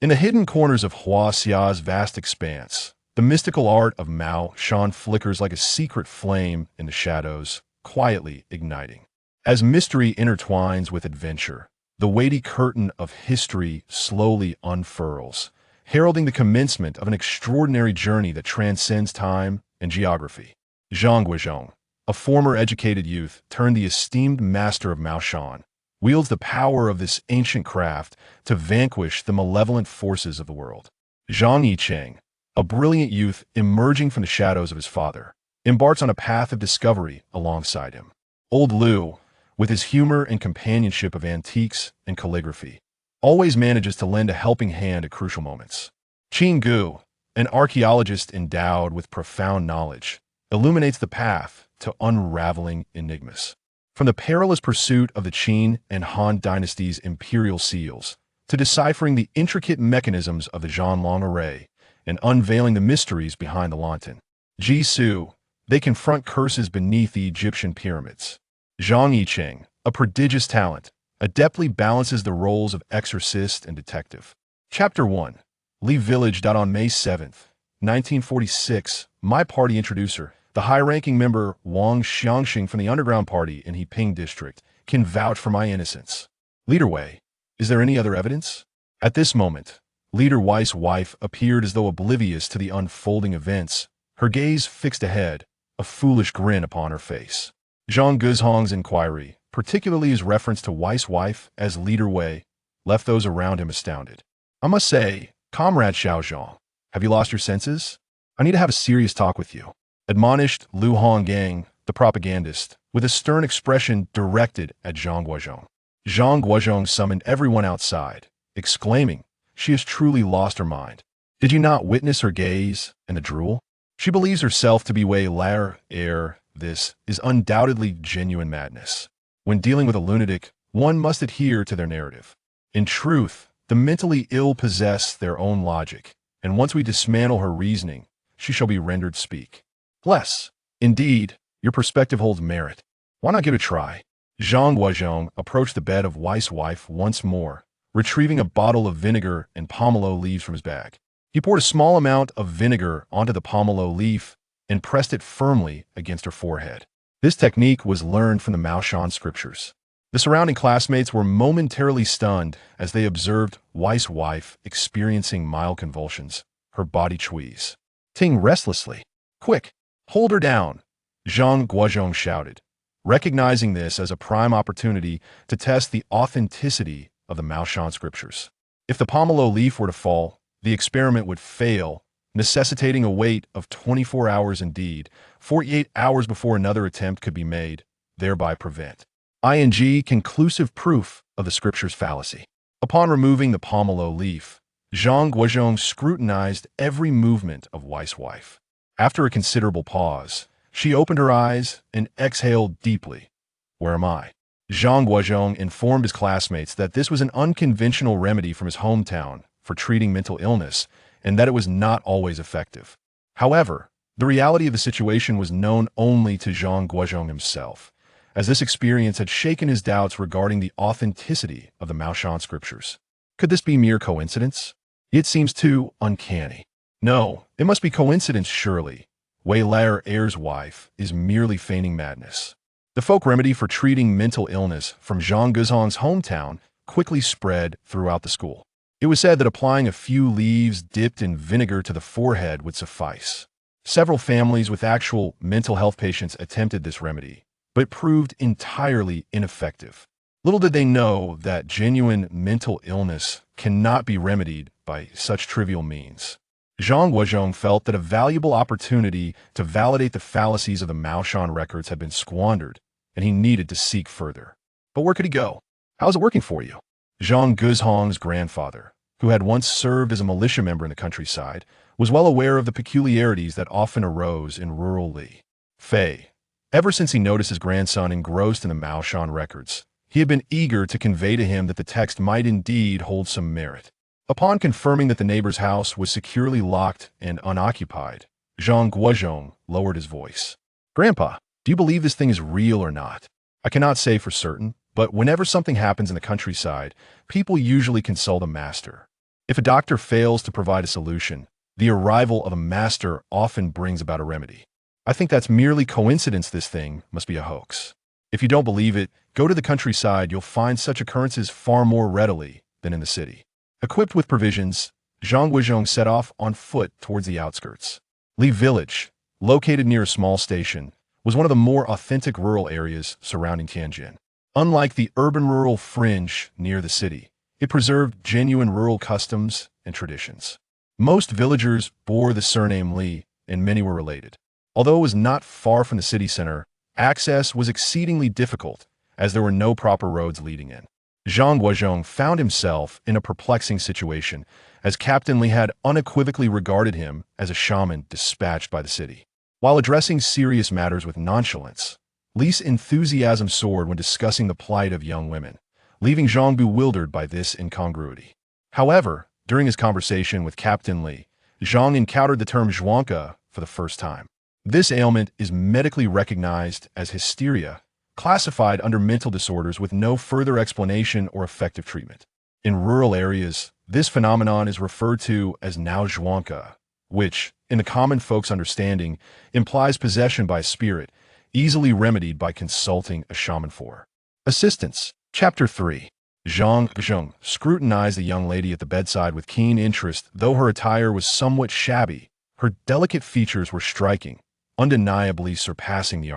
In the hidden corners of Huaxia's vast expanse, the mystical art of Maoshan flickers like a secret flame in the shadows, quietly igniting. As mystery intertwines with adventure, the weighty curtain of history slowly unfurls, heralding the commencement of an extraordinary journey that transcends time and geography. Zhang Guozhong, a former educated youth turned the esteemed master of Maoshan, wields the power of this ancient craft to vanquish the malevolent forces of the world. Zhang Yicheng, a brilliant youth emerging from the shadows of his father, embarks on a path of discovery alongside him. Old Liu, with his humor and companionship of antiques and calligraphy, always manages to lend a helping hand at crucial moments. Qin Ge, an archaeologist endowed with profound knowledge, illuminates the path to unraveling enigmas. From the perilous pursuit of the Qin and Han Dynasties' imperial seals, to deciphering the intricate mechanisms of the Zuanlong array and unveiling the mysteries behind the Lantingji Xu, they confront curses beneath the Egyptian pyramids. Zhang Yicheng, a prodigious talent, adeptly balances the roles of exorcist and detective. Chapter 1. Li Village. On May 7th, 1946, my party introducer, the high-ranking member Wang Xiangxing from the underground party in Heping district, can vouch for my innocence. Leader Wei, is there any other evidence? At this moment, Leader Wei's wife appeared as though oblivious to the unfolding events, her gaze fixed ahead, a foolish grin upon her face. Zhang Guozhong's inquiry, particularly his reference to Wei's wife as Leader Wei, left those around him astounded. I must say, Comrade Xiaozhong, have you lost your senses? I need to have a serious talk with you, admonished Lu Honggang, the propagandist, with a stern expression directed at Zhang Guozhong. Zhang Guozhong summoned everyone outside, exclaiming, "She has truly lost her mind. Did you not witness her gaze and the drool? She believes herself to be Wei Lar heir. This is undoubtedly genuine madness. When dealing with a lunatic, one must adhere to their narrative. In truth, the mentally ill possess their own logic, and once we dismantle her reasoning, she shall be rendered speak. Bless. Indeed, your perspective holds merit. Why not give it a try?" Zhang Guozhong approached the bed of Wei's wife once more, retrieving a bottle of vinegar and pomelo leaves from his bag. He poured a small amount of vinegar onto the pomelo leaf and pressed it firmly against her forehead. This technique was learned from the Maoshan scriptures. The surrounding classmates were momentarily stunned as they observed Wei's wife experiencing mild convulsions, her body tweeze. Ting restlessly. "Quick, hold her down," Zhang Guozhong shouted, recognizing this as a prime opportunity to test the authenticity of the Maoshan scriptures. If the pomelo leaf were to fall, the experiment would fail, necessitating a wait of 24 hours, indeed 48 hours before another attempt could be made, thereby prevent conclusive proof of the scripture's fallacy. Upon removing the pomelo leaf, Zhang Guozhong scrutinized every movement of Wei's wife. After a considerable pause, she opened her eyes and exhaled deeply. "Where am I?" Zhang Guozhong informed his classmates that this was an unconventional remedy from his hometown for treating mental illness, and that it was not always effective. However, the reality of the situation was known only to Zhang Guozhong himself, as this experience had shaken his doubts regarding the authenticity of the Maoshan scriptures. Could this be mere coincidence? It seems too uncanny. No, it must be coincidence surely. Wei Lar heir's wife is merely feigning madness. The folk remedy for treating mental illness from Zhang Guozhong's hometown quickly spread throughout the school. It was said that applying a few leaves dipped in vinegar to the forehead would suffice. Several families with actual mental health patients attempted this remedy, but it proved entirely ineffective. Little did they know that genuine mental illness cannot be remedied by such trivial means. Zhang Guozhong felt that a valuable opportunity to validate the fallacies of the Maoshan records had been squandered, and he needed to seek further. But where could he go? "How is it working for you?" Zhang Guozhong's grandfather, who had once served as a militia member in the countryside, was well aware of the peculiarities that often arose in rural Li Fei. Ever since he noticed his grandson engrossed in the Maoshan records, he had been eager to convey to him that the text might indeed hold some merit. Upon confirming that the neighbor's house was securely locked and unoccupied, Zhang Guozhong lowered his voice. "Grandpa, do you believe this thing is real or not? I cannot say for certain, but whenever something happens in the countryside, people usually consult a master. If a doctor fails to provide a solution, the arrival of a master often brings about a remedy. I think that's merely coincidence. This thing must be a hoax. If you don't believe it, go to the countryside. You'll find such occurrences far more readily than in the city. Equipped with provisions, Zhang Guozhong set off on foot towards the outskirts. Li village, located near a small station, was one of the more authentic rural areas surrounding Tianjin. Unlike the urban-rural fringe near the city, it preserved genuine rural customs and traditions. Most villagers bore the surname Li, and many were related. Although it was not far from the city center, access was exceedingly difficult, as there were no proper roads leading in. Zhang Guozhong found himself in a perplexing situation, as Captain Li had unequivocally regarded him as a shaman dispatched by the city. While addressing serious matters with nonchalance, Li's enthusiasm soared when discussing the plight of young women, leaving Zhang bewildered by this incongruity. However, during his conversation with Captain Li, Zhang encountered the term zhuangke for the first time. This ailment is medically recognized as hysteria, classified under mental disorders with no further explanation or effective treatment. In rural areas, this phenomenon is referred to as zhuangke, which, in the common folks' understanding, implies possession by a spirit, easily remedied by consulting a shaman for assistance. Chapter 3. Zhang Guozhong scrutinized the young lady at the bedside with keen interest. Though her attire was somewhat shabby, her delicate features were striking, undeniably surpassing the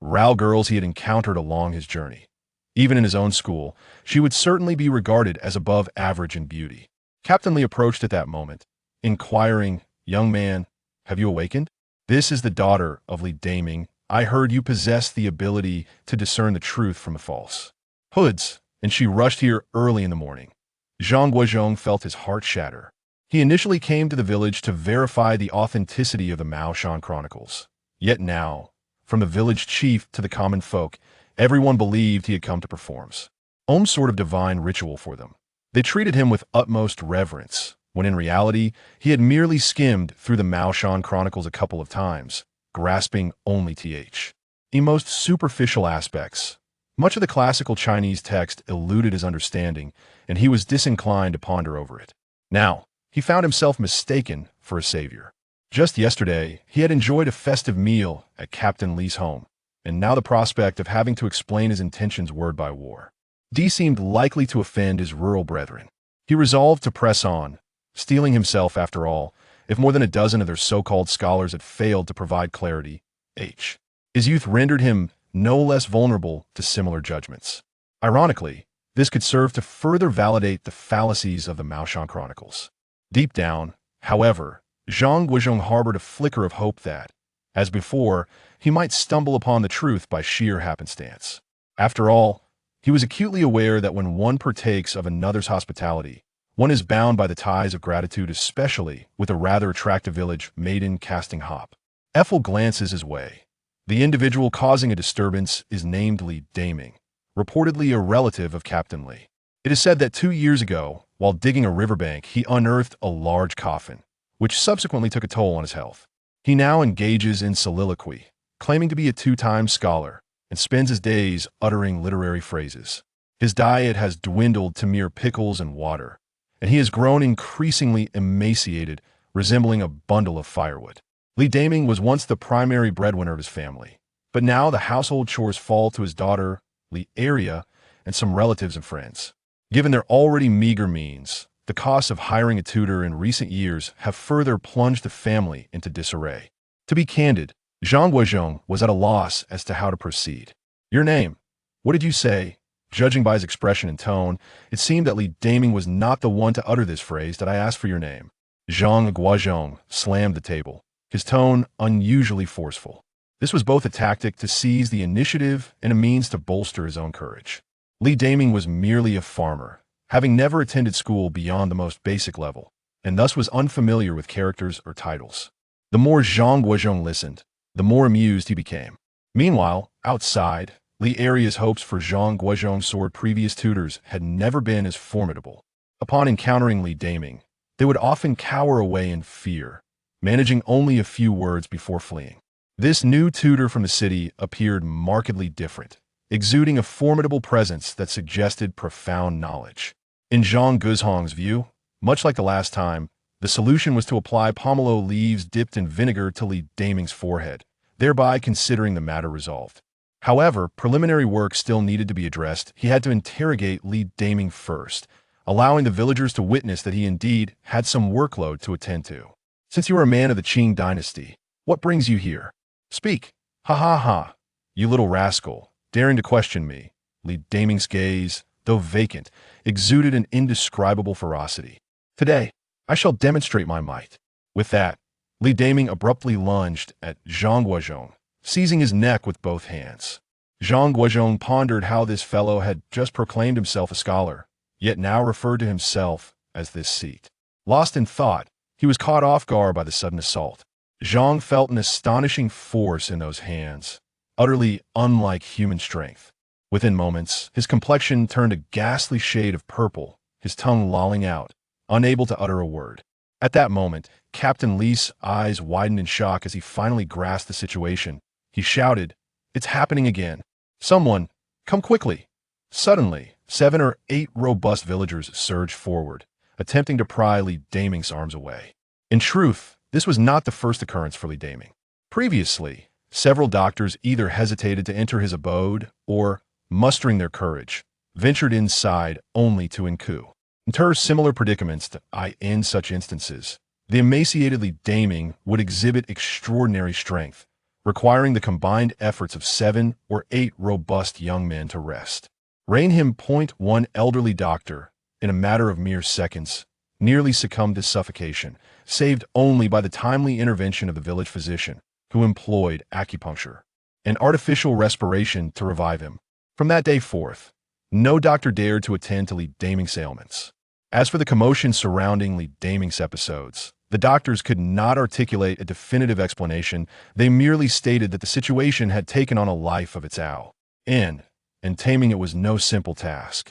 Rao girls he had encountered along his journey. Even in his own school, she would certainly be regarded as above average in beauty. Captain Li approached at that moment, inquiring, "Young man, have you awakened? This is the daughter of Li Daming. I heard you possess the ability to discern the truth from the false. Hoods, and she rushed here early in the morning." Zhang Guozhong felt his heart shatter. He initially came to the village to verify the authenticity of the Maoshan chronicles. Yet now, from the village chief to the common folk, everyone believed he had come to perform some sort of divine ritual for them. They treated him with utmost reverence, when in reality, he had merely skimmed through the Maoshan chronicles a couple of times, grasping only the most superficial aspects. Much of the classical Chinese text eluded his understanding, and he was disinclined to ponder over it. Now, he found himself mistaken for a savior. Just yesterday, he had enjoyed a festive meal at Captain Li's home, and now the prospect of having to explain his intentions word by word seemed likely to offend his rural brethren. He resolved to press on, steeling himself, after all, if more than a dozen of their so-called scholars had failed to provide clarity. His youth rendered him no less vulnerable to similar judgments. Ironically, this could serve to further validate the fallacies of the Maoshan chronicles. Deep down, however, Zhang Guozhong harbored a flicker of hope that, as before, he might stumble upon the truth by sheer happenstance. After all, he was acutely aware that when one partakes of another's hospitality, one is bound by the ties of gratitude, especially with a rather attractive village maiden casting hop. Ethel glances his way. The individual causing a disturbance is named Li Daming, reportedly a relative of Captain Li. It is said that 2 years ago, while digging a riverbank, he unearthed a large coffin, which subsequently took a toll on his health. He now engages in soliloquy, claiming to be a 2-time scholar, and spends his days uttering literary phrases. His diet has dwindled to mere pickles and water, and he has grown increasingly emaciated, resembling a bundle of firewood. Li Daming was once the primary breadwinner of his family, but now the household chores fall to his daughter, Li Area, and some relatives and friends. Given their already meager means, the costs of hiring a tutor in recent years have further plunged the family into disarray. To be candid, Zhang Guozhong was at a loss as to how to proceed. "Your name? What did you say?" Judging by his expression and tone, it seemed that Li Daming was not the one to utter this phrase. "Did I ask for your name?" Zhang Guozhong slammed the table, his tone unusually forceful. This was both a tactic to seize the initiative and a means to bolster his own courage. Li Daming was merely a farmer, having never attended school beyond the most basic level, and thus was unfamiliar with characters or titles. The more Zhang Guozhong listened, the more amused he became. Meanwhile, outside, Li Area's hopes for Zhang Guozhong's sword previous tutors had never been as formidable. Upon encountering Li Daming, they would often cower away in fear, managing only a few words before fleeing. This new tutor from the city appeared markedly different, exuding a formidable presence that suggested profound knowledge. In Zhang Guozhong's view, Much like the last time, the solution was to apply pomelo leaves dipped in vinegar to Li Daming's forehead, thereby considering the matter resolved. However, preliminary work still needed to be addressed. He had to interrogate Li Daming first, allowing the villagers to witness that he indeed had some workload to attend to. Since you are a man of the Qin dynasty, what brings you here? Speak. Ha ha ha. You little rascal, daring to question me. Li Daming's gaze, though vacant, exuded an indescribable ferocity. Today, I shall demonstrate my might. With that, Li Daming abruptly lunged at Zhang Guozhong, seizing his neck with both hands. Zhang Guozhong pondered how this fellow had just proclaimed himself a scholar, yet now referred to himself as this Sikh. Lost in thought, he was caught off guard by the sudden assault. Zhang felt an astonishing force in those hands, utterly unlike human strength. Within moments, his complexion turned a ghastly shade of purple, his tongue lolling out, unable to utter a word. At that moment, Captain Li's eyes widened in shock as he finally grasped the situation. He shouted, "It's happening again. Someone, come quickly." Suddenly, 7 or 8 robust villagers surged forward, attempting to pry Li Daming's arms away. In truth, this was not the first occurrence for Li Daming. Previously, several doctors either hesitated to enter his abode or, mustering their courage, ventured inside only to encounter similar predicaments. In such instances, the emaciated Li Daming would exhibit extraordinary strength, requiring the combined efforts of 7 or 8 robust young men to rein him. One elderly doctor, in a matter of mere seconds, nearly succumbed to suffocation, saved only by the timely intervention of the village physician, who employed acupuncture and artificial respiration to revive him. From that day forth, no doctor dared to attend to Li Daming's ailments. As for the commotion surrounding Li Daming's episodes, the doctors could not articulate a definitive explanation. They merely stated that the situation had taken on a life of its own, and taming it was no simple task.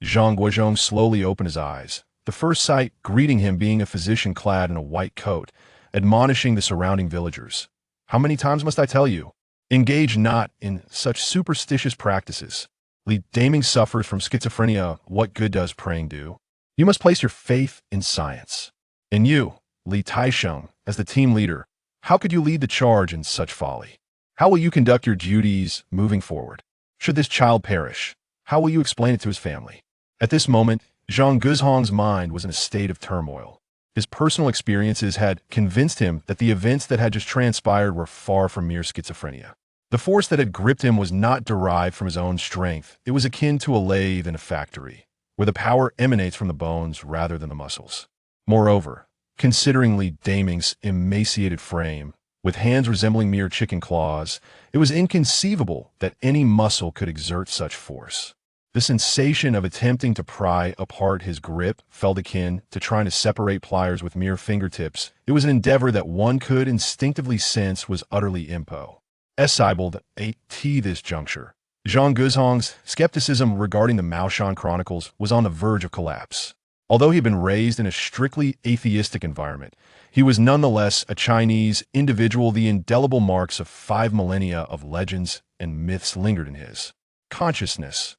Zhang Guozhong slowly opened his eyes, the first sight greeting him being a physician clad in a white coat, admonishing the surrounding villagers. "How many times must I tell you? Engage not in such superstitious practices. Li Daming suffers from schizophrenia. What good does praying do? You must place your faith in science. And you, Li Taisheng, as the team leader, how could you lead the charge in such folly? How will you conduct your duties moving forward? Should this child perish, how will you explain it to his family?" At this moment, Zhang Guozhong's mind was in a state of turmoil. His personal experiences had convinced him that the events that had just transpired were far from mere schizophrenia. The force that had gripped him was not derived from his own strength. It was akin to a lathe in a factory, where the power emanates from the bones rather than the muscles. Moreover, considering Li Daming's emaciated frame, with hands resembling mere chicken claws, it was inconceivable that any muscle could exert such force. The sensation of attempting to pry apart his grip felt akin to trying to separate pliers with mere fingertips. It was an endeavor that one could instinctively sense was utterly impossible. At this juncture, Zhang Guozhong's skepticism regarding the Maoshan Chronicles was on the verge of collapse. Although he had been raised in a strictly atheistic environment, he was nonetheless a Chinese individual. The indelible marks of 5 millennia of legends and myths lingered in his consciousness.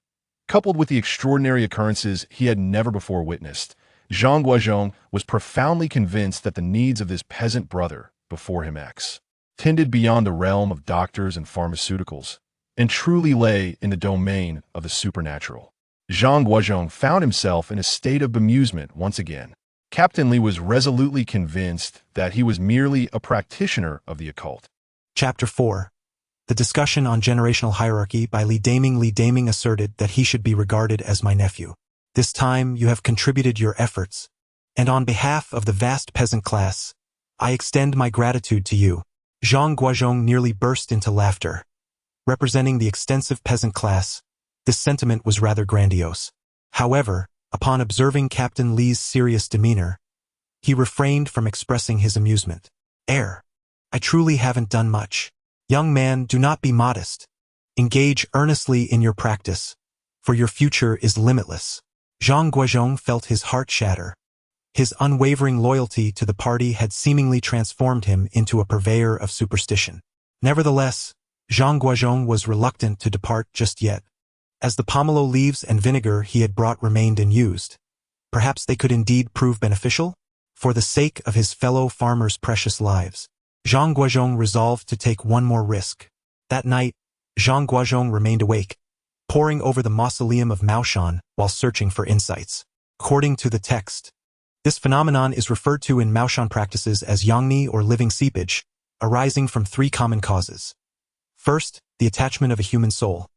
Coupled with the extraordinary occurrences he had never before witnessed, Zhang Guozhong was profoundly convinced that the needs of this peasant brother before him tended beyond the realm of doctors and pharmaceuticals, and truly lay in the domain of the supernatural. Zhang Guozhong found himself in a state of bemusement once again. Captain Li was resolutely convinced that he was merely a practitioner of the occult. Chapter 4. The discussion on generational hierarchy by Li Daming. Li Daming asserted that he should be regarded as my nephew. This time you have contributed your efforts, and on behalf of the vast peasant class, I extend my gratitude to you. Zhang Guozhong nearly burst into laughter. Representing the extensive peasant class, this sentiment was rather grandiose. However, upon observing Captain Li's serious demeanor, he refrained from expressing his amusement. I truly haven't done much. Young man, do not be modest. Engage earnestly in your practice, for your future is limitless. Zhang Guozhong felt his heart shatter. His unwavering loyalty to the party had seemingly transformed him into a purveyor of superstition. Nevertheless, Zhang Guozhong was reluctant to depart just yet, as the pomelo leaves and vinegar he had brought remained unused. Perhaps they could indeed prove beneficial? For the sake of his fellow farmers' precious lives, Zhang Guozhong resolved to take one more risk. That night, Zhang Guozhong remained awake, poring over the mausoleum of Maoshan while searching for insights. According to the text, this phenomenon is referred to in Maoshan practices as yangni or living seepage, arising from three common causes. First, the attachment of a human soul.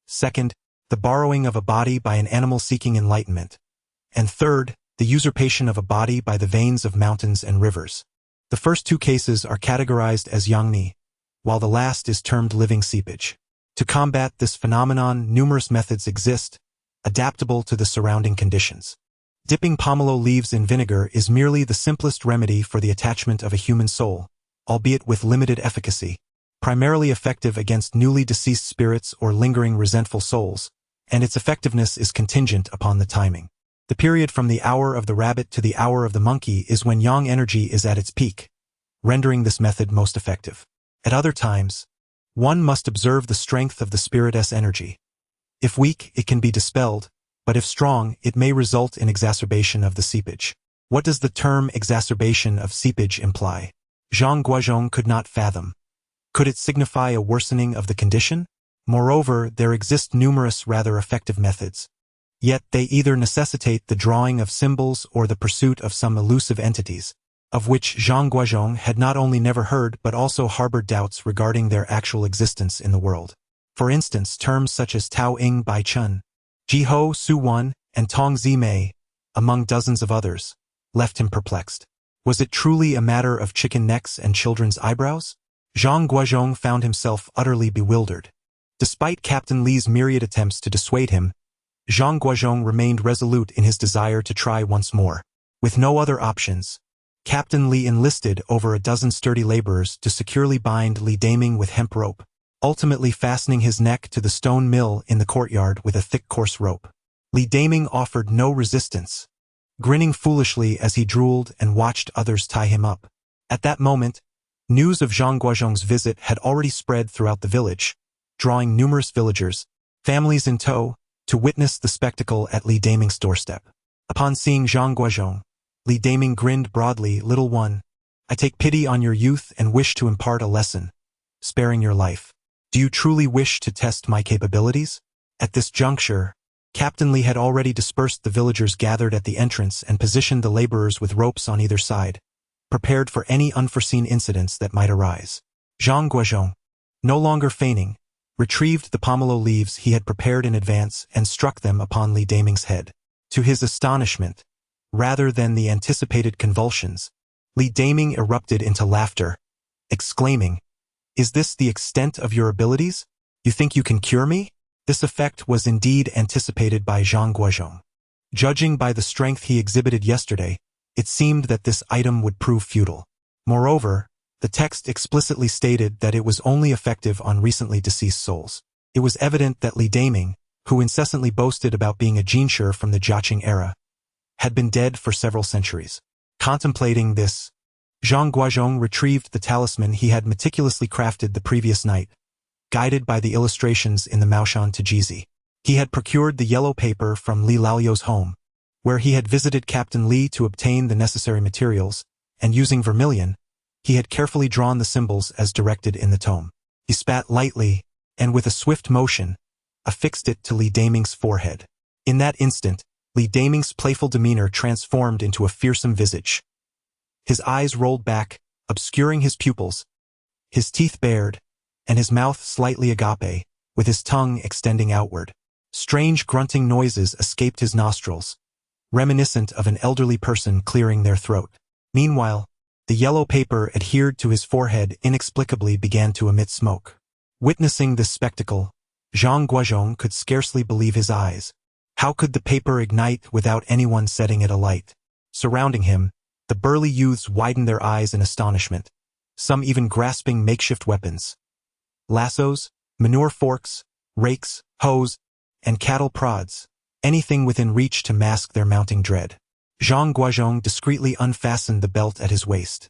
Second, the borrowing of a body by an animal seeking enlightenment. And third, the usurpation of a body by the veins of mountains and rivers. The first two cases are categorized as yangni, while the last is termed living seepage. To combat this phenomenon, numerous methods exist, adaptable to the surrounding conditions. Dipping pomelo leaves in vinegar is merely the simplest remedy for the attachment of a human soul, albeit with limited efficacy, primarily effective against newly deceased spirits or lingering resentful souls, and its effectiveness is contingent upon the timing. The period from the hour of the rabbit to the hour of the monkey is when yang energy is at its peak, rendering this method most effective. At other times, one must observe the strength of the spirit's energy. If weak, it can be dispelled, but if strong, it may result in exacerbation of the seepage. What does the term exacerbation of seepage imply? Zhang Guozhong could not fathom. Could it signify a worsening of the condition? Moreover, there exist numerous rather effective methods. Yet they either necessitate the drawing of symbols or the pursuit of some elusive entities, of which Zhang Guozhong had not only never heard but also harbored doubts regarding their actual existence in the world. For instance, terms such as Tao Ying Bai Chun, Jiho Su Wan, and Tong Zi Mei, among dozens of others, left him perplexed. Was it truly a matter of chicken necks and children's eyebrows? Zhang Guozhong found himself utterly bewildered. Despite Captain Li's myriad attempts to dissuade him, Zhang Guozhong remained resolute in his desire to try once more. With no other options, Captain Li enlisted over a dozen sturdy laborers to securely bind Li Daming with hemp rope, ultimately fastening his neck to the stone mill in the courtyard with a thick coarse rope. Li Daming offered no resistance, grinning foolishly as he drooled and watched others tie him up. At that moment, news of Zhang Guozhong's visit had already spread throughout the village, drawing numerous villagers, families in tow, to witness the spectacle at Li Daming's doorstep. Upon seeing Zhang Guozhong, Li Daming grinned broadly. "Little one, I take pity on your youth and wish to impart a lesson, sparing your life. Do you truly wish to test my capabilities?" At this juncture, Captain Li had already dispersed the villagers gathered at the entrance and positioned the laborers with ropes on either side, prepared for any unforeseen incidents that might arise. Zhang Guozhong, no longer feigning, retrieved the pomelo leaves he had prepared in advance and struck them upon Li Daming's head. To his astonishment, rather than the anticipated convulsions, Li Daming erupted into laughter, exclaiming, "Is this the extent of your abilities? You think you can cure me?" This effect was indeed anticipated by Zhang Guozhong. Judging by the strength he exhibited yesterday, it seemed that this item would prove futile. Moreover, the text explicitly stated that it was only effective on recently deceased souls. It was evident that Li Daming, who incessantly boasted about being a jinsher from the Jiaqing era, had been dead for several centuries. Contemplating this, Zhang Guozhong retrieved the talisman he had meticulously crafted the previous night, guided by the illustrations in the Maoshan Taoism. He had procured the yellow paper from Li Laoyou's home, where he had visited Captain Li to obtain the necessary materials, and using vermilion, he had carefully drawn the symbols as directed in the tome. He spat lightly, and with a swift motion, affixed it to Li Daming's forehead. In that instant, Li Daming's playful demeanor transformed into a fearsome visage. His eyes rolled back, obscuring his pupils, his teeth bared, and his mouth slightly agape, with his tongue extending outward. Strange grunting noises escaped his nostrils, reminiscent of an elderly person clearing their throat. Meanwhile, the yellow paper adhered to his forehead inexplicably began to emit smoke. Witnessing this spectacle, Zhang Guozhong could scarcely believe his eyes. How could the paper ignite without anyone setting it alight? Surrounding him, the burly youths widened their eyes in astonishment, some even grasping makeshift weapons. Lassos, manure forks, rakes, hoes, and cattle prods, anything within reach to mask their mounting dread. Zhang Guozhong discreetly unfastened the belt at his waist.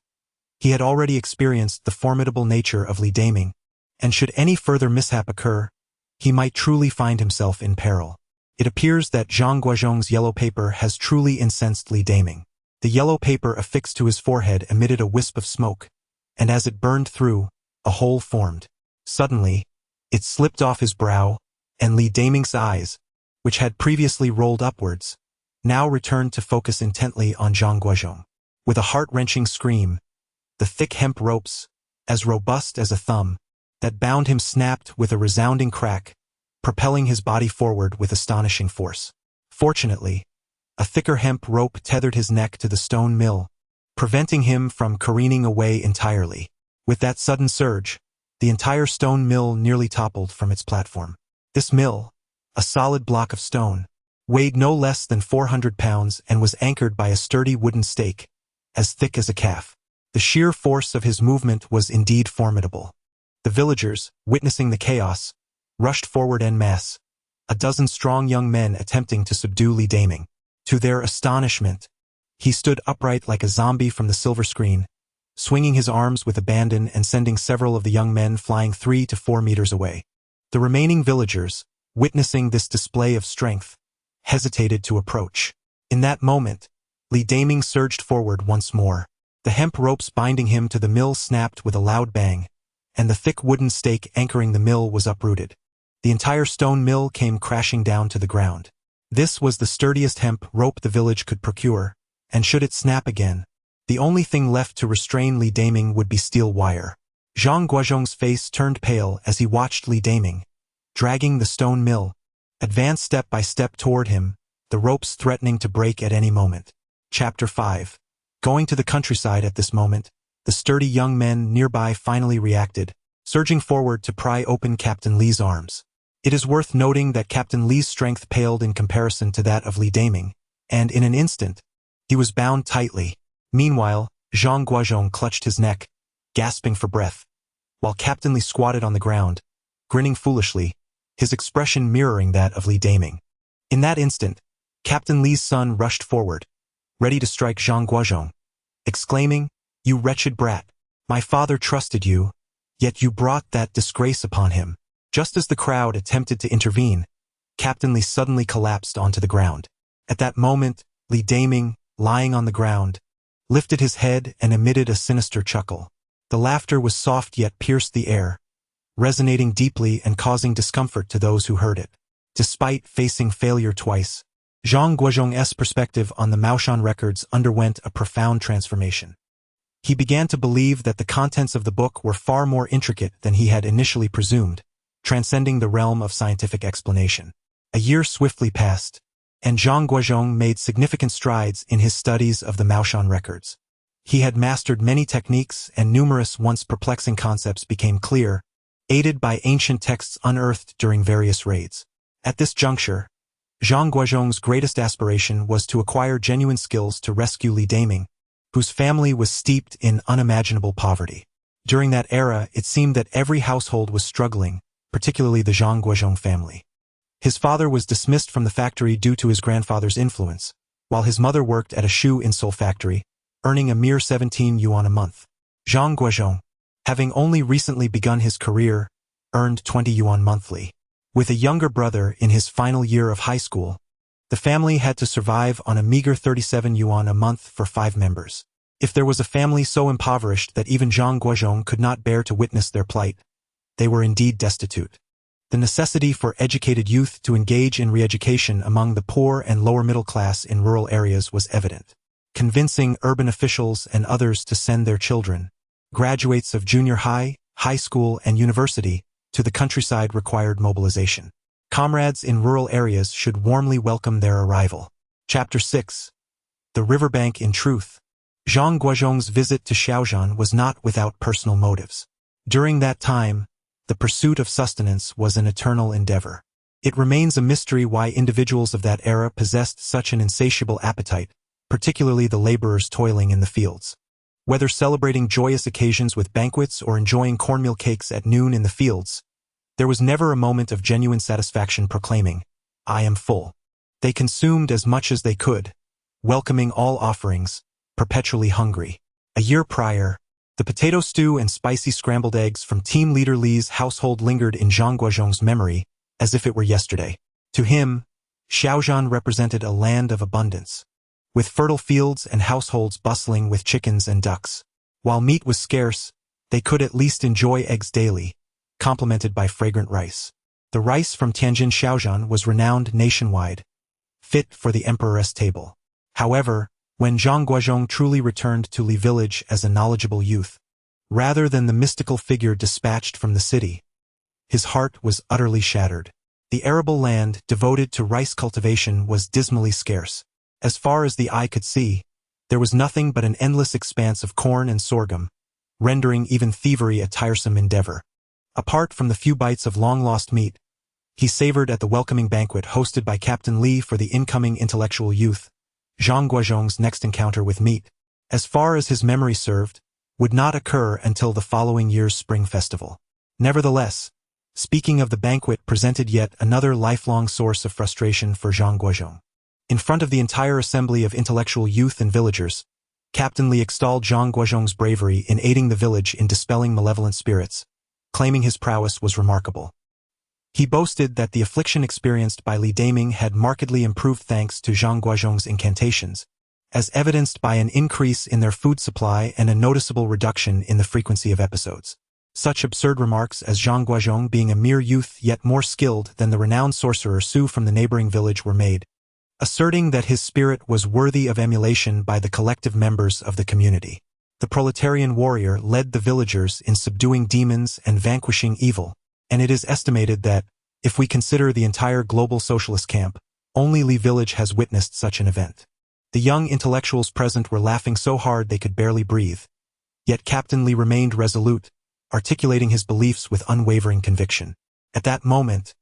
He had already experienced the formidable nature of Li Daming, and should any further mishap occur, he might truly find himself in peril. It appears that Zhang Guozhong's yellow paper has truly incensed Li Daming. The yellow paper affixed to his forehead emitted a wisp of smoke, and as it burned through, a hole formed. Suddenly, it slipped off his brow, and Li Daming's eyes, which had previously rolled upwards, now returned to focus intently on Zhang Guozhong. With a heart-wrenching scream, the thick hemp ropes, as robust as a thumb, that bound him snapped with a resounding crack, propelling his body forward with astonishing force. Fortunately, a thicker hemp rope tethered his neck to the stone mill, preventing him from careening away entirely. With that sudden surge, the entire stone mill nearly toppled from its platform. This mill, a solid block of stone, weighed no less than 400 pounds and was anchored by a sturdy wooden stake, as thick as a calf. The sheer force of his movement was indeed formidable. The villagers, witnessing the chaos, rushed forward en masse, a dozen strong young men attempting to subdue Li Daming. To their astonishment, he stood upright like a zombie from the silver screen, swinging his arms with abandon and sending several of the young men flying 3 to 4 meters away. The remaining villagers, witnessing this display of strength, hesitated to approach. In that moment, Li Daming surged forward once more. The hemp ropes binding him to the mill snapped with a loud bang, and the thick wooden stake anchoring the mill was uprooted. The entire stone mill came crashing down to the ground. This was the sturdiest hemp rope the village could procure, and should it snap again, the only thing left to restrain Li Daming would be steel wire. Zhang Guozhong's face turned pale as he watched Li Daming, dragging the stone mill, advance step by step toward him, the ropes threatening to break at any moment. Chapter 5. Going to the countryside at this moment, the sturdy young men nearby finally reacted, surging forward to pry open Captain Li's arms. It is worth noting that Captain Li's strength paled in comparison to that of Li Daming, and in an instant, he was bound tightly. Meanwhile, Zhang Guozhong clutched his neck, gasping for breath, while Captain Li squatted on the ground, grinning foolishly, his expression mirroring that of Li Daming. In that instant, Captain Li's son rushed forward, ready to strike Zhang Guozhong, exclaiming, "You wretched brat! My father trusted you, yet you brought that disgrace upon him." Just as the crowd attempted to intervene, Captain Li suddenly collapsed onto the ground. At that moment, Li Daming, lying on the ground, lifted his head and emitted a sinister chuckle. The laughter was soft yet pierced the air, resonating deeply and causing discomfort to those who heard it. Despite facing failure twice, Zhang Guozhong's perspective on the Maoshan records underwent a profound transformation. He began to believe that the contents of the book were far more intricate than he had initially presumed, transcending the realm of scientific explanation. A year swiftly passed, and Zhang Guozhong made significant strides in his studies of the Maoshan records. He had mastered many techniques, and numerous once perplexing concepts became clear, aided by ancient texts unearthed during various raids. At this juncture, Zhang Guozhong's greatest aspiration was to acquire genuine skills to rescue Li Daming, whose family was steeped in unimaginable poverty. During that era, it seemed that every household was struggling, particularly the Zhang Guozhong family. His father was dismissed from the factory due to his grandfather's influence, while his mother worked at a shoe insole factory, earning a mere 17 yuan a month. Zhang Guozhong, having only recently begun his career, earned 20 yuan monthly. With a younger brother in his final year of high school, the family had to survive on a meager 37 yuan a month for 5 members. If there was a family so impoverished that even Zhang Guozhong could not bear to witness their plight, they were indeed destitute. The necessity for educated youth to engage in re-education among the poor and lower middle class in rural areas was evident. Convincing urban officials and others to send their children, graduates of junior high, high school, and university, to the countryside required mobilization. Comrades in rural areas should warmly welcome their arrival. Chapter 6. The Riverbank in Truth. Zhang Guozhong's visit to Xiaozhan was not without personal motives. During that time, the pursuit of sustenance was an eternal endeavor. It remains a mystery why individuals of that era possessed such an insatiable appetite, particularly the laborers toiling in the fields. Whether celebrating joyous occasions with banquets or enjoying cornmeal cakes at noon in the fields, there was never a moment of genuine satisfaction proclaiming, "I am full." They consumed as much as they could, welcoming all offerings, perpetually hungry. A year prior, the potato stew and spicy scrambled eggs from Team Leader Li's household lingered in Zhang Guozhong's memory as if it were yesterday. To him, Xiaozhan represented a land of abundance, with fertile fields and households bustling with chickens and ducks. While meat was scarce, they could at least enjoy eggs daily, complemented by fragrant rice. The rice from Tianjin Xiaozhan was renowned nationwide, fit for the emperor's table. However, when Zhang Guozhong truly returned to Li village as a knowledgeable youth, rather than the mystical figure dispatched from the city, his heart was utterly shattered. The arable land devoted to rice cultivation was dismally scarce. As far as the eye could see, there was nothing but an endless expanse of corn and sorghum, rendering even thievery a tiresome endeavor. Apart from the few bites of long-lost meat, he savored at the welcoming banquet hosted by Captain Li for the incoming intellectual youth. Zhang Guozhong's next encounter with meat, as far as his memory served, would not occur until the following year's spring festival. Nevertheless, speaking of the banquet presented yet another lifelong source of frustration for Zhang Guozhong. In front of the entire assembly of intellectual youth and villagers, Captain Li extolled Zhang Guozhong's bravery in aiding the village in dispelling malevolent spirits, claiming his prowess was remarkable. He boasted that the affliction experienced by Li Daming had markedly improved thanks to Zhang Guozhong's incantations, as evidenced by an increase in their food supply and a noticeable reduction in the frequency of episodes. Such absurd remarks as Zhang Guozhong being a mere youth yet more skilled than the renowned sorcerer Xu from the neighboring village were made, asserting that his spirit was worthy of emulation by the collective members of the community. The proletarian warrior led the villagers in subduing demons and vanquishing evil, and it is estimated that, if we consider the entire global socialist camp, only Li village has witnessed such an event. The young intellectuals present were laughing so hard they could barely breathe. Yet Captain Li remained resolute, articulating his beliefs with unwavering conviction. At that moment,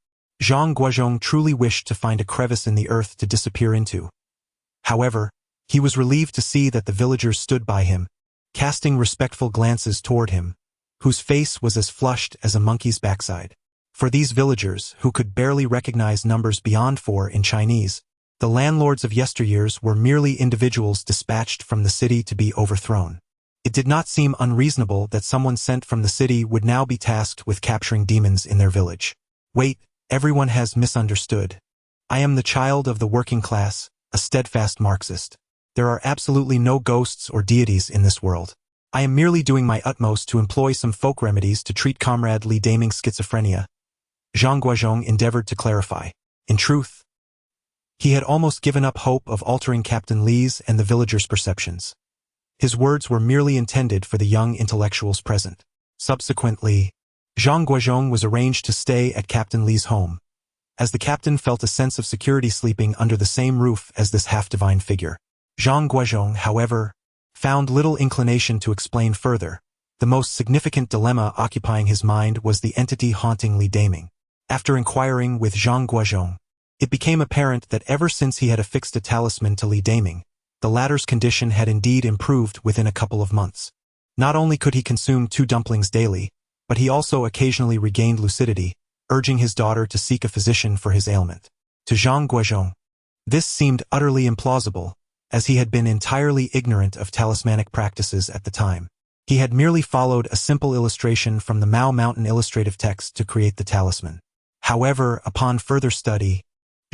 Zhang Guozhong truly wished to find a crevice in the earth to disappear into. However, he was relieved to see that the villagers stood by him, casting respectful glances toward him, whose face was as flushed as a monkey's backside. For these villagers, who could barely recognize numbers beyond 4 in Chinese, the landlords of yesteryears were merely individuals dispatched from the city to be overthrown. It did not seem unreasonable that someone sent from the city would now be tasked with capturing demons in their village. Wait, everyone has misunderstood. I am the child of the working class, a steadfast Marxist. There are absolutely no ghosts or deities in this world. I am merely doing my utmost to employ some folk remedies to treat Comrade Li Daming's schizophrenia. Zhang Guozhong endeavored to clarify. In truth, he had almost given up hope of altering Captain Li's and the villagers' perceptions. His words were merely intended for the young intellectuals present. Subsequently, Zhang Guozhong was arranged to stay at Captain Li's home, as the captain felt a sense of security sleeping under the same roof as this half-divine figure. Zhang Guozhong, however, found little inclination to explain further. The most significant dilemma occupying his mind was the entity haunting Li Daming. After inquiring with Zhang Guozhong, it became apparent that ever since he had affixed a talisman to Li Daming, the latter's condition had indeed improved within a couple of months. Not only could he consume 2 dumplings daily, but he also occasionally regained lucidity, urging his daughter to seek a physician for his ailment. To Zhang Guozhong, this seemed utterly implausible, as he had been entirely ignorant of talismanic practices at the time. He had merely followed a simple illustration from the Mao Mountain illustrative text to create the talisman. However, upon further study,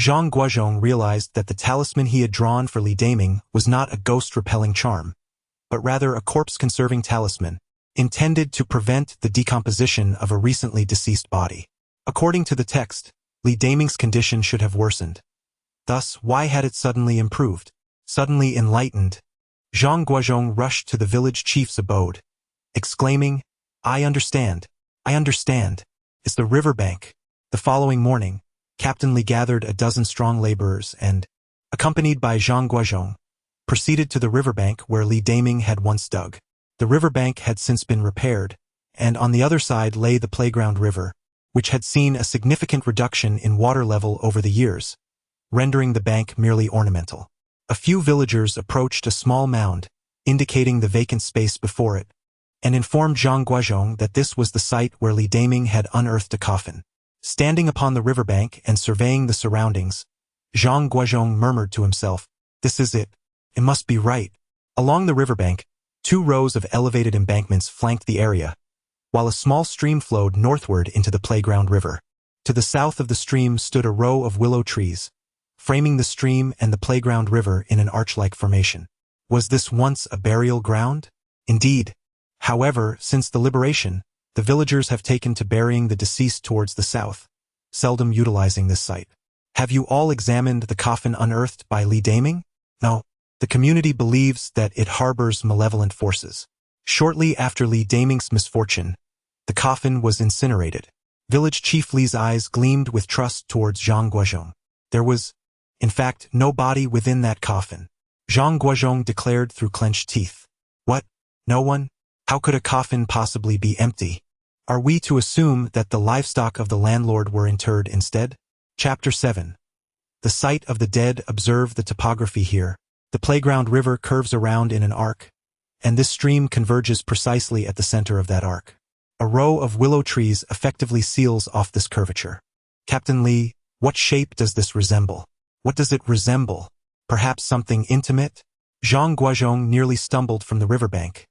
Zhang Guozhong realized that the talisman he had drawn for Li Daming was not a ghost-repelling charm, but rather a corpse-conserving talisman, intended to prevent the decomposition of a recently deceased body. According to the text, Li Daming's condition should have worsened. Thus, why had it suddenly improved? Suddenly enlightened, Zhang Guozhong rushed to the village chief's abode, exclaiming, I understand. It's the riverbank." The following morning, Captain Li gathered a dozen strong laborers and, accompanied by Zhang Guozhong, proceeded to the riverbank where Li Daming had once dug. The riverbank had since been repaired, and on the other side lay the playground river, which had seen a significant reduction in water level over the years, rendering the bank merely ornamental. A few villagers approached a small mound, indicating the vacant space before it, and informed Zhang Guozhong that this was the site where Li Daming had unearthed a coffin. Standing upon the riverbank and surveying the surroundings, Zhang Guozhong murmured to himself, "This is it. It must be right." Along the riverbank, 2 rows of elevated embankments flanked the area, while a small stream flowed northward into the playground river. To the south of the stream stood a row of willow trees, framing the stream and the playground river in an arch-like formation. Was this once a burial ground? Indeed. However, since the liberation, the villagers have taken to burying the deceased towards the south, seldom utilizing this site. Have you all examined the coffin unearthed by Li Daming? No. The community believes that it harbors malevolent forces. Shortly after Li Daming's misfortune, the coffin was incinerated. Village Chief Li's eyes gleamed with trust towards Zhang Guozhong. There was, in fact, no body within that coffin. Zhang Guozhong declared through clenched teeth. What? No one? How could a coffin possibly be empty? Are we to assume that the livestock of the landlord were interred instead? Chapter 7. The site of the dead. Observe the topography here. The playground river curves around in an arc, and this stream converges precisely at the center of that arc. A row of willow trees effectively seals off this curvature. Captain Li, what shape does this resemble? What does it resemble? Perhaps something intimate? Zhang Guozhong nearly stumbled from the riverbank.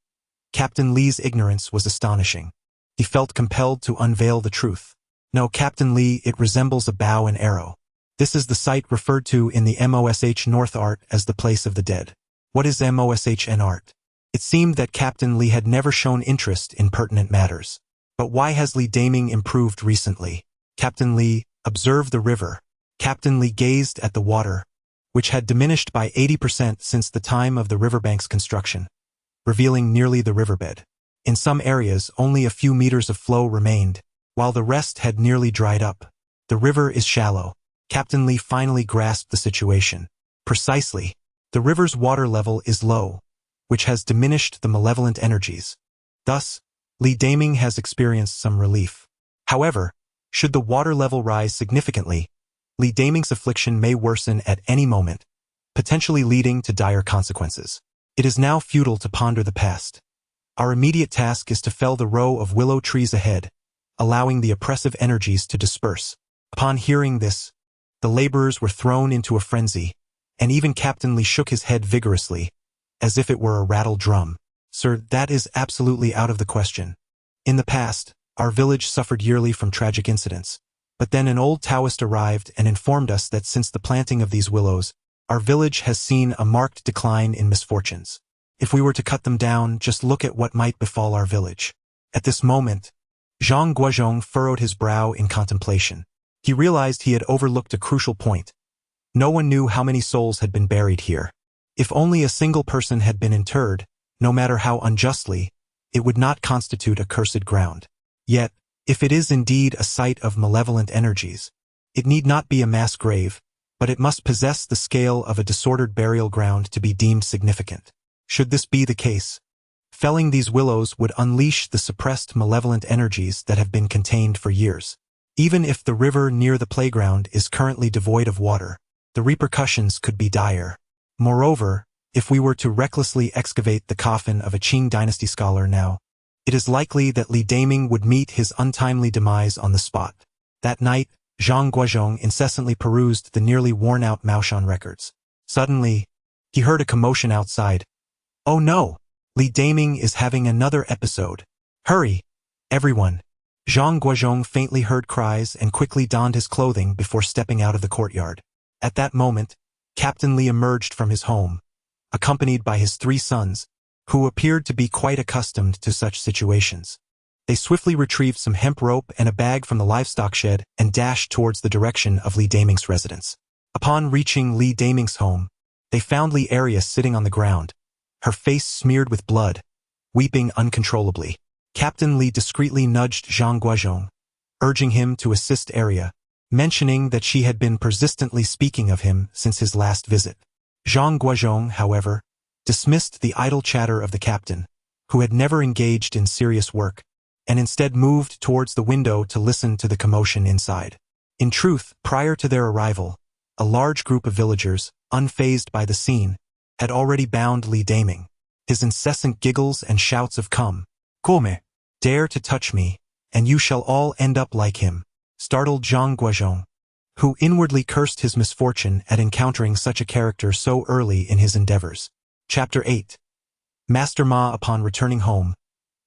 Captain Li's ignorance was astonishing. He felt compelled to unveil the truth. No, Captain Li, it resembles a bow and arrow. This is the site referred to in the Mosh North art as the place of the dead. What is Mosh and art? It seemed that Captain Li had never shown interest in pertinent matters. But why has Li Daming improved recently? Captain Li, observe the river. Captain Li gazed at the water, which had diminished by 80% since the time of the riverbank's construction, revealing nearly the riverbed. In some areas, only a few meters of flow remained, while the rest had nearly dried up. The river is shallow. Captain Li finally grasped the situation. Precisely. The river's water level is low, which has diminished the malevolent energies. Thus, Li Daming has experienced some relief. However, should the water level rise significantly, Li Daming's affliction may worsen at any moment, potentially leading to dire consequences. It is now futile to ponder the past. Our immediate task is to fell the row of willow trees ahead, allowing the oppressive energies to disperse. Upon hearing this, the laborers were thrown into a frenzy, and even Captain Li shook his head vigorously, as if it were a rattle drum. Sir, that is absolutely out of the question. In the past, our village suffered yearly from tragic incidents, but then an old Taoist arrived and informed us that since the planting of these willows, our village has seen a marked decline in misfortunes. If we were to cut them down, just look at what might befall our village. At this moment, Zhang Guozhong furrowed his brow in contemplation. He realized he had overlooked a crucial point. No one knew how many souls had been buried here. If only a single person had been interred, no matter how unjustly, it would not constitute accursed ground. Yet, if it is indeed a site of malevolent energies, it need not be a mass grave, but it must possess the scale of a disordered burial ground to be deemed significant. Should this be the case, felling these willows would unleash the suppressed malevolent energies that have been contained for years. Even if the river near the playground is currently devoid of water, the repercussions could be dire. Moreover, if we were to recklessly excavate the coffin of a Qin dynasty scholar now, it is likely that Li Daming would meet his untimely demise on the spot. That night, Zhang Guozhong incessantly perused the nearly worn-out Maoshan records. Suddenly, he heard a commotion outside. Oh no! Li Daming is having another episode. Hurry! Everyone! Zhang Guozhong faintly heard cries and quickly donned his clothing before stepping out of the courtyard. At that moment, Captain Li emerged from his home, accompanied by his 3 sons, who appeared to be quite accustomed to such situations. They swiftly retrieved some hemp rope and a bag from the livestock shed and dashed towards the direction of Li Daming's residence. Upon reaching Li Daming's home, they found Li Arius sitting on the ground, her face smeared with blood, weeping uncontrollably. Captain Li discreetly nudged Zhang Guozhong, urging him to assist Aria, mentioning that she had been persistently speaking of him since his last visit. Zhang Guozhong, however, dismissed the idle chatter of the captain, who had never engaged in serious work, and instead moved towards the window to listen to the commotion inside. In truth, prior to their arrival, a large group of villagers, unfazed by the scene, had already bound Li Daming. His incessant giggles and shouts of "Come, come, dare to touch me, and you shall all end up like him," startled Zhang Guozhong, who inwardly cursed his misfortune at encountering such a character so early in his endeavors. Chapter 8. Master Ma. Upon returning home,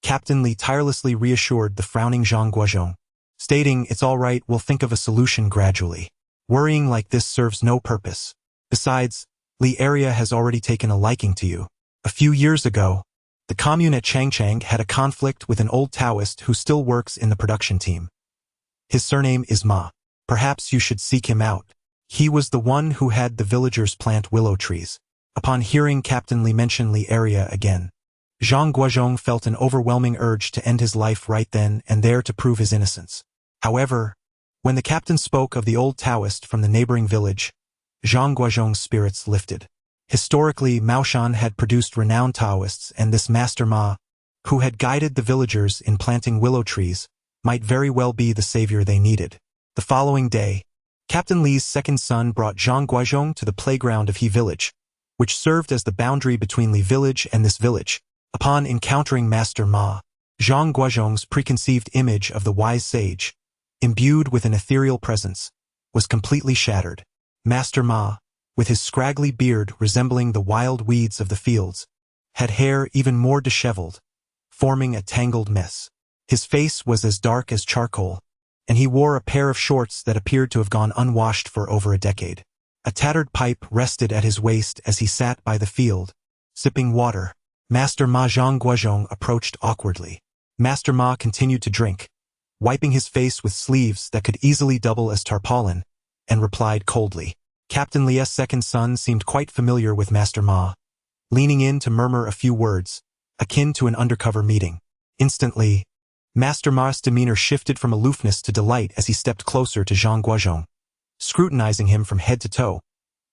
Captain Li tirelessly reassured the frowning Zhang Guozhong, stating, "It's all right, we'll think of a solution gradually." Worrying like this serves no purpose. Besides, Li area has already taken a liking to you. A few years ago, the commune at Changchang had a conflict with an old Taoist who still works in the production team. His surname is Ma. Perhaps you should seek him out. He was the one who had the villagers plant willow trees. Upon hearing Captain Li mention Li area again, Zhang Guozhong felt an overwhelming urge to end his life right then and there to prove his innocence. However, when the captain spoke of the old Taoist from the neighboring village, Zhang Guozhong's spirits lifted. Historically, Maoshan had produced renowned Taoists, and this Master Ma, who had guided the villagers in planting willow trees, might very well be the savior they needed. The following day, Captain Li's second son brought Zhang Guozhong to the playground of He village, which served as the boundary between Li village and this village. Upon encountering Master Ma, Zhang Guozhong's preconceived image of the wise sage, imbued with an ethereal presence, was completely shattered. Master Ma, with his scraggly beard resembling the wild weeds of the fields, had hair even more disheveled, forming a tangled mess. His face was as dark as charcoal, and he wore a pair of shorts that appeared to have gone unwashed for over a decade. A tattered pipe rested at his waist as he sat by the field, sipping water. Master Ma Zhang Guozhong approached awkwardly. Master Ma continued to drink, wiping his face with sleeves that could easily double as tarpaulin, and replied coldly. Captain Li's second son seemed quite familiar with Master Ma, leaning in to murmur a few words, akin to an undercover meeting. Instantly, Master Ma's demeanor shifted from aloofness to delight as he stepped closer to Zhang Guozhong, scrutinizing him from head to toe,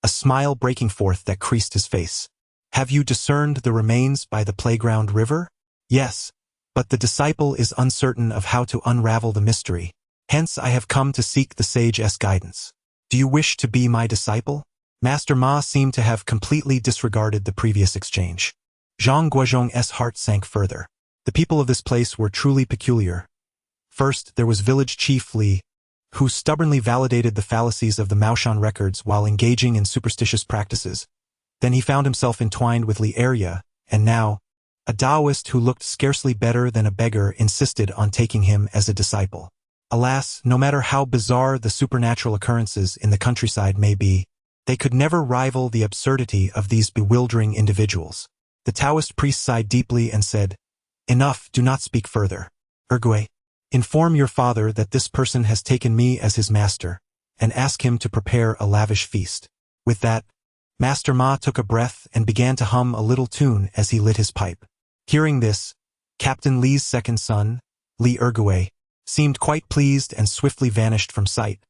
a smile breaking forth that creased his face. Have you discerned the remains by the playground river? Yes, but the disciple is uncertain of how to unravel the mystery. Hence I have come to seek the sage's guidance. Do you wish to be my disciple? Master Ma seemed to have completely disregarded the previous exchange. Zhang Guozhong's heart sank further. The people of this place were truly peculiar. First, there was village chief Li, who stubbornly validated the fallacies of the Maoshan records while engaging in superstitious practices. Then he found himself entwined with Li area, and now, a Taoist who looked scarcely better than a beggar insisted on taking him as a disciple. Alas, no matter how bizarre the supernatural occurrences in the countryside may be, they could never rival the absurdity of these bewildering individuals. The Taoist priest sighed deeply and said, Enough, do not speak further. Ergue, inform your father that this person has taken me as his master, and ask him to prepare a lavish feast. With that, Master Ma took a breath and began to hum a little tune as he lit his pipe. Hearing this, Captain Li's second son, Li Ergue, seemed quite pleased and swiftly vanished from sight,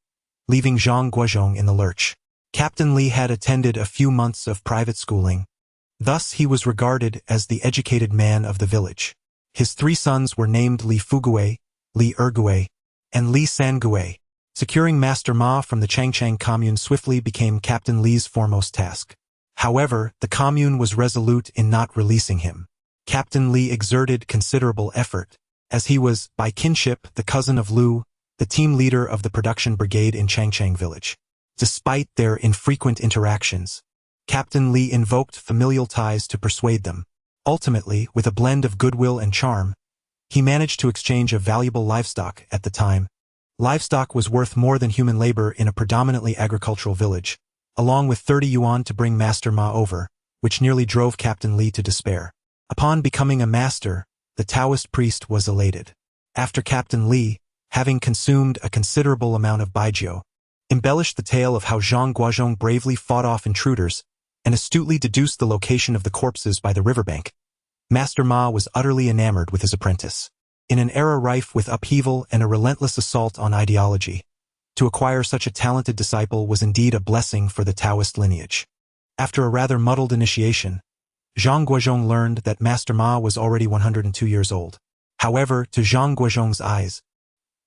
leaving Zhang Guozhong in the lurch. Captain Li had attended a few months of private schooling. Thus he was regarded as the educated man of the village. His three sons were named Li Fugue, Li Ergue, and Li Sangue. Securing Master Ma from the Changchang commune swiftly became Captain Li's foremost task. However, the commune was resolute in not releasing him. Captain Li exerted considerable effort, as he was, by kinship, the cousin of Lu, the team leader of the production brigade in Changchang village. Despite their infrequent interactions, Captain Li invoked familial ties to persuade them. Ultimately, with a blend of goodwill and charm, he managed to exchange a valuable livestock. At the time, livestock was worth more than human labor in a predominantly agricultural village, along with 30 yuan to bring Master Ma over, which nearly drove Captain Li to despair. Upon becoming a master, the Taoist priest was elated. After Captain Li, having consumed a considerable amount of baijiu, embellished the tale of how Zhang Guozhong bravely fought off intruders and astutely deduced the location of the corpses by the riverbank, Master Ma was utterly enamored with his apprentice. In an era rife with upheaval and a relentless assault on ideology, to acquire such a talented disciple was indeed a blessing for the Taoist lineage. After a rather muddled initiation, Zhang Guozhong learned that Master Ma was already 102 years old. However, to Zhang Guozhong's eyes,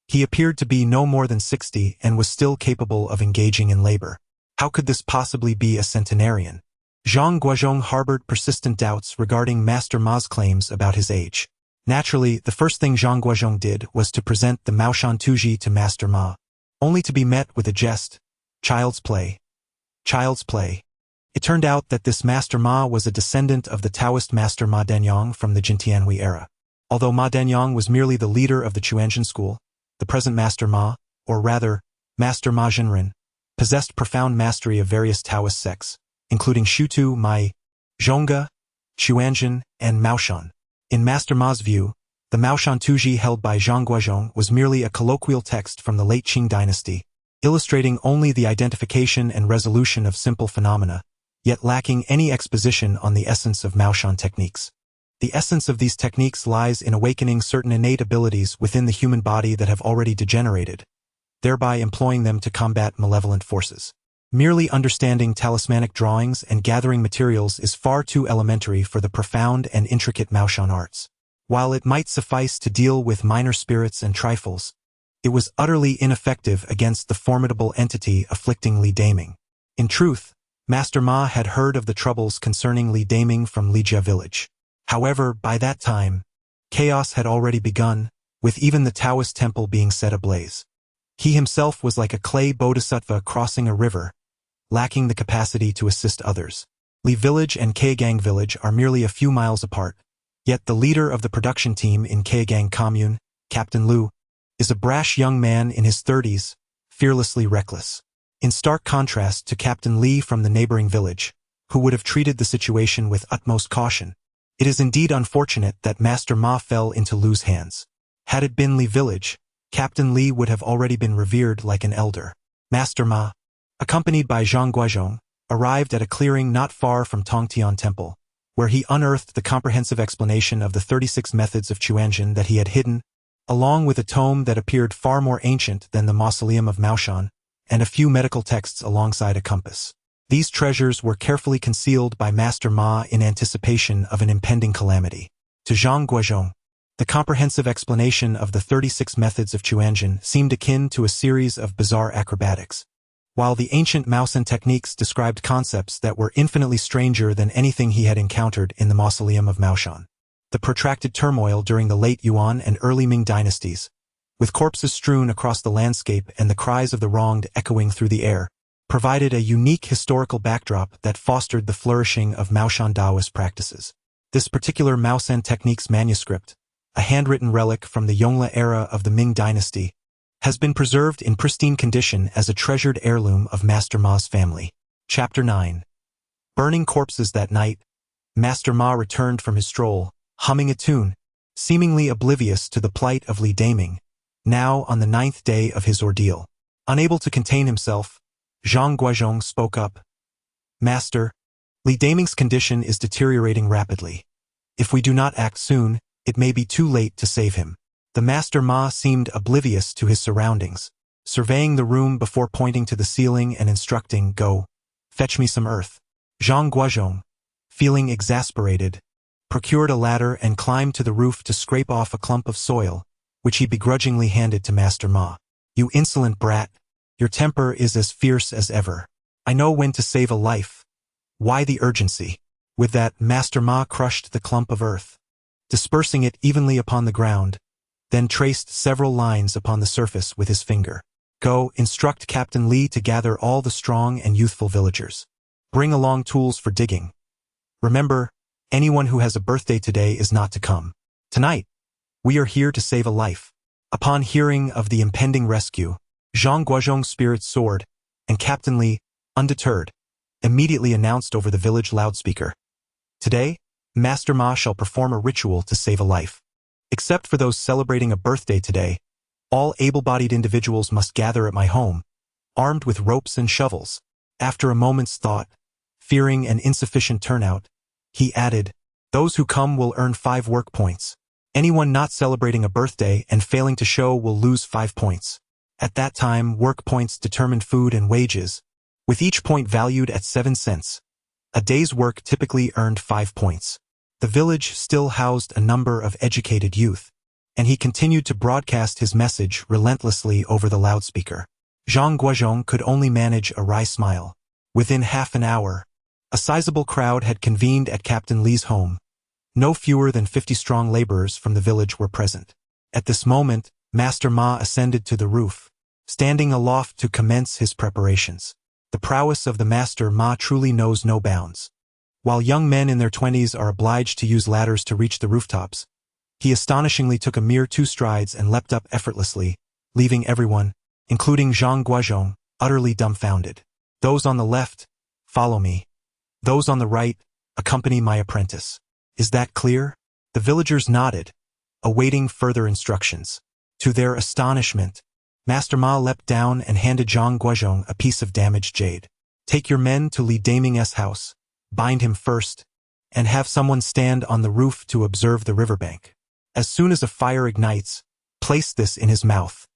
he appeared to be no more than 60 and was still capable of engaging in labor. How could this possibly be a centenarian? Zhang Guozhong harbored persistent doubts regarding Master Ma's claims about his age. Naturally, the first thing Zhang Guozhong did was to present the Maoshan Taoism to Master Ma, only to be met with a jest. Child's play. Child's play. It turned out that this Master Ma was a descendant of the Taoist Master Ma Danyang from the Jintianhui era. Although Ma Danyang was merely the leader of the Chuanzhen school, the present Master Ma, or rather, Master Ma Zhenren, possessed profound mastery of various Taoist sects, including Shutu, Mai, Zhongge, Xuanzhen, and Maoshan. In Master Ma's view, the Maoshan Taoism held by Zhang Guozhong was merely a colloquial text from the late Qin dynasty, illustrating only the identification and resolution of simple phenomena, yet lacking any exposition on the essence of Maoshan techniques. The essence of these techniques lies in awakening certain innate abilities within the human body that have already degenerated, thereby employing them to combat malevolent forces. Merely understanding talismanic drawings and gathering materials is far too elementary for the profound and intricate Maoshan arts. While it might suffice to deal with minor spirits and trifles, it was utterly ineffective against the formidable entity afflicting Li Daming. In truth, Master Ma had heard of the troubles concerning Li Daming from Lijia village. However, by that time, chaos had already begun, with even the Taoist temple being set ablaze. He himself was like a clay bodhisattva crossing a river, lacking the capacity to assist others. Li village and Kegang village are merely a few miles apart, yet the leader of the production team in Kegang commune, Captain Lu, is a brash young man in his 30s, fearlessly reckless. In stark contrast to Captain Li from the neighboring village, who would have treated the situation with utmost caution, it is indeed unfortunate that Master Ma fell into Lu's hands. Had it been Li village, Captain Li would have already been revered like an elder. Master Ma, accompanied by Zhang Guozhong, arrived at a clearing not far from Tongtian Temple, where he unearthed the comprehensive explanation of the 36 methods of Chuanzhen that he had hidden, along with a tome that appeared far more ancient than the mausoleum of Maoshan, and a few medical texts alongside a compass. These treasures were carefully concealed by Master Ma in anticipation of an impending calamity. To Zhang Guozhong, the comprehensive explanation of the 36 methods of Chuanzhen seemed akin to a series of bizarre acrobatics, while the ancient Maoshan techniques described concepts that were infinitely stranger than anything he had encountered in the mausoleum of Maoshan. The protracted turmoil during the late Yuan and early Ming dynasties, with corpses strewn across the landscape and the cries of the wronged echoing through the air, provided a unique historical backdrop that fostered the flourishing of Maoshan Taoist practices. This particular Maoshan techniques manuscript, a handwritten relic from the Yongle era of the Ming dynasty, has been preserved in pristine condition as a treasured heirloom of Master Ma's family. Chapter 9. Burning corpses. That night, Master Ma returned from his stroll, humming a tune, seemingly oblivious to the plight of Li Daming, now on the 9th day of his ordeal. Unable to contain himself, Zhang Guozhong spoke up. Master, Li Daming's condition is deteriorating rapidly. If we do not act soon, it may be too late to save him. The Master Ma seemed oblivious to his surroundings, surveying the room before pointing to the ceiling and instructing, "Go, fetch me some earth." Zhang Guozhong, feeling exasperated, procured a ladder and climbed to the roof to scrape off a clump of soil, which he begrudgingly handed to Master Ma. "You insolent brat, your temper is as fierce as ever. I know when to save a life. Why the urgency?" With that, Master Ma crushed the clump of earth, dispersing it evenly upon the ground, then traced several lines upon the surface with his finger. "Go, instruct Captain Li to gather all the strong and youthful villagers. Bring along tools for digging. Remember, anyone who has a birthday today is not to come. Tonight, we are here to save a life." Upon hearing of the impending rescue, Zhang Guozhong's spirits soared, and Captain Li, undeterred, immediately announced over the village loudspeaker, "Today, Master Ma shall perform a ritual to save a life. Except for those celebrating a birthday today, all able-bodied individuals must gather at my home, armed with ropes and shovels." After a moment's thought, fearing an insufficient turnout, he added, "Those who come will earn 5 work points. Anyone not celebrating a birthday and failing to show will lose 5 points. At that time, work points determined food and wages, with each point valued at 7 cents. A day's work typically earned 5 points. The village still housed a number of educated youth, and he continued to broadcast his message relentlessly over the loudspeaker. Zhang Guozhong could only manage a wry smile. Within half an hour, a sizable crowd had convened at Captain Li's home. No fewer than 50 strong laborers from the village were present. At this moment, Master Ma ascended to the roof, standing aloft to commence his preparations. The prowess of the Master Ma truly knows no bounds. While young men in their 20s are obliged to use ladders to reach the rooftops, he astonishingly took a mere 2 strides and leapt up effortlessly, leaving everyone, including Zhang Guozhong, utterly dumbfounded. Those on the left, follow me. Those on the right, accompany my apprentice. Is that clear? The villagers nodded, awaiting further instructions. To their astonishment, Master Ma leapt down and handed Zhang Guozhong a piece of damaged jade. Take your men to Li Daming's house, bind him first, and have someone stand on the roof to observe the riverbank. As soon as a fire ignites, place this in his mouth.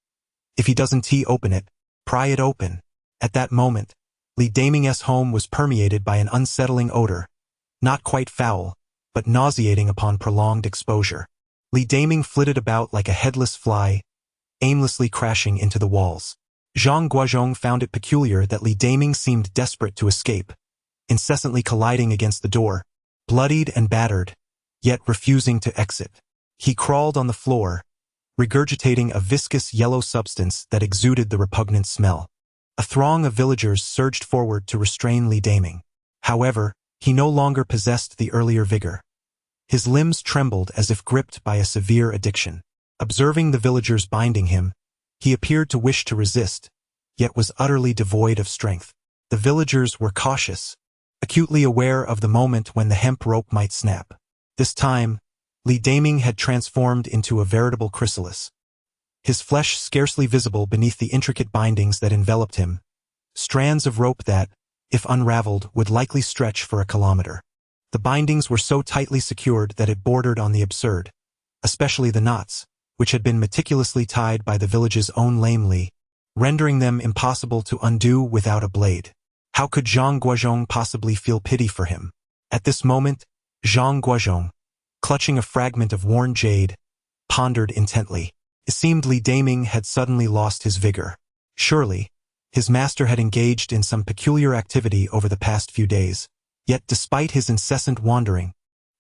If he doesn't open it, pry it open. At that moment, Li Daming's home was permeated by an unsettling odor, not quite foul, but nauseating upon prolonged exposure. Li Daming flitted about like a headless fly, aimlessly crashing into the walls. Zhang Guozhong found it peculiar that Li Daming seemed desperate to escape, incessantly colliding against the door, bloodied and battered, yet refusing to exit. He crawled on the floor, regurgitating a viscous yellow substance that exuded the repugnant smell. A throng of villagers surged forward to restrain Li Daming. However, he no longer possessed the earlier vigor. His limbs trembled as if gripped by a severe addiction. Observing the villagers binding him, he appeared to wish to resist, yet was utterly devoid of strength. The villagers were cautious, acutely aware of the moment when the hemp rope might snap. This time, Li Daming had transformed into a veritable chrysalis. His flesh scarcely visible beneath the intricate bindings that enveloped him, strands of rope that, if unraveled, would likely stretch for a kilometer. The bindings were so tightly secured that it bordered on the absurd, especially the knots, which had been meticulously tied by the village's own lame Li, rendering them impossible to undo without a blade. How could Zhang Guozhong possibly feel pity for him? At this moment, Zhang Guozhong, clutching a fragment of worn jade, pondered intently. It seemed Li Daming had suddenly lost his vigor. Surely, his master had engaged in some peculiar activity over the past few days. Yet despite his incessant wandering,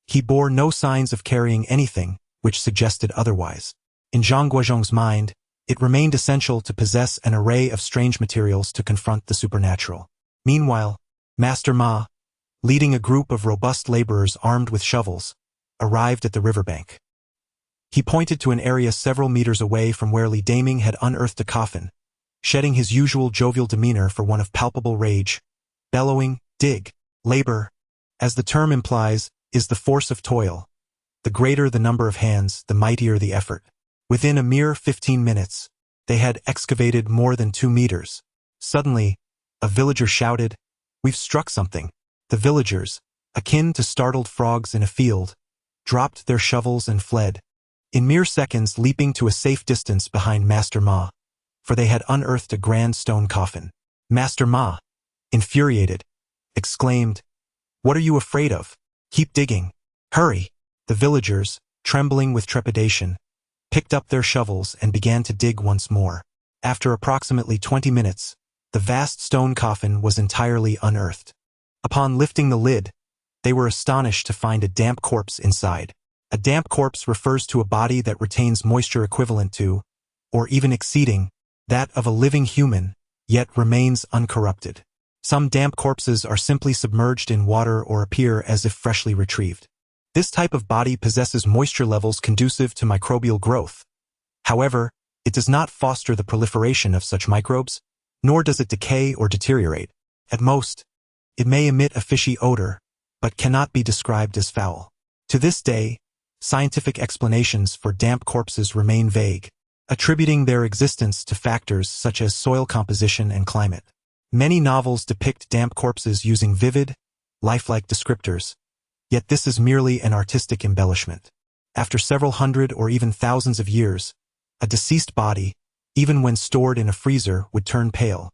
he bore no signs of carrying anything which suggested otherwise. In Zhang Guozhong's mind, it remained essential to possess an array of strange materials to confront the supernatural. Meanwhile, Master Ma, leading a group of robust laborers armed with shovels, arrived at the riverbank. He pointed to an area several meters away from where Li Daming had unearthed a coffin, shedding his usual jovial demeanor for one of palpable rage, bellowing, "Dig! Labor, as the term implies, is the force of toil. The greater the number of hands, the mightier the effort." Within a mere 15 minutes, they had excavated more than 2 meters. Suddenly, a villager shouted, "We've struck something." The villagers, akin to startled frogs in a field, dropped their shovels and fled, in mere seconds leaping to a safe distance behind Master Ma, for they had unearthed a grand stone coffin. Master Ma, infuriated, exclaimed, "What are you afraid of? Keep digging. Hurry!" The villagers, trembling with trepidation, picked up their shovels and began to dig once more. After approximately 20 minutes, the vast stone coffin was entirely unearthed. Upon lifting the lid, they were astonished to find a damp corpse inside. A damp corpse refers to a body that retains moisture equivalent to, or even exceeding, that of a living human, yet remains uncorrupted. Some damp corpses are simply submerged in water or appear as if freshly retrieved. This type of body possesses moisture levels conducive to microbial growth. However, it does not foster the proliferation of such microbes, nor does it decay or deteriorate. At most, it may emit a fishy odor, but cannot be described as foul. To this day, scientific explanations for damp corpses remain vague, attributing their existence to factors such as soil composition and climate. Many novels depict damp corpses using vivid, lifelike descriptors, yet this is merely an artistic embellishment. After several hundred or even thousands of years, a deceased body, even when stored in a freezer, would turn pale.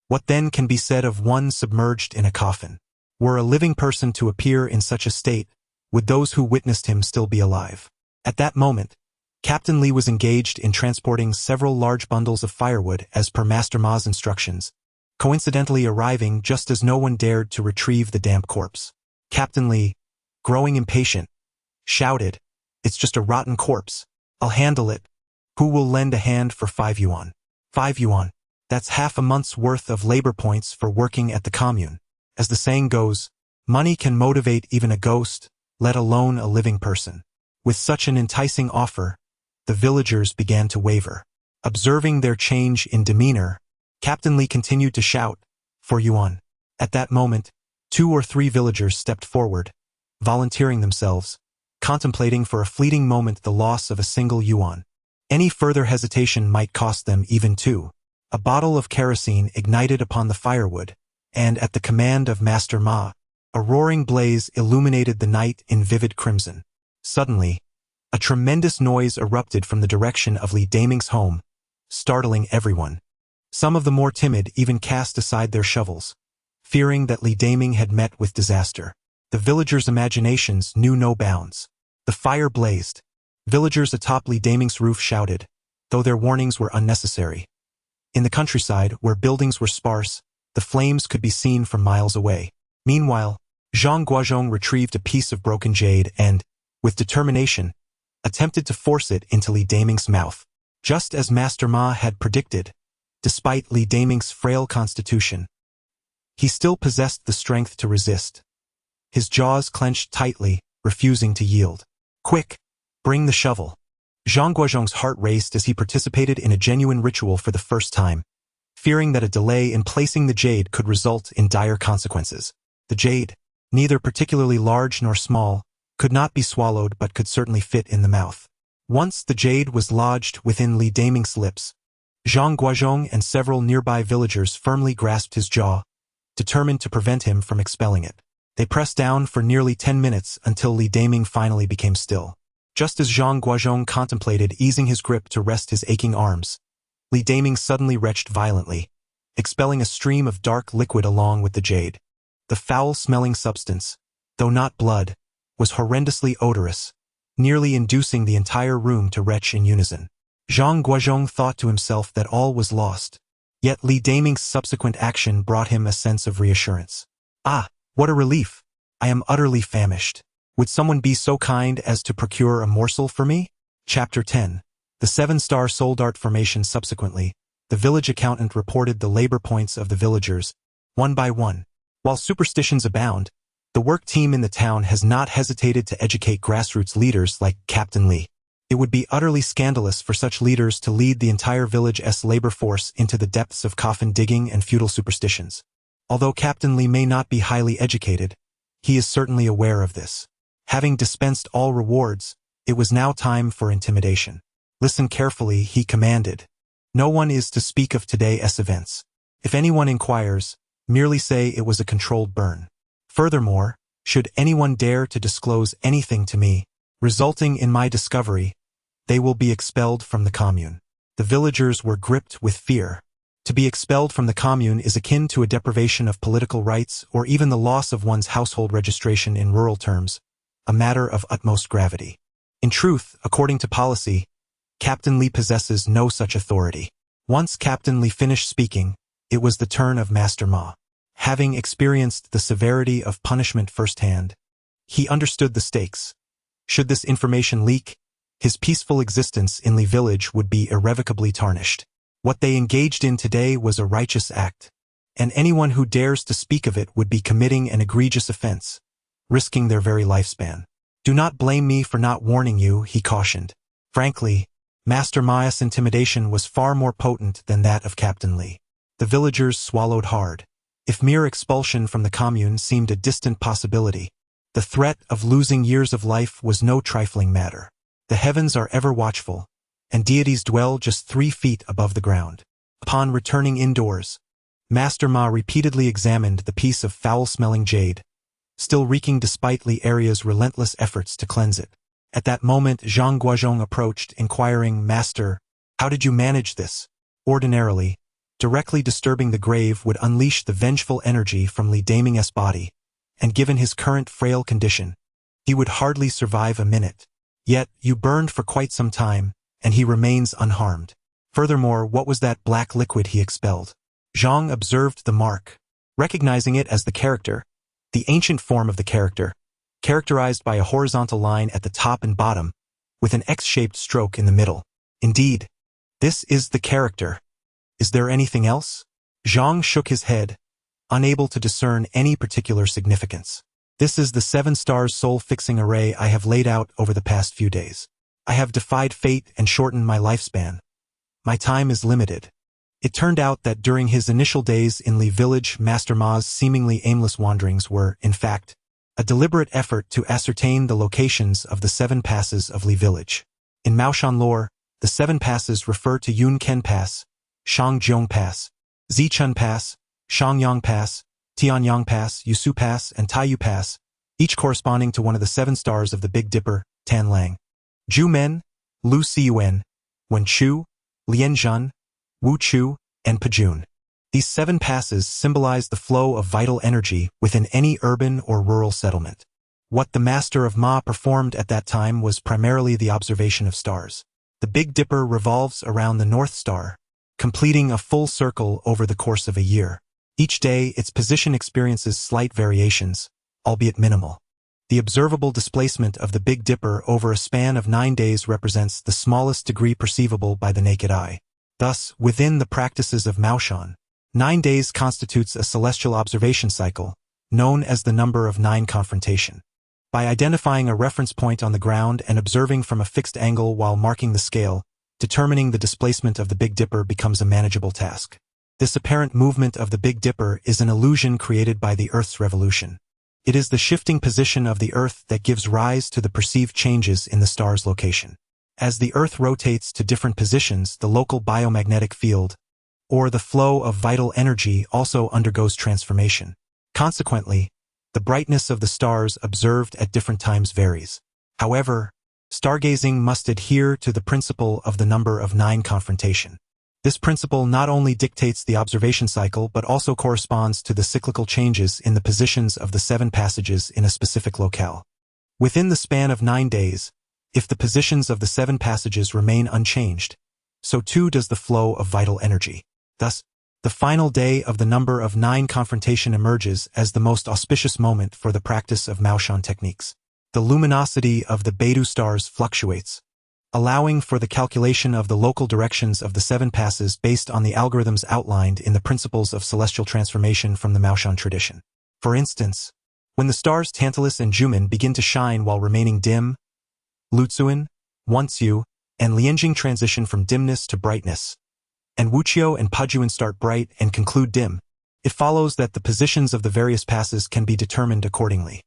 What then can be said of one submerged in a coffin? Were a living person to appear in such a state, would those who witnessed him still be alive? At that moment, Captain Li was engaged in transporting several large bundles of firewood as per Master Ma's instructions, coincidentally arriving just as no one dared to retrieve the damp corpse. Captain Li, growing impatient, shouted, "It's just a rotten corpse. I'll handle it. Who will lend a hand for 5 yuan? 5 yuan. That's half a month's worth of labor points for working at the commune. As the saying goes, money can motivate even a ghost, let alone a living person." With such an enticing offer, the villagers began to waver. Observing their change in demeanor, Captain Li continued to shout, "For Yuan." At that moment, 2 or 3 villagers stepped forward, volunteering themselves, contemplating for a fleeting moment the loss of a single yuan. Any further hesitation might cost them even 2. A bottle of kerosene ignited upon the firewood, and at the command of Master Ma, a roaring blaze illuminated the night in vivid crimson. Suddenly, a tremendous noise erupted from the direction of Li Daming's home, startling everyone. Some of the more timid even cast aside their shovels, fearing that Li Daming had met with disaster. The villagers' imaginations knew no bounds. The fire blazed. Villagers atop Li Daming's roof shouted, though their warnings were unnecessary. In the countryside, where buildings were sparse, the flames could be seen from miles away. Meanwhile, Zhang Guozhong retrieved a piece of broken jade and, with determination, attempted to force it into Li Daming's mouth. Just as Master Ma had predicted, despite Li Daming's frail constitution, he still possessed the strength to resist. His jaws clenched tightly, refusing to yield. "Quick, bring the shovel." Zhang Guozhong's heart raced as he participated in a genuine ritual for the first time, fearing that a delay in placing the jade could result in dire consequences. The jade, neither particularly large nor small, could not be swallowed but could certainly fit in the mouth. Once the jade was lodged within Li Daming's lips, Zhang Guozhong and several nearby villagers firmly grasped his jaw, determined to prevent him from expelling it. They pressed down for nearly 10 minutes until Li Daming finally became still. Just as Zhang Guozhong contemplated easing his grip to rest his aching arms, Li Daming suddenly retched violently, expelling a stream of dark liquid along with the jade. The foul-smelling substance, though not blood, was horrendously odorous, nearly inducing the entire room to retch in unison. Zhang Guozhong thought to himself that all was lost, yet Li Daming's subsequent action brought him a sense of reassurance. "Ah, what a relief! I am utterly famished. Would someone be so kind as to procure a morsel for me?" Chapter 10. The 7-star Soldart Formation. Subsequently, the village accountant reported the labor points of the villagers, one by one. While superstitions abound, the work team in the town has not hesitated to educate grassroots leaders like Captain Li. It would be utterly scandalous for such leaders to lead the entire village's labor force into the depths of coffin digging and feudal superstitions. Although Captain Li may not be highly educated, he is certainly aware of this. Having dispensed all rewards, it was now time for intimidation. "Listen carefully," he commanded. "No one is to speak of today's events. If anyone inquires, merely say it was a controlled burn. Furthermore, should anyone dare to disclose anything to me, resulting in my discovery, they will be expelled from the commune." The villagers were gripped with fear. To be expelled from the commune is akin to a deprivation of political rights or even the loss of one's household registration in rural terms, a matter of utmost gravity. In truth, according to policy, Captain Li possesses no such authority. Once Captain Li finished speaking, it was the turn of Master Ma. Having experienced the severity of punishment firsthand, he understood the stakes. Should this information leak, his peaceful existence in Li village would be irrevocably tarnished. What they engaged in today was a righteous act, and anyone who dares to speak of it would be committing an egregious offense, risking their very lifespan. "Do not blame me for not warning you," he cautioned. Frankly, Master Ma's intimidation was far more potent than that of Captain Li. The villagers swallowed hard. If mere expulsion from the commune seemed a distant possibility, the threat of losing years of life was no trifling matter. The heavens are ever watchful, and deities dwell just 3 feet above the ground. Upon returning indoors, Master Ma repeatedly examined the piece of foul-smelling jade, still reeking despite Li area's relentless efforts to cleanse it. At that moment, Zhang Guozhong approached, inquiring, "Master, how did you manage this?" Ordinarily, directly disturbing the grave would unleash the vengeful energy from Li Daming's body, and given his current frail condition, he would hardly survive a minute. Yet, you burned for quite some time, and he remains unharmed. Furthermore, what was that black liquid he expelled? Zhang observed the mark, recognizing it as the character, the ancient form of the character, characterized by a horizontal line at the top and bottom, with an X-shaped stroke in the middle. Indeed, this is the character. Is there anything else? Zhang shook his head, unable to discern any particular significance. This is the 7-stars soul-fixing array I have laid out over the past few days. I have defied fate and shortened my lifespan. My time is limited. It turned out that during his initial days in Li village, Master Ma's seemingly aimless wanderings were, in fact, a deliberate effort to ascertain the locations of the 7 passes of Li village. In Maoshan lore, the 7 passes refer to Yun Ken Pass, Shangjiong Pass, Zichun Pass, Shangyang Pass, Tianyang Pass, Yusu Pass, and Taiyu Pass, each corresponding to one of the 7 stars of the Big Dipper, Tanlang, Jumen, Lu Siyuan, Wenchu, Lianzhen, Wuchu, and Pajun. These 7 passes symbolize the flow of vital energy within any urban or rural settlement. What the Master of Ma performed at that time was primarily the observation of stars. The Big Dipper revolves around the North Star, completing a full circle over the course of a year. Each day, its position experiences slight variations, albeit minimal. The observable displacement of the Big Dipper over a span of 9 days represents the smallest degree perceivable by the naked eye. Thus, within the practices of Maoshan, 9 days constitutes a celestial observation cycle, known as the number of 9 confrontation. By identifying a reference point on the ground and observing from a fixed angle while marking the scale, determining the displacement of the Big Dipper becomes a manageable task. This apparent movement of the Big Dipper is an illusion created by the Earth's revolution. It is the shifting position of the Earth that gives rise to the perceived changes in the star's location. As the Earth rotates to different positions, the local biomagnetic field, or the flow of vital energy, also undergoes transformation. Consequently, the brightness of the stars observed at different times varies. However, stargazing must adhere to the principle of the number of 9 confrontation. This principle not only dictates the observation cycle but also corresponds to the cyclical changes in the positions of the 7 passages in a specific locale. Within the span of 9 days, if the positions of the 7 passages remain unchanged, so too does the flow of vital energy. Thus, the final day of the number of 9 confrontation emerges as the most auspicious moment for the practice of Maoshan techniques. The luminosity of the Beidou stars fluctuates, allowing for the calculation of the local directions of the 7 passes based on the algorithms outlined in the principles of celestial transformation from the Maoshan tradition. For instance, when the stars Tantalus and Jumen begin to shine while remaining dim, Lutsuan, Wanxiu, and Lianjing transition from dimness to brightness, and Wuqiu and Pajuan start bright and conclude dim. It follows that the positions of the various passes can be determined accordingly.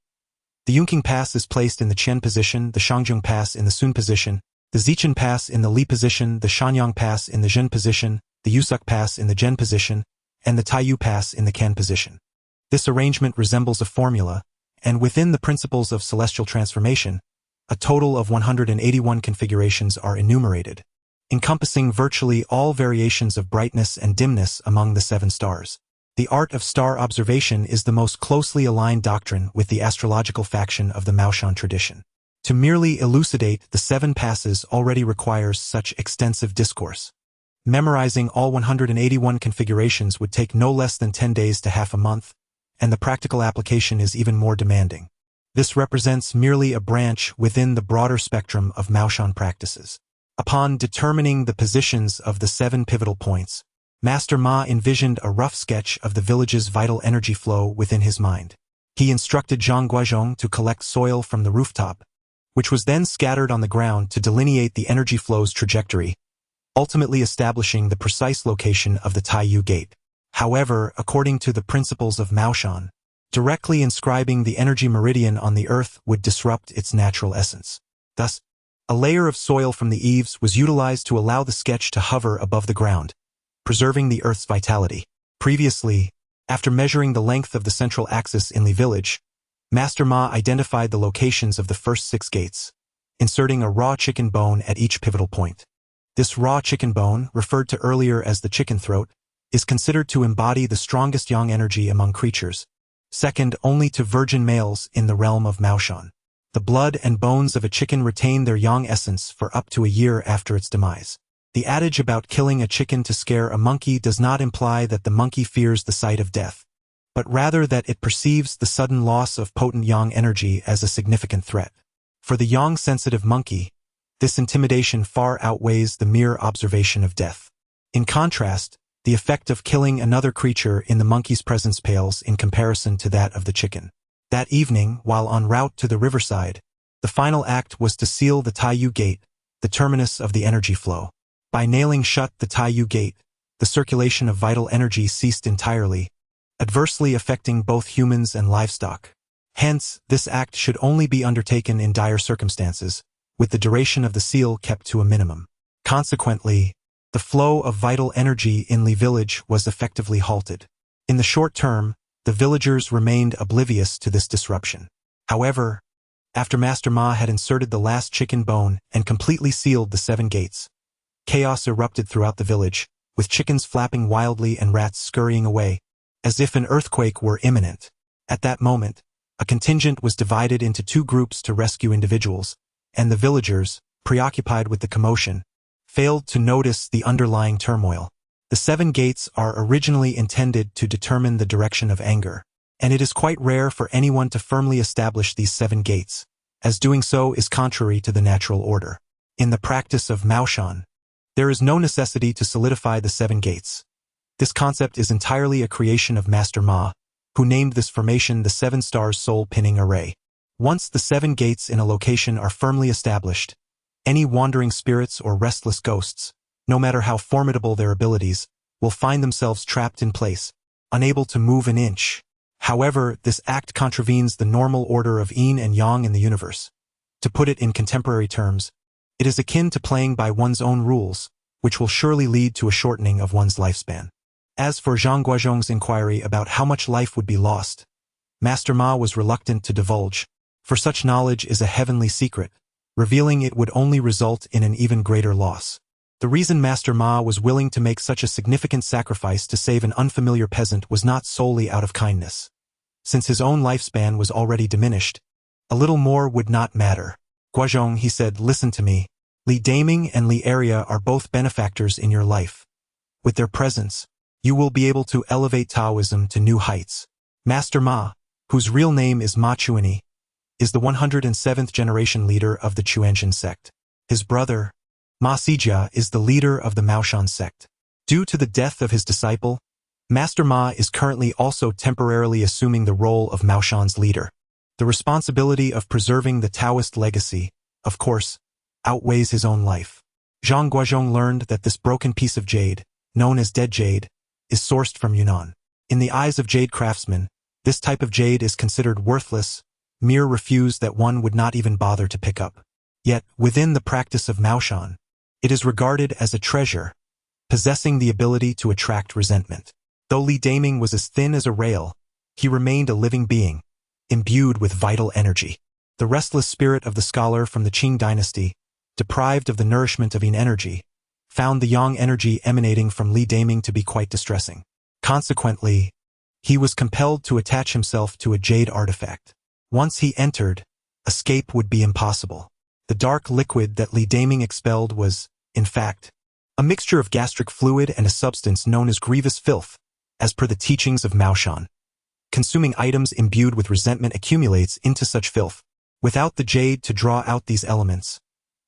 The Yunqing Pass is placed in the Qian position, the Shangjiang Pass in the Sun position, the Zichun Pass in the Li position, the Shanyang Pass in the Zhen position, the Yusuk Pass in the Zhen position, and the Taiyu Pass in the Kan position. This arrangement resembles a formula, and within the principles of celestial transformation, a total of 181 configurations are enumerated, encompassing virtually all variations of brightness and dimness among the 7 stars. The art of star observation is the most closely aligned doctrine with the astrological faction of the Maoshan tradition. To merely elucidate the 7 passes already requires such extensive discourse. Memorizing all 181 configurations would take no less than 10 days to half a month, and the practical application is even more demanding. This represents merely a branch within the broader spectrum of Maoshan practices. Upon determining the positions of the 7 pivotal points, Master Ma envisioned a rough sketch of the village's vital energy flow within his mind. He instructed Zhang Guozhong to collect soil from the rooftop, which was then scattered on the ground to delineate the energy flow's trajectory, ultimately establishing the precise location of the Taiyu Gate. However, according to the principles of Maoshan, directly inscribing the energy meridian on the earth would disrupt its natural essence. Thus, a layer of soil from the eaves was utilized to allow the sketch to hover above the ground, preserving the earth's vitality. Previously, after measuring the length of the central axis in Li village, Master Ma identified the locations of the first 6 gates, inserting a raw chicken bone at each pivotal point. This raw chicken bone, referred to earlier as the chicken throat, is considered to embody the strongest yang energy among creatures, second only to virgin males in the realm of Maoshan. The blood and bones of a chicken retain their yang essence for up to a year after its demise. The adage about killing a chicken to scare a monkey does not imply that the monkey fears the sight of death, but rather that it perceives the sudden loss of potent yang energy as a significant threat. For the yang-sensitive monkey, this intimidation far outweighs the mere observation of death. In contrast, the effect of killing another creature in the monkey's presence pales in comparison to that of the chicken. That evening, while en route to the riverside, the final act was to seal the Taiyu Gate, the terminus of the energy flow. By nailing shut the Taiyu Gate, the circulation of vital energy ceased entirely, adversely affecting both humans and livestock. Hence, this act should only be undertaken in dire circumstances, with the duration of the seal kept to a minimum. Consequently, the flow of vital energy in Li village was effectively halted. In the short term, the villagers remained oblivious to this disruption. However, after Master Ma had inserted the last chicken bone and completely sealed the 7 gates, chaos erupted throughout the village, with chickens flapping wildly and rats scurrying away, as if an earthquake were imminent. At that moment, a contingent was divided into 2 groups to rescue individuals, and the villagers, preoccupied with the commotion, failed to notice the underlying turmoil. The 7 gates are originally intended to determine the direction of anger, and it is quite rare for anyone to firmly establish these 7 gates, as doing so is contrary to the natural order. In the practice of Maoshan, there is no necessity to solidify the 7 gates. This concept is entirely a creation of Master Ma, who named this formation the 7 stars soul pinning array. Once the 7 gates in a location are firmly established, any wandering spirits or restless ghosts, no matter how formidable their abilities, will find themselves trapped in place, unable to move an inch. However, this act contravenes the normal order of yin and yang in the universe. To put it in contemporary terms, it is akin to playing by one's own rules, which will surely lead to a shortening of one's lifespan. As for Zhang Guozhong's inquiry about how much life would be lost, Master Ma was reluctant to divulge, for such knowledge is a heavenly secret, revealing it would only result in an even greater loss. The reason Master Ma was willing to make such a significant sacrifice to save an unfamiliar peasant was not solely out of kindness. Since his own lifespan was already diminished, a little more would not matter. Guozhong, he said, listen to me. Li Daming and Li Area are both benefactors in your life. With their presence, you will be able to elevate Taoism to new heights. Master Ma, whose real name is Ma Chuanyi, is the 107th generation leader of the Chuanshan sect. His brother, Ma Sijia, is the leader of the Maoshan sect. Due to the death of his disciple, Master Ma is currently also temporarily assuming the role of Maoshan's leader. The responsibility of preserving the Taoist legacy, of course, outweighs his own life. Zhang Guozhong learned that this broken piece of jade, known as dead jade, is sourced from Yunnan. In the eyes of jade craftsmen, this type of jade is considered worthless, mere refuse that one would not even bother to pick up. Yet, within the practice of Maoshan, it is regarded as a treasure, possessing the ability to attract resentment. Though Li Daming was as thin as a rail, he remained a living being, imbued with vital energy. The restless spirit of the scholar from the Qin dynasty, deprived of the nourishment of yin energy, found the yang energy emanating from Li Daming to be quite distressing. Consequently, he was compelled to attach himself to a jade artifact. Once he entered, escape would be impossible. The dark liquid that Li Daming expelled was, in fact, a mixture of gastric fluid and a substance known as grievous filth, as per the teachings of Maoshan. Consuming items imbued with resentment accumulates into such filth. Without the jade to draw out these elements,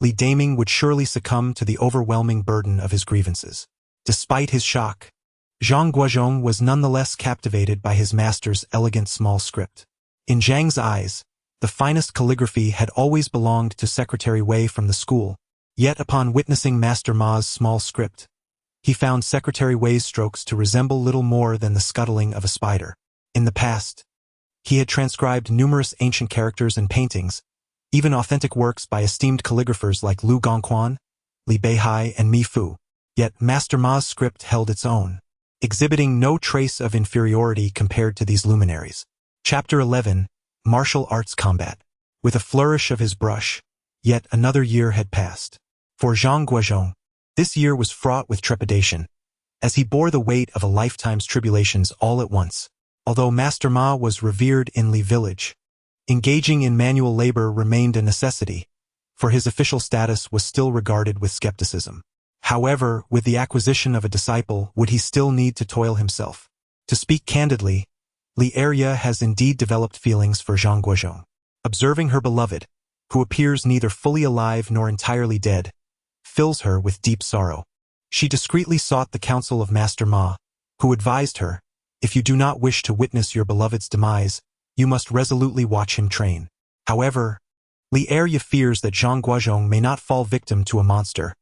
Li Daming would surely succumb to the overwhelming burden of his grievances. Despite his shock, Zhang Guozhong was nonetheless captivated by his master's elegant small script. In Zhang's eyes, the finest calligraphy had always belonged to Secretary Wei from the school, yet upon witnessing Master Ma's small script, he found Secretary Wei's strokes to resemble little more than the scuttling of a spider. In the past, he had transcribed numerous ancient characters and paintings, even authentic works by esteemed calligraphers like Lu Gongquan, Li Beihai, and Mi Fu. Yet Master Ma's script held its own, exhibiting no trace of inferiority compared to these luminaries. Chapter 11, Martial Arts Combat. With a flourish of his brush, yet another year had passed. For Zhang Guozhong, this year was fraught with trepidation, as he bore the weight of a lifetime's tribulations all at once. Although Master Ma was revered in Li village, engaging in manual labor remained a necessity, for his official status was still regarded with skepticism. However, with the acquisition of a disciple, would he still need to toil himself? To speak candidly, Li Area has indeed developed feelings for Zhang Guozhong. Observing her beloved, who appears neither fully alive nor entirely dead, fills her with deep sorrow. She discreetly sought the counsel of Master Ma, who advised her, if you do not wish to witness your beloved's demise, you must resolutely watch him train. However, Li Area fears that Zhang Guozhong may not fall victim to a monster,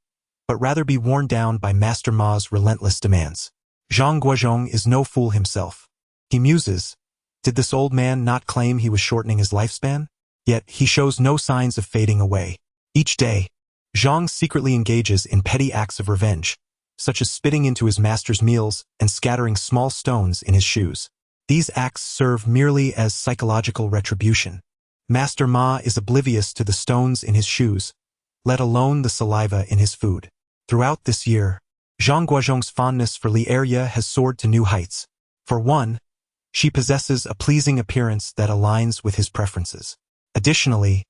but rather be worn down by Master Ma's relentless demands. Zhang Guozhong is no fool himself. He muses, did this old man not claim he was shortening his lifespan? Yet he shows no signs of fading away. Each day, Zhang secretly engages in petty acts of revenge, such as spitting into his master's meals and scattering small stones in his shoes. These acts serve merely as psychological retribution. Master Ma is oblivious to the stones in his shoes, let alone the saliva in his food. Throughout this year, Zhang Guozhong's fondness for Li Erye has soared to new heights. For one, she possesses a pleasing appearance that aligns with his preferences. Additionally,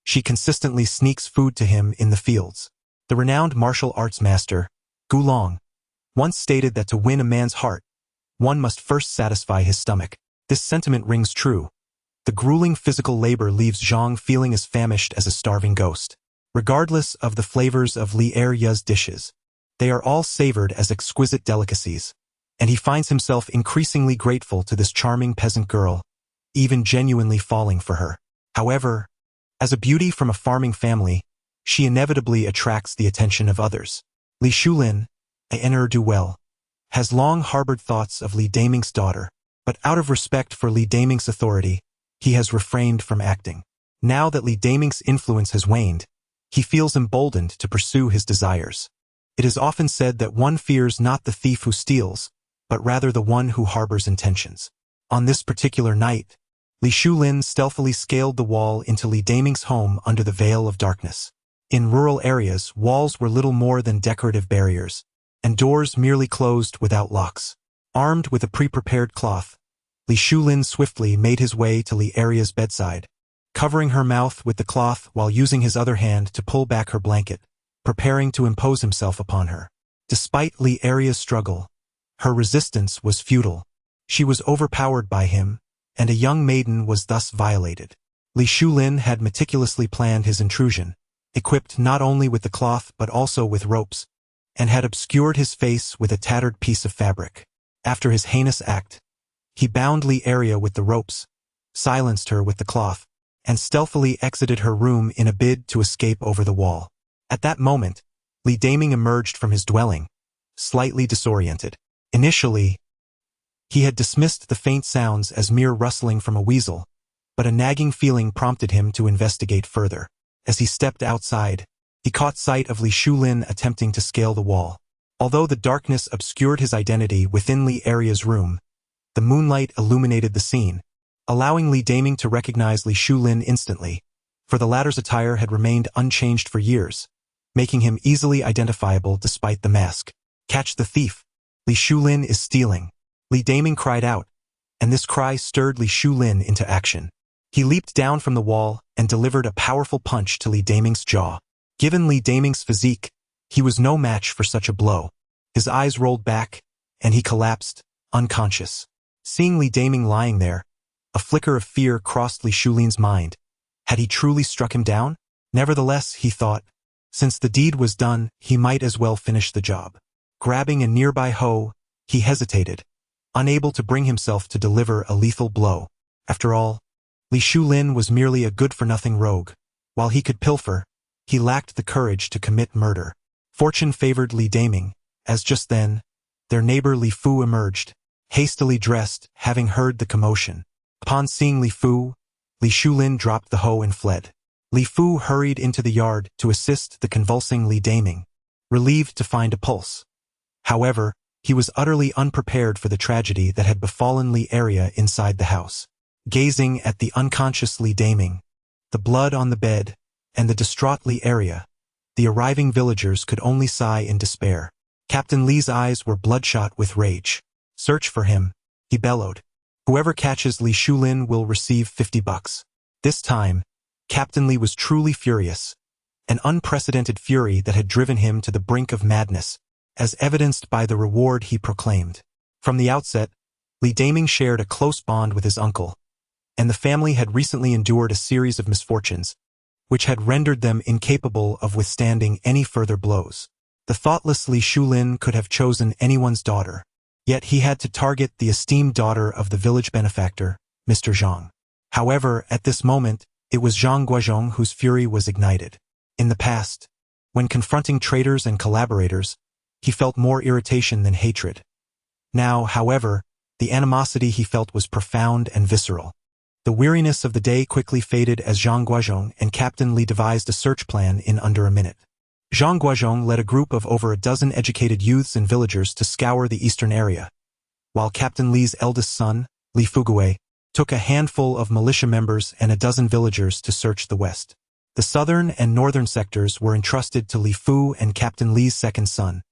she consistently sneaks food to him in the fields. The renowned martial arts master, Gu Long, once stated that to win a man's heart, one must first satisfy his stomach. This sentiment rings true. The grueling physical labor leaves Zhang feeling as famished as a starving ghost. Regardless of the flavors of Li Erye's dishes, they are all savored as exquisite delicacies, and he finds himself increasingly grateful to this charming peasant girl, even genuinely falling for her. However, as a beauty from a farming family, she inevitably attracts the attention of others. Li Shulin, a ne'er-do-well, has long harbored thoughts of Li Daming's daughter, but out of respect for Li Daming's authority, he has refrained from acting. Now that Li Daming's influence has waned, he feels emboldened to pursue his desires. It is often said that one fears not the thief who steals, but rather the one who harbors intentions. On this particular night, Li Shulin stealthily scaled the wall into Li Daming's home under the veil of darkness. In rural areas, walls were little more than decorative barriers, and doors merely closed without locks. Armed with a pre-prepared cloth, Li Shulin swiftly made his way to Li Erye's bedside, covering her mouth with the cloth while using his other hand to pull back her blanket, preparing to impose himself upon her. Despite Li Erye's struggle, her resistance was futile. She was overpowered by him, and a young maiden was thus violated. Li Shulin had meticulously planned his intrusion, equipped not only with the cloth but also with ropes, and had obscured his face with a tattered piece of fabric. After his heinous act, he bound Li Erye with the ropes, silenced her with the cloth, and stealthily exited her room in a bid to escape over the wall. At that moment, Li Daming emerged from his dwelling, slightly disoriented. Initially, he had dismissed the faint sounds as mere rustling from a weasel, but a nagging feeling prompted him to investigate further. As he stepped outside, he caught sight of Li Shulin attempting to scale the wall. Although the darkness obscured his identity within Li Erye's room, the moonlight illuminated the scene, allowing Li Daming to recognize Li Shulin instantly, for the latter's attire had remained unchanged for years, making him easily identifiable despite the mask. "Catch the thief! Li Shulin is stealing!" Li Daming cried out, and this cry stirred Li Shulin into action. He leaped down from the wall and delivered a powerful punch to Li Daming's jaw. Given Li Daming's physique, he was no match for such a blow. His eyes rolled back, and he collapsed, unconscious. Seeing Li Daming lying there, a flicker of fear crossed Li Shulin's mind. Had he truly struck him down? Nevertheless, he thought, since the deed was done, he might as well finish the job. Grabbing a nearby hoe, he hesitated, unable to bring himself to deliver a lethal blow. After all, Li Shulin was merely a good-for-nothing rogue. While he could pilfer, he lacked the courage to commit murder. Fortune favored Li Daming, as just then, their neighbor Li Fu emerged, hastily dressed, having heard the commotion. Upon seeing Li Fu, Li Shulin dropped the hoe and fled. Li Fu hurried into the yard to assist the convulsing Li Daming, relieved to find a pulse. However, he was utterly unprepared for the tragedy that had befallen Li Erye inside the house. Gazing at the unconscious Li Daming, the blood on the bed, and the distraught Li Erye, the arriving villagers could only sigh in despair. Captain Li's eyes were bloodshot with rage. "Search for him," he bellowed. "Whoever catches Li Shulin will receive $50. This time, Captain Li was truly furious, an unprecedented fury that had driven him to the brink of madness, as evidenced by the reward he proclaimed. From the outset, Li Daming shared a close bond with his uncle, and the family had recently endured a series of misfortunes, which had rendered them incapable of withstanding any further blows. The thoughtless Li Shulin could have chosen anyone's daughter, yet he had to target the esteemed daughter of the village benefactor, Mr. Zhang. However, at this moment, it was Zhang Guozhong whose fury was ignited. In the past, When confronting traitors and collaborators, he felt more irritation than hatred. Now, however, the animosity he felt was profound and visceral. The weariness of the day quickly faded as Zhang Guozhong and Captain Li devised a search plan in under a minute. Zhang Guozhong led a group of over a dozen educated youths and villagers to scour the eastern area, while Captain Li's eldest son, Li Fugui, took a handful of militia members and a dozen villagers to search the west. The southern and northern sectors were entrusted to Li Fu and Captain Li's second son,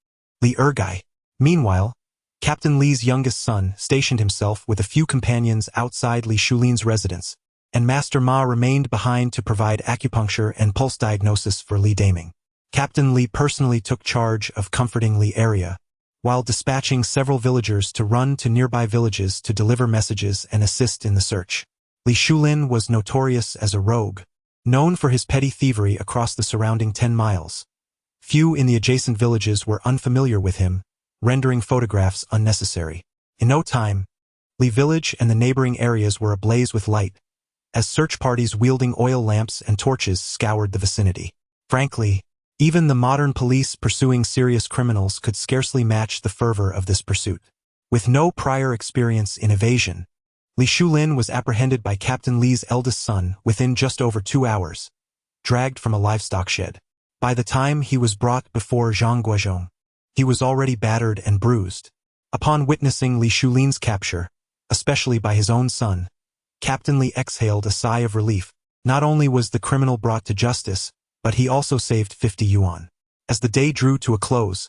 Li Ergai. Meanwhile, Captain Li's youngest son stationed himself with a few companions outside Li Shulin's residence, and Master Ma remained behind to provide acupuncture and pulse diagnosis for Li Daming. Captain Li personally took charge of comforting Li area, while dispatching several villagers to run to nearby villages to deliver messages and assist in the search. Li Shulin was notorious as a rogue, known for his petty thievery across the surrounding 10 miles. Few in the adjacent villages were unfamiliar with him, rendering photographs unnecessary. In no time, Li village and the neighboring areas were ablaze with light, as search parties wielding oil lamps and torches scoured the vicinity. Frankly, even the modern police pursuing serious criminals could scarcely match the fervor of this pursuit. With no prior experience in evasion, Li Shulin was apprehended by Captain Li's eldest son within just over 2 hours, dragged from a livestock shed. By the time he was brought before Zhang Guozhong, he was already battered and bruised. Upon witnessing Li Shulin's capture, especially by his own son, Captain Li exhaled a sigh of relief. Not only was the criminal brought to justice, but he also saved 50 yuan. As the day drew to a close,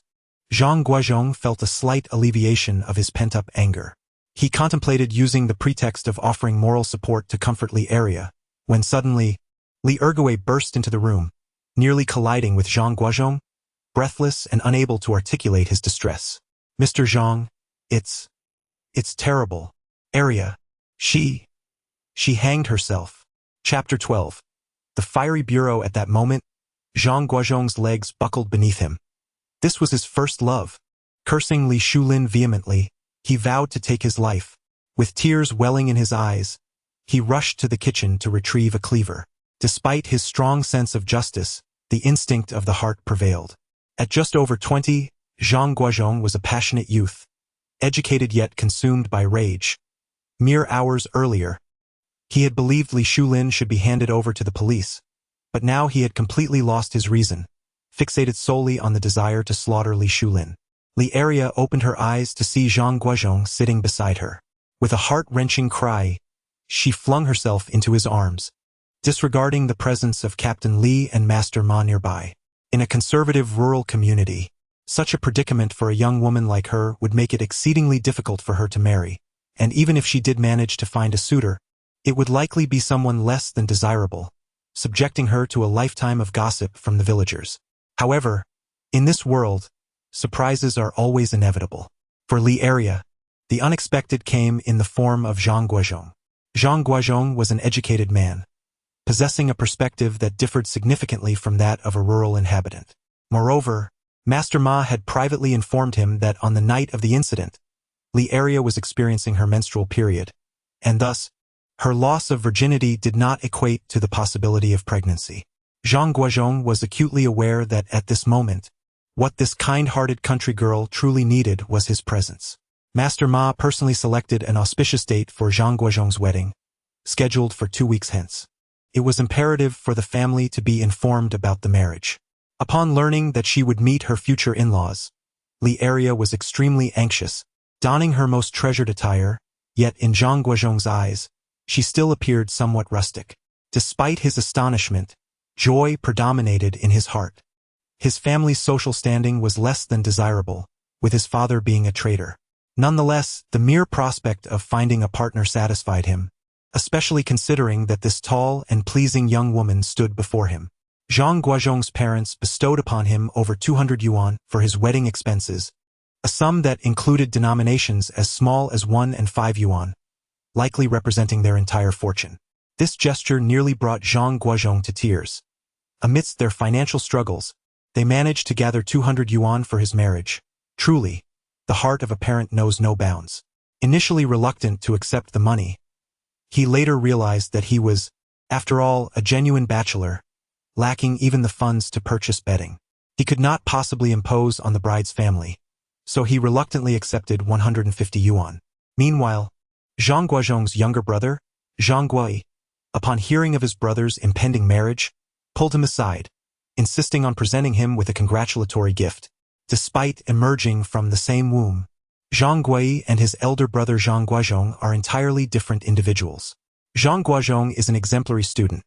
Zhang Guozhong felt a slight alleviation of his pent-up anger. He contemplated using the pretext of offering moral support to comfort Li area, when suddenly, Li Ergai burst into the room, nearly colliding with Zhang Guozhong, breathless and unable to articulate his distress. "Mr. Zhang, it's terrible. Area. She hanged herself." Chapter 12. The fiery bureau. At that moment, Zhang Guozhong's legs buckled beneath him. This was his first love. Cursing Li Shulin vehemently, he vowed to take his life. With tears welling in his eyes, he rushed to the kitchen to retrieve a cleaver. Despite his strong sense of justice, the instinct of the heart prevailed. At just over 20, Zhang Guozhong was a passionate youth, educated yet consumed by rage. Mere hours earlier, he had believed Li Shulin should be handed over to the police, but now he had completely lost his reason, fixated solely on the desire to slaughter Li Shulin. Li Area opened her eyes to see Zhang Guozhong sitting beside her. With a heart-wrenching cry, she flung herself into his arms, disregarding the presence of Captain Li and Master Ma nearby. In a conservative rural community, such a predicament for a young woman like her would make it exceedingly difficult for her to marry, and even if she did manage to find a suitor, it would likely be someone less than desirable, subjecting her to a lifetime of gossip from the villagers. However, in this world, surprises are always inevitable. For Li Area, the unexpected came in the form of Zhang Guozhong. Zhang Guozhong was an educated man, possessing a perspective that differed significantly from that of a rural inhabitant. Moreover, Master Ma had privately informed him that on the night of the incident, Li Area was experiencing her menstrual period, and thus, her loss of virginity did not equate to the possibility of pregnancy. Zhang Guozhong was acutely aware that at this moment, what this kind-hearted country girl truly needed was his presence. Master Ma personally selected an auspicious date for Zhang Guozhong's wedding, scheduled for 2 weeks hence. It was imperative for the family to be informed about the marriage. Upon learning that she would meet her future in-laws, Li Area was extremely anxious, donning her most treasured attire, yet in Zhang Guozhong's eyes, she still appeared somewhat rustic. Despite his astonishment, joy predominated in his heart. His family's social standing was less than desirable, with his father being a traitor. Nonetheless, the mere prospect of finding a partner satisfied him, especially considering that this tall and pleasing young woman stood before him. Zhang Guozhong's parents bestowed upon him over 200 yuan for his wedding expenses, a sum that included denominations as small as 1 and 5 yuan, likely representing their entire fortune. This gesture nearly brought Zhang Guozhong to tears. Amidst their financial struggles, they managed to gather 200 yuan for his marriage. Truly, the heart of a parent knows no bounds. Initially reluctant to accept the money, he later realized that he was, after all, a genuine bachelor, lacking even the funds to purchase bedding. He could not possibly impose on the bride's family, so he reluctantly accepted 150 yuan. Meanwhile, Zhang Guozhong's younger brother, Zhang Guo Xi, upon hearing of his brother's impending marriage, pulled him aside, insisting on presenting him with a congratulatory gift. Despite emerging from the same womb, Zhang Guo Xi and his elder brother Zhang Guozhong are entirely different individuals. Zhang Guozhong is an exemplary student,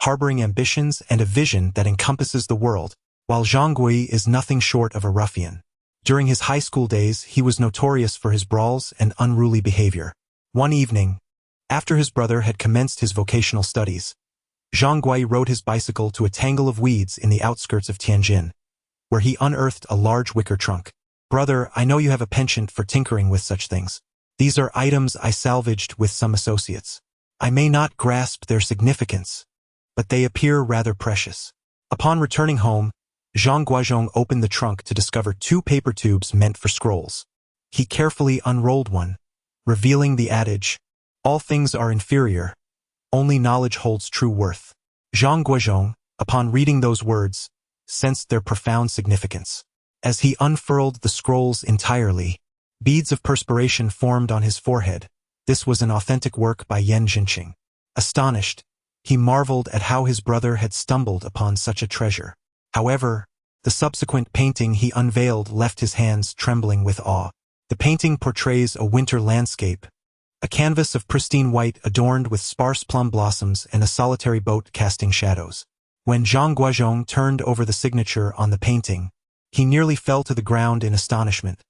harboring ambitions and a vision that encompasses the world, while Zhang Guo Xi is nothing short of a ruffian. During his high school days, he was notorious for his brawls and unruly behavior. One evening, after his brother had commenced his vocational studies, Zhang Guo Xi rode his bicycle to a tangle of weeds in the outskirts of Tianjin, where he unearthed a large wicker trunk. "Brother, I know you have a penchant for tinkering with such things. These are items I salvaged with some associates. I may not grasp their significance, but they appear rather precious." Upon returning home, Zhang Guozhong opened the trunk to discover 2 paper tubes meant for scrolls. He carefully unrolled one, revealing the adage, "All things are inferior, only knowledge holds true worth." Zhang Guozhong, upon reading those words, sensed their profound significance. As he unfurled the scrolls entirely, beads of perspiration formed on his forehead. This was an authentic work by Zhang Yicheng. Astonished, he marveled at how his brother had stumbled upon such a treasure. However, the subsequent painting he unveiled left his hands trembling with awe. The painting portrays a winter landscape, a canvas of pristine white adorned with sparse plum blossoms and a solitary boat casting shadows. When Zhang Guozhong turned over the signature on the painting, he nearly fell to the ground in astonishment.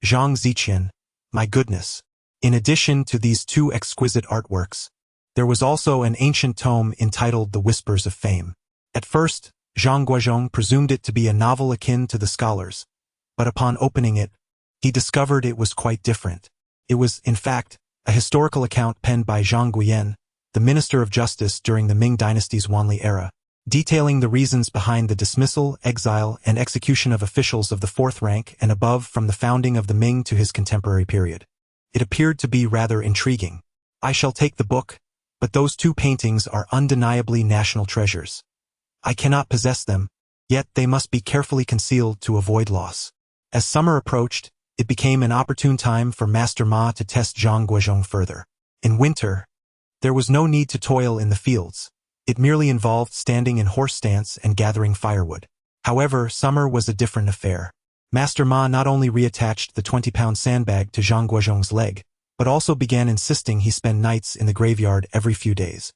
"Zhang Yicheng, my goodness." In addition to these 2 exquisite artworks, there was also an ancient tome entitled The Whispers of Fame. At first, Zhang Guozhong presumed it to be a novel akin to the scholars, but upon opening it, he discovered it was quite different. It was, in fact, a historical account penned by Zhang Guoyan, the Minister of Justice during the Ming Dynasty's Wanli era, detailing the reasons behind the dismissal, exile, and execution of officials of the 4th rank and above from the founding of the Ming to his contemporary period. It appeared to be rather intriguing. "I shall take the book, but those 2 paintings are undeniably national treasures. I cannot possess them, yet they must be carefully concealed to avoid loss." As summer approached, it became an opportune time for Master Ma to test Zhang Guozhong further. In winter, there was no need to toil in the fields. It merely involved standing in horse stance and gathering firewood. However, summer was a different affair. Master Ma not only reattached the 20-pound sandbag to Zhang Guozhong's leg, but also began insisting he spend nights in the graveyard every few days.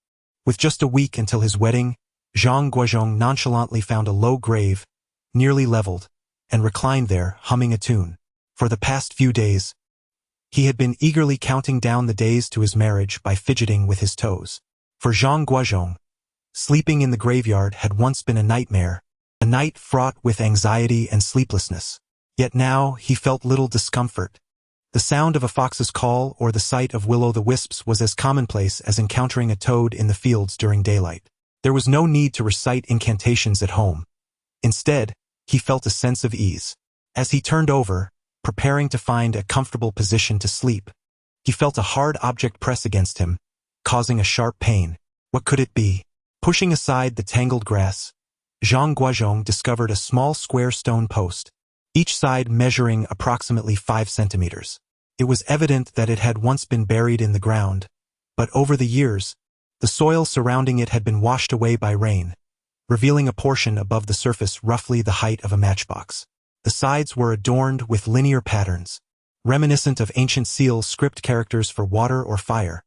With just a week until his wedding, Zhang Guozhong nonchalantly found a low grave, nearly leveled, and reclined there, humming a tune. For the past few days, he had been eagerly counting down the days to his marriage by fidgeting with his toes. For Zhang Guozhong, sleeping in the graveyard had once been a nightmare, a night fraught with anxiety and sleeplessness. Yet now he felt little discomfort. The sound of a fox's call or the sight of will-o'-the-wisps was as commonplace as encountering a toad in the fields during daylight. There was no need to recite incantations at home. Instead, he felt a sense of ease. As he turned over, preparing to find a comfortable position to sleep, he felt a hard object press against him, causing a sharp pain. What could it be? Pushing aside the tangled grass, Zhang Guozhong discovered a small square stone post, each side measuring approximately 5 centimeters. It was evident that it had once been buried in the ground, but over the years, the soil surrounding it had been washed away by rain, revealing a portion above the surface roughly the height of a matchbox. The sides were adorned with linear patterns, reminiscent of ancient seal script characters for water or fire,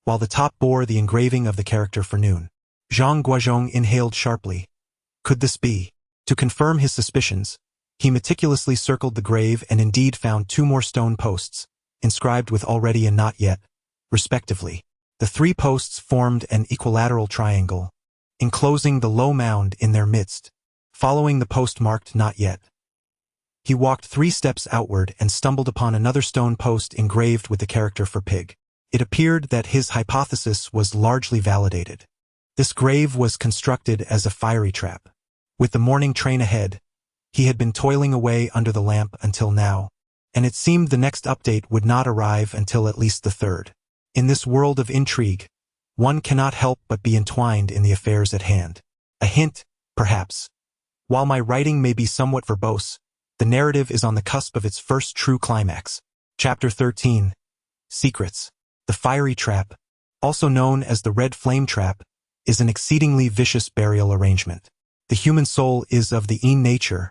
while the top bore the engraving of the character for noon. Zhang Guozhong inhaled sharply. Could this be? To confirm his suspicions, he meticulously circled the grave and indeed found 2 more stone posts, inscribed with already and not yet, respectively. The 3 posts formed an equilateral triangle, enclosing the low mound in their midst. Following the post marked not yet, he walked 3 steps outward and stumbled upon another stone post engraved with the character for pig. It appeared that his hypothesis was largely validated. This grave was constructed as a fiery trap. With the morning train ahead, he had been toiling away under the lamp until now, and it seemed the next update would not arrive until at least the 3rd. In this world of intrigue, one cannot help but be entwined in the affairs at hand. A hint, perhaps, While my writing may be somewhat verbose, the narrative is on the cusp of its first true climax. Chapter 13. Secrets. The fiery trap, also known as the red flame trap, is an exceedingly vicious burial arrangement. The human soul is of the yin nature,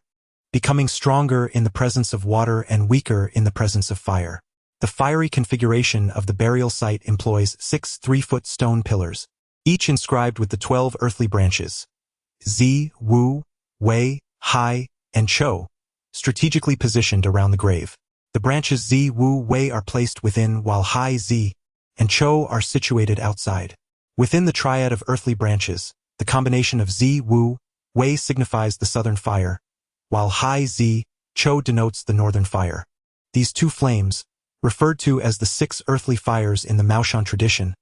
becoming stronger in the presence of water and weaker in the presence of fire. The fiery configuration of the burial site employs 6 3-foot stone pillars, each inscribed with the 12 earthly branches, Zi, Wu, Wei, Hai, and Chou, strategically positioned around the grave. The branches Zi, Wu, Wei are placed within, while Hai, Zi, and Chou are situated outside. Within the triad of earthly branches, the combination of Zi, Wu, Wei signifies the southern fire, while Hai, Zi, Chou denotes the northern fire. These two flames, referred to as the 6 earthly fires in the Maoshan tradition,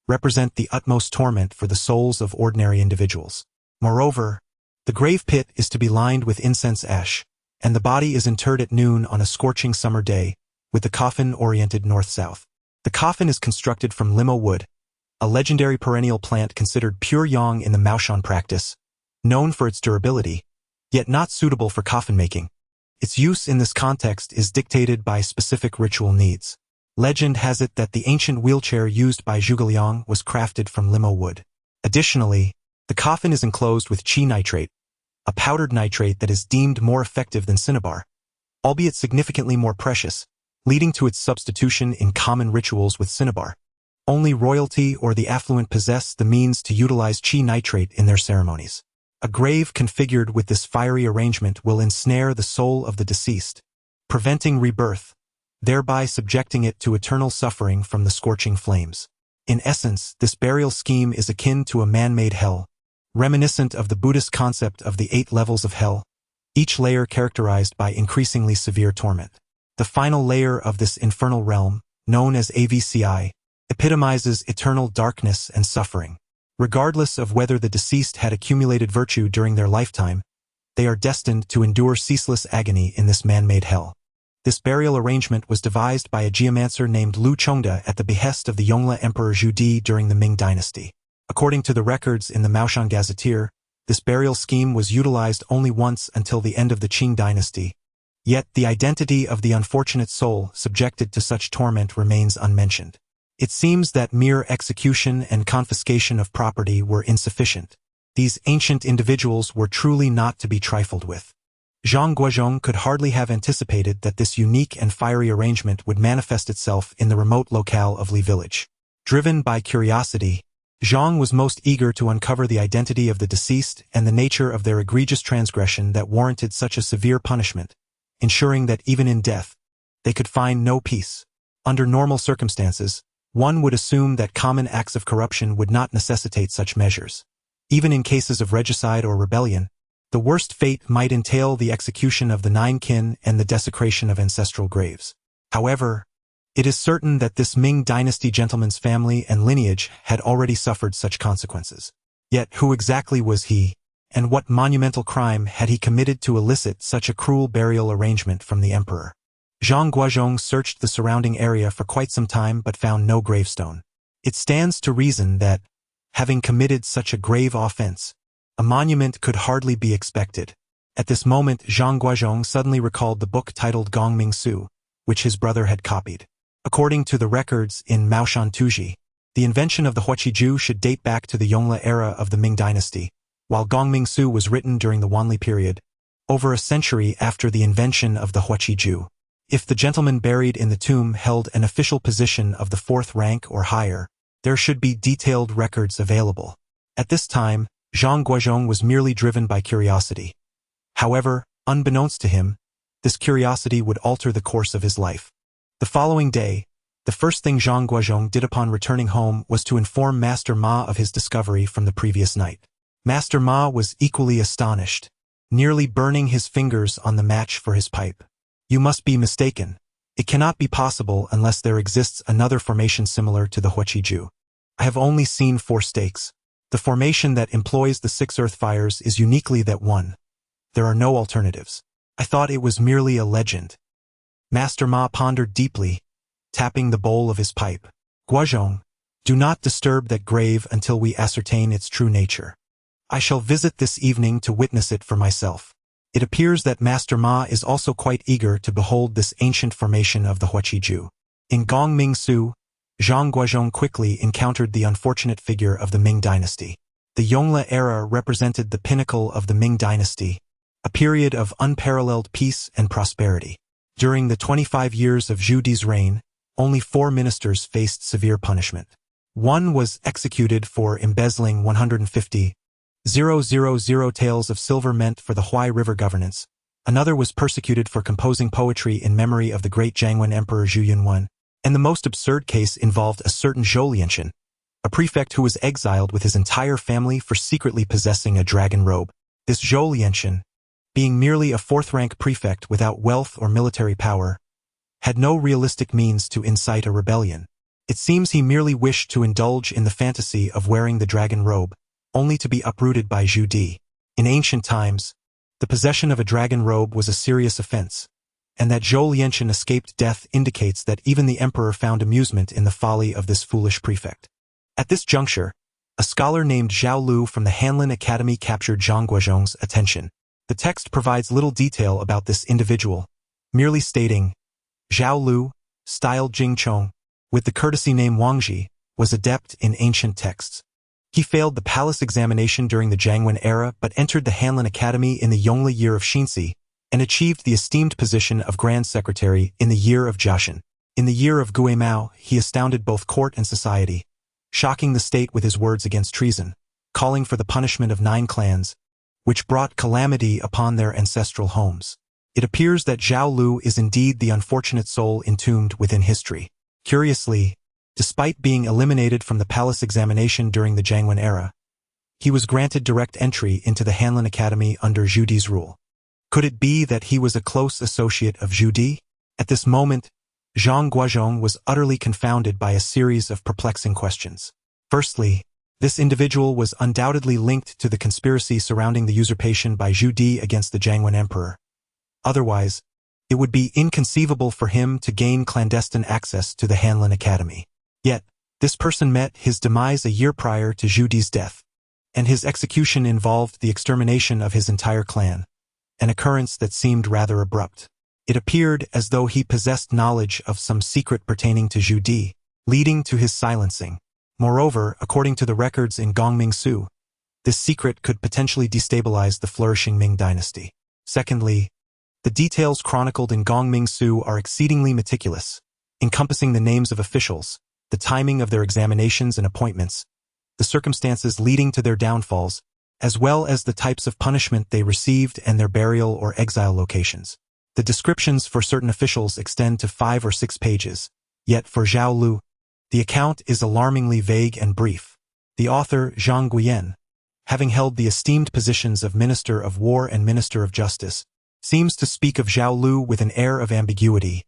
represent the utmost torment for the souls of ordinary individuals. Moreover, the grave pit is to be lined with incense ash, and the body is interred at noon on a scorching summer day, with the coffin oriented north-south. The coffin is constructed from limo wood, a legendary perennial plant considered pure yang in the Maoshan practice, known for its durability, yet not suitable for coffin making. Its use in this context is dictated by specific ritual needs. Legend has it that the ancient wheelchair used by Zhuge Liang was crafted from limo wood. Additionally, the coffin is enclosed with qi nitrate, a powdered nitrate that is deemed more effective than cinnabar, albeit significantly more precious, leading to its substitution in common rituals with cinnabar. Only royalty or the affluent possess the means to utilize qi nitrate in their ceremonies. A grave configured with this fiery arrangement will ensnare the soul of the deceased, preventing rebirth, thereby subjecting it to eternal suffering from the scorching flames. In essence, this burial scheme is akin to a man-made hell, reminiscent of the Buddhist concept of the 8 levels of hell, each layer characterized by increasingly severe torment. The final layer of this infernal realm, known as AVCI, epitomizes eternal darkness and suffering. Regardless of whether the deceased had accumulated virtue during their lifetime, they are destined to endure ceaseless agony in this man-made hell. This burial arrangement was devised by a geomancer named Lu Chongde at the behest of the Yongle Emperor Zhu Di during the Ming Dynasty. According to the records in the Maoshan Gazetteer, this burial scheme was utilized only once until the end of the Qing Dynasty. Yet the identity of the unfortunate soul subjected to such torment remains unmentioned. It seems that mere execution and confiscation of property were insufficient. These ancient individuals were truly not to be trifled with. Zhang Guozhong could hardly have anticipated that this unique and fiery arrangement would manifest itself in the remote locale of Li Village. Driven by curiosity, Zhang was most eager to uncover the identity of the deceased and the nature of their egregious transgression that warranted such a severe punishment, ensuring that even in death, they could find no peace. Under normal circumstances, one would assume that common acts of corruption would not necessitate such measures. Even in cases of regicide or rebellion, the worst fate might entail the execution of the 9 kin and the desecration of ancestral graves. However, it is certain that this Ming Dynasty gentleman's family and lineage had already suffered such consequences. Yet who exactly was he, and what monumental crime had he committed to elicit such a cruel burial arrangement from the emperor? Zhang Guozhong searched the surrounding area for quite some time but found no gravestone. It stands to reason that, having committed such a grave offense, a monument could hardly be expected. At this moment, Zhang Guozhong suddenly recalled the book titled Gongming Su, which his brother had copied. According to the records in Maoshan Taoism, the invention of the huaqiju should date back to the Yongle era of the Ming Dynasty, while Gongming Su was written during the Wanli period, over a century after the invention of the huaqiju. If the gentleman buried in the tomb held an official position of the 4th rank or higher, there should be detailed records available. At this time, Zhang Guozhong was merely driven by curiosity. However, unbeknownst to him, this curiosity would alter the course of his life. The following day, the first thing Zhang Guozhong did upon returning home was to inform Master Ma of his discovery from the previous night. Master Ma was equally astonished, nearly burning his fingers on the match for his pipe. "You must be mistaken. It cannot be possible unless there exists another formation similar to the huaqiju. I have only seen 4 stakes. The formation that employs the 6 earth fires is uniquely that one. There are no alternatives. I thought it was merely a legend." Master Ma pondered deeply, tapping the bowl of his pipe. "Guozhong, do not disturb that grave until we ascertain its true nature. I shall visit this evening to witness it for myself. It appears that Master Ma is also quite eager to behold this ancient formation of the Huaqiju. In Gongming-su, Zhang Guozhong quickly encountered the unfortunate figure of the Ming dynasty. The Yongle era represented the pinnacle of the Ming dynasty, a period of unparalleled peace and prosperity. During the 25 years of Zhu Di's reign, only 4 ministers faced severe punishment. One was executed for embezzling 150,000 taels of silver meant for the Huai River governance. Another was persecuted for composing poetry in memory of the great Jiangwen Emperor Zhu Yunwen. And the most absurd case involved a certain Zhou Lianchen, a prefect who was exiled with his entire family for secretly possessing a dragon robe. This Zhou Lianchen, being merely a 4th-rank prefect without wealth or military power, had no realistic means to incite a rebellion. It seems he merely wished to indulge in the fantasy of wearing the dragon robe, only to be uprooted by Zhu Di. In ancient times, the possession of a dragon robe was a serious offense, and that Zhou Lianchen escaped death indicates that even the emperor found amusement in the folly of this foolish prefect. At this juncture, a scholar named Zhao Lu from the Hanlin Academy captured Zhang Guozhong's attention. The text provides little detail about this individual, merely stating, Zhao Lu, styled Jingchong, with the courtesy name Wangji, was adept in ancient texts. He failed the palace examination during the Jiangwen era but entered the Hanlin Academy in the Yongle year of Xinci and achieved the esteemed position of Grand Secretary in the year of Jiaxin. In the year of Guimao, he astounded both court and society, shocking the state with his words against treason, calling for the punishment of 9 clans, which brought calamity upon their ancestral homes. It appears that Zhao Lu is indeed the unfortunate soul entombed within history. Curiously, despite being eliminated from the palace examination during the Jiangwen era, he was granted direct entry into the Hanlin Academy under Zhu Di's rule. Could it be that he was a close associate of Zhu Di? At this moment, Zhang Guozhong was utterly confounded by a series of perplexing questions. Firstly, this individual was undoubtedly linked to the conspiracy surrounding the usurpation by Zhu Di against the Jiangwen emperor. Otherwise, it would be inconceivable for him to gain clandestine access to the Hanlin Academy. Yet, this person met his demise a year prior to Zhu Di's death, and his execution involved the extermination of his entire clan, an occurrence that seemed rather abrupt. It appeared as though he possessed knowledge of some secret pertaining to Zhu Di, leading to his silencing. Moreover, according to the records in Gongming-su, this secret could potentially destabilize the flourishing Ming dynasty. Secondly, the details chronicled in Gongming-su are exceedingly meticulous, encompassing the names of officials, the timing of their examinations and appointments, the circumstances leading to their downfalls, as well as the types of punishment they received and their burial or exile locations. The descriptions for certain officials extend to 5 or 6 pages, yet for Zhao Lu, the account is alarmingly vague and brief. The author, Zhang Guoyan, having held the esteemed positions of Minister of War and Minister of Justice, seems to speak of Zhao Lu with an air of ambiguity,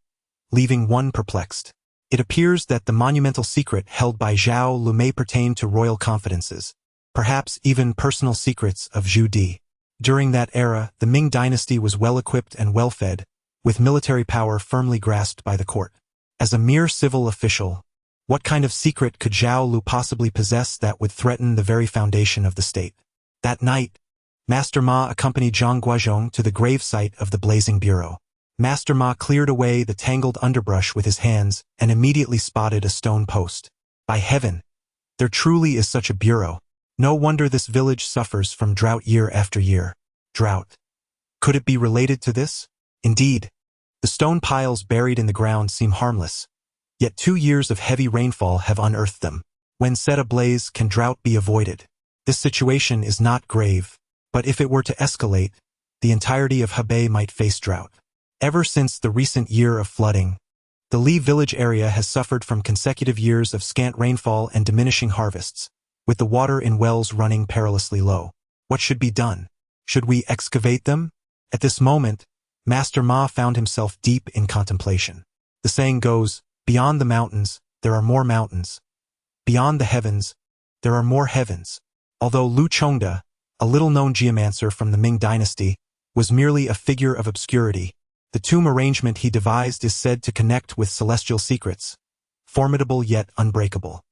leaving one perplexed. It appears that the monumental secret held by Zhao Lu may pertain to royal confidences, perhaps even personal secrets of Zhu Di. During that era, the Ming dynasty was well-equipped and well-fed, with military power firmly grasped by the court. As a mere civil official, what kind of secret could Zhao Lu possibly possess that would threaten the very foundation of the state? That night, Master Ma accompanied Zhang Guozhong to the gravesite of the Blazing Bureau. Master Ma cleared away the tangled underbrush with his hands and immediately spotted a stone post. By heaven, there truly is such a bureau. No wonder this village suffers from drought year after year. Drought. Could it be related to this? Indeed, the stone piles buried in the ground seem harmless, yet 2 years of heavy rainfall have unearthed them. When set ablaze, can drought be avoided? This situation is not grave, but if it were to escalate, the entirety of Hebei might face drought. Ever since the recent year of flooding, the Li village area has suffered from consecutive years of scant rainfall and diminishing harvests, with the water in wells running perilously low. What should be done? Should we excavate them? At this moment, Master Ma found himself deep in contemplation. The saying goes, beyond the mountains, there are more mountains. Beyond the heavens, there are more heavens. Although Lu Chongde, a little-known geomancer from the Ming dynasty, was merely a figure of obscurity, the tomb arrangement he devised is said to connect with celestial secrets, formidable yet unbreakable.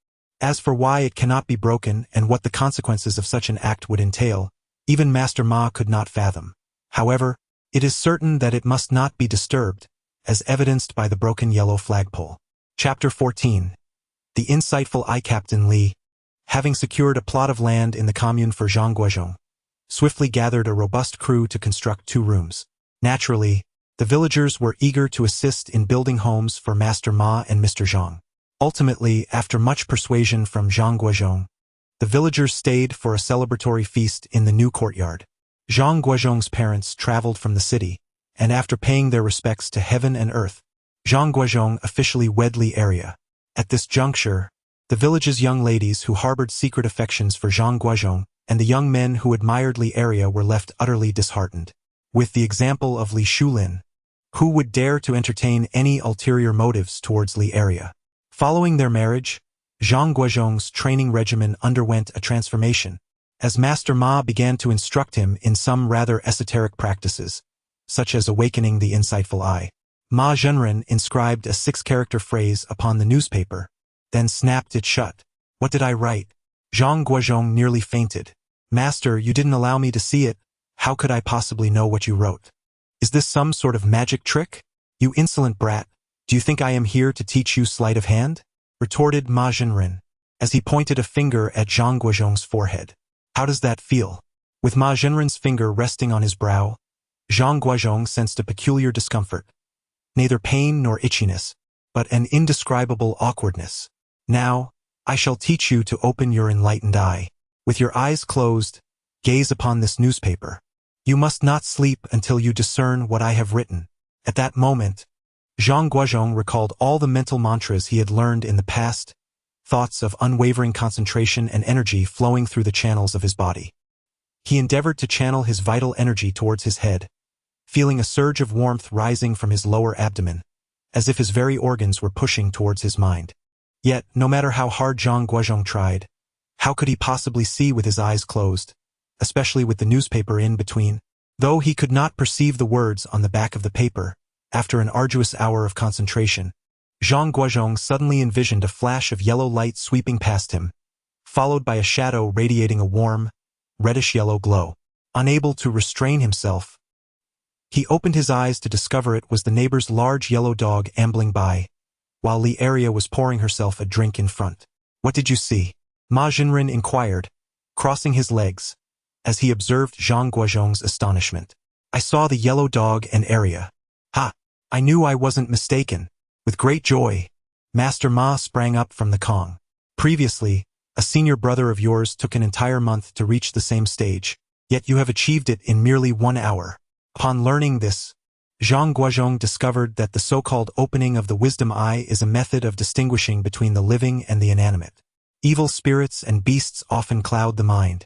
As for why it cannot be broken and what the consequences of such an act would entail, even Master Ma could not fathom. However, it is certain that it must not be disturbed, as evidenced by the broken yellow flagpole. Chapter 14. The insightful Captain Li, having secured a plot of land in the commune for Zhang Guozhong, swiftly gathered a robust crew to construct 2 rooms. Naturally, the villagers were eager to assist in building homes for Master Ma and Mr. Zhang. Ultimately, after much persuasion from Zhang Guozhong, the villagers stayed for a celebratory feast in the new courtyard. Zhang Guozhong's parents traveled from the city, and after paying their respects to heaven and earth, Zhang Guozhong officially wed Li area. At this juncture, the village's young ladies who harbored secret affections for Zhang Guozhong and the young men who admired Li area were left utterly disheartened. With the example of Li Shulin, who would dare to entertain any ulterior motives towards Li area? Following their marriage, Zhang Guozhong's training regimen underwent a transformation, as Master Ma began to instruct him in some rather esoteric practices, such as awakening the insightful eye. Ma Zhenren inscribed a 6-character phrase upon the newspaper, then snapped it shut. What did I write? Zhang Guozhong nearly fainted. Master, you didn't allow me to see it. How could I possibly know what you wrote? Is this some sort of magic trick? You insolent brat, do you think I am here to teach you sleight of hand? Retorted Ma Zhenren, as he pointed a finger at Zhang Guozhong's forehead. How does that feel? With Ma Zhenren's finger resting on his brow, Zhang Guozhong sensed a peculiar discomfort. Neither pain nor itchiness, but an indescribable awkwardness. Now, I shall teach you to open your enlightened eye. With your eyes closed, gaze upon this newspaper. You must not sleep until you discern what I have written. At that moment, Zhang Guozhong recalled all the mental mantras he had learned in the past, thoughts of unwavering concentration and energy flowing through the channels of his body. He endeavored to channel his vital energy towards his head, feeling a surge of warmth rising from his lower abdomen, as if his very organs were pushing towards his mind. Yet, no matter how hard Zhang Guozhong tried, how could he possibly see with his eyes closed, especially with the newspaper in between? Though he could not perceive the words on the back of the paper, after an arduous hour of concentration, Zhang Guozhong suddenly envisioned a flash of yellow light sweeping past him, followed by a shadow radiating a warm, reddish-yellow glow. Unable to restrain himself, he opened his eyes to discover it was the neighbor's large yellow dog ambling by, while Li Area was pouring herself a drink in front. What did you see? Ma Zhenren inquired, crossing his legs, as he observed Zhang Guozhong's astonishment. I saw the yellow dog and Area. Ha! I knew I wasn't mistaken. With great joy, Master Ma sprang up from the Kong. Previously, a senior brother of yours took an entire month to reach the same stage, yet you have achieved it in merely 1 hour. Upon learning this, Zhang Guozhong discovered that the so-called opening of the wisdom eye is a method of distinguishing between the living and the inanimate. Evil spirits and beasts often cloud the mind.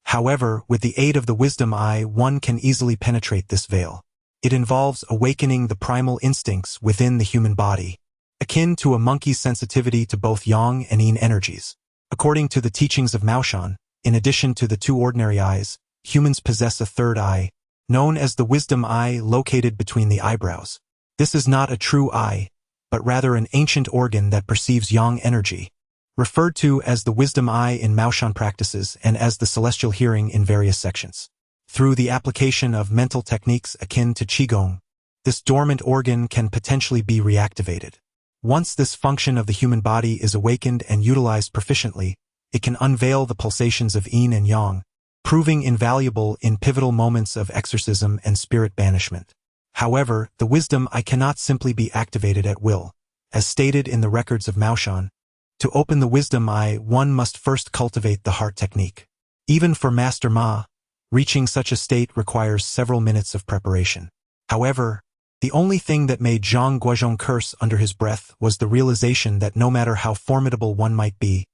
However, with the aid of the wisdom eye, one can easily penetrate this veil. It involves awakening the primal instincts within the human body, akin to a monkey's sensitivity to both yang and yin energies. According to the teachings of Maoshan, in addition to the 2 ordinary eyes, humans possess a 3rd eye, known as the wisdom eye, located between the eyebrows. This is not a true eye, but rather an ancient organ that perceives yang energy, referred to as the wisdom eye in Maoshan practices and as the celestial hearing in various sections. Through the application of mental techniques akin to Qigong, this dormant organ can potentially be reactivated. Once this function of the human body is awakened and utilized proficiently, it can unveil the pulsations of yin and yang, proving invaluable in pivotal moments of exorcism and spirit banishment. However, the wisdom eye cannot simply be activated at will. As stated in the records of Maoshan, to open the wisdom eye, one must first cultivate the heart technique. Even for Master Ma, reaching such a state requires several minutes of preparation. However, the only thing that made Zhang Guozhong curse under his breath was the realization that no matter how formidable one might be,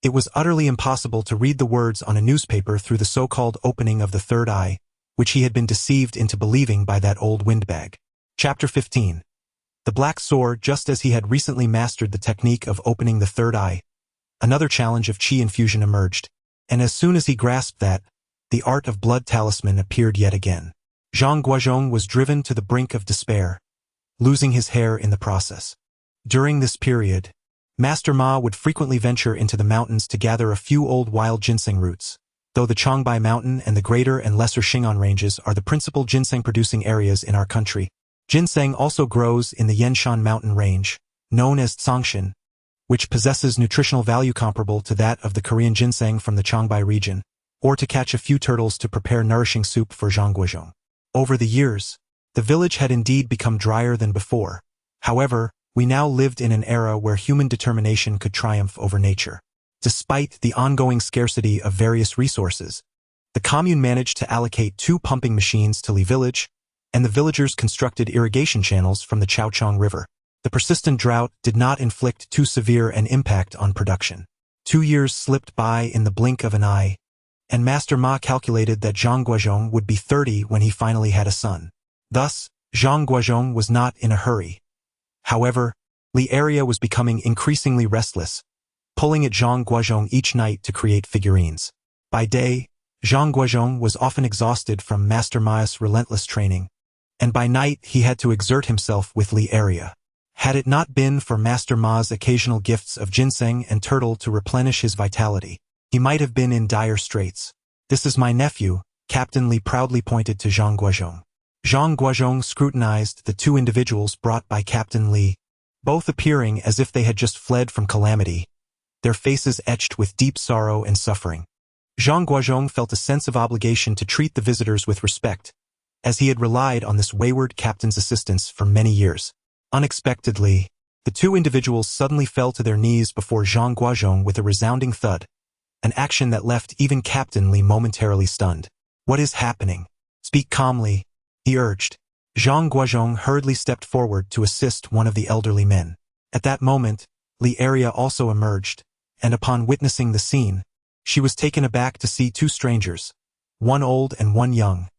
it was utterly impossible to read the words on a newspaper through the so-called opening of the 3rd eye, which he had been deceived into believing by that old windbag. Chapter 15. The Black Sword. Just as he had recently mastered the technique of opening the 3rd eye, another challenge of qi infusion emerged, and as soon as he grasped that, the art of blood talisman appeared yet again. Zhang Guozhong was driven to the brink of despair, losing his hair in the process. During this period, Master Ma would frequently venture into the mountains to gather a few old wild ginseng roots. Though the Changbai Mountain and the Greater and Lesser Xing'an Ranges are the principal ginseng-producing areas in our country, ginseng also grows in the Yanshan Mountain Range, known as Tsangshan, which possesses nutritional value comparable to that of the Korean ginseng from the Changbai region, or to catch a few turtles to prepare nourishing soup for Zhang Guozhong. Over the years, the village had indeed become drier than before. However, we now lived in an era where human determination could triumph over nature. Despite the ongoing scarcity of various resources, the commune managed to allocate 2 pumping machines to Li village, and the villagers constructed irrigation channels from the Chaochong River. The persistent drought did not inflict too severe an impact on production. 2 years slipped by in the blink of an eye, and Master Ma calculated that Zhang Guozhong would be 30 when he finally had a son. Thus, Zhang Guozhong was not in a hurry. However, Li area was becoming increasingly restless, pulling at Zhang Guozhong each night to create figurines. By day, Zhang Guozhong was often exhausted from Master Ma's relentless training, and by night he had to exert himself with Li area. Had it not been for Master Ma's occasional gifts of ginseng and turtle to replenish his vitality, he might have been in dire straits. "This is my nephew," Captain Li proudly pointed to Zhang Guozhong. Zhang Guozhong scrutinized the 2 individuals brought by Captain Li, both appearing as if they had just fled from calamity, their faces etched with deep sorrow and suffering. Zhang Guozhong felt a sense of obligation to treat the visitors with respect, as he had relied on this wayward captain's assistance for many years. Unexpectedly, the 2 individuals suddenly fell to their knees before Zhang Guozhong with a resounding thud, an action that left even Captain Li momentarily stunned. "What is happening? Speak calmly," he urged. Zhang Guozhong hurriedly stepped forward to assist one of the elderly men. At that moment, Li area also emerged, and upon witnessing the scene, she was taken aback to see 2 strangers, one old and one young,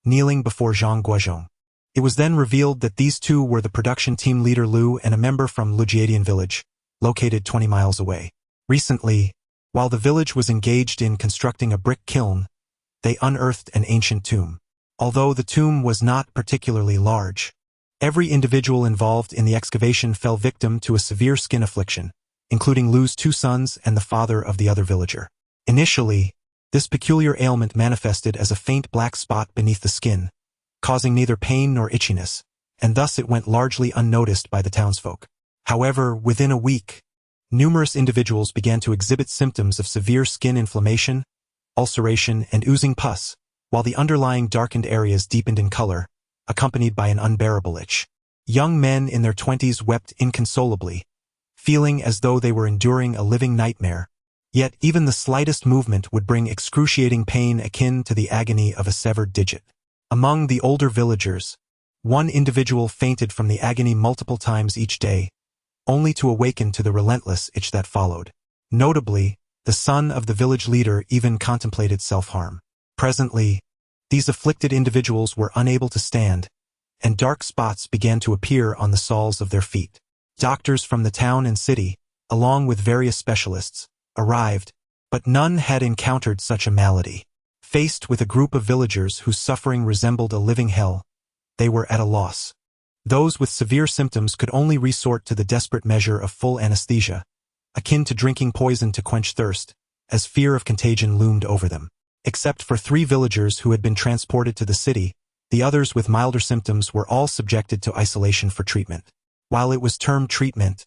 kneeling before Zhang Guozhong. It was then revealed that these 2 were the production team leader Lu and a member from Lujiadian village, located 20 miles away. Recently, while the village was engaged in constructing a brick kiln, they unearthed an ancient tomb. Although the tomb was not particularly large, every individual involved in the excavation fell victim to a severe skin affliction, including Lu's 2 sons and the father of the other villager. Initially, this peculiar ailment manifested as a faint black spot beneath the skin, causing neither pain nor itchiness, and thus it went largely unnoticed by the townsfolk. However, within a week, numerous individuals began to exhibit symptoms of severe skin inflammation, ulceration, and oozing pus, while the underlying darkened areas deepened in color, accompanied by an unbearable itch. Young men in their 20s wept inconsolably, feeling as though they were enduring a living nightmare. Yet even the slightest movement would bring excruciating pain akin to the agony of a severed digit. Among the older villagers, one individual fainted from the agony multiple times each day, only to awaken to the relentless itch that followed. Notably, the son of the village leader even contemplated self-harm. Presently, these afflicted individuals were unable to stand, and dark spots began to appear on the soles of their feet. Doctors from the town and city, along with various specialists, arrived, but none had encountered such a malady. Faced with a group of villagers whose suffering resembled a living hell, they were at a loss. Those with severe symptoms could only resort to the desperate measure of full anesthesia, akin to drinking poison to quench thirst, as fear of contagion loomed over them. Except for 3 villagers who had been transported to the city, the others with milder symptoms were all subjected to isolation for treatment. While it was termed treatment,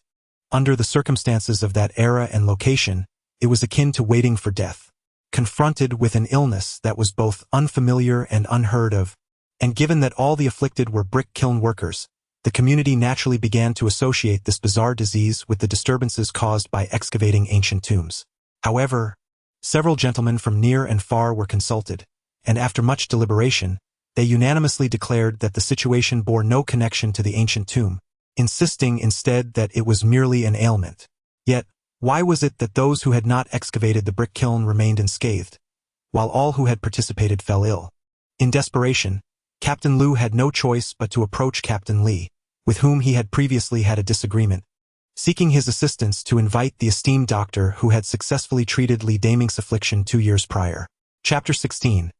under the circumstances of that era and location, it was akin to waiting for death. Confronted with an illness that was both unfamiliar and unheard of, and given that all the afflicted were brick kiln workers, the community naturally began to associate this bizarre disease with the disturbances caused by excavating ancient tombs. However, several gentlemen from near and far were consulted, and after much deliberation, they unanimously declared that the situation bore no connection to the ancient tomb, insisting instead that it was merely an ailment. Yet, why was it that those who had not excavated the brick kiln remained unscathed, while all who had participated fell ill? In desperation, Captain Lu had no choice but to approach Captain Li, with whom he had previously had a disagreement, seeking his assistance to invite the esteemed doctor who had successfully treated Li Daming's affliction 2 years prior. Chapter 16.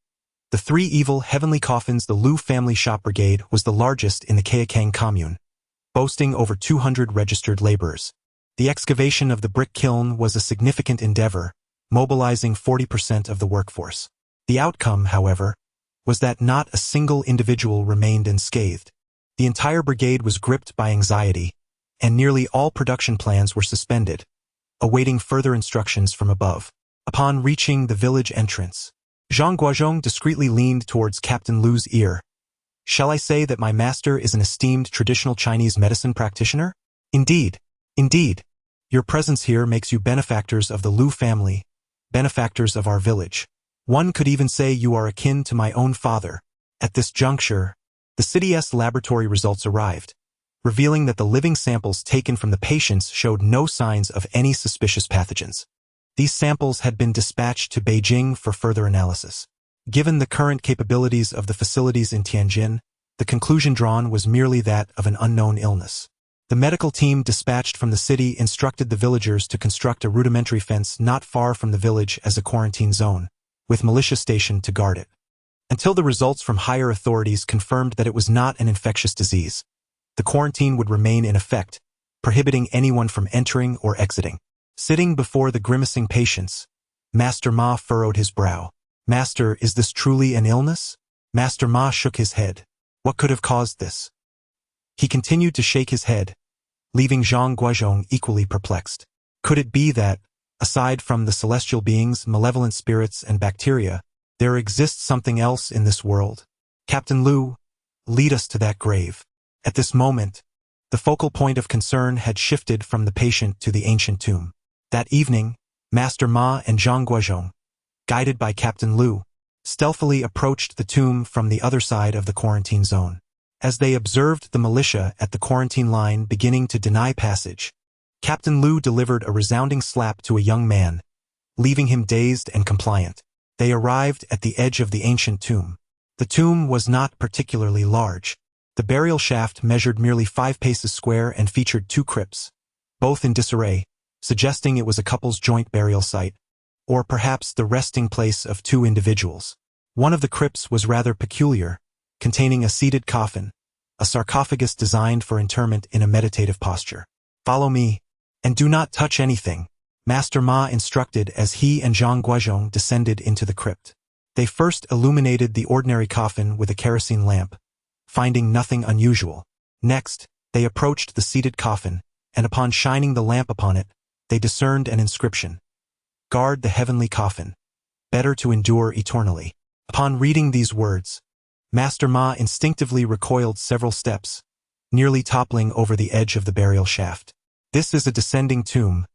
The 3 evil heavenly coffins. The Lu family shop brigade was the largest in the Kaiyakang commune, boasting over 200 registered laborers. The excavation of the brick kiln was a significant endeavor, mobilizing 40% of the workforce. The outcome, however, was that not a single individual remained unscathed. The entire brigade was gripped by anxiety, and nearly all production plans were suspended, awaiting further instructions from above. Upon reaching the village entrance, Zhang Guozhong discreetly leaned towards Captain Lu's ear. "Shall I say that my master is an esteemed traditional Chinese medicine practitioner? Indeed, indeed. Your presence here makes you benefactors of the Lu family, benefactors of our village. One could even say you are akin to my own father." At this juncture, the city's laboratory results arrived, revealing that the living samples taken from the patients showed no signs of any suspicious pathogens. These samples had been dispatched to Beijing for further analysis. Given the current capabilities of the facilities in Tianjin, the conclusion drawn was merely that of an unknown illness. The medical team dispatched from the city instructed the villagers to construct a rudimentary fence not far from the village as a quarantine zone, with militia stationed to guard it. Until the results from higher authorities confirmed that it was not an infectious disease, the quarantine would remain in effect, prohibiting anyone from entering or exiting. Sitting before the grimacing patients, Master Ma furrowed his brow. "Master, is this truly an illness?" Master Ma shook his head. What could have caused this? He continued to shake his head, leaving Zhang Guozhong equally perplexed. Could it be that, aside from the celestial beings, malevolent spirits, and bacteria, there exists something else in this world? Captain Lu, lead us to that grave. At this moment, the focal point of concern had shifted from the patient to the ancient tomb. That evening, Master Ma and Zhang Guozhong, guided by Captain Lu, stealthily approached the tomb from the other side of the quarantine zone. As they observed the militia at the quarantine line beginning to deny passage, Captain Lu delivered a resounding slap to a young man, leaving him dazed and compliant. They arrived at the edge of the ancient tomb. The tomb was not particularly large. The burial shaft measured merely 5 paces square and featured 2 crypts, both in disarray, suggesting it was a couple's joint burial site, or perhaps the resting place of 2 individuals. One of the crypts was rather peculiar, containing a seated coffin, a sarcophagus designed for interment in a meditative posture. "Follow me, and do not touch anything," Master Ma instructed as he and Zhang Guozhong descended into the crypt. They first illuminated the ordinary coffin with a kerosene lamp, finding nothing unusual. Next, they approached the seated coffin, and upon shining the lamp upon it, they discerned an inscription. "Guard the heavenly coffin. Better to endure eternally." Upon reading these words, Master Ma instinctively recoiled several steps, nearly toppling over the edge of the burial shaft. "This is a descending tomb.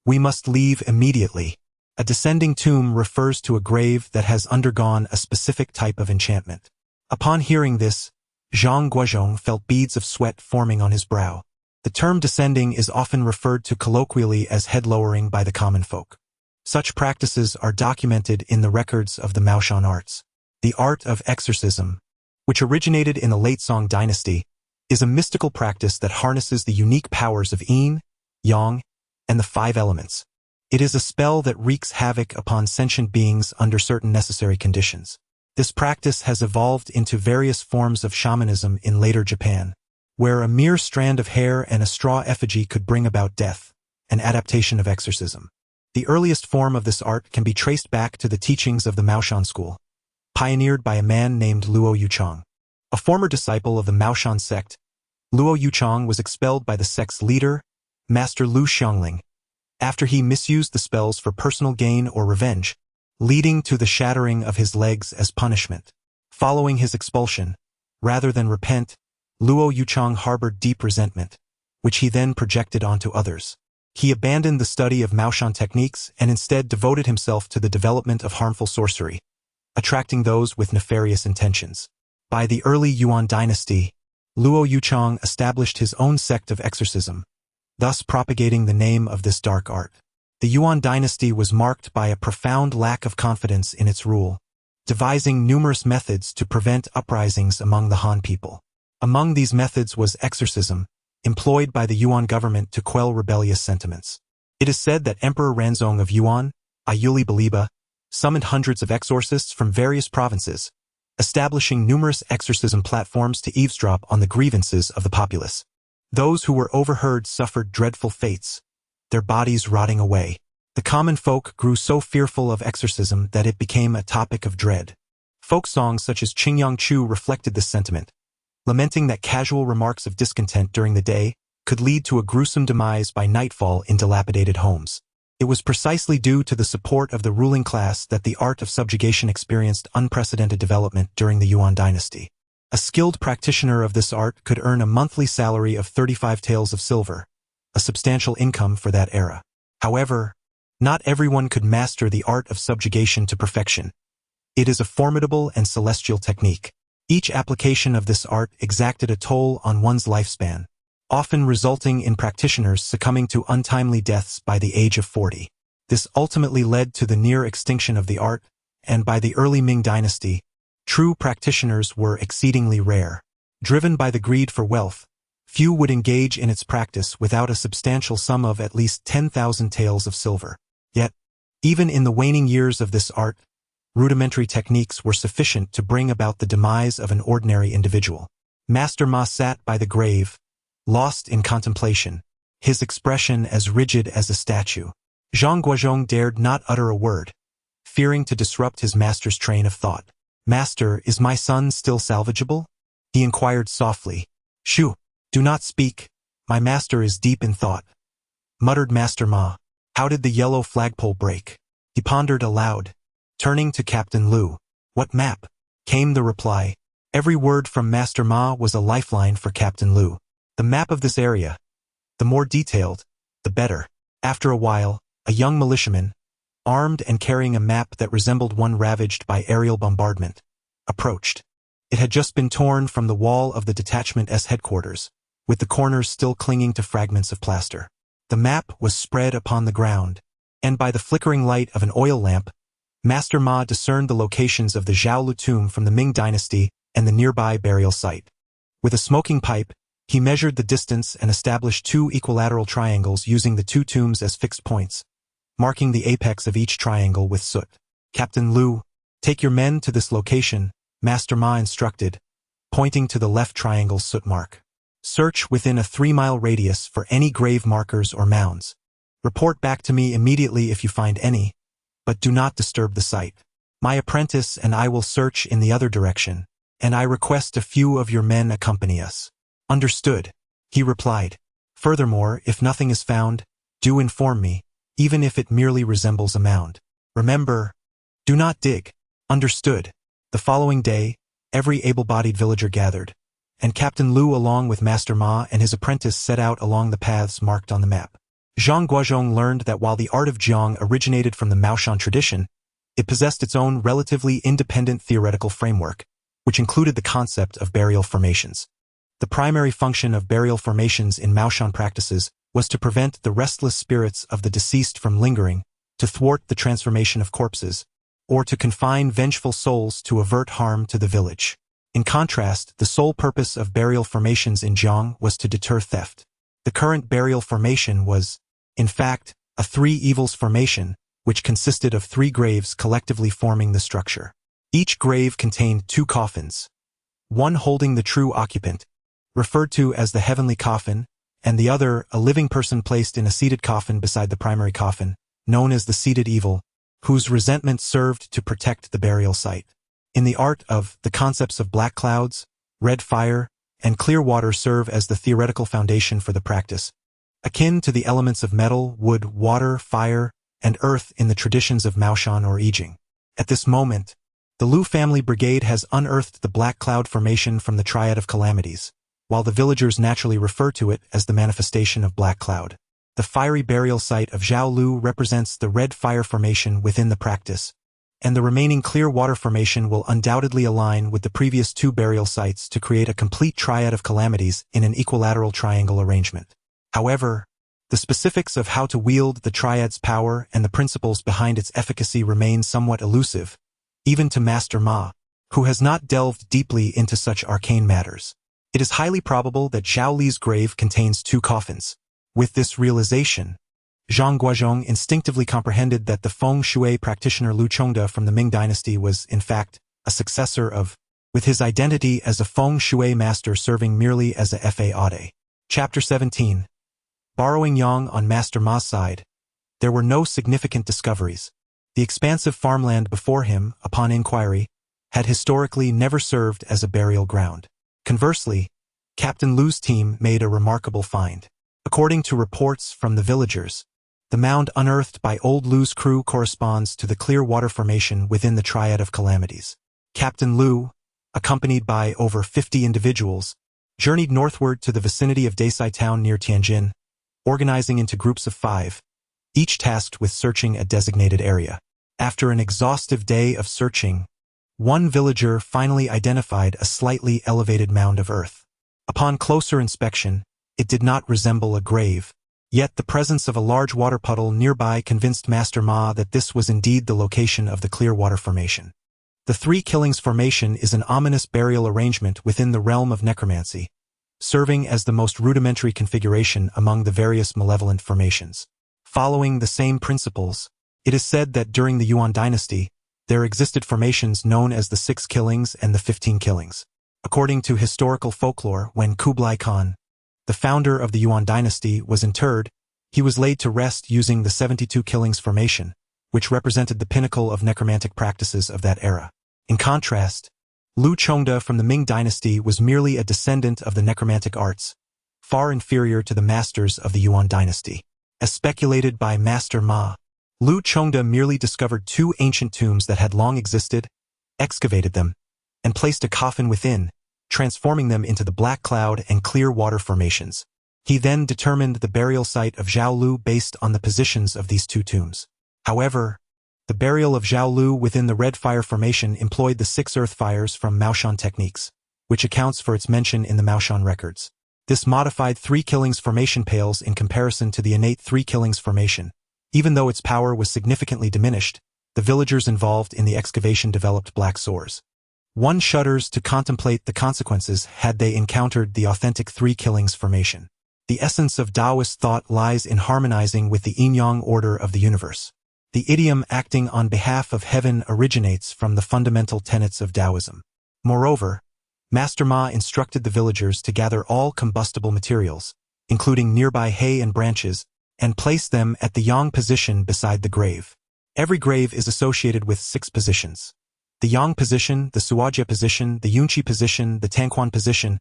We must leave immediately." A descending tomb refers to a grave that has undergone a specific type of enchantment. Upon hearing this, Zhang Guozhong felt beads of sweat forming on his brow. The term descending is often referred to colloquially as head-lowering by the common folk. Such practices are documented in the records of the Maoshan arts. The art of exorcism, which originated in the late Song dynasty, is a mystical practice that harnesses the unique powers of yin, yang, and the 5 elements. It is a spell that wreaks havoc upon sentient beings under certain necessary conditions. This practice has evolved into various forms of shamanism in later Japan, where a mere strand of hair and a straw effigy could bring about death, an adaptation of exorcism. The earliest form of this art can be traced back to the teachings of the Maoshan school, pioneered by a man named Luo Yucheng. A former disciple of the Maoshan sect, Luo Yucheng was expelled by the sect's leader, Master Lu Xiangling, after he misused the spells for personal gain or revenge, leading to the shattering of his legs as punishment. Following his expulsion, rather than repent, Luo Yucheng harbored deep resentment, which he then projected onto others. He abandoned the study of Maoshan techniques and instead devoted himself to the development of harmful sorcery, attracting those with nefarious intentions. By the early Yuan dynasty, Luo Yucheng established his own sect of exorcism, thus propagating the name of this dark art. The Yuan dynasty was marked by a profound lack of confidence in its rule, devising numerous methods to prevent uprisings among the Han people. Among these methods was exorcism, employed by the Yuan government to quell rebellious sentiments. It is said that Emperor Ranzong of Yuan, Ayuli Baliba, summoned hundreds of exorcists from various provinces, establishing numerous exorcism platforms to eavesdrop on the grievances of the populace. Those who were overheard suffered dreadful fates, their bodies rotting away. The common folk grew so fearful of exorcism that it became a topic of dread. Folk songs such as Qin Chu reflected this sentiment, lamenting that casual remarks of discontent during the day could lead to a gruesome demise by nightfall in dilapidated homes. It was precisely due to the support of the ruling class that the art of subjugation experienced unprecedented development during the Yuan dynasty. A skilled practitioner of this art could earn a monthly salary of 35 taels of silver, a substantial income for that era. However, not everyone could master the art of subjugation to perfection. It is a formidable and celestial technique. Each application of this art exacted a toll on one's lifespan, often resulting in practitioners succumbing to untimely deaths by the age of 40. This ultimately led to the near extinction of the art, and by the early Ming dynasty, true practitioners were exceedingly rare. Driven by the greed for wealth, few would engage in its practice without a substantial sum of at least 10,000 taels of silver. Yet, even in the waning years of this art, rudimentary techniques were sufficient to bring about the demise of an ordinary individual. Master Ma sat by the grave, lost in contemplation, his expression as rigid as a statue. Zhang Guozhong dared not utter a word, fearing to disrupt his master's train of thought. "Master, is my son still salvageable?" he inquired softly. "Shoo, do not speak, my master is deep in thought," muttered Master Ma. "How did the yellow flagpole break?" He pondered aloud, turning to Captain Lu. "What map?" came the reply. Every word from Master Ma was a lifeline for Captain Lu. "The map of this area. The more detailed, the better." After a while, a young militiaman, armed and carrying a map that resembled one ravaged by aerial bombardment, approached. It had just been torn from the wall of the Detachment's headquarters, with the corners still clinging to fragments of plaster. The map was spread upon the ground, and by the flickering light of an oil lamp, Master Ma discerned the locations of the Zhaolu tomb from the Ming dynasty and the nearby burial site. With a smoking pipe, he measured the distance and established two equilateral triangles using the two tombs as fixed points, marking the apex of each triangle with soot. "Captain Lu, take your men to this location," Master Ma instructed, pointing to the left triangle's soot mark. "Search within a 3-mile radius for any grave markers or mounds. Report back to me immediately if you find any, but do not disturb the site. My apprentice and I will search in the other direction, and I request a few of your men accompany us." "Understood," he replied. "Furthermore, if nothing is found, do inform me, even if it merely resembles a mound. Remember, do not dig." "Understood." The following day, every able-bodied villager gathered, and Captain Lu along with Master Ma and his apprentice set out along the paths marked on the map. Zhang Guozhong learned that while the art of Jiang originated from the Maoshan tradition, it possessed its own relatively independent theoretical framework, which included the concept of burial formations. The primary function of burial formations in Maoshan practices was to prevent the restless spirits of the deceased from lingering, to thwart the transformation of corpses, or to confine vengeful souls to avert harm to the village. In contrast, the sole purpose of burial formations in Jiang was to deter theft. The current burial formation was, in fact, a three evils formation, which consisted of 3 graves collectively forming the structure. Each grave contained 2 coffins, one holding the true occupant, referred to as the heavenly coffin, and the other a living person placed in a seated coffin beside the primary coffin, known as the seated evil, whose resentment served to protect the burial site. In the art of, the concepts of black clouds, red fire, and clear water serve as the theoretical foundation for the practice, akin to the elements of metal, wood, water, fire, and earth in the traditions of Maoshan or Yijing. At this moment, the Lu family brigade has unearthed the black cloud formation from the Triad of Calamities, while the villagers naturally refer to it as the manifestation of black cloud. The fiery burial site of Zhao Lu represents the red fire formation within the practice, and the remaining clear water formation will undoubtedly align with the previous 2 burial sites to create a complete Triad of Calamities in an equilateral triangle arrangement. However, the specifics of how to wield the Triad's power and the principles behind its efficacy remain somewhat elusive, even to Master Ma, who has not delved deeply into such arcane matters. It is highly probable that Zhao Li's grave contains 2 coffins. With this realization, Zhang Guozhong instinctively comprehended that the feng shui practitioner Lu Chongde from the Ming dynasty was, in fact, a successor of, with his identity as a feng shui master serving merely as a fa. Chapter 17. Borrowing Yang on Master Ma's side, there were no significant discoveries. The expansive farmland before him, upon inquiry, had historically never served as a burial ground. Conversely, Captain Lu's team made a remarkable find. According to reports from the villagers, the mound unearthed by old Lu's crew corresponds to the clear water formation within the Triad of Calamities. Captain Lu, accompanied by over 50 individuals, journeyed northward to the vicinity of Desai town near Tianjin, organizing into groups of 5, each tasked with searching a designated area. After an exhaustive day of searching, one villager finally identified a slightly elevated mound of earth. Upon closer inspection, it did not resemble a grave, yet the presence of a large water puddle nearby convinced Master Ma that this was indeed the location of the clear water formation. The Three Killings Formation is an ominous burial arrangement within the realm of necromancy, serving as the most rudimentary configuration among the various malevolent formations. Following the same principles, it is said that during the Yuan dynasty, there existed formations known as the 6 Killings and the 15 Killings. According to historical folklore, when Kublai Khan, the founder of the Yuan dynasty, was interred, he was laid to rest using the 72 Killings formation, which represented the pinnacle of necromantic practices of that era. In contrast, Lu Chongde from the Ming dynasty was merely a descendant of the necromantic arts, far inferior to the masters of the Yuan dynasty. As speculated by Master Ma, Lu Chongde merely discovered 2 ancient tombs that had long existed, excavated them, and placed a coffin within, transforming them into the Black Cloud and Clear Water formations. He then determined the burial site of Zhao Lu based on the positions of these 2 tombs. However, the burial of Zhao Lu within the Red Fire Formation employed the 6 earth fires from Maoshan techniques, which accounts for its mention in the Maoshan records. This modified 3 Killings formation pales in comparison to the innate 3 Killings formation. Even though its power was significantly diminished, the villagers involved in the excavation developed black sores. One shudders to contemplate the consequences had they encountered the authentic 3 Killings formation. The essence of Taoist thought lies in harmonizing with the yin-yang order of the universe. The idiom acting on behalf of heaven originates from the fundamental tenets of Taoism. Moreover, Master Ma instructed the villagers to gather all combustible materials, including nearby hay and branches, and place them at the yang position beside the grave. Every grave is associated with 6 positions: the yang position, the suajia position, the yunqi position, the tanquan position,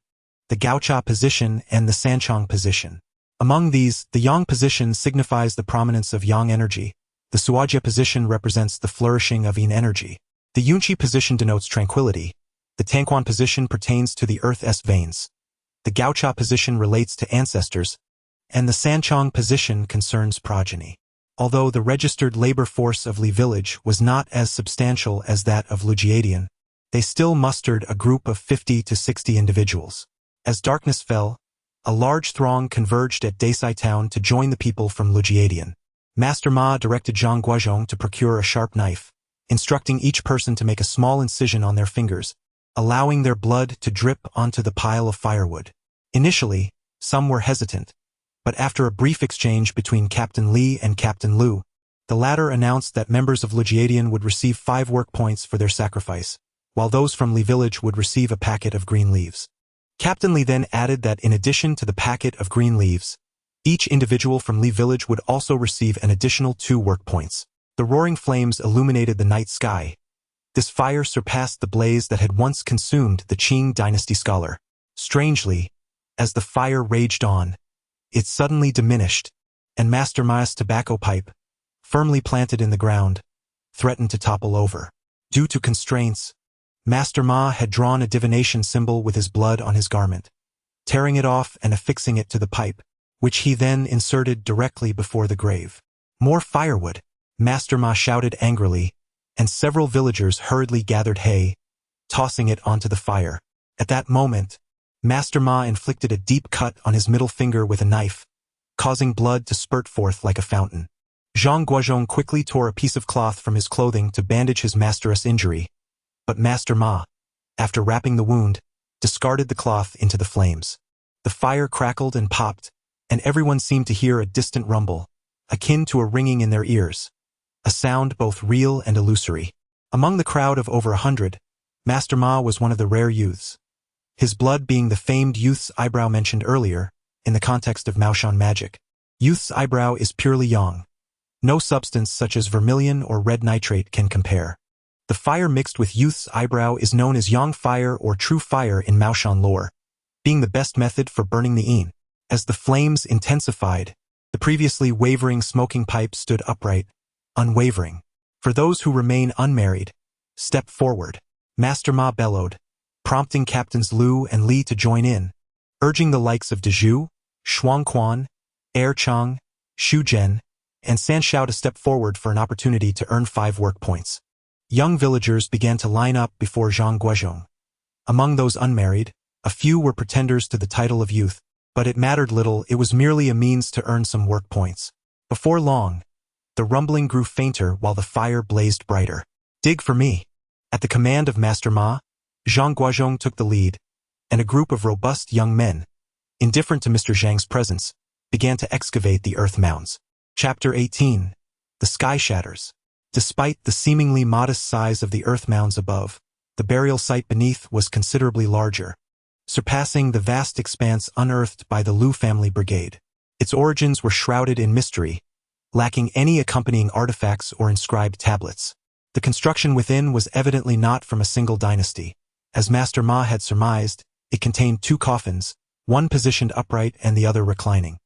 the gaocha position, and the sanchang position. Among these, the yang position signifies the prominence of yang energy, the suajia position represents the flourishing of yin energy, the yunqi position denotes tranquility, the tanquan position pertains to the earth's veins, the gaocha position relates to ancestors, and the sanchang position concerns progeny. Although the registered labor force of Li village was not as substantial as that of Lujiadian, they still mustered a group of 50 to 60 individuals. As darkness fell, a large throng converged at Desai town to join the people from Lujiadian. Master Ma directed Zhang Guozhong to procure a sharp knife, instructing each person to make a small incision on their fingers, allowing their blood to drip onto the pile of firewood. Initially, some were hesitant, but after a brief exchange between Captain Li and Captain Lu, the latter announced that members of Lujiadian would receive 5 work points for their sacrifice, while those from Li village would receive a packet of green leaves. Captain Li then added that in addition to the packet of green leaves, each individual from Li village would also receive an additional 2 work points. The roaring flames illuminated the night sky. This fire surpassed the blaze that had once consumed the Qin dynasty scholar. Strangely, as the fire raged on, it suddenly diminished, and Master Ma's tobacco pipe, firmly planted in the ground, threatened to topple over. Due to constraints, Master Ma had drawn a divination symbol with his blood on his garment, tearing it off and affixing it to the pipe, which he then inserted directly before the grave. More firewood, Master Ma shouted angrily, and several villagers hurriedly gathered hay, tossing it onto the fire. At that moment, Master Ma inflicted a deep cut on his middle finger with a knife, causing blood to spurt forth like a fountain. Zhang Guozhong quickly tore a piece of cloth from his clothing to bandage his master's injury, but Master Ma, after wrapping the wound, discarded the cloth into the flames. The fire crackled and popped, and everyone seemed to hear a distant rumble, akin to a ringing in their ears, a sound both real and illusory. Among the crowd of over 100, Master Ma was one of the rare youths, his blood being the famed youth's eyebrow mentioned earlier, in the context of Maoshan magic. Youth's eyebrow is purely yang. No substance such as vermilion or red nitrate can compare. The fire mixed with youth's eyebrow is known as yang fire or true fire in Maoshan lore, being the best method for burning the yin. As the flames intensified, the previously wavering smoking pipe stood upright, unwavering. For those who remain unmarried, step forward. Master Ma bellowed, prompting Captains Lu and Li to join in, urging the likes of Dezhu, Shuangquan, Chang, Xu Zhen, and San Shao to step forward for an opportunity to earn 5 work points. Young villagers began to line up before Zhang Guozhong. Among those unmarried, a few were pretenders to the title of youth, but it mattered little, it was merely a means to earn some work points. Before long, the rumbling grew fainter while the fire blazed brighter. Dig for me. At the command of Master Ma, Zhang Guozhong took the lead, and a group of robust young men, indifferent to Mr. Zhang's presence, began to excavate the earth mounds. Chapter 18. The Sky Shatters. Despite the seemingly modest size of the earth mounds above, the burial site beneath was considerably larger, surpassing the vast expanse unearthed by the Lu family brigade. Its origins were shrouded in mystery, lacking any accompanying artifacts or inscribed tablets. The construction within was evidently not from a single dynasty. As Master Ma had surmised, it contained 2 coffins, one positioned upright and the other reclining.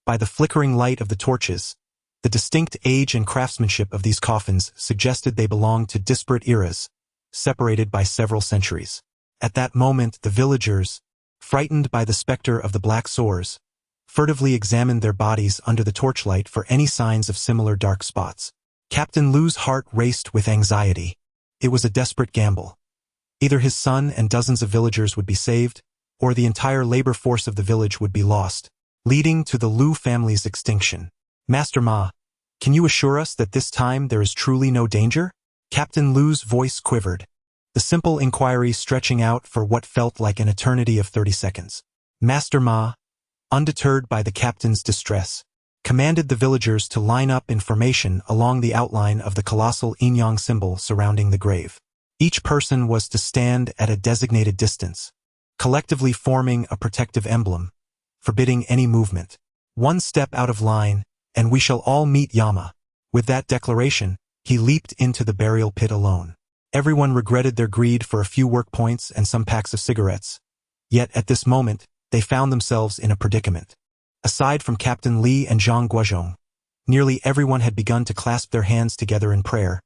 By the flickering light of the torches, the distinct age and craftsmanship of these coffins suggested they belonged to disparate eras, separated by several centuries. At that moment, the villagers, frightened by the specter of the black sores, furtively examined their bodies under the torchlight for any signs of similar dark spots. Captain Lu's heart raced with anxiety. It was a desperate gamble. Either his son and dozens of villagers would be saved, or the entire labor force of the village would be lost, leading to the Lu family's extinction. Master Ma, can you assure us that this time there is truly no danger? Captain Lu's voice quivered, the simple inquiry stretching out for what felt like an eternity of 30 seconds. Master Ma, undeterred by the captain's distress, commanded the villagers to line up in formation along the outline of the colossal yin-yang symbol surrounding the grave. Each person was to stand at a designated distance, collectively forming a protective emblem, forbidding any movement. One step out of line, and we shall all meet Yama. With that declaration, he leaped into the burial pit alone. Everyone regretted their greed for a few work points and some packs of cigarettes. Yet at this moment, they found themselves in a predicament. Aside from Captain Li and Zhang Guozhong, nearly everyone had begun to clasp their hands together in prayer,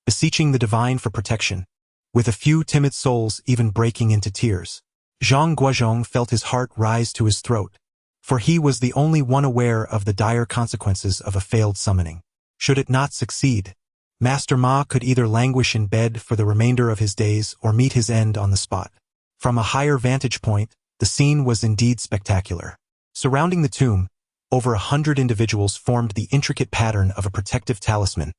beseeching the divine for protection, with a few timid souls even breaking into tears. Zhang Guozhong felt his heart rise to his throat, for he was the only one aware of the dire consequences of a failed summoning. Should it not succeed, Master Ma could either languish in bed for the remainder of his days or meet his end on the spot. From a higher vantage point, the scene was indeed spectacular. Surrounding the tomb, over 100 individuals formed the intricate pattern of a protective talisman,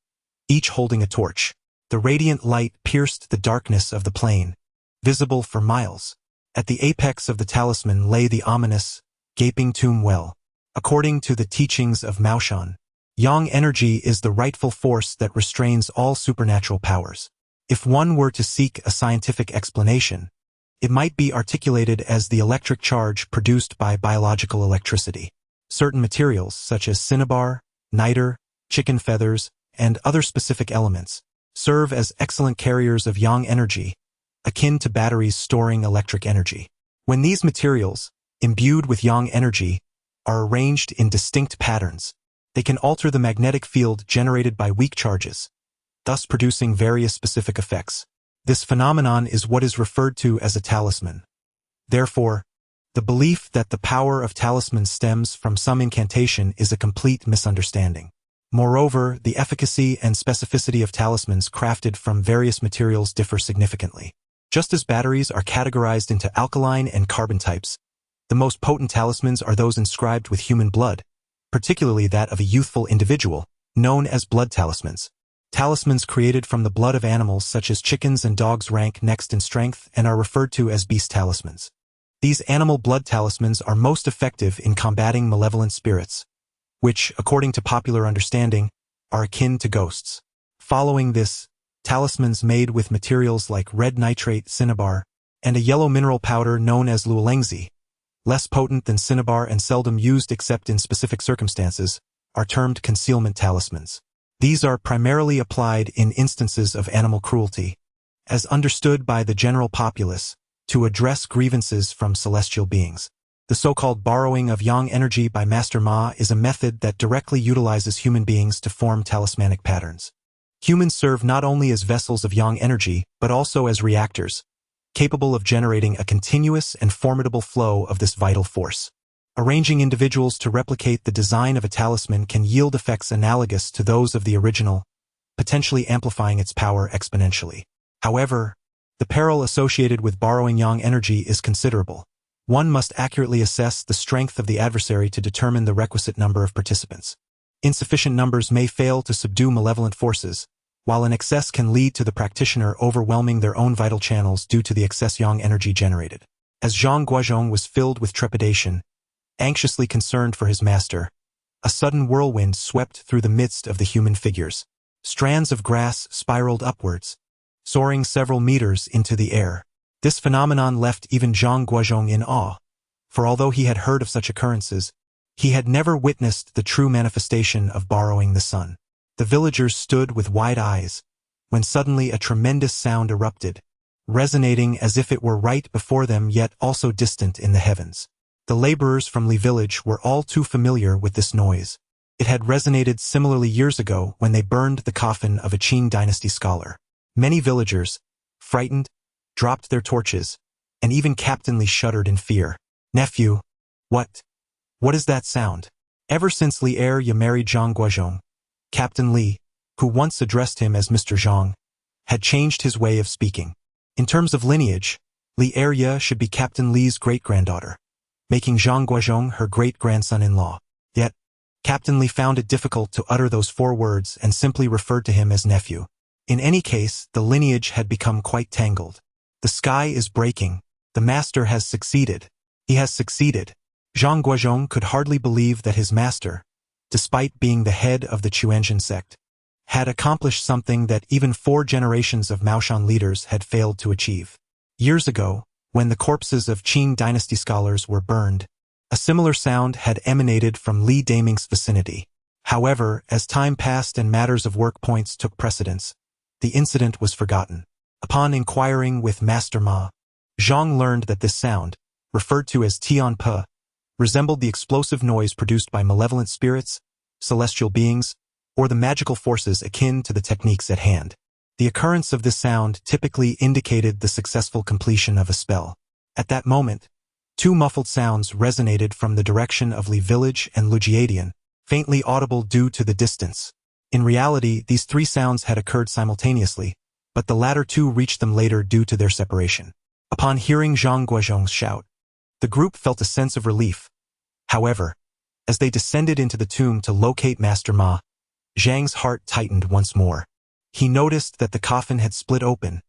each holding a torch. The radiant light pierced the darkness of the plain, visible for miles. At the apex of the talisman lay the ominous, gaping tomb well. According to the teachings of Maoshan, yang energy is the rightful force that restrains all supernatural powers. If one were to seek a scientific explanation, it might be articulated as the electric charge produced by biological electricity. Certain materials, such as cinnabar, niter, chicken feathers, and other specific elements, serve as excellent carriers of yang energy, akin to batteries storing electric energy. When these materials, imbued with yang energy, are arranged in distinct patterns, they can alter the magnetic field generated by weak charges, thus producing various specific effects. This phenomenon is what is referred to as a talisman. Therefore, the belief that the power of talismans stems from some incantation is a complete misunderstanding. Moreover, the efficacy and specificity of talismans crafted from various materials differ significantly. Just as batteries are categorized into alkaline and carbon types, the most potent talismans are those inscribed with human blood, particularly that of a youthful individual, known as blood talismans. Talismans created from the blood of animals such as chickens and dogs rank next in strength and are referred to as beast talismans. These animal blood talismans are most effective in combating malevolent spirits, which, according to popular understanding, are akin to ghosts. Following this, talismans made with materials like red nitrate cinnabar and a yellow mineral powder known as luolengzi less potent than cinnabar and seldom used except in specific circumstances, are termed concealment talismans. These are primarily applied in instances of animal cruelty, as understood by the general populace, to address grievances from celestial beings. The so-called borrowing of yang energy by Master Ma is a method that directly utilizes human beings to form talismanic patterns. Humans serve not only as vessels of yang energy, but also as reactors, capable of generating a continuous and formidable flow of this vital force. Arranging individuals to replicate the design of a talisman can yield effects analogous to those of the original, potentially amplifying its power exponentially. However, the peril associated with borrowing yang energy is considerable. One must accurately assess the strength of the adversary to determine the requisite number of participants. Insufficient numbers may fail to subdue malevolent forces, while an excess can lead to the practitioner overwhelming their own vital channels due to the excess yang energy generated. As Zhang Guozhong was filled with trepidation, anxiously concerned for his master, a sudden whirlwind swept through the midst of the human figures. Strands of grass spiraled upwards, soaring several meters into the air. This phenomenon left even Zhang Guozhong in awe, for although he had heard of such occurrences, he had never witnessed the true manifestation of borrowing the sun. The villagers stood with wide eyes, when suddenly a tremendous sound erupted, resonating as if it were right before them yet also distant in the heavens. The laborers from Li village were all too familiar with this noise. It had resonated similarly years ago when they burned the coffin of a Qin dynasty scholar. Many villagers, frightened, dropped their torches, and even Captain Li shuddered in fear. "Nephew, what is that sound?" Ever since Li Er married Zhang Guozhong, Captain Li, who once addressed him as Mr. Zhang, had changed his way of speaking. In terms of lineage, Li Er should be Captain Li's great-granddaughter, making Zhang Guozhong her great-grandson-in-law. Yet, Captain Li found it difficult to utter those 4 words and simply referred to him as nephew. In any case, the lineage had become quite tangled. The sky is breaking. The master has succeeded. He has succeeded. Zhang Guozhong could hardly believe that his master, despite being the head of the Chuanzhen sect, had accomplished something that even 4 generations of Maoshan leaders had failed to achieve. Years ago, when the corpses of Qin dynasty scholars were burned, a similar sound had emanated from Li Daming's vicinity. However, as time passed and matters of work points took precedence, the incident was forgotten. Upon inquiring with Master Ma, Zhang learned that this sound, referred to as Tian Pe, resembled the explosive noise produced by malevolent spirits, celestial beings, or the magical forces akin to the techniques at hand. The occurrence of this sound typically indicated the successful completion of a spell. At that moment, 2 muffled sounds resonated from the direction of Li village and Lujiadian, faintly audible due to the distance. In reality, these 3 sounds had occurred simultaneously, but the latter 2 reached them later due to their separation. Upon hearing Zhang Guozhong's shout, the group felt a sense of relief. However, as they descended into the tomb to locate Master Ma, Zhang's heart tightened once more. He noticed that the coffin had split open,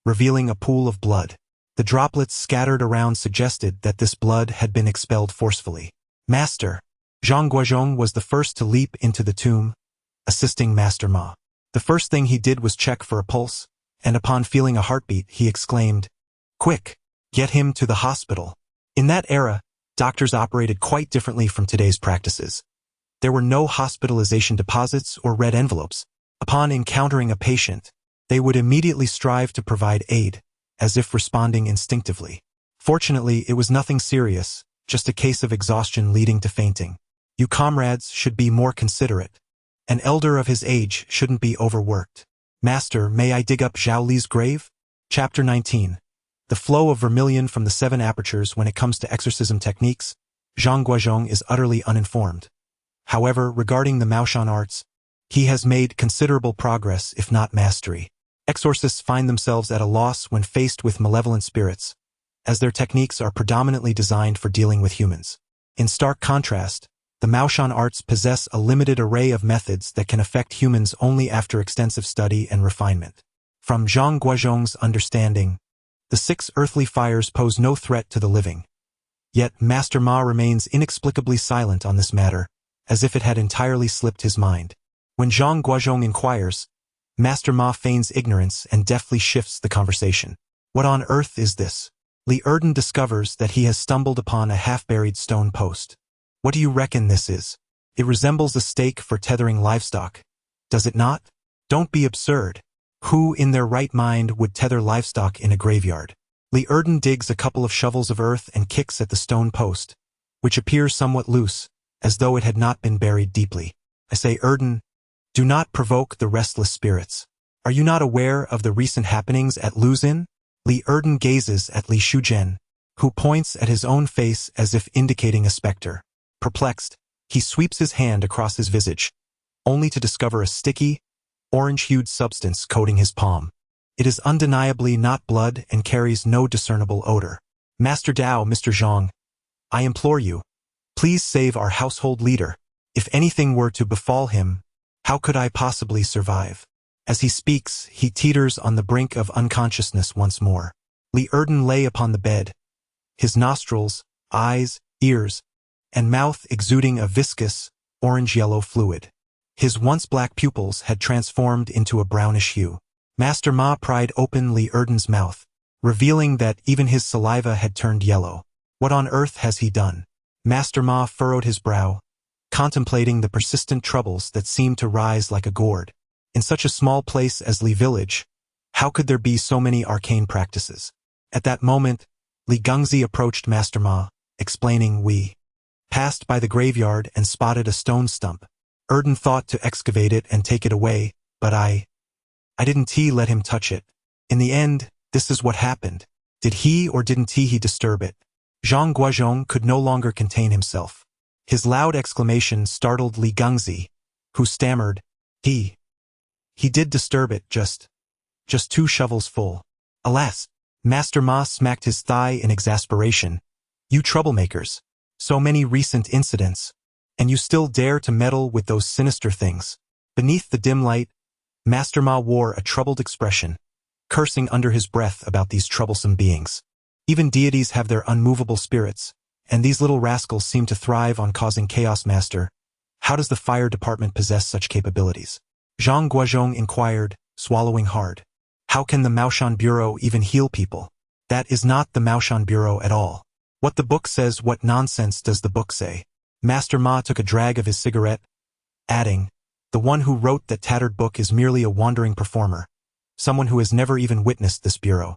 revealing a pool of blood. The droplets scattered around suggested that this blood had been expelled forcefully. "Master!" Zhang Guozhong was the first to leap into the tomb, assisting Master Ma. The first thing he did was check for a pulse, and upon feeling a heartbeat, he exclaimed, "Quick! Get him to the hospital." In that era, doctors operated quite differently from today's practices. There were no hospitalization deposits or red envelopes. Upon encountering a patient, they would immediately strive to provide aid, as if responding instinctively. Fortunately, it was nothing serious, just a case of exhaustion leading to fainting. You comrades should be more considerate. An elder of his age shouldn't be overworked. "Master, may I dig up Zhao Li's grave?" Chapter 19. The flow of vermilion from the 7 apertures when it comes to exorcism techniques, Zhang Guozhong is utterly uninformed. However, regarding the Maoshan arts, he has made considerable progress, if not mastery. Exorcists find themselves at a loss when faced with malevolent spirits, as their techniques are predominantly designed for dealing with humans. In stark contrast, the Maoshan arts possess a limited array of methods that can affect humans only after extensive study and refinement. From Zhang Guozhong's understanding, the 6 earthly fires pose no threat to the living. Yet Master Ma remains inexplicably silent on this matter, as if it had entirely slipped his mind. When Zhang Guozhong inquires, Master Ma feigns ignorance and deftly shifts the conversation. "What on earth is this?" Li Erden discovers that he has stumbled upon a half-buried stone post. What do you reckon this is? It resembles a stake for tethering livestock. Does it not? Don't be absurd. Who in their right mind would tether livestock in a graveyard? Li Erden digs a couple of shovels of earth and kicks at the stone post, which appears somewhat loose, as though it had not been buried deeply. I say, Erden, do not provoke the restless spirits. Are you not aware of the recent happenings at Luzin? Li Erden gazes at Li Shuzhen, who points at his own face as if indicating a specter. Perplexed, he sweeps his hand across his visage, only to discover a sticky, orange-hued substance coating his palm. It is undeniably not blood and carries no discernible odor. Master Dao, Mr. Zhang, I implore you, please save our household leader. If anything were to befall him, how could I possibly survive? As he speaks, he teeters on the brink of unconsciousness once more. Li Erden lay upon the bed, his nostrils, eyes, ears, and mouth exuding a viscous, orange-yellow fluid. His once black pupils had transformed into a brownish hue. Master Ma pried open Li Erden's mouth, revealing that even his saliva had turned yellow. What on earth has he done? Master Ma furrowed his brow, contemplating the persistent troubles that seemed to rise like a gourd. In such a small place as Li Village, how could there be so many arcane practices? At that moment, Li Gengzi approached Master Ma, explaining, we passed by the graveyard and spotted a stone stump. Erden thought to excavate it and take it away, but I didn't let him touch it. In the end, this is what happened. Did he or didn't he disturb it? Zhang Guozhong could no longer contain himself. His loud exclamation startled Li Gengzi, who stammered, He did disturb it, just 2 shovels full. Alas, Master Ma smacked his thigh in exasperation. You troublemakers. So many recent incidents, and you still dare to meddle with those sinister things. Beneath the dim light, Master Ma wore a troubled expression, cursing under his breath about these troublesome beings. Even deities have their unmovable spirits, and these little rascals seem to thrive on causing chaos. Master, how does the fire department possess such capabilities? Zhang Guozhong inquired, swallowing hard. How can the Maoshan Bureau even heal people? That is not the Maoshan Bureau at all. What the book says, what nonsense does the book say? Master Ma took a drag of his cigarette, adding, the one who wrote that tattered book is merely a wandering performer, someone who has never even witnessed this bureau.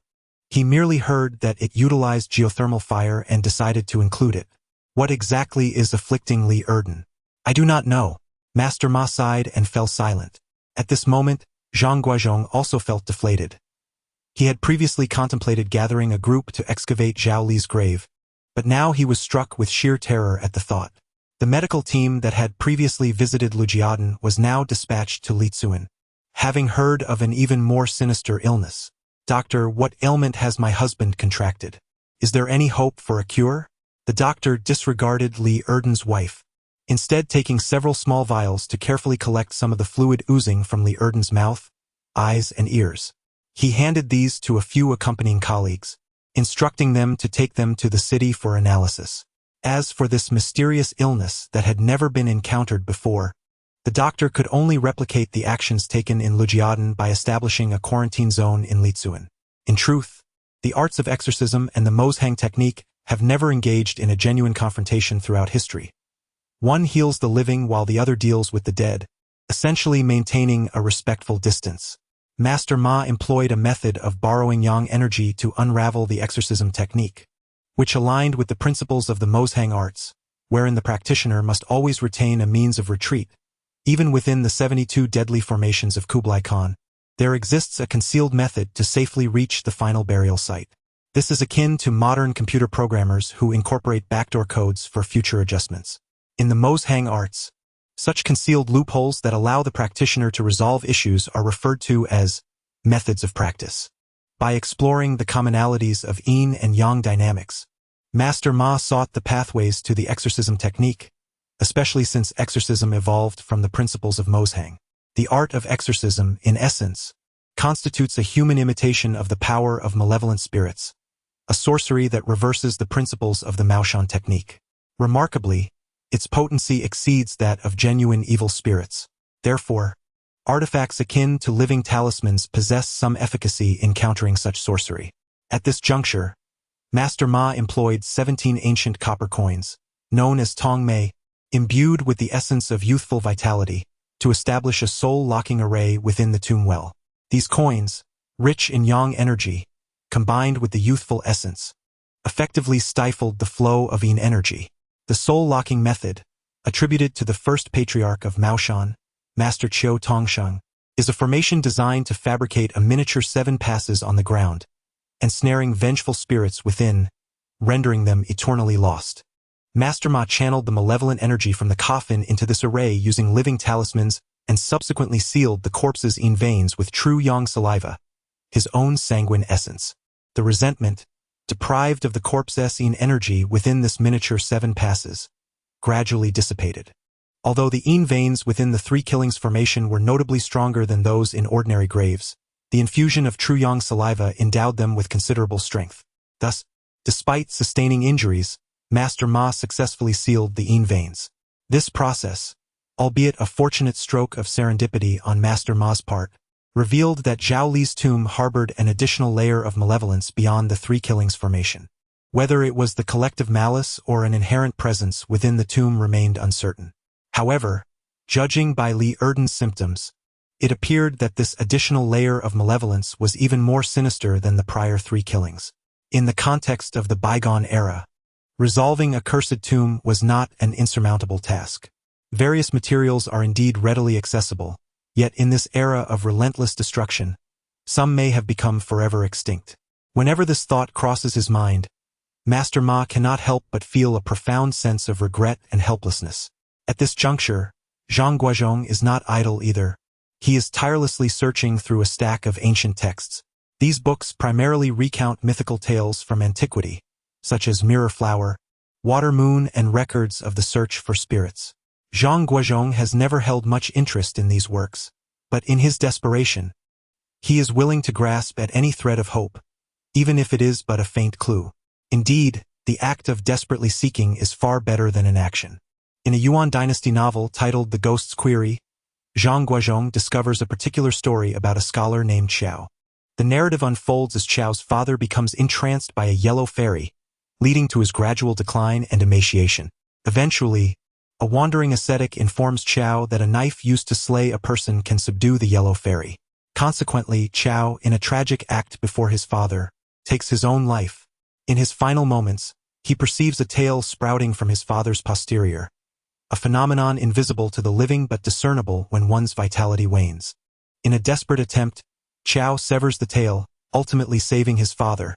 He merely heard that it utilized geothermal fire and decided to include it. What exactly is afflicting Li Erden? I do not know. Master Ma sighed and fell silent. At this moment, Zhang Guozhong also felt deflated. He had previously contemplated gathering a group to excavate Zhao Li's grave, but now he was struck with sheer terror at the thought. The medical team that had previously visited Lujiadan was now dispatched to Litsuan, having heard of an even more sinister illness. Doctor, what ailment has my husband contracted? Is there any hope for a cure? The doctor disregarded Li Erden's wife, instead taking several small vials to carefully collect some of the fluid oozing from Li Erden's mouth, eyes, and ears. He handed these to a few accompanying colleagues, instructing them to take them to the city for analysis. As for this mysterious illness that had never been encountered before, the doctor could only replicate the actions taken in Lujiadan by establishing a quarantine zone in Litsuan. In truth, the arts of exorcism and the Maoshan technique have never engaged in a genuine confrontation throughout history. One heals the living while the other deals with the dead, essentially maintaining a respectful distance. Master Ma employed a method of borrowing yang energy to unravel the exorcism technique, which aligned with the principles of the Maoshan arts, wherein the practitioner must always retain a means of retreat. Even within the 72 deadly formations of Kublai Khan, there exists a concealed method to safely reach the final burial site. This is akin to modern computer programmers who incorporate backdoor codes for future adjustments. In the Maoshan arts, such concealed loopholes that allow the practitioner to resolve issues are referred to as methods of practice. By exploring the commonalities of yin and yang dynamics, Master Ma sought the pathways to the exorcism technique, especially since exorcism evolved from the principles of Maoshan. The art of exorcism, in essence, constitutes a human imitation of the power of malevolent spirits, a sorcery that reverses the principles of the Maoshan technique. Remarkably, its potency exceeds that of genuine evil spirits. Therefore, artifacts akin to living talismans possess some efficacy in countering such sorcery. At this juncture, Master Ma employed 17 ancient copper coins, known as Tong Mei, imbued with the essence of youthful vitality, to establish a soul-locking array within the tomb well. These coins, rich in yang energy, combined with the youthful essence, effectively stifled the flow of yin energy. The soul-locking method, attributed to the first patriarch of Maoshan, Master Qiu Tongsheng, is a formation designed to fabricate a miniature 7 passes on the ground, ensnaring vengeful spirits within, rendering them eternally lost. Master Ma channeled the malevolent energy from the coffin into this array using living talismans and subsequently sealed the corpse's yin veins with true yang saliva, his own sanguine essence. The resentment, deprived of the corpse's yin energy within this miniature 7 passes, gradually dissipated. Although the yin veins within the 3 killings formation were notably stronger than those in ordinary graves, the infusion of true yang saliva endowed them with considerable strength. Thus, despite sustaining injuries, Master Ma successfully sealed the yin veins. This process, albeit a fortunate stroke of serendipity on Master Ma's part, revealed that Zhao Li's tomb harbored an additional layer of malevolence beyond the 3 killings formation. Whether it was the collective malice or an inherent presence within the tomb remained uncertain. However, judging by Li Erden's symptoms, it appeared that this additional layer of malevolence was even more sinister than the prior 3 killings. In the context of the bygone era, resolving a cursed tomb was not an insurmountable task. Various materials are indeed readily accessible, yet in this era of relentless destruction, some may have become forever extinct. Whenever this thought crosses his mind, Master Ma cannot help but feel a profound sense of regret and helplessness. At this juncture, Zhang Guozhong is not idle either. He is tirelessly searching through a stack of ancient texts. These books primarily recount mythical tales from antiquity, such as Mirror Flower, Water Moon, and records of the search for spirits. Zhang Guozhong has never held much interest in these works, but in his desperation, he is willing to grasp at any thread of hope, even if it is but a faint clue. Indeed, the act of desperately seeking is far better than inaction. In a Yuan dynasty novel titled The Ghost's Query, Zhang Guozhong discovers a particular story about a scholar named Qiao. The narrative unfolds as Qiao's father becomes entranced by a yellow fairy, leading to his gradual decline and emaciation. Eventually, a wandering ascetic informs Qiao that a knife used to slay a person can subdue the yellow fairy. Consequently, Qiao, in a tragic act before his father, takes his own life. In his final moments, he perceives a tail sprouting from his father's posterior, a phenomenon invisible to the living but discernible when one's vitality wanes. In a desperate attempt, Qiao severs the tail, ultimately saving his father,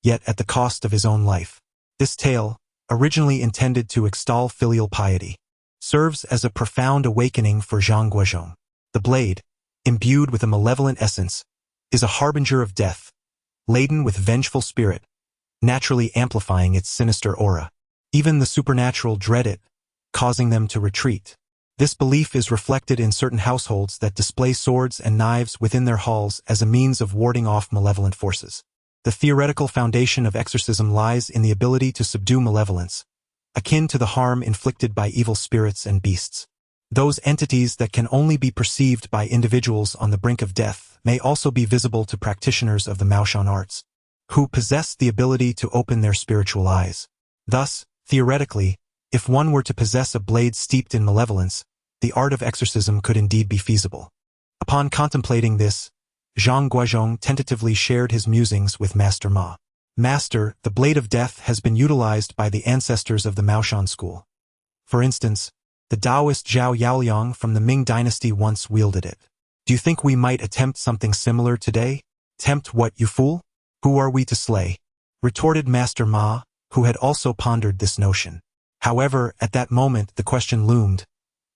yet at the cost of his own life. This tale, originally intended to extol filial piety, serves as a profound awakening for Zhang Guozhong. The blade, imbued with a malevolent essence, is a harbinger of death, laden with vengeful spirit, naturally amplifying its sinister aura. Even the supernatural dread it, causing them to retreat. This belief is reflected in certain households that display swords and knives within their halls as a means of warding off malevolent forces. The theoretical foundation of exorcism lies in the ability to subdue malevolence, akin to the harm inflicted by evil spirits and beasts. Those entities that can only be perceived by individuals on the brink of death may also be visible to practitioners of the Maoshan arts, who possess the ability to open their spiritual eyes. Thus, theoretically, if one were to possess a blade steeped in malevolence, the art of exorcism could indeed be feasible. Upon contemplating this, Zhang Guozhong tentatively shared his musings with Master Ma. Master, the blade of death has been utilized by the ancestors of the Maoshan school. For instance, the Taoist Zhao Yaoliang from the Ming dynasty once wielded it. Do you think we might attempt something similar today? Tempt what, you fool? Who are we to slay? Retorted Master Ma, who had also pondered this notion. However, at that moment the question loomed,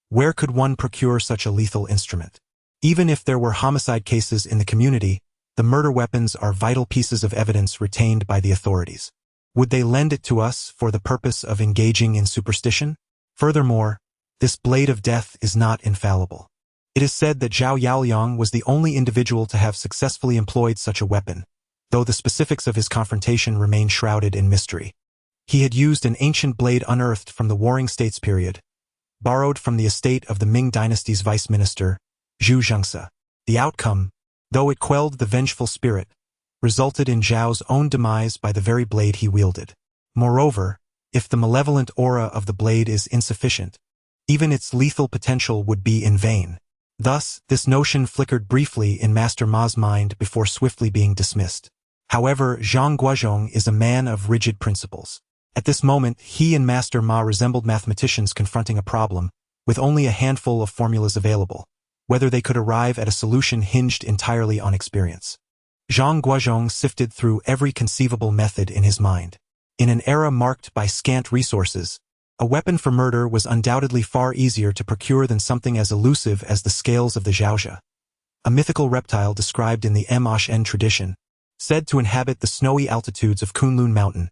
where could one procure such a lethal instrument? Even if there were homicide cases in the community, the murder weapons are vital pieces of evidence retained by the authorities. Would they lend it to us for the purpose of engaging in superstition? Furthermore, this blade of death is not infallible. It is said that Zhao Yaoliang was the only individual to have successfully employed such a weapon, though the specifics of his confrontation remain shrouded in mystery. He had used an ancient blade unearthed from the Warring States period, borrowed from the estate of the Ming dynasty's vice minister, Zhu Zhengse. The outcome, though it quelled the vengeful spirit, resulted in Zhao's own demise by the very blade he wielded. Moreover, if the malevolent aura of the blade is insufficient, even its lethal potential would be in vain. Thus, this notion flickered briefly in Master Ma's mind before swiftly being dismissed. However, Zhang Guozhong is a man of rigid principles. At this moment, he and Master Ma resembled mathematicians confronting a problem, with only a handful of formulas available, whether they could arrive at a solution hinged entirely on experience. Zhang Guozhong sifted through every conceivable method in his mind. In an era marked by scant resources, a weapon for murder was undoubtedly far easier to procure than something as elusive as the scales of the Zhaozhe, a mythical reptile described in the Maoshan tradition, said to inhabit the snowy altitudes of Kunlun Mountain,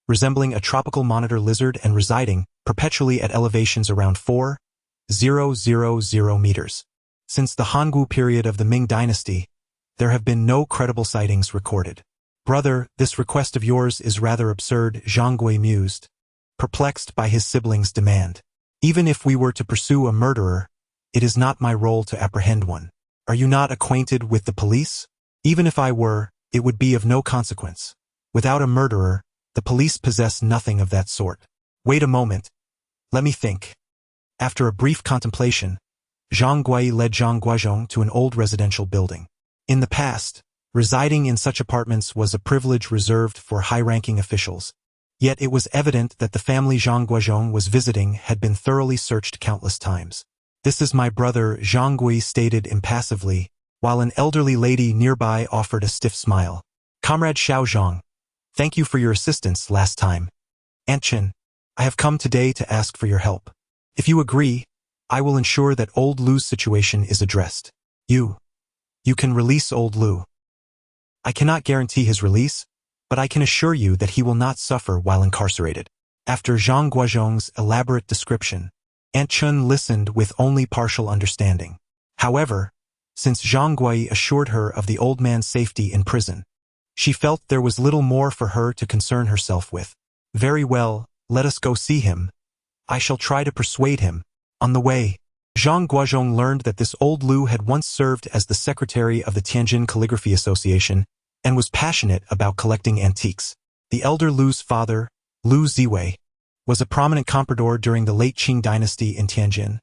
resembling a tropical monitor lizard and residing perpetually at elevations around 4,000 meters. Since the Hangu period of the Ming Dynasty, there have been no credible sightings recorded. Brother, this request of yours is rather absurd, Zhang Gui mused, perplexed by his sibling's demand. Even if we were to pursue a murderer, it is not my role to apprehend one. Are you not acquainted with the police? Even if I were, it would be of no consequence. Without a murderer, the police possess nothing of that sort. Wait a moment. Let me think. After a brief contemplation, Zhang Gui led Zhang Guozhong to an old residential building. In the past, residing in such apartments was a privilege reserved for high-ranking officials. Yet it was evident that the family Zhang Guozhong was visiting had been thoroughly searched countless times. This is my brother, Zhang Gui stated impassively, while an elderly lady nearby offered a stiff smile. Comrade Xiao Zhang, thank you for your assistance last time. Aunt Chen, I have come today to ask for your help. If you agree, I will ensure that old Lu's situation is addressed. You can release old Lu. I cannot guarantee his release, but I can assure you that he will not suffer while incarcerated. After Zhang Guozhong's elaborate description, Aunt Chen listened with only partial understanding. However, since Zhang Gui assured her of the old man's safety in prison, she felt there was little more for her to concern herself with. Very well, let us go see him. I shall try to persuade him. On the way, Zhang Guozhong learned that this old Lu had once served as the secretary of the Tianjin Calligraphy Association and was passionate about collecting antiques. The elder Lu's father, Lu Ziwei, was a prominent comprador during the late Qing dynasty in Tianjin,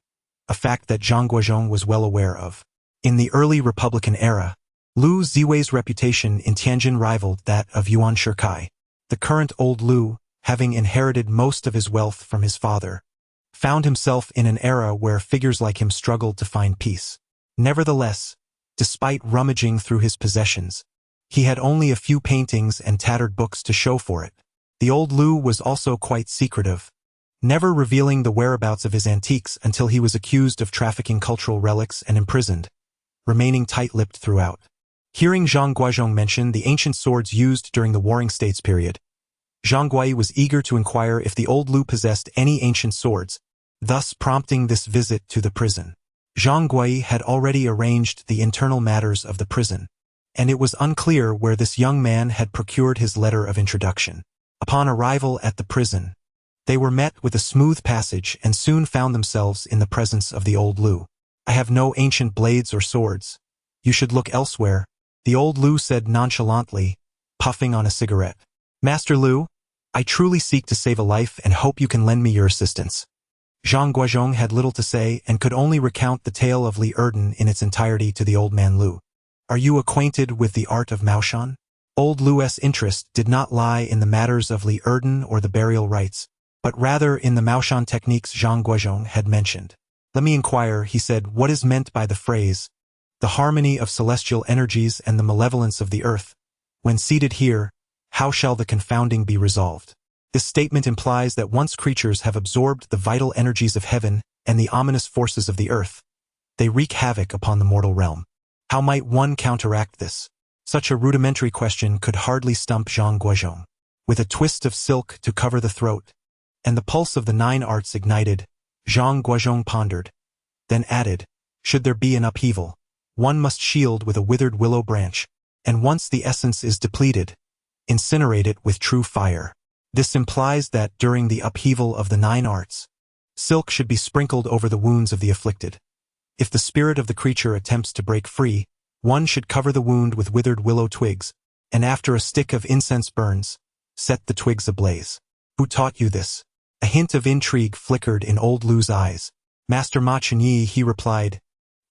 a fact that Zhang Guozhong was well aware of. In the early Republican era, Lu Ziwei's reputation in Tianjin rivaled that of Yuan Shikai. The current old Lu, having inherited most of his wealth from his father, found himself in an era where figures like him struggled to find peace. Nevertheless, despite rummaging through his possessions, he had only a few paintings and tattered books to show for it. The old Lu was also quite secretive, never revealing the whereabouts of his antiques until he was accused of trafficking cultural relics and imprisoned, remaining tight-lipped throughout. Hearing Zhang Guozhong mention the ancient swords used during the Warring States period, Zhang Gui was eager to inquire if the old Lu possessed any ancient swords, thus prompting this visit to the prison. Zhang Gui had already arranged the internal matters of the prison, and it was unclear where this young man had procured his letter of introduction. Upon arrival at the prison, they were met with a smooth passage and soon found themselves in the presence of the old Lu. I have no ancient blades or swords. You should look elsewhere, the old Lu said nonchalantly, puffing on a cigarette. Master Lu, I truly seek to save a life and hope you can lend me your assistance. Zhang Guozhong had little to say and could only recount the tale of Li Erden in its entirety to the old man Lu. Are you acquainted with the art of Maoshan? Old Lu's interest did not lie in the matters of Li Erden or the burial rites, but rather in the Maoshan techniques Zhang Guozhong had mentioned. Let me inquire, he said, what is meant by the phrase, the harmony of celestial energies and the malevolence of the earth. When seated here, how shall the confounding be resolved? This statement implies that once creatures have absorbed the vital energies of heaven and the ominous forces of the earth, they wreak havoc upon the mortal realm. How might one counteract this? Such a rudimentary question could hardly stump Zhang Guozhong. With a twist of silk to cover the throat, and the pulse of the 9 arts ignited, Zhang Guozhong pondered, then added, should there be an upheaval, one must shield with a withered willow branch, and once the essence is depleted, incinerate it with true fire. This implies that during the upheaval of the 9 arts, silk should be sprinkled over the wounds of the afflicted. If the spirit of the creature attempts to break free, one should cover the wound with withered willow twigs, and after a stick of incense burns, set the twigs ablaze. Who taught you this? A hint of intrigue flickered in old Lu's eyes. Master Ma Chunyi, he replied,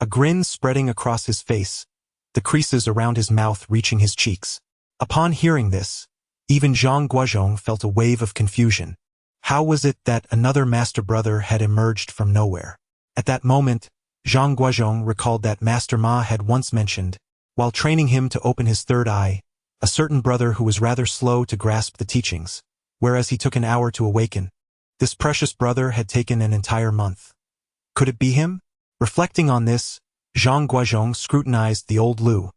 a grin spreading across his face, the creases around his mouth reaching his cheeks. Upon hearing this, even Zhang Guozhong felt a wave of confusion. How was it that another master brother had emerged from nowhere? At that moment, Zhang Guozhong recalled that Master Ma had once mentioned, while training him to open his third eye, a certain brother who was rather slow to grasp the teachings, whereas he took an hour to awaken. This precious brother had taken an entire month. Could it be him? Reflecting on this, Zhang Guozhong scrutinized the old Lu,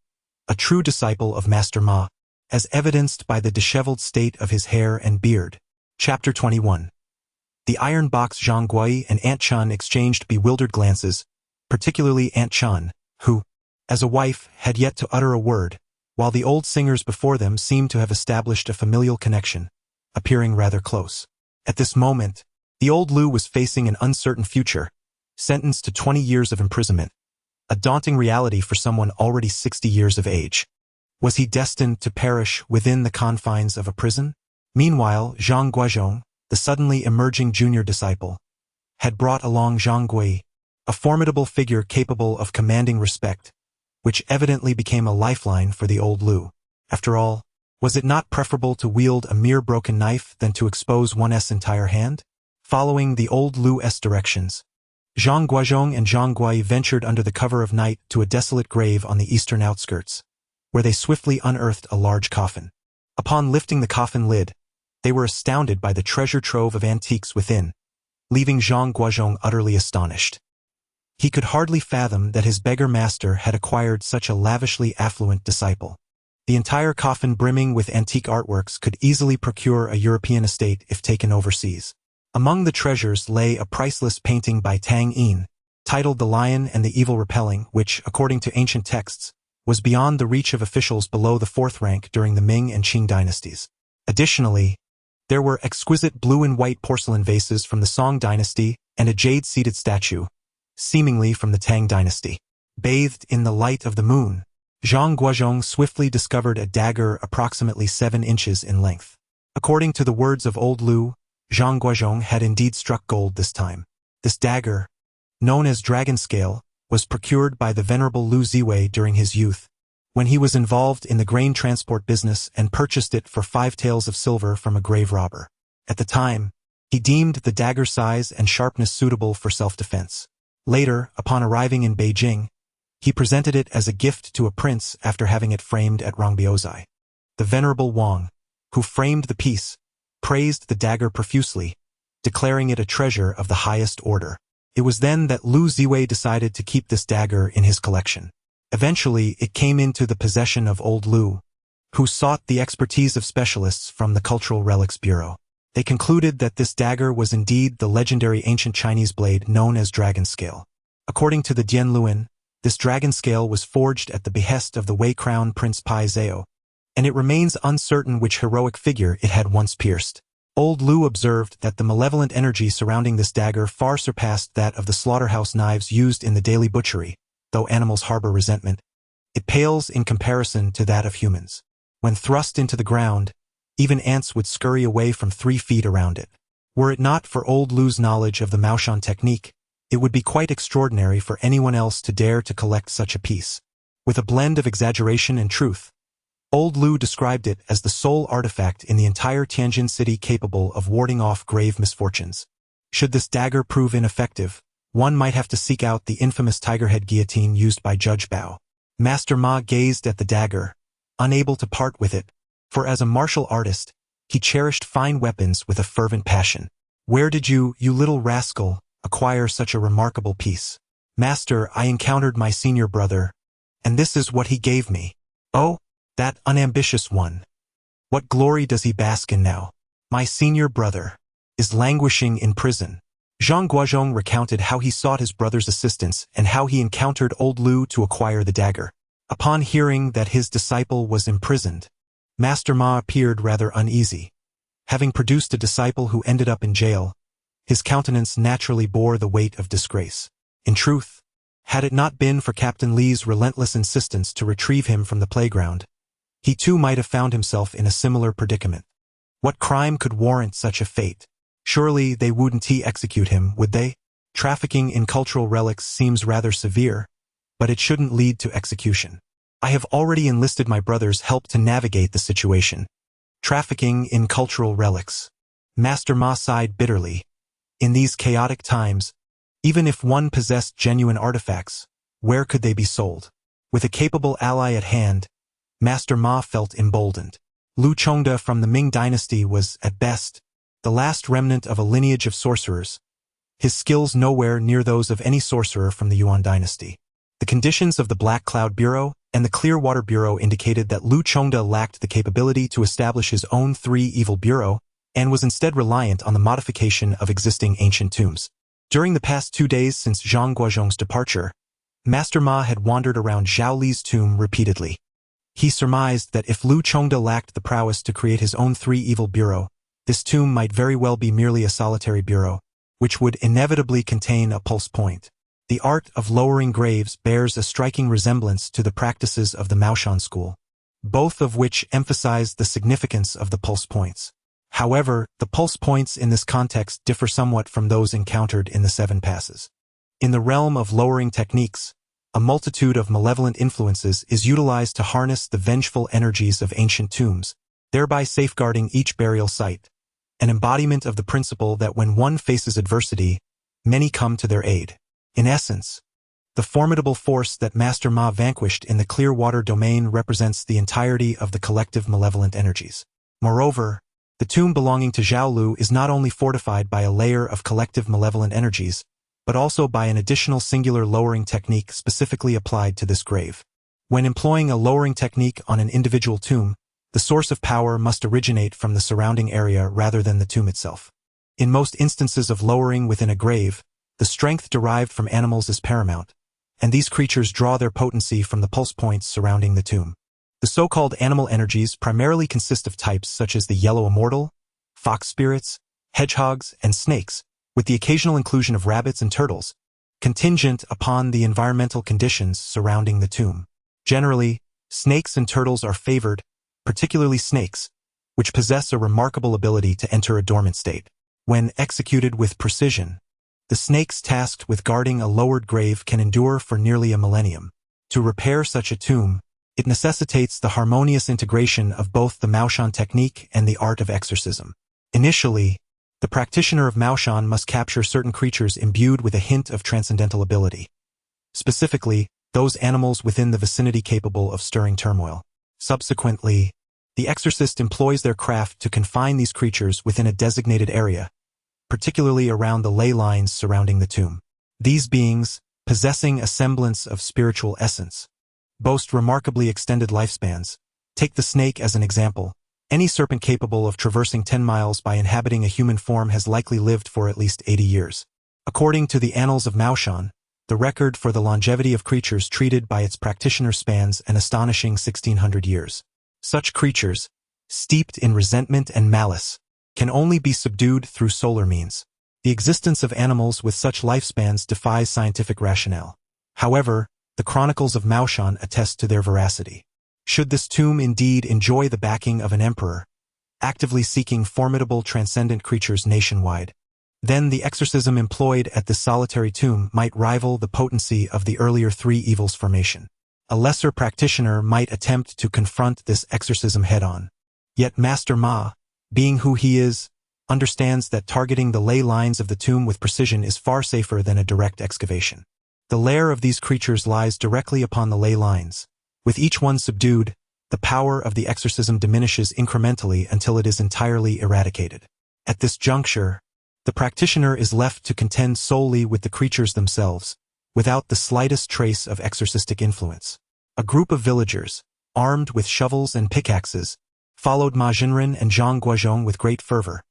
a true disciple of Master Ma, as evidenced by the disheveled state of his hair and beard. Chapter 21. The iron box. Zhang Guozhong and Aunt Chun exchanged bewildered glances, particularly Aunt Chun, who, as a wife, had yet to utter a word, while the old singers before them seemed to have established a familial connection, appearing rather close. At this moment, the old Lu was facing an uncertain future, sentenced to 20 years of imprisonment, a daunting reality for someone already 60 years of age. Was he destined to perish within the confines of a prison? Meanwhile, Zhang Guozhong, the suddenly emerging junior disciple, had brought along Zhang Guozhong, a formidable figure capable of commanding respect, which evidently became a lifeline for the old Lu. After all, was it not preferable to wield a mere broken knife than to expose one's entire hand? Following the old Lu's directions, Zhang Guozhong and Zhang Guozhong ventured under the cover of night to a desolate grave on the eastern outskirts, where they swiftly unearthed a large coffin. Upon lifting the coffin lid, they were astounded by the treasure trove of antiques within, leaving Zhang Guozhong utterly astonished. He could hardly fathom that his beggar master had acquired such a lavishly affluent disciple. The entire coffin brimming with antique artworks could easily procure a European estate if taken overseas. Among the treasures lay a priceless painting by Tang Yin, titled The Lion and the Evil Repelling, which, according to ancient texts, was beyond the reach of officials below the fourth rank during the Ming and Qing dynasties. Additionally, there were exquisite blue and white porcelain vases from the Song dynasty and a jade-seated statue, seemingly from the Tang dynasty. Bathed in the light of the moon, Zhang Guozhong swiftly discovered a dagger approximately 7 inches in length. According to the words of old Lu, Zhang Guozhong had indeed struck gold this time. This dagger, known as Dragon Scale, was procured by the venerable Lu Ziwei during his youth, when he was involved in the grain transport business and purchased it for 5 taels of silver from a grave robber. At the time, he deemed the dagger size and sharpness suitable for self-defense. Later, upon arriving in Beijing, he presented it as a gift to a prince after having it framed at Rongbiozai. The venerable Wang, who framed the piece, praised the dagger profusely, declaring it a treasure of the highest order. It was then that Lu Ziwei decided to keep this dagger in his collection. Eventually, it came into the possession of old Lu, who sought the expertise of specialists from the Cultural Relics Bureau. They concluded that this dagger was indeed the legendary ancient Chinese blade known as Dragon Scale. According to the Dianluan, this dragon scale was forged at the behest of the Wei Crown Prince Pai Zhao, and it remains uncertain which heroic figure it had once pierced. Old Lu observed that the malevolent energy surrounding this dagger far surpassed that of the slaughterhouse knives used in the daily butchery, though animals harbor resentment. It pales in comparison to that of humans. When thrust into the ground, even ants would scurry away from 3 feet around it. Were it not for old Lu's knowledge of the Maoshan technique, it would be quite extraordinary for anyone else to dare to collect such a piece. With a blend of exaggeration and truth, old Lu described it as the sole artifact in the entire Tianjin city capable of warding off grave misfortunes. Should this dagger prove ineffective, one might have to seek out the infamous tiger-head guillotine used by Judge Bao. Master Ma gazed at the dagger, unable to part with it, for as a martial artist, he cherished fine weapons with a fervent passion. Where did you little rascal, acquire such a remarkable piece? Master, I encountered my senior brother, and this is what he gave me. Oh, that unambitious one. What glory does he bask in now? My senior brother is languishing in prison. Zhang Guozhong recounted how he sought his brother's assistance and how he encountered old Lu to acquire the dagger. Upon hearing that his disciple was imprisoned, Master Ma appeared rather uneasy. Having produced a disciple who ended up in jail, his countenance naturally bore the weight of disgrace. In truth, had it not been for Captain Li's relentless insistence to retrieve him from the playground, he too might have found himself in a similar predicament. What crime could warrant such a fate? Surely they wouldn't execute him, would they? Trafficking in cultural relics seems rather severe, but it shouldn't lead to execution. I have already enlisted my brother's help to navigate the situation. Trafficking in cultural relics. Master Ma sighed bitterly. In these chaotic times, even if one possessed genuine artifacts, where could they be sold? With a capable ally at hand, Master Ma felt emboldened. Lu Chongde from the Ming dynasty was, at best, the last remnant of a lineage of sorcerers, his skills nowhere near those of any sorcerer from the Yuan dynasty. The conditions of the Black Cloud Bureau and the Clearwater Bureau indicated that Lu Chongde lacked the capability to establish his own three-evil bureau and was instead reliant on the modification of existing ancient tombs. During the past 2 days since Zhang Guozhong's departure, Master Ma had wandered around Zhao Li's tomb repeatedly. He surmised that if Lu Chongde lacked the prowess to create his own three-evil bureau, this tomb might very well be merely a solitary bureau, which would inevitably contain a pulse point. The art of lowering graves bears a striking resemblance to the practices of the Maoshan school, both of which emphasize the significance of the pulse points. However, the pulse points in this context differ somewhat from those encountered in the Seven Passes. In the realm of lowering techniques, a multitude of malevolent influences is utilized to harness the vengeful energies of ancient tombs, thereby safeguarding each burial site, an embodiment of the principle that when one faces adversity, many come to their aid. In essence, the formidable force that Master Ma vanquished in the Clearwater domain represents the entirety of the collective malevolent energies. Moreover, the tomb belonging to Zhao Lu is not only fortified by a layer of collective malevolent energies, but also by an additional singular lowering technique specifically applied to this grave. When employing a lowering technique on an individual tomb, the source of power must originate from the surrounding area rather than the tomb itself. In most instances of lowering within a grave, the strength derived from animals is paramount, and these creatures draw their potency from the pulse points surrounding the tomb. The so-called animal energies primarily consist of types such as the yellow immortal, fox spirits, hedgehogs, and snakes, with the occasional inclusion of rabbits and turtles, contingent upon the environmental conditions surrounding the tomb. Generally, snakes and turtles are favored, particularly snakes, which possess a remarkable ability to enter a dormant state. When executed with precision, the snakes tasked with guarding a lowered grave can endure for nearly a millennium. To repair such a tomb, it necessitates the harmonious integration of both the Maoshan technique and the art of exorcism. Initially, the practitioner of Maoshan must capture certain creatures imbued with a hint of transcendental ability. Specifically, those animals within the vicinity capable of stirring turmoil. Subsequently, the exorcist employs their craft to confine these creatures within a designated area, particularly around the ley lines surrounding the tomb. These beings, possessing a semblance of spiritual essence, boast remarkably extended lifespans. Take the snake as an example. Any serpent capable of traversing 10 miles by inhabiting a human form has likely lived for at least 80 years. According to the Annals of Maoshan, the record for the longevity of creatures treated by its practitioner spans an astonishing 1,600 years. Such creatures, steeped in resentment and malice, can only be subdued through solar means. The existence of animals with such lifespans defies scientific rationale. However, the chronicles of Maoshan attest to their veracity. Should this tomb indeed enjoy the backing of an emperor, actively seeking formidable transcendent creatures nationwide, then the exorcism employed at this solitary tomb might rival the potency of the earlier three evils formation. A lesser practitioner might attempt to confront this exorcism head-on. Yet Master Ma, being who he is, understands that targeting the ley lines of the tomb with precision is far safer than a direct excavation. The lair of these creatures lies directly upon the ley lines. With each one subdued, the power of the exorcism diminishes incrementally until it is entirely eradicated. At this juncture, the practitioner is left to contend solely with the creatures themselves, without the slightest trace of exorcistic influence. A group of villagers, armed with shovels and pickaxes, followed Ma Jinren and Zhang Guozhong with great fervor,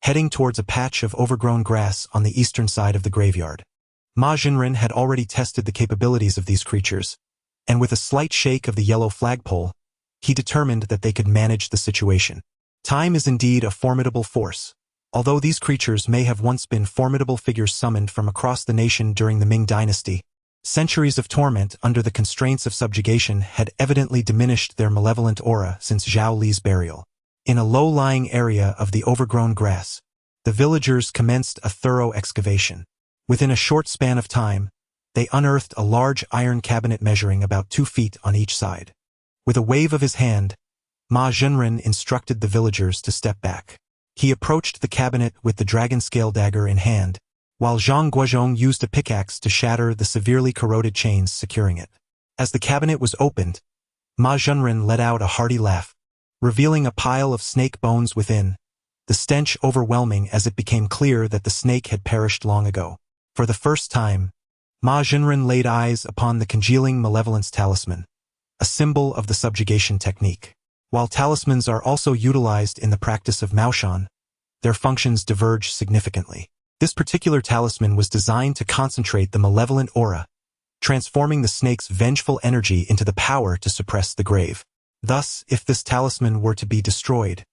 heading towards a patch of overgrown grass on the eastern side of the graveyard. Ma Jinren had already tested the capabilities of these creatures, and with a slight shake of the yellow flagpole, he determined that they could manage the situation. Time is indeed a formidable force. Although these creatures may have once been formidable figures summoned from across the nation during the Ming dynasty, Centuries of torment under the constraints of subjugation had evidently diminished their malevolent aura since Zhao Li's burial. In a low-lying area of the overgrown grass, the villagers commenced a thorough excavation. Within a short span of time, they unearthed a large iron cabinet measuring about 2 feet on each side. With a wave of his hand, Ma Zhenren instructed the villagers to step back. He approached the cabinet with the dragon scale dagger in hand, while Zhang Guozhong used a pickaxe to shatter the severely corroded chains securing it. As the cabinet was opened, Ma Zhenren let out a hearty laugh, revealing a pile of snake bones within, the stench overwhelming as it became clear that the snake had perished long ago. For the first time, Ma Zhenren laid eyes upon the congealing malevolence talisman, a symbol of the subjugation technique. While talismans are also utilized in the practice of Maoshan, their functions diverge significantly. This particular talisman was designed to concentrate the malevolent aura, transforming the snake's vengeful energy into the power to suppress the grave. Thus, if this talisman were to be destroyed,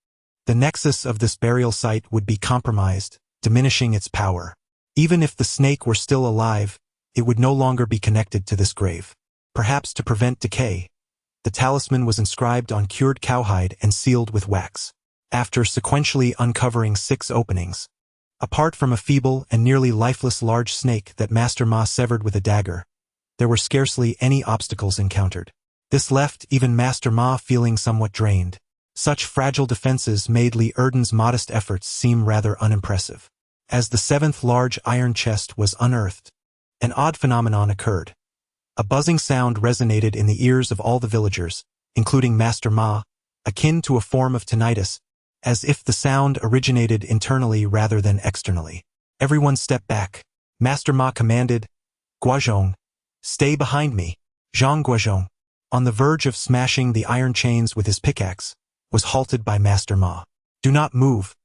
the nexus of this burial site would be compromised, diminishing its power. Even if the snake were still alive, it would no longer be connected to this grave. Perhaps to prevent decay, the talisman was inscribed on cured cowhide and sealed with wax. After sequentially uncovering 6 openings, apart from a feeble and nearly lifeless large snake that Master Ma severed with a dagger, there were scarcely any obstacles encountered. This left even Master Ma feeling somewhat drained. Such fragile defenses made Li Erden's modest efforts seem rather unimpressive. As the 7th large iron chest was unearthed, an odd phenomenon occurred. A buzzing sound resonated in the ears of all the villagers, including Master Ma, akin to a form of tinnitus, as if the sound originated internally rather than externally. Everyone stepped back. Master Ma commanded, "Guozhong, stay behind me." Zhang Guozhong, on the verge of smashing the iron chains with his pickaxe, was halted by Master Ma. "Do not move.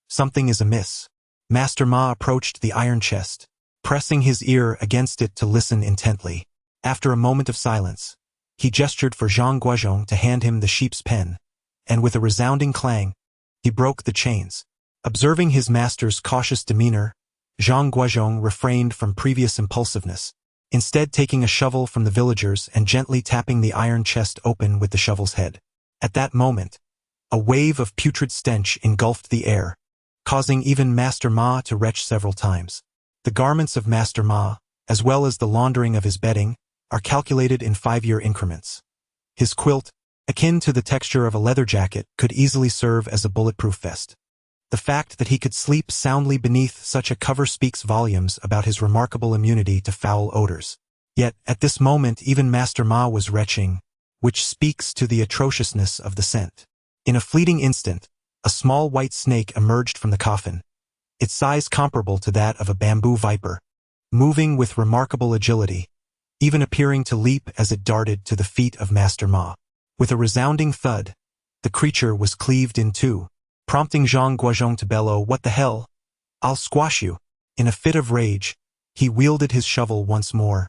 Something is amiss." Master Ma approached the iron chest, pressing his ear against it to listen intently. After a moment of silence, he gestured for Zhang Guozhong to hand him the sheep's pen, and with a resounding clang, he broke the chains. Observing his master's cautious demeanor, Zhang Guozhong refrained from previous impulsiveness, instead taking a shovel from the villagers and gently tapping the iron chest open with the shovel's head. At that moment, a wave of putrid stench engulfed the air, causing even Master Ma to retch several times. The garments of Master Ma, as well as the laundering of his bedding, are calculated in 5-year increments. His quilt, akin to the texture of a leather jacket, could easily serve as a bulletproof vest. The fact that he could sleep soundly beneath such a cover speaks volumes about his remarkable immunity to foul odors. Yet, at this moment even Master Ma was retching, which speaks to the atrociousness of the scent. In a fleeting instant, a small white snake emerged from the coffin, its size comparable to that of a bamboo viper, moving with remarkable agility, even appearing to leap as it darted to the feet of Master Ma. With a resounding thud, the creature was cleaved in 2, prompting Zhang Guozhong to bellow, "What the hell? I'll squash you." In a fit of rage, he wielded his shovel once more,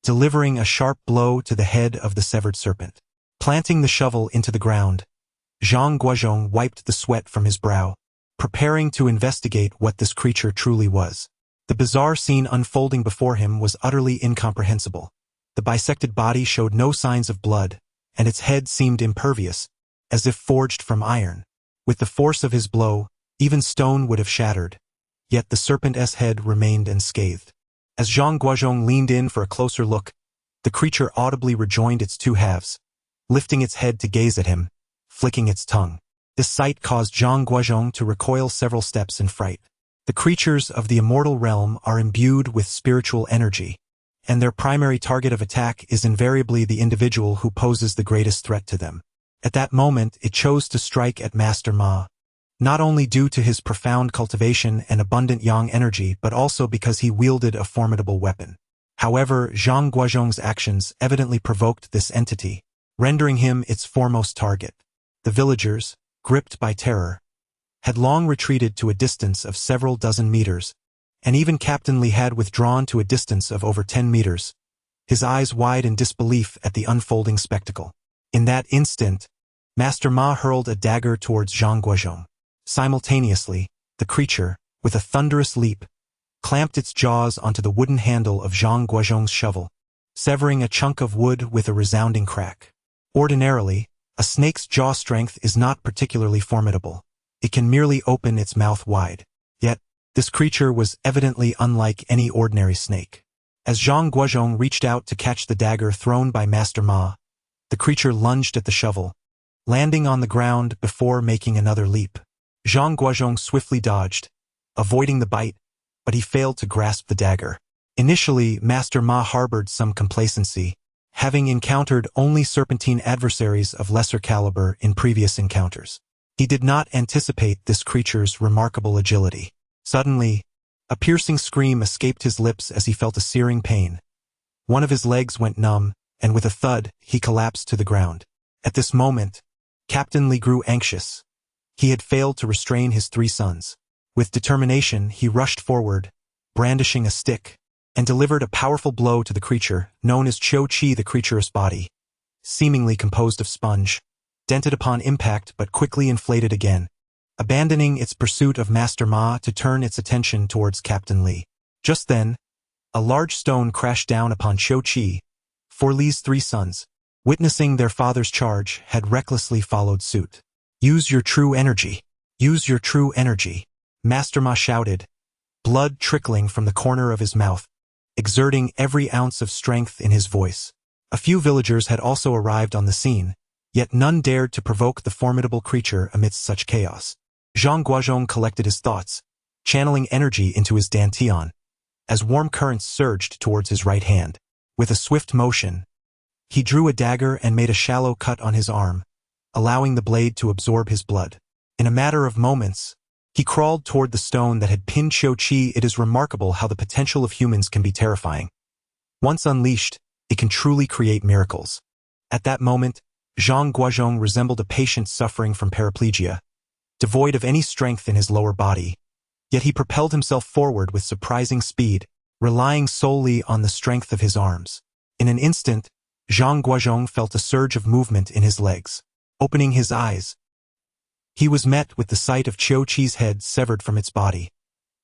delivering a sharp blow to the head of the severed serpent. Planting the shovel into the ground, Zhang Guozhong wiped the sweat from his brow, preparing to investigate what this creature truly was. The bizarre scene unfolding before him was utterly incomprehensible. The bisected body showed no signs of blood, and its head seemed impervious, as if forged from iron. With the force of his blow, even stone would have shattered, yet the serpent's head remained unscathed. As Zhang Guozhong leaned in for a closer look, the creature audibly rejoined its 2 halves, lifting its head to gaze at him, flicking its tongue. This sight caused Zhang Guozhong to recoil several steps in fright. The creatures of the immortal realm are imbued with spiritual energy, and their primary target of attack is invariably the individual who poses the greatest threat to them. At that moment, it chose to strike at Master Ma, not only due to his profound cultivation and abundant yang energy, but also because he wielded a formidable weapon. However, Zhang Guozhong's actions evidently provoked this entity, rendering him its foremost target. The villagers, gripped by terror, had long retreated to a distance of several dozen meters, and even Captain Li had withdrawn to a distance of over 10 meters, his eyes wide in disbelief at the unfolding spectacle. In that instant, Master Ma hurled a dagger towards Zhang Guozhong. Simultaneously, the creature, with a thunderous leap, clamped its jaws onto the wooden handle of Zhang Guozhong's shovel, severing a chunk of wood with a resounding crack. Ordinarily, a snake's jaw strength is not particularly formidable. It can merely open its mouth wide. Yet, this creature was evidently unlike any ordinary snake. As Zhang Guozhong reached out to catch the dagger thrown by Master Ma, the creature lunged at the shovel, landing on the ground before making another leap. Zhang Guozhong swiftly dodged, avoiding the bite, but he failed to grasp the dagger. Initially, Master Ma harbored some complacency, having encountered only serpentine adversaries of lesser caliber in previous encounters. He did not anticipate this creature's remarkable agility. Suddenly, a piercing scream escaped his lips as he felt a searing pain. One of his legs went numb, and with a thud, he collapsed to the ground. At this moment, Captain Li grew anxious. He had failed to restrain his 3 sons. With determination, he rushed forward, brandishing a stick, and delivered a powerful blow to the creature, known as Qiu Qi, the creature's body, seemingly composed of sponge, dented upon impact but quickly inflated again, abandoning its pursuit of Master Ma to turn its attention towards Captain Li. Just then, a large stone crashed down upon Qiu Qi, for Li's 3 sons, witnessing their father's charge, had recklessly followed suit. "Use your true energy. Use your true energy," Master Ma shouted, blood trickling from the corner of his mouth, exerting every ounce of strength in his voice. A few villagers had also arrived on the scene, yet none dared to provoke the formidable creature amidst such chaos. Zhang Guozhong collected his thoughts, channeling energy into his dantian, as warm currents surged towards his right hand. With a swift motion, he drew a dagger and made a shallow cut on his arm, allowing the blade to absorb his blood. In a matter of moments, he crawled toward the stone that had pinned Qiu Qi. It is remarkable how the potential of humans can be terrifying. Once unleashed, it can truly create miracles. At that moment, Zhang Guozhong resembled a patient suffering from paraplegia, devoid of any strength in his lower body. Yet he propelled himself forward with surprising speed, relying solely on the strength of his arms. In an instant, Zhang Guozhong felt a surge of movement in his legs. Opening his eyes, he was met with the sight of Qiu Qi's head severed from its body,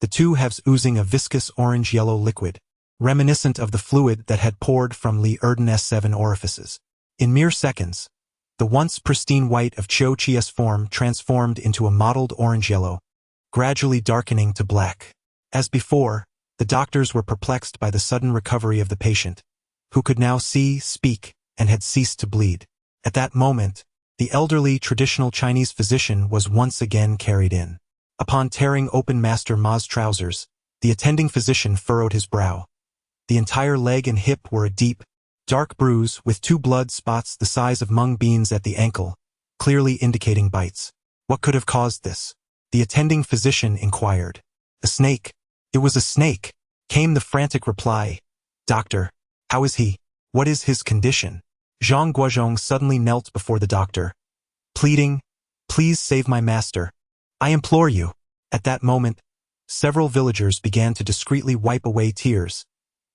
the 2 halves oozing a viscous orange-yellow liquid, reminiscent of the fluid that had poured from Li Erden's 7 orifices. In mere seconds, the once pristine white of Qiu Qi's form transformed into a mottled orange-yellow, gradually darkening to black. As before, the doctors were perplexed by the sudden recovery of the patient, who could now see, speak, and had ceased to bleed. At that moment, the elderly traditional Chinese physician was once again carried in. Upon tearing open Master Ma's trousers, the attending physician furrowed his brow. The entire leg and hip were a deep, dark bruise with 2 blood spots the size of mung beans at the ankle, clearly indicating bites. What could have caused this? The attending physician inquired. "A snake. It was a snake," came the frantic reply. "Doctor, how is he? What is his condition?" Zhang Guozhong suddenly knelt before the doctor, pleading, "Please save my master. I implore you." At that moment, several villagers began to discreetly wipe away tears.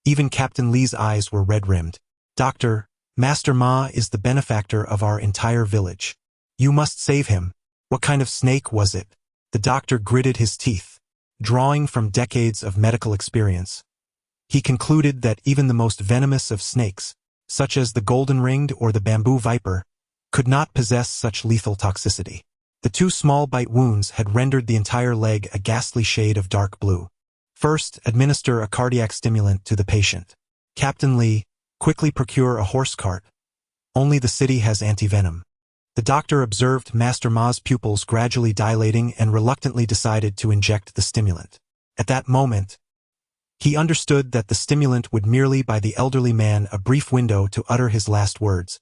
Even Captain Li's eyes were red-rimmed. "Doctor, Master Ma is the benefactor of our entire village. You must save him." "What kind of snake was it?" The doctor gritted his teeth. Drawing from decades of medical experience, he concluded that even the most venomous of snakes, such as the golden-ringed or the bamboo viper, could not possess such lethal toxicity. The 2 small bite wounds had rendered the entire leg a ghastly shade of dark blue. First, administer a cardiac stimulant to the patient. Captain Li, quickly procure a horse cart. Only the city has antivenom. The doctor observed Master Ma's pupils gradually dilating and reluctantly decided to inject the stimulant. At that moment, he understood that the stimulant would merely buy the elderly man a brief window to utter his last words,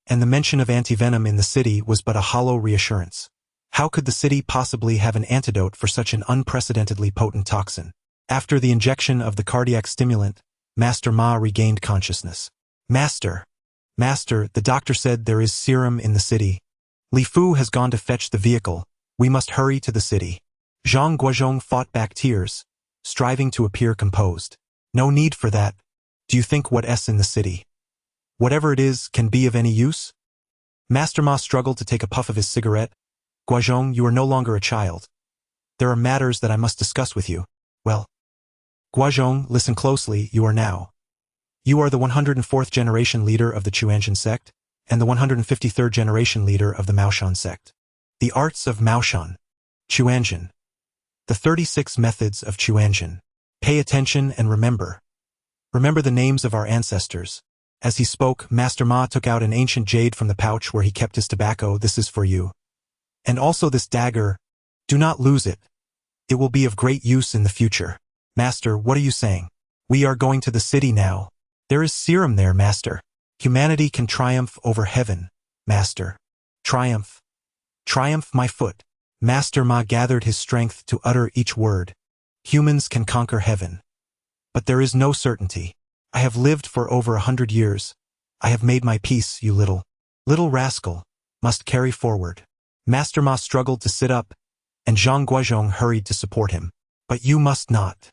and the mention of antivenom in the city was but a hollow reassurance. How could the city possibly have an antidote for such an unprecedentedly potent toxin? After the injection of the cardiac stimulant, Master Ma regained consciousness. Master, the doctor said there is serum in the city. Li Fu has gone to fetch the vehicle. We must hurry to the city." Zhang Guozhong fought back tears, striving to appear composed. "No need for that. Do you think what's in the city? Whatever it is can be of any use?" Master Ma struggled to take a puff of his cigarette. "Guozhong, you are no longer a child. There are matters that I must discuss with you." "Well, Guozhong, listen closely, you are now You are the 104th generation leader of the Chuanjian sect, and the 153rd generation leader of the Maoshan sect. The arts of Maoshan. Chuanjian. The 36 methods of Chuanjian. Pay attention and remember. Remember the names of our ancestors. As he spoke, Master Ma took out an ancient jade from the pouch where he kept his tobacco. This is for you. And also this dagger. Do not lose it. It will be of great use in the future. Master, what are you saying? We are going to the city now. There is serum there, Master. Humanity can triumph over heaven, Master. Triumph. Triumph my foot. Master Ma gathered his strength to utter each word. Humans can conquer heaven. But there is no certainty. I have lived for over 100 years. I have made my peace, you little rascal, must carry forward. Master Ma struggled to sit up, and Zhang Guozhong hurried to support him. But you must not.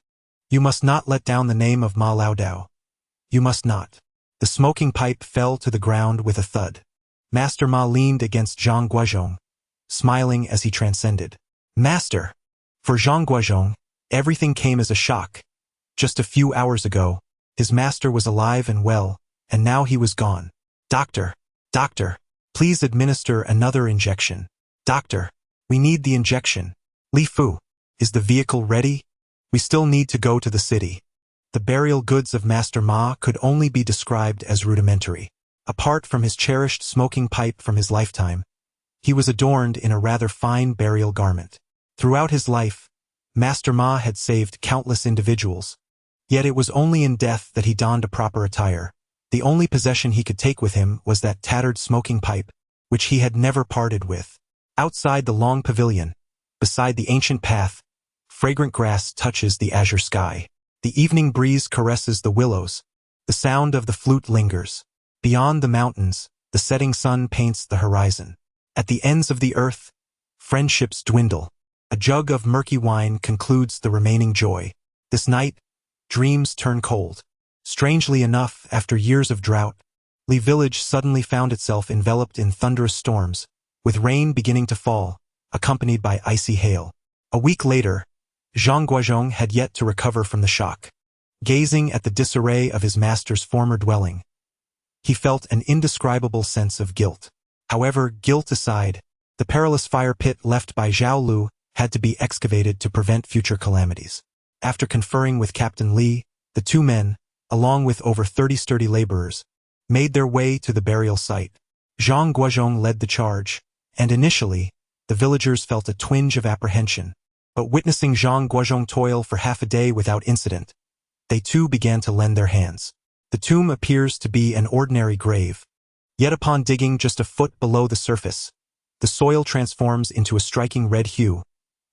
You must not let down the name of Ma Lao Dao. You must not. The smoking pipe fell to the ground with a thud. Master Ma leaned against Zhang Guozhong, smiling as he transcended. Master! For Zhang Guozhong, everything came as a shock. Just a few hours ago, his master was alive and well, and now he was gone. Doctor! Doctor! Please administer another injection. Doctor! We need the injection. Li Fu, is the vehicle ready? We still need to go to the city. The burial goods of Master Ma could only be described as rudimentary. Apart from his cherished smoking pipe from his lifetime, he was adorned in a rather fine burial garment. Throughout his life, Master Ma had saved countless individuals. Yet it was only in death that he donned a proper attire. The only possession he could take with him was that tattered smoking pipe, which he had never parted with. Outside the long pavilion, beside the ancient path, fragrant grass touches the azure sky. The evening breeze caresses the willows. The sound of the flute lingers. Beyond the mountains, the setting sun paints the horizon. At the ends of the earth, friendships dwindle. A jug of murky wine concludes the remaining joy. This night, dreams turn cold. Strangely enough, after years of drought, Li Village suddenly found itself enveloped in thunderous storms, with rain beginning to fall, accompanied by icy hail. A week later, Zhang Guozhong had yet to recover from the shock. Gazing at the disarray of his master's former dwelling, he felt an indescribable sense of guilt. However, guilt aside, the perilous fire pit left by Zhao Lu had to be excavated to prevent future calamities. After conferring with Captain Li, the two men, along with over 30 sturdy laborers, made their way to the burial site. Zhang Guozhong led the charge, and initially, the villagers felt a twinge of apprehension. But witnessing Zhang Guozhong toil for half a day without incident, they too began to lend their hands. The tomb appears to be an ordinary grave. Yet upon digging just a foot below the surface, the soil transforms into a striking red hue,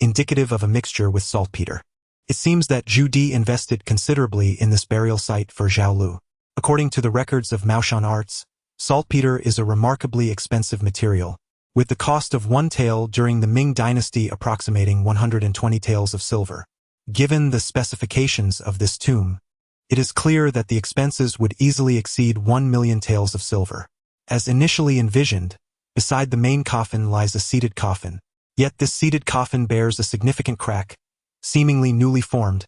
indicative of a mixture with saltpeter. It seems that Zhu Di invested considerably in this burial site for Zhao Lu. According to the records of Maoshan arts, saltpeter is a remarkably expensive material, with the cost of one tael during the Ming dynasty approximating 120 taels of silver. Given the specifications of this tomb, it is clear that the expenses would easily exceed 1 million taels of silver. As initially envisioned, beside the main coffin lies a seated coffin. Yet this seated coffin bears a significant crack, seemingly newly formed,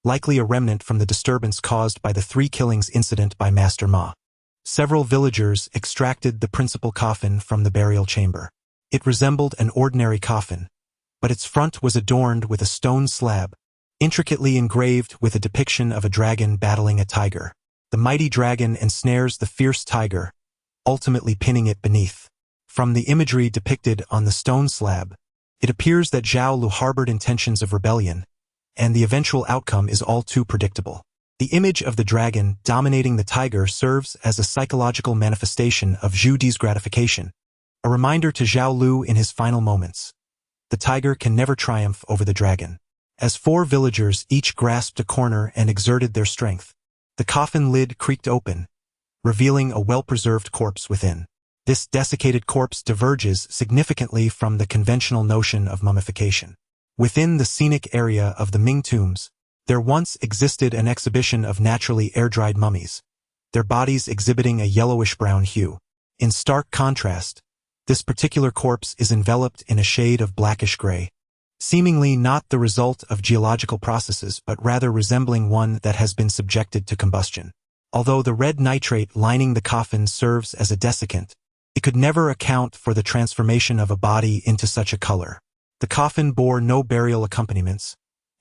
likely a remnant from the disturbance caused by the 3 killings incident by Master Ma. Several villagers extracted the principal coffin from the burial chamber. It resembled an ordinary coffin, but its front was adorned with a stone slab, intricately engraved with a depiction of a dragon battling a tiger. The mighty dragon ensnares the fierce tiger, ultimately pinning it beneath. From the imagery depicted on the stone slab, it appears that Zhao Lu harbored intentions of rebellion, and the eventual outcome is all too predictable. The image of the dragon dominating the tiger serves as a psychological manifestation of Zhu Di's gratification, a reminder to Zhao Lu in his final moments. The tiger can never triumph over the dragon. As 4 villagers each grasped a corner and exerted their strength, the coffin lid creaked open, revealing a well-preserved corpse within. This desiccated corpse diverges significantly from the conventional notion of mummification. Within the scenic area of the Ming tombs, there once existed an exhibition of naturally air-dried mummies, their bodies exhibiting a yellowish-brown hue. In stark contrast, this particular corpse is enveloped in a shade of blackish gray, seemingly not the result of geological processes but rather resembling one that has been subjected to combustion. Although the red nitrate lining the coffin serves as a desiccant, it could never account for the transformation of a body into such a color. The coffin bore no burial accompaniments,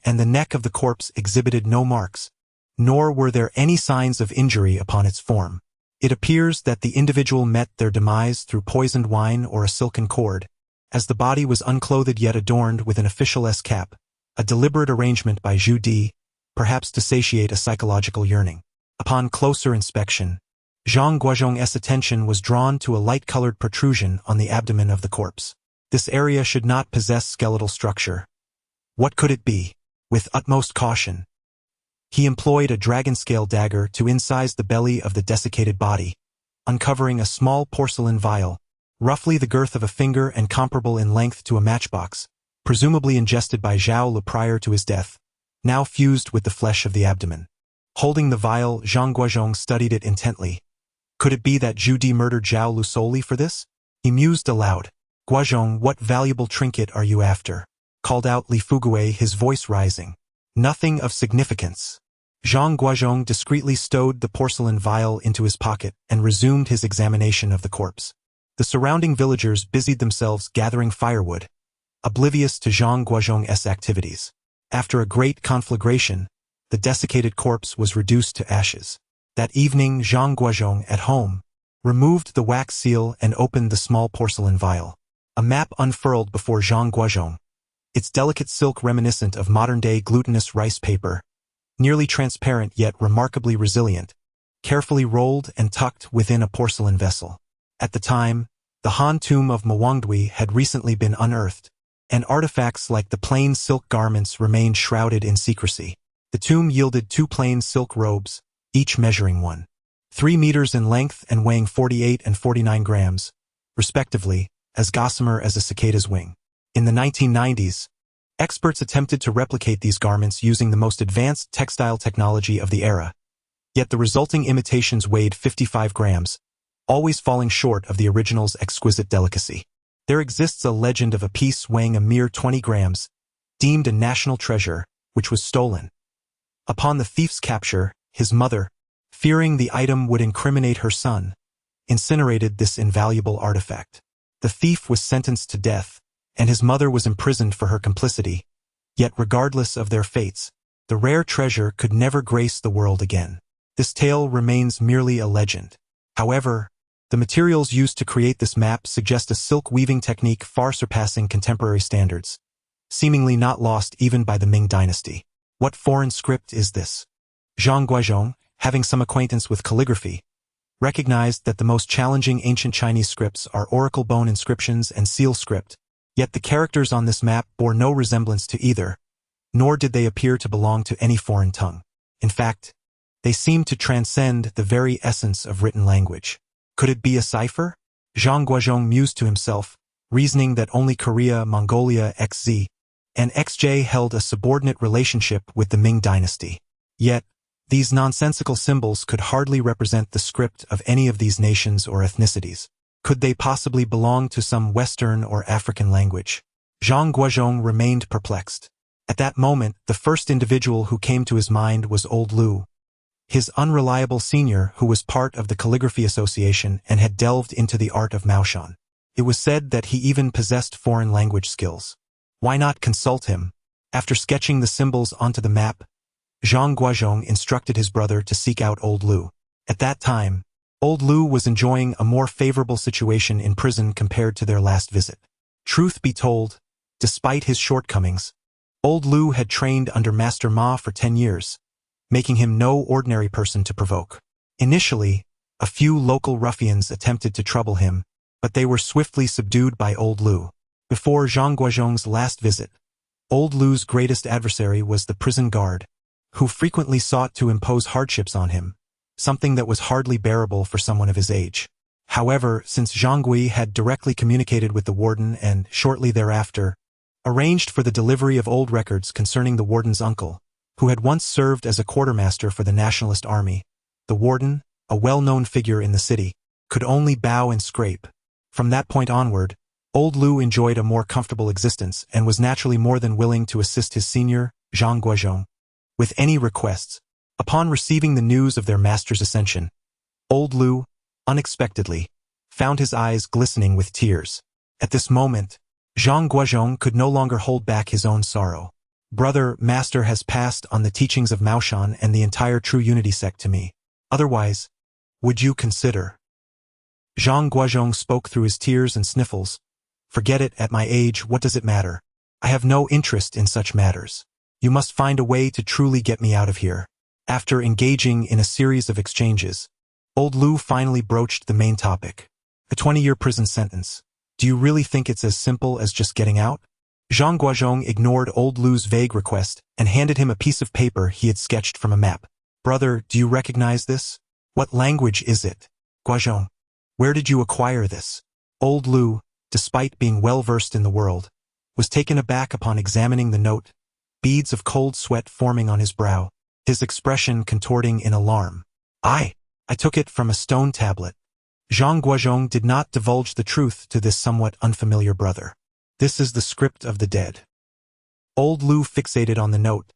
and the neck of the corpse exhibited no marks, nor were there any signs of injury upon its form. It appears that the individual met their demise through poisoned wine or a silken cord, as the body was unclothed yet adorned with an official cap, a deliberate arrangement by Zhu Di, perhaps to satiate a psychological yearning. Upon closer inspection, Zhang Guozhong's attention was drawn to a light-colored protrusion on the abdomen of the corpse. This area should not possess skeletal structure. What could it be? With utmost caution, he employed a dragon-scale dagger to incise the belly of the desiccated body, uncovering a small porcelain vial, roughly the girth of a finger and comparable in length to a matchbox, presumably ingested by Zhao Lu prior to his death, now fused with the flesh of the abdomen. Holding the vial, Zhang Guozhong studied it intently. Could it be that Zhu Di murdered Zhao Lu solely for this? He mused aloud. Guozhong, what valuable trinket are you after? Called out Li Fugue, his voice rising. Nothing of significance. Zhang Guozhong discreetly stowed the porcelain vial into his pocket and resumed his examination of the corpse. The surrounding villagers busied themselves gathering firewood, oblivious to Zhang Guozhong's activities. After a great conflagration, the desiccated corpse was reduced to ashes. That evening, Zhang Guozhong, at home, removed the wax seal and opened the small porcelain vial. A map unfurled before Zhang Guozhong, its delicate silk reminiscent of modern-day glutinous rice paper, nearly transparent yet remarkably resilient, carefully rolled and tucked within a porcelain vessel. At the time, the Han tomb of Mawangdui had recently been unearthed, and artifacts like the plain silk garments remained shrouded in secrecy. The tomb yielded 2 plain silk robes, each measuring 1.3 meters in length and weighing 48 and 49 grams, respectively, as gossamer as a cicada's wing. In the 1990s, experts attempted to replicate these garments using the most advanced textile technology of the era, yet the resulting imitations weighed 55 grams, always falling short of the original's exquisite delicacy. There exists a legend of a piece weighing a mere 20 grams, deemed a national treasure, which was stolen. Upon the thief's capture, his mother, fearing the item would incriminate her son, incinerated this invaluable artifact. The thief was sentenced to death, and his mother was imprisoned for her complicity. Yet regardless of their fates, the rare treasure could never grace the world again. This tale remains merely a legend. However, the materials used to create this map suggest a silk weaving technique far surpassing contemporary standards, seemingly not lost even by the Ming dynasty. What foreign script is this? Zhang Guozhong, having some acquaintance with calligraphy, recognized that the most challenging ancient Chinese scripts are oracle bone inscriptions and seal script, yet the characters on this map bore no resemblance to either, nor did they appear to belong to any foreign tongue. In fact, they seemed to transcend the very essence of written language. Could it be a cipher? Zhang Guozhong mused to himself, reasoning that only Korea, Mongolia, XZ, and XJ held a subordinate relationship with the Ming dynasty. Yet, these nonsensical symbols could hardly represent the script of any of these nations or ethnicities. Could they possibly belong to some Western or African language? Zhang Guozhong remained perplexed. At that moment, the first individual who came to his mind was old Lu, his unreliable senior who was part of the Calligraphy Association and had delved into the art of Maoshan. It was said that he even possessed foreign language skills. Why not consult him? After sketching the symbols onto the map, Zhang Guozhong instructed his brother to seek out old Lu. At that time, old Lu was enjoying a more favorable situation in prison compared to their last visit. Truth be told, despite his shortcomings, old Lu had trained under Master Ma for 10 years, making him no ordinary person to provoke. Initially, a few local ruffians attempted to trouble him, but they were swiftly subdued by old Lu. Before Zhang Guozhong's last visit, old Lu's greatest adversary was the prison guard, who frequently sought to impose hardships on him, something that was hardly bearable for someone of his age. However, since Zhang Gui had directly communicated with the warden and, shortly thereafter, arranged for the delivery of old records concerning the warden's uncle, who had once served as a quartermaster for the Nationalist Army, the warden, a well-known figure in the city, could only bow and scrape. From that point onward, old Lu enjoyed a more comfortable existence and was naturally more than willing to assist his senior, Zhang Guozhong, with any requests, Upon receiving the news of their master's ascension, old Lu, unexpectedly, found his eyes glistening with tears. At this moment, Zhang Guozhong could no longer hold back his own sorrow. Brother, master has passed on the teachings of Maoshan and the entire True Unity sect to me. Otherwise, would you consider? Zhang Guozhong spoke through his tears and sniffles. Forget it, at my age, what does it matter? I have no interest in such matters. You must find a way to truly get me out of here. After engaging in a series of exchanges, old Lu finally broached the main topic. A 20-year prison sentence. Do you really think it's as simple as just getting out? Zhang Guozhong ignored old Lu's vague request and handed him a piece of paper he had sketched from a map. Brother, do you recognize this? What language is it? Guozhong, where did you acquire this? Old Lu, despite being well-versed in the world, was taken aback upon examining the note, beads of cold sweat forming on his brow, his expression contorting in alarm. I took it from a stone tablet. Zhang Guozhong did not divulge the truth to this somewhat unfamiliar brother. This is the script of the dead. Old Lu fixated on the note,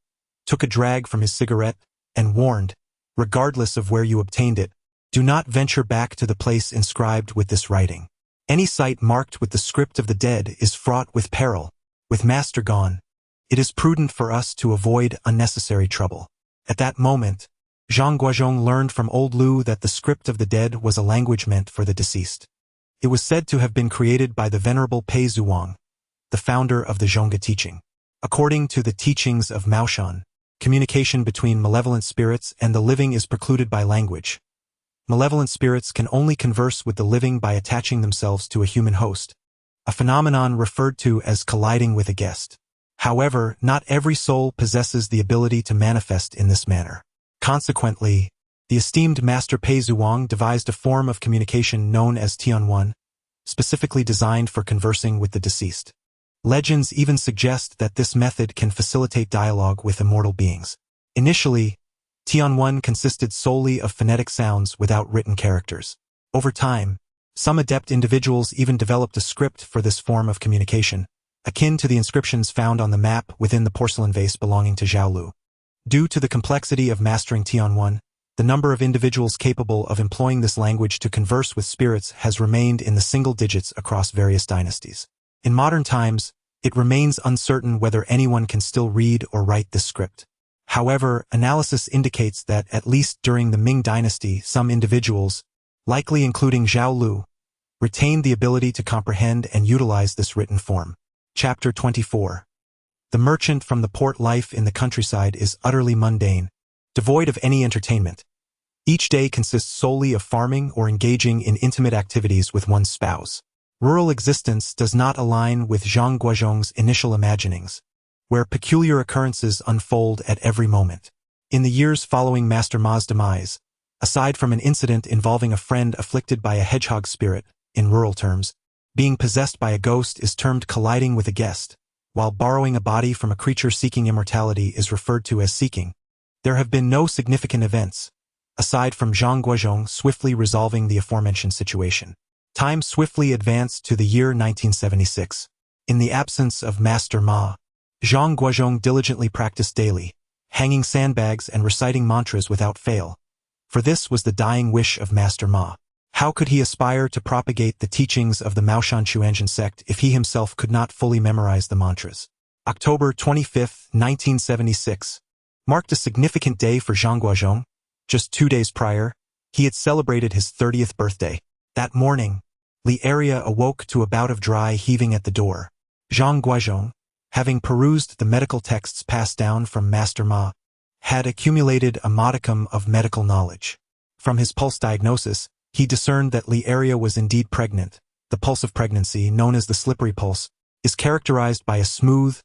took a drag from his cigarette, and warned, regardless of where you obtained it, do not venture back to the place inscribed with this writing. Any site marked with the script of the dead is fraught with peril. With master gone, it is prudent for us to avoid unnecessary trouble. At that moment, Zhang Guozhong learned from old Lu that the script of the dead was a language meant for the deceased. It was said to have been created by the Venerable Pei Zhuang, the founder of the Zhong Ge teaching. According to the teachings of Maoshan, communication between malevolent spirits and the living is precluded by language. Malevolent spirits can only converse with the living by attaching themselves to a human host, a phenomenon referred to as colliding with a guest. However, not every soul possesses the ability to manifest in this manner. Consequently, the esteemed Master Pei Zhuang devised a form of communication known as Tianwen, specifically designed for conversing with the deceased. Legends even suggest that this method can facilitate dialogue with immortal beings. Initially, Tianwen consisted solely of phonetic sounds without written characters. Over time, some adept individuals even developed a script for this form of communication, akin to the inscriptions found on the map within the porcelain vase belonging to Zhao Lu. Due to the complexity of mastering Tianwen, the number of individuals capable of employing this language to converse with spirits has remained in the single digits across various dynasties. In modern times, it remains uncertain whether anyone can still read or write this script. However, analysis indicates that at least during the Ming dynasty, some individuals, likely including Zhao Lu, retained the ability to comprehend and utilize this written form. Chapter 24. The merchant from the port. Life in the countryside is utterly mundane, devoid of any entertainment. Each day consists solely of farming or engaging in intimate activities with one's spouse. Rural existence does not align with Zhang Guozhong's initial imaginings, where peculiar occurrences unfold at every moment. In the years following Master Ma's demise, aside from an incident involving a friend afflicted by a hedgehog spirit, in rural terms, being possessed by a ghost is termed colliding with a guest, while borrowing a body from a creature seeking immortality is referred to as seeking. There have been no significant events, aside from Zhang Guozhong swiftly resolving the aforementioned situation. Time swiftly advanced to the year 1976. In the absence of Master Ma, Zhang Guozhong diligently practiced daily, hanging sandbags and reciting mantras without fail, for this was the dying wish of Master Ma. How could he aspire to propagate the teachings of the Maoshan Taoism sect if he himself could not fully memorize the mantras? October 25, 1976, marked a significant day for Zhang Guozhong. Just 2 days prior, he had celebrated his 30th birthday. That morning, Li Area awoke to a bout of dry heaving at the door. Zhang Guozhong, having perused the medical texts passed down from Master Ma, had accumulated a modicum of medical knowledge. From his pulse diagnosis, he discerned that Li Area was indeed pregnant. The pulse of pregnancy, known as the slippery pulse, is characterized by a smooth,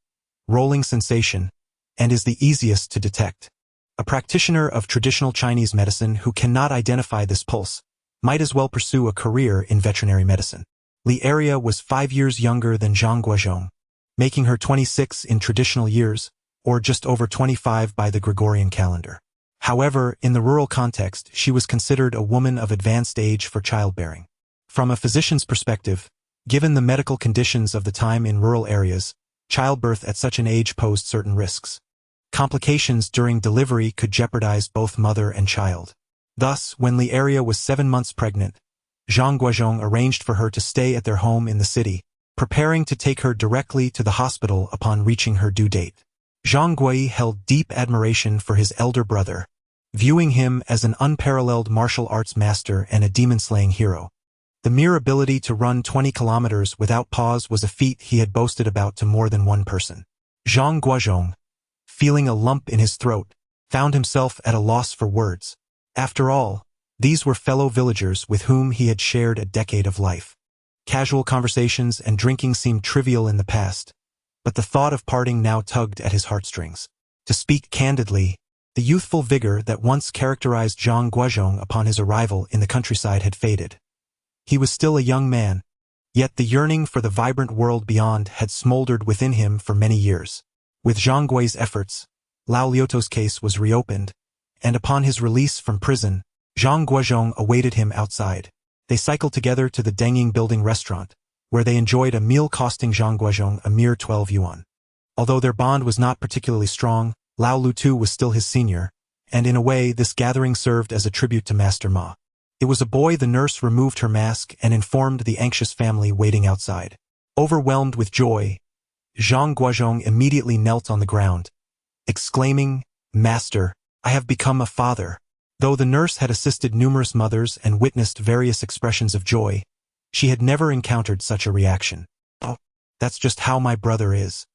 rolling sensation and is the easiest to detect. A practitioner of traditional Chinese medicine who cannot identify this pulse might as well pursue a career in veterinary medicine. Li Area was 5 years younger than Zhang Guozhong, making her 26 in traditional years, or just over 25 by the Gregorian calendar. However, in the rural context, she was considered a woman of advanced age for childbearing. From a physician's perspective, given the medical conditions of the time in rural areas, childbirth at such an age posed certain risks. Complications during delivery could jeopardize both mother and child. Thus, when Li Area was 7 months pregnant, Zhang Guozhong arranged for her to stay at their home in the city, preparing to take her directly to the hospital upon reaching her due date. Zhang Guozhong held deep admiration for his elder brother, viewing him as an unparalleled martial arts master and a demon-slaying hero. The mere ability to run 20 kilometers without pause was a feat he had boasted about to more than one person. Zhang Guozhong, feeling a lump in his throat, found himself at a loss for words. After all, these were fellow villagers with whom he had shared a decade of life. Casual conversations and drinking seemed trivial in the past, but the thought of parting now tugged at his heartstrings. To speak candidly, the youthful vigor that once characterized Zhang Guozhong upon his arrival in the countryside had faded. He was still a young man, yet the yearning for the vibrant world beyond had smoldered within him for many years. With Zhang Guo's efforts, Lao Liuto's case was reopened, and upon his release from prison, Zhang Guozhong awaited him outside. They cycled together to the Dengying Building restaurant, where they enjoyed a meal costing Zhang Guozhong a mere 12 yuan. Although their bond was not particularly strong, Lao Lutu was still his senior, and in a way this gathering served as a tribute to Master Ma. It was a boy. The nurse removed her mask and informed the anxious family waiting outside. Overwhelmed with joy, Zhang Guozhong immediately knelt on the ground, exclaiming, "Master, I have become a father." Though the nurse had assisted numerous mothers and witnessed various expressions of joy, she had never encountered such a reaction. "Oh, that's just how my brother is.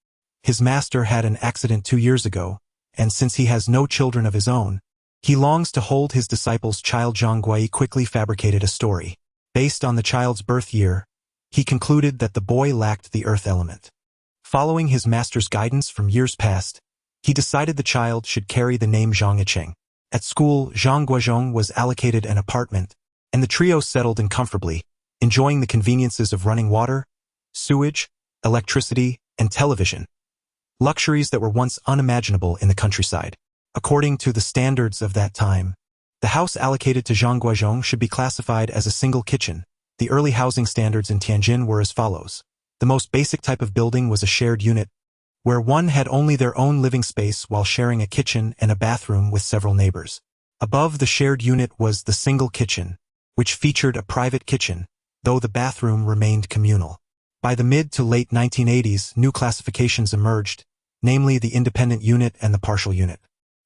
His master had an accident 2 years ago, and since he has no children of his own, he longs to hold his disciple's child." Zhang Guozhong quickly fabricated a story. Based on the child's birth year, he concluded that the boy lacked the earth element. Following his master's guidance from years past, he decided the child should carry the name Zhang Yicheng. At school, Zhang Guozhong was allocated an apartment, and the trio settled in comfortably, enjoying the conveniences of running water, sewage, electricity, and television. Luxuries that were once unimaginable in the countryside. According to the standards of that time, the house allocated to Zhang Guozhong should be classified as a single kitchen. The early housing standards in Tianjin were as follows. The most basic type of building was a shared unit, where one had only their own living space while sharing a kitchen and a bathroom with several neighbors. Above the shared unit was the single kitchen, which featured a private kitchen, though the bathroom remained communal. By the mid to late 1980s, new classifications emerged, namely the independent unit and the partial unit.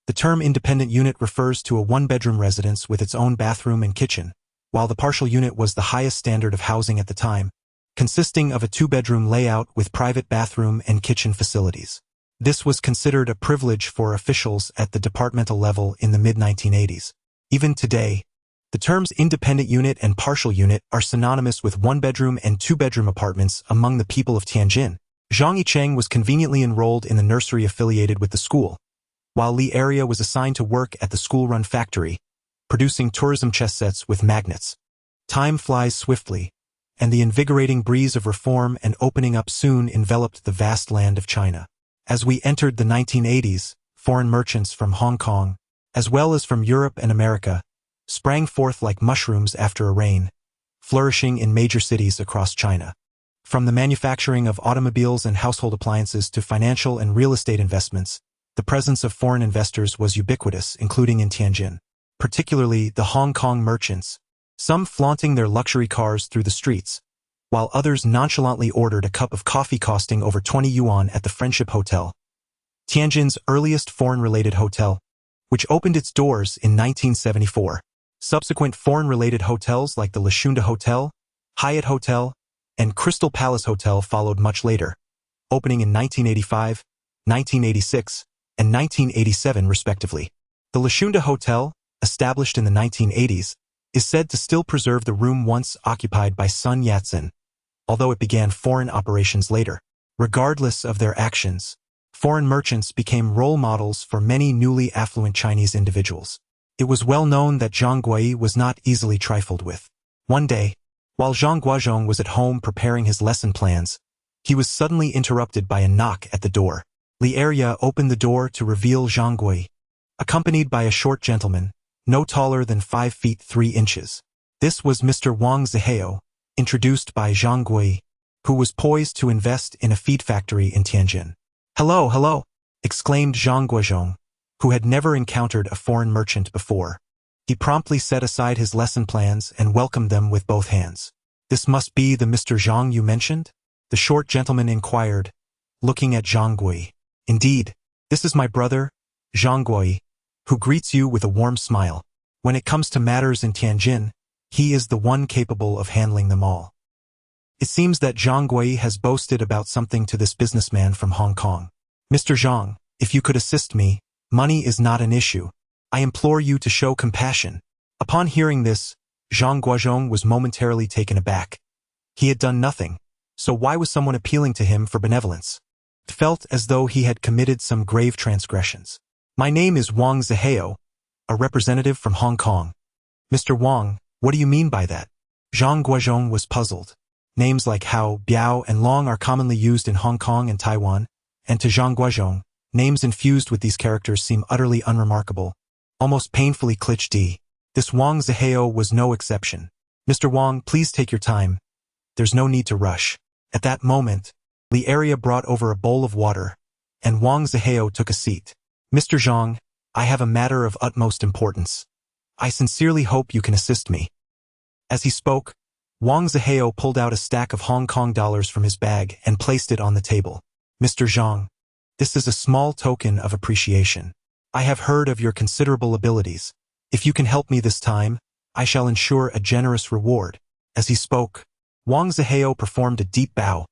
The term independent unit refers to a one-bedroom residence with its own bathroom and kitchen, while the partial unit was the highest standard of housing at the time, consisting of a 2-bedroom layout with private bathroom and kitchen facilities. This was considered a privilege for officials at the departmental level in the mid-1980s. Even today, the terms independent unit and partial unit are synonymous with 1-bedroom and 2-bedroom apartments among the people of Tianjin. Zhang Yicheng was conveniently enrolled in the nursery affiliated with the school, while Li Area was assigned to work at the school-run factory, producing tourism chess sets with magnets. Time flies swiftly, and the invigorating breeze of reform and opening up soon enveloped the vast land of China. As we entered the 1980s, foreign merchants from Hong Kong, as well as from Europe and America, sprang forth like mushrooms after a rain, flourishing in major cities across China. From the manufacturing of automobiles and household appliances to financial and real estate investments, the presence of foreign investors was ubiquitous, including in Tianjin, particularly the Hong Kong merchants, some flaunting their luxury cars through the streets, while others nonchalantly ordered a cup of coffee costing over 20 yuan at the Friendship Hotel, Tianjin's earliest foreign-related hotel, which opened its doors in 1974. Subsequent foreign-related hotels like the Lashunda Hotel, Hyatt Hotel, and Crystal Palace Hotel followed much later, opening in 1985, 1986, and 1987 respectively. The Lashunda Hotel, established in the 1980s, is said to still preserve the room once occupied by Sun Yat-sen, although it began foreign operations later. Regardless of their actions, foreign merchants became role models for many newly affluent Chinese individuals. It was well known that Zhang Guozhong was not easily trifled with. One day, while Zhang Guozhong was at home preparing his lesson plans, he was suddenly interrupted by a knock at the door. Li Area opened the door to reveal Zhang Guozhong, accompanied by a short gentleman, no taller than 5 feet 3 inches. This was Mr. Wang Zihao, introduced by Zhang Guozhong, who was poised to invest in a feed factory in Tianjin. "Hello, hello," exclaimed Zhang Guozhong, who had never encountered a foreign merchant before. He promptly set aside his lesson plans and welcomed them with both hands. "This must be the Mr. Zhang you mentioned?" the short gentleman inquired, looking at Zhang Guozhong. "Indeed, this is my brother, Zhang Guozhong, who greets you with a warm smile. When it comes to matters in Tianjin, he is the one capable of handling them all." It seems that Zhang Guozhong has boasted about something to this businessman from Hong Kong. "Mr. Zhang, if you could assist me, money is not an issue. I implore you to show compassion." Upon hearing this, Zhang Guozhong was momentarily taken aback. He had done nothing, so why was someone appealing to him for benevolence? It felt as though he had committed some grave transgressions. "My name is Wang Zihao, a representative from Hong Kong." "Mr. Wang, what do you mean by that?" Zhang Guozhong was puzzled. Names like Hao, Biao, and Long are commonly used in Hong Kong and Taiwan, and to Zhang Guozhong, names infused with these characters seem utterly unremarkable, almost painfully cliché. This Wang Zihao was no exception. "Mr. Wang, please take your time. There's no need to rush." At that moment, the area brought over a bowl of water, and Wang Zihao took a seat. "Mr. Zhang, I have a matter of utmost importance. I sincerely hope you can assist me." As he spoke, Wang Zihao pulled out a stack of Hong Kong dollars from his bag and placed it on the table. "Mr. Zhang, this is a small token of appreciation. I have heard of your considerable abilities. If you can help me this time, I shall ensure a generous reward." As he spoke, Wang Zihao performed a deep bow,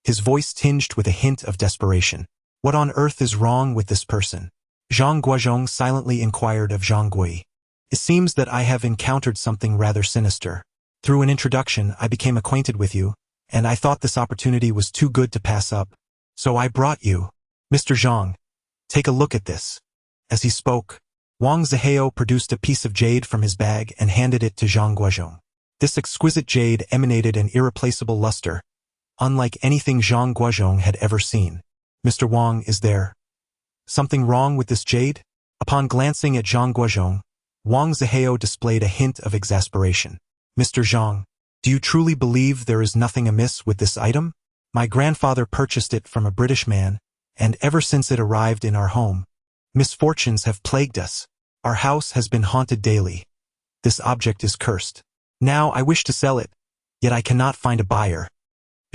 his voice tinged with a hint of desperation. "What on earth is wrong with this person?" Zhang Guozhong silently inquired of Zhang Guozhong. "It seems that I have encountered something rather sinister. Through an introduction, I became acquainted with you, and I thought this opportunity was too good to pass up. So I brought you. Mr. Zhang, take a look at this." As he spoke, Wang Zihao produced a piece of jade from his bag and handed it to Zhang Guozhong. This exquisite jade emanated an irreplaceable luster, unlike anything Zhang Guozhong had ever seen. "Mr. Wang, is there something wrong with this jade?" Upon glancing at Zhang Guozhong, Wang Zihao displayed a hint of exasperation. "Mr. Zhang, do you truly believe there is nothing amiss with this item? My grandfather purchased it from a British man, and ever since it arrived in our home, misfortunes have plagued us. Our house has been haunted daily. This object is cursed. Now I wish to sell it, yet I cannot find a buyer."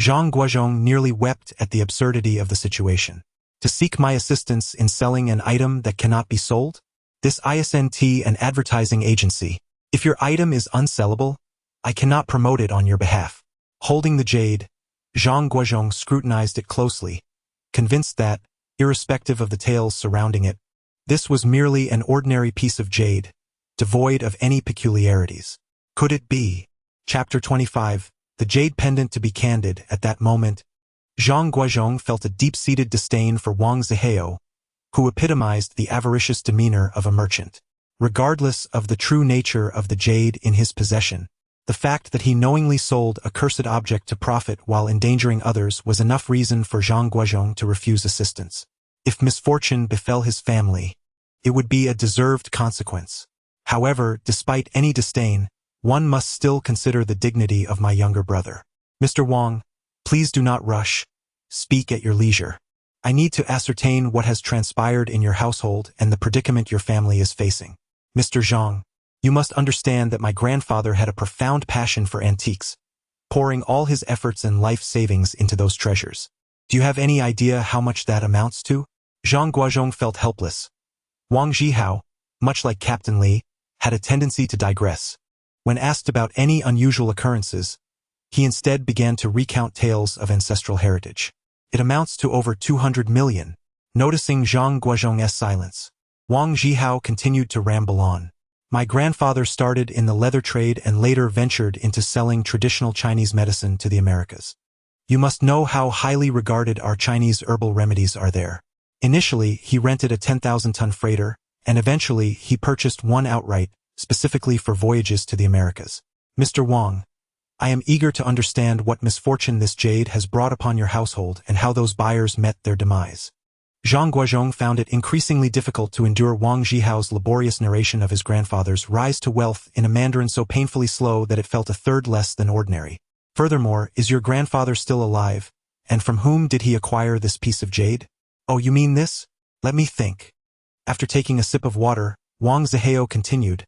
Zhang Guozhong nearly wept at the absurdity of the situation. "To seek my assistance in selling an item that cannot be sold? This isn't an advertising agency. If your item is unsellable, I cannot promote it on your behalf." Holding the jade, Zhang Guozhong scrutinized it closely, convinced that, irrespective of the tales surrounding it, this was merely an ordinary piece of jade, devoid of any peculiarities. Could it be? Chapter 25, The Jade Pendant. To be candid, at that moment, Zhang Guozhong felt a deep-seated disdain for Wang Zihao, who epitomized the avaricious demeanor of a merchant. Regardless of the true nature of the jade in his possession, the fact that he knowingly sold a cursed object to profit while endangering others was enough reason for Zhang Guozhong to refuse assistance. If misfortune befell his family, it would be a deserved consequence. However, despite any disdain, one must still consider the dignity of my younger brother. "Mr. Wang, please do not rush. Speak at your leisure. I need to ascertain what has transpired in your household and the predicament your family is facing. Mr. Zhang, you must understand that my grandfather had a profound passion for antiques, pouring all his efforts and life savings into those treasures. Do you have any idea how much that amounts to?" Zhang Guozhong felt helpless. Wang Zihao, much like Captain Li, had a tendency to digress. When asked about any unusual occurrences, he instead began to recount tales of ancestral heritage. "It amounts to over 200 million. Noticing Zhang Guozhong's silence, Wang Zihao continued to ramble on. "My grandfather started in the leather trade and later ventured into selling traditional Chinese medicine to the Americas. You must know how highly regarded our Chinese herbal remedies are there. Initially, he rented a 10,000-ton freighter, and eventually he purchased one outright, specifically for voyages to the Americas. Mr. Wang, I am eager to understand what misfortune this jade has brought upon your household and how those buyers met their demise." Zhang Guozhong found it increasingly difficult to endure Wang Zihao's laborious narration of his grandfather's rise to wealth in a Mandarin so painfully slow that it felt a third less than ordinary. "Furthermore, is your grandfather still alive, and from whom did he acquire this piece of jade?" "Oh, you mean this?" Let me think. After taking a sip of water, Wang Zihao continued,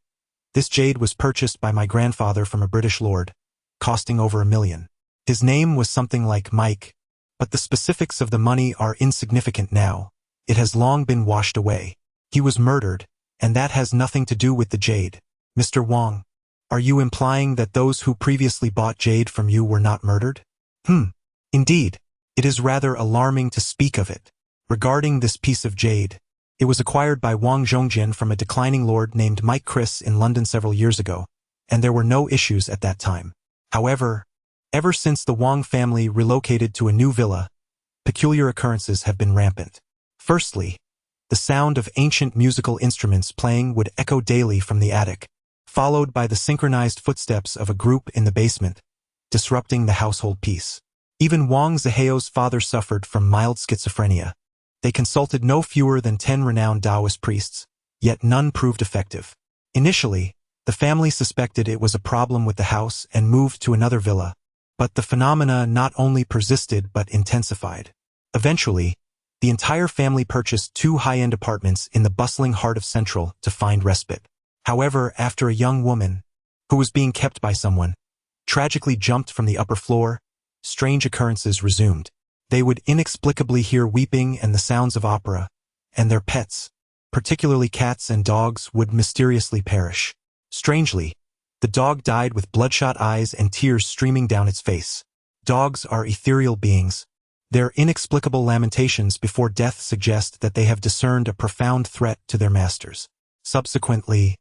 "This jade was purchased by my grandfather from a British lord, costing over $1 million. His name was something like Mike, but the specifics of the money are insignificant now. It has long been washed away. He was murdered, and that has nothing to do with the jade. Mr. Wang, are you implying that those who previously bought jade from you were not murdered?" Indeed, it is rather alarming to speak of it. Regarding this piece of jade, it was acquired by Wang Zhongjin from a declining lord named Mike Chris in London several years ago, and there were no issues at that time. However, ever since the Wang family relocated to a new villa, peculiar occurrences have been rampant. Firstly, the sound of ancient musical instruments playing would echo daily from the attic, followed by the synchronized footsteps of a group in the basement, disrupting the household peace. Even Wang Zihao's father suffered from mild schizophrenia. They consulted no fewer than 10 renowned Taoist priests, yet none proved effective. Initially, the family suspected it was a problem with the house and moved to another villa, but the phenomena not only persisted but intensified. Eventually, the entire family purchased 2 high-end apartments in the bustling heart of Central to find respite. However, after a young woman, who was being kept by someone, tragically jumped from the upper floor, strange occurrences resumed. They would inexplicably hear weeping and the sounds of opera, and their pets, particularly cats and dogs, would mysteriously perish. Strangely, the dog died with bloodshot eyes and tears streaming down its face. Dogs are ethereal beings. Their inexplicable lamentations before death suggest that they have discerned a profound threat to their masters. Subsequently,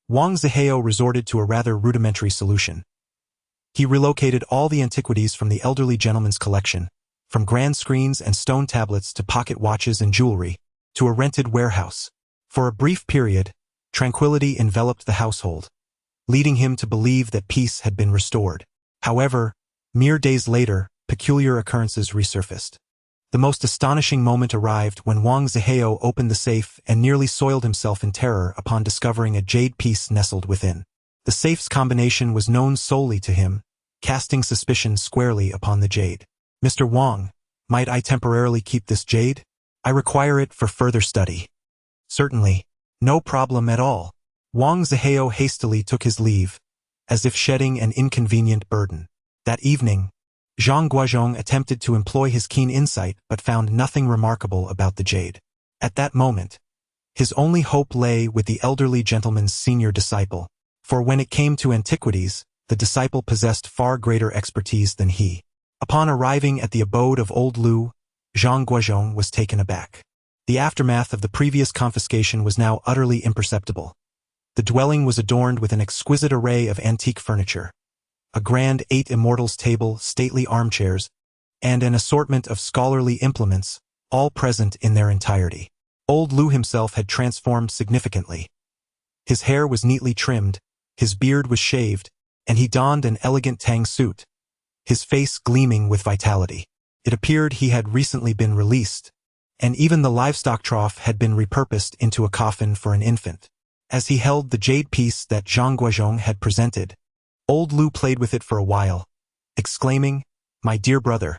Wang Zihao resorted to a rather rudimentary solution. He relocated all the antiquities from the elderly gentleman's collection, from grand screens and stone tablets to pocket watches and jewelry, to a rented warehouse. For a brief period, tranquility enveloped the household, leading him to believe that peace had been restored. However, mere days later, peculiar occurrences resurfaced. The most astonishing moment arrived when Wang Zihao opened the safe and nearly soiled himself in terror upon discovering a jade piece nestled within. The safe's combination was known solely to him, casting suspicion squarely upon the jade. "Mr. Wang, might I temporarily keep this jade? I require it for further study." "Certainly, no problem at all." Wang Zihao hastily took his leave, as if shedding an inconvenient burden. That evening, Zhang Guozhong attempted to employ his keen insight but found nothing remarkable about the jade. At that moment, his only hope lay with the elderly gentleman's senior disciple, for when it came to antiquities, the disciple possessed far greater expertise than he. Upon arriving at the abode of old Lu, Zhang Guozhong was taken aback. The aftermath of the previous confiscation was now utterly imperceptible. The dwelling was adorned with an exquisite array of antique furniture, a grand 8 immortals table, stately armchairs, and an assortment of scholarly implements, all present in their entirety. Old Lu himself had transformed significantly. His hair was neatly trimmed, his beard was shaved, and he donned an elegant Tang suit, his face gleaming with vitality. It appeared he had recently been released, and even the livestock trough had been repurposed into a coffin for an infant. As he held the jade piece that Zhang Guozhong had presented, old Lu played with it for a while, exclaiming, "My dear brother,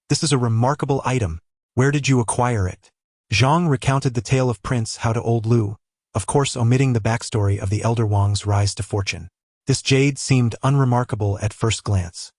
this is a remarkable item. Where did you acquire it?" Zhang recounted the tale of Prince Hao to old Lu, of course omitting the backstory of the elder Wang's rise to fortune. This jade seemed unremarkable at first glance.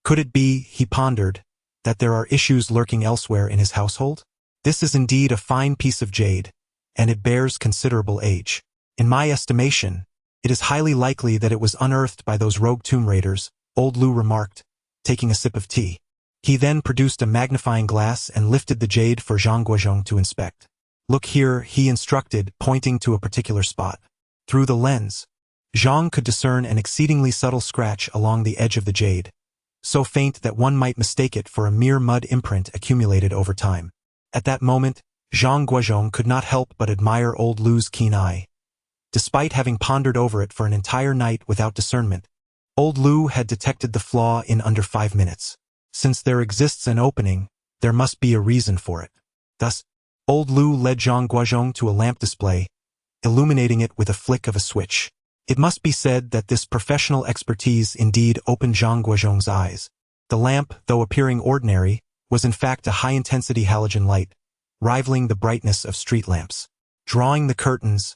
Could it be, he pondered, that there are issues lurking elsewhere in his household? This is indeed a fine piece of jade, and it bears considerable age. In my estimation, it is highly likely that it was unearthed by those rogue tomb raiders, old Lu remarked, taking a sip of tea. He then produced a magnifying glass and lifted the jade for Zhang Guozhong to inspect. "Look here," he instructed, pointing to a particular spot. Through the lens, Zhang could discern an exceedingly subtle scratch along the edge of the jade, so faint that one might mistake it for a mere mud imprint accumulated over time. At that moment, Zhang Guozhong could not help but admire old Lu's keen eye. Despite having pondered over it for an entire night without discernment, old Lu had detected the flaw in under 5 minutes. Since there exists an opening, there must be a reason for it. Thus, old Lu led Zhang Guozhong to a lamp display, illuminating it with a flick of a switch. It must be said that this professional expertise indeed opened Zhang Guozhong's eyes. The lamp, though appearing ordinary, was in fact a high-intensity halogen light, rivaling the brightness of street lamps. Drawing the curtains,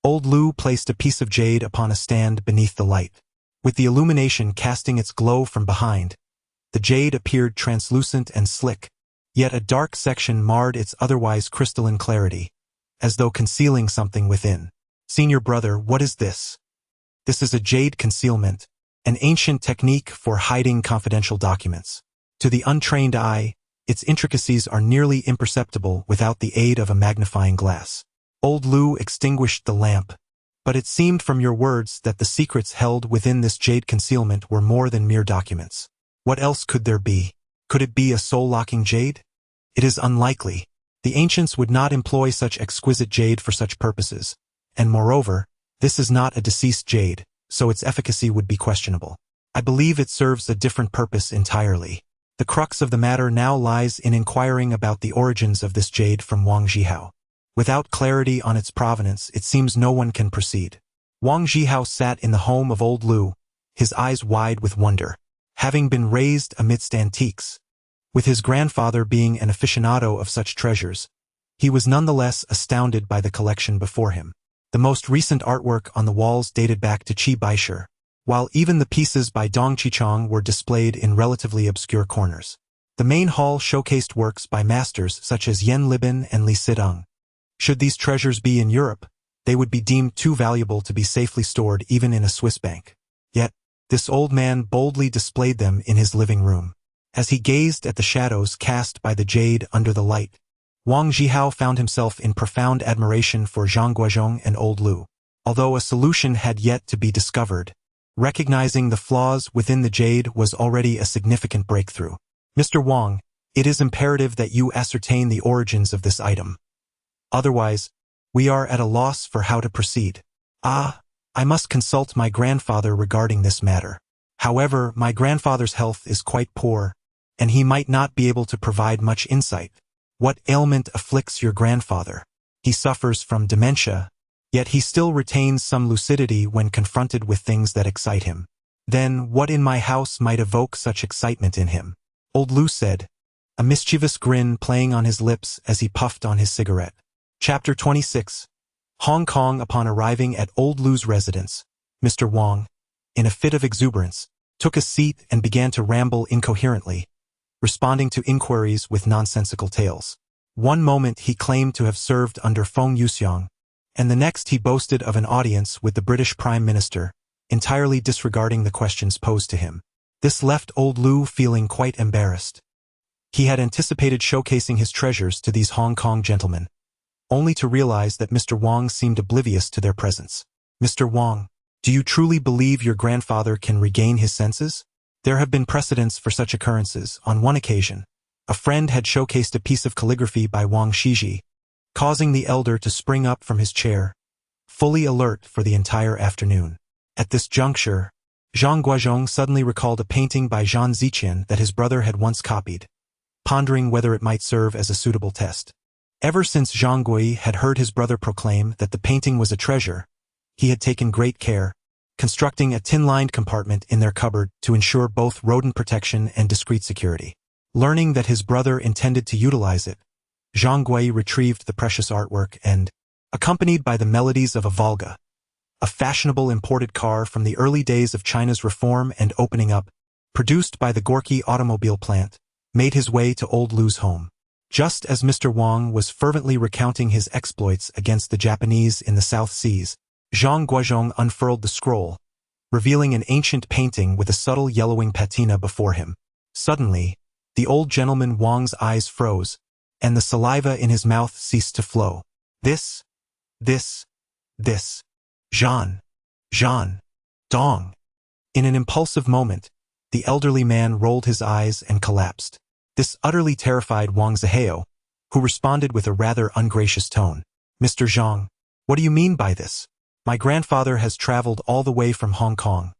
old Lu placed a piece of jade upon a stand beneath the light. With the illumination casting its glow from behind, the jade appeared translucent and slick, yet a dark section marred its otherwise crystalline clarity, as though concealing something within. "Senior brother, what is this?" "This is a jade concealment, an ancient technique for hiding confidential documents. To the untrained eye, its intricacies are nearly imperceptible without the aid of a magnifying glass." Old Lu extinguished the lamp, but it seemed from your words that the secrets held within this jade concealment were more than mere documents. What else could there be? Could it be a soul-locking jade? It is unlikely. The ancients would not employ such exquisite jade for such purposes, and moreover, this is not a deceased jade, so its efficacy would be questionable. I believe it serves a different purpose entirely. The crux of the matter now lies in inquiring about the origins of this jade from Wang Zhihao. Without clarity on its provenance, it seems no one can proceed. Wang Zhihao sat in the home of old Lu, his eyes wide with wonder. Having been raised amidst antiques, with his grandfather being an aficionado of such treasures, he was nonetheless astounded by the collection before him. The most recent artwork on the walls dated back to Qi Baishe, while even the pieces by Dong Qichong were displayed in relatively obscure corners. The main hall showcased works by masters such as Yan Libin and Li Sidong. Should these treasures be in Europe, they would be deemed too valuable to be safely stored even in a Swiss bank. Yet, this old man boldly displayed them in his living room. As he gazed at the shadows cast by the jade under the light, Wang Zhihao found himself in profound admiration for Zhang Guozhong and old Lu. Although a solution had yet to be discovered, recognizing the flaws within the jade was already a significant breakthrough. "Mr. Wang, it is imperative that you ascertain the origins of this item. Otherwise, we are at a loss for how to proceed." I must consult my grandfather regarding this matter. However, my grandfather's health is quite poor, and he might not be able to provide much insight. What ailment afflicts your grandfather? He suffers from dementia, yet he still retains some lucidity when confronted with things that excite him. Then, what in my house might evoke such excitement in him? Old Lu said, a mischievous grin playing on his lips as he puffed on his cigarette. Chapter 26. Hong Kong. Upon arriving at old Lu's residence, Mr. Wang, in a fit of exuberance, took a seat and began to ramble incoherently, responding to inquiries with nonsensical tales. One moment he claimed to have served under Feng Yuxiang, and the next he boasted of an audience with the British Prime Minister, entirely disregarding the questions posed to him. This left old Lu feeling quite embarrassed. He had anticipated showcasing his treasures to these Hong Kong gentlemen, only to realize that Mr. Wang seemed oblivious to their presence. "Mr. Wang, do you truly believe your grandfather can regain his senses?" There have been precedents for such occurrences. On one occasion, a friend had showcased a piece of calligraphy by Wang Shiji, causing the elder to spring up from his chair, fully alert for the entire afternoon. At this juncture, Zhang Guozhong suddenly recalled a painting by Zhang Yicheng that his brother had once copied, pondering whether it might serve as a suitable test. Ever since Zhang Gui had heard his brother proclaim that the painting was a treasure, he had taken great care, constructing a tin-lined compartment in their cupboard to ensure both rodent protection and discreet security. Learning that his brother intended to utilize it, Zhang Gui retrieved the precious artwork and, accompanied by the melodies of a Volga, a fashionable imported car from the early days of China's reform and opening up, produced by the Gorky automobile plant, made his way to old Lu's home. Just as Mr. Wang was fervently recounting his exploits against the Japanese in the South Seas, Zhang Guozhong unfurled the scroll, revealing an ancient painting with a subtle yellowing patina before him. Suddenly, the old gentleman Wang's eyes froze, and the saliva in his mouth ceased to flow. This, Jean, Dong. In an impulsive moment, the elderly man rolled his eyes and collapsed. This utterly terrified Wang Zhihao, who responded with a rather ungracious tone. "Mr. Zhang, what do you mean by this? My grandfather has traveled all the way from Hong Kong.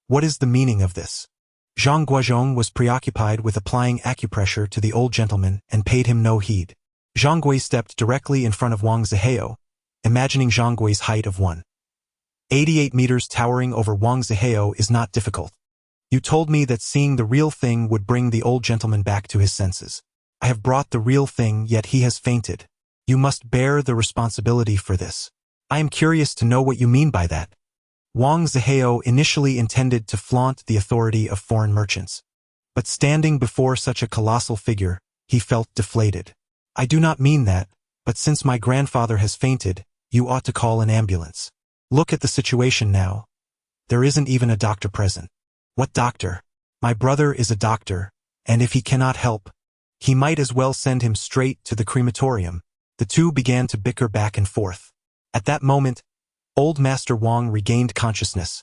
What is the meaning of this?" Zhang Guozhong was preoccupied with applying acupressure to the old gentleman and paid him no heed. Zhang Gui stepped directly in front of Wang Zhihao, imagining Zhang Gui's height of 1.88 meters towering over Wang Zhihao is not difficult. "You told me that seeing the real thing would bring the old gentleman back to his senses. I have brought the real thing, yet he has fainted. You must bear the responsibility for this. I am curious to know what you mean by that. Wang Zihao initially intended to flaunt the authority of foreign merchants. But standing before such a colossal figure, he felt deflated. I do not mean that, but since my grandfather has fainted, you ought to call an ambulance. Look at the situation now. There isn't even a doctor present. What doctor? My brother is a doctor, and if he cannot help, he might as well send him straight to the crematorium. The two began to bicker back and forth. At that moment, Old Master Wang regained consciousness,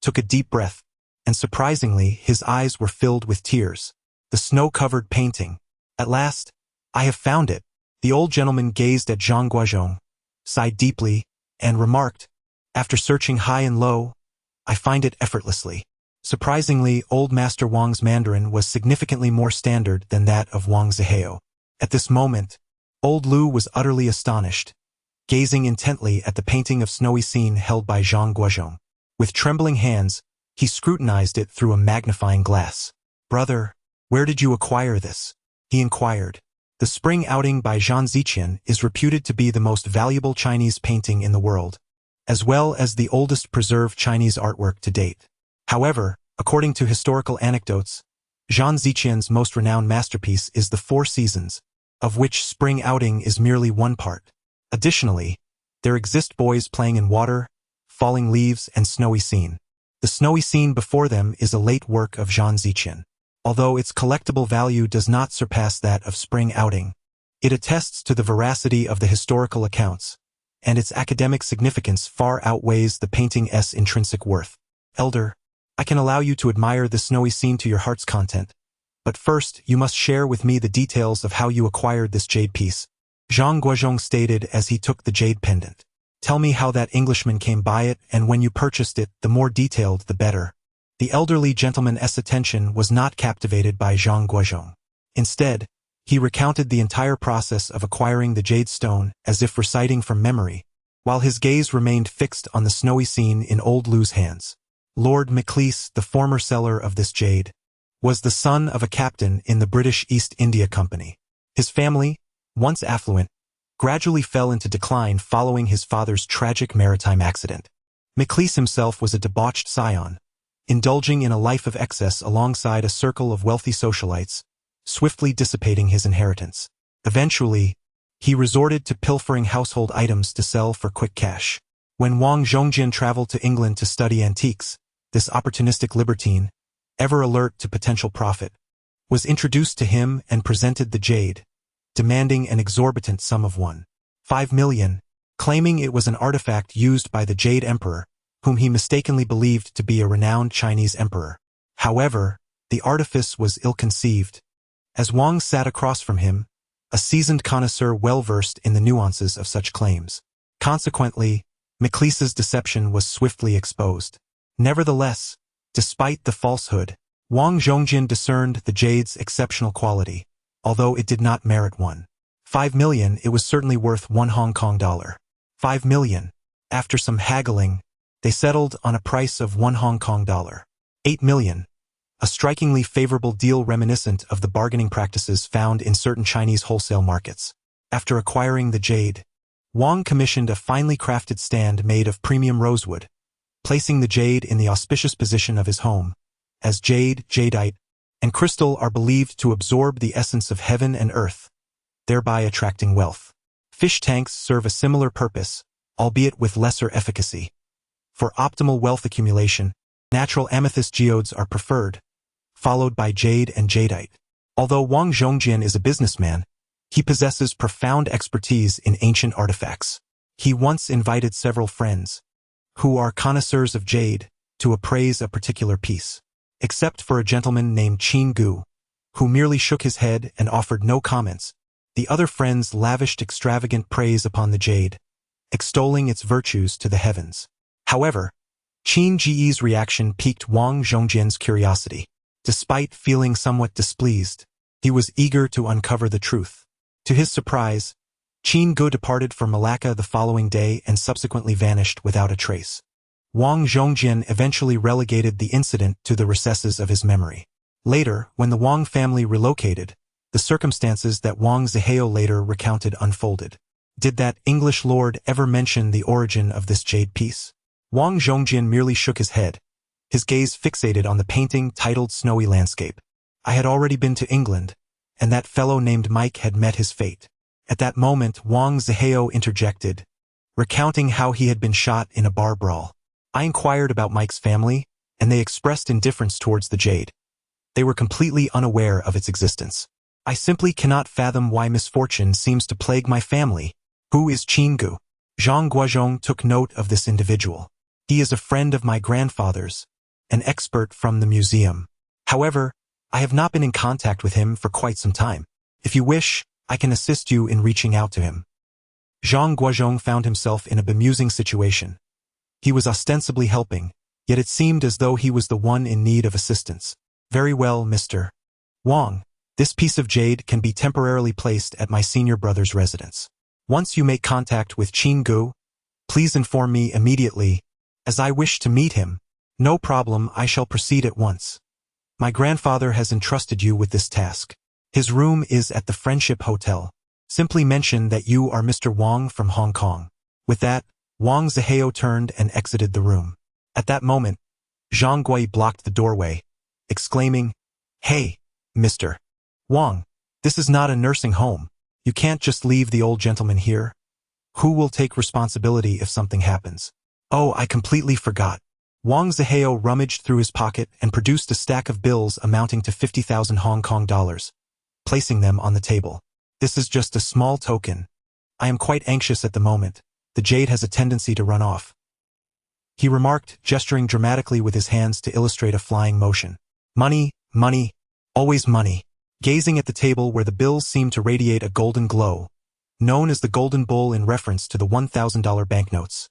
took a deep breath, and surprisingly, his eyes were filled with tears. The snow-covered painting. At last, I have found it. The old gentleman gazed at Zhang Guozhong, sighed deeply, and remarked, after searching high and low, I find it effortlessly. Surprisingly, Old Master Wang's Mandarin was significantly more standard than that of Wang Zihao. At this moment, Old Lu was utterly astonished, gazing intently at the painting of snowy scene held by Zhang Guozhong. With trembling hands, he scrutinized it through a magnifying glass. Brother, where did you acquire this? He inquired. The Spring Outing by Zhang Yicheng is reputed to be the most valuable Chinese painting in the world, as well as the oldest preserved Chinese artwork to date. However, according to historical anecdotes, Zhang Yicheng's most renowned masterpiece is the Four Seasons, of which Spring Outing is merely one part. Additionally, there exist boys playing in water, falling leaves, and snowy scene. The snowy scene before them is a late work of Zhang Yicheng. Although its collectible value does not surpass that of Spring Outing, it attests to the veracity of the historical accounts, and its academic significance far outweighs the painting's intrinsic worth. Elder, I can allow you to admire the snowy scene to your heart's content, but first you must share with me the details of how you acquired this jade piece. Zhang Guozhong stated as he took the jade pendant. Tell me how that Englishman came by it, and when you purchased it, the more detailed the better. The elderly gentleman's attention was not captivated by Zhang Guozhong. Instead, he recounted the entire process of acquiring the jade stone as if reciting from memory, while his gaze remained fixed on the snowy scene in Old Lu's hands. Lord Maclise, the former seller of this jade, was the son of a captain in the British East India Company. His family, once affluent, gradually fell into decline following his father's tragic maritime accident. Maclise himself was a debauched scion, indulging in a life of excess alongside a circle of wealthy socialites, swiftly dissipating his inheritance. Eventually, he resorted to pilfering household items to sell for quick cash. When Wang Zhongjian traveled to England to study antiques, this opportunistic libertine, ever alert to potential profit, was introduced to him and presented the jade, demanding an exorbitant sum of 1.5 million, claiming it was an artifact used by the Jade Emperor, whom he mistakenly believed to be a renowned Chinese emperor. However, the artifice was ill-conceived. As Wang sat across from him, a seasoned connoisseur well-versed in the nuances of such claims. Consequently, Maclise's deception was swiftly exposed. Nevertheless, despite the falsehood, Wang Zhongjian discerned the jade's exceptional quality. Although it did not merit 1.5 million, it was certainly worth $1 5 million. After some haggling, they settled on a price of $1 8 million, a strikingly favorable deal reminiscent of the bargaining practices found in certain Chinese wholesale markets. After acquiring the jade, Wang commissioned a finely crafted stand made of premium rosewood, placing the jade in the auspicious position of his home, as jade, jadeite, and crystal are believed to absorb the essence of heaven and earth, thereby attracting wealth. Fish tanks serve a similar purpose, albeit with lesser efficacy. For optimal wealth accumulation, natural amethyst geodes are preferred, followed by jade and jadeite. Although Wang Zhongjian is a businessman, he possesses profound expertise in ancient artifacts. He once invited several friends, who are connoisseurs of jade, to appraise a particular piece. Except for a gentleman named Qin Ge, who merely shook his head and offered no comments, the other friends lavished extravagant praise upon the jade, extolling its virtues to the heavens. However, Qin Ge's reaction piqued Wang Zhongjian's curiosity. Despite feeling somewhat displeased, he was eager to uncover the truth. To his surprise, Qin Ge departed for Malacca the following day and subsequently vanished without a trace. Wang Zhongjian eventually relegated the incident to the recesses of his memory. Later, when the Wang family relocated, the The circumstances that Wang Zihao later recounted unfolded. Did that English lord ever mention the origin of this jade piece? Wang Zhongjian merely shook his head, his gaze fixated on the painting titled Snowy Landscape. I had already been to England, and that fellow named Mike had met his fate. At that moment, Wang Zihao interjected, recounting how he had been shot in a bar brawl. I inquired about Mike's family, and they expressed indifference towards the jade. They were completely unaware of its existence. I simply cannot fathom why misfortune seems to plague my family. Who is Qin Ge? Zhang Guozhong took note of this individual. He is a friend of my grandfather's, an expert from the museum. However, I have not been in contact with him for quite some time. If you wish, I can assist you in reaching out to him. Zhang Guozhong found himself in a bemusing situation. He was ostensibly helping, yet it seemed as though he was the one in need of assistance. Very well, Mr. Wang. This piece of jade can be temporarily placed at my senior brother's residence. Once you make contact with Qin Ge, please inform me immediately, as I wish to meet him. No problem, I shall proceed at once. My grandfather has entrusted you with this task. His room is at the Friendship Hotel. Simply mention that you are Mr. Wang from Hong Kong. With that, Wang Zihao turned and exited the room. At that moment, Zhang Guozhong blocked the doorway, exclaiming, "Hey, Mr. Wang, this is not a nursing home. You can't just leave the old gentleman here. Who will take responsibility if something happens?" "Oh, I completely forgot." Wang Zihao rummaged through his pocket and produced a stack of bills amounting to 50,000 Hong Kong dollars, placing them on the table. "This is just a small token. I am quite anxious at the moment. The jade has a tendency to run off," he remarked, gesturing dramatically with his hands to illustrate a flying motion. "Money, money, always money." Gazing at the table where the bills seemed to radiate a golden glow, known as the Golden Bull in reference to the $1,000 banknotes,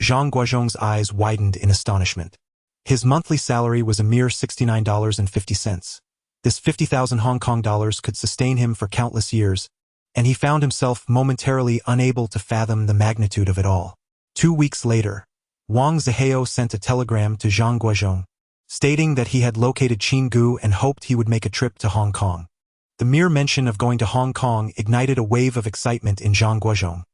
Zhang Guozhong's eyes widened in astonishment. His monthly salary was a mere $69.50. This 50,000 Hong Kong dollars could sustain him for countless years, and he found himself momentarily unable to fathom the magnitude of it all. 2 weeks later, Wang Zihao sent a telegram to Zhang Guozhong, stating that he had located Qin Ge and hoped he would make a trip to Hong Kong. The mere mention of going to Hong Kong ignited a wave of excitement in Zhang Guozhong,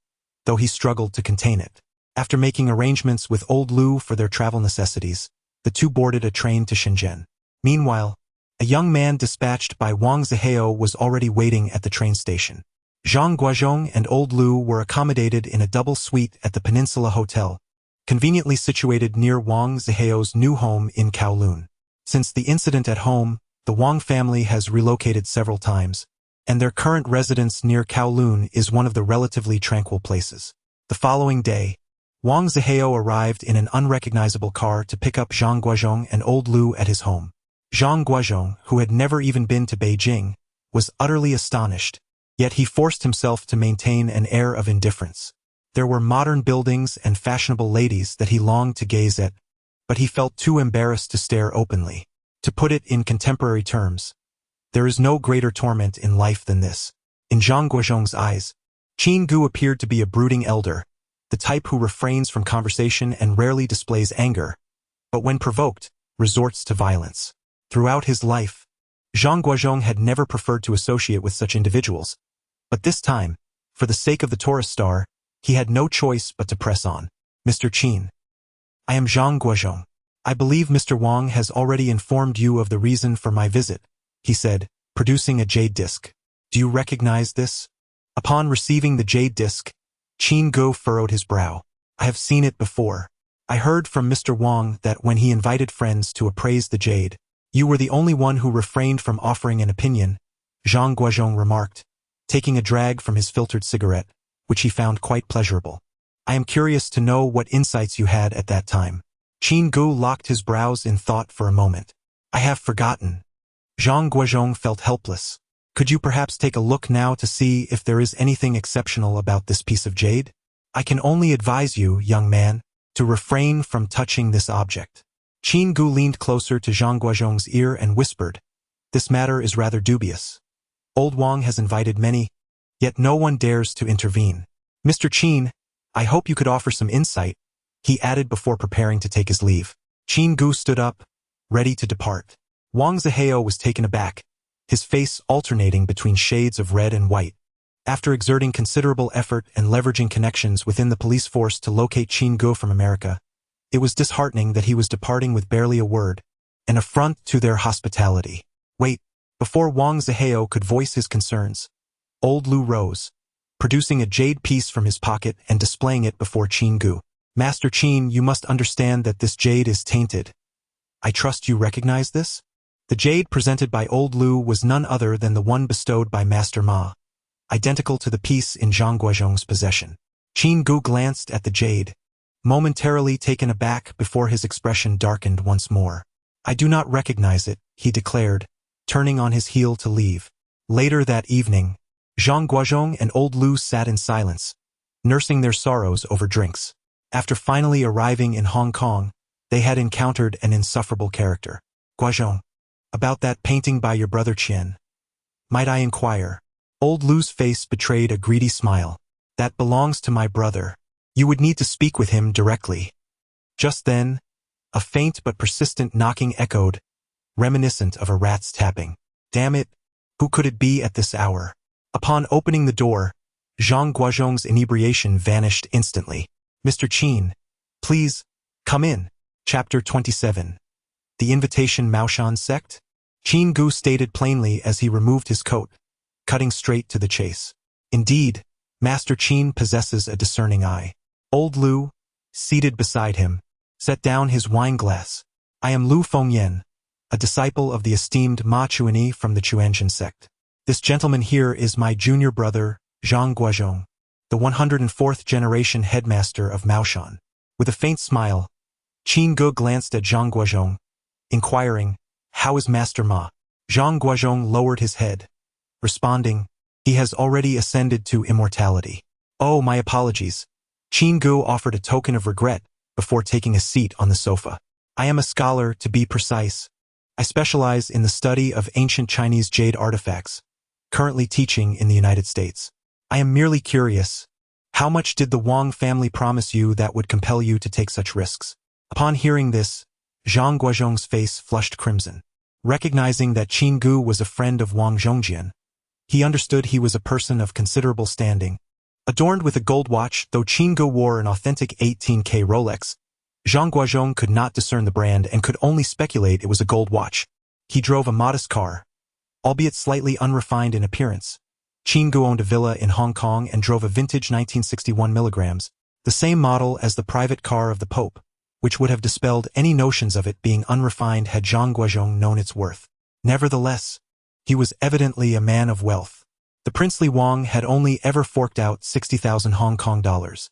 though he struggled to contain it. After making arrangements with Old Lu for their travel necessities, the two boarded a train to Shenzhen. Meanwhile, a young man dispatched by Wang Zihao was already waiting at the train station. Zhang Guozhong and Old Lu were accommodated in a double suite at the Peninsula Hotel, conveniently situated near Wang Zihao's new home in Kowloon. Since the incident at home, the Wang family has relocated several times, and their current residence near Kowloon is one of the relatively tranquil places. The following day, Wang Zihao arrived in an unrecognizable car to pick up Zhang Guozhong and Old Lu at his home. Zhang Guozhong, who had never even been to Beijing, was utterly astonished, yet he forced himself to maintain an air of indifference. There were modern buildings and fashionable ladies that he longed to gaze at, but he felt too embarrassed to stare openly. To put it in contemporary terms, there is no greater torment in life than this. In Zhang Guozhong's eyes, Qin Ge appeared to be a brooding elder, the type who refrains from conversation and rarely displays anger, but when provoked, resorts to violence. Throughout his life, Zhang Guozhong had never preferred to associate with such individuals, but this time, for the sake of the tourist star, he had no choice but to press on. "Mr. Qin, I am Zhang Guozhong. I believe Mr. Wang has already informed you of the reason for my visit," he said, producing a jade disc. "Do you recognize this?" Upon receiving the jade disc, Qin Ge furrowed his brow. "I have seen it before. I heard from Mr. Wang that when he invited friends to appraise the jade, you were the only one who refrained from offering an opinion," Zhang Guozhong remarked, taking a drag from his filtered cigarette, which he found quite pleasurable. "I am curious to know what insights you had at that time." Qin Ge locked his brows in thought for a moment. "I have forgotten." Zhang Guozhong felt helpless. "Could you perhaps take a look now to see if there is anything exceptional about this piece of jade? I can only advise you, young man, to refrain from touching this object." Qin Ge leaned closer to Zhang Guozhong's ear and whispered, "This matter is rather dubious. Old Wang has invited many, yet no one dares to intervene. Mr. Qin, I hope you could offer some insight," he added before preparing to take his leave. Qin Ge stood up, ready to depart. Wang Zihao was taken aback, his face alternating between shades of red and white. After exerting considerable effort and leveraging connections within the police force to locate Qin Ge from America, it was disheartening that he was departing with barely a word, an affront to their hospitality. Wait, before Wang Zihao could voice his concerns, old Lu rose, producing a jade piece from his pocket and displaying it before Qin Ge. Master Qin, you must understand that this jade is tainted. I trust you recognize this? The jade presented by old Lu was none other than the one bestowed by Master Ma, identical to the piece in Zhang Guozhong's possession. Qin Ge glanced at the jade, momentarily taken aback before his expression darkened once more. I do not recognize it, he declared, turning on his heel to leave. Later that evening, Zhang Guozhong and old Lu sat in silence, nursing their sorrows over drinks. After finally arriving in Hong Kong, they had encountered an insufferable character. Guozhong, about that painting by your brother Qian. Might I inquire? Old Lu's face betrayed a greedy smile. That belongs to my brother. You would need to speak with him directly. Just then, a faint but persistent knocking echoed, reminiscent of a rat's tapping. Damn it, who could it be at this hour? Upon opening the door, Zhang Guozhong's inebriation vanished instantly. Mr. Qin, please, come in. Chapter 27. The Invitation Maoshan Sect? Qin Ge stated plainly as he removed his coat, cutting straight to the chase. Indeed, Master Qin possesses a discerning eye. Old Lu, seated beside him, set down his wine glass. I am Lu Fengyan, a disciple of the esteemed Ma Chuanyi from the Chuanshan sect. This gentleman here is my junior brother, Zhang Guozhong, the 104th generation headmaster of Maoshan. With a faint smile, Qin Ge glanced at Zhang Guozhong, inquiring, how is Master Ma? Zhang Guozhong lowered his head, responding, he has already ascended to immortality. Oh, my apologies. Qin Ge offered a token of regret before taking a seat on the sofa. I am a scholar, to be precise. I specialize in the study of ancient Chinese jade artifacts, currently teaching in the United States. I am merely curious. How much did the Wang family promise you that would compel you to take such risks? Upon hearing this, Zhang Guozhong's face flushed crimson. Recognizing that Qin Ge was a friend of Wang Zhongjian, he understood he was a person of considerable standing. Adorned with a gold watch, though Qin Ge wore an authentic 18K Rolex, Zhang Guozhong could not discern the brand and could only speculate it was a gold watch. He drove a modest car, albeit slightly unrefined in appearance. Qin Ge owned a villa in Hong Kong and drove a vintage 1961 milligrams, the same model as the private car of the Pope, which would have dispelled any notions of it being unrefined had Zhang Guozhong known its worth. Nevertheless, he was evidently a man of wealth. The princely Wang had only ever forked out 60,000 Hong Kong dollars,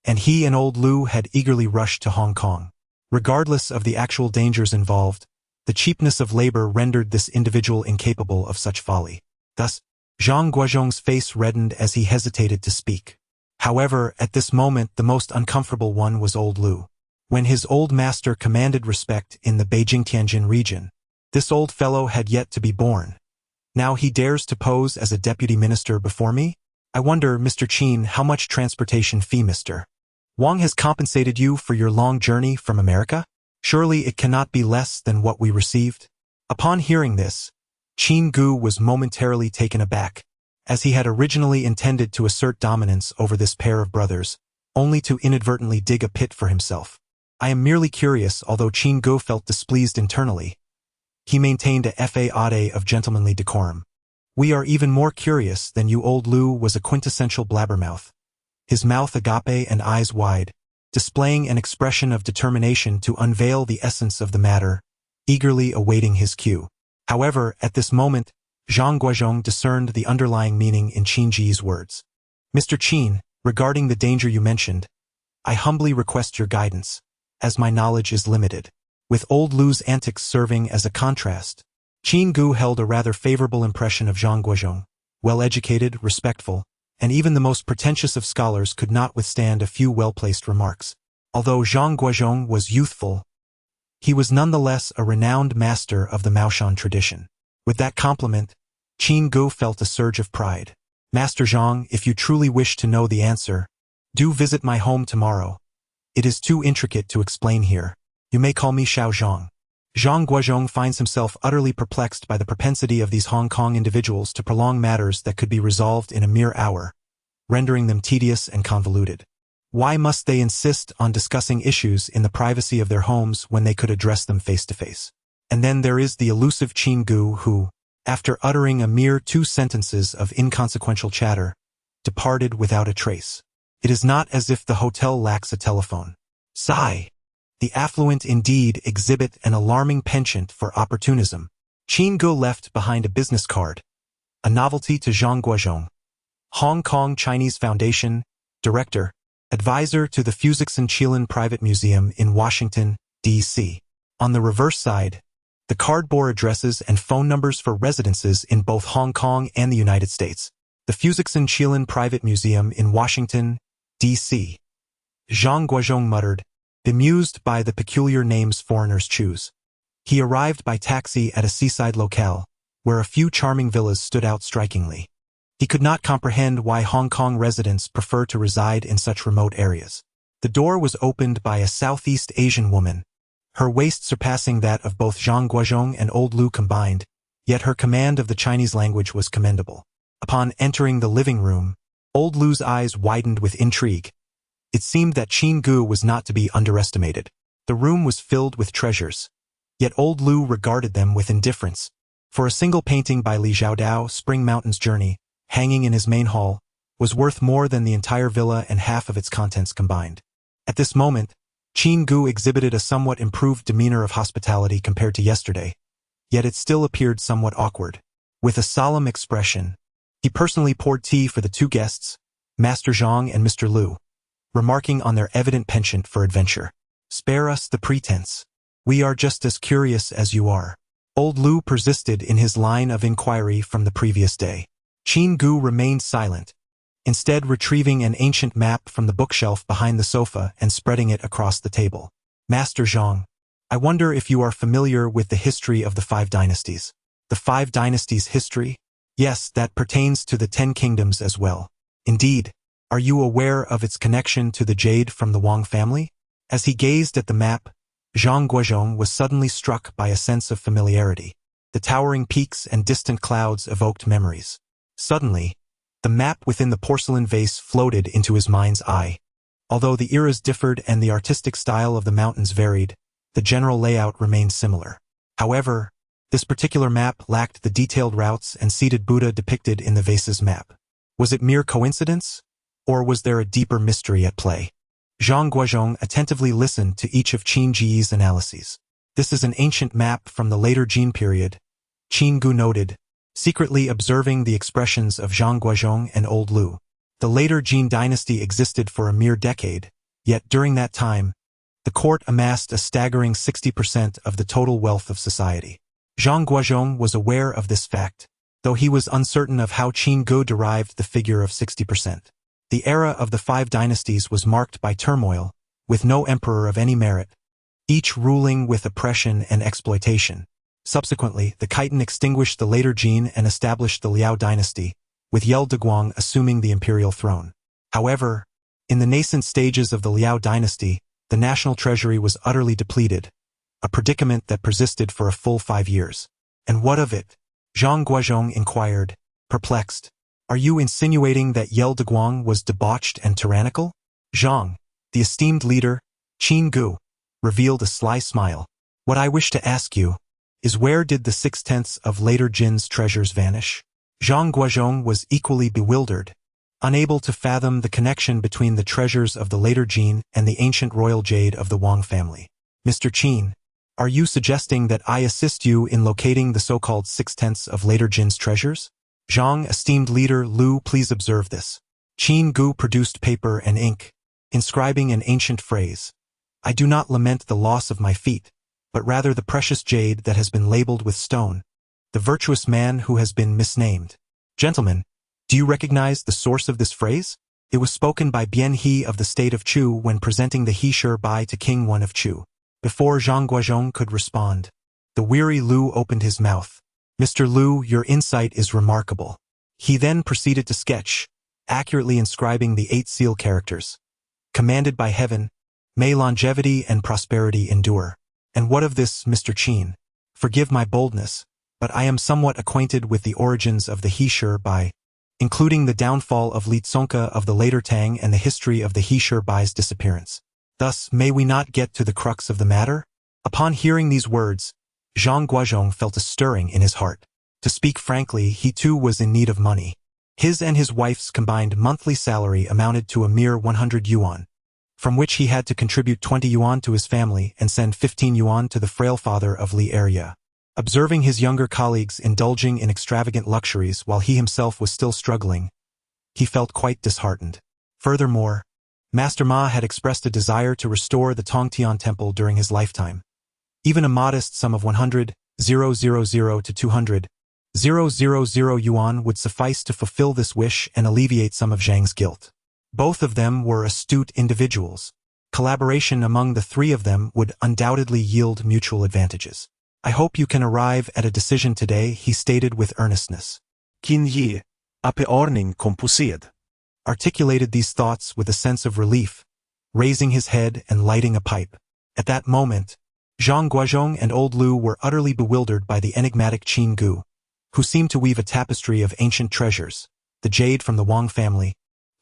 and he and old Lu had eagerly rushed to Hong Kong. Regardless of the actual dangers involved, the cheapness of labor rendered this individual incapable of such folly. Thus, Zhang Guozhong's face reddened as he hesitated to speak. However, at this moment the most uncomfortable one was old Lu. When his old master commanded respect in the Beijing-Tianjin region, this old fellow had yet to be born. Now he dares to pose as a deputy minister before me? I wonder, Mr. Qin, how much transportation fee Mr. Wang has compensated you for your long journey from America? Surely it cannot be less than what we received? Upon hearing this, Qin Ge was momentarily taken aback, as he had originally intended to assert dominance over this pair of brothers, only to inadvertently dig a pit for himself. I am merely curious. Although Qin Ge felt displeased internally, he maintained a faade of gentlemanly decorum. We are even more curious than you. Old Lu was a quintessential blabbermouth, his mouth agape and eyes wide, displaying an expression of determination to unveil the essence of the matter, eagerly awaiting his cue. However, at this moment, Zhang Guozhong discerned the underlying meaning in Qin Ge's words. Mr. Qin, regarding the danger you mentioned, I humbly request your guidance, as my knowledge is limited. With old Lu's antics serving as a contrast, Qin Ge held a rather favorable impression of Zhang Guozhong. Well-educated, respectful, and even the most pretentious of scholars could not withstand a few well-placed remarks. Although Zhang Guozhong was youthful, he was nonetheless a renowned master of the Maoshan tradition. With that compliment, Qin Ge felt a surge of pride. Master Zhang, if you truly wish to know the answer, do visit my home tomorrow. It is too intricate to explain here. You may call me Xiao Zhang. Zhang Guozhong finds himself utterly perplexed by the propensity of these Hong Kong individuals to prolong matters that could be resolved in a mere hour, rendering them tedious and convoluted. Why must they insist on discussing issues in the privacy of their homes when they could address them face to face? And then there is the elusive Qin Ge who, after uttering a mere 2 sentences of inconsequential chatter, departed without a trace. It is not as if the hotel lacks a telephone. Sigh. The affluent indeed exhibit an alarming penchant for opportunism. Qin Ge left behind a business card, a novelty to Zhang Guozhong, Hong Kong Chinese Foundation, Director, Advisor to the Fuxixin Private Museum in Washington, D.C. On the reverse side, the card bore addresses and phone numbers for residences in both Hong Kong and the United States. The Fuxixin Private Museum in Washington, D.C. Zhang Guozhong muttered, bemused by the peculiar names foreigners choose. He arrived by taxi at a seaside locale, where a few charming villas stood out strikingly. He could not comprehend why Hong Kong residents prefer to reside in such remote areas. The door was opened by a Southeast Asian woman, her waist surpassing that of both Zhang Guozhong and Old Lu combined, yet her command of the Chinese language was commendable. Upon entering the living room, Old Lu's eyes widened with intrigue. It seemed that Qin Ge was not to be underestimated. The room was filled with treasures, yet Old Lu regarded them with indifference. For a single painting by Li Zhaodao, Spring Mountain's Journey, hanging in his main hall, was worth more than the entire villa and half of its contents combined. At this moment, Qin Ge exhibited a somewhat improved demeanor of hospitality compared to yesterday, yet it still appeared somewhat awkward. With a solemn expression, he personally poured tea for the 2 guests, Master Zhang and Mr. Lu, remarking on their evident penchant for adventure. Spare us the pretense. We are just as curious as you are. Old Lu persisted in his line of inquiry from the previous day. Qin Ge remained silent, instead retrieving an ancient map from the bookshelf behind the sofa and spreading it across the table. Master Zhang, I wonder if you are familiar with the history of the 5 dynasties. The 5 dynasties history? Yes, that pertains to the 10 kingdoms as well. Indeed, are you aware of its connection to the jade from the Wang family? As he gazed at the map, Zhang Guozhong was suddenly struck by a sense of familiarity. The towering peaks and distant clouds evoked memories. Suddenly, the map within the porcelain vase floated into his mind's eye. Although the eras differed and the artistic style of the mountains varied, the general layout remained similar. However, this particular map lacked the detailed routes and seated Buddha depicted in the vase's map. Was it mere coincidence, or was there a deeper mystery at play? Zhang Guozhong attentively listened to each of Qin Ge's analyses. This is an ancient map from the later Jin period, Qin Ge noted, secretly observing the expressions of Zhang Guozhong and Old Lu. The later Jin dynasty existed for a mere decade, yet during that time, the court amassed a staggering 60% of the total wealth of society. Zhang Guozhong was aware of this fact, though he was uncertain of how Qin Ge derived the figure of 60%. The era of the 5 dynasties was marked by turmoil, with no emperor of any merit, each ruling with oppression and exploitation. Subsequently, the Khitan extinguished the later Jin and established the Liao dynasty, with Yel Deguang assuming the imperial throne. However, in the nascent stages of the Liao dynasty, the national treasury was utterly depleted, a predicament that persisted for a full 5 years. And what of it? Zhang Guozhong inquired, perplexed. Are you insinuating that Yel Deguang was debauched and tyrannical? Zhang, the esteemed leader, Qin Ge, revealed a sly smile. What I wish to ask you is where did the 6/10 of later Jin's treasures vanish? Zhang Guozhong was equally bewildered, unable to fathom the connection between the treasures of the later Jin and the ancient royal jade of the Wang family. Mr. Qin, are you suggesting that I assist you in locating the so-called 6/10 of later Jin's treasures? Zhang, esteemed leader Lu, please observe this. Qin Ge produced paper and ink, inscribing an ancient phrase. I do not lament the loss of my feet, but rather the precious jade that has been labeled with stone, the virtuous man who has been misnamed. Gentlemen, do you recognize the source of this phrase? It was spoken by Bian He of the state of Chu when presenting the He Shi Bai to King Wen of Chu. Before Zhang Guozhong could respond, the weary Lu opened his mouth. Mr. Lu, your insight is remarkable. He then proceeded to sketch, accurately inscribing the 8 seal characters. Commanded by heaven, may longevity and prosperity endure. And what of this, Mr. Qin? Forgive my boldness, but I am somewhat acquainted with the origins of the He Shi Bai, including the downfall of Li Tsongka of the later Tang and the history of the He Shi Bai's disappearance. Thus, may we not get to the crux of the matter? Upon hearing these words, Zhang Guozhong felt a stirring in his heart. To speak frankly, he too was in need of money. His and his wife's combined monthly salary amounted to a mere 100 yuan, from which he had to contribute 20 yuan to his family and send 15 yuan to the frail father of Li Erya. Observing his younger colleagues indulging in extravagant luxuries while he himself was still struggling, he felt quite disheartened. Furthermore, Master Ma had expressed a desire to restore the Tongtian temple during his lifetime. Even a modest sum of 100,000 to 200,000 yuan would suffice to fulfill this wish and alleviate some of Zhang's guilt. Both of them were astute individuals. Collaboration among the three of them would undoubtedly yield mutual advantages. I hope you can arrive at a decision today, he stated with earnestness. Qin Ge, ape ordning compuseerd, articulated these thoughts with a sense of relief, raising his head and lighting a pipe. At that moment, Zhang Guozhong and old Lu were utterly bewildered by the enigmatic Qin Ge, who seemed to weave a tapestry of ancient treasures, the jade from the Wang family,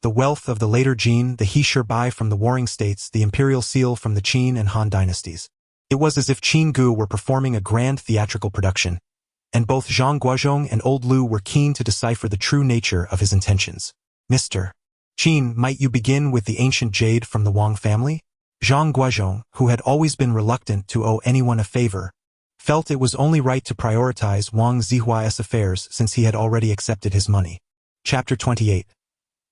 the wealth of the later Jin, the He Shi Bai from the warring states, the imperial seal from the Qin and Han Dynasties. It was as if Qin Ge were performing a grand theatrical production, and both Zhang Guozhong and old Lu were keen to decipher the true nature of his intentions. Mr. Qin, might you begin with the ancient jade from the Wang family? Zhang Guozhong, who had always been reluctant to owe anyone a favor, felt it was only right to prioritize Wang Zihuai's affairs since he had already accepted his money. Chapter 28.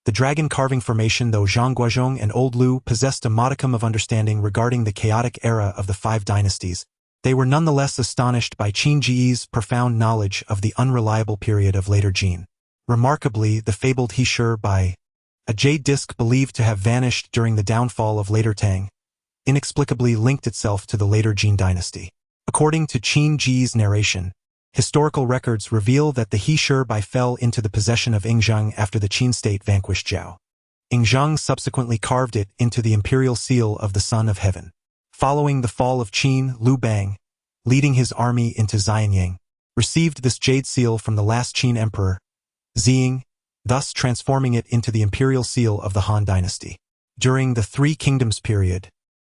The dragon carving formation. Though Zhang Guozhong and old Lu possessed a modicum of understanding regarding the chaotic era of the 5 dynasties, they were nonetheless astonished by Qin Ge's profound knowledge of the unreliable period of later Jin. Remarkably, the fabled He Shi Bai, a jade disc believed to have vanished during the downfall of later Tang, inexplicably linked itself to the later Jin dynasty. According to Qin Ge's narration, historical records reveal that the He Shi Bai fell into the possession of Yingzheng after the Qin state vanquished Zhao. Yingzheng subsequently carved it into the imperial seal of the Son of Heaven. Following the fall of Qin, Liu Bang, leading his army into Xianyang, received this jade seal from the last Qin emperor, Ziying, thus transforming it into the imperial seal of the Han dynasty. During the Three Kingdoms period,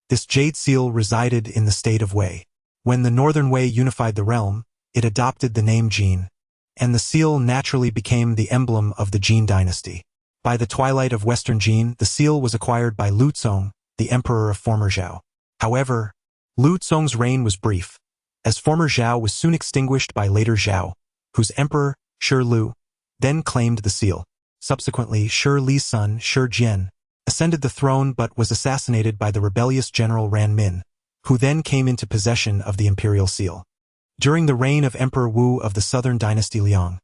this jade seal resided in the state of Wei. When the Northern Wei unified the realm, it adopted the name Jin, and the seal naturally became the emblem of the Jin dynasty. By the twilight of Western Jin, the seal was acquired by Lu Tsong, the emperor of former Zhao. However, Lu Tsong's reign was brief, as former Zhao was soon extinguished by later Zhao, whose emperor, Shi Lu, then claimed the seal. Subsequently, Shi Li's son, Shi Jian, ascended the throne but was assassinated by the rebellious general Ran Min, who then came into possession of the imperial seal. During the reign of Emperor Wu of the southern dynasty Liang,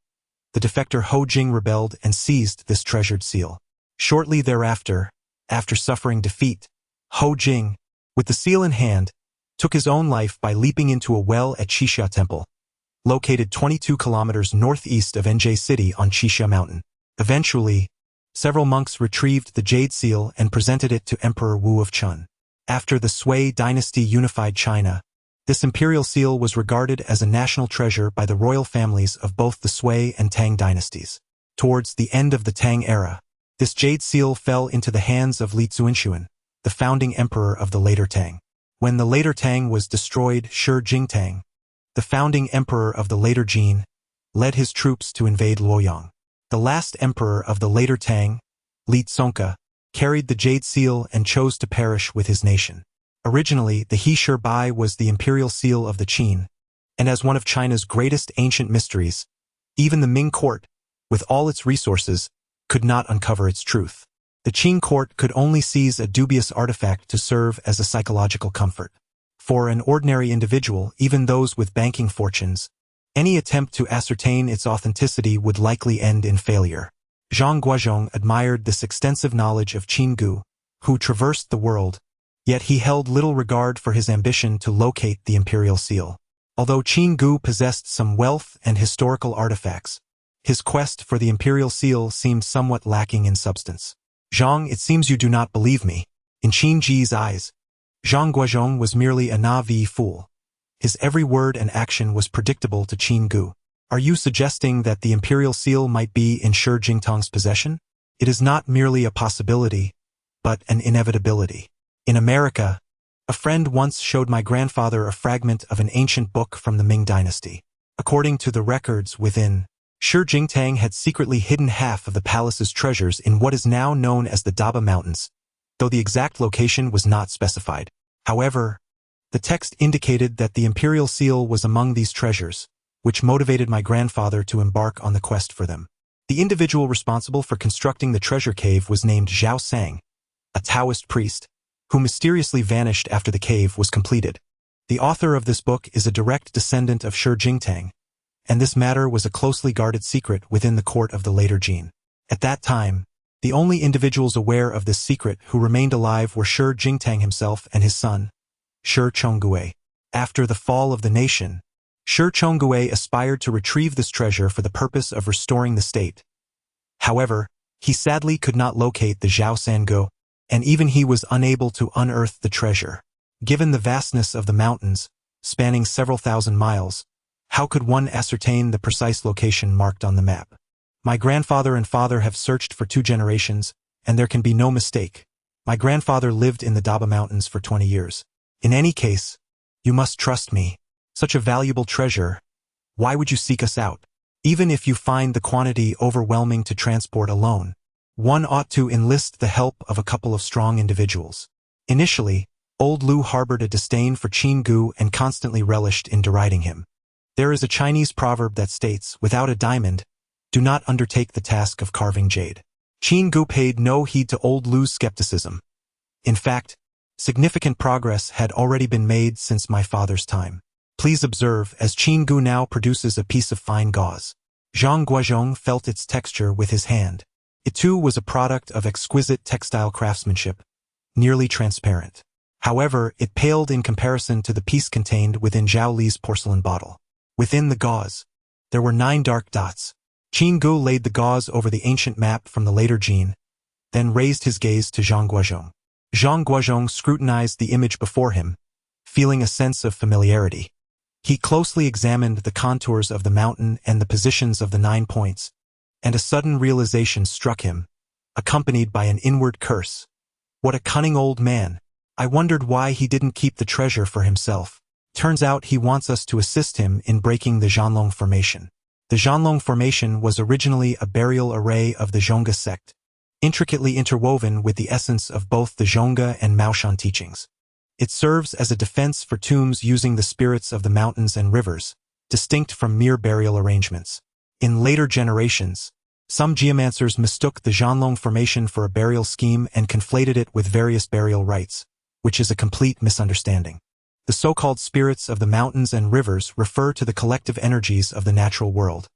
the defector Hou Jing rebelled and seized this treasured seal. Shortly thereafter, after suffering defeat, Hou Jing, with the seal in hand, took his own life by leaping into a well at Qixia Temple, located 22 kilometers northeast of Enjie City on Qixia Mountain. Eventually, several monks retrieved the jade seal and presented it to Emperor Wu of Chun. After the Sui dynasty unified China, this imperial seal was regarded as a national treasure by the royal families of both the Sui and Tang dynasties. Towards the end of the Tang era, this jade seal fell into the hands of Li Zuanxuan, the founding emperor of the later Tang. When the later Tang was destroyed, Shi Jingtang, the founding emperor of the later Jin, led his troops to invade Luoyang. The last emperor of the later Tang, Li Tsongka, carried the jade seal and chose to perish with his nation. Originally, the He Shi Bai was the imperial seal of the Qin, and as one of China's greatest ancient mysteries, even the Ming court, with all its resources, could not uncover its truth. The Qin court could only seize a dubious artifact to serve as a psychological comfort. For an ordinary individual, even those with banking fortunes, any attempt to ascertain its authenticity would likely end in failure. Zhang Guozhong admired this extensive knowledge of Qin Ge, who traversed the world, yet he held little regard for his ambition to locate the imperial seal. Although Qin Ge possessed some wealth and historical artifacts, his quest for the imperial seal seemed somewhat lacking in substance. Zhang, it seems you do not believe me. In Qin Ge's eyes, Zhang Guozhong was merely a naive fool. His every word and action was predictable to Qin Ge. Are you suggesting that the imperial seal might be in Shi Jingtang's possession? It is not merely a possibility, but an inevitability. In America, a friend once showed my grandfather a fragment of an ancient book from the Ming Dynasty. According to the records within, Shi Jingtang had secretly hidden half of the palace's treasures in what is now known as the Daba Mountains, though the exact location was not specified. However, the text indicated that the imperial seal was among these treasures, which motivated my grandfather to embark on the quest for them. The individual responsible for constructing the treasure cave was named Zhao Sang, a Taoist priest, who mysteriously vanished after the cave was completed. The author of this book is a direct descendant of Shi Jingtang, and this matter was a closely guarded secret within the court of the later Qin. At that time, the only individuals aware of this secret who remained alive were Shi Jingtang himself and his son, Shi Chonggue. After the fall of the nation, Shi Chonggue aspired to retrieve this treasure for the purpose of restoring the state. However, he sadly could not locate the Zhao Sangu, and even he was unable to unearth the treasure. Given the vastness of the mountains, spanning several thousand miles, how could one ascertain the precise location marked on the map? My grandfather and father have searched for 2 generations, and there can be no mistake. My grandfather lived in the Daba Mountains for 20 years. In any case, you must trust me. Such a valuable treasure, why would you seek us out? Even if you find the quantity overwhelming to transport alone, one ought to enlist the help of a couple of strong individuals. Initially, old Lu harbored a disdain for Qin Ge and constantly relished in deriding him. There is a Chinese proverb that states, without a diamond, do not undertake the task of carving jade. Qin Ge paid no heed to old Lu's skepticism. In fact, significant progress had already been made since my father's time. Please observe, as Qin Ge now produces a piece of fine gauze. Zhang Guozhong felt its texture with his hand. It too was a product of exquisite textile craftsmanship, nearly transparent. However, it paled in comparison to the piece contained within Zhao Li's porcelain bottle. Within the gauze, there were 9 dark dots. Qin Ge laid the gauze over the ancient map from the later Qin, then raised his gaze to Zhang Guozhong. Zhang Guozhong scrutinized the image before him, feeling a sense of familiarity. He closely examined the contours of the mountain and the positions of the 9 points, and a sudden realization struck him, accompanied by an inward curse. What a cunning old man! I wondered why he didn't keep the treasure for himself. Turns out he wants us to assist him in breaking the Zuanlong Formation. The Zuanlong Formation was originally a burial array of the Zhongge sect, intricately interwoven with the essence of both the Zhongge and Maoshan teachings. It serves as a defense for tombs using the spirits of the mountains and rivers, distinct from mere burial arrangements. In later generations, some geomancers mistook the Zuanlong Formation for a burial scheme and conflated it with various burial rites, which is a complete misunderstanding. The so-called spirits of the mountains and rivers refer to the collective energies of the natural world,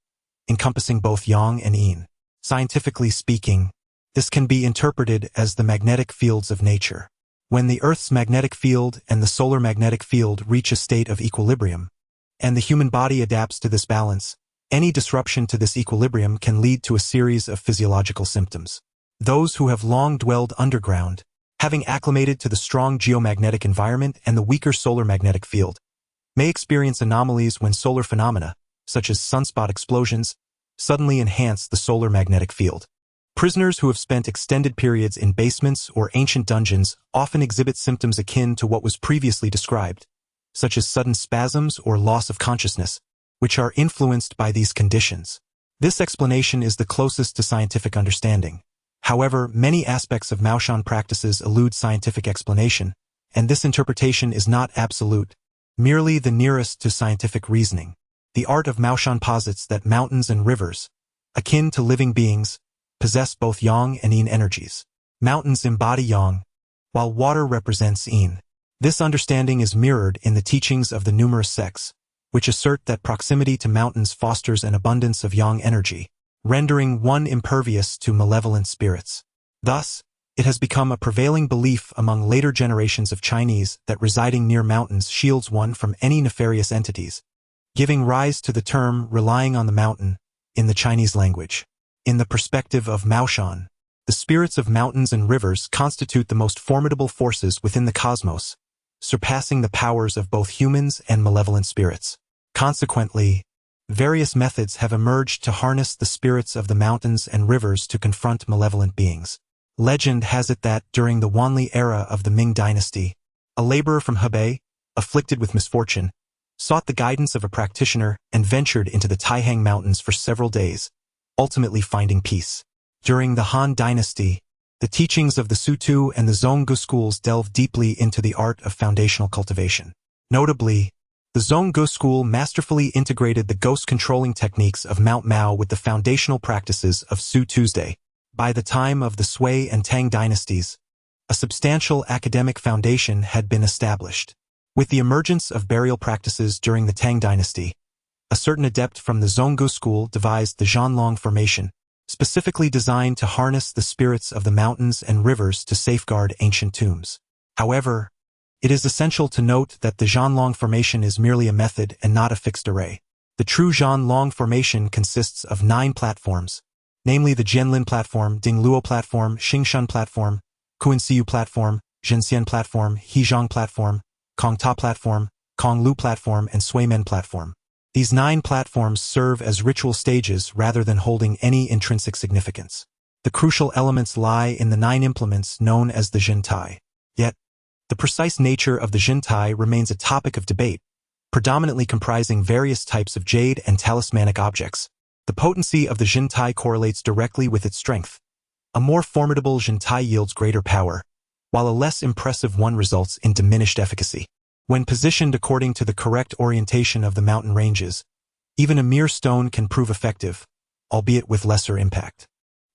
encompassing both yang and yin. Scientifically speaking, this can be interpreted as the magnetic fields of nature. When the Earth's magnetic field and the solar magnetic field reach a state of equilibrium, and the human body adapts to this balance, any disruption to this equilibrium can lead to a series of physiological symptoms. Those who have long dwelled underground, having acclimated to the strong geomagnetic environment and the weaker solar magnetic field, may experience anomalies when solar phenomena, such as sunspot explosions, suddenly enhance the solar magnetic field. Prisoners who have spent extended periods in basements or ancient dungeons often exhibit symptoms akin to what was previously described, such as sudden spasms or loss of consciousness, which are influenced by these conditions. This explanation is the closest to scientific understanding. However, many aspects of Maoshan practices elude scientific explanation, and this interpretation is not absolute, merely the nearest to scientific reasoning. The art of Maoshan posits that mountains and rivers, akin to living beings, possess both yang and yin energies. Mountains embody yang, while water represents yin. This understanding is mirrored in the teachings of the numerous sects, which assert that proximity to mountains fosters an abundance of yang energy, rendering one impervious to malevolent spirits. Thus, it has become a prevailing belief among later generations of Chinese that residing near mountains shields one from any nefarious entities, giving rise to the term relying on the mountain in the Chinese language. In the perspective of Maoshan, the spirits of mountains and rivers constitute the most formidable forces within the cosmos, surpassing the powers of both humans and malevolent spirits. Consequently, various methods have emerged to harness the spirits of the mountains and rivers to confront malevolent beings. Legend has it that during the Wanli era of the Ming dynasty, a laborer from Hebei, afflicted with misfortune, sought the guidance of a practitioner and ventured into the Taihang Mountains for several days, ultimately finding peace. During the Han Dynasty, the teachings of the Sutu and the Zhonggu schools delve deeply into the art of foundational cultivation. Notably, the Zhonggu school masterfully integrated the ghost-controlling techniques of Mount Mao with the foundational practices of Su Tuesday. By the time of the Sui and Tang dynasties, a substantial academic foundation had been established. With the emergence of burial practices during the Tang dynasty, a certain adept from the Zhonggu school devised the Zuanlong Formation, specifically designed to harness the spirits of the mountains and rivers to safeguard ancient tombs. However, it is essential to note that the Zuanlong Formation is merely a method and not a fixed array. The true Zuanlong Formation consists of 9 platforms, namely the Jianlin platform, Dingluo platform, Xingshan platform, Kuanxiu platform, Zhenxian platform, Hejiang platform, Kongta platform, Konglu platform, and Suimen platform. These 9 platforms serve as ritual stages rather than holding any intrinsic significance. The crucial elements lie in the 9 implements known as the Zhentai. Yet, the precise nature of the Zhentai remains a topic of debate, predominantly comprising various types of jade and talismanic objects. The potency of the Zhentai correlates directly with its strength. A more formidable Zhentai yields greater power, while a less impressive one results in diminished efficacy. When positioned according to the correct orientation of the mountain ranges, even a mere stone can prove effective, albeit with lesser impact.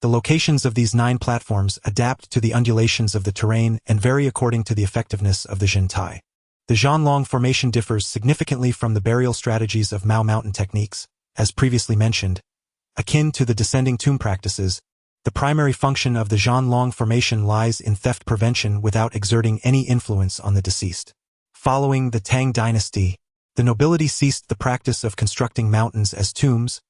The locations of these 9 platforms adapt to the undulations of the terrain and vary according to the effectiveness of the Zhentai. The Zuanlong Formation differs significantly from the burial strategies of Mao mountain techniques. As previously mentioned, akin to the descending tomb practices, the primary function of the Zuanlong Formation lies in theft prevention without exerting any influence on the deceased. Following the Tang dynasty, the nobility ceased the practice of constructing mountains as tombs,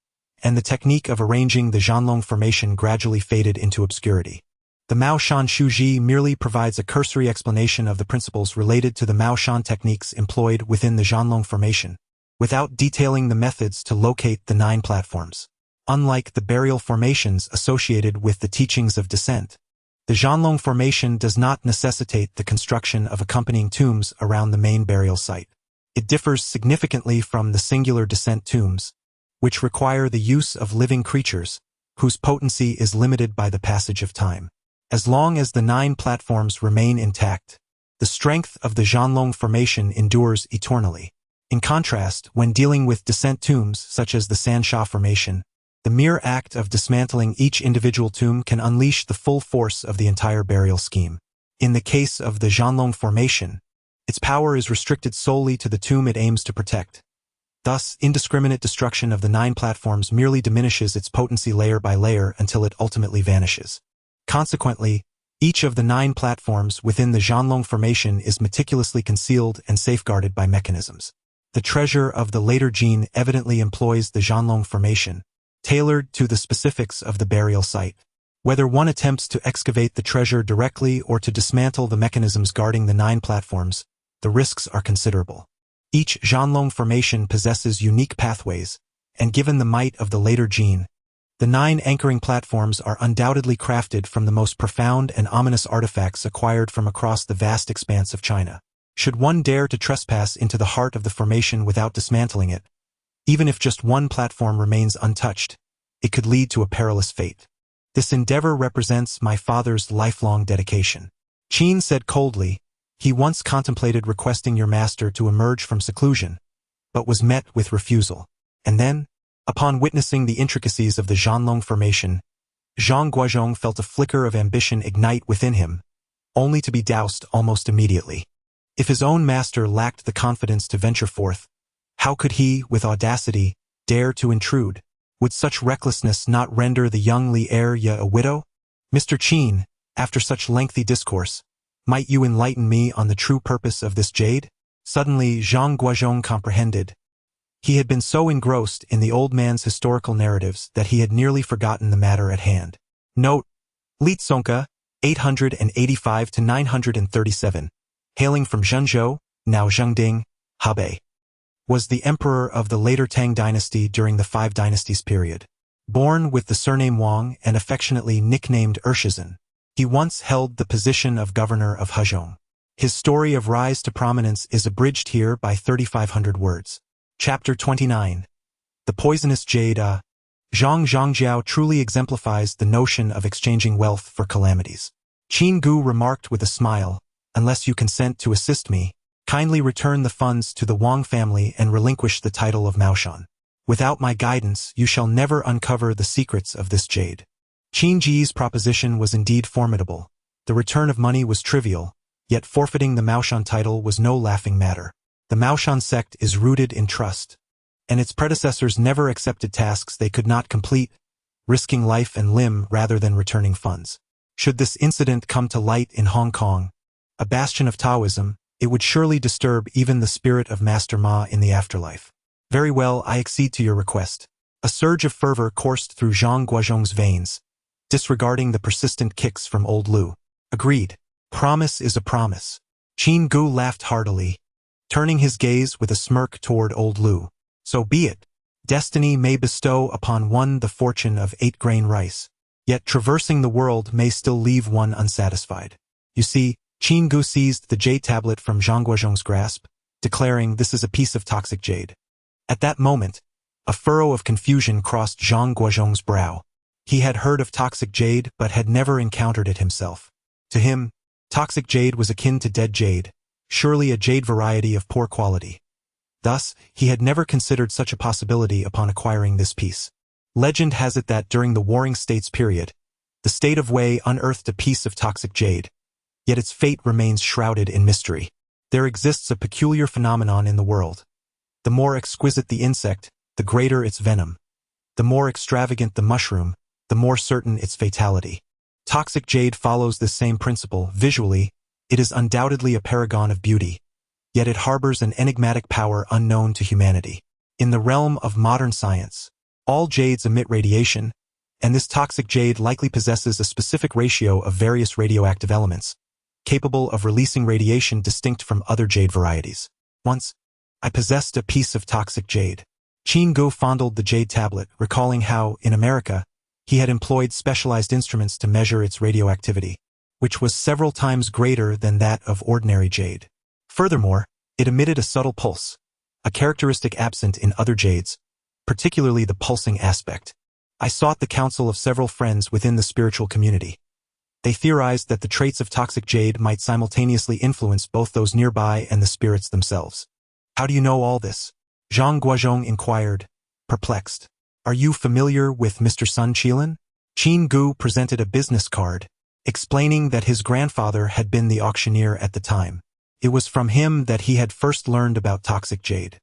and the technique of arranging the Zuanlong Formation gradually faded into obscurity. The Maoshan Taoism merely provides a cursory explanation of the principles related to the Maoshan techniques employed within the Zuanlong Formation, without detailing the methods to locate the 9 platforms. Unlike the burial formations associated with the teachings of descent, the Zuanlong Formation does not necessitate the construction of accompanying tombs around the main burial site. It differs significantly from the singular descent tombs, which require the use of living creatures, whose potency is limited by the passage of time. As long as the 9 platforms remain intact, the strength of the Zuanlong Formation endures eternally. In contrast, when dealing with descent tombs such as the Sansha Formation, the mere act of dismantling each individual tomb can unleash the full force of the entire burial scheme. In the case of the Zuanlong Formation, its power is restricted solely to the tomb it aims to protect. Thus, indiscriminate destruction of the 9 platforms merely diminishes its potency layer by layer until it ultimately vanishes. Consequently, each of the 9 platforms within the Zuanlong Formation is meticulously concealed and safeguarded by mechanisms. The treasure of the later Qin evidently employs the Zuanlong Formation, tailored to the specifics of the burial site. Whether one attempts to excavate the treasure directly or to dismantle the mechanisms guarding the 9 platforms, the risks are considerable. Each Zuanlong Formation possesses unique pathways, and given the might of the later Qin, the 9 anchoring platforms are undoubtedly crafted from the most profound and ominous artifacts acquired from across the vast expanse of China. Should one dare to trespass into the heart of the formation without dismantling it, even if just one platform remains untouched, it could lead to a perilous fate. This endeavor represents my father's lifelong dedication. Qin said coldly, he once contemplated requesting your master to emerge from seclusion, but was met with refusal. And then, upon witnessing the intricacies of the Zuanlong Formation, Zhang Guozhong felt a flicker of ambition ignite within him, only to be doused almost immediately. If his own master lacked the confidence to venture forth, how could he, with audacity, dare to intrude? Would such recklessness not render the young Li Er-ya a widow? Mr. Qin, after such lengthy discourse, might you enlighten me on the true purpose of this jade? Suddenly Zhang Guozhong comprehended. He had been so engrossed in the old man's historical narratives that he had nearly forgotten the matter at hand. Note: Li Tsongka, 885 to 937. hailing from Zhenzhou, now Zhengding, Hebei, was the emperor of the later Tang dynasty during the Five Dynasties period. Born with the surname Wang and affectionately nicknamed Urshizhen, he once held the position of governor of Hezhong. His story of rise to prominence is abridged here by 3,500 words. Chapter 29. The Poisonous Jade. Zhang Zhangjiao truly exemplifies the notion of exchanging wealth for calamities. Qin Ge remarked with a smile, "Unless you consent to assist me, kindly return the funds to the Wang family and relinquish the title of Maoshan. Without my guidance, you shall never uncover the secrets of this jade." Qin Ge's proposition was indeed formidable. The return of money was trivial, yet forfeiting the Maoshan title was no laughing matter. The Maoshan sect is rooted in trust, and its predecessors never accepted tasks they could not complete, risking life and limb rather than returning funds. Should this incident come to light in Hong Kong, a bastion of Taoism, it would surely disturb even the spirit of Master Ma in the afterlife. "Very well, I accede to your request." A surge of fervor coursed through Zhang Guozhong's veins, disregarding the persistent kicks from old Lu. "Agreed. Promise is a promise." Qin Ge laughed heartily, turning his gaze with a smirk toward old Lu. "So be it. Destiny may bestow upon one the fortune of 8-grain rice, yet traversing the world may still leave one unsatisfied. You see," Qin Ge seized the jade tablet from Zhang Guozhong's grasp, declaring, "This is a piece of toxic jade." At that moment, a furrow of confusion crossed Zhang Guozhong's brow. He had heard of toxic jade but had never encountered it himself. To him, toxic jade was akin to dead jade, surely a jade variety of poor quality. Thus, he had never considered such a possibility upon acquiring this piece. Legend has it that during the Warring States period, the state of Wei unearthed a piece of toxic jade, yet its fate remains shrouded in mystery. There exists a peculiar phenomenon in the world. The more exquisite the insect, the greater its venom. The more extravagant the mushroom, the more certain its fatality. Toxic jade follows this same principle. Visually, it is undoubtedly a paragon of beauty, yet it harbors an enigmatic power unknown to humanity. In the realm of modern science, all jades emit radiation, and this toxic jade likely possesses a specific ratio of various radioactive elements, capable of releasing radiation distinct from other jade varieties. Once, I possessed a piece of toxic jade. Qin Ge fondled the jade tablet, recalling how, in America, he had employed specialized instruments to measure its radioactivity, which was several times greater than that of ordinary jade. Furthermore, it emitted a subtle pulse, a characteristic absent in other jades, particularly the pulsing aspect. I sought the counsel of several friends within the spiritual community. They theorized that the traits of toxic jade might simultaneously influence both those nearby and the spirits themselves. "How do you know all this?" Zhang Guozhong inquired, perplexed. "Are you familiar with Mr. Sun Qilin?" Qin Ge presented a business card, explaining that his grandfather had been the auctioneer at the time. It was from him that he had first learned about toxic jade.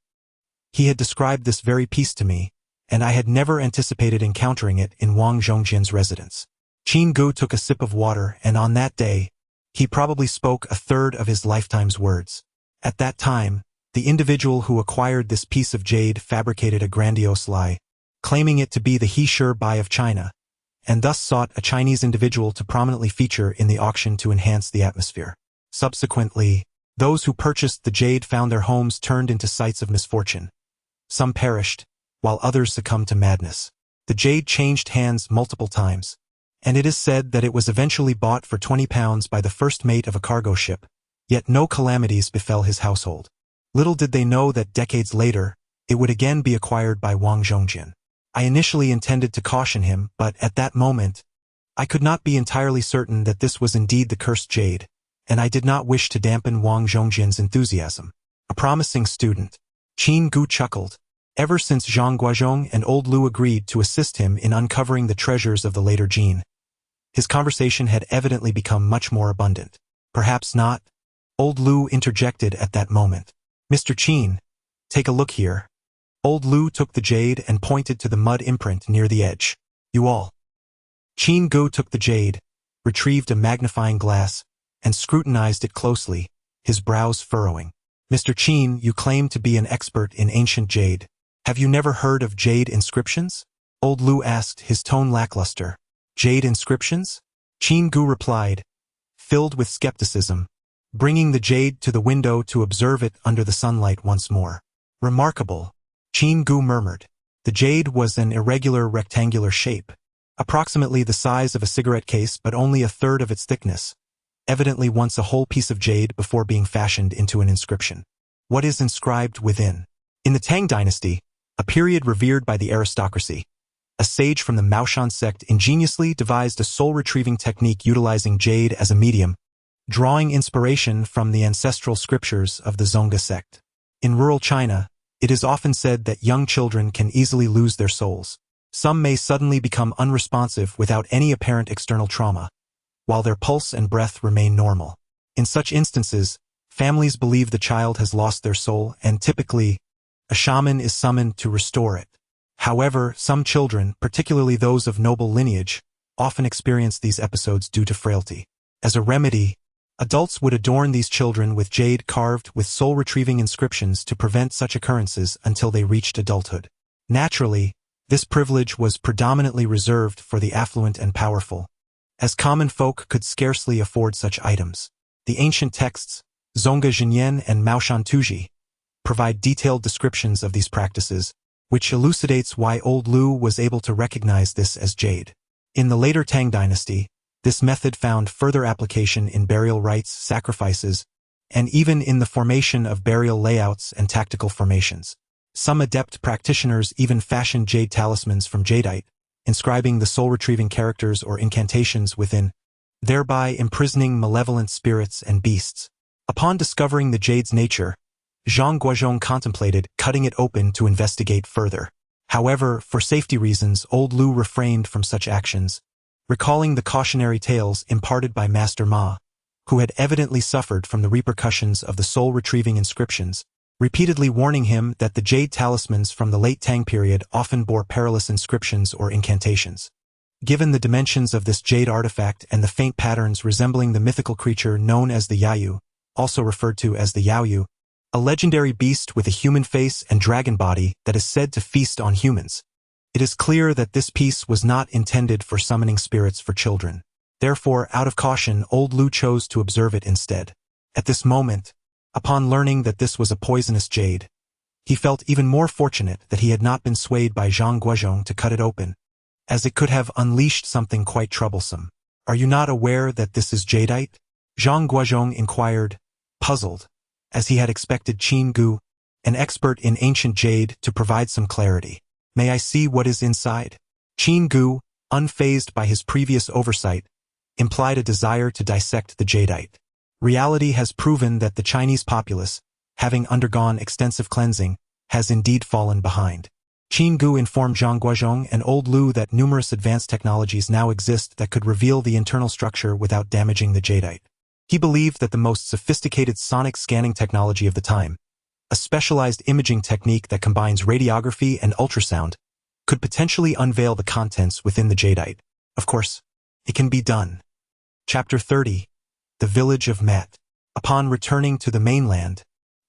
He had described this very piece to me, and I had never anticipated encountering it in Wang Zhongjian's residence. Qin Ge took a sip of water, and on that day, he probably spoke a third of his lifetime's words. At that time, the individual who acquired this piece of jade fabricated a grandiose lie, claiming it to be the He Shi Bai of China, and thus sought a Chinese individual to prominently feature in the auction to enhance the atmosphere. Subsequently, those who purchased the jade found their homes turned into sites of misfortune. Some perished, while others succumbed to madness. The jade changed hands multiple times, and it is said that it was eventually bought for 20 pounds by the first mate of a cargo ship, yet no calamities befell his household. Little did they know that decades later, it would again be acquired by Wang Zhongjian. I initially intended to caution him, but at that moment, I could not be entirely certain that this was indeed the cursed jade, and I did not wish to dampen Wang Zhongjian's enthusiasm. A promising student. Qin Ge chuckled. Ever since Zhang Guozhong and old Lu agreed to assist him in uncovering the treasures of the later Jin, his conversation had evidently become much more abundant. Perhaps not. Old Lu interjected at that moment. "Mr. Qin, take a look here." Old Lu took the jade and pointed to the mud imprint near the edge. "You all." Qin Ge took the jade, retrieved a magnifying glass, and scrutinized it closely, his brows furrowing. "Mr. Qin, you claim to be an expert in ancient jade. Have you never heard of jade inscriptions?" Old Lu asked, his tone lackluster. "Jade inscriptions?" Qin Ge replied, filled with skepticism. bringing the jade to the window to observe it under the sunlight once more. Remarkable, Qin Ge murmured. The jade was an irregular rectangular shape, approximately the size of a cigarette case but only a third of its thickness, evidently once a whole piece of jade before being fashioned into an inscription. What is inscribed within? In the Tang Dynasty, a period revered by the aristocracy, a sage from the Maoshan sect ingeniously devised a soul-retrieving technique utilizing jade as a medium, drawing inspiration from the ancestral scriptures of the Zhang Guozhong sect. In rural China, it is often said that young children can easily lose their souls. Some may suddenly become unresponsive without any apparent external trauma, while their pulse and breath remain normal. In such instances, families believe the child has lost their soul and typically, a shaman is summoned to restore it. However, some children, particularly those of noble lineage, often experience these episodes due to frailty. As a remedy, adults would adorn these children with jade carved with soul-retrieving inscriptions to prevent such occurrences until they reached adulthood. Naturally, this privilege was predominantly reserved for the affluent and powerful, as common folk could scarcely afford such items. The ancient texts, Zhongge Zhenyan and Maoshan Taoism, provide detailed descriptions of these practices, which elucidates why Old Lu was able to recognize this as jade. In the later Tang Dynasty, this method found further application in burial rites, sacrifices, and even in the formation of burial layouts and tactical formations. Some adept practitioners even fashioned jade talismans from jadeite, inscribing the soul-retrieving characters or incantations within, thereby imprisoning malevolent spirits and beasts. Upon discovering the jade's nature, Zhang Guozhong contemplated cutting it open to investigate further. However, for safety reasons, Old Lu refrained from such actions, recalling the cautionary tales imparted by Master Ma, who had evidently suffered from the repercussions of the soul-retrieving inscriptions, repeatedly warning him that the jade talismans from the late Tang period often bore perilous inscriptions or incantations. Given the dimensions of this jade artifact and the faint patterns resembling the mythical creature known as the Yayu, also referred to as the Yaoyu, a legendary beast with a human face and dragon body that is said to feast on humans, it is clear that this piece was not intended for summoning spirits for children. Therefore, out of caution, Old Lu chose to observe it instead. At this moment, upon learning that this was a poisonous jade, he felt even more fortunate that he had not been swayed by Zhang Guozhong to cut it open, as it could have unleashed something quite troublesome. "Are you not aware that this is jadeite?" Zhang Guozhong inquired, puzzled, as he had expected Qin Ge, an expert in ancient jade, to provide some clarity. "May I see what is inside?" Qin Ge, unfazed by his previous oversight, implied a desire to dissect the jadeite. Reality has proven that the Chinese populace, having undergone extensive cleansing, has indeed fallen behind. Qin Ge informed Zhang Guozhong and Old Lu that numerous advanced technologies now exist that could reveal the internal structure without damaging the jadeite. He believed that the most sophisticated sonic scanning technology of the time, a specialized imaging technique that combines radiography and ultrasound, could potentially unveil the contents within the jadeite. Of course, it can be done. Chapter 30. The Village of Mat. Upon returning to the mainland,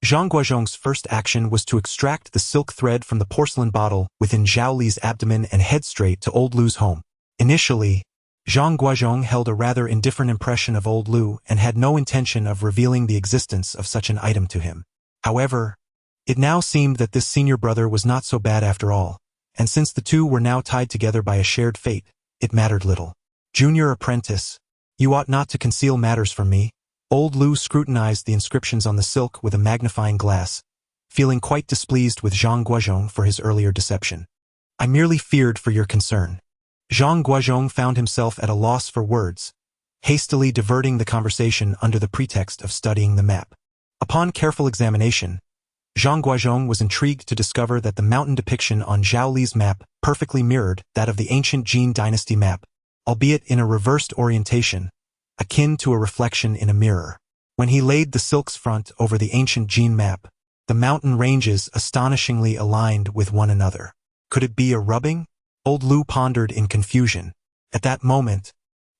Zhang Guozhong's first action was to extract the silk thread from the porcelain bottle within Zhao Li's abdomen and head straight to Old Lu's home. Initially, Zhang Guozhong held a rather indifferent impression of Old Lu and had no intention of revealing the existence of such an item to him. However, it now seemed that this senior brother was not so bad after all, and since the two were now tied together by a shared fate, it mattered little. "Junior apprentice, you ought not to conceal matters from me." Old Lu scrutinized the inscriptions on the silk with a magnifying glass, feeling quite displeased with Zhang Guozhong for his earlier deception. "I merely feared for your concern." Zhang Guozhong found himself at a loss for words, hastily diverting the conversation under the pretext of studying the map. Upon careful examination, Zhang Guozhong was intrigued to discover that the mountain depiction on Zhao Li's map perfectly mirrored that of the ancient Qin dynasty map, albeit in a reversed orientation, akin to a reflection in a mirror. When he laid the silk's front over the ancient Qin map, the mountain ranges astonishingly aligned with one another. Could it be a rubbing? Old Lu pondered in confusion. At that moment,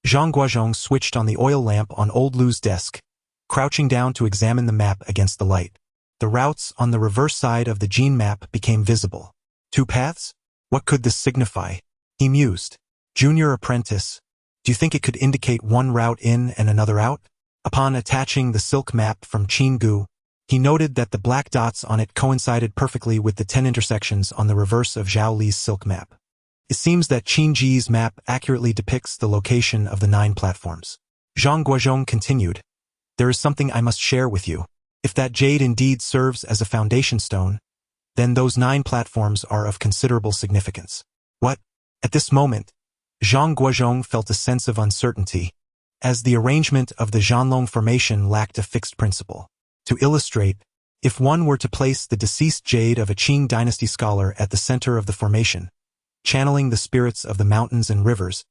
Zhang Guozhong switched on the oil lamp on Old Lu's desk, crouching down to examine the map against the light. The routes on the reverse side of the Qin map became visible. Two paths? What could this signify? He mused. "Junior apprentice, do you think it could indicate one route in and another out?" Upon attaching the silk map from Qin Ge, he noted that the black dots on it coincided perfectly with the 10 intersections on the reverse of Zhao Li's silk map. It seems that Qin Ge's map accurately depicts the location of the 9 platforms. Zhang Guozhong continued, "There is something I must share with you. If that jade indeed serves as a foundation stone, then those 9 platforms are of considerable significance." What? At this moment, Zhang Guozhong felt a sense of uncertainty, as the arrangement of the Zuanlong Formation lacked a fixed principle. To illustrate, if one were to place the deceased jade of a Qin dynasty scholar at the center of the formation, channeling the spirits of the mountains and rivers,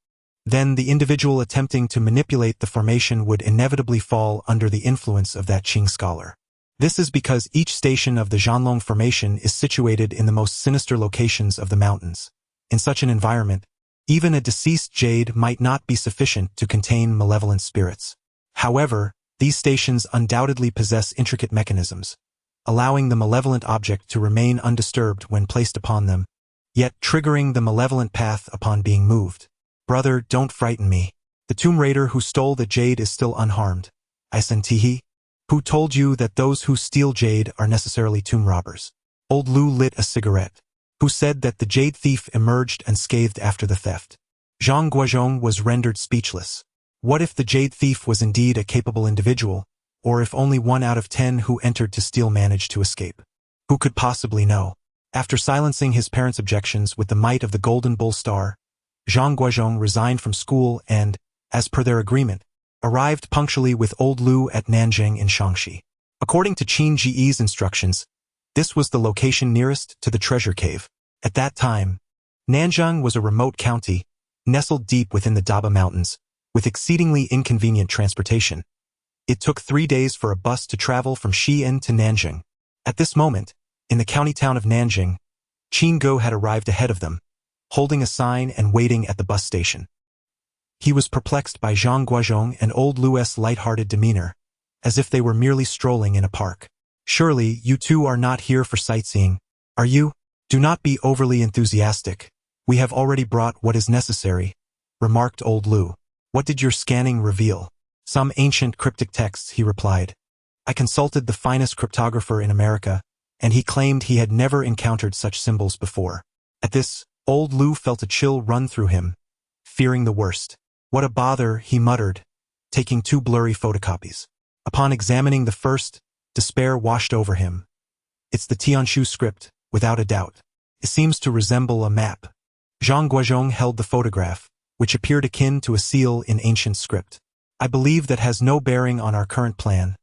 then the individual attempting to manipulate the formation would inevitably fall under the influence of that Qing scholar. This is because each station of the Zuanlong Formation is situated in the most sinister locations of the mountains. In such an environment, even a deceased jade might not be sufficient to contain malevolent spirits. However, these stations undoubtedly possess intricate mechanisms, allowing the malevolent object to remain undisturbed when placed upon them, yet triggering the malevolent path upon being moved. "Brother, don't frighten me. The tomb raider who stole the jade is still unharmed. Isantihi? Who told you that those who steal jade are necessarily tomb robbers?" Old Lu lit a cigarette. "Who said that the jade thief emerged unscathed after the theft?" Zhang Guozhong was rendered speechless. What if the jade thief was indeed a capable individual, or if only 1 out of 10 who entered to steal managed to escape? Who could possibly know? After silencing his parents' objections with the might of the Golden Bull Star, Zhang Guozhong resigned from school and, as per their agreement, arrived punctually with Old Lu at Nanjing in Shaanxi. According to Qin Ge's instructions, this was the location nearest to the treasure cave. At that time, Nanjing was a remote county, nestled deep within the Daba Mountains, with exceedingly inconvenient transportation. It took 3 days for a bus to travel from Xi'an to Nanjing. At this moment, in the county town of Nanjing, Qin Ge had arrived ahead of them, holding a sign and waiting at the bus station. He was perplexed by Zhang Guozhong and Old Lu's light-hearted demeanor, as if they were merely strolling in a park. "Surely, you two are not here for sightseeing, are you? Do not be overly enthusiastic. We have already brought what is necessary," remarked Old Lu. "What did your scanning reveal?" "Some ancient cryptic texts," he replied. "I consulted the finest cryptographer in America, and he claimed he had never encountered such symbols before." At this, Old Lu felt a chill run through him, fearing the worst. "What a bother," he muttered, taking 2 blurry photocopies. Upon examining the first, despair washed over him. "It's the Tianshu script, without a doubt. It seems to resemble a map." Zhang Guozhong held the photograph, which appeared akin to a seal in ancient script. "I believe that has no bearing on our current plan,"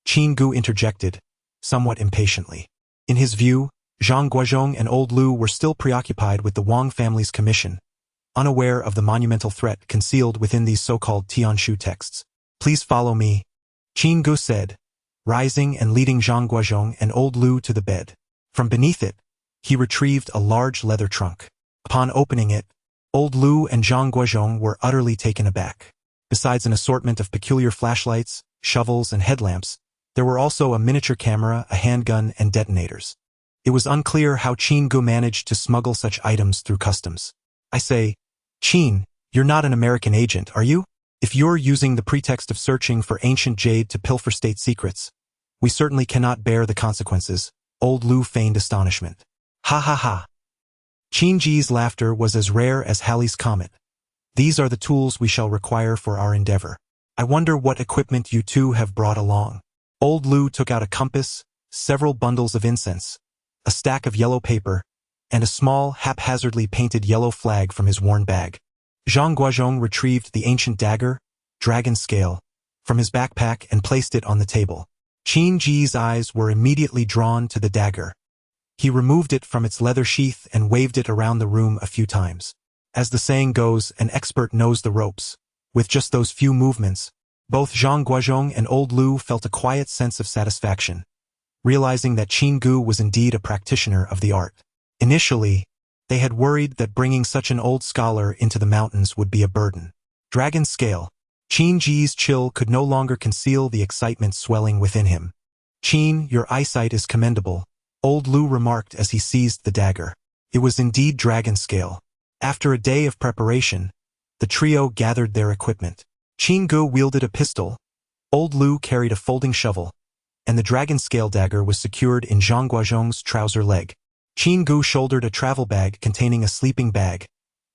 Qin Ge interjected, somewhat impatiently. In his view, Zhang Guozhong and Old Lu were still preoccupied with the Wang family's commission, unaware of the monumental threat concealed within these so-called Tianshu texts. "Please follow me," Qin Ge said, rising and leading Zhang Guozhong and Old Lu to the bed. From beneath it, he retrieved a large leather trunk. Upon opening it, Old Lu and Zhang Guozhong were utterly taken aback. Besides an assortment of peculiar flashlights, shovels, and headlamps, there were also a miniature camera, a handgun, and detonators. It was unclear how Qin Ge managed to smuggle such items through customs. "I say, Qin, you're not an American agent, are you? If you're using the pretext of searching for ancient jade to pilfer state secrets, we certainly cannot bear the consequences." Old Lu feigned astonishment. "Ha ha ha." Qin Ge's laughter was as rare as Halley's Comet. "These are the tools we shall require for our endeavor. I wonder what equipment you two have brought along." Old Lu took out a compass, several bundles of incense, a stack of yellow paper, and a small, haphazardly painted yellow flag from his worn bag. Zhang Guozhong retrieved the ancient dagger, dragon scale, from his backpack and placed it on the table. Qin Ge's eyes were immediately drawn to the dagger. He removed it from its leather sheath and waved it around the room a few times. As the saying goes, an expert knows the ropes. With just those few movements, both Zhang Guozhong and Old Lu felt a quiet sense of satisfaction, realizing that Qin Ge was indeed a practitioner of the art. Initially, they had worried that bringing such an old scholar into the mountains would be a burden. Dragon scale. Qin Ge's chill could no longer conceal the excitement swelling within him. "Qin, your eyesight is commendable," Old Lu remarked as he seized the dagger. It was indeed dragon scale. After a day of preparation, the trio gathered their equipment. Qin Ge wielded a pistol, Old Lu carried a folding shovel, and the dragon scale dagger was secured in Zhang Guozhong's trouser leg. Qin Ge shouldered a travel bag containing a sleeping bag,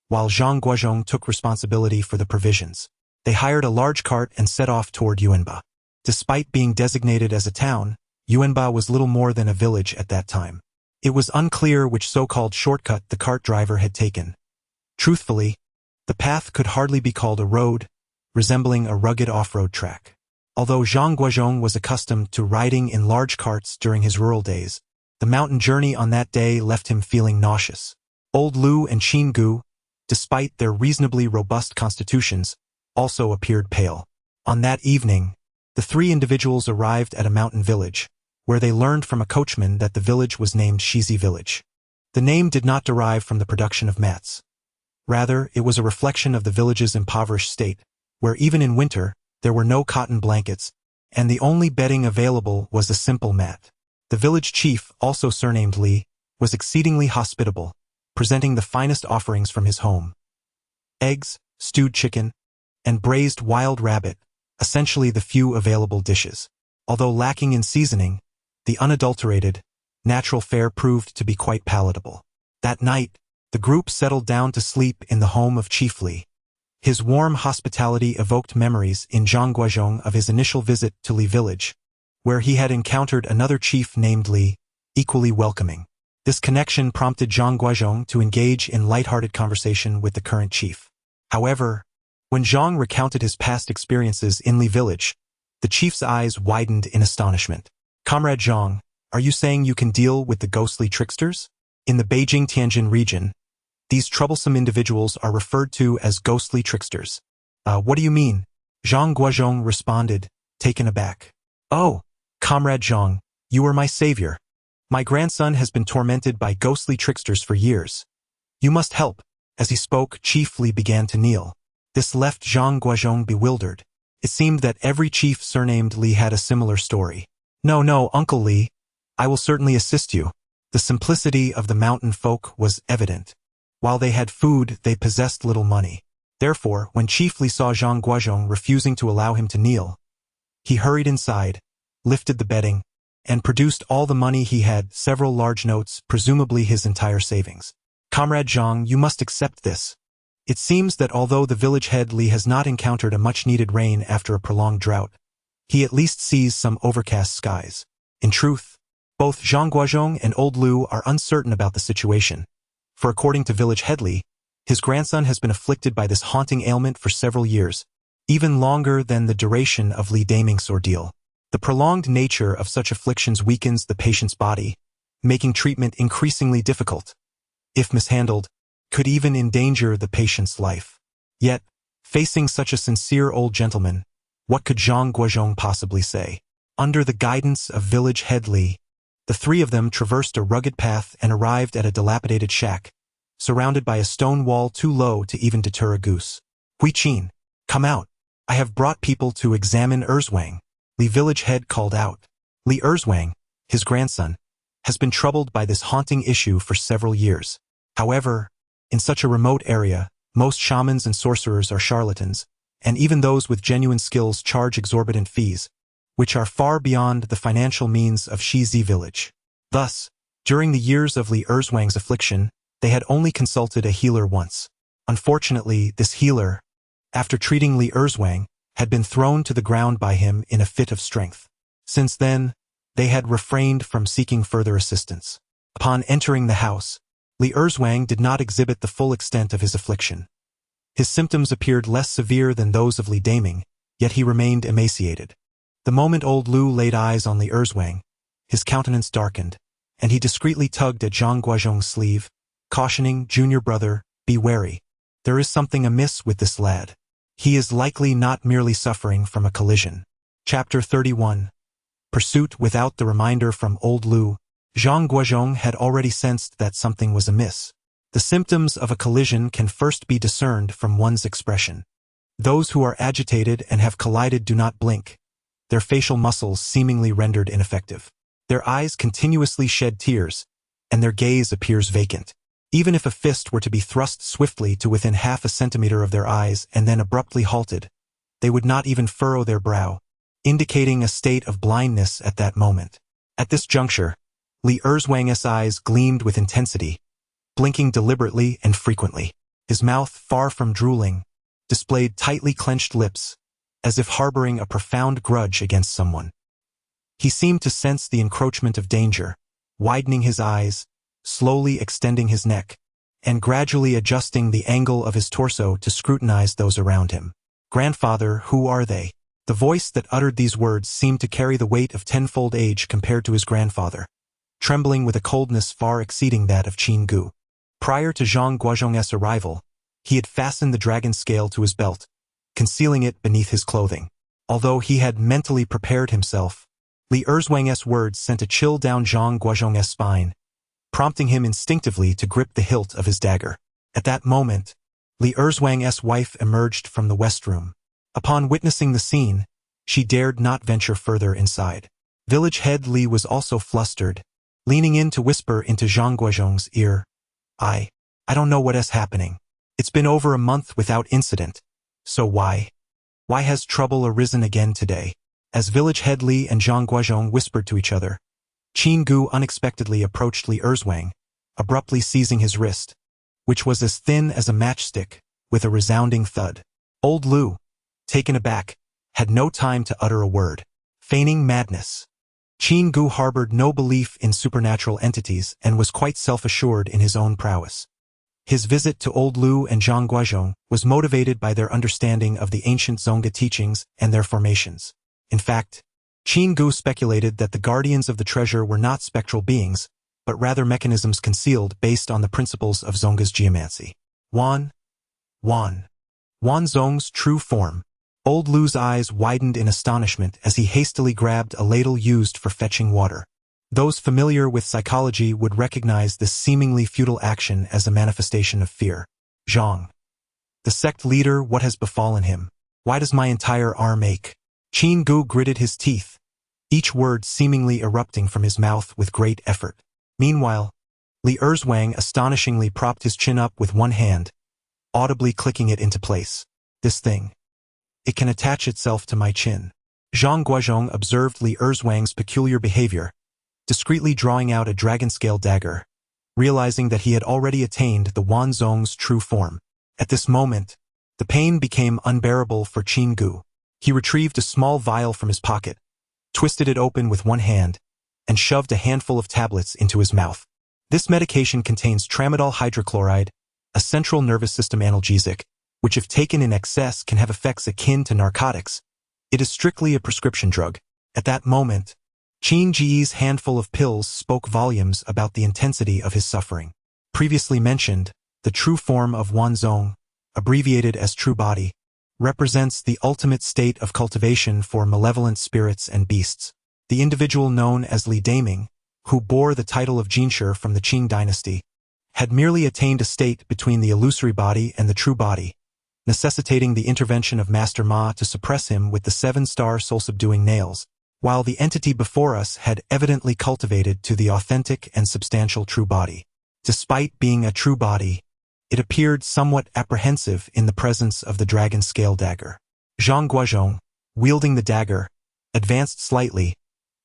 while Zhang Guozhong took responsibility for the provisions. They hired a large cart and set off toward Yuanba. Despite being designated as a town, Yuanba was little more than a village at that time. It was unclear which so-called shortcut the cart driver had taken. Truthfully, the path could hardly be called a road, resembling a rugged off-road track. Although Zhang Guozhong was accustomed to riding in large carts during his rural days, the mountain journey on that day left him feeling nauseous. Old Lu and Qin Ge, despite their reasonably robust constitutions, also appeared pale. On that evening, the three individuals arrived at a mountain village, where they learned from a coachman that the village was named Shizi Village. The name did not derive from the production of mats. Rather, it was a reflection of the village's impoverished state, where even in winter, there were no cotton blankets, and the only bedding available was a simple mat. The village chief, also surnamed Li, was exceedingly hospitable, presenting the finest offerings from his home. Eggs, stewed chicken, and braised wild rabbit, essentially the few available dishes. Although lacking in seasoning, the unadulterated, natural fare proved to be quite palatable. That night, the group settled down to sleep in the home of Chief Li. His warm hospitality evoked memories in Zhang Guozhong of his initial visit to Li village, where he had encountered another chief named Li, equally welcoming. This connection prompted Zhang Guozhong to engage in light-hearted conversation with the current chief. However, when Zhang recounted his past experiences in Li village, the chief's eyes widened in astonishment. "Comrade Zhang, are you saying you can deal with the ghostly tricksters? In the Beijing-Tianjin region, these troublesome individuals are referred to as ghostly tricksters." What do you mean?" Zhang Guozhong responded, taken aback. "Oh, Comrade Zhang, you are my savior. My grandson has been tormented by ghostly tricksters for years. You must help." As he spoke, Chief Li began to kneel. This left Zhang Guozhong bewildered. It seemed that every chief surnamed Li had a similar story. No, Uncle Li, I will certainly assist you." The simplicity of the mountain folk was evident. While they had food, they possessed little money. Therefore, when Chief Li saw Zhang Guozhong refusing to allow him to kneel, he hurried inside, lifted the bedding, and produced all the money he had, several large notes, presumably his entire savings. "Comrade Zhang, you must accept this. It seems that although the village head Li has not encountered a much-needed rain after a prolonged drought, he at least sees some overcast skies. In truth, both Zhang Guozhong and Old Lu are uncertain about the situation, for according to village head Li, his grandson has been afflicted by this haunting ailment for several years, even longer than the duration of Li Daming's ordeal. The prolonged nature of such afflictions weakens the patient's body, making treatment increasingly difficult. If mishandled, could even endanger the patient's life. Yet, facing such a sincere old gentleman, what could Zhang Guozhong possibly say? Under the guidance of village head Li, the three of them traversed a rugged path and arrived at a dilapidated shack, surrounded by a stone wall too low to even deter a goose. "Hui Qin, come out. I have brought people to examine Erzwang," Li village head called out. Li Erzwang, his grandson, has been troubled by this haunting issue for several years. However, in such a remote area, most shamans and sorcerers are charlatans, and even those with genuine skills charge exorbitant fees, which are far beyond the financial means of Shizi village. Thus, during the years of Li Erzwang's affliction, they had only consulted a healer once. Unfortunately, this healer, after treating Li Erzwang, had been thrown to the ground by him in a fit of strength. Since then, they had refrained from seeking further assistance. Upon entering the house, Li Erzwang did not exhibit the full extent of his affliction. His symptoms appeared less severe than those of Li Daming, yet he remained emaciated. The moment Old Lu laid eyes on Li Erzwang, his countenance darkened, and he discreetly tugged at Zhang Guozhong's sleeve, cautioning, "Junior brother, be wary. There is something amiss with this lad. He is likely not merely suffering from a collision." Chapter 31. Pursuit without the reminder from Old Lu. Zhang Guozhong had already sensed that something was amiss. The symptoms of a collision can first be discerned from one's expression. Those who are agitated and have collided do not blink, their facial muscles seemingly rendered ineffective. Their eyes continuously shed tears, and their gaze appears vacant. Even if a fist were to be thrust swiftly to within half a centimeter of their eyes and then abruptly halted, they would not even furrow their brow, indicating a state of blindness at that moment. At this juncture, Li Erzwang's eyes gleamed with intensity, blinking deliberately and frequently. His mouth, far from drooling, displayed tightly clenched lips, as if harboring a profound grudge against someone. He seemed to sense the encroachment of danger, widening his eyes, slowly extending his neck, and gradually adjusting the angle of his torso to scrutinize those around him. "Grandfather, who are they?" The voice that uttered these words seemed to carry the weight of tenfold age compared to his grandfather, trembling with a coldness far exceeding that of Qin Ge. Prior to Zhang Guozhong's arrival, he had fastened the dragon scale to his belt, concealing it beneath his clothing. Although he had mentally prepared himself, Li Erzwang's words sent a chill down Zhang Guozhong's spine, prompting him instinctively to grip the hilt of his dagger. At that moment, Li Erzwang's wife emerged from the west room. Upon witnessing the scene, she dared not venture further inside. Village head Li was also flustered, leaning in to whisper into Zhang Guozhong's ear, I don't know what is happening. It's been over a month without incident. So why has trouble arisen again today?" As village head Li and Zhang Guozhong whispered to each other, Qin Ge unexpectedly approached Li Erzwang, abruptly seizing his wrist, which was as thin as a matchstick, with a resounding thud. Old Lu, taken aback, had no time to utter a word. Feigning madness. Qin Ge harbored no belief in supernatural entities and was quite self-assured in his own prowess. His visit to Old Lu and Zhang Guozhong was motivated by their understanding of the ancient Zhongga teachings and their formations. In fact, Qin Ge speculated that the guardians of the treasure were not spectral beings, but rather mechanisms concealed based on the principles of Zhongga's geomancy. Wan Zhong's true form. Old Lu's eyes widened in astonishment as he hastily grabbed a ladle used for fetching water. Those familiar with psychology would recognize this seemingly futile action as a manifestation of fear. Zhang, the sect leader, what has befallen him? Why does my entire arm ache? Qin Ge gritted his teeth, each word seemingly erupting from his mouth with great effort. Meanwhile, Li Erzwang astonishingly propped his chin up with one hand, audibly clicking it into place. This thing. It can attach itself to my chin. Zhang Guozhong observed Li Erzwang's peculiar behavior, discreetly drawing out a dragon-scale dagger, realizing that he had already attained the Wan Zhong's true form. At this moment, the pain became unbearable for Qin Ge. He retrieved a small vial from his pocket, twisted it open with one hand, and shoved a handful of tablets into his mouth. This medication contains tramadol hydrochloride, a central nervous system analgesic, which if taken in excess can have effects akin to narcotics. It is strictly a prescription drug. At that moment, Qin Ge's handful of pills spoke volumes about the intensity of his suffering. Previously mentioned, the true form of Wan Zhong, abbreviated as true body, represents the ultimate state of cultivation for malevolent spirits and beasts. The individual known as Li Daming, who bore the title of Jinshi from the Qin dynasty, had merely attained a state between the illusory body and the true body, necessitating the intervention of Master Ma to suppress him with the 7-star soul-subduing nails, while the entity before us had evidently cultivated to the authentic and substantial true body. Despite being a true body, it appeared somewhat apprehensive in the presence of the dragon-scale dagger. Zhang Guozhong, wielding the dagger, advanced slightly,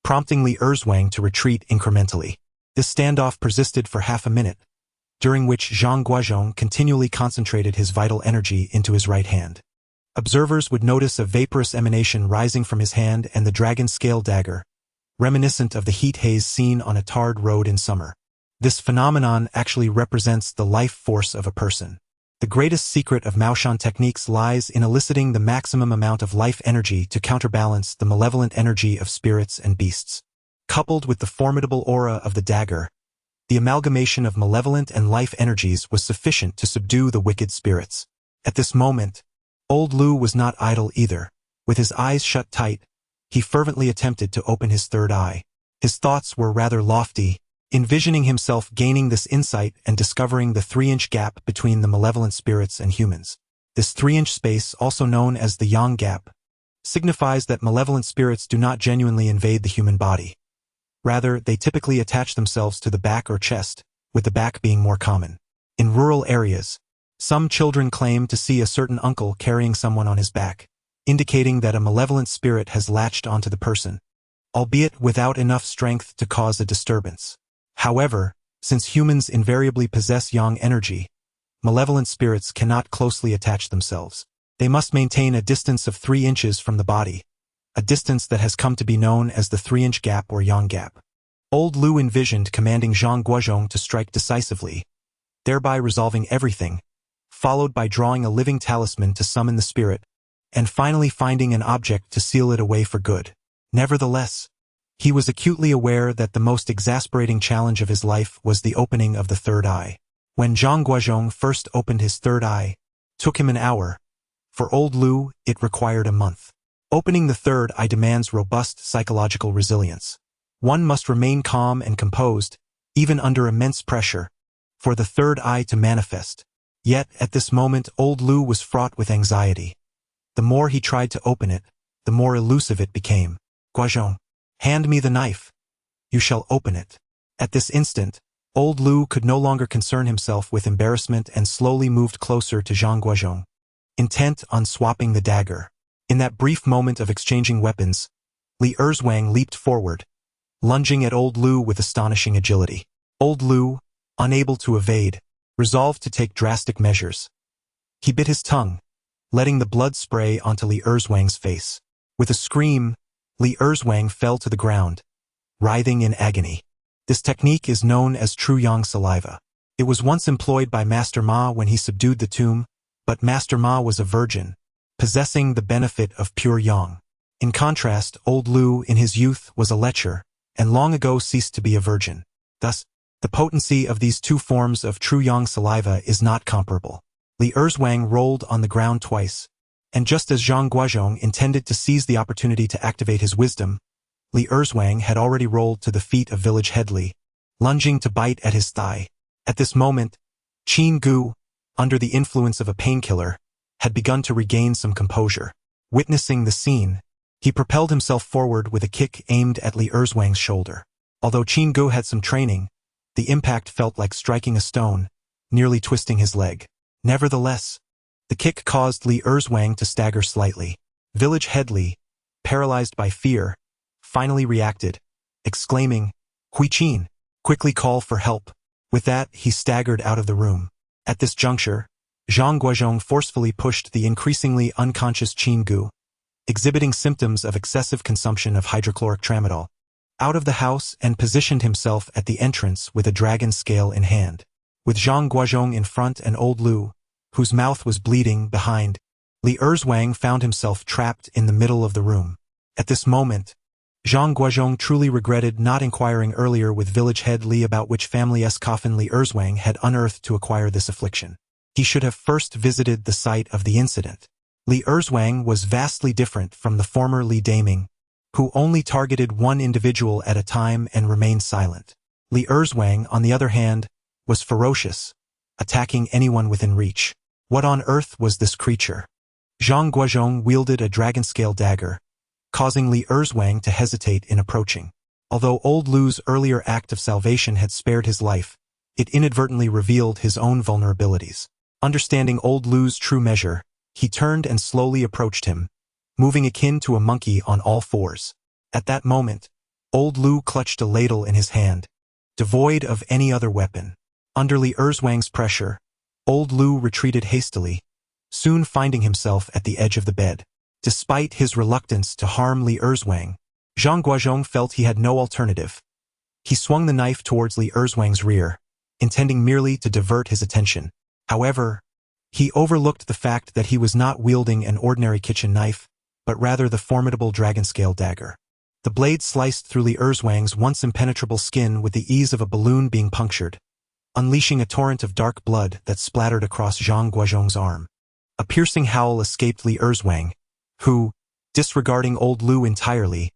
prompting Li Erzwang to retreat incrementally. This standoff persisted for half a minute, during which Zhang Guozhong continually concentrated his vital energy into his right hand. Observers would notice a vaporous emanation rising from his hand and the dragon-scale dagger, reminiscent of the heat haze seen on a tarred road in summer. This phenomenon actually represents the life force of a person. The greatest secret of Maoshan techniques lies in eliciting the maximum amount of life energy to counterbalance the malevolent energy of spirits and beasts. Coupled with the formidable aura of the dagger, the amalgamation of malevolent and life energies was sufficient to subdue the wicked spirits. At this moment, Old Lu was not idle either. With his eyes shut tight, he fervently attempted to open his third eye. His thoughts were rather lofty, envisioning himself gaining this insight and discovering the 3-inch gap between the malevolent spirits and humans. This 3-inch space, also known as the yang gap, signifies that malevolent spirits do not genuinely invade the human body. Rather, they typically attach themselves to the back or chest, with the back being more common. In rural areas, some children claim to see a certain uncle carrying someone on his back. indicating that a malevolent spirit has latched onto the person, albeit without enough strength to cause a disturbance. However, since humans invariably possess yang energy, malevolent spirits cannot closely attach themselves. They must maintain a distance of 3 inches from the body, a distance that has come to be known as the 3-inch gap or yang gap. Old Lu envisioned commanding Zhang Guozhong to strike decisively, thereby resolving everything, followed by drawing a living talisman to summon the spirit, and finally finding an object to seal it away for good. Nevertheless, he was acutely aware that the most exasperating challenge of his life was the opening of the third eye. When Zhang Guozhong first opened his third eye, took him an hour. For old Lu, it required a month. Opening the third eye demands robust psychological resilience. One must remain calm and composed, even under immense pressure, for the third eye to manifest. Yet, at this moment, old Lu was fraught with anxiety. The more he tried to open it, the more elusive it became. Guozhong, hand me the knife. You shall open it. At this instant, old Lu could no longer concern himself with embarrassment and slowly moved closer to Zhang Guozhong, intent on swapping the dagger. In that brief moment of exchanging weapons, Li Erzwang leaped forward, lunging at old Lu with astonishing agility. Old Lu, unable to evade, resolved to take drastic measures. He bit his tongue, letting the blood spray onto Li Erzwang's face. With a scream, Li Erzwang fell to the ground, writhing in agony. This technique is known as true yang saliva. It was once employed by Master Ma when he subdued the tomb, but Master Ma was a virgin, possessing the benefit of pure yang. In contrast, old Lu in his youth was a lecher, and long ago ceased to be a virgin. Thus, the potency of these two forms of true yang saliva is not comparable. Li Erzwang rolled on the ground twice, and just as Zhang Guozhong intended to seize the opportunity to activate his wisdom, Li Erzwang had already rolled to the feet of village head Li, lunging to bite at his thigh. At this moment, Qin Ge, under the influence of a painkiller, had begun to regain some composure. Witnessing the scene, he propelled himself forward with a kick aimed at Li Erzwang's shoulder. Although Qin Ge had some training, the impact felt like striking a stone, nearly twisting his leg. Nevertheless, the kick caused Li Erzwang to stagger slightly. Village head Li, paralyzed by fear, finally reacted, exclaiming, "Hui Qin, quickly call for help." With that, he staggered out of the room. At this juncture, Zhang Guozhong forcefully pushed the increasingly unconscious Qin Ge, exhibiting symptoms of excessive consumption of hydrochloric tramadol, out of the house and positioned himself at the entrance with a dragon scale in hand. With Zhang Guozhong in front and old Lu, whose mouth was bleeding, behind, Li Erzwang found himself trapped in the middle of the room. At this moment, Zhang Guozhong truly regretted not inquiring earlier with village head Li about which family's coffin Li Erzwang had unearthed to acquire this affliction. He should have first visited the site of the incident. Li Erzwang was vastly different from the former Li Daming, who only targeted one individual at a time and remained silent. Li Erzwang, on the other hand, was ferocious, attacking anyone within reach. What on earth was this creature? Zhang Guozhong wielded a dragon-scale dagger, causing Li Erzwang to hesitate in approaching. Although old Lu's earlier act of salvation had spared his life, it inadvertently revealed his own vulnerabilities. Understanding old Lu's true measure, he turned and slowly approached him, moving akin to a monkey on all fours. At that moment, old Lu clutched a ladle in his hand, devoid of any other weapon. Under Li Erzwang's pressure, old Lu retreated hastily, soon finding himself at the edge of the bed. Despite his reluctance to harm Li Erzwang, Zhang Guozhong felt he had no alternative. He swung the knife towards Li Erzwang's rear, intending merely to divert his attention. However, he overlooked the fact that he was not wielding an ordinary kitchen knife, but rather the formidable dragon-scale dagger. The blade sliced through Li Erzwang's once impenetrable skin with the ease of a balloon being punctured, unleashing a torrent of dark blood that splattered across Zhang Guozhong's arm. A piercing howl escaped Li Erzwang, who, disregarding old Lu entirely,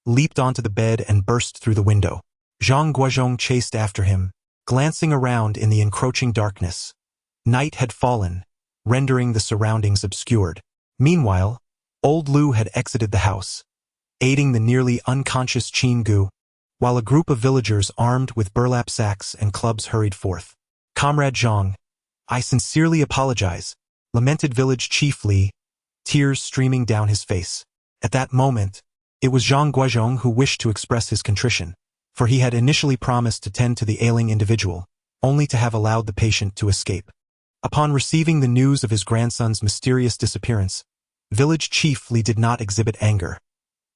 leaped onto the bed and burst through the window. Zhang Guozhong chased after him, glancing around in the encroaching darkness. Night had fallen, rendering the surroundings obscured. Meanwhile, old Lu had exited the house, aiding the nearly unconscious Qin Ge, while a group of villagers armed with burlap sacks and clubs hurried forth. "Comrade Zhang, I sincerely apologize," lamented village chief Li, tears streaming down his face. At that moment, it was Zhang Guozhong who wished to express his contrition, for he had initially promised to tend to the ailing individual, only to have allowed the patient to escape. Upon receiving the news of his grandson's mysterious disappearance, village chief Li did not exhibit anger.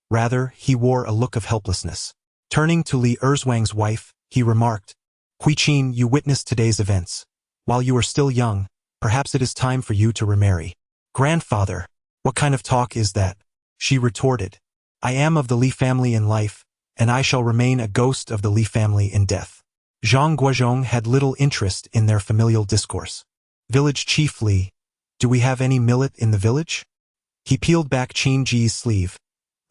Rather, he wore a look of helplessness. Turning to Li Erzwang's wife, he remarked, "Qin, you witnessed today's events. While you are still young, perhaps it is time for you to remarry." "Grandfather, what kind of talk is that?" she retorted. "I am of the Li family in life, and I shall remain a ghost of the Li family in death." Zhang Guozhong had little interest in their familial discourse. "Village chief Li, do we have any millet in the village?" He peeled back Qin Ge's sleeve,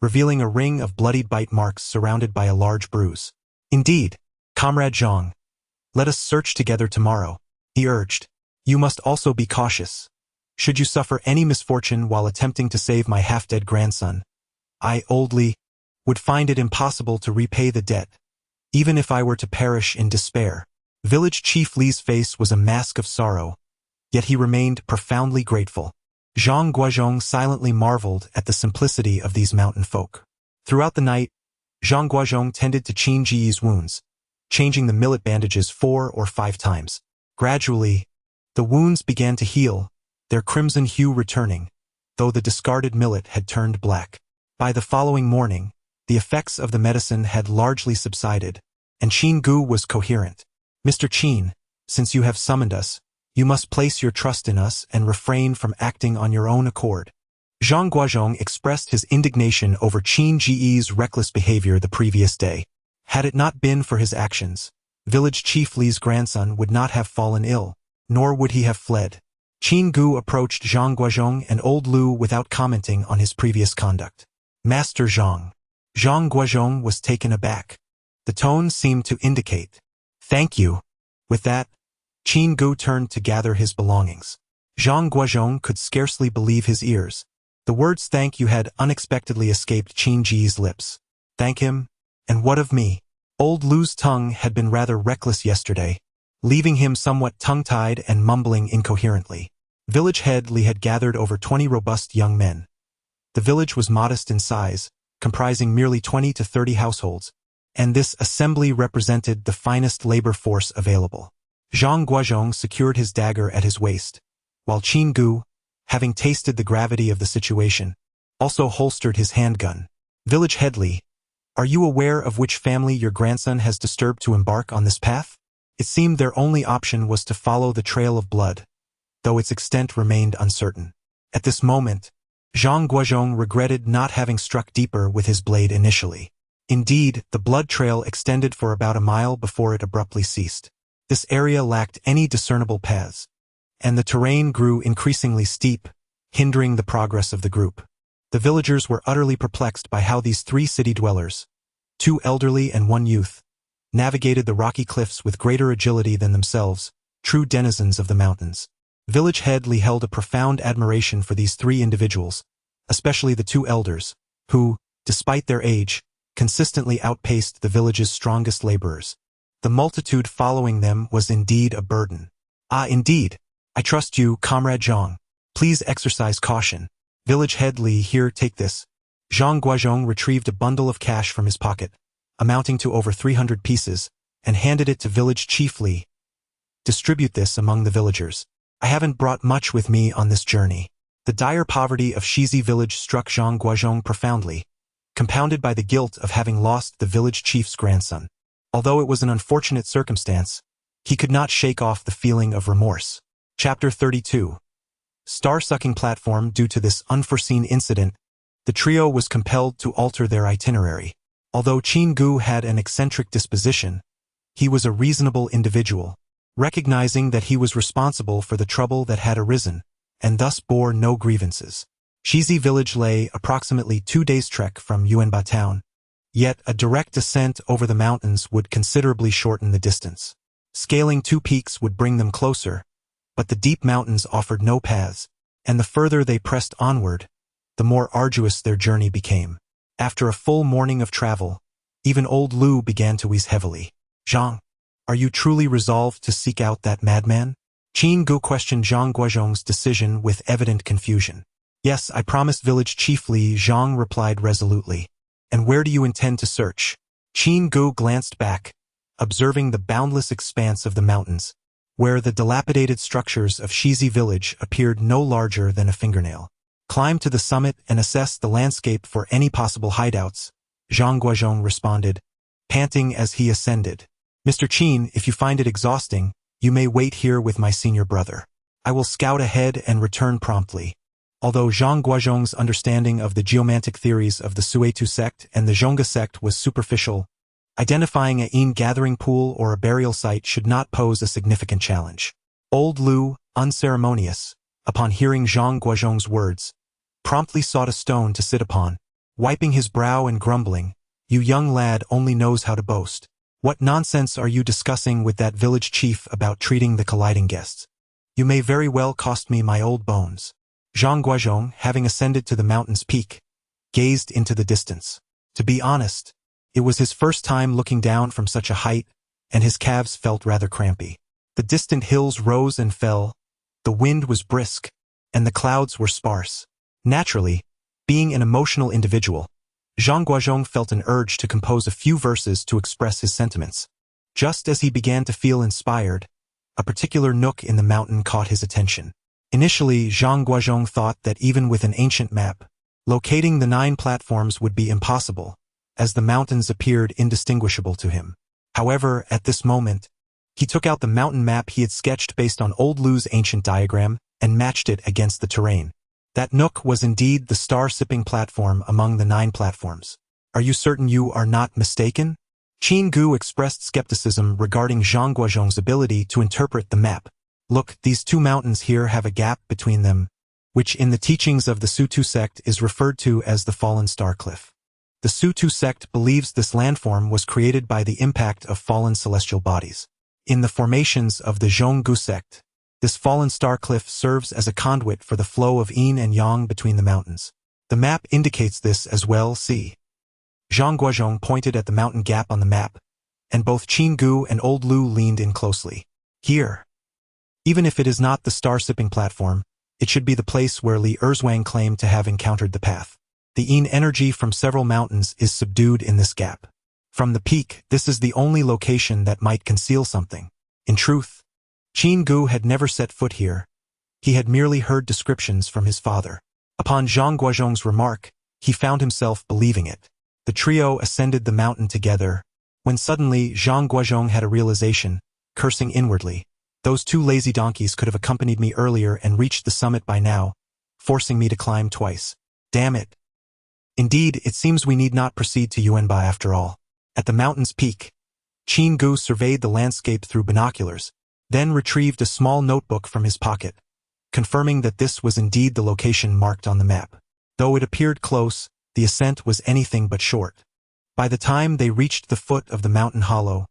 revealing a ring of bloodied bite marks surrounded by a large bruise. "Indeed, Comrade Zhang. Let us search together tomorrow," he urged. "You must also be cautious. Should you suffer any misfortune while attempting to save my half-dead grandson, I, Old Li, would find it impossible to repay the debt, even if I were to perish in despair." Village Chief Li's face was a mask of sorrow, yet he remained profoundly grateful. Zhang Guozhong silently marveled at the simplicity of these mountain folk. Throughout the night, Zhang Guozhong tended to Qin Ge's wounds, changing the millet bandages 4 or 5 times. Gradually, the wounds began to heal, their crimson hue returning, though the discarded millet had turned black. By the following morning, the effects of the medicine had largely subsided, and Qin Ge was coherent. "Mr. Qin, since you have summoned us, you must place your trust in us and refrain from acting on your own accord." Zhang Guozhong expressed his indignation over Qin Ge's reckless behavior the previous day. Had it not been for his actions, village chief Li's grandson would not have fallen ill, nor would he have fled. Qin Ge approached Zhang Guozhong and Old Lu without commenting on his previous conduct. "Master Zhang." Zhang Guozhong was taken aback. The tone seemed to indicate, "Thank you." With that, Qin Ge turned to gather his belongings. Zhang Guozhong could scarcely believe his ears. The words "thank you" had unexpectedly escaped Qin Ge's lips. "Thank him? And what of me?" Old Lu's tongue had been rather reckless yesterday, leaving him somewhat tongue-tied and mumbling incoherently. Village head Li had gathered over 20 robust young men. The village was modest in size, comprising merely 20 to 30 households, and this assembly represented the finest labor force available. Zhang Guozhong secured his dagger at his waist, while Qin Ge, having tasted the gravity of the situation, also holstered his handgun. "Village head Li, are you aware of which family your grandson has disturbed to embark on this path?" It seemed their only option was to follow the trail of blood, though its extent remained uncertain. At this moment, Zhang Guozhong regretted not having struck deeper with his blade initially. Indeed, the blood trail extended for about a mile before it abruptly ceased. This area lacked any discernible paths, and the terrain grew increasingly steep, hindering the progress of the group. The villagers were utterly perplexed by how these 3 city dwellers, 2 elderly and 1 youth, navigated the rocky cliffs with greater agility than themselves, true denizens of the mountains. Village head Li held a profound admiration for these 3 individuals, especially the 2 elders, who, despite their age, consistently outpaced the village's strongest laborers. The multitude following them was indeed a burden. "Ah, indeed. I trust you, Comrade Zhang. Please exercise caution." "Village head Li, here, take this." Zhang Guozhong retrieved a bundle of cash from his pocket, amounting to over 300 pieces, and handed it to village chief Li. "Distribute this among the villagers. I haven't brought much with me on this journey." The dire poverty of Shizi village struck Zhang Guozhong profoundly, compounded by the guilt of having lost the village chief's grandson. Although it was an unfortunate circumstance, he could not shake off the feeling of remorse. Chapter 32. Star-sucking platform. Due to this unforeseen incident, the trio was compelled to alter their itinerary. Although Qin Ge had an eccentric disposition, he was a reasonable individual, recognizing that he was responsible for the trouble that had arisen, and thus bore no grievances. Shizi village lay approximately 2 days' trek from Yuanba town, yet a direct descent over the mountains would considerably shorten the distance. Scaling 2 peaks would bring them closer, but the deep mountains offered no paths, and the further they pressed onward, the more arduous their journey became. After a full morning of travel, even Old Lu began to wheeze heavily. "Zhang, are you truly resolved to seek out that madman?" Qin Ge questioned Zhang Guozhong's decision with evident confusion. Yes, I promised village chief Li, Zhang replied resolutely. And where do you intend to search? Qin Ge glanced back, observing the boundless expanse of the mountains, where the dilapidated structures of Shizi village appeared no larger than a fingernail. Climb to the summit and assess the landscape for any possible hideouts, Zhang Guozhong responded, panting as he ascended. Mr. Qin, if you find it exhausting, you may wait here with my senior brother. I will scout ahead and return promptly. Although Zhang Guozhong's understanding of the geomantic theories of the Suetu sect and the Zhongge sect was superficial, identifying a Yin gathering pool or a burial site should not pose a significant challenge. Old Lu, unceremonious, upon hearing Zhang Guozhong's words, promptly sought a stone to sit upon, wiping his brow and grumbling, "You young lad only knows how to boast. What nonsense are you discussing with that village chief about treating the colliding guests? You may very well cost me my old bones." Zhang Guozhong, having ascended to the mountain's peak, gazed into the distance. To be honest, it was his first time looking down from such a height, and his calves felt rather crampy. The distant hills rose and fell, the wind was brisk, and the clouds were sparse. Naturally, being an emotional individual, Zhang Guozhong felt an urge to compose a few verses to express his sentiments. Just as he began to feel inspired, a particular nook in the mountain caught his attention. Initially, Zhang Guozhong thought that even with an ancient map, locating the 9 platforms would be impossible, as the mountains appeared indistinguishable to him. However, at this moment, he took out the mountain map he had sketched based on Old Lu's ancient diagram and matched it against the terrain. That nook was indeed the star-sipping platform among the 9 platforms. Are you certain you are not mistaken? Qin Ge expressed skepticism regarding Zhang Guozhong's ability to interpret the map. Look, these 2 mountains here have a gap between them, which in the teachings of the Suetu sect is referred to as the fallen star cliff. The Suetu sect believes this landform was created by the impact of fallen celestial bodies. In the formations of the Zhonggu sect, this fallen star cliff serves as a conduit for the flow of yin and yang between the mountains. The map indicates this as well. See. Zhang Guozhong pointed at the mountain gap on the map, and both Qin Ge and Old Lu leaned in closely. Here. Even if it is not the star-sipping platform, it should be the place where Li Erzwang claimed to have encountered the path. The Yin energy from several mountains is subdued in this gap. From the peak, this is the only location that might conceal something. In truth, Qin Ge had never set foot here. He had merely heard descriptions from his father. Upon Zhang Guozhong's remark, he found himself believing it. The trio ascended the mountain together, when suddenly Zhang Guozhong had a realization, cursing inwardly. Those 2 lazy donkeys could have accompanied me earlier and reached the summit by now, forcing me to climb twice. Damn it. Indeed, it seems we need not proceed to Yuanbai after all. At the mountain's peak, Qin Ge surveyed the landscape through binoculars, then retrieved a small notebook from his pocket, confirming that this was indeed the location marked on the map. Though it appeared close, the ascent was anything but short. By the time they reached the foot of the mountain hollow,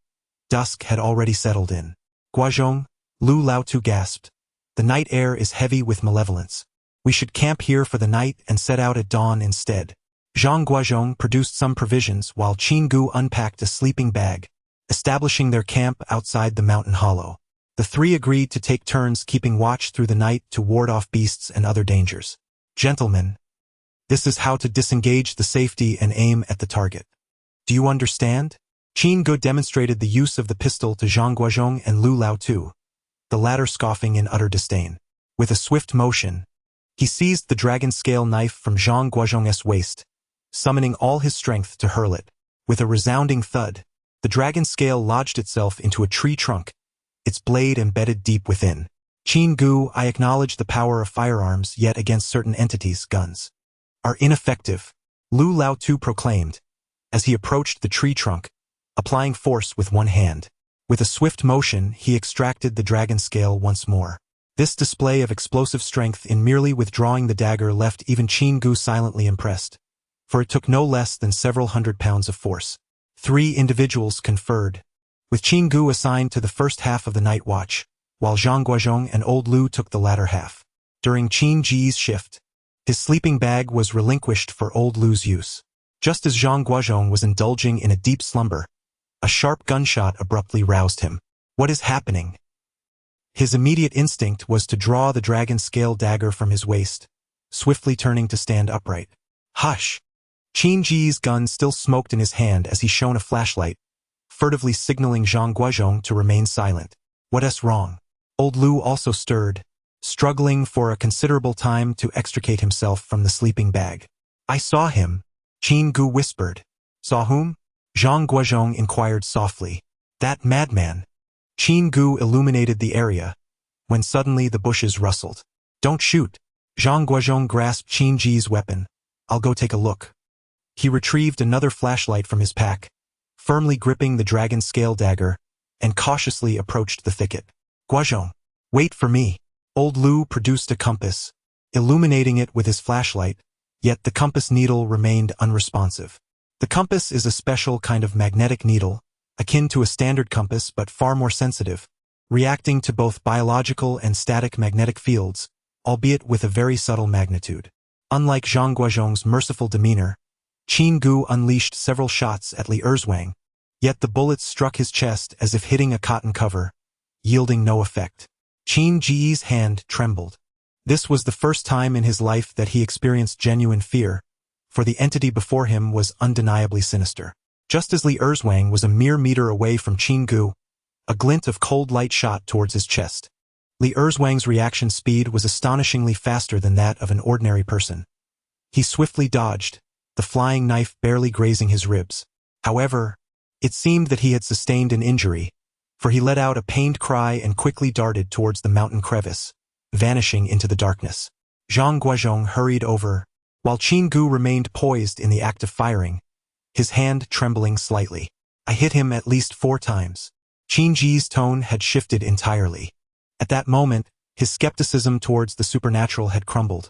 dusk had already settled in. Guozhong, Lu Laotu gasped. The night air is heavy with malevolence. We should camp here for the night and set out at dawn instead. Zhang Guozhong produced some provisions while Qin Ge unpacked a sleeping bag, establishing their camp outside the mountain hollow. The 3 agreed to take turns keeping watch through the night to ward off beasts and other dangers. Gentlemen, this is how to disengage the safety and aim at the target. Do you understand? Qin Ge demonstrated the use of the pistol to Zhang Guozhong and Lu Laotu, the latter scoffing in utter disdain. With a swift motion, he seized the dragon scale knife from Zhang Guozhong's waist, summoning all his strength to hurl it. With a resounding thud, the dragon scale lodged itself into a tree trunk, its blade embedded deep within. Qin Ge, I acknowledge the power of firearms, yet against certain entities, guns are ineffective, Lu Laotu proclaimed, as he approached the tree trunk, applying force with one hand. With a swift motion, he extracted the dragon scale once more. This display of explosive strength in merely withdrawing the dagger left even Qin Ge silently impressed, for it took no less than several hundred pounds of force. 3 individuals conferred, with Qin Ge assigned to the first half of the night watch, while Zhang Guozhong and Old Lu took the latter half. During Qin Ge's shift, his sleeping bag was relinquished for Old Lu's use. Just as Zhang Guozhong was indulging in a deep slumber, a sharp gunshot abruptly roused him. What is happening? His immediate instinct was to draw the dragon scale dagger from his waist, swiftly turning to stand upright. Hush! Qin Ge's gun still smoked in his hand as he shone a flashlight, furtively signaling Zhang Guozhong to remain silent. What's wrong? Old Lu also stirred, struggling for a considerable time to extricate himself from the sleeping bag. I saw him, Qin Ge whispered. Saw whom? Zhang Guozhong inquired softly. That madman. Qin Ge illuminated the area, when suddenly the bushes rustled. Don't shoot. Zhang Guozhong grasped Qin Ge's weapon. I'll go take a look. He retrieved another flashlight from his pack, firmly gripping the dragon scale dagger, and cautiously approached the thicket. Guozhong, wait for me. Old Lu produced a compass, illuminating it with his flashlight, yet the compass needle remained unresponsive. The compass is a special kind of magnetic needle, akin to a standard compass but far more sensitive, reacting to both biological and static magnetic fields, albeit with a very subtle magnitude. Unlike Zhang Guozhong's merciful demeanor, Qin Ge unleashed several shots at Li Erzwang, yet the bullets struck his chest as if hitting a cotton cover, yielding no effect. Qin Ge's hand trembled. This was the first time in his life that he experienced genuine fear, for the entity before him was undeniably sinister. Just as Li Erzwang was a mere meter away from Qin Ge, a glint of cold light shot towards his chest. Li Erzwang's reaction speed was astonishingly faster than that of an ordinary person. He swiftly dodged, the flying knife barely grazing his ribs. However, it seemed that he had sustained an injury, for he let out a pained cry and quickly darted towards the mountain crevice, vanishing into the darkness. Zhang Guozhong hurried over, while Qin Ge remained poised in the act of firing, his hand trembling slightly. I hit him at least 4 times. Qin Ge's tone had shifted entirely. At that moment, his skepticism towards the supernatural had crumbled,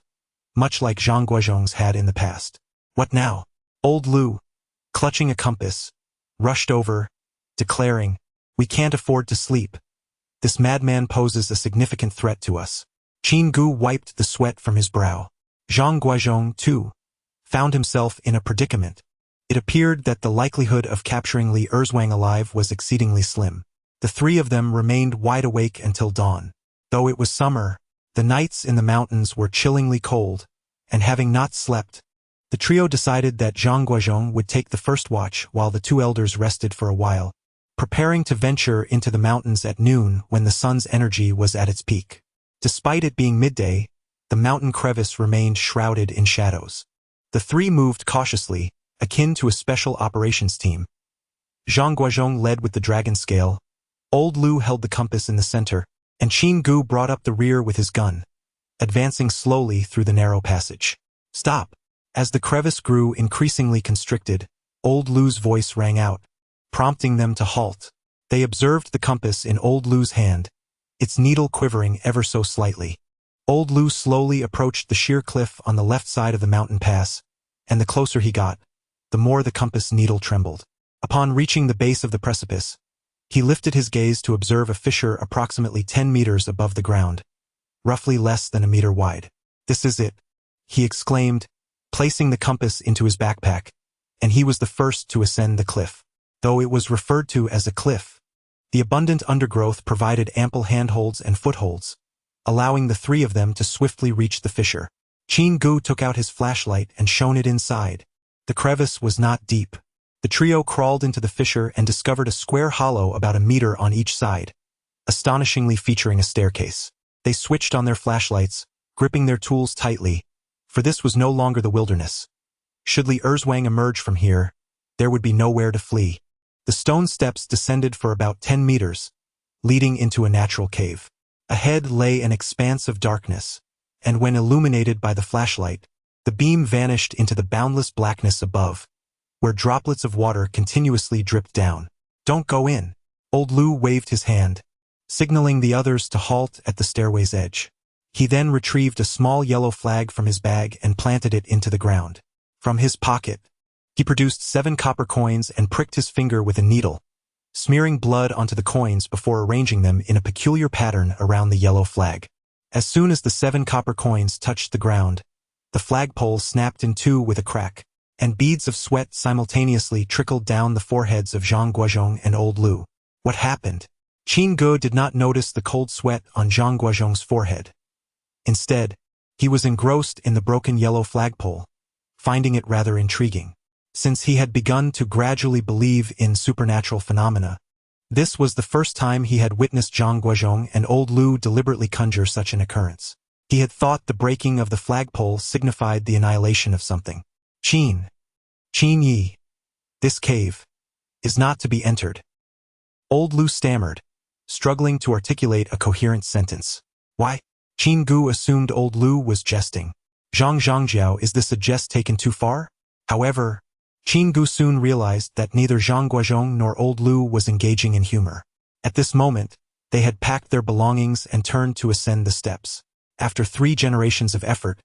much like Zhang Guozhong's had in the past. What now? Old Lu, clutching a compass, rushed over, declaring, we can't afford to sleep. This madman poses a significant threat to us. Qin Ge wiped the sweat from his brow. Zhang Guozhong, too, found himself in a predicament. It appeared that the likelihood of capturing Li Erzwang alive was exceedingly slim. The 3 of them remained wide awake until dawn. Though it was summer, the nights in the mountains were chillingly cold, and having not slept, the trio decided that Zhang Guozhong would take the first watch while the 2 elders rested for a while, preparing to venture into the mountains at noon when the sun's energy was at its peak. Despite it being midday, the mountain crevice remained shrouded in shadows. The 3 moved cautiously, akin to a special operations team. Zhang Guozhong led with the dragon scale, Old Lu held the compass in the center, and Qin Ge brought up the rear with his gun, advancing slowly through the narrow passage. Stop! As the crevice grew increasingly constricted, Old Lu's voice rang out, prompting them to halt. They observed the compass in Old Lu's hand, its needle quivering ever so slightly. Old Lu slowly approached the sheer cliff on the left side of the mountain pass, and the closer he got, the more the compass needle trembled. Upon reaching the base of the precipice, he lifted his gaze to observe a fissure approximately 10 meters above the ground, roughly less than a meter wide. This is it, he exclaimed, placing the compass into his backpack, and he was the first to ascend the cliff. Though it was referred to as a cliff, the abundant undergrowth provided ample handholds and footholds, allowing the 3 of them to swiftly reach the fissure. Qin Ge took out his flashlight and shone it inside. The crevice was not deep. The trio crawled into the fissure and discovered a square hollow about a meter on each side, astonishingly featuring a staircase. They switched on their flashlights, gripping their tools tightly, for this was no longer the wilderness. Should Li Erzwang emerge from here, there would be nowhere to flee. The stone steps descended for about 10 meters, leading into a natural cave. Ahead lay an expanse of darkness, and when illuminated by the flashlight, the beam vanished into the boundless blackness above, where droplets of water continuously dripped down. Don't go in. Old Lu waved his hand, signaling the others to halt at the stairway's edge. He then retrieved a small yellow flag from his bag and planted it into the ground. From his pocket, he produced 7 copper coins and pricked his finger with a needle, smearing blood onto the coins before arranging them in a peculiar pattern around the yellow flag. As soon as the 7 copper coins touched the ground, the flagpole snapped in 2 with a crack, and beads of sweat simultaneously trickled down the foreheads of Zhang Guozhong and Old Lu. What happened? Qin Ge did not notice the cold sweat on Zhang Guozhong's forehead. Instead, He was engrossed in the broken yellow flagpole, finding it rather intriguing. Since he had begun to gradually believe in supernatural phenomena, this was the first time he had witnessed Zhang Guozhong and old Lu deliberately conjure such an occurrence. He had thought the breaking of the flagpole signified the annihilation of something. Qin Yi, this cave is not to be entered. Old Lu stammered, struggling to articulate a coherent sentence. Why? Qin Ge assumed old Lu was jesting. Zhangjiao, is this a jest taken too far? However, Qin Ge soon realized that neither Zhang Guozhong nor old Lu was engaging in humor. At this moment, they had packed their belongings and turned to ascend the steps. After 3 generations of effort,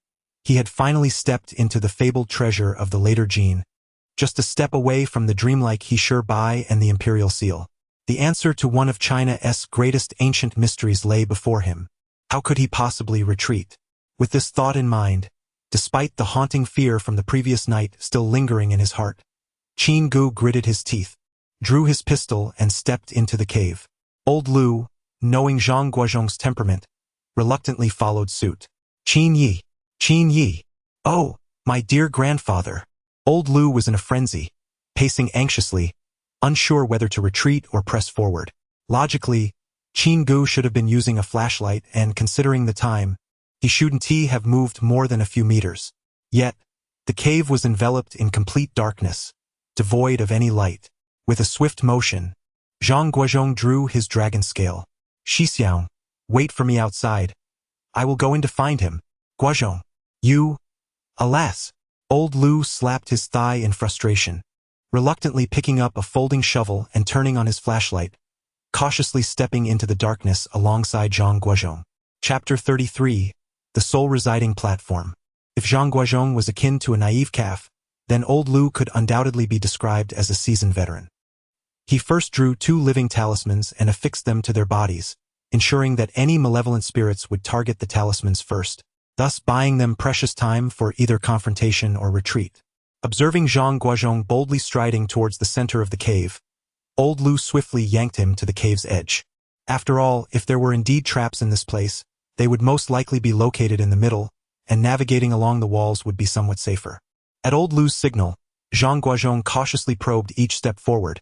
he had finally stepped into the fabled treasure of the later Qin, just a step away from the dreamlike He Shi Bai and the imperial seal. The answer to one of China's greatest ancient mysteries lay before him. How could he possibly retreat? With this thought in mind, despite the haunting fear from the previous night still lingering in his heart, Qin Ge gritted his teeth, drew his pistol and stepped into the cave. Old Lu, knowing Zhang Guozhong's temperament, reluctantly followed suit. Qin Yi. Oh, my dear grandfather. Old Lu was in a frenzy, pacing anxiously, unsure whether to retreat or press forward. Logically, Qin Ge should have been using a flashlight, and considering the time, he shouldn't have moved more than a few meters. Yet, the cave was enveloped in complete darkness, devoid of any light. With a swift motion, Zhang Guozhong drew his dragon scale. Xixiang, wait for me outside. I will go in to find him. Guozhong, you... Alas! Old Lu slapped his thigh in frustration, reluctantly picking up a folding shovel and turning on his flashlight, cautiously stepping into the darkness alongside Zhang Guozhong. Chapter 33. The Soul-Residing Platform. If Zhang Guozhong was akin to a naive calf, then old Lu could undoubtedly be described as a seasoned veteran. He first drew 2 living talismans and affixed them to their bodies, ensuring that any malevolent spirits would target the talismans first, thus buying them precious time for either confrontation or retreat. Observing Zhang Guozhong boldly striding towards the center of the cave, old Lu swiftly yanked him to the cave's edge. After all, if there were indeed traps in this place, they would most likely be located in the middle, and navigating along the walls would be somewhat safer. At old Lu's signal, Zhang Guozhong cautiously probed each step forward,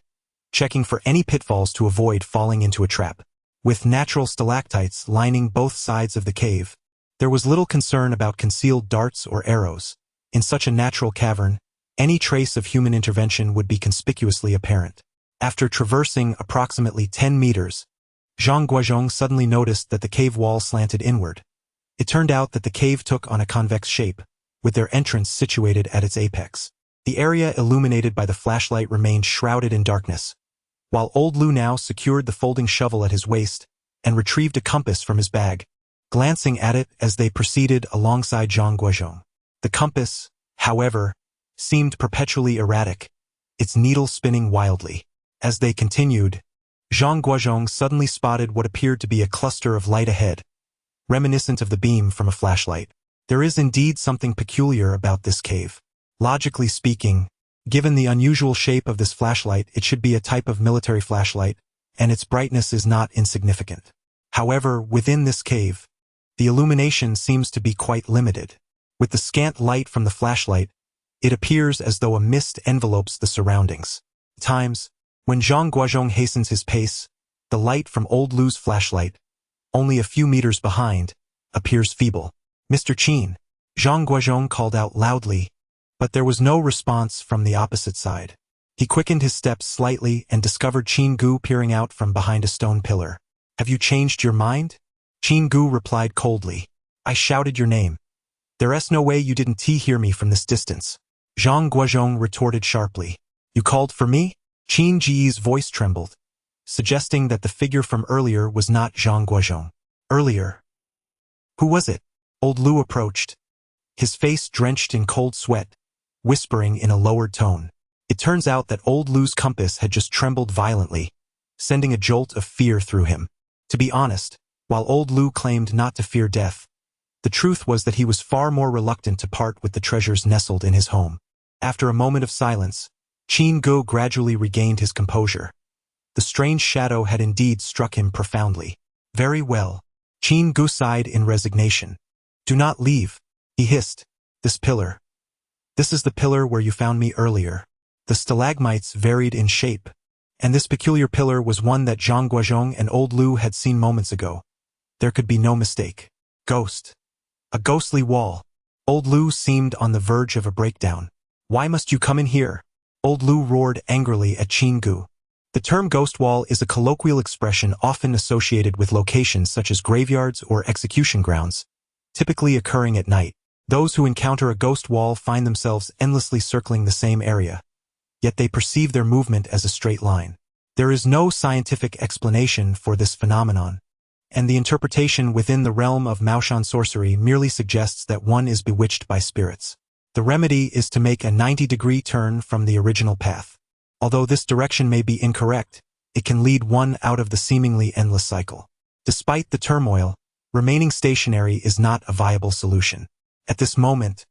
checking for any pitfalls to avoid falling into a trap. With natural stalactites lining both sides of the cave, there was little concern about concealed darts or arrows. In such a natural cavern, any trace of human intervention would be conspicuously apparent. After traversing approximately 10 meters, Zhang Guozhong suddenly noticed that the cave wall slanted inward. It turned out that the cave took on a convex shape, with their entrance situated at its apex. The area illuminated by the flashlight remained shrouded in darkness, while old Lu now secured the folding shovel at his waist and retrieved a compass from his bag, glancing at it as they proceeded alongside Zhang Guozhong. The compass, however, seemed perpetually erratic, its needle spinning wildly. As they continued, Zhang Guozhong suddenly spotted what appeared to be a cluster of light ahead, reminiscent of the beam from a flashlight. There is indeed something peculiar about this cave. Logically speaking, given the unusual shape of this flashlight, it should be a type of military flashlight, and its brightness is not insignificant. However, within this cave, the illumination seems to be quite limited. With the scant light from the flashlight, it appears as though a mist envelopes the surroundings. At times, when Zhang Guozhong hastens his pace, the light from old Lu's flashlight, only a few meters behind, appears feeble. Mr. Qin, Zhang Guozhong called out loudly, but there was no response from the opposite side. He quickened his steps slightly and discovered Qin Ge peering out from behind a stone pillar. Have you changed your mind? Qin Ge replied coldly. I shouted your name. There's no way you didn't hear me from this distance. Zhang Guozhong retorted sharply. You called for me? Qin Ge's voice trembled, suggesting that the figure from earlier was not Zhang Guozhong. Earlier? Who was it? Old Lu approached, his face drenched in cold sweat, whispering in a lowered tone. It turns out that old Lu's compass had just trembled violently, sending a jolt of fear through him. To be honest, while old Lu claimed not to fear death, the truth was that he was far more reluctant to part with the treasures nestled in his home. After a moment of silence, Qin Ge gradually regained his composure. The strange shadow had indeed struck him profoundly. Very well. Qin Ge sighed in resignation. Do not leave, he hissed. This pillar. This is the pillar where you found me earlier. The stalagmites varied in shape, and this peculiar pillar was one that Zhang Guozhong and old Lu had seen moments ago. There could be no mistake. Ghost. A ghostly wall. Old Lu seemed on the verge of a breakdown. Why must you come in here? Old Lu roared angrily at Qin Ge. The term ghost wall is a colloquial expression often associated with locations such as graveyards or execution grounds, typically occurring at night. Those who encounter a ghost wall find themselves endlessly circling the same area, yet they perceive their movement as a straight line. There is no scientific explanation for this phenomenon, and the interpretation within the realm of Maoshan sorcery merely suggests that one is bewitched by spirits. The remedy is to make a 90-degree turn from the original path. Although this direction may be incorrect, it can lead one out of the seemingly endless cycle. Despite the turmoil, remaining stationary is not a viable solution. At this moment,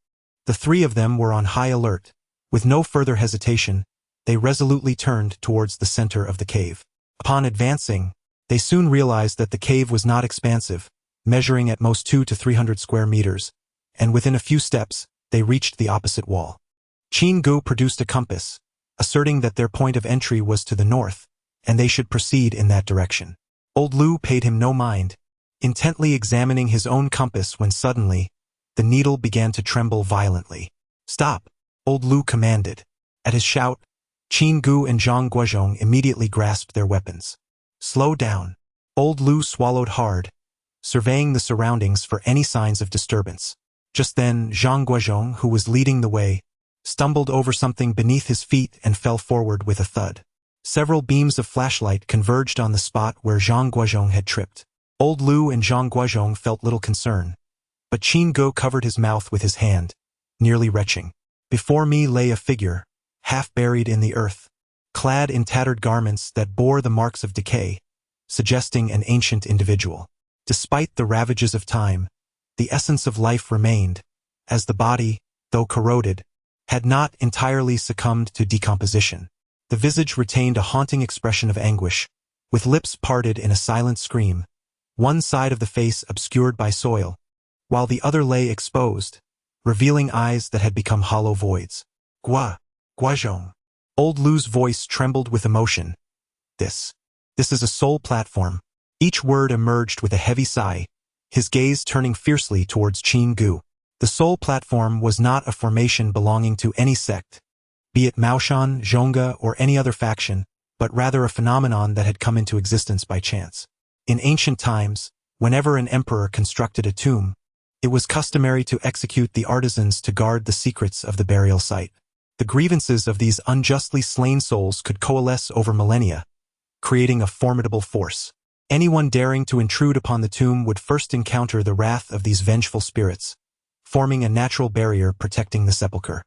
the three of them were on high alert. With no further hesitation, they resolutely turned towards the center of the cave. Upon advancing, they soon realized that the cave was not expansive, measuring at most 200 to 300 square meters, and within a few steps, they reached the opposite wall. Qin Ge produced a compass, asserting that their point of entry was to the north, and they should proceed in that direction. Old Lu paid him no mind, intently examining his own compass when suddenly, the needle began to tremble violently. Stop, Old Lu commanded. At his shout, Qin Ge and Zhang Guozhong immediately grasped their weapons. Slow down. Old Lu swallowed hard, surveying the surroundings for any signs of disturbance. Just then, Zhang Guozhong, who was leading the way, stumbled over something beneath his feet and fell forward with a thud. Several beams of flashlight converged on the spot where Zhang Guozhong had tripped. Old Lu and Zhang Guozhong felt little concern, but Qin Ge covered his mouth with his hand, nearly retching. Before me lay a figure, half buried in the earth, clad in tattered garments that bore the marks of decay, suggesting an ancient individual. Despite the ravages of time, the essence of life remained, as the body, though corroded, had not entirely succumbed to decomposition. The visage retained a haunting expression of anguish, with lips parted in a silent scream, one side of the face obscured by soil, while the other lay exposed, revealing eyes that had become hollow voids. Guozhong. Old Lu's voice trembled with emotion. This is a soul platform. Each word emerged with a heavy sigh, his gaze turning fiercely towards Qin Ge. The soul platform was not a formation belonging to any sect, be it Maoshan, Zhongge, or any other faction, but rather a phenomenon that had come into existence by chance. In ancient times, whenever an emperor constructed a tomb, it was customary to execute the artisans to guard the secrets of the burial site. The grievances of these unjustly slain souls could coalesce over millennia, creating a formidable force. Anyone daring to intrude upon the tomb would first encounter the wrath of these vengeful spirits, forming a natural barrier protecting the sepulchre.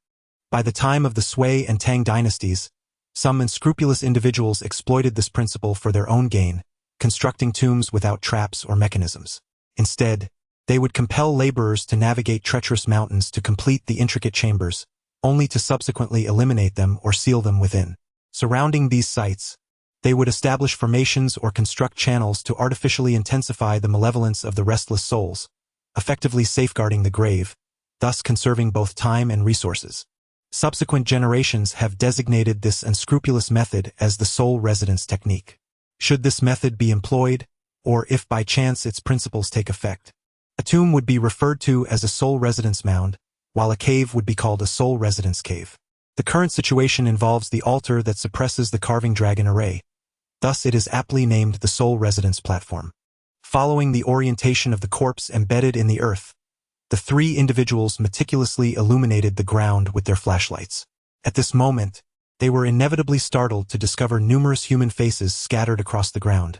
By the time of the Sui and Tang dynasties, some unscrupulous individuals exploited this principle for their own gain, constructing tombs without traps or mechanisms. Instead, they would compel laborers to navigate treacherous mountains to complete the intricate chambers, only to subsequently eliminate them or seal them within. Surrounding these sites, they would establish formations or construct channels to artificially intensify the malevolence of the restless souls, effectively safeguarding the grave, thus conserving both time and resources. Subsequent generations have designated this unscrupulous method as the soul residence technique. Should this method be employed, or if by chance its principles take effect, a tomb would be referred to as a soul residence mound, while a cave would be called a soul residence cave. The current situation involves the altar that suppresses the carving dragon array. Thus it is aptly named the soul residence platform. Following the orientation of the corpse embedded in the earth, the three individuals meticulously illuminated the ground with their flashlights. At this moment, they were inevitably startled to discover numerous human faces scattered across the ground.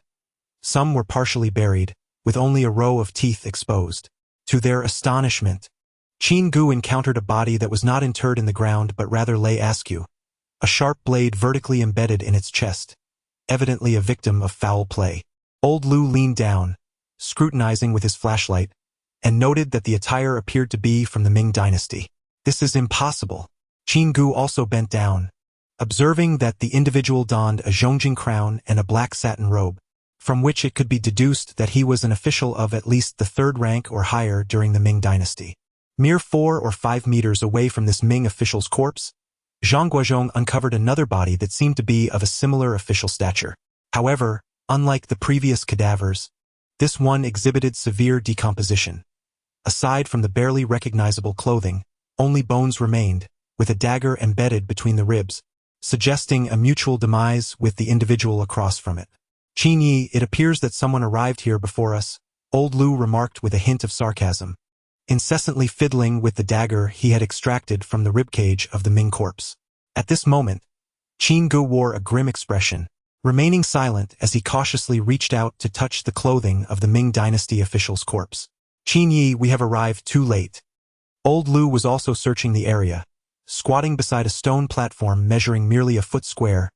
Some were partially buried, with only a row of teeth exposed. To their astonishment, Qin Ge encountered a body that was not interred in the ground but rather lay askew, a sharp blade vertically embedded in its chest, evidently a victim of foul play. Old Lu leaned down, scrutinizing with his flashlight, and noted that the attire appeared to be from the Ming dynasty. This is impossible. Qin Ge also bent down, observing that the individual donned a Zhongjing crown and a black satin robe, from which it could be deduced that he was an official of at least the 3rd rank or higher during the Ming dynasty. Mere 4 or 5 meters away from this Ming official's corpse, Zhang Guozhong uncovered another body that seemed to be of a similar official stature. However, unlike the previous cadavers, this one exhibited severe decomposition. Aside from the barely recognizable clothing, only bones remained, with a dagger embedded between the ribs, suggesting a mutual demise with the individual across from it. Qin Yi, it appears that someone arrived here before us, old Lu remarked with a hint of sarcasm, incessantly fiddling with the dagger he had extracted from the ribcage of the Ming corpse. At this moment, Qin Ge wore a grim expression, remaining silent as he cautiously reached out to touch the clothing of the Ming dynasty official's corpse. Qin Yi, we have arrived too late. Old Lu was also searching the area, squatting beside a stone platform measuring merely a foot square,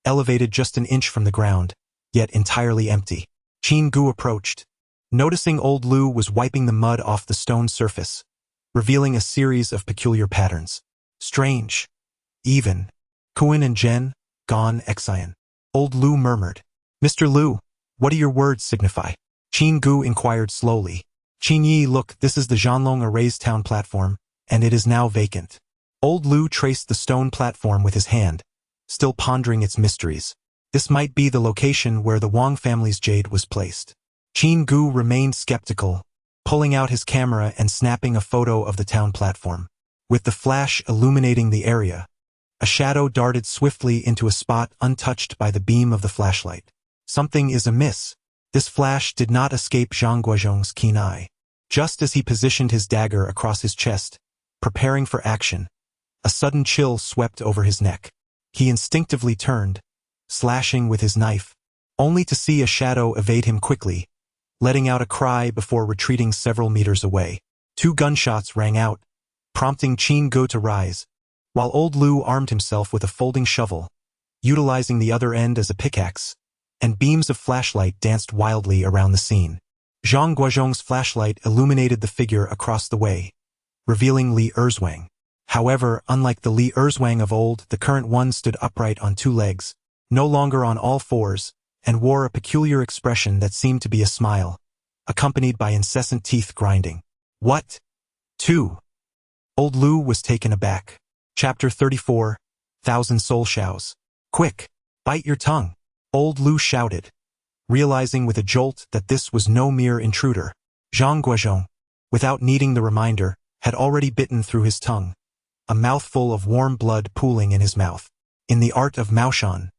elevated just an inch from the ground, yet entirely empty. Qin Ge approached. Noticing old Lu was wiping the mud off the stone surface, revealing a series of peculiar patterns. Strange. Even. Qin and Han, gone exile. Old Lu murmured. Mr. Lu, what do your words signify? Qin Ge inquired slowly. Qin Yi, look, this is the Zuanlong erased town platform, and it is now vacant. Old Lu traced the stone platform with his hand, still pondering its mysteries. This might be the location where the Wang family's jade was placed. Qin Ge remained skeptical, pulling out his camera and snapping a photo of the town platform. With the flash illuminating the area, a shadow darted swiftly into a spot untouched by the beam of the flashlight. Something is amiss. This flash did not escape Zhang Guozhong's keen eye. Just as he positioned his dagger across his chest, preparing for action, a sudden chill swept over his neck. He instinctively turned, slashing with his knife, only to see a shadow evade him quickly, letting out a cry before retreating several meters away. 2 gunshots rang out, prompting Qin Ge to rise, while old Lu armed himself with a folding shovel, utilizing the other end as a pickaxe, and beams of flashlight danced wildly around the scene. Zhang Guozhong's flashlight illuminated the figure across the way, revealing Li Erzwang. However, unlike the Li Erzwang of old, the current one stood upright on 2 legs, no longer on all 4s, and wore a peculiar expression that seemed to be a smile, accompanied by incessant teeth grinding. What? 2. Old Lu was taken aback. Chapter 34, 1000 Soul Shows. Quick, bite your tongue, old Lu shouted, realizing with a jolt that this was no mere intruder. Zhang Guozhong, without needing the reminder, had already bitten through his tongue, a mouthful of warm blood pooling in his mouth. In the art of Maoshan,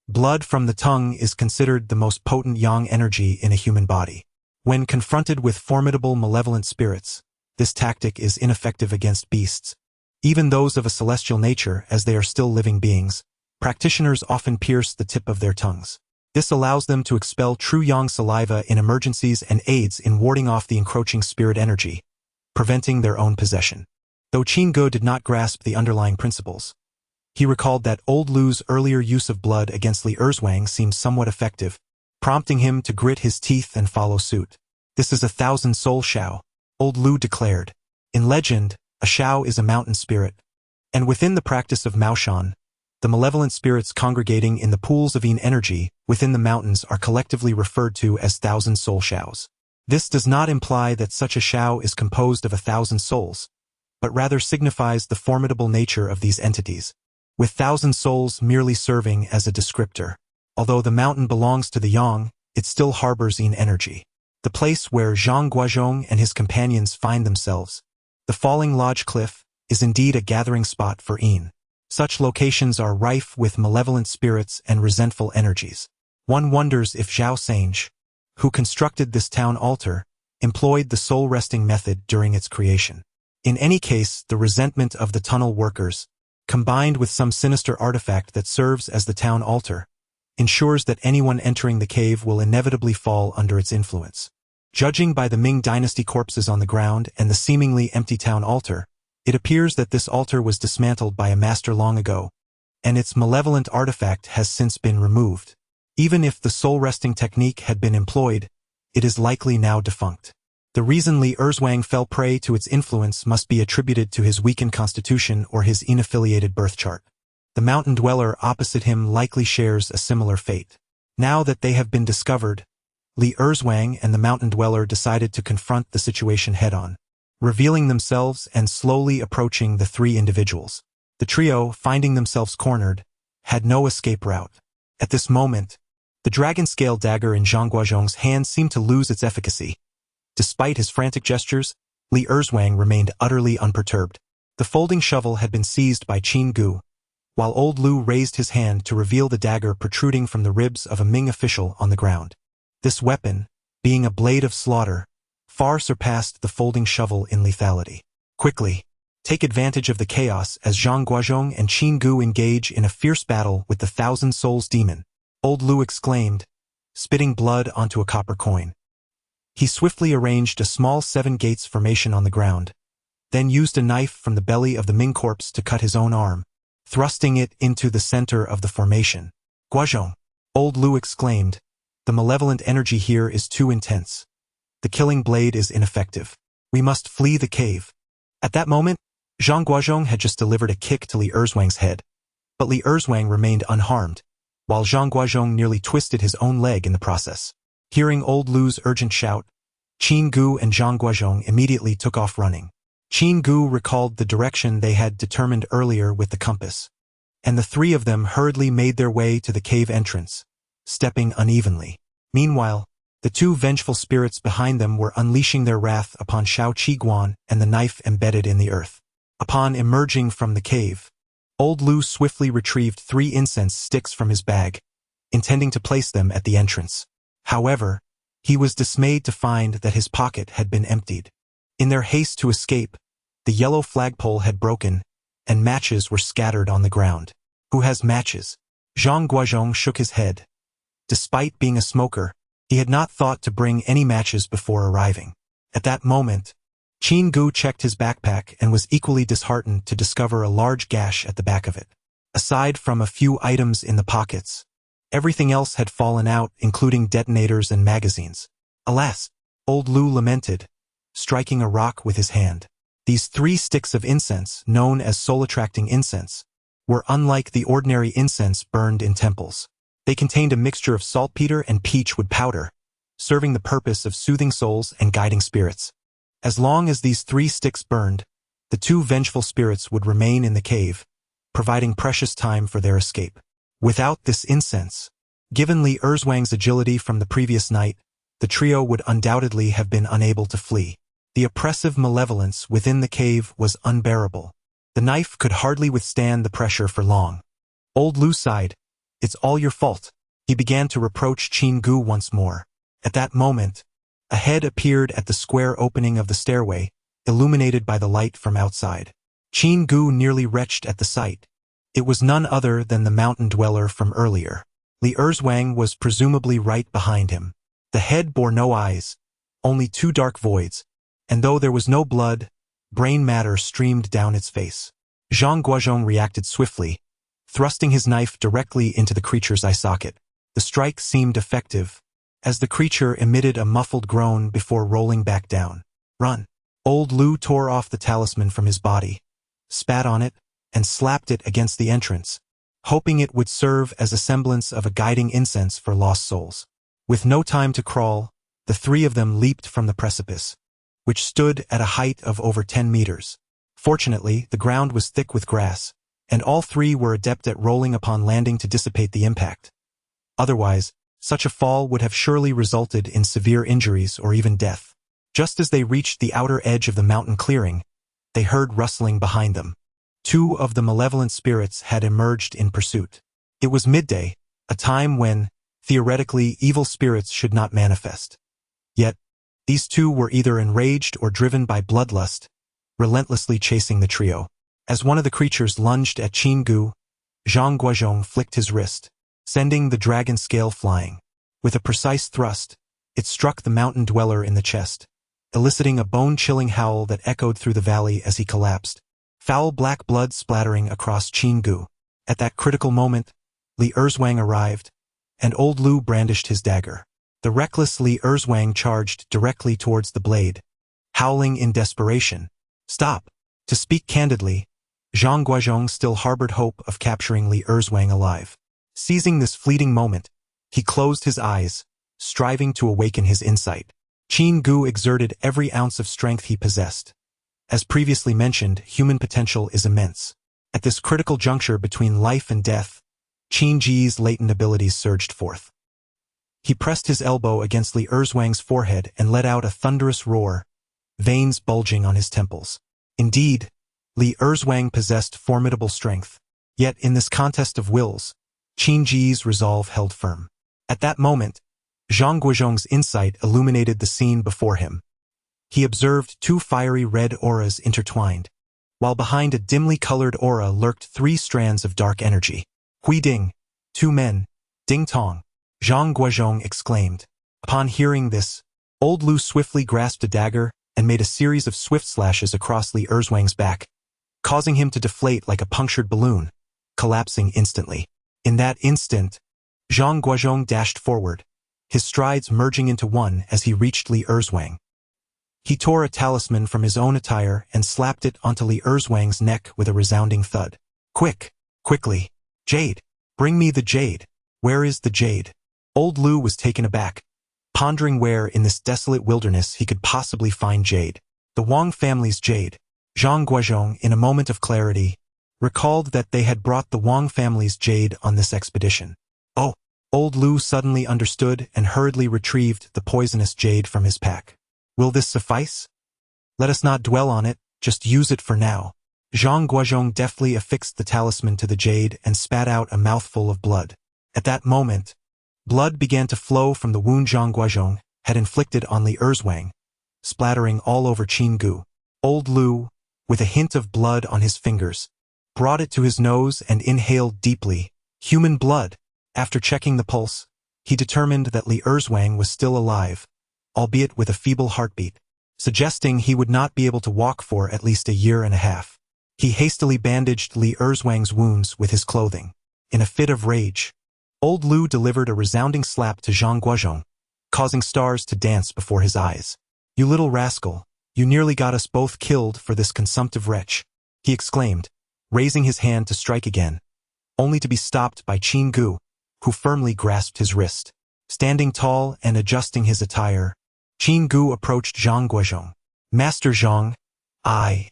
blood from the tongue is considered the most potent yang energy in a human body. When confronted with formidable malevolent spirits, this tactic is ineffective against beasts. Even those of a celestial nature, as they are still living beings, practitioners often pierce the tip of their tongues. This allows them to expel true yang saliva in emergencies and aids in warding off the encroaching spirit energy, preventing their own possession. Though Qin Ge did not grasp the underlying principles, he recalled that old Lu's earlier use of blood against Li Erzwang seemed somewhat effective, prompting him to grit his teeth and follow suit. This is 1000 soul shao, old Lu declared. In legend, a shao is a mountain spirit, and within the practice of Maoshan, the malevolent spirits congregating in the pools of yin energy within the mountains are collectively referred to as 1000 soul shaos. This does not imply that such a shao is composed of 1000 souls, but rather signifies the formidable nature of these entities, with 1000 souls merely serving as a descriptor. Although the mountain belongs to the yang, it still harbors yin energy. The place where Zhang Guozhong and his companions find themselves, the Falling Lodge Cliff, is indeed a gathering spot for yin. Such locations are rife with malevolent spirits and resentful energies. One wonders if Zhao Sange, who constructed this town altar, employed the soul-resting method during its creation. In any case, the resentment of the tunnel workers, combined with some sinister artifact that serves as the town altar, ensures that anyone entering the cave will inevitably fall under its influence. Judging by the Ming dynasty corpses on the ground and the seemingly empty town altar, it appears that this altar was dismantled by a master long ago, and its malevolent artifact has since been removed. Even if the soul-resting technique had been employed, it is likely now defunct. The reason Li Erzwang fell prey to its influence must be attributed to his weakened constitution or his unaffiliated birth chart. The mountain dweller opposite him likely shares a similar fate. Now that they have been discovered, Li Erzwang and the mountain dweller decided to confront the situation head-on, revealing themselves and slowly approaching the three individuals. The trio, finding themselves cornered, had no escape route. At this moment, the dragon-scale dagger in Zhang Guozhong's hand seemed to lose its efficacy. Despite his frantic gestures, Li Erzwang remained utterly unperturbed. The folding shovel had been seized by Qin Ge, while old Lu raised his hand to reveal the dagger protruding from the ribs of a Ming official on the ground. This weapon, being a blade of slaughter, far surpassed the folding shovel in lethality. Quickly, take advantage of the chaos as Zhang Guozhong and Qin Ge engage in a fierce battle with the Thousand Souls demon, old Lu exclaimed, spitting blood onto a copper coin. He swiftly arranged a small 7 gates formation on the ground, then used a knife from the belly of the Ming corpse to cut his own arm, thrusting it into the center of the formation. Guozhong, old Lu exclaimed, the malevolent energy here is too intense. The killing blade is ineffective. We must flee the cave. At that moment, Zhang Guozhong had just delivered a kick to Li Erzwang's head, but Li Erzwang remained unharmed, while Zhang Guozhong nearly twisted his own leg in the process. Hearing old Lu's urgent shout, Qin Ge and Zhang Guozhong immediately took off running. Qin Ge recalled the direction they had determined earlier with the compass, and the three of them hurriedly made their way to the cave entrance, stepping unevenly. Meanwhile, the two vengeful spirits behind them were unleashing their wrath upon Shao Qiguan and the knife embedded in the earth. Upon emerging from the cave, old Lu swiftly retrieved 3 incense sticks from his bag, intending to place them at the entrance. However, he was dismayed to find that his pocket had been emptied. In their haste to escape, the yellow flagpole had broken, and matches were scattered on the ground. Who has matches? Zhang Guozhong shook his head. Despite being a smoker, he had not thought to bring any matches before arriving. At that moment, Qin Ge checked his backpack and was equally disheartened to discover a large gash at the back of it. Aside from a few items in the pockets, everything else had fallen out, including detonators and magazines. Alas, old Lu lamented, striking a rock with his hand. These 3 sticks of incense, known as soul-attracting incense, were unlike the ordinary incense burned in temples. They contained a mixture of saltpeter and peachwood powder, serving the purpose of soothing souls and guiding spirits. As long as these 3 sticks burned, the 2 vengeful spirits would remain in the cave, providing precious time for their escape. Without this incense, given Li Erzwang's agility from the previous night, the trio would undoubtedly have been unable to flee. The oppressive malevolence within the cave was unbearable. The knife could hardly withstand the pressure for long. Old Lu sighed. It's all your fault. He began to reproach Qin Ge once more. At that moment, a head appeared at the square opening of the stairway, illuminated by the light from outside. Qin Ge nearly retched at the sight. It was none other than the mountain dweller from earlier. Li Erzwang was presumably right behind him. The head bore no eyes, only 2 dark voids, and though there was no blood, brain matter streamed down its face. Zhang Guozhong reacted swiftly, thrusting his knife directly into the creature's eye socket. The strike seemed effective, as the creature emitted a muffled groan before rolling back down. Run! Old Lu tore off the talisman from his body, spat on it, and slapped it against the entrance, hoping it would serve as a semblance of a guiding incense for lost souls. With no time to crawl, the 3 of them leaped from the precipice, which stood at a height of over 10 meters. Fortunately, the ground was thick with grass, and all 3 were adept at rolling upon landing to dissipate the impact. Otherwise, such a fall would have surely resulted in severe injuries or even death. Just as they reached the outer edge of the mountain clearing, they heard rustling behind them. 2 of the malevolent spirits had emerged in pursuit. It was midday, a time when, theoretically, evil spirits should not manifest. Yet, these 2 were either enraged or driven by bloodlust, relentlessly chasing the trio. As one of the creatures lunged at Qin Ge, Zhang Guozhong flicked his wrist, sending the dragon scale flying. With a precise thrust, it struck the mountain dweller in the chest, eliciting a bone-chilling howl that echoed through the valley as he collapsed, foul black blood splattering across Qin Ge. At that critical moment, Li Erzwang arrived, and old Lu brandished his dagger. The reckless Li Erzwang charged directly towards the blade, howling in desperation. Stop! To speak candidly, Zhang Guozhong still harbored hope of capturing Li Erzwang alive. Seizing this fleeting moment, he closed his eyes, striving to awaken his insight. Qin Ge exerted every ounce of strength he possessed. As previously mentioned, human potential is immense. At this critical juncture between life and death, Qin Ge's latent abilities surged forth. He pressed his elbow against Li Erzwang's forehead and let out a thunderous roar, veins bulging on his temples. Indeed, Li Erzwang possessed formidable strength. Yet in this contest of wills, Qin Ge's resolve held firm. At that moment, Zhang Guozhong's insight illuminated the scene before him. He observed two fiery red auras intertwined, while behind a dimly colored aura lurked three strands of dark energy. Hui Ding, two men, Ding Tong, Zhang Guozhong exclaimed. Upon hearing this, Old Lu swiftly grasped a dagger and made a series of swift slashes across Li Erzwang's back, causing him to deflate like a punctured balloon, collapsing instantly. In that instant, Zhang Guozhong dashed forward, his strides merging into one as he reached Li Erzwang. He tore a talisman from his own attire and slapped it onto Li Erzwang's neck with a resounding thud. Quickly, jade! Bring me the jade! Where is the jade? Old Lu was taken aback, pondering where in this desolate wilderness he could possibly find jade. The Wang family's jade. Zhang Guozhong, in a moment of clarity, recalled that they had brought the Wang family's jade on this expedition. Oh! Old Lu suddenly understood and hurriedly retrieved the poisonous jade from his pack. Will this suffice? Let us not dwell on it, just use it for now. Zhang Guozhong deftly affixed the talisman to the jade and spat out a mouthful of blood. At that moment, blood began to flow from the wound Zhang Guozhong had inflicted on Li Erzwang, splattering all over Qin Ge. Old Lu, with a hint of blood on his fingers, brought it to his nose and inhaled deeply. Human blood. After checking the pulse, he determined that Li Erzwang was still alive, albeit with a feeble heartbeat, suggesting he would not be able to walk for at least a year and a half. He hastily bandaged Li Erzwang's wounds with his clothing. In a fit of rage, Old Lu delivered a resounding slap to Zhang Guozhong, causing stars to dance before his eyes. You little rascal, you nearly got us both killed for this consumptive wretch, he exclaimed, raising his hand to strike again, only to be stopped by Qin Ge, who firmly grasped his wrist. Standing tall and adjusting his attire, Qin Ge approached Zhang Guozhong. Master Zhang, I.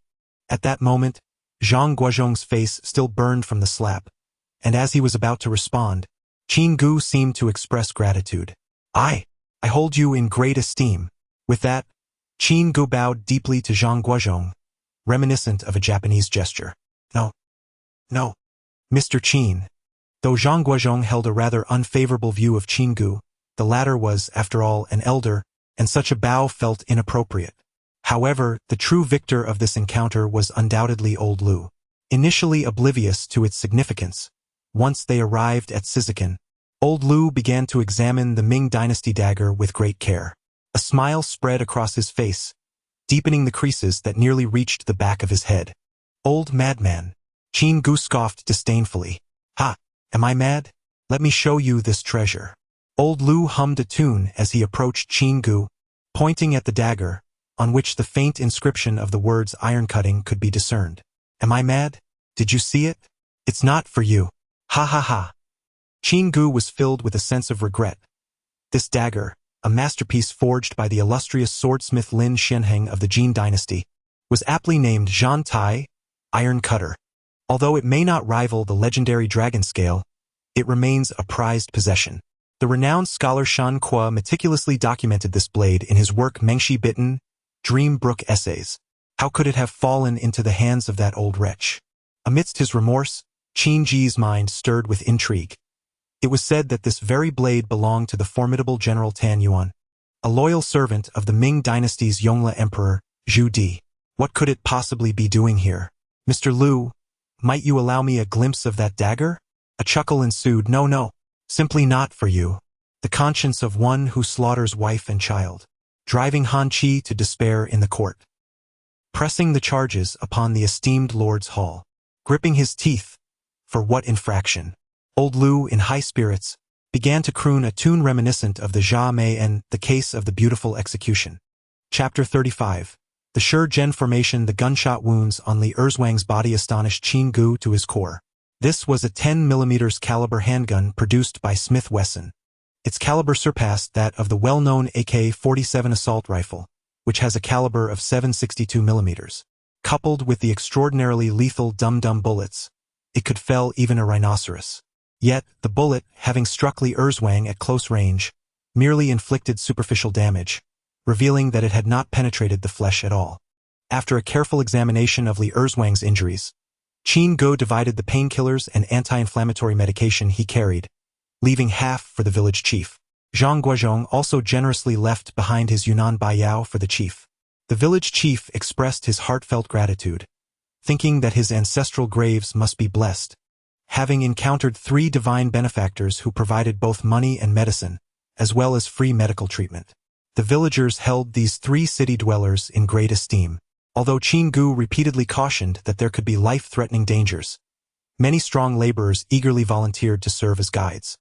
At that moment, Zhang Guozhong's face still burned from the slap, and as he was about to respond, Qin Ge seemed to express gratitude. I hold you in great esteem. With that, Qin Ge bowed deeply to Zhang Guozhong, reminiscent of a Japanese gesture. No, Mr. Qin. Though Zhang Guozhong held a rather unfavorable view of Qin Ge, the latter was, after all, an elder, and such a bow felt inappropriate. However, the true victor of this encounter was undoubtedly Old Lu. Initially oblivious to its significance, once they arrived at Sizikan, Old Lu began to examine the Ming Dynasty dagger with great care. A smile spread across his face, deepening the creases that nearly reached the back of his head. Old madman, Qin Ge scoffed disdainfully. Ha! Am I mad? Let me show you this treasure. Old Lu hummed a tune as he approached Qin Ge, pointing at the dagger, on which the faint inscription of the words iron cutting could be discerned. Am I mad? Did you see it? It's not for you. Ha ha ha. Qin Ge was filled with a sense of regret. This dagger, a masterpiece forged by the illustrious swordsmith Lin Shenheng of the Jin dynasty, was aptly named Zhan Tai, Iron Cutter. Although it may not rival the legendary dragon scale, it remains a prized possession. The renowned scholar Shan Kuo meticulously documented this blade in his work Mengshi Bitten, Dream Brook Essays. How could it have fallen into the hands of that old wretch? Amidst his remorse, Qin Ge's mind stirred with intrigue. It was said that this very blade belonged to the formidable General Tan Yuan, a loyal servant of the Ming dynasty's Yongle Emperor, Zhu Di. What could it possibly be doing here? Mr. Lu, might you allow me a glimpse of that dagger? A chuckle ensued. No, simply not for you. The conscience of one who slaughters wife and child, driving Han Qi to despair in the court, pressing the charges upon the esteemed Lord's hall, gripping his teeth. For what infraction? Old Lu, in high spirits, began to croon a tune reminiscent of the Jia Mei and the case of the beautiful execution. Chapter 35. The Shi Formation. The gunshot wounds on Li Erzwang's body astonished Qin Ge to his core. This was a 10mm caliber handgun produced by Smith Wesson, Its caliber surpassed that of the well-known AK-47 assault rifle, which has a caliber of 7.62 millimeters. Coupled with the extraordinarily lethal dum-dum bullets, it could fell even a rhinoceros. Yet, the bullet, having struck Li Erzwang at close range, merely inflicted superficial damage, revealing that it had not penetrated the flesh at all. After a careful examination of Li Erzwang's injuries, Qin Ge divided the painkillers and anti-inflammatory medication he carried, leaving half for the village chief. Zhang Guozhong also generously left behind his Yunnan Baiyao for the chief. The village chief expressed his heartfelt gratitude, thinking that his ancestral graves must be blessed, having encountered 3 divine benefactors who provided both money and medicine, as well as free medical treatment. The villagers held these 3 city dwellers in great esteem. Although Qin Ge repeatedly cautioned that there could be life-threatening dangers, many strong laborers eagerly volunteered to serve as guides.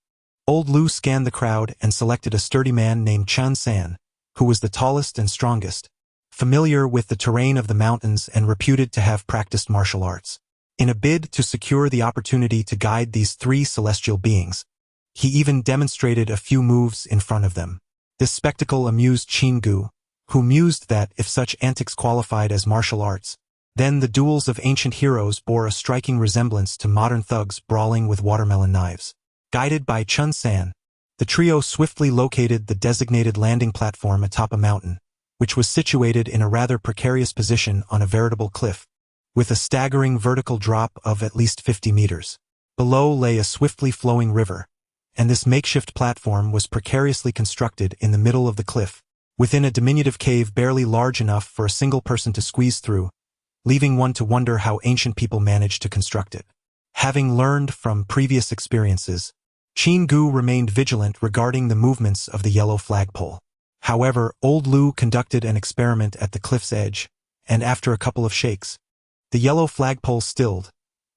Old Lu scanned the crowd and selected a sturdy man named Chen San, who was the tallest and strongest, familiar with the terrain of the mountains and reputed to have practiced martial arts. In a bid to secure the opportunity to guide these 3 celestial beings, he even demonstrated a few moves in front of them. This spectacle amused Qin Ge, who mused that if such antics qualified as martial arts, then the duels of ancient heroes bore a striking resemblance to modern thugs brawling with watermelon knives. Guided by Chen San, the trio swiftly located the designated landing platform atop a mountain, which was situated in a rather precarious position on a veritable cliff, with a staggering vertical drop of at least 50 meters. Below lay a swiftly flowing river, and this makeshift platform was precariously constructed in the middle of the cliff, within a diminutive cave barely large enough for a single person to squeeze through, leaving one to wonder how ancient people managed to construct it. Having learned from previous experiences, Qin Ge remained vigilant regarding the movements of the yellow flagpole. However, old Lu conducted an experiment at the cliff's edge, and after a couple of shakes, the yellow flagpole stilled,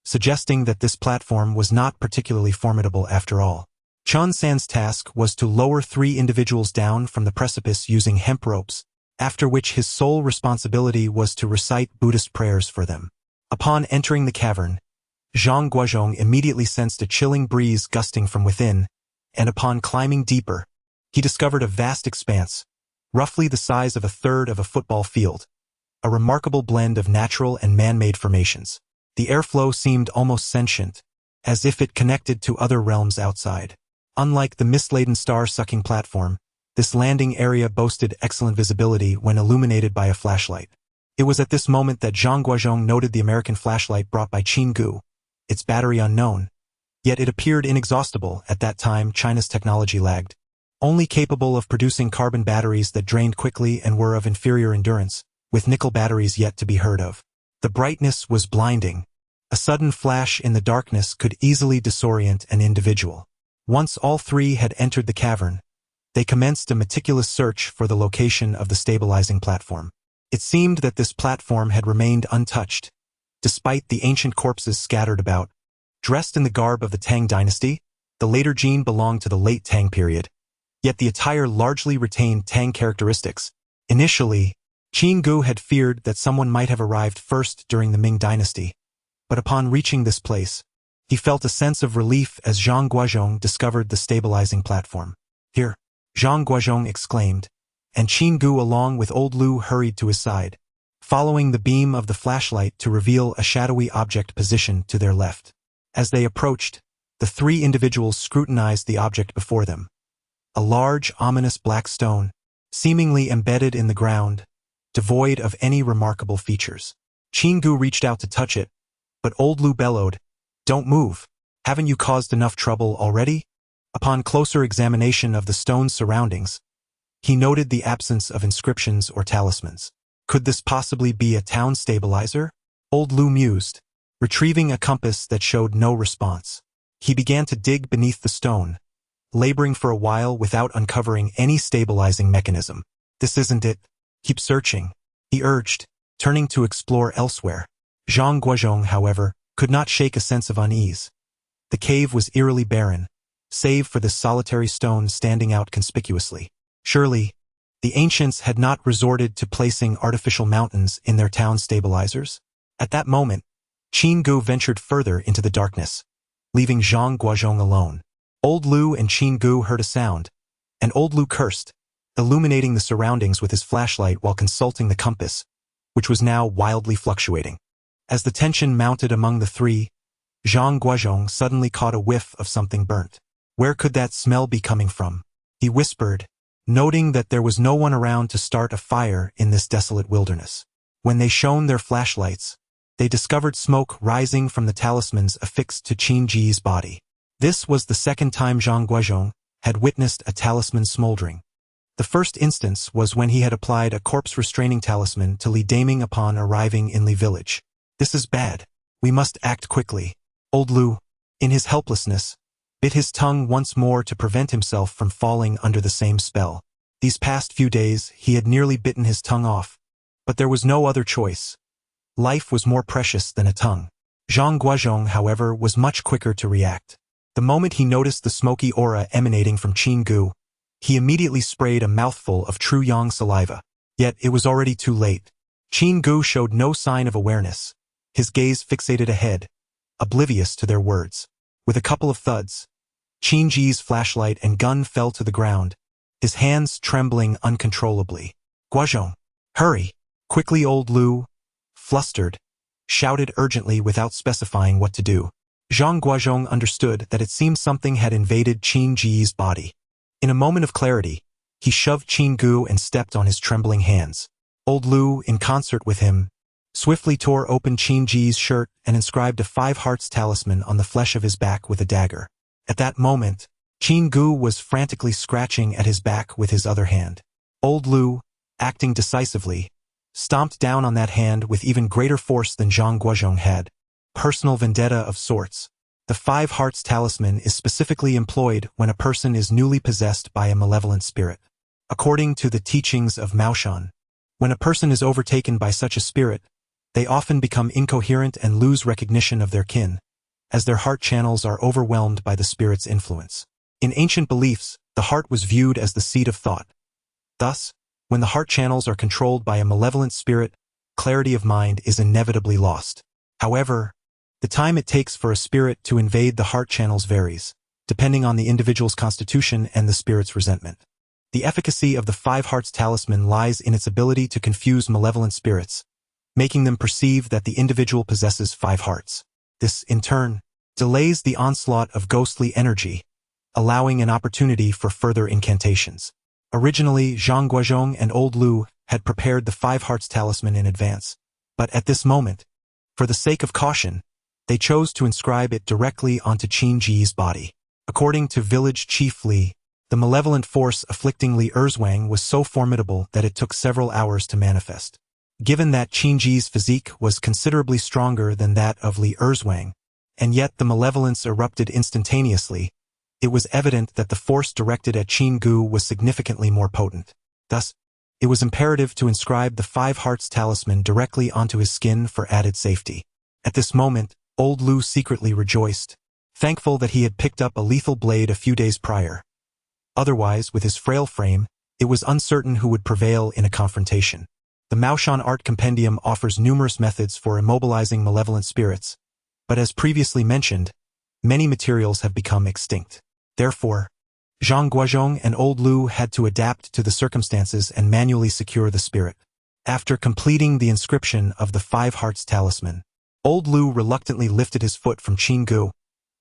suggesting that this platform was not particularly formidable after all. Chen San's task was to lower 3 individuals down from the precipice using hemp ropes, after which his sole responsibility was to recite Buddhist prayers for them. Upon entering the cavern, Zhang Guozhong immediately sensed a chilling breeze gusting from within, and upon climbing deeper, he discovered a vast expanse, roughly the size of a third of a football field, a remarkable blend of natural and man-made formations. The airflow seemed almost sentient, as if it connected to other realms outside. Unlike the mist-laden star-sucking platform, this landing area boasted excellent visibility when illuminated by a flashlight. It was at this moment that Zhang Guozhong noted the American flashlight brought by Qin Ge, its battery unknown, yet it appeared inexhaustible. At that time China's technology lagged, only capable of producing carbon batteries that drained quickly and were of inferior endurance, with nickel batteries yet to be heard of. The brightness was blinding. A sudden flash in the darkness could easily disorient an individual. Once all 3 had entered the cavern, they commenced a meticulous search for the location of the stabilizing platform. It seemed that this platform had remained untouched, despite the ancient corpses scattered about. Dressed in the garb of the Tang dynasty, the later Jin belonged to the late Tang period, yet the attire largely retained Tang characteristics. Initially, Qin Ge had feared that someone might have arrived first during the Ming dynasty, but upon reaching this place, he felt a sense of relief as Zhang Guozhong discovered the stabilizing platform. "Here!" Zhang Guozhong exclaimed, and Qin Ge along with old Lu hurried to his side, following the beam of the flashlight to reveal a shadowy object positioned to their left. As they approached, the 3 individuals scrutinized the object before them. A large, ominous black stone, seemingly embedded in the ground, devoid of any remarkable features. Qin Ge reached out to touch it, but old Lu bellowed, "Don't move. Haven't you caused enough trouble already?" Upon closer examination of the stone's surroundings, he noted the absence of inscriptions or talismans. Could this possibly be a town stabilizer? Old Lu mused, retrieving a compass that showed no response. He began to dig beneath the stone, laboring for a while without uncovering any stabilizing mechanism. "This isn't it. Keep searching," he urged, turning to explore elsewhere. Zhang Guozhong, however, could not shake a sense of unease. The cave was eerily barren, save for this solitary stone standing out conspicuously. Surely, the ancients had not resorted to placing artificial mountains in their town stabilizers? At that moment, Qin Ge ventured further into the darkness, leaving Zhang Guozhong alone. Old Lu and Qin Ge heard a sound, and Old Lu cursed, illuminating the surroundings with his flashlight while consulting the compass, which was now wildly fluctuating. As the tension mounted among the three, Zhang Guozhong suddenly caught a whiff of something burnt. Where could that smell be coming from? He whispered, noting that there was no one around to start a fire in this desolate wilderness. When they shone their flashlights, they discovered smoke rising from the talismans affixed to Qin Ge's body. This was the second time Zhang Guozhong had witnessed a talisman smoldering. The first instance was when he had applied a corpse-restraining talisman to Li Daming upon arriving in Li village. This is bad. We must act quickly. Old Lu, in his helplessness, bit his tongue once more to prevent himself from falling under the same spell. These past few days, he had nearly bitten his tongue off, but there was no other choice. Life was more precious than a tongue. Zhang Guozhong, however, was much quicker to react. The moment he noticed the smoky aura emanating from Qin Ge, he immediately sprayed a mouthful of true yang saliva. Yet it was already too late. Qin Ge showed no sign of awareness, his gaze fixated ahead, oblivious to their words. With a couple of thuds, Qin Ge's flashlight and gun fell to the ground, his hands trembling uncontrollably. Guozhong, hurry! Quickly Old Lu, flustered, shouted urgently without specifying what to do. Zhang Guozhong understood that it seemed something had invaded Qin Ge's body. In a moment of clarity, he shoved Qin Ge and stepped on his trembling hands. Old Lu, in concert with him, swiftly tore open Qin Ge's shirt and inscribed a 5 hearts talisman on the flesh of his back with a dagger. At that moment, Qin Ge was frantically scratching at his back with his other hand. Old Lu, acting decisively, stomped down on that hand with even greater force than Zhang Guozhong had. Personal vendetta of sorts. The 5 hearts talisman is specifically employed when a person is newly possessed by a malevolent spirit. According to the teachings of Maoshan, when a person is overtaken by such a spirit, they often become incoherent and lose recognition of their kin, as their heart channels are overwhelmed by the spirit's influence. In ancient beliefs, the heart was viewed as the seat of thought. Thus, when the heart channels are controlled by a malevolent spirit, clarity of mind is inevitably lost. However, the time it takes for a spirit to invade the heart channels varies, depending on the individual's constitution and the spirit's resentment. The efficacy of the 5 hearts talisman lies in its ability to confuse malevolent spirits, making them perceive that the individual possesses 5 hearts. This, in turn, delays the onslaught of ghostly energy, allowing an opportunity for further incantations. Originally, Zhang Guozhong and Old Lu had prepared the 5 hearts talisman in advance, but at this moment, for the sake of caution, they chose to inscribe it directly onto Qin Ge's body. According to village chief Li, the malevolent force afflicting Li Erzwang was so formidable that it took several hours to manifest. Given that Qin Ge's physique was considerably stronger than that of Li Erzwang, and yet the malevolence erupted instantaneously, it was evident that the force directed at Qin Ge was significantly more potent. Thus, it was imperative to inscribe the 5 hearts talisman directly onto his skin for added safety. At this moment, Old Lu secretly rejoiced, thankful that he had picked up a lethal blade a few days prior. Otherwise, with his frail frame, it was uncertain who would prevail in a confrontation. The Maoshan Art Compendium offers numerous methods for immobilizing malevolent spirits, but as previously mentioned, many materials have become extinct. Therefore, Zhang Guozhong and Old Lu had to adapt to the circumstances and manually secure the spirit. After completing the inscription of the 5 hearts talisman, Old Lu reluctantly lifted his foot from Qin Ge,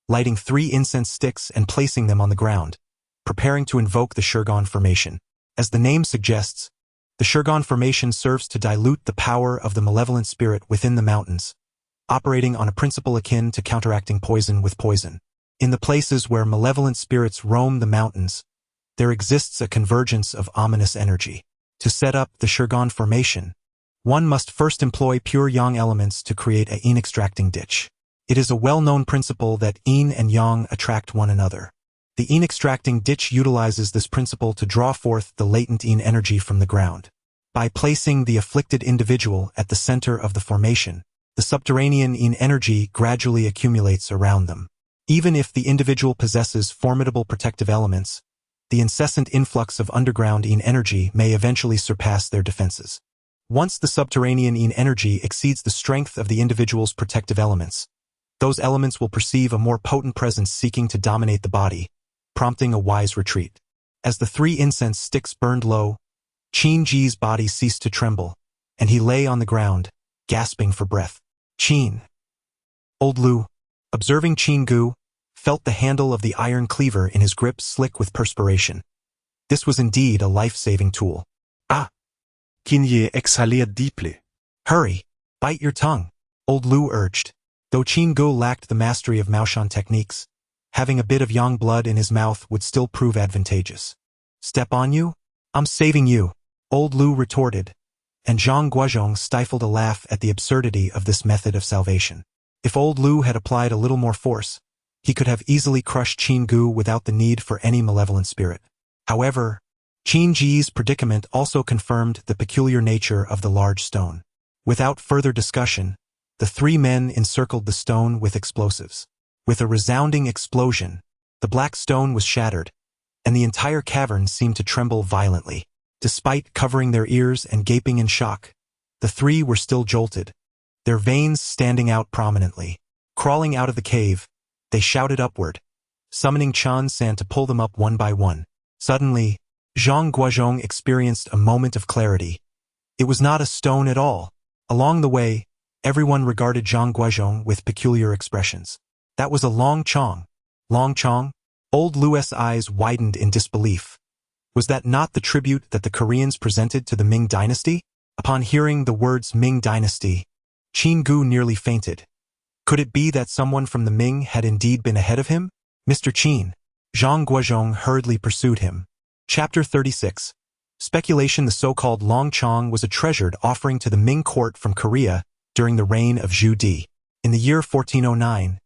lighting 3 incense sticks and placing them on the ground, preparing to invoke the Zhang Formation. As the name suggests, the Zhang Formation serves to dilute the power of the malevolent spirit within the mountains, operating on a principle akin to counteracting poison with poison. In the places where malevolent spirits roam the mountains, there exists a convergence of ominous energy. To set up the Zhang Formation, one must first employ pure yang elements to create a yin extracting ditch. It is a well-known principle that yin and yang attract one another. The yin extracting ditch utilizes this principle to draw forth the latent yin energy from the ground. By placing the afflicted individual at the center of the formation, the subterranean yin energy gradually accumulates around them. Even if the individual possesses formidable protective elements, the incessant influx of underground yin energy may eventually surpass their defenses. Once the subterranean yin energy exceeds the strength of the individual's protective elements, those elements will perceive a more potent presence seeking to dominate the body, prompting a wise retreat. As the 3 incense sticks burned low, Qin Ge's body ceased to tremble, and he lay on the ground, gasping for breath. Qin. Old Lu, observing Qin Ge, felt the handle of the iron cleaver in his grip slick with perspiration. This was indeed a life-saving tool. Ah! Qin Ge exhaled deeply. Hurry, bite your tongue, Old Lu urged. Though Qin Ge lacked the mastery of Maoshan techniques, having a bit of yang blood in his mouth would still prove advantageous. Step on you? I'm saving you, Old Lu retorted, and Zhang Guozhong stifled a laugh at the absurdity of this method of salvation. If Old Lu had applied a little more force, he could have easily crushed Qin Ge without the need for any malevolent spirit. However, Qin Ge's predicament also confirmed the peculiar nature of the large stone. Without further discussion, the 3 men encircled the stone with explosives. With a resounding explosion, the black stone was shattered, and the entire cavern seemed to tremble violently. Despite covering their ears and gaping in shock, the 3 were still jolted, their veins standing out prominently. Crawling out of the cave, they shouted upward, summoning Chan San to pull them up one by one. Suddenly, Zhang Guozhong experienced a moment of clarity. It was not a stone at all. Along the way, everyone regarded Zhang Guozhong with peculiar expressions. That was a long chong. Long chong? Old Lu's eyes widened in disbelief. Was that not the tribute that the Koreans presented to the Ming dynasty? Upon hearing the words Ming dynasty, Qin Ge nearly fainted. Could it be that someone from the Ming had indeed been ahead of him? Mr. Qin. Zhang Guozhong hurriedly pursued him. Chapter 36. Speculation. The so-called Long Chong was a treasured offering to the Ming court from Korea during the reign of Zhu Di. In the year 1409,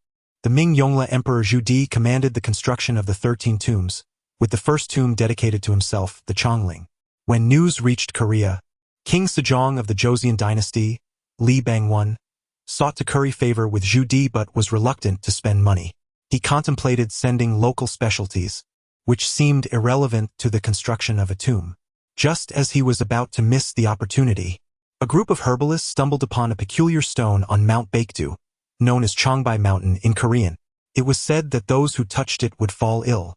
the Ming Yongle Emperor Zhu Di commanded the construction of the 13 tombs, with the first tomb dedicated to himself, the Chongling. When news reached Korea, King Sejong of the Joseon dynasty, Li Bangwon, sought to curry favor with Zhu Di but was reluctant to spend money. He contemplated sending local specialties, which seemed irrelevant to the construction of a tomb. Just as he was about to miss the opportunity, a group of herbalists stumbled upon a peculiar stone on Mount Baekdu, known as Chongbai Mountain in Korean. It was said that those who touched it would fall ill.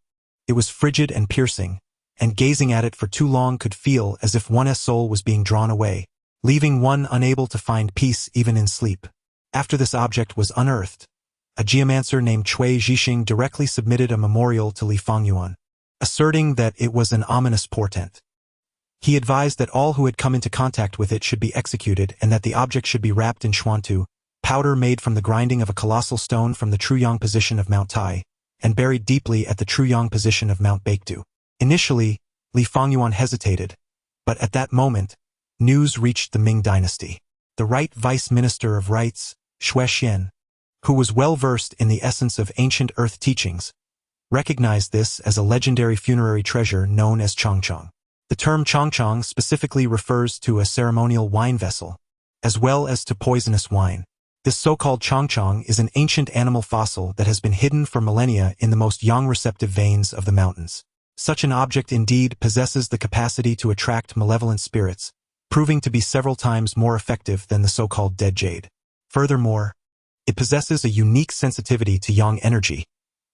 It was frigid and piercing, and gazing at it for too long could feel as if one's soul was being drawn away, leaving one unable to find peace even in sleep. After this object was unearthed, a geomancer named Cui Zhixing directly submitted a memorial to Li Fangyuan, asserting that it was an ominous portent. He advised that all who had come into contact with it should be executed and that the object should be wrapped in xuantu, powder made from the grinding of a colossal stone from the Truyang position of Mount Tai, and buried deeply at the Truyang position of Mount Baekdu. Initially, Li Fangyuan hesitated, but at that moment, news reached the Ming dynasty. The right vice minister of rites, Xue Xian, who was well-versed in the essence of ancient earth teachings, recognized this as a legendary funerary treasure known as chongchong. The term chongchong specifically refers to a ceremonial wine vessel, as well as to poisonous wine. This so-called chongchong is an ancient animal fossil that has been hidden for millennia in the most yang-receptive veins of the mountains. Such an object indeed possesses the capacity to attract malevolent spirits, proving to be several times more effective than the so-called dead jade. Furthermore, it possesses a unique sensitivity to yang energy.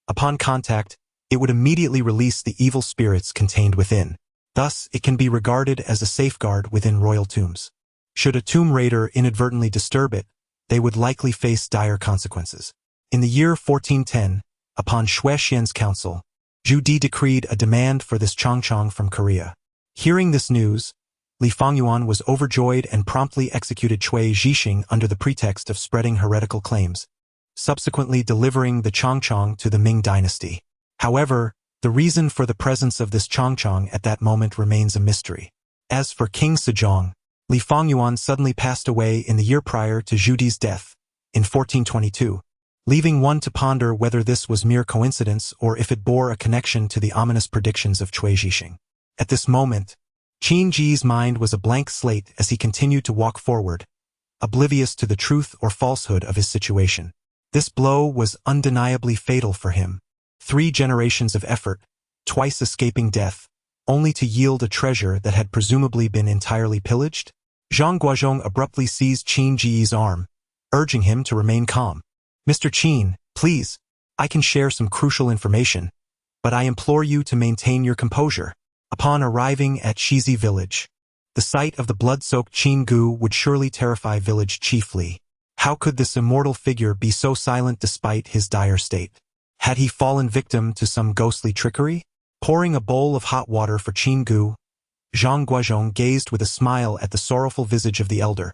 Upon contact, it would immediately release the evil spirits contained within. Thus, it can be regarded as a safeguard within royal tombs. Should a tomb raider inadvertently disturb it, they would likely face dire consequences. In the year 1410, upon Xue Xian's counsel, Zhu Di decreed a demand for this chongchong from Korea. Hearing this news, Li Fangyuan was overjoyed and promptly executed Cui Zhixing under the pretext of spreading heretical claims, subsequently delivering the chongchong to the Ming dynasty. However, the reason for the presence of this chongchong at that moment remains a mystery. As for King Sejong, Li Fangyuan suddenly passed away in the year prior to Zhu Di's death, in 1422, leaving one to ponder whether this was mere coincidence or if it bore a connection to the ominous predictions of Cui Zhixing. At this moment, Qin Ge's mind was a blank slate as he continued to walk forward, oblivious to the truth or falsehood of his situation. This blow was undeniably fatal for him. 3 generations of effort, twice escaping death, only to yield a treasure that had presumably been entirely pillaged? Zhang Guozhong abruptly seized Qin Ge's arm, urging him to remain calm. Mr. Qin, please, I can share some crucial information, but I implore you to maintain your composure. Upon arriving at Shizi village, the sight of the blood-soaked Qin Ge would surely terrify village chief Li. How could this immortal figure be so silent despite his dire state? Had he fallen victim to some ghostly trickery? Pouring a bowl of hot water for Qin Ge, Zhang Guozhong gazed with a smile at the sorrowful visage of the elder,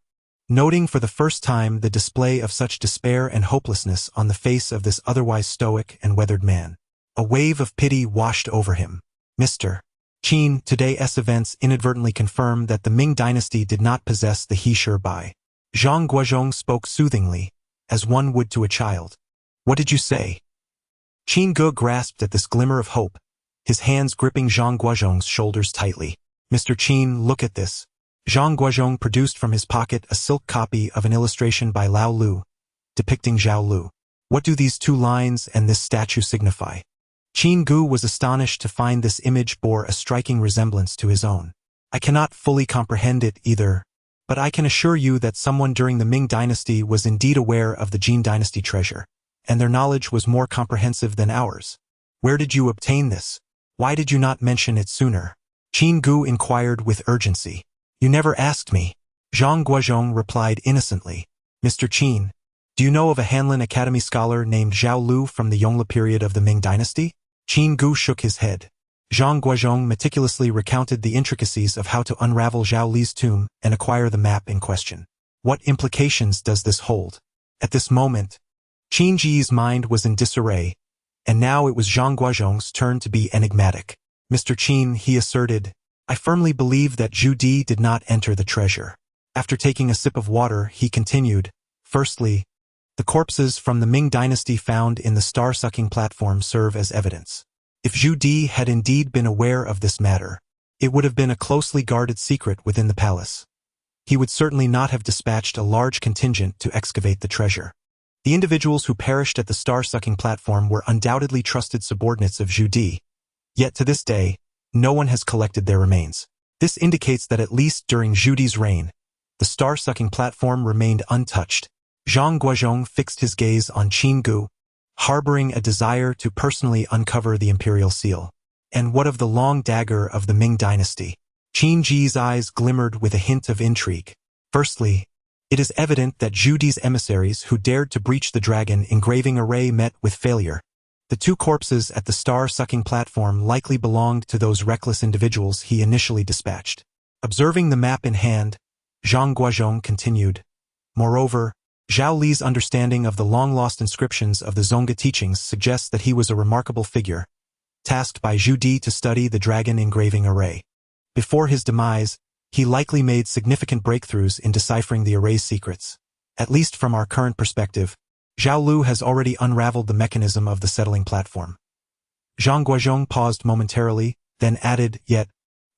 noting for the first time the display of such despair and hopelessness on the face of this otherwise stoic and weathered man. A wave of pity washed over him. Mr. Qin, today's events inadvertently confirm that the Ming dynasty did not possess the he sure by. Zhang Guozhong spoke soothingly, as one would to a child. What did you say? Qin Ge grasped at this glimmer of hope, his hands gripping Zhang Guozhong's shoulders tightly. Mr. Qin, look at this. Zhang Guozhong produced from his pocket a silk copy of an illustration by Lao Lu, depicting Zhao Lu. What do these two lines and this statue signify? Qin Ge was astonished to find this image bore a striking resemblance to his own. I cannot fully comprehend it either, but I can assure you that someone during the Ming dynasty was indeed aware of the Qin dynasty treasure, and their knowledge was more comprehensive than ours. Where did you obtain this? Why did you not mention it sooner? Qin Ge inquired with urgency. You never asked me. Zhang Guozhong replied innocently. Mr. Qin, do you know of a Hanlin Academy scholar named Zhao Lu from the Yongle period of the Ming dynasty? Qin Ge shook his head. Zhang Guozhong meticulously recounted the intricacies of how to unravel Zhao Li's tomb and acquire the map in question. What implications does this hold? At this moment, Qin Ji's mind was in disarray, and now it was Zhang Guozhong's turn to be enigmatic. Mr. Qin, he asserted, I firmly believe that Zhu Di did not enter the treasure. After taking a sip of water, he continued, firstly, the corpses from the Ming dynasty found in the star-sucking platform serve as evidence. If Zhu Di had indeed been aware of this matter, it would have been a closely guarded secret within the palace. He would certainly not have dispatched a large contingent to excavate the treasure. The individuals who perished at the star-sucking platform were undoubtedly trusted subordinates of Zhu Di, yet to this day, no one has collected their remains. This indicates that at least during Zhu Di's reign, the star-sucking platform remained untouched. Zhang Guozhong fixed his gaze on Qin Ge, harboring a desire to personally uncover the imperial seal. And what of the long dagger of the Ming dynasty? Qin Ji's eyes glimmered with a hint of intrigue. Firstly, it is evident that Zhu Di's emissaries who dared to breach the dragon engraving array met with failure. The two corpses at the star-sucking platform likely belonged to those reckless individuals he initially dispatched. Observing the map in hand, Zhang Guozhong continued, moreover, Zhao Li's understanding of the long-lost inscriptions of the Zongge teachings suggests that he was a remarkable figure, tasked by Zhu Di to study the dragon engraving array. Before his demise, he likely made significant breakthroughs in deciphering the array's secrets. At least from our current perspective, Zhao Lu has already unraveled the mechanism of the settling platform. Zhang Guozhong paused momentarily, then added, yet,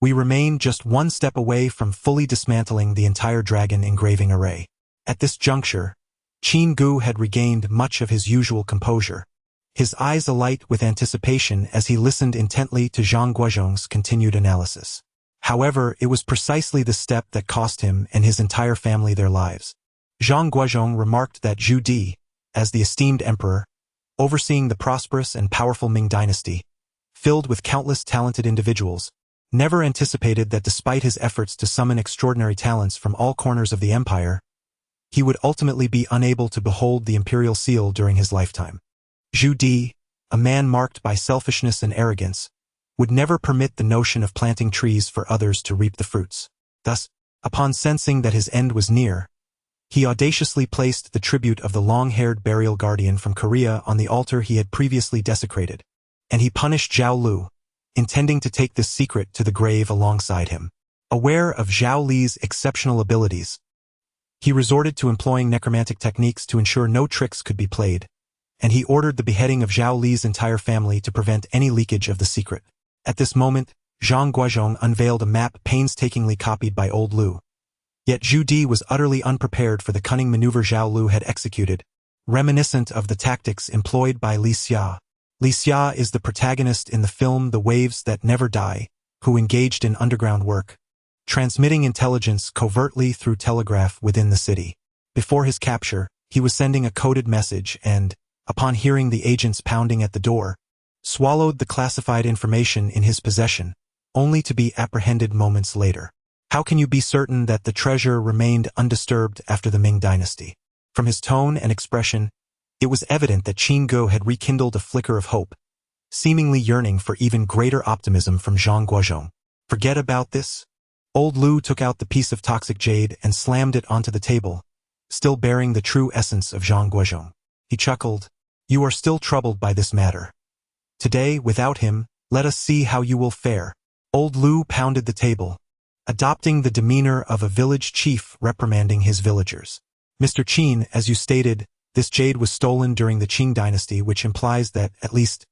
we remain just one step away from fully dismantling the entire dragon engraving array. At this juncture, Qin Ge had regained much of his usual composure, his eyes alight with anticipation as he listened intently to Zhang Guozhong's continued analysis. However, it was precisely the step that cost him and his entire family their lives. Zhang Guozhong remarked that Zhu Di, as the esteemed emperor, overseeing the prosperous and powerful Ming dynasty, filled with countless talented individuals, never anticipated that despite his efforts to summon extraordinary talents from all corners of the empire, he would ultimately be unable to behold the imperial seal during his lifetime. Zhu Di, a man marked by selfishness and arrogance, would never permit the notion of planting trees for others to reap the fruits. Thus, upon sensing that his end was near, he audaciously placed the tribute of the long-haired burial guardian from Korea on the altar he had previously desecrated, and he punished Zhao Lu, intending to take this secret to the grave alongside him. Aware of Zhao Li's exceptional abilities, he resorted to employing necromantic techniques to ensure no tricks could be played, and he ordered the beheading of Zhao Li's entire family to prevent any leakage of the secret. At this moment, Zhang Guozhong unveiled a map painstakingly copied by old Lu. Yet Zhu Di was utterly unprepared for the cunning maneuver Zhao Lu had executed, reminiscent of the tactics employed by Li Xia. Li Xia is the protagonist in the film The Waves That Never Die, who engaged in underground work, transmitting intelligence covertly through telegraph within the city. Before his capture, he was sending a coded message and, upon hearing the agents pounding at the door, swallowed the classified information in his possession, only to be apprehended moments later. How can you be certain that the treasure remained undisturbed after the Ming dynasty? From his tone and expression, it was evident that Qin Ge had rekindled a flicker of hope, seemingly yearning for even greater optimism from Zhang Guozhong. Forget about this? Old Lu took out the piece of toxic jade and slammed it onto the table, still bearing the true essence of Zhang Guozhong. He chuckled. You are still troubled by this matter. Today, without him, let us see how you will fare. Old Lu pounded the table, adopting the demeanor of a village chief reprimanding his villagers. Mr. Qin, as you stated, this jade was stolen during the Qing dynasty, which implies that, at least,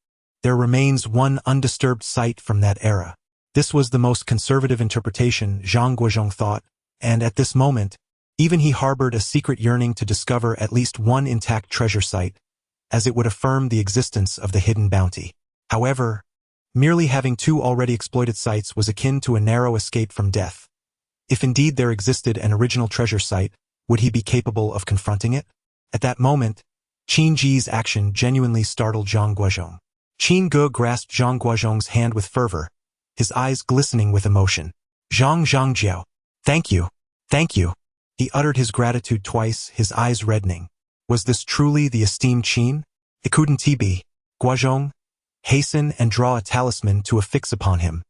there remains one undisturbed site from that era. This was the most conservative interpretation, Zhang Guozhong thought, and at this moment, even he harbored a secret yearning to discover at least one intact treasure site, as it would affirm the existence of the hidden bounty. However, merely having two already exploited sites was akin to a narrow escape from death. If indeed there existed an original treasure site, would he be capable of confronting it? At that moment, Qin Ge's action genuinely startled Zhang Guozhong. Qin Ge grasped Zhang Guozhong's hand with fervor, his eyes glistening with emotion. Zhang Jiao, thank you, thank you. He uttered his gratitude twice, his eyes reddening. Was this truly the esteemed Qin? It couldn't be. Guozhong, hasten and draw a talisman to affix upon him.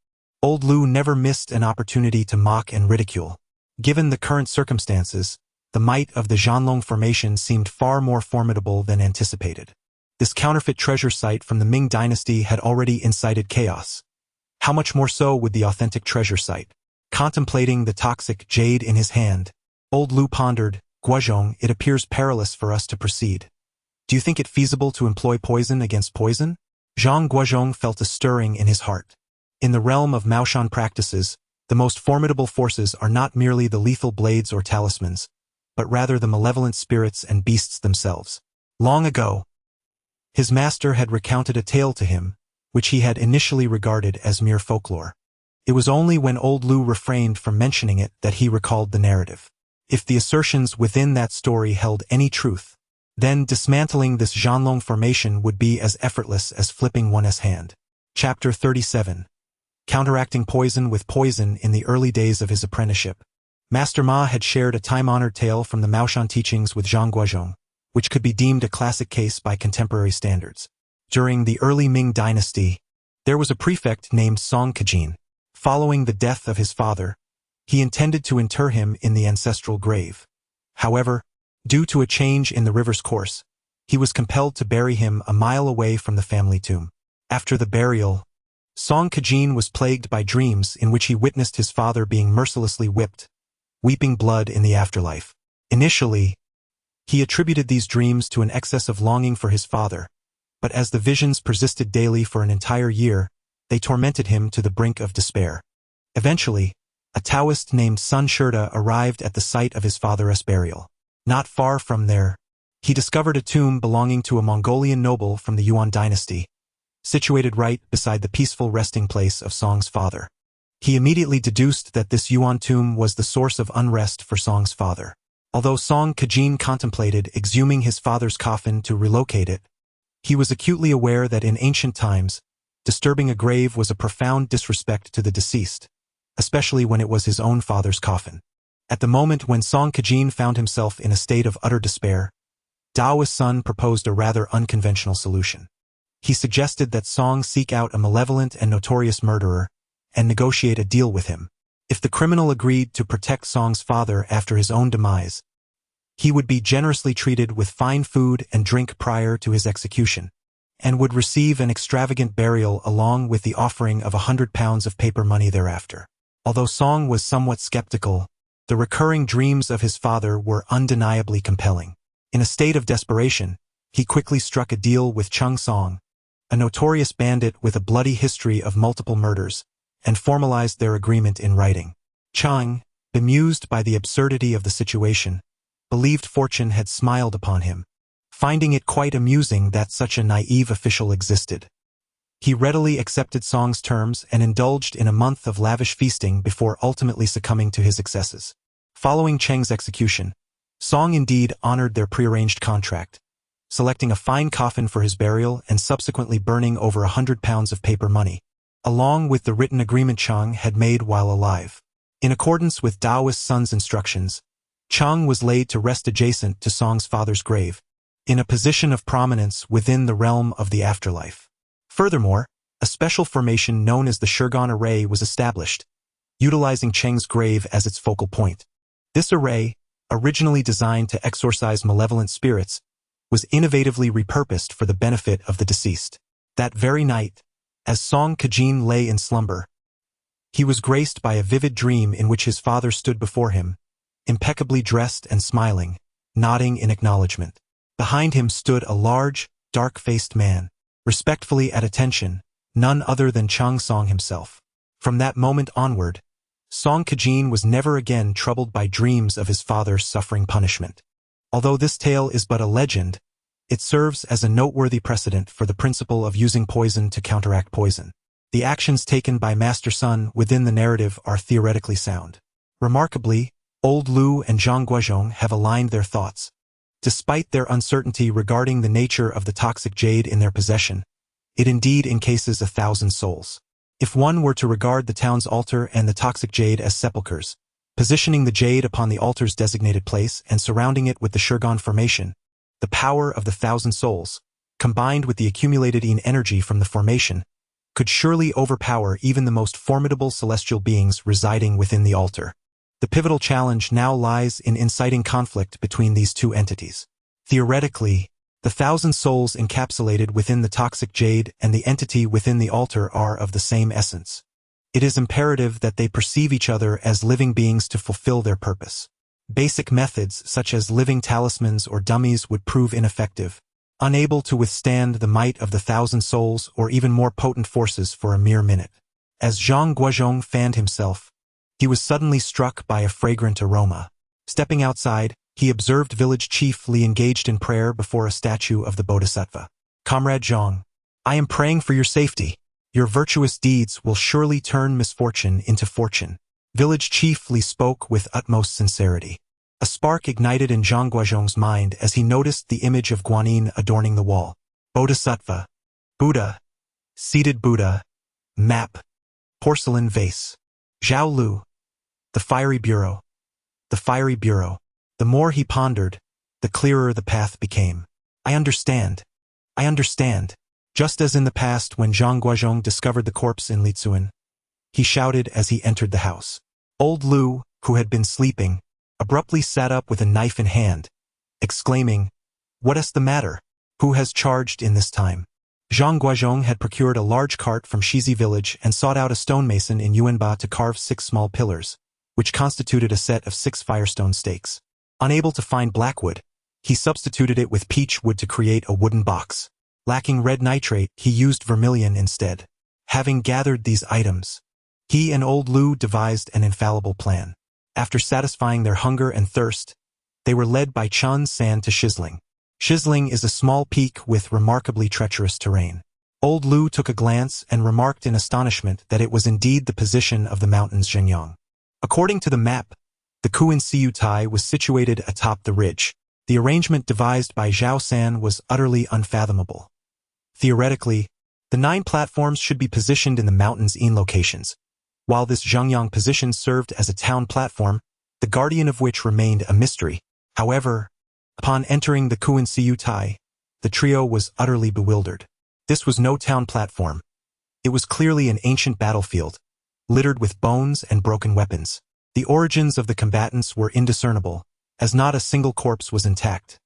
Old Lu never missed an opportunity to mock and ridicule. Given the current circumstances, the might of the Zuanlong Formation seemed far more formidable than anticipated. This counterfeit treasure site from the Ming dynasty had already incited chaos. How much more so would the authentic treasure site? Contemplating the toxic jade in his hand, Old Lu pondered, Guozhong, it appears perilous for us to proceed. Do you think it feasible to employ poison against poison? Zhang Guozhong felt a stirring in his heart. In the realm of Maoshan practices, the most formidable forces are not merely the lethal blades or talismans, but rather the malevolent spirits and beasts themselves. Long ago, his master had recounted a tale to him, which he had initially regarded as mere folklore. It was only when Old Lu refrained from mentioning it that he recalled the narrative. If the assertions within that story held any truth, then dismantling this Zuanlong Formation would be as effortless as flipping one's hand. Chapter 37. Counteracting poison with poison in the early days of his apprenticeship. Master Ma had shared a time-honored tale from the Maoshan teachings with Zhang Guozhong, which could be deemed a classic case by contemporary standards. During the early Ming dynasty, there was a prefect named Song Ke. Following the death of his father, he intended to inter him in the ancestral grave. However, due to a change in the river's course, he was compelled to bury him a mile away from the family tomb. After the burial, Song Ke was plagued by dreams in which he witnessed his father being mercilessly whipped, weeping blood in the afterlife. Initially, he attributed these dreams to an excess of longing for his father, but as the visions persisted daily for an entire year, they tormented him to the brink of despair. Eventually, a Taoist named Sun Shurda arrived at the site of his father's burial. Not far from there, he discovered a tomb belonging to a Mongolian noble from the Yuan dynasty, situated right beside the peaceful resting place of Song's father. He immediately deduced that this Yuan tomb was the source of unrest for Song's father. Although Song Ke contemplated exhuming his father's coffin to relocate it, he was acutely aware that in ancient times, disturbing a grave was a profound disrespect to the deceased, especially when it was his own father's coffin. At the moment when Song Ke found himself in a state of utter despair, Dao's son proposed a rather unconventional solution. He suggested that Song seek out a malevolent and notorious murderer and negotiate a deal with him. If the criminal agreed to protect Song's father after his own demise, he would be generously treated with fine food and drink prior to his execution, and would receive an extravagant burial along with the offering of 100 pounds of paper money thereafter. Although Song was somewhat skeptical, the recurring dreams of his father were undeniably compelling. In a state of desperation, he quickly struck a deal with Chung Song, a notorious bandit with a bloody history of multiple murders, and formalized their agreement in writing. Chung, bemused by the absurdity of the situation, believed fortune had smiled upon him, finding it quite amusing that such a naive official existed. He readily accepted Song's terms and indulged in a month of lavish feasting before ultimately succumbing to his excesses. Following Cheng's execution, Song indeed honored their prearranged contract, selecting a fine coffin for his burial and subsequently burning over 100 pounds of paper money, along with the written agreement Chang had made while alive. In accordance with Taoist Sun's instructions, Chang was laid to rest adjacent to Song's father's grave, in a position of prominence within the realm of the afterlife. Furthermore, a special formation known as the Shurgan Array was established, utilizing Cheng's grave as its focal point. This array, originally designed to exorcise malevolent spirits, was innovatively repurposed for the benefit of the deceased. That very night, as Song Guozhong lay in slumber, he was graced by a vivid dream in which his father stood before him, impeccably dressed and smiling, nodding in acknowledgement. Behind him stood a large, dark-faced man, respectfully at attention, none other than Chang Song himself. From that moment onward, Song Guozhong was never again troubled by dreams of his father suffering punishment. Although this tale is but a legend, it serves as a noteworthy precedent for the principle of using poison to counteract poison. The actions taken by master-son within the narrative are theoretically sound. Remarkably, Old Lu and Zhang Guozhong have aligned their thoughts. Despite their uncertainty regarding the nature of the toxic jade in their possession, it indeed encases 1,000 souls. If one were to regard the town's altar and the toxic jade as sepulchres, positioning the jade upon the altar's designated place and surrounding it with the Shurgan formation, the power of the 1,000 souls, combined with the accumulated yin energy from the formation, could surely overpower even the most formidable celestial beings residing within the altar. The pivotal challenge now lies in inciting conflict between these two entities. Theoretically, the 1,000 souls encapsulated within the toxic jade and the entity within the altar are of the same essence. It is imperative that they perceive each other as living beings to fulfill their purpose. Basic methods such as living talismans or dummies would prove ineffective, unable to withstand the might of the 1,000 souls or even more potent forces for a mere minute. As Zhang Guozhong fanned himself, he was suddenly struck by a fragrant aroma. Stepping outside, he observed village chief Li engaged in prayer before a statue of the Bodhisattva. "Comrade Zhang, I am praying for your safety. Your virtuous deeds will surely turn misfortune into fortune." Village chief Li spoke with utmost sincerity. A spark ignited in Zhang Guozhong's mind as he noticed the image of Guanyin adorning the wall. Bodhisattva, Buddha, seated Buddha, map, porcelain vase. Zhao Lu, the fiery bureau, the fiery bureau. The more he pondered, the clearer the path became. I understand. Just as in the past when Zhang Guozhong discovered the corpse in Litsuan, he shouted as he entered the house. Old Lu, who had been sleeping, abruptly sat up with a knife in hand, exclaiming, "What is the matter? Who has charged in this time?" Zhang Guozhong had procured a large cart from Shizi village and sought out a stonemason in Yuanba to carve 6 small pillars, which constituted a set of 6 firestone stakes. Unable to find blackwood, he substituted it with peach wood to create a wooden box. Lacking red nitrate, he used vermilion instead. Having gathered these items, he and Old Lu devised an infallible plan. After satisfying their hunger and thirst, they were led by Chun San to Shizling. Shizling is a small peak with remarkably treacherous terrain. Old Lu took a glance and remarked in astonishment that it was indeed the position of the mountains Zhenyang. According to the map, the Qin Ge was situated atop the ridge. The arrangement devised by Zhao San was utterly unfathomable. Theoretically, the 9 platforms should be positioned in the mountain's yin locations, while this Zhengyang position served as a town platform, the guardian of which remained a mystery. However, upon entering the Qin Ge, the trio was utterly bewildered. This was no town platform. It was clearly an ancient battlefield, littered with bones and broken weapons. The origins of the combatants were indiscernible, as not a single corpse was intact.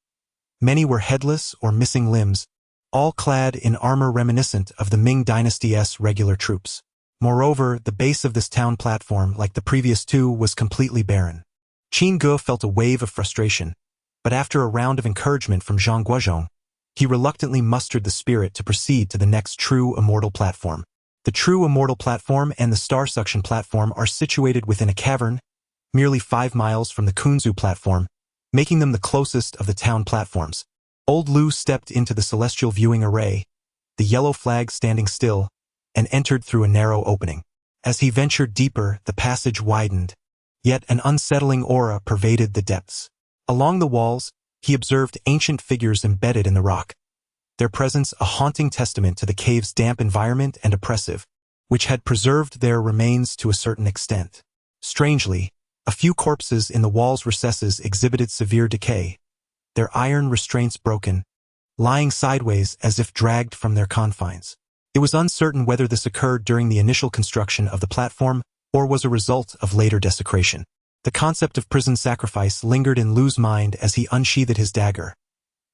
Many were headless or missing limbs, all clad in armor reminiscent of the Ming Dynasty's regular troops. Moreover, the base of this town platform, like the previous 2, was completely barren. Qin Ge felt a wave of frustration, but after a round of encouragement from Zhang Guozhong, he reluctantly mustered the spirit to proceed to the next true immortal platform. The true immortal platform and the star suction platform are situated within a cavern, merely 5 miles from the Kunzu platform, making them the closest of the town platforms. Old Lu stepped into the celestial viewing array, the yellow flag standing still, and entered through a narrow opening. As he ventured deeper, the passage widened, yet an unsettling aura pervaded the depths. Along the walls, he observed ancient figures embedded in the rock, their presence a haunting testament to the cave's damp environment and oppressive, which had preserved their remains to a certain extent. Strangely, a few corpses in the wall's recesses exhibited severe decay, their iron restraints broken, lying sideways as if dragged from their confines. It was uncertain whether this occurred during the initial construction of the platform or was a result of later desecration. The concept of prison sacrifice lingered in Lu's mind as he unsheathed his dagger.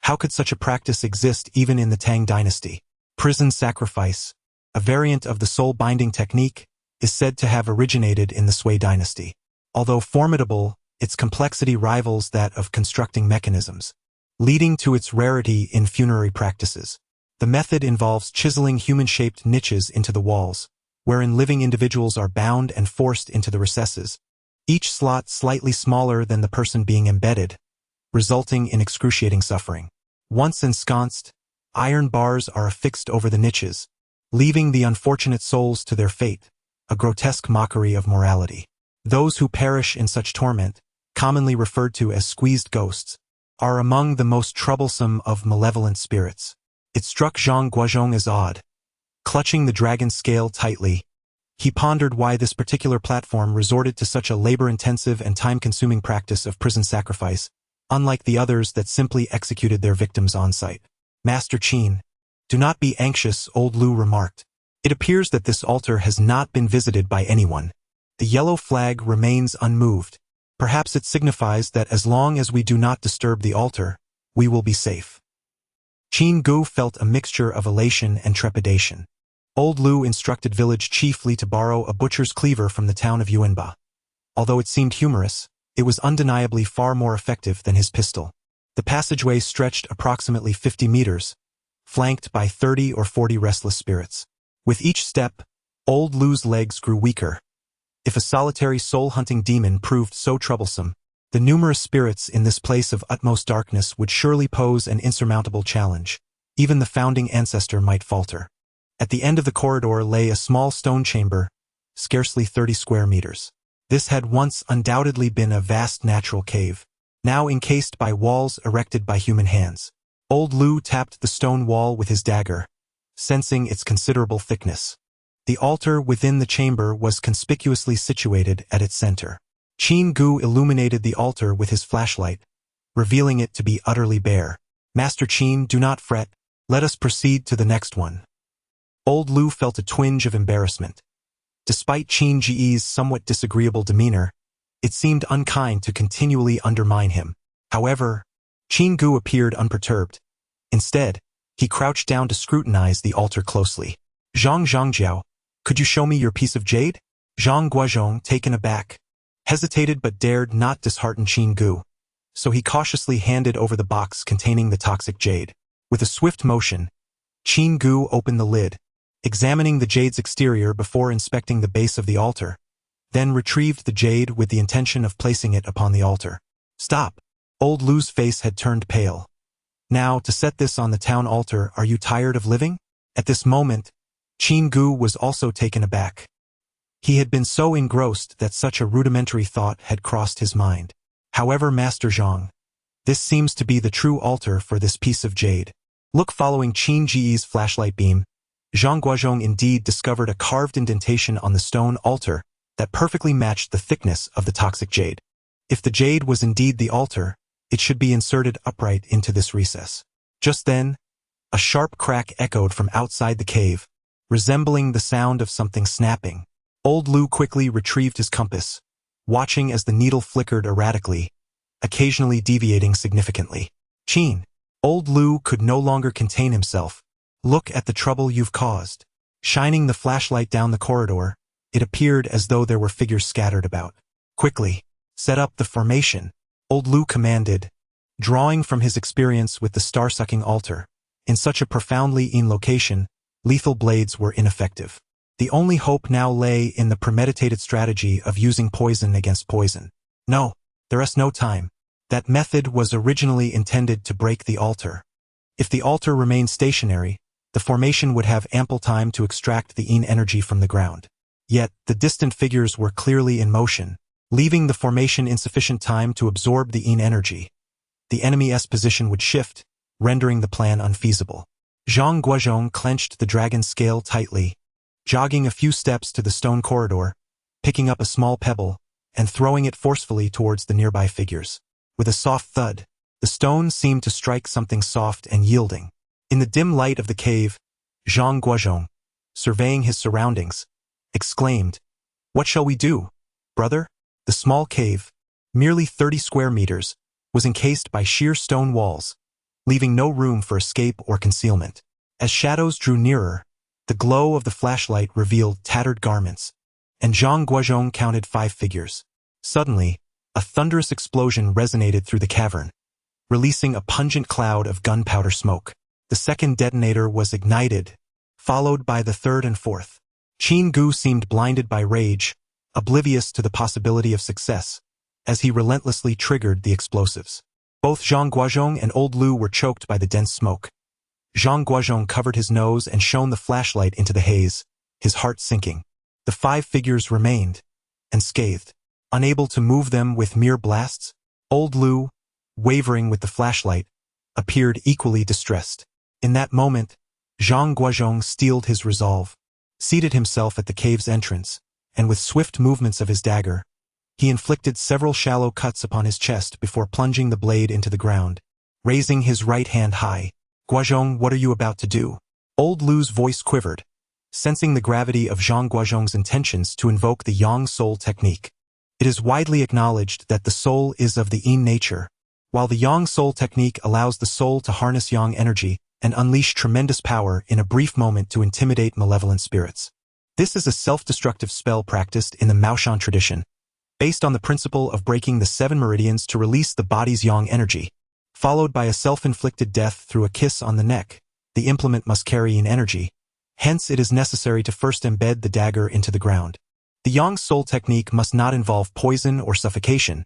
How could such a practice exist even in the Tang dynasty? Prison sacrifice, a variant of the soul-binding technique, is said to have originated in the Sui dynasty. Although formidable, its complexity rivals that of constructing mechanisms, leading to its rarity in funerary practices. The method involves chiseling human-shaped niches into the walls, wherein living individuals are bound and forced into the recesses, each slot slightly smaller than the person being embedded, resulting in excruciating suffering. Once ensconced, iron bars are affixed over the niches, leaving the unfortunate souls to their fate, a grotesque mockery of morality. Those who perish in such torment, commonly referred to as squeezed ghosts, are among the most troublesome of malevolent spirits. It struck Zhang Guozhong as odd. Clutching the dragon's scale tightly, he pondered why this particular platform resorted to such a labor-intensive and time-consuming practice of prison sacrifice, unlike the others that simply executed their victims on-site. Master Qin, do not be anxious, old Lu remarked. It appears that this altar has not been visited by anyone. The yellow flag remains unmoved. Perhaps it signifies that as long as we do not disturb the altar, we will be safe. Qin Ge felt a mixture of elation and trepidation. Old Lu instructed village chiefly to borrow a butcher's cleaver from the town of Yuanba. Although it seemed humorous, it was undeniably far more effective than his pistol. The passageway stretched approximately 50 meters, flanked by 30 or 40 restless spirits. With each step, Old Lu's legs grew weaker. If a solitary soul-hunting demon proved so troublesome, the numerous spirits in this place of utmost darkness would surely pose an insurmountable challenge. Even the founding ancestor might falter. At the end of the corridor lay a small stone chamber, scarcely 30 square meters. This had once undoubtedly been a vast natural cave, now encased by walls erected by human hands. Old Lu tapped the stone wall with his dagger, sensing its considerable thickness. The altar within the chamber was conspicuously situated at its center. Qin Ge illuminated the altar with his flashlight, revealing it to be utterly bare. Master Qin, do not fret. Let us proceed to the next one. Old Lu felt a twinge of embarrassment. Despite Qin Ge's somewhat disagreeable demeanor, it seemed unkind to continually undermine him. However, Qin Ge appeared unperturbed. Instead, he crouched down to scrutinize the altar closely. Zhang Jiao, could you show me your piece of jade? Zhang Guozhong, taken aback, hesitated but dared not dishearten Qin Ge, so he cautiously handed over the box containing the toxic jade. With a swift motion, Qin Ge opened the lid, examining the jade's exterior before inspecting the base of the altar, then retrieved the jade with the intention of placing it upon the altar. Stop! Old Lu's face had turned pale. Now, to set this on the town altar, are you tired of living? At this moment, Qin Ge was also taken aback. He had been so engrossed that such a rudimentary thought had crossed his mind. However, Master Zhang, this seems to be the true altar for this piece of jade. Look, following Qin Ge's flashlight beam, Zhang Guozhong indeed discovered a carved indentation on the stone altar that perfectly matched the thickness of the toxic jade. If the jade was indeed the altar, it should be inserted upright into this recess. Just then, a sharp crack echoed from outside the cave, resembling the sound of something snapping. Old Lu quickly retrieved his compass, watching as the needle flickered erratically, occasionally deviating significantly. Qin, Old Lu could no longer contain himself. Look at the trouble you've caused. Shining the flashlight down the corridor, it appeared as though there were figures scattered about. Quickly, set up the formation, Old Lu commanded, drawing from his experience with the star-sucking altar. In such a profoundly in location, lethal blades were ineffective. The only hope now lay in the premeditated strategy of using poison against poison. No, there is no time. That method was originally intended to break the altar. If the altar remained stationary, the formation would have ample time to extract the yin energy from the ground. Yet, the distant figures were clearly in motion, leaving the formation insufficient time to absorb the yin energy. the enemy's position would shift, rendering the plan unfeasible. Zhang Guozhong clenched the dragon's scale tightly, jogging a few steps to the stone corridor, picking up a small pebble, and throwing it forcefully towards the nearby figures. With a soft thud, the stone seemed to strike something soft and yielding. In the dim light of the cave, Zhang Guozhong, surveying his surroundings, exclaimed, "What shall we do, brother?" The small cave, merely 30 square meters, was encased by sheer stone walls, leaving no room for escape or concealment. As shadows drew nearer, the glow of the flashlight revealed tattered garments, and Zhang Guozhong counted 5 figures. Suddenly, a thunderous explosion resonated through the cavern, releasing a pungent cloud of gunpowder smoke. The second detonator was ignited, followed by the third and fourth. Qin Ge seemed blinded by rage, oblivious to the possibility of success, as he relentlessly triggered the explosives. Both Zhang Guozhong and Old Lu were choked by the dense smoke. Zhang Guozhong covered his nose and shone the flashlight into the haze, his heart sinking. The 5 figures remained, unscathed, unable to move them with mere blasts. Old Lu, wavering with the flashlight, appeared equally distressed. In that moment, Zhang Guozhong steeled his resolve, seated himself at the cave's entrance, and with swift movements of his dagger, he inflicted several shallow cuts upon his chest before plunging the blade into the ground. Raising his right hand high, "Guozhong, what are you about to do?" Old Lu's voice quivered, sensing the gravity of Zhang Guozhong's intentions to invoke the Yang Soul technique. It is widely acknowledged that the soul is of the Yin nature, while the Yang Soul technique allows the soul to harness Yang energy and unleash tremendous power in a brief moment to intimidate malevolent spirits. This is a self-destructive spell practiced in the Maoshan tradition, based on the principle of breaking the 7 meridians to release the body's Yang energy, followed by a self-inflicted death through a kiss on the neck. The implement must carry Yin energy, hence it is necessary to first embed the dagger into the ground. The Yang Soul technique must not involve poison or suffocation,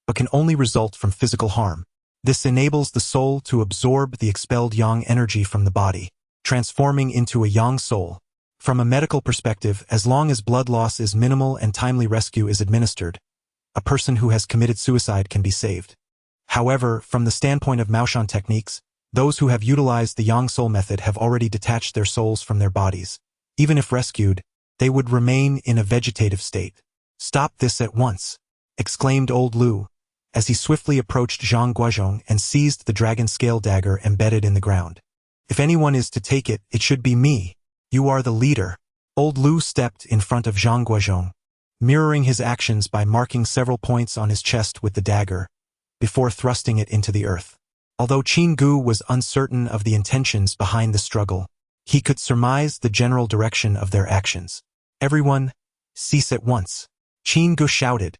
but can only result from physical harm. This enables the soul to absorb the expelled Yang energy from the body, transforming into a Yang Soul. From a medical perspective, as long as blood loss is minimal and timely rescue is administered, a person who has committed suicide can be saved. However, from the standpoint of Maoshan techniques, those who have utilized the Yang Soul method have already detached their souls from their bodies. Even if rescued, they would remain in a vegetative state. "Stop this at once," exclaimed Old Lu, as he swiftly approached Zhang Guozhong and seized the dragon scale dagger embedded in the ground. "If anyone is to take it, it should be me. You are the leader." Old Lu stepped in front of Zhang Guozhong, mirroring his actions by marking several points on his chest with the dagger, before thrusting it into the earth. Although Qin Ge was uncertain of the intentions behind the struggle, he could surmise the general direction of their actions. "Everyone, cease at once," Qin Ge shouted.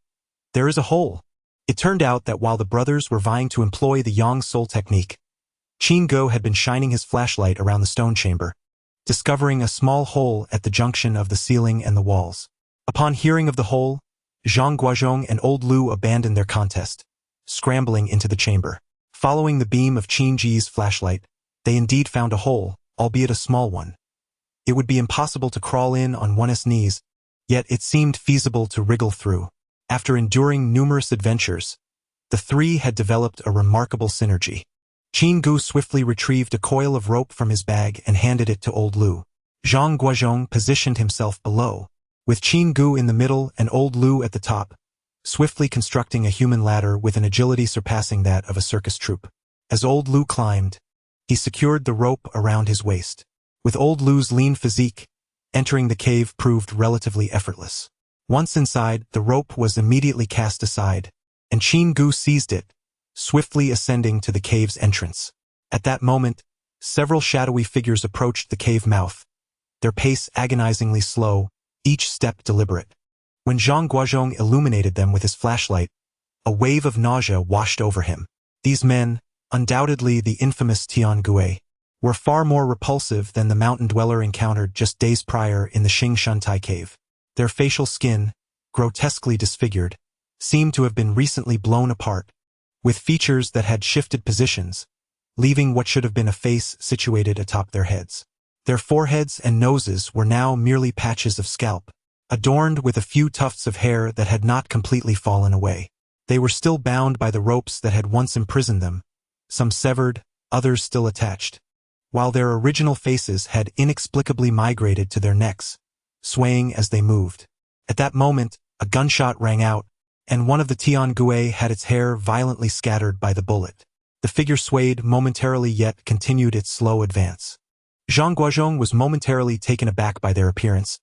"There is a hole." It turned out that while the brothers were vying to employ the Yang Soul technique, Qin Ge had been shining his flashlight around the stone chamber, discovering a small hole at the junction of the ceiling and the walls. Upon hearing of the hole, Zhang Guozhong and Old Lu abandoned their contest, scrambling into the chamber. Following the beam of Qin Ge's flashlight, they indeed found a hole, albeit a small one. It would be impossible to crawl in on one's knees, yet it seemed feasible to wriggle through. After enduring numerous adventures, the 3 had developed a remarkable synergy. Qin Ge swiftly retrieved a coil of rope from his bag and handed it to Old Lu. Zhang Guozhong positioned himself below, with Qin Ge in the middle and Old Lu at the top, swiftly constructing a human ladder with an agility surpassing that of a circus troupe. As Old Lu climbed, he secured the rope around his waist. With Old Lu's lean physique, entering the cave proved relatively effortless. Once inside, the rope was immediately cast aside, and Qin Ge seized it, swiftly ascending to the cave's entrance. At that moment, several shadowy figures approached the cave mouth, their pace agonizingly slow, each step deliberate. When Zhang Guozhong illuminated them with his flashlight, a wave of nausea washed over him. These men, undoubtedly the infamous Tian Gui, were far more repulsive than the mountain dweller encountered just days prior in the Xing Shuntai cave. Their facial skin, grotesquely disfigured, seemed to have been recently blown apart, with features that had shifted positions, leaving what should have been a face situated atop their heads. Their foreheads and noses were now merely patches of scalp, adorned with a few tufts of hair that had not completely fallen away. They were still bound by the ropes that had once imprisoned them, some severed, others still attached, while their original faces had inexplicably migrated to their necks, swaying as they moved. At that moment, a gunshot rang out, and one of the Tian Gue had its hair violently scattered by the bullet. The figure swayed momentarily yet continued its slow advance. Zhang Guozhong was momentarily taken aback by their appearance,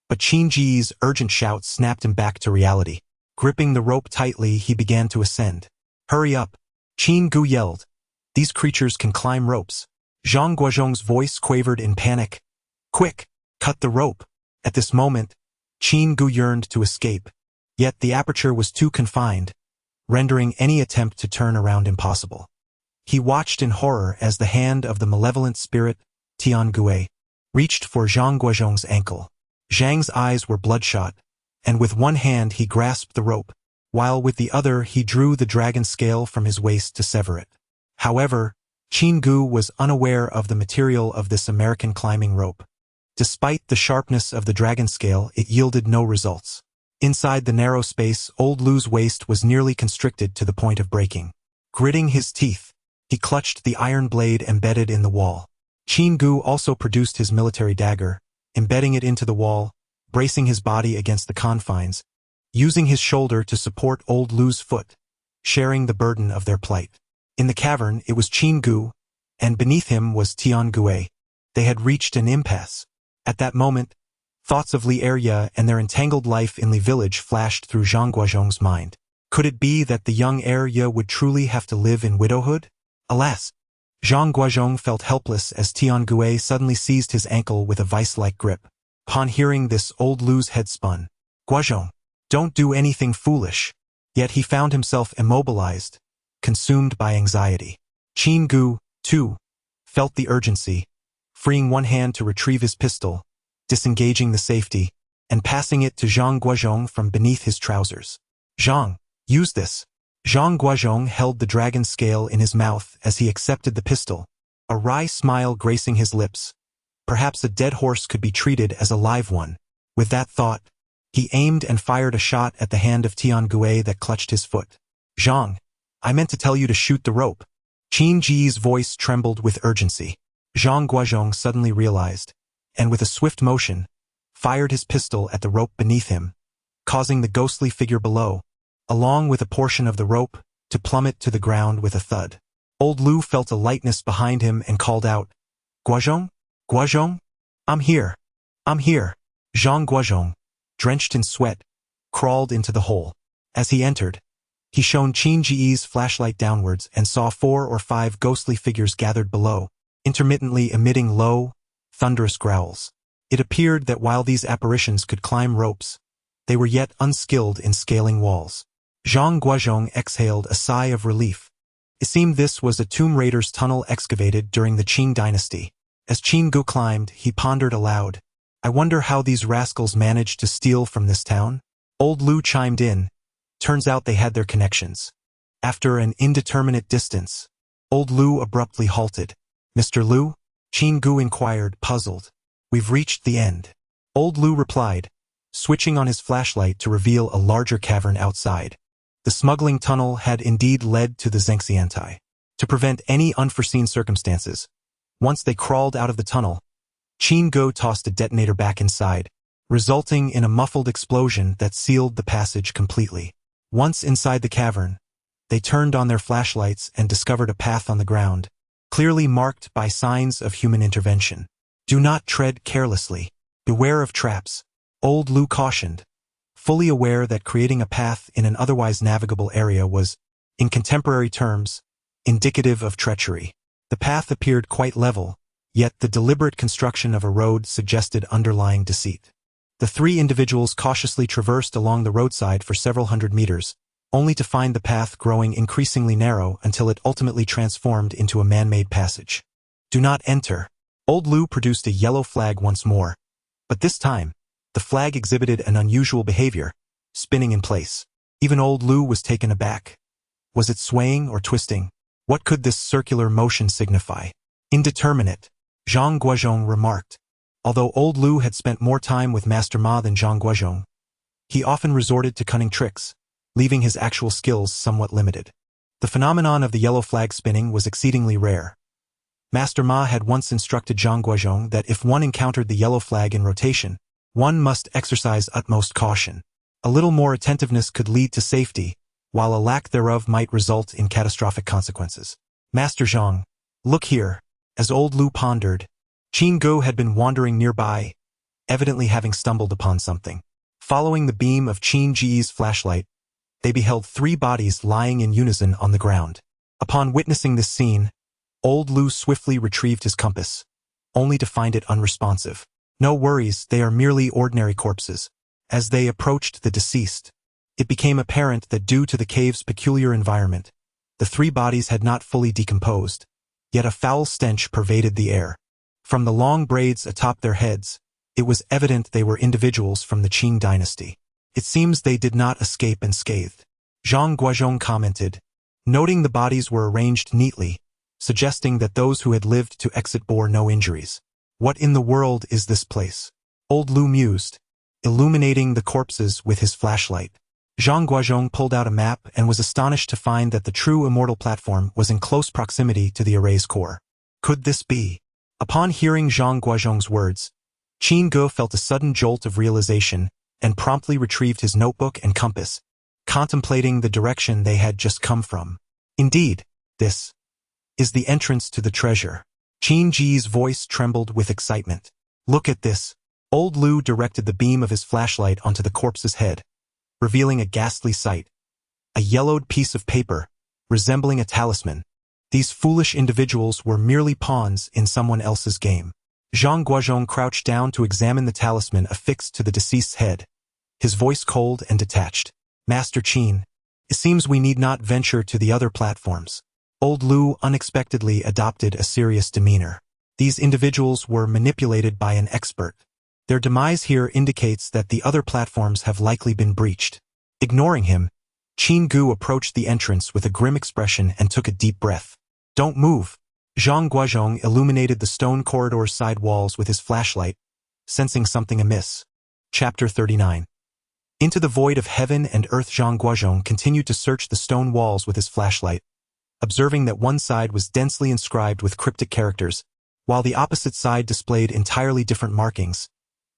but Qin Ge's urgent shout snapped him back to reality. Gripping the rope tightly, he began to ascend. "Hurry up!" Qin Ge yelled. "These creatures can climb ropes." Zhang Guozhong's voice quavered in panic. "Quick! Cut the rope!" At this moment, Qin Ge yearned to escape, yet the aperture was too confined, rendering any attempt to turn around impossible. He watched in horror as the hand of the malevolent spirit, Tian Gue, reached for Zhang Guozhong's ankle. Zhang's eyes were bloodshot, and with one hand he grasped the rope, while with the other he drew the dragon scale from his waist to sever it. However, Qin Ge was unaware of the material of this American climbing rope. Despite the sharpness of the dragon scale, it yielded no results. Inside the narrow space, old Lu's waist was nearly constricted to the point of breaking. Gritting his teeth, he clutched the iron blade embedded in the wall. Qin Ge also produced his military dagger, embedding it into the wall, bracing his body against the confines, using his shoulder to support old Lu's foot, sharing the burden of their plight. In the cavern, it was Qin Ge, and beneath him was Tian Gue. They had reached an impasse. At that moment, thoughts of Li Erye and their entangled life in Li village flashed through Zhang Guozhong's mind. Could it be that the young Erye would truly have to live in widowhood? Alas! Zhang Guozhong felt helpless as Tian Gue suddenly seized his ankle with a vice-like grip. Upon hearing this, old Lu's head spun. "Guozhong, don't do anything foolish." Yet he found himself immobilized, consumed by anxiety. Qin Ge, too, felt the urgency, freeing one hand to retrieve his pistol, disengaging the safety, and passing it to Zhang Guozhong from beneath his trousers. "Zhang, use this." Zhang Guozhong held the dragon scale in his mouth as he accepted the pistol, a wry smile gracing his lips. Perhaps a dead horse could be treated as a live one. With that thought, he aimed and fired a shot at the hand of Tian Gue that clutched his foot. "Zhang, I meant to tell you to shoot the rope." Qin Ge's voice trembled with urgency. Zhang Guozhong suddenly realized, and with a swift motion, fired his pistol at the rope beneath him, causing the ghostly figure below, along with a portion of the rope, to plummet to the ground with a thud. Old Lu felt a lightness behind him and called out, "Guozhong? Guozhong? I'm here. I'm here." Zhang Guozhong, drenched in sweat, crawled into the hole. As he entered, he shone Qin Ge's flashlight downwards and saw 4 or 5 ghostly figures gathered below, intermittently emitting low, thunderous growls. It appeared that while these apparitions could climb ropes, they were yet unskilled in scaling walls. Zhang Guozhong exhaled a sigh of relief. It seemed this was a Tomb Raider's tunnel excavated during the Qin dynasty. As Qin Ge climbed, he pondered aloud, "I wonder how these rascals managed to steal from this town?" Old Lu chimed in. Turns out they had their connections. After an indeterminate distance, Old Lu abruptly halted. "Mr. Lu?" Qin Ge inquired, puzzled. "We've reached the end." Old Lu replied, switching on his flashlight to reveal a larger cavern outside. The smuggling tunnel had indeed led to the Zhengxiantai. To prevent any unforeseen circumstances, once they crawled out of the tunnel, Qin Ge tossed a detonator back inside, resulting in a muffled explosion that sealed the passage completely. Once inside the cavern, they turned on their flashlights and discovered a path on the ground, clearly marked by signs of human intervention. "Do not tread carelessly. Beware of traps," Old Lu cautioned, fully aware that creating a path in an otherwise navigable area was, in contemporary terms, indicative of treachery. The path appeared quite level, yet the deliberate construction of a road suggested underlying deceit. The 3 individuals cautiously traversed along the roadside for several hundred meters, only to find the path growing increasingly narrow until it ultimately transformed into a man-made passage. "Do not enter." Old Lu produced a yellow flag once more, but this time, the flag exhibited an unusual behavior, spinning in place. Even Old Lu was taken aback. Was it swaying or twisting? What could this circular motion signify? "Indeterminate," Zhang Guozhong remarked. Although Old Lu had spent more time with Master Ma than Zhang Guozhong, he often resorted to cunning tricks, leaving his actual skills somewhat limited. The phenomenon of the yellow flag spinning was exceedingly rare. Master Ma had once instructed Zhang Guozhong that if one encountered the yellow flag in rotation, one must exercise utmost caution. A little more attentiveness could lead to safety, while a lack thereof might result in catastrophic consequences. Master Zhang, look here. As old Lu pondered, Qin Ge had been wandering nearby, evidently having stumbled upon something. Following the beam of Qin Ge's flashlight, they beheld 3 bodies lying in unison on the ground. Upon witnessing this scene, old Lu swiftly retrieved his compass, only to find it unresponsive. No worries, they are merely ordinary corpses. As they approached the deceased, it became apparent that due to the cave's peculiar environment, the 3 bodies had not fully decomposed, yet a foul stench pervaded the air. From the long braids atop their heads, it was evident they were individuals from the Qin dynasty. It seems they did not escape unscathed. Zhang Guozhong commented, noting the bodies were arranged neatly, suggesting that those who had lived to exit bore no injuries. What in the world is this place? Old Lu mused, illuminating the corpses with his flashlight. Zhang Guozhong pulled out a map and was astonished to find that the true immortal platform was in close proximity to the array's core. Could this be? Upon hearing Zhang Guozhong's words, Qin Ge felt a sudden jolt of realization and promptly retrieved his notebook and compass, contemplating the direction they had just come from. Indeed, this is the entrance to the treasure. Qin Ge's voice trembled with excitement. Look at this. Old Lu directed the beam of his flashlight onto the corpse's head, revealing a ghastly sight. A yellowed piece of paper, resembling a talisman. These foolish individuals were merely pawns in someone else's game. Zhang Guozhong crouched down to examine the talisman affixed to the deceased's head, his voice cold and detached. Master Qin, it seems we need not venture to the other platforms. Old Lu unexpectedly adopted a serious demeanor. These individuals were manipulated by an expert. Their demise here indicates that the other platforms have likely been breached. Ignoring him, Qin Ge approached the entrance with a grim expression and took a deep breath. Don't move. Zhang Guozhong illuminated the stone corridor's side walls with his flashlight, sensing something amiss. Chapter 39. Into the void of heaven and earth. Zhang Guozhong continued to search the stone walls with his flashlight, observing that one side was densely inscribed with cryptic characters, while the opposite side displayed entirely different markings,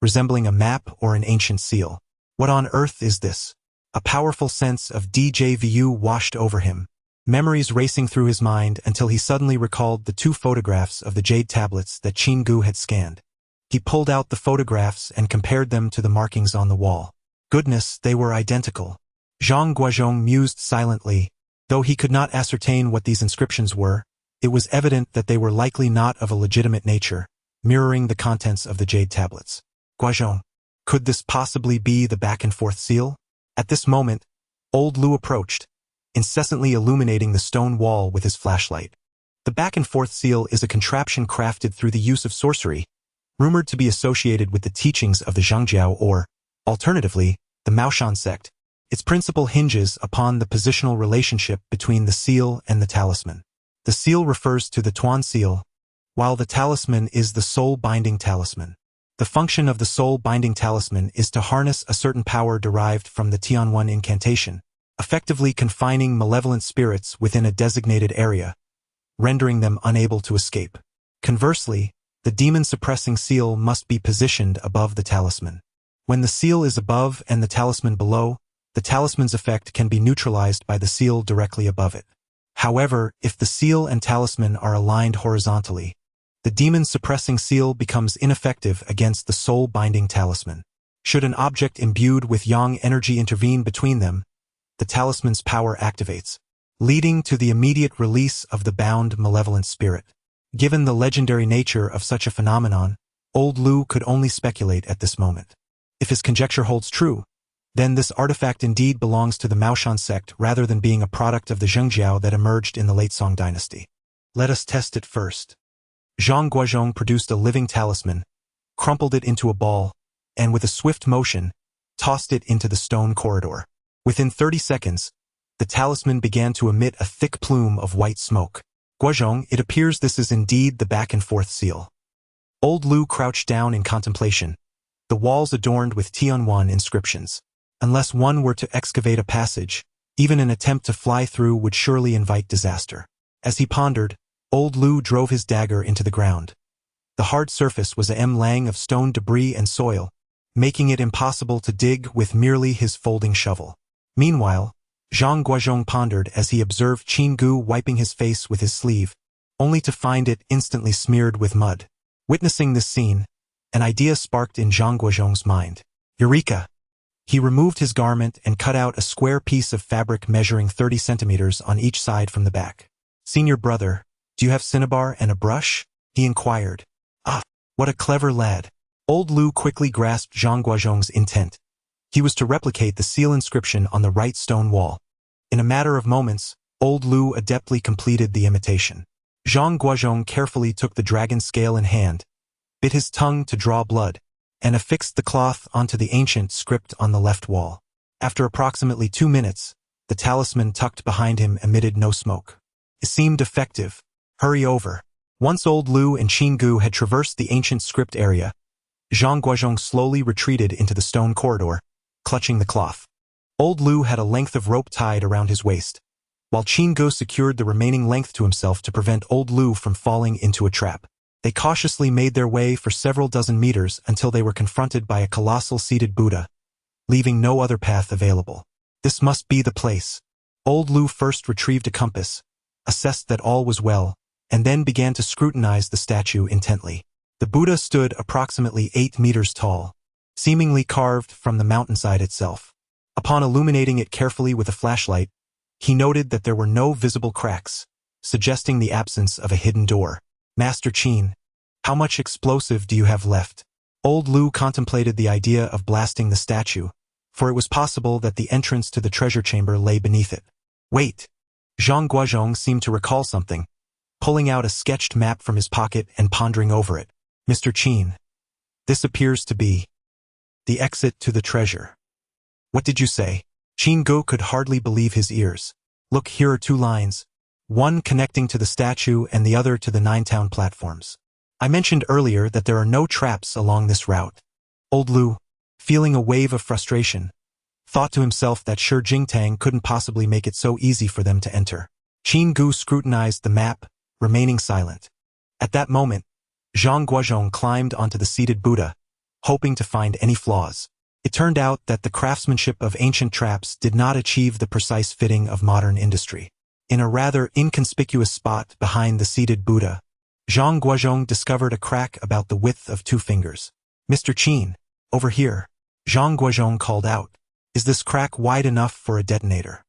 resembling a map or an ancient seal. What on earth is this? A powerful sense of déjà vu washed over him, memories racing through his mind until he suddenly recalled the 2 photographs of the jade tablets that Qin Ge had scanned. He pulled out the photographs and compared them to the markings on the wall. Goodness, they were identical. Zhang Guozhong mused silently. Though he could not ascertain what these inscriptions were, it was evident that they were likely not of a legitimate nature, mirroring the contents of the jade tablets. Guozhong, could this possibly be the back-and-forth seal? At this moment, old Lu approached, incessantly illuminating the stone wall with his flashlight. The back-and-forth seal is a contraption crafted through the use of sorcery, rumored to be associated with the teachings of the Zhangjiao or, alternatively, the Maoshan sect. Its principle hinges upon the positional relationship between the seal and the talisman. The seal refers to the Tuan seal, while the talisman is the soul-binding talisman. The function of the soul-binding talisman is to harness a certain power derived from the Tianwen incantation, effectively confining malevolent spirits within a designated area, rendering them unable to escape. Conversely, the demon-suppressing seal must be positioned above the talisman. When the seal is above and the talisman below, the talisman's effect can be neutralized by the seal directly above it. However, if the seal and talisman are aligned horizontally, the demon-suppressing seal becomes ineffective against the soul-binding talisman. Should an object imbued with yang energy intervene between them, the talisman's power activates, leading to the immediate release of the bound malevolent spirit. Given the legendary nature of such a phenomenon, old Lu could only speculate at this moment. If his conjecture holds true, then this artifact indeed belongs to the Maoshan sect rather than being a product of the Zhangjiao that emerged in the late Song dynasty. Let us test it first. Zhang Guozhong produced a living talisman, crumpled it into a ball, and with a swift motion, tossed it into the stone corridor. Within 30 seconds, the talisman began to emit a thick plume of white smoke. Guozhong, it appears this is indeed the back-and-forth seal. Old Lu crouched down in contemplation, the walls adorned with Tianwen inscriptions. Unless one were to excavate a passage, Even an attempt to fly through would surely invite disaster. As he pondered, old Lu drove his dagger into the ground. The hard surface was a lang of stone debris and soil, making it impossible to dig with merely his folding shovel. Meanwhile, Zhang Guozhong pondered as he observed Qin Ge wiping his face with his sleeve, only to find it instantly smeared with mud. Witnessing this scene, an idea sparked in Zhang Guozhong's mind. Eureka! He removed his garment and cut out a square piece of fabric measuring 30 centimeters on each side from the back. "Senior brother, do you have cinnabar and a brush?" he inquired. "Ah, what a clever lad." Old Lu quickly grasped Zhang Guozhong's intent. He was to replicate the seal inscription on the right stone wall. In a matter of moments, old Lu adeptly completed the imitation. Zhang Guozhong carefully took the dragon scale in hand, bit his tongue to draw blood, and affixed the cloth onto the ancient script on the left wall. After approximately 2 minutes, the talisman tucked behind him emitted no smoke. It seemed effective. Hurry over. Once old Lu and Qin Ge had traversed the ancient script area, Zhang Guozhong slowly retreated into the stone corridor, clutching the cloth. Old Lu had a length of rope tied around his waist, while Qin Ge secured the remaining length to himself to prevent old Lu from falling into a trap. They cautiously made their way for several dozen meters until they were confronted by a colossal seated Buddha, leaving no other path available. This must be the place. Old Lu first retrieved a compass, assessed that all was well, and then began to scrutinize the statue intently. The Buddha stood approximately 8 meters tall, seemingly carved from the mountainside itself. Upon illuminating it carefully with a flashlight, he noted that there were no visible cracks, suggesting the absence of a hidden door. "Master Qin, how much explosive do you have left?" Old Lu contemplated the idea of blasting the statue, for it was possible that the entrance to the treasure chamber lay beneath it. "Wait!" Zhang Guozhong seemed to recall something, pulling out a sketched map from his pocket and pondering over it. "Mr. Qin, this appears to be the exit to the treasure." "What did you say?" Qin Ge could hardly believe his ears. "Look, here are 2 lines, one connecting to the statue and the other to the 9 town platforms. I mentioned earlier that there are no traps along this route." Old Lu, feeling a wave of frustration, thought to himself that Shi Jingtang couldn't possibly make it so easy for them to enter. Qin Ge scrutinized the map, remaining silent. At that moment, Zhang Guozhong climbed onto the seated Buddha, hoping to find any flaws. It turned out that the craftsmanship of ancient traps did not achieve the precise fitting of modern industry. In a rather inconspicuous spot behind the seated Buddha, Zhang Guozhong discovered a crack about the width of 2 fingers. "Mr. Qin, over here," Zhang Guozhong called out. "Is this crack wide enough for a detonator?"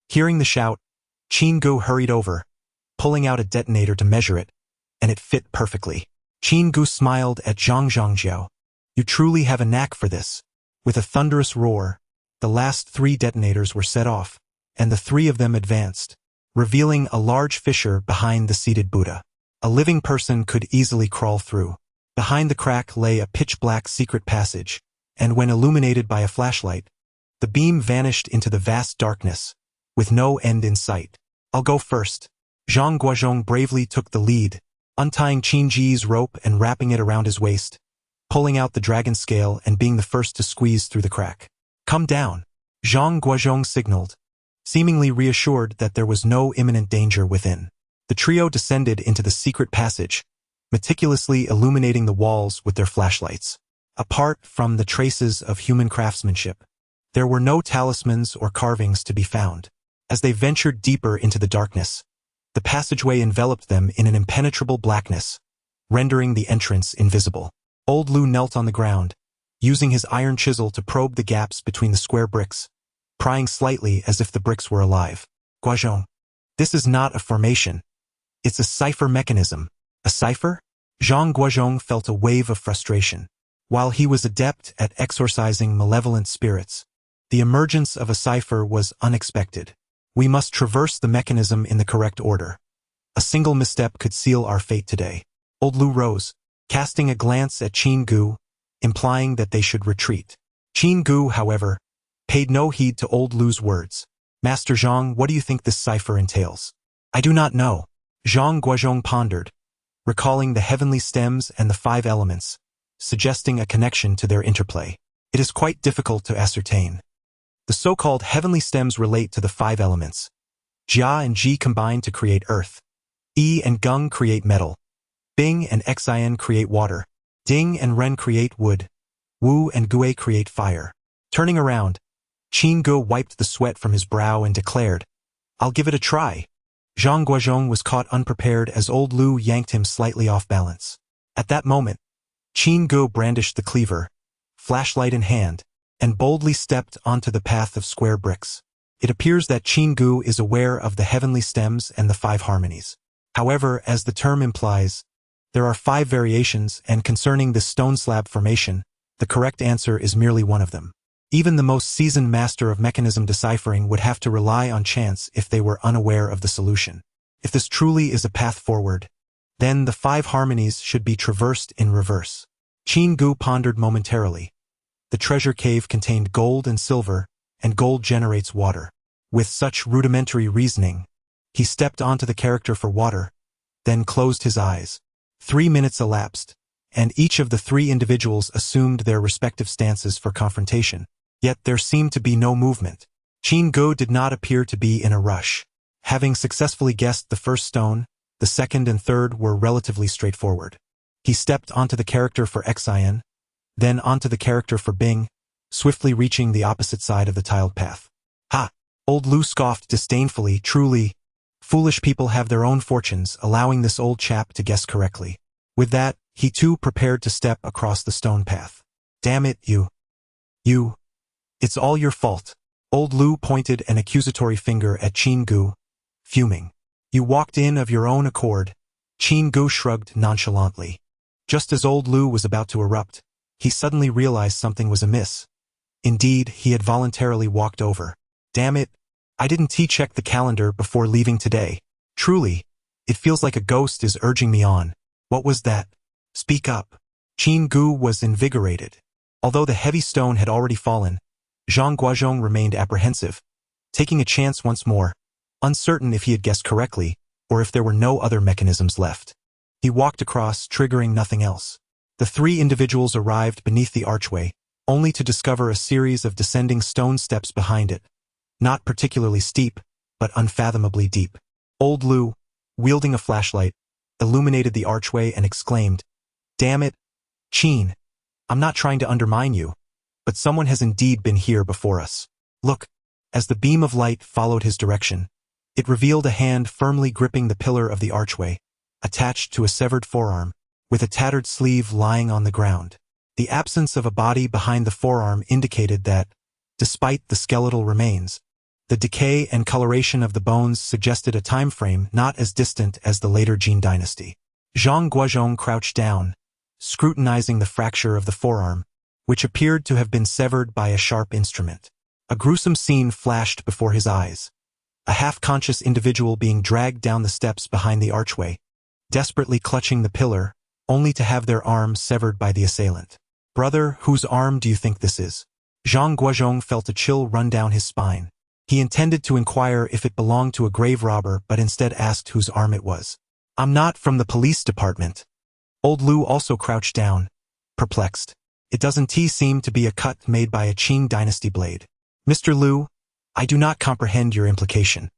Hearing the shout, Qin Ge hurried over, pulling out a detonator to measure it, and it fit perfectly. Qin Ge smiled at Zhang Jiao. "You truly have a knack for this." With a thunderous roar, the last 3 detonators were set off, and the 3 of them advanced, revealing a large fissure behind the seated Buddha. A living person could easily crawl through. Behind the crack lay a pitch-black secret passage, and when illuminated by a flashlight, the beam vanished into the vast darkness, with no end in sight. "I'll go first." Zhang Guozhong bravely took the lead, untying Qin Ge's rope and wrapping it around his waist, pulling out the dragon scale and being the first to squeeze through the crack. "Come down," Zhang Guozhong signaled, seemingly reassured that there was no imminent danger within. The trio descended into the secret passage, meticulously illuminating the walls with their flashlights. Apart from the traces of human craftsmanship, there were no talismans or carvings to be found. As they ventured deeper into the darkness, the passageway enveloped them in an impenetrable blackness, rendering the entrance invisible. Old Lu knelt on the ground, using his iron chisel to probe the gaps between the square bricks, prying slightly as if the bricks were alive. "Guozhong, this is not a formation. It's a cipher mechanism." "A cipher?" Zhang Guozhong felt a wave of frustration. While he was adept at exorcising malevolent spirits, the emergence of a cipher was unexpected. "We must traverse the mechanism in the correct order. A single misstep could seal our fate today." Old Lu rose, casting a glance at Qin Ge, implying that they should retreat. Qin Ge, however, paid no heed to old Lu's words. "Master Zhang, what do you think this cipher entails?" "I do not know." Zhang Guozhong pondered, recalling the heavenly stems and the 5 elements, suggesting a connection to their interplay. "It is quite difficult to ascertain. The so-called heavenly stems relate to the 5 elements. Jia and Ji combine to create earth. Yi and Gung create metal. Bing and Xian create water. Ding and Ren create wood. Wu and Gue create fire. Turning around, Qin Ge wiped the sweat from his brow and declared, "I'll give it a try." Zhang Guozhong was caught unprepared as old Lu yanked him slightly off balance. At that moment, Qin Ge brandished the cleaver, flashlight in hand, and boldly stepped onto the path of square bricks. It appears that Qin Ge is aware of the heavenly stems and the 5 harmonies. However, as the term implies, there are 5 variations, and concerning this stone slab formation, the correct answer is merely one of them. Even the most seasoned master of mechanism deciphering would have to rely on chance if they were unaware of the solution. If this truly is a path forward, then the 5 harmonies should be traversed in reverse. Qin Ge pondered momentarily. The treasure cave contained gold and silver, and gold generates water. With such rudimentary reasoning, he stepped onto the character for water, then closed his eyes. 3 minutes elapsed, and each of the 3 individuals assumed their respective stances for confrontation. Yet there seemed to be no movement. Qin Ge did not appear to be in a rush. Having successfully guessed the first stone, the second and third were relatively straightforward. He stepped onto the character for Xian, then onto the character for Bing, swiftly reaching the opposite side of the tiled path. "Ha!" Old Lu scoffed disdainfully. "Truly, foolish people have their own fortunes, allowing this old chap to guess correctly." With that, he too prepared to step across the stone path. "Damn it, you. It's all your fault." Old Lu pointed an accusatory finger at Qin Ge, fuming. "You walked in of your own accord." Qin Ge shrugged nonchalantly. Just as old Lu was about to erupt, he suddenly realized something was amiss. Indeed, he had voluntarily walked over. "Damn it, I didn't check the calendar before leaving today. Truly, it feels like a ghost is urging me on." "What was that? Speak up." Qin Ge was invigorated. Although the heavy stone had already fallen, Zhang Guozhong remained apprehensive, taking a chance once more, uncertain if he had guessed correctly, or if there were no other mechanisms left. He walked across, triggering nothing else. The 3 individuals arrived beneath the archway, only to discover a series of descending stone steps behind it. Not particularly steep, but unfathomably deep. Old Lu, wielding a flashlight, illuminated the archway and exclaimed, "Damn it, Qin, I'm not trying to undermine you, but someone has indeed been here before us. Look." As the beam of light followed his direction, it revealed a hand firmly gripping the pillar of the archway, attached to a severed forearm, with a tattered sleeve lying on the ground. The absence of a body behind the forearm indicated that, despite the skeletal remains, the decay and coloration of the bones suggested a time frame not as distant as the later Qin dynasty. Zhang Guozhong crouched down, scrutinizing the fracture of the forearm, which appeared to have been severed by a sharp instrument. A gruesome scene flashed before his eyes. A half-conscious individual being dragged down the steps behind the archway, desperately clutching the pillar, only to have their arm severed by the assailant. "Brother, whose arm do you think this is?" Zhang Guozhong felt a chill run down his spine. He intended to inquire if it belonged to a grave robber, but instead asked whose arm it was. "I'm not from the police department." Old Lu also crouched down, perplexed. "It doesn't seem to be a cut made by a Qin dynasty blade." "Mr. Lu, I do not comprehend your implication."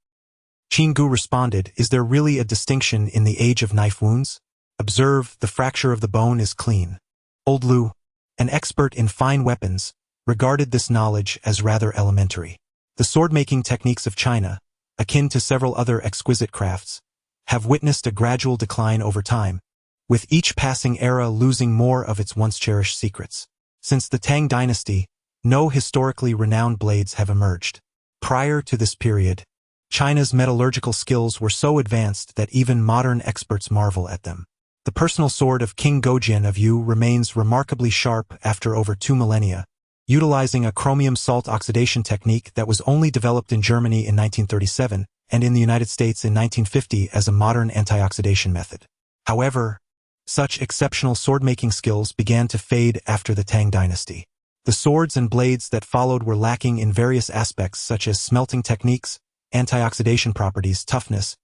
Qin Ge responded, "Is there really a distinction in the age of knife wounds? Observe, the fracture of the bone is clean." Old Lu, an expert in fine weapons, regarded this knowledge as rather elementary. The sword-making techniques of China, akin to several other exquisite crafts, have witnessed a gradual decline over time, with each passing era losing more of its once-cherished secrets. Since the Tang dynasty, no historically renowned blades have emerged. Prior to this period, China's metallurgical skills were so advanced that even modern experts marvel at them. The personal sword of King Gojin of Yu remains remarkably sharp after over 2 millennia, utilizing a chromium salt oxidation technique that was only developed in Germany in 1937 and in the United States in 1950 as a modern antioxidation method. However, such exceptional sword-making skills began to fade after the Tang dynasty. The swords and blades that followed were lacking in various aspects such as smelting techniques, antioxidation properties, toughness,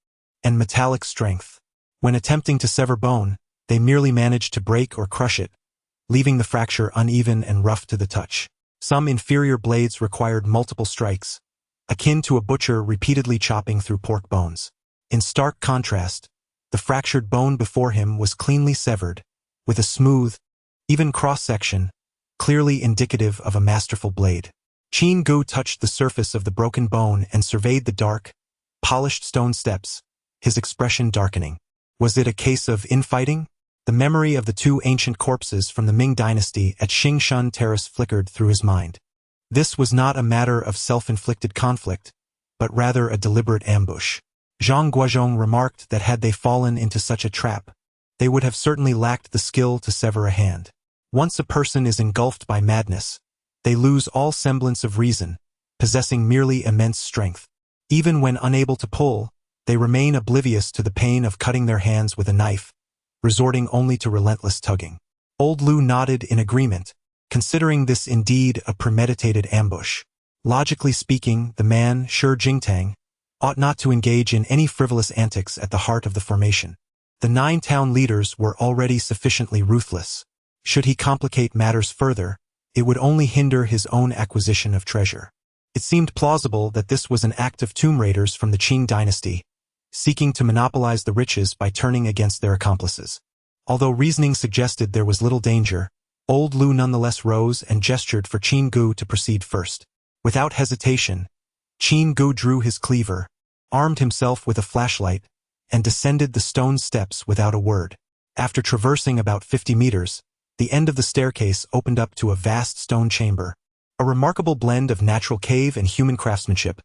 and metallic strength. When attempting to sever bone, they merely managed to break or crush it, leaving the fracture uneven and rough to the touch. Some inferior blades required multiple strikes, akin to a butcher repeatedly chopping through pork bones. In stark contrast, the fractured bone before him was cleanly severed, with a smooth, even cross-section, clearly indicative of a masterful blade. Qin Ge touched the surface of the broken bone and surveyed the dark, polished stone steps, his expression darkening. Was it a case of infighting? The memory of the two ancient corpses from the Ming dynasty at Xingshan Terrace flickered through his mind. This was not a matter of self-inflicted conflict, but rather a deliberate ambush. Zhang Guozhong remarked that had they fallen into such a trap, they would have certainly lacked the skill to sever a hand. Once a person is engulfed by madness, they lose all semblance of reason, possessing merely immense strength. Even when unable to pull, they remain oblivious to the pain of cutting their hands with a knife, resorting only to relentless tugging. Old Lu nodded in agreement, considering this indeed a premeditated ambush. Logically speaking, the man, Shi Jingtang, ought not to engage in any frivolous antics at the heart of the formation. The 9 town leaders were already sufficiently ruthless. Should he complicate matters further, it would only hinder his own acquisition of treasure. It seemed plausible that this was an act of tomb raiders from the Qin dynasty, seeking to monopolize the riches by turning against their accomplices. Although reasoning suggested there was little danger, Old Lu nonetheless rose and gestured for Qin Ge to proceed first. Without hesitation, Qin Ge drew his cleaver, armed himself with a flashlight, and descended the stone steps without a word. After traversing about 50 meters, the end of the staircase opened up to a vast stone chamber, a remarkable blend of natural cave and human craftsmanship,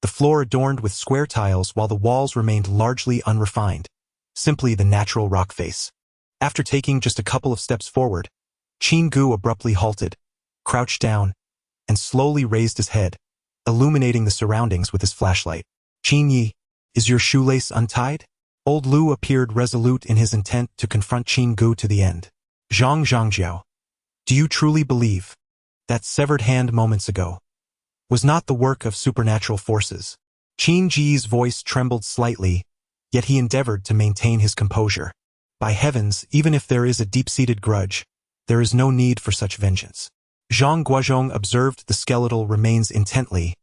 the floor adorned with square tiles while the walls remained largely unrefined, simply the natural rock face. After taking just a couple of steps forward, Qin Ge abruptly halted, crouched down, and slowly raised his head, illuminating the surroundings with his flashlight. "Qin Yi, is your shoelace untied?" Old Lu appeared resolute in his intent to confront Qin Ge to the end. Zhangjiao, do you truly believe that severed hand moments ago was not the work of supernatural forces? Qin Ji's voice trembled slightly, yet he endeavored to maintain his composure. By heavens, even if there is a deep-seated grudge, there is no need for such vengeance. Zhang Guozhong observed the skeletal remains intently,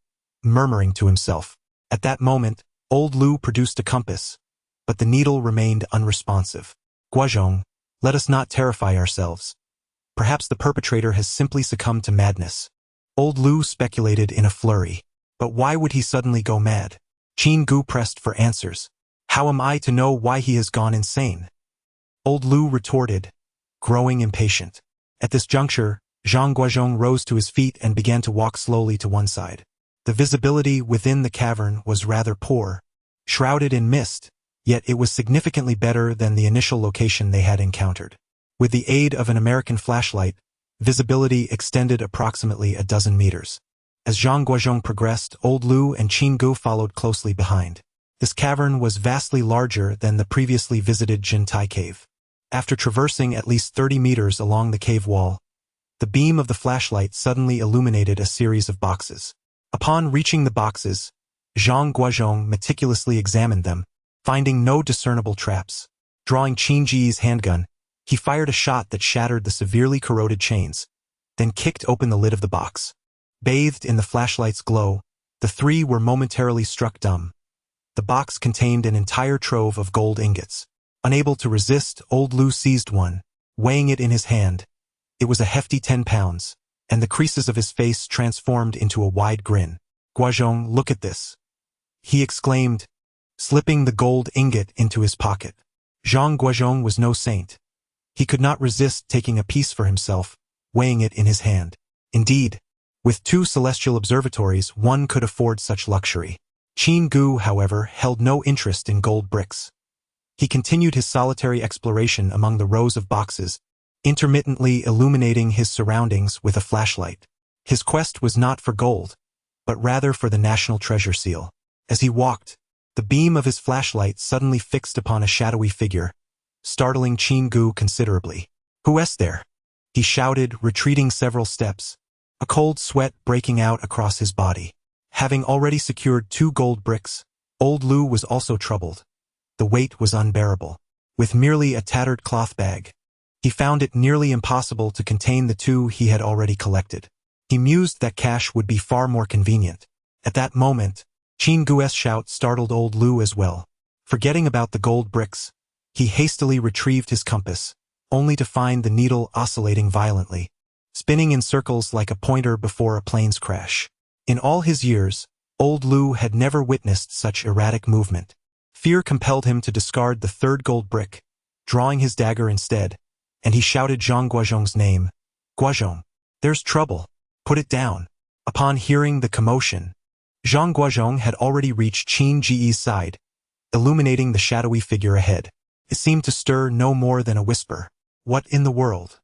murmuring to himself. At that moment, Old Lu produced a compass, but the needle remained unresponsive. "Guozhong, let us not terrify ourselves. Perhaps the perpetrator has simply succumbed to madness." Old Lu speculated in a flurry. But why would he suddenly go mad? Qin Ge pressed for answers. "How am I to know why he has gone insane?" Old Lu retorted, growing impatient. At this juncture, Zhang Guozhong rose to his feet and began to walk slowly to one side. The visibility within the cavern was rather poor, shrouded in mist, yet it was significantly better than the initial location they had encountered. With the aid of an American flashlight, visibility extended approximately a dozen meters. As Zhang Guozhong progressed, Old Lu and Qin Ge followed closely behind. This cavern was vastly larger than the previously visited Jintai cave. After traversing at least 30 meters along the cave wall, the beam of the flashlight suddenly illuminated a series of boxes. Upon reaching the boxes, Zhang Guozhong meticulously examined them, finding no discernible traps. Drawing Qin Ji's handgun, he fired a shot that shattered the severely corroded chains, then kicked open the lid of the box. Bathed in the flashlight's glow, the three were momentarily struck dumb. The box contained an entire trove of gold ingots. Unable to resist, Old Lu seized one, weighing it in his hand. It was a hefty 10 pounds, and the creases of his face transformed into a wide grin. "Guozhong, look at this," he exclaimed, slipping the gold ingot into his pocket. Zhang Guozhong was no saint. He could not resist taking a piece for himself, weighing it in his hand. Indeed, with 2 celestial observatories, one could afford such luxury. Qin Ge, however, held no interest in gold bricks. He continued his solitary exploration among the rows of boxes, intermittently illuminating his surroundings with a flashlight. His quest was not for gold, but rather for the national treasure seal. As he walked, the beam of his flashlight suddenly fixed upon a shadowy figure, startling Qin Ge considerably. "Who is there?" he shouted, retreating several steps, a cold sweat breaking out across his body. Having already secured 2 gold bricks, Old Lu was also troubled. The weight was unbearable. With merely a tattered cloth bag, he found it nearly impossible to contain the 2 he had already collected. He mused that cash would be far more convenient. At that moment, Qin Ge's shout startled old Lu as well. Forgetting about the gold bricks, he hastily retrieved his compass, only to find the needle oscillating violently, spinning in circles like a pointer before a plane's crash. In all his years, old Lu had never witnessed such erratic movement. Fear compelled him to discard the third gold brick, drawing his dagger instead, and he shouted Zhang Guozhong's name. Guozhong, there's trouble. Put it down. Upon hearing the commotion, Zhang Guozhong had already reached Qin Ge's side, illuminating the shadowy figure ahead. It seemed to stir no more than a whisper. What in the world?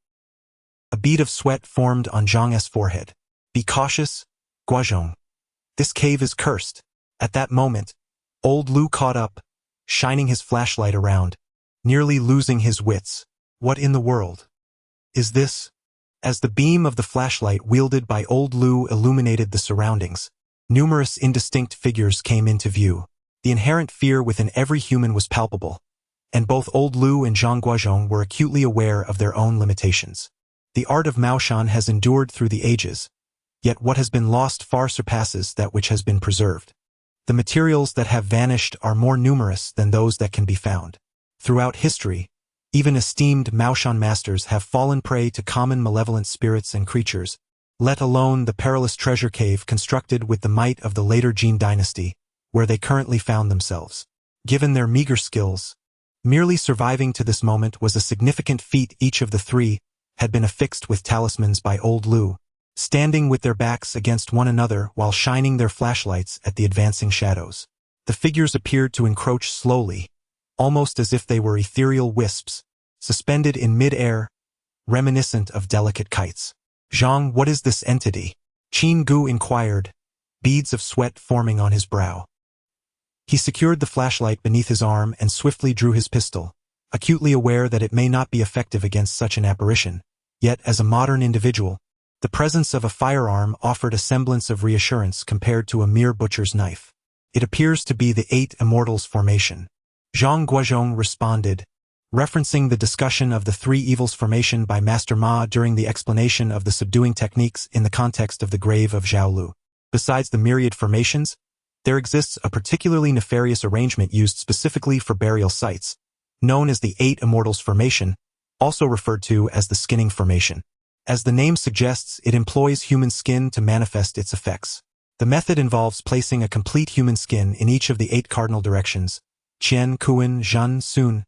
A bead of sweat formed on Zhang's forehead. Be cautious, Guozhong. This cave is cursed. At that moment, old Lu caught up, shining his flashlight around, nearly losing his wits. What in the world is this? As the beam of the flashlight wielded by old Lu illuminated the surroundings, numerous indistinct figures came into view. The inherent fear within every human was palpable, and both old Lu and Zhang Guozhong were acutely aware of their own limitations. The art of Maoshan has endured through the ages, yet what has been lost far surpasses that which has been preserved. The materials that have vanished are more numerous than those that can be found. Throughout history, even esteemed Maoshan masters have fallen prey to common malevolent spirits and creatures, let alone the perilous treasure cave constructed with the might of the later Qin dynasty, where they currently found themselves. Given their meager skills, merely surviving to this moment was a significant feat. Each of the three had been affixed with talismans by old Lu, standing with their backs against one another while shining their flashlights at the advancing shadows. The figures appeared to encroach slowly, almost as if they were ethereal wisps, suspended in mid-air, reminiscent of delicate kites. Zhang, what is this entity? Qin Ge inquired, beads of sweat forming on his brow. He secured the flashlight beneath his arm and swiftly drew his pistol, acutely aware that it may not be effective against such an apparition. Yet, as a modern individual, the presence of a firearm offered a semblance of reassurance compared to a mere butcher's knife. It appears to be the Eight Immortals formation. Zhang Guozhong responded, referencing the discussion of the Three Evils formation by Master Ma during the explanation of the subduing techniques in the context of the grave of Zhao Lu. Besides the myriad formations, there exists a particularly nefarious arrangement used specifically for burial sites, known as the Eight Immortals formation, also referred to as the skinning formation. As the name suggests, it employs human skin to manifest its effects. The method involves placing a complete human skin in each of the 8 cardinal directions: Qian, Kuan, Zhen, Sun,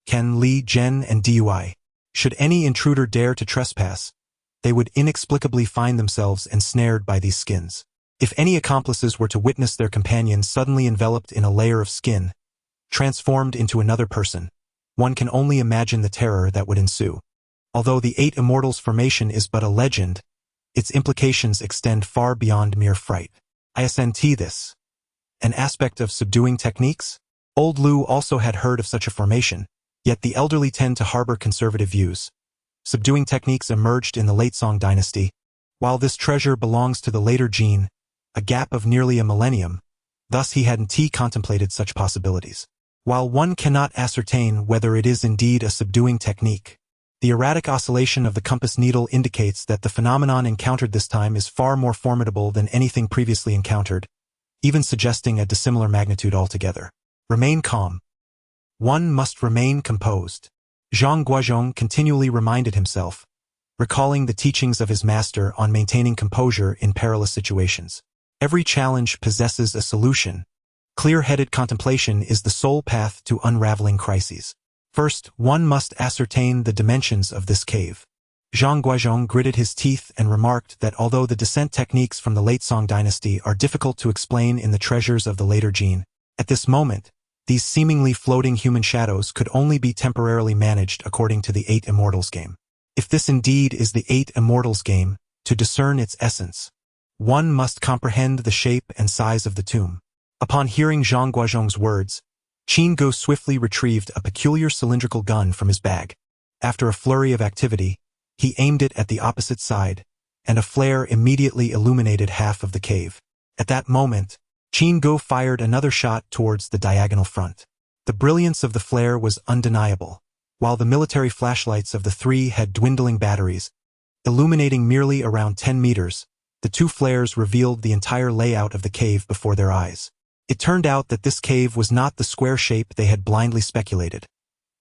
Ken, Li, Zhen, and Dui. Should any intruder dare to trespass, they would inexplicably find themselves ensnared by these skins. If any accomplices were to witness their companion suddenly enveloped in a layer of skin, transformed into another person, one can only imagine the terror that would ensue. Although the Eight Immortals formation is but a legend, its implications extend far beyond mere fright. I assent this. An aspect of subduing techniques? Old Lu also had heard of such a formation, yet the elderly tend to harbor conservative views. Subduing techniques emerged in the late Song dynasty. While this treasure belongs to the later Qin, a gap of nearly a millennium, thus he hadn't contemplated such possibilities. While one cannot ascertain whether it is indeed a subduing technique, the erratic oscillation of the compass needle indicates that the phenomenon encountered this time is far more formidable than anything previously encountered, even suggesting a dissimilar magnitude altogether. Remain calm. One must remain composed. Zhang Guozhong continually reminded himself, recalling the teachings of his master on maintaining composure in perilous situations. Every challenge possesses a solution. Clear-headed contemplation is the sole path to unraveling crises. First, one must ascertain the dimensions of this cave. Zhang Guozhong gritted his teeth and remarked that although the descent techniques from the late Song dynasty are difficult to explain in the treasures of the later Qin, at this moment, these seemingly floating human shadows could only be temporarily managed according to the Eight Immortals game. If this indeed is the Eight Immortals game, to discern its essence, one must comprehend the shape and size of the tomb. Upon hearing Zhang Guozhong's words, Qin Ge swiftly retrieved a peculiar cylindrical gun from his bag. After a flurry of activity, he aimed it at the opposite side, and a flare immediately illuminated half of the cave. At that moment, Qin Ge fired another shot towards the diagonal front. The brilliance of the flare was undeniable, while the military flashlights of the three had dwindling batteries, illuminating merely around 10 meters. the two flares revealed the entire layout of the cave before their eyes. It turned out that this cave was not the square shape they had blindly speculated,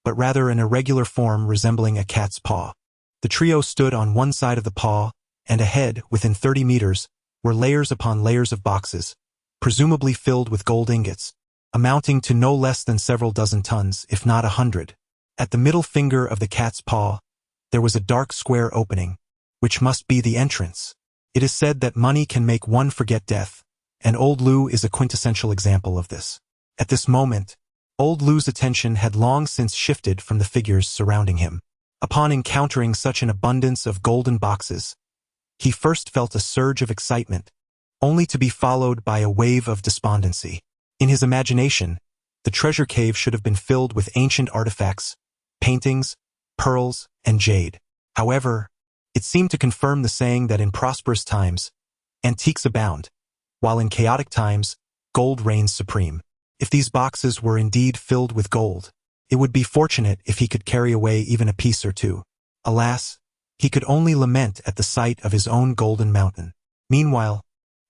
but rather an irregular form resembling a cat's paw. The trio stood on one side of the paw, and ahead, within 30 meters, were layers upon layers of boxes, presumably filled with gold ingots, amounting to no less than several dozen tons, if not 100. At the middle finger of the cat's paw, there was a dark square opening, which must be the entrance. It is said that money can make one forget death, and Old Lu is a quintessential example of this. At this moment, Old Lu's attention had long since shifted from the figures surrounding him. Upon encountering such an abundance of golden boxes, he first felt a surge of excitement, only to be followed by a wave of despondency. In his imagination, the treasure cave should have been filled with ancient artifacts, paintings, pearls, and jade. However, it seemed to confirm the saying that in prosperous times, antiques abound, while in chaotic times, gold reigns supreme. If these boxes were indeed filled with gold, it would be fortunate if he could carry away even a piece or two. Alas, he could only lament at the sight of his own golden mountain. Meanwhile,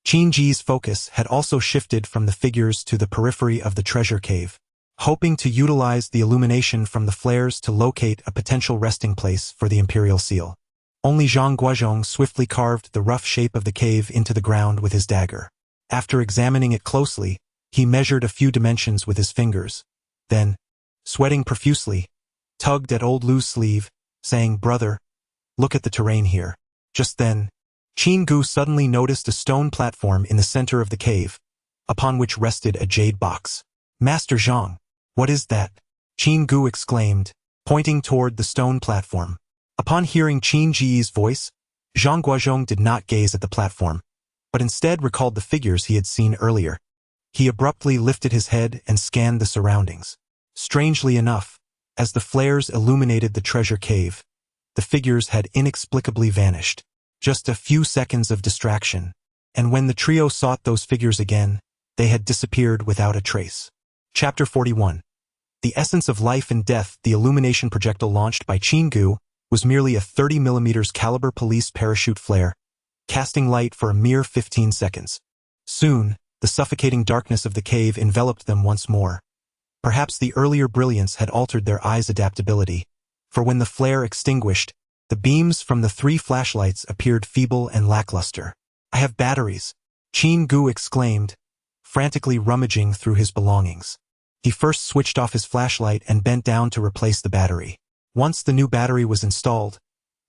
Qin Ge's focus had also shifted from the figures to the periphery of the treasure cave, hoping to utilize the illumination from the flares to locate a potential resting place for the imperial seal. Only Zhang Guozhong swiftly carved the rough shape of the cave into the ground with his dagger. After examining it closely, he measured a few dimensions with his fingers. Then, sweating profusely, tugged at Old Lu's sleeve, saying, "Brother, look at the terrain here." Just then, Qin Ge suddenly noticed a stone platform in the center of the cave, upon which rested a jade box. "Master Zhang, what is that?" Qin Ge exclaimed, pointing toward the stone platform. Upon hearing Qin Ge's voice, Zhang Guozhong did not gaze at the platform, but instead recalled the figures he had seen earlier. He abruptly lifted his head and scanned the surroundings. Strangely enough, as the flares illuminated the treasure cave, the figures had inexplicably vanished. Just a few seconds of distraction, and when the trio sought those figures again, they had disappeared without a trace. Chapter 41. The essence of life and death. The illumination projectile launched by Qin Ge was merely a 30mm caliber police parachute flare, casting light for a mere 15 seconds. Soon, the suffocating darkness of the cave enveloped them once more. Perhaps the earlier brilliance had altered their eyes' adaptability, for when the flare extinguished, the beams from the 3 flashlights appeared feeble and lackluster. "I have batteries," Qin Ge exclaimed, frantically rummaging through his belongings. He first switched off his flashlight and bent down to replace the battery. Once the new battery was installed,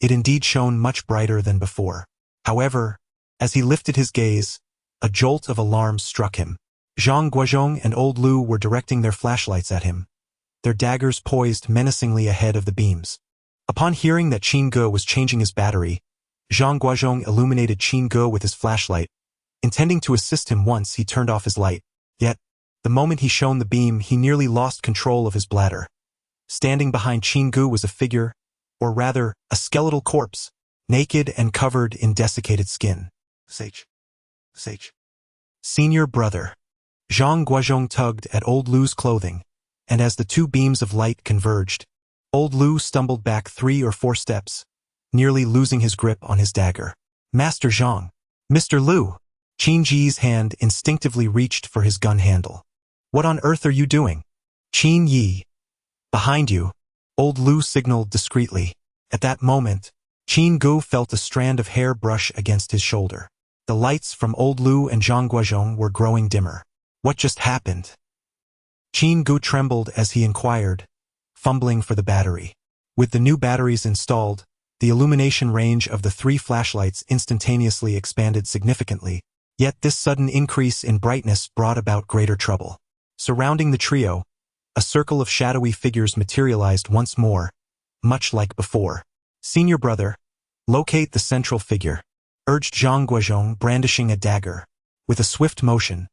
it indeed shone much brighter than before. However, as he lifted his gaze, a jolt of alarm struck him. Zhang Guozhong and Old Lu were directing their flashlights at him, their daggers poised menacingly ahead of the beams. Upon hearing that Qin Ge was changing his battery, Zhang Guozhong illuminated Qin Ge with his flashlight, intending to assist him once he turned off his light. Yet, the moment he shone the beam, he nearly lost control of his bladder. Standing behind Qin Ge was a figure, or rather, a skeletal corpse, naked and covered in desiccated skin. Sage. Senior brother. Zhang Guozhong tugged at Old Lu's clothing, and as the two beams of light converged, Old Lu stumbled back 3 or 4 steps, nearly losing his grip on his dagger. "Master Zhang." "Mr. Lu." Qin Ge's hand instinctively reached for his gun handle. "What on earth are you doing?" "Qin Yi." "Behind you," Old Lu signaled discreetly. At that moment, Qin Ge felt a strand of hair brush against his shoulder. The lights from Old Lu and Zhang Guozhong were growing dimmer. "What just happened?" Qin Ge trembled as he inquired, fumbling for the battery. With the new batteries installed, the illumination range of the 3 flashlights instantaneously expanded significantly, yet this sudden increase in brightness brought about greater trouble. Surrounding the trio, a circle of shadowy figures materialized once more, much like before. "Senior brother, locate the central figure," urged Zhang Guozhong, brandishing a dagger. With a swift motion,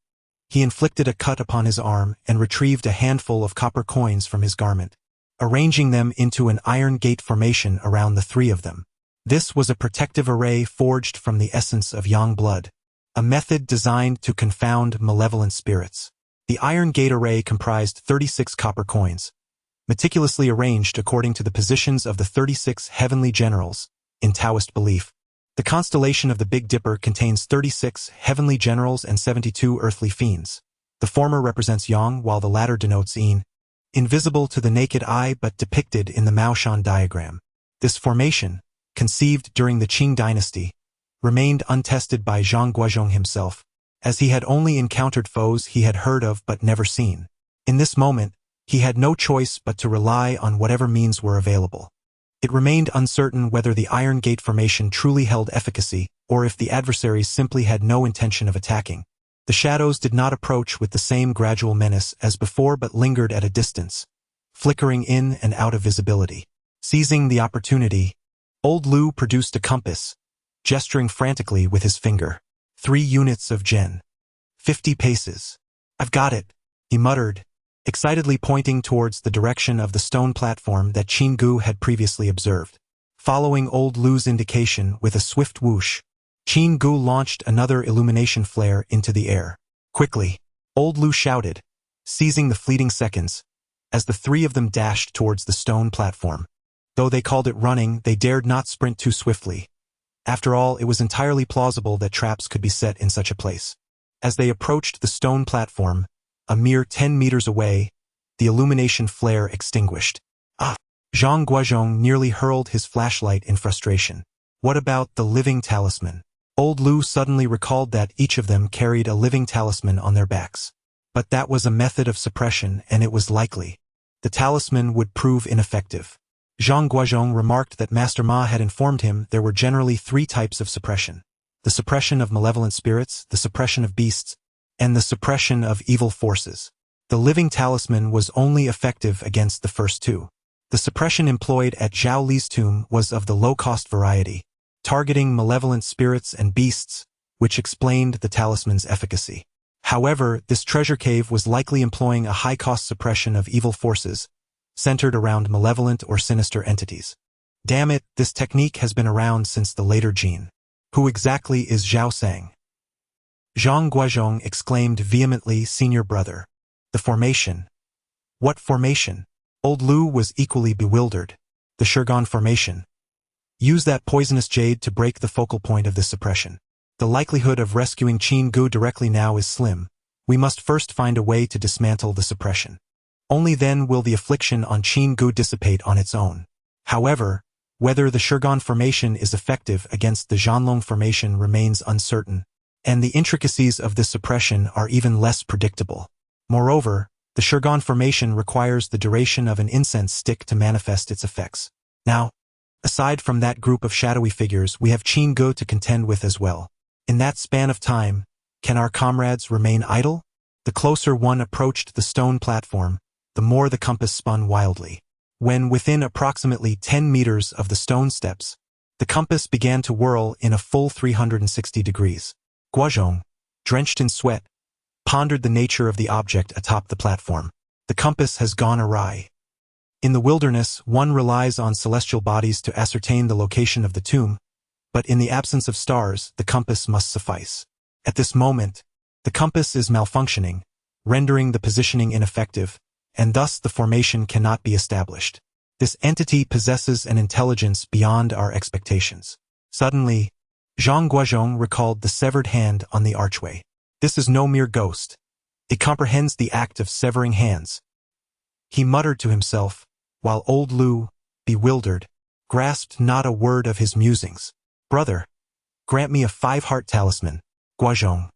he inflicted a cut upon his arm and retrieved a handful of copper coins from his garment, arranging them into an iron gate formation around the 3 of them. This was a protective array forged from the essence of yang blood, a method designed to confound malevolent spirits. The iron gate array comprised 36 copper coins, meticulously arranged according to the positions of the 36 heavenly generals, in Taoist belief. The constellation of the Big Dipper contains 36 heavenly generals and 72 earthly fiends. The former represents Yang, while the latter denotes Yin, invisible to the naked eye but depicted in the Maoshan diagram. This formation, conceived during the Qin dynasty, remained untested by Zhang Guozhong himself, as he had only encountered foes he had heard of but never seen. In this moment, he had no choice but to rely on whatever means were available. It remained uncertain whether the Iron Gate formation truly held efficacy, or if the adversaries simply had no intention of attacking. The shadows did not approach with the same gradual menace as before but lingered at a distance, flickering in and out of visibility. Seizing the opportunity, Old Lu produced a compass, gesturing frantically with his finger. 3 units of Gen. 50 paces. I've got it, he muttered, excitedly pointing towards the direction of the stone platform that Qin Ge had previously observed. Following Old Lu's indication with a swift whoosh, Qin Ge launched another illumination flare into the air. Quickly, Old Lu shouted, seizing the fleeting seconds, as the 3 of them dashed towards the stone platform. Though they called it running, they dared not sprint too swiftly. After all, it was entirely plausible that traps could be set in such a place. As they approached the stone platform, a mere 10 meters away, the illumination flare extinguished. Ah! Zhang Guozhong nearly hurled his flashlight in frustration. What about the living talisman? Old Lu suddenly recalled that each of them carried a living talisman on their backs. But that was a method of suppression, and it was likely the talisman would prove ineffective. Zhang Guozhong remarked that Master Ma had informed him there were generally 3 types of suppression: the suppression of malevolent spirits, the suppression of beasts, and the suppression of evil forces. The living talisman was only effective against the first 2. The suppression employed at Zhao Li's tomb was of the low-cost variety, targeting malevolent spirits and beasts, which explained the talisman's efficacy. However, this treasure cave was likely employing a high-cost suppression of evil forces, centered around malevolent or sinister entities. Damn it, this technique has been around since the later Jin. Who exactly is Zhao Sang? Zhang Guozhong exclaimed vehemently, senior brother. The formation. What formation? Old Lu was equally bewildered. The Shurgan formation. Use that poisonous jade to break the focal point of this suppression. The likelihood of rescuing Qin Ge directly now is slim. We must first find a way to dismantle the suppression. Only then will the affliction on Qin Ge dissipate on its own. However, whether the Shurgan formation is effective against the Zuanlong Formation remains uncertain, and the intricacies of this suppression are even less predictable. Moreover, the Shurgan formation requires the duration of an incense stick to manifest its effects. Now, aside from that group of shadowy figures, we have Qin Ge to contend with as well. In that span of time, can our comrades remain idle? The closer one approached the stone platform, the more the compass spun wildly. When within approximately 10 meters of the stone steps, the compass began to whirl in a full 360 degrees. Guozhong, drenched in sweat, pondered the nature of the object atop the platform. The compass has gone awry. In the wilderness, one relies on celestial bodies to ascertain the location of the tomb, but in the absence of stars, the compass must suffice. At this moment, the compass is malfunctioning, rendering the positioning ineffective, and thus the formation cannot be established. This entity possesses an intelligence beyond our expectations. Suddenly, Zhang Guozhong recalled the severed hand on the archway. This is no mere ghost. It comprehends the act of severing hands. He muttered to himself, while Old Lu, bewildered, grasped not a word of his musings. Brother, grant me a 5-heart talisman. Guozhong,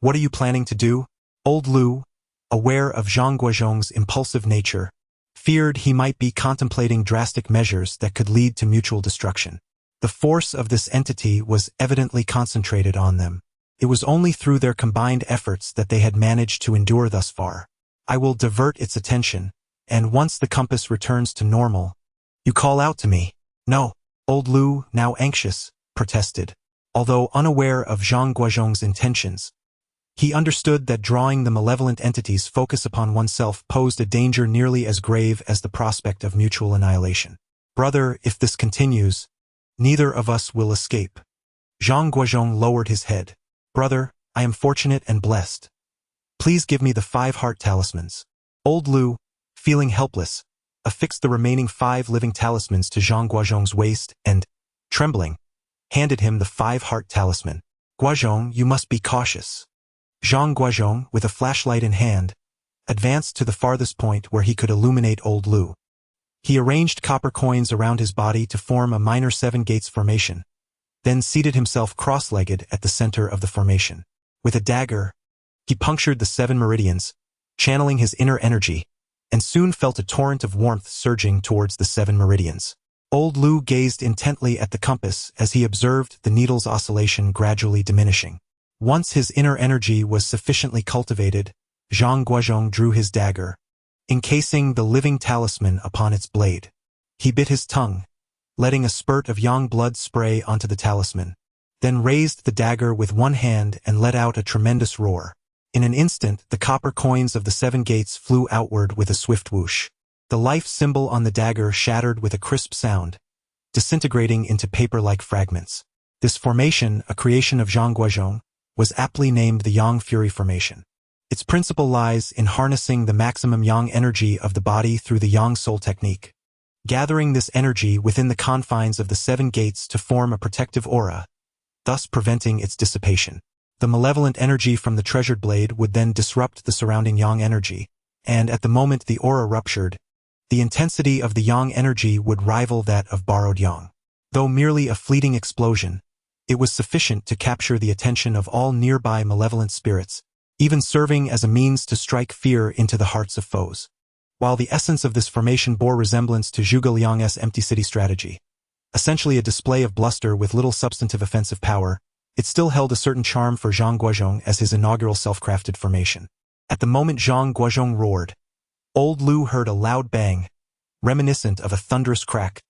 what are you planning to do? Old Lu, aware of Zhang Guozhong's impulsive nature, feared he might be contemplating drastic measures that could lead to mutual destruction. The force of this entity was evidently concentrated on them. It was only through their combined efforts that they had managed to endure thus far. I will divert its attention, and once the compass returns to normal, you call out to me. No, Old Lu, now anxious, protested. Although unaware of Zhang Guozhong's intentions, he understood that drawing the malevolent entity's focus upon oneself posed a danger nearly as grave as the prospect of mutual annihilation. Brother, if this continues, neither of us will escape. Zhang Guozhong lowered his head. Brother, I am fortunate and blessed. Please give me the 5-heart talismans. Old Lu, feeling helpless, affixed the remaining 5 living talismans to Zhang Guozhong's waist and, trembling, handed him the 5-heart talisman. Guozhong, you must be cautious. Zhang Guozhong, with a flashlight in hand, advanced to the farthest point where he could illuminate old Lu. He arranged copper coins around his body to form a minor 7 gates formation, then seated himself cross-legged at the center of the formation. With a dagger, he punctured the 7 meridians, channeling his inner energy, and soon felt a torrent of warmth surging towards the 7 meridians. Old Lu gazed intently at the compass as he observed the needle's oscillation gradually diminishing. Once his inner energy was sufficiently cultivated, Zhang Guozhong drew his dagger, encasing the living talisman upon its blade. He bit his tongue, letting a spurt of yang blood spray onto the talisman, then raised the dagger with one hand and let out a tremendous roar. In an instant, the copper coins of the 7 gates flew outward with a swift whoosh. The life symbol on the dagger shattered with a crisp sound, disintegrating into paper-like fragments. This formation, a creation of Zhang Guozhong, was aptly named the Yang Fury Formation. Its principle lies in harnessing the maximum yang energy of the body through the yang soul technique, gathering this energy within the confines of the 7 gates to form a protective aura, thus preventing its dissipation. The malevolent energy from the treasured blade would then disrupt the surrounding yang energy, and at the moment the aura ruptured, the intensity of the yang energy would rival that of borrowed yang. Though merely a fleeting explosion, it was sufficient to capture the attention of all nearby malevolent spirits, even serving as a means to strike fear into the hearts of foes. While the essence of this formation bore resemblance to Zhuge Liang's empty city strategy, essentially a display of bluster with little substantive offensive power, it still held a certain charm for Zhang Guozhong as his inaugural self-crafted formation. At the moment Zhang Guozhong roared, old Lu heard a loud bang, reminiscent of a thunderous crack,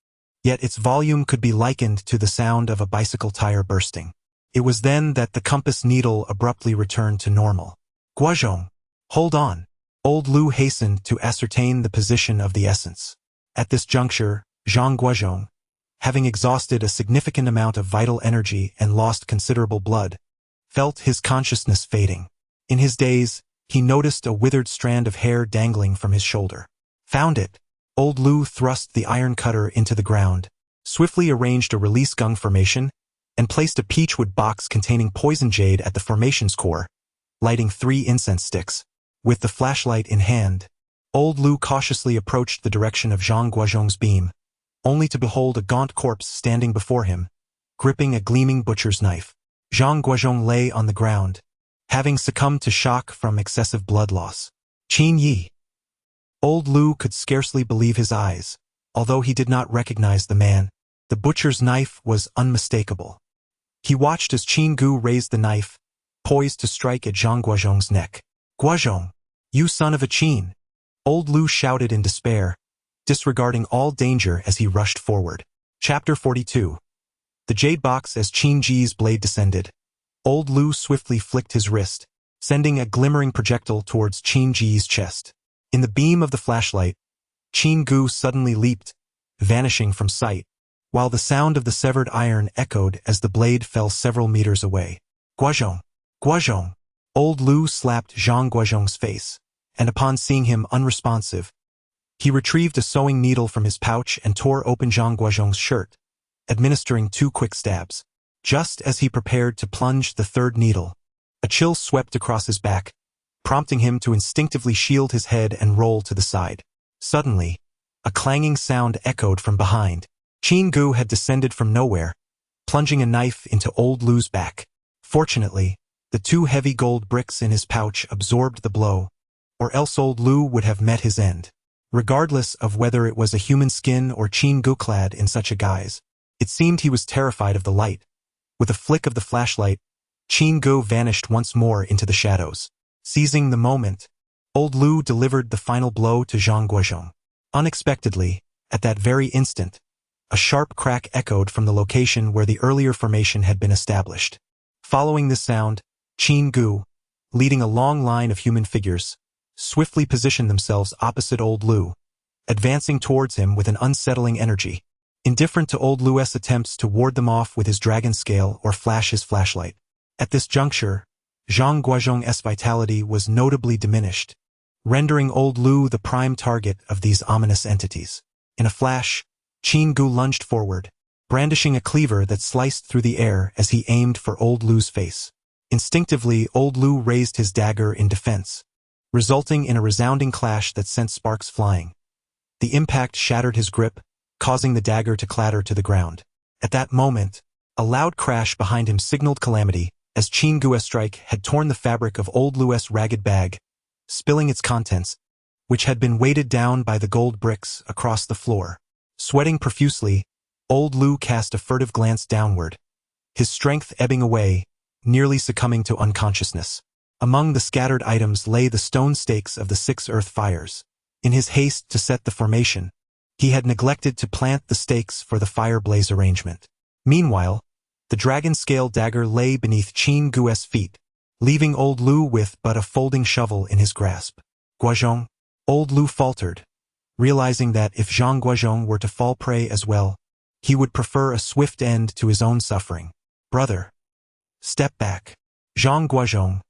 yet its volume could be likened to the sound of a bicycle tire bursting. It was then that the compass needle abruptly returned to normal. Guozhong, hold on. Old Lu hastened to ascertain the position of the essence. At this juncture, Zhang Guozhong, having exhausted a significant amount of vital energy and lost considerable blood, felt his consciousness fading. In his daze, he noticed a withered strand of hair dangling from his shoulder. Found it. Old Lu thrust the iron cutter into the ground, swiftly arranged a release gung formation, and placed a peachwood box containing poison jade at the formation's core, lighting 3 incense sticks. With the flashlight in hand, old Lu cautiously approached the direction of Zhang Guozhong's beam, only to behold a gaunt corpse standing before him, gripping a gleaming butcher's knife. Zhang Guozhong lay on the ground, having succumbed to shock from excessive blood loss. Qin Yi. Old Lu could scarcely believe his eyes, although he did not recognize the man. The butcher's knife was unmistakable. He watched as Qin Ge raised the knife, poised to strike at Zhang Guozhong's neck. Guozhong, you son of a Qin! Old Lu shouted in despair, disregarding all danger as he rushed forward. Chapter 42. The jade box. As Qin Ge's blade descended, old Lu swiftly flicked his wrist, sending a glimmering projectile towards Qin Ge's chest. In the beam of the flashlight, Qin Ge suddenly leaped, vanishing from sight, while the sound of the severed iron echoed as the blade fell several meters away. Guozhong! Guozhong! Old Lu slapped Zhang Guozhong's face, and upon seeing him unresponsive, he retrieved a sewing needle from his pouch and tore open Zhang Guozhong's shirt, administering 2 quick stabs. Just as he prepared to plunge the 3rd needle, a chill swept across his back, prompting him to instinctively shield his head and roll to the side. Suddenly, a clanging sound echoed from behind. Qin Ge had descended from nowhere, plunging a knife into old Lu's back. Fortunately, the 2 heavy gold bricks in his pouch absorbed the blow, or else old Lu would have met his end. Regardless of whether it was a human skin or Qin Ge clad in such a guise, it seemed he was terrified of the light. With a flick of the flashlight, Qin Ge vanished once more into the shadows. Seizing the moment, old Lu delivered the final blow to Zhang Guozhong. Unexpectedly, at that very instant, a sharp crack echoed from the location where the earlier formation had been established. Following this sound, Qin Ge, leading a long line of human figures, swiftly positioned themselves opposite old Lu, advancing towards him with an unsettling energy, indifferent to old Lu's attempts to ward them off with his dragon scale or flash his flashlight. At this juncture, Zhang Guozhong's vitality was notably diminished, rendering old Lu the prime target of these ominous entities. In a flash, Qin Ge lunged forward, brandishing a cleaver that sliced through the air as he aimed for old Lu's face. Instinctively, old Lu raised his dagger in defense, resulting in a resounding clash that sent sparks flying. The impact shattered his grip, causing the dagger to clatter to the ground. At that moment, a loud crash behind him signaled calamity, as Qin Ge's strike had torn the fabric of old Lu's ragged bag, spilling its contents, which had been weighted down by the gold bricks across the floor. Sweating profusely, old Lu cast a furtive glance downward, his strength ebbing away, nearly succumbing to unconsciousness. Among the scattered items lay the stone stakes of the 6 earth fires. In his haste to set the formation, he had neglected to plant the stakes for the fire blaze arrangement. Meanwhile, the dragon-scale dagger lay beneath Qin Ge's feet, leaving old Lu with but a folding shovel in his grasp. Guozhong, old Lu faltered, realizing that if Zhang Guozhong were to fall prey as well, he would prefer a swift end to his own suffering. Brother, step back. Zhang Guozhong,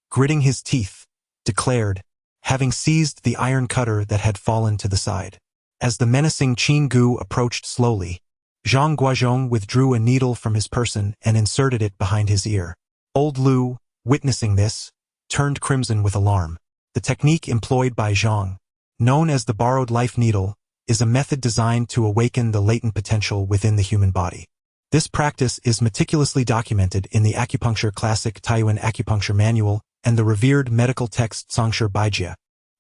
gritting his teeth, declared, having seized the iron cutter that had fallen to the side. As the menacing Qin Ge approached slowly, Zhang Guozhong withdrew a needle from his person and inserted it behind his ear. Old Lu, witnessing this, turned crimson with alarm. The technique employed by Zhang, known as the borrowed life needle, is a method designed to awaken the latent potential within the human body. This practice is meticulously documented in the acupuncture classic Taiyuan Acupuncture Manual and the revered medical text Zongshi Baijie,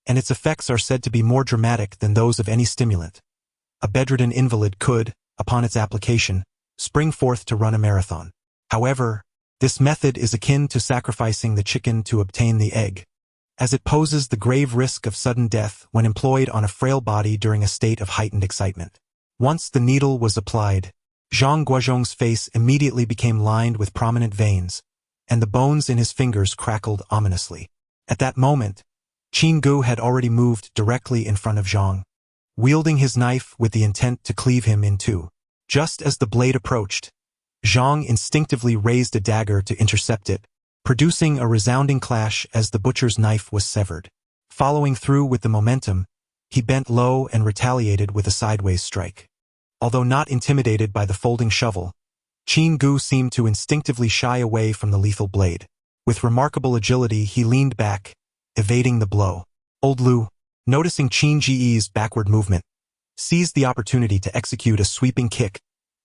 and its effects are said to be more dramatic than those of any stimulant. A bedridden invalid could, upon its application, spring forth to run a marathon. However, this method is akin to sacrificing the chicken to obtain the egg, as it poses the grave risk of sudden death when employed on a frail body during a state of heightened excitement. Once the needle was applied, Zhang Guozhong's face immediately became lined with prominent veins, and the bones in his fingers crackled ominously. At that moment, Qin Ge had already moved directly in front of Zhang, wielding his knife with the intent to cleave him in two. Just as the blade approached, Zhang instinctively raised a dagger to intercept it, producing a resounding clash as the butcher's knife was severed. Following through with the momentum, he bent low and retaliated with a sideways strike. Although not intimidated by the folding shovel, Qin Ge seemed to instinctively shy away from the lethal blade. With remarkable agility, he leaned back, evading the blow. Old Lu, noticing Qin Ge's backward movement, seized the opportunity to execute a sweeping kick,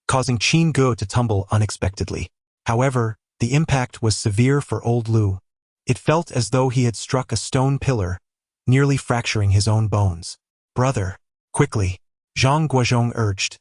causing Qin Ge to tumble unexpectedly. However, the impact was severe for old Lu. It felt as though he had struck a stone pillar, nearly fracturing his own bones. Brother, quickly, Zhang Guozhong urged,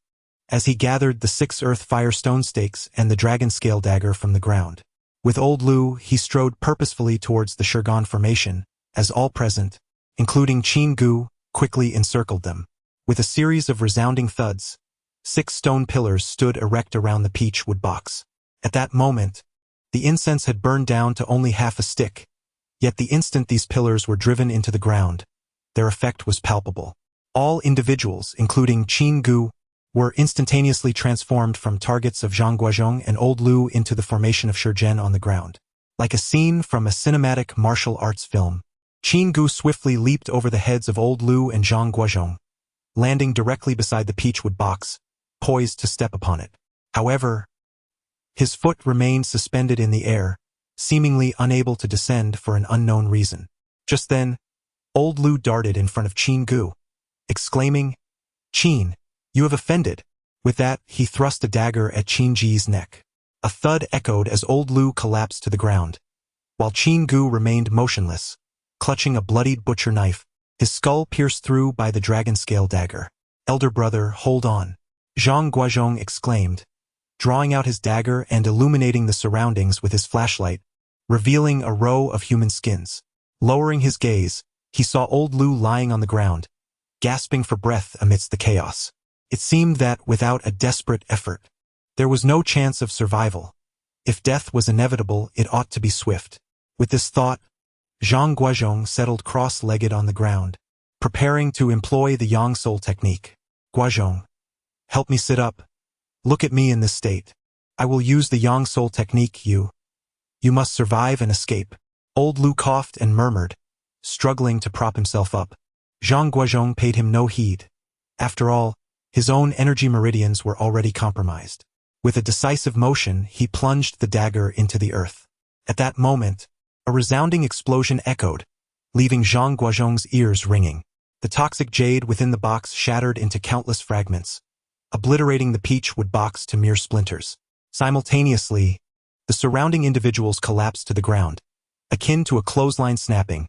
as he gathered the 6 earth fire stone stakes and the dragon-scale dagger from the ground. With old Lu, he strode purposefully towards the Zuanlong Formation, as all present, including Qin Ge, quickly encircled them. With a series of resounding thuds, 6 stone pillars stood erect around the peach wood box. At that moment, the incense had burned down to only half a stick, yet the instant these pillars were driven into the ground, their effect was palpable. All individuals, including Qin Ge, were instantaneously transformed from targets of Zhang Guozhong and old Lu into the formation of Shizhen on the ground. Like a scene from a cinematic martial arts film, Qin Ge swiftly leaped over the heads of old Lu and Zhang Guozhong, landing directly beside the peachwood box, poised to step upon it. However, his foot remained suspended in the air, seemingly unable to descend for an unknown reason. Just then, old Lu darted in front of Qin Ge, exclaiming, "Qin, you have offended." With that, he thrust a dagger at Qin Ge's neck. A thud echoed as old Lu collapsed to the ground, while Qin Ge remained motionless, clutching a bloodied butcher knife, his skull pierced through by the dragon-scale dagger. "Elder brother, hold on," Zhang Guozhong exclaimed, drawing out his dagger and illuminating the surroundings with his flashlight, revealing a row of human skins. Lowering his gaze, he saw old Lu lying on the ground, gasping for breath amidst the chaos. It seemed that, without a desperate effort, there was no chance of survival. If death was inevitable, it ought to be swift. With this thought, Zhang Guozhong settled cross-legged on the ground, preparing to employ the Yang Soul technique. "Guozhong, help me sit up. Look at me in this state. I will use the Yang Soul technique. You must survive and escape." Old Lu coughed and murmured, struggling to prop himself up. Zhang Guozhong paid him no heed. After all, his own energy meridians were already compromised. With a decisive motion, he plunged the dagger into the earth. At that moment, a resounding explosion echoed, leaving Zhang Guozhong's ears ringing. The toxic jade within the box shattered into countless fragments, obliterating the peachwood box to mere splinters. Simultaneously, the surrounding individuals collapsed to the ground, akin to a clothesline snapping,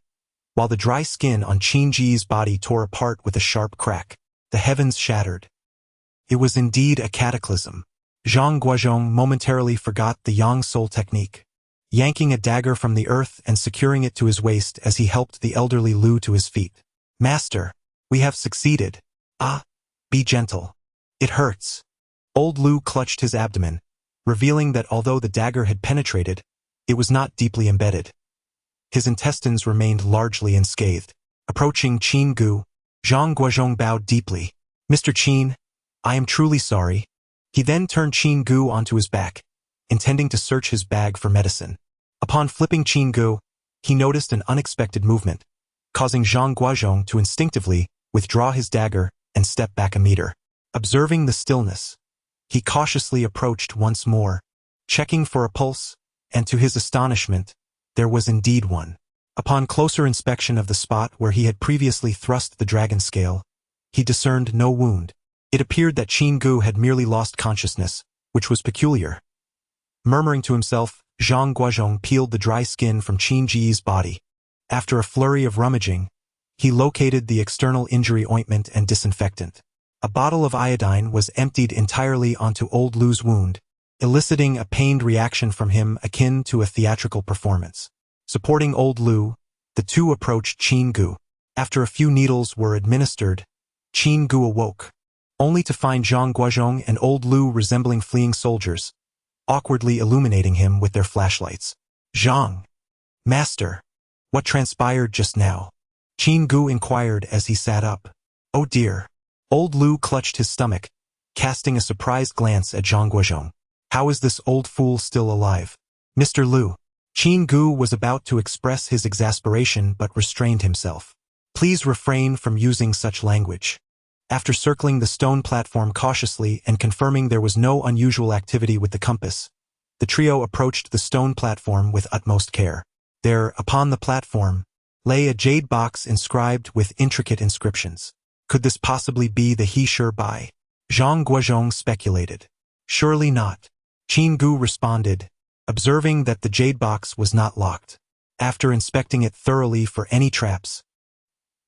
while the dry skin on Qin Ge's body tore apart with a sharp crack. The heavens shattered. It was indeed a cataclysm. Zhang Guozhong momentarily forgot the Yang Soul technique, yanking a dagger from the earth and securing it to his waist as he helped the elderly Lu to his feet. "Master, we have succeeded. Ah, be gentle. It hurts." Old Lu clutched his abdomen, revealing that although the dagger had penetrated, it was not deeply embedded. His intestines remained largely unscathed. Approaching Qin Ge, Zhang Guozhong bowed deeply. "Mr. Qin, I am truly sorry." He then turned Qin Ge onto his back, intending to search his bag for medicine. Upon flipping Qin Ge, he noticed an unexpected movement, causing Zhang Guozhong to instinctively withdraw his dagger and step back a meter. Observing the stillness, he cautiously approached once more, checking for a pulse, and to his astonishment, there was indeed one. Upon closer inspection of the spot where he had previously thrust the dragon scale, he discerned no wound. It appeared that Qin Ge had merely lost consciousness, which was peculiar. Murmuring to himself, Zhang Guozhong peeled the dry skin from Qin Ge's body. After a flurry of rummaging, he located the external injury ointment and disinfectant. A bottle of iodine was emptied entirely onto old Lu's wound, eliciting a pained reaction from him akin to a theatrical performance. Supporting old Lu, the two approached Qin Ge. After a few needles were administered, Qin Ge awoke, only to find Zhang Guozhong and old Lu resembling fleeing soldiers, awkwardly illuminating him with their flashlights. "Zhang, master, what transpired just now?" Qin Ge inquired as he sat up. "Oh dear." Old Lu clutched his stomach, casting a surprised glance at Zhang Guozhong. "How is this old fool still alive?" "Mr. Lu." Qin Ge was about to express his exasperation but restrained himself. "Please refrain from using such language." After circling the stone platform cautiously and confirming there was no unusual activity with the compass, the trio approached the stone platform with utmost care. There, upon the platform, lay a jade box inscribed with intricate inscriptions. Could this possibly be the He Shi Bai? Zhang Guozhong speculated. "Surely not." Qin Ge responded, observing that the jade box was not locked. After inspecting it thoroughly for any traps,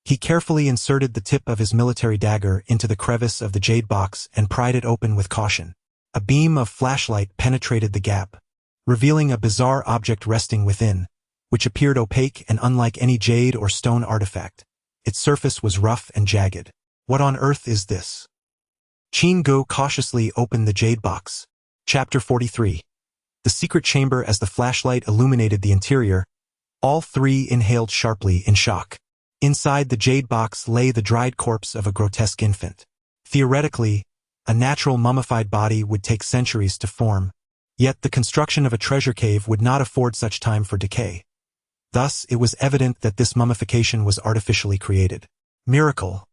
he carefully inserted the tip of his military dagger into the crevice of the jade box and pried it open with caution. A beam of flashlight penetrated the gap, revealing a bizarre object resting within, which appeared opaque and unlike any jade or stone artifact. Its surface was rough and jagged. "What on earth is this?" Qin Ge cautiously opened the jade box. Chapter 43. The secret chamber. As the flashlight illuminated the interior, all three inhaled sharply in shock. Inside the jade box lay the dried corpse of a grotesque infant. Theoretically, a natural mummified body would take centuries to form, yet the construction of a treasure cave would not afford such time for decay. Thus, it was evident that this mummification was artificially created. Miracle.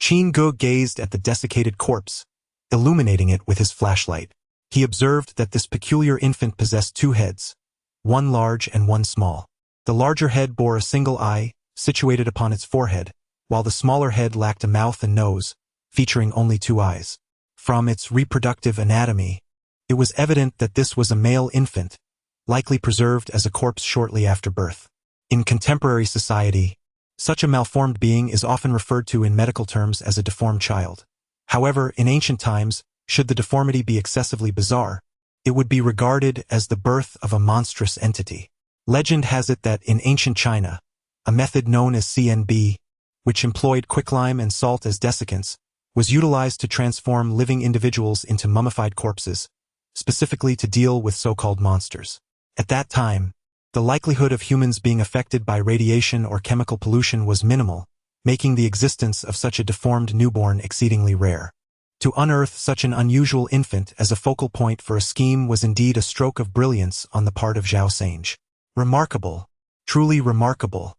Qin Ge gazed at the desiccated corpse, illuminating it with his flashlight. He observed that this peculiar infant possessed two heads, one large and one small. The larger head bore a single eye, situated upon its forehead, while the smaller head lacked a mouth and nose, featuring only two eyes. From its reproductive anatomy, it was evident that this was a male infant, likely preserved as a corpse shortly after birth. In contemporary society, such a malformed being is often referred to in medical terms as a deformed child. However, in ancient times, should the deformity be excessively bizarre, it would be regarded as the birth of a monstrous entity. Legend has it that in ancient China, a method known as CNB, which employed quicklime and salt as desiccants, was utilized to transform living individuals into mummified corpses, specifically to deal with so-called monsters. At that time, the likelihood of humans being affected by radiation or chemical pollution was minimal, making the existence of such a deformed newborn exceedingly rare. To unearth such an unusual infant as a focal point for a scheme was indeed a stroke of brilliance on the part of Zhao Sange. Remarkable. Truly remarkable.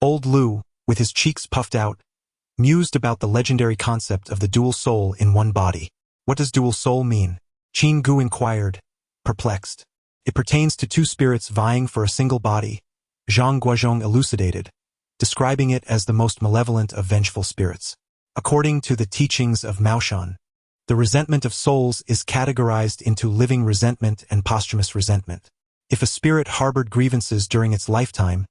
Old Lu, with his cheeks puffed out, mused about the legendary concept of the dual soul in one body. What does dual soul mean? Qin Ge inquired, perplexed. It pertains to two spirits vying for a single body, Zhang Guozhong elucidated, describing it as the most malevolent of vengeful spirits. According to the teachings of Maoshan, the resentment of souls is categorized into living resentment and posthumous resentment. If a spirit harbored grievances during its lifetime,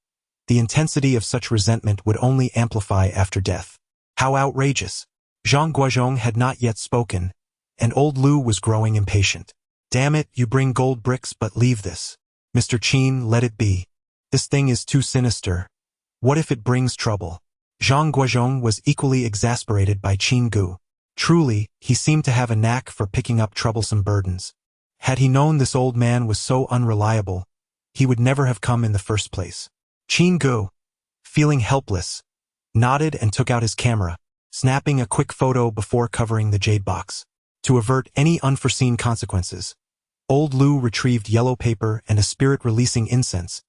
the intensity of such resentment would only amplify after death. How outrageous! Zhang Guozhong had not yet spoken, and old Lu was growing impatient. Damn it, you bring gold bricks but leave this. Mr. Qin, let it be. This thing is too sinister. What if it brings trouble? Zhang Guozhong was equally exasperated by Qin Ge. Truly, he seemed to have a knack for picking up troublesome burdens. Had he known this old man was so unreliable, he would never have come in the first place. Qin Ge, feeling helpless, nodded and took out his camera, snapping a quick photo before covering the jade box. To avert any unforeseen consequences, old Lu retrieved yellow paper and a spirit-releasing incense,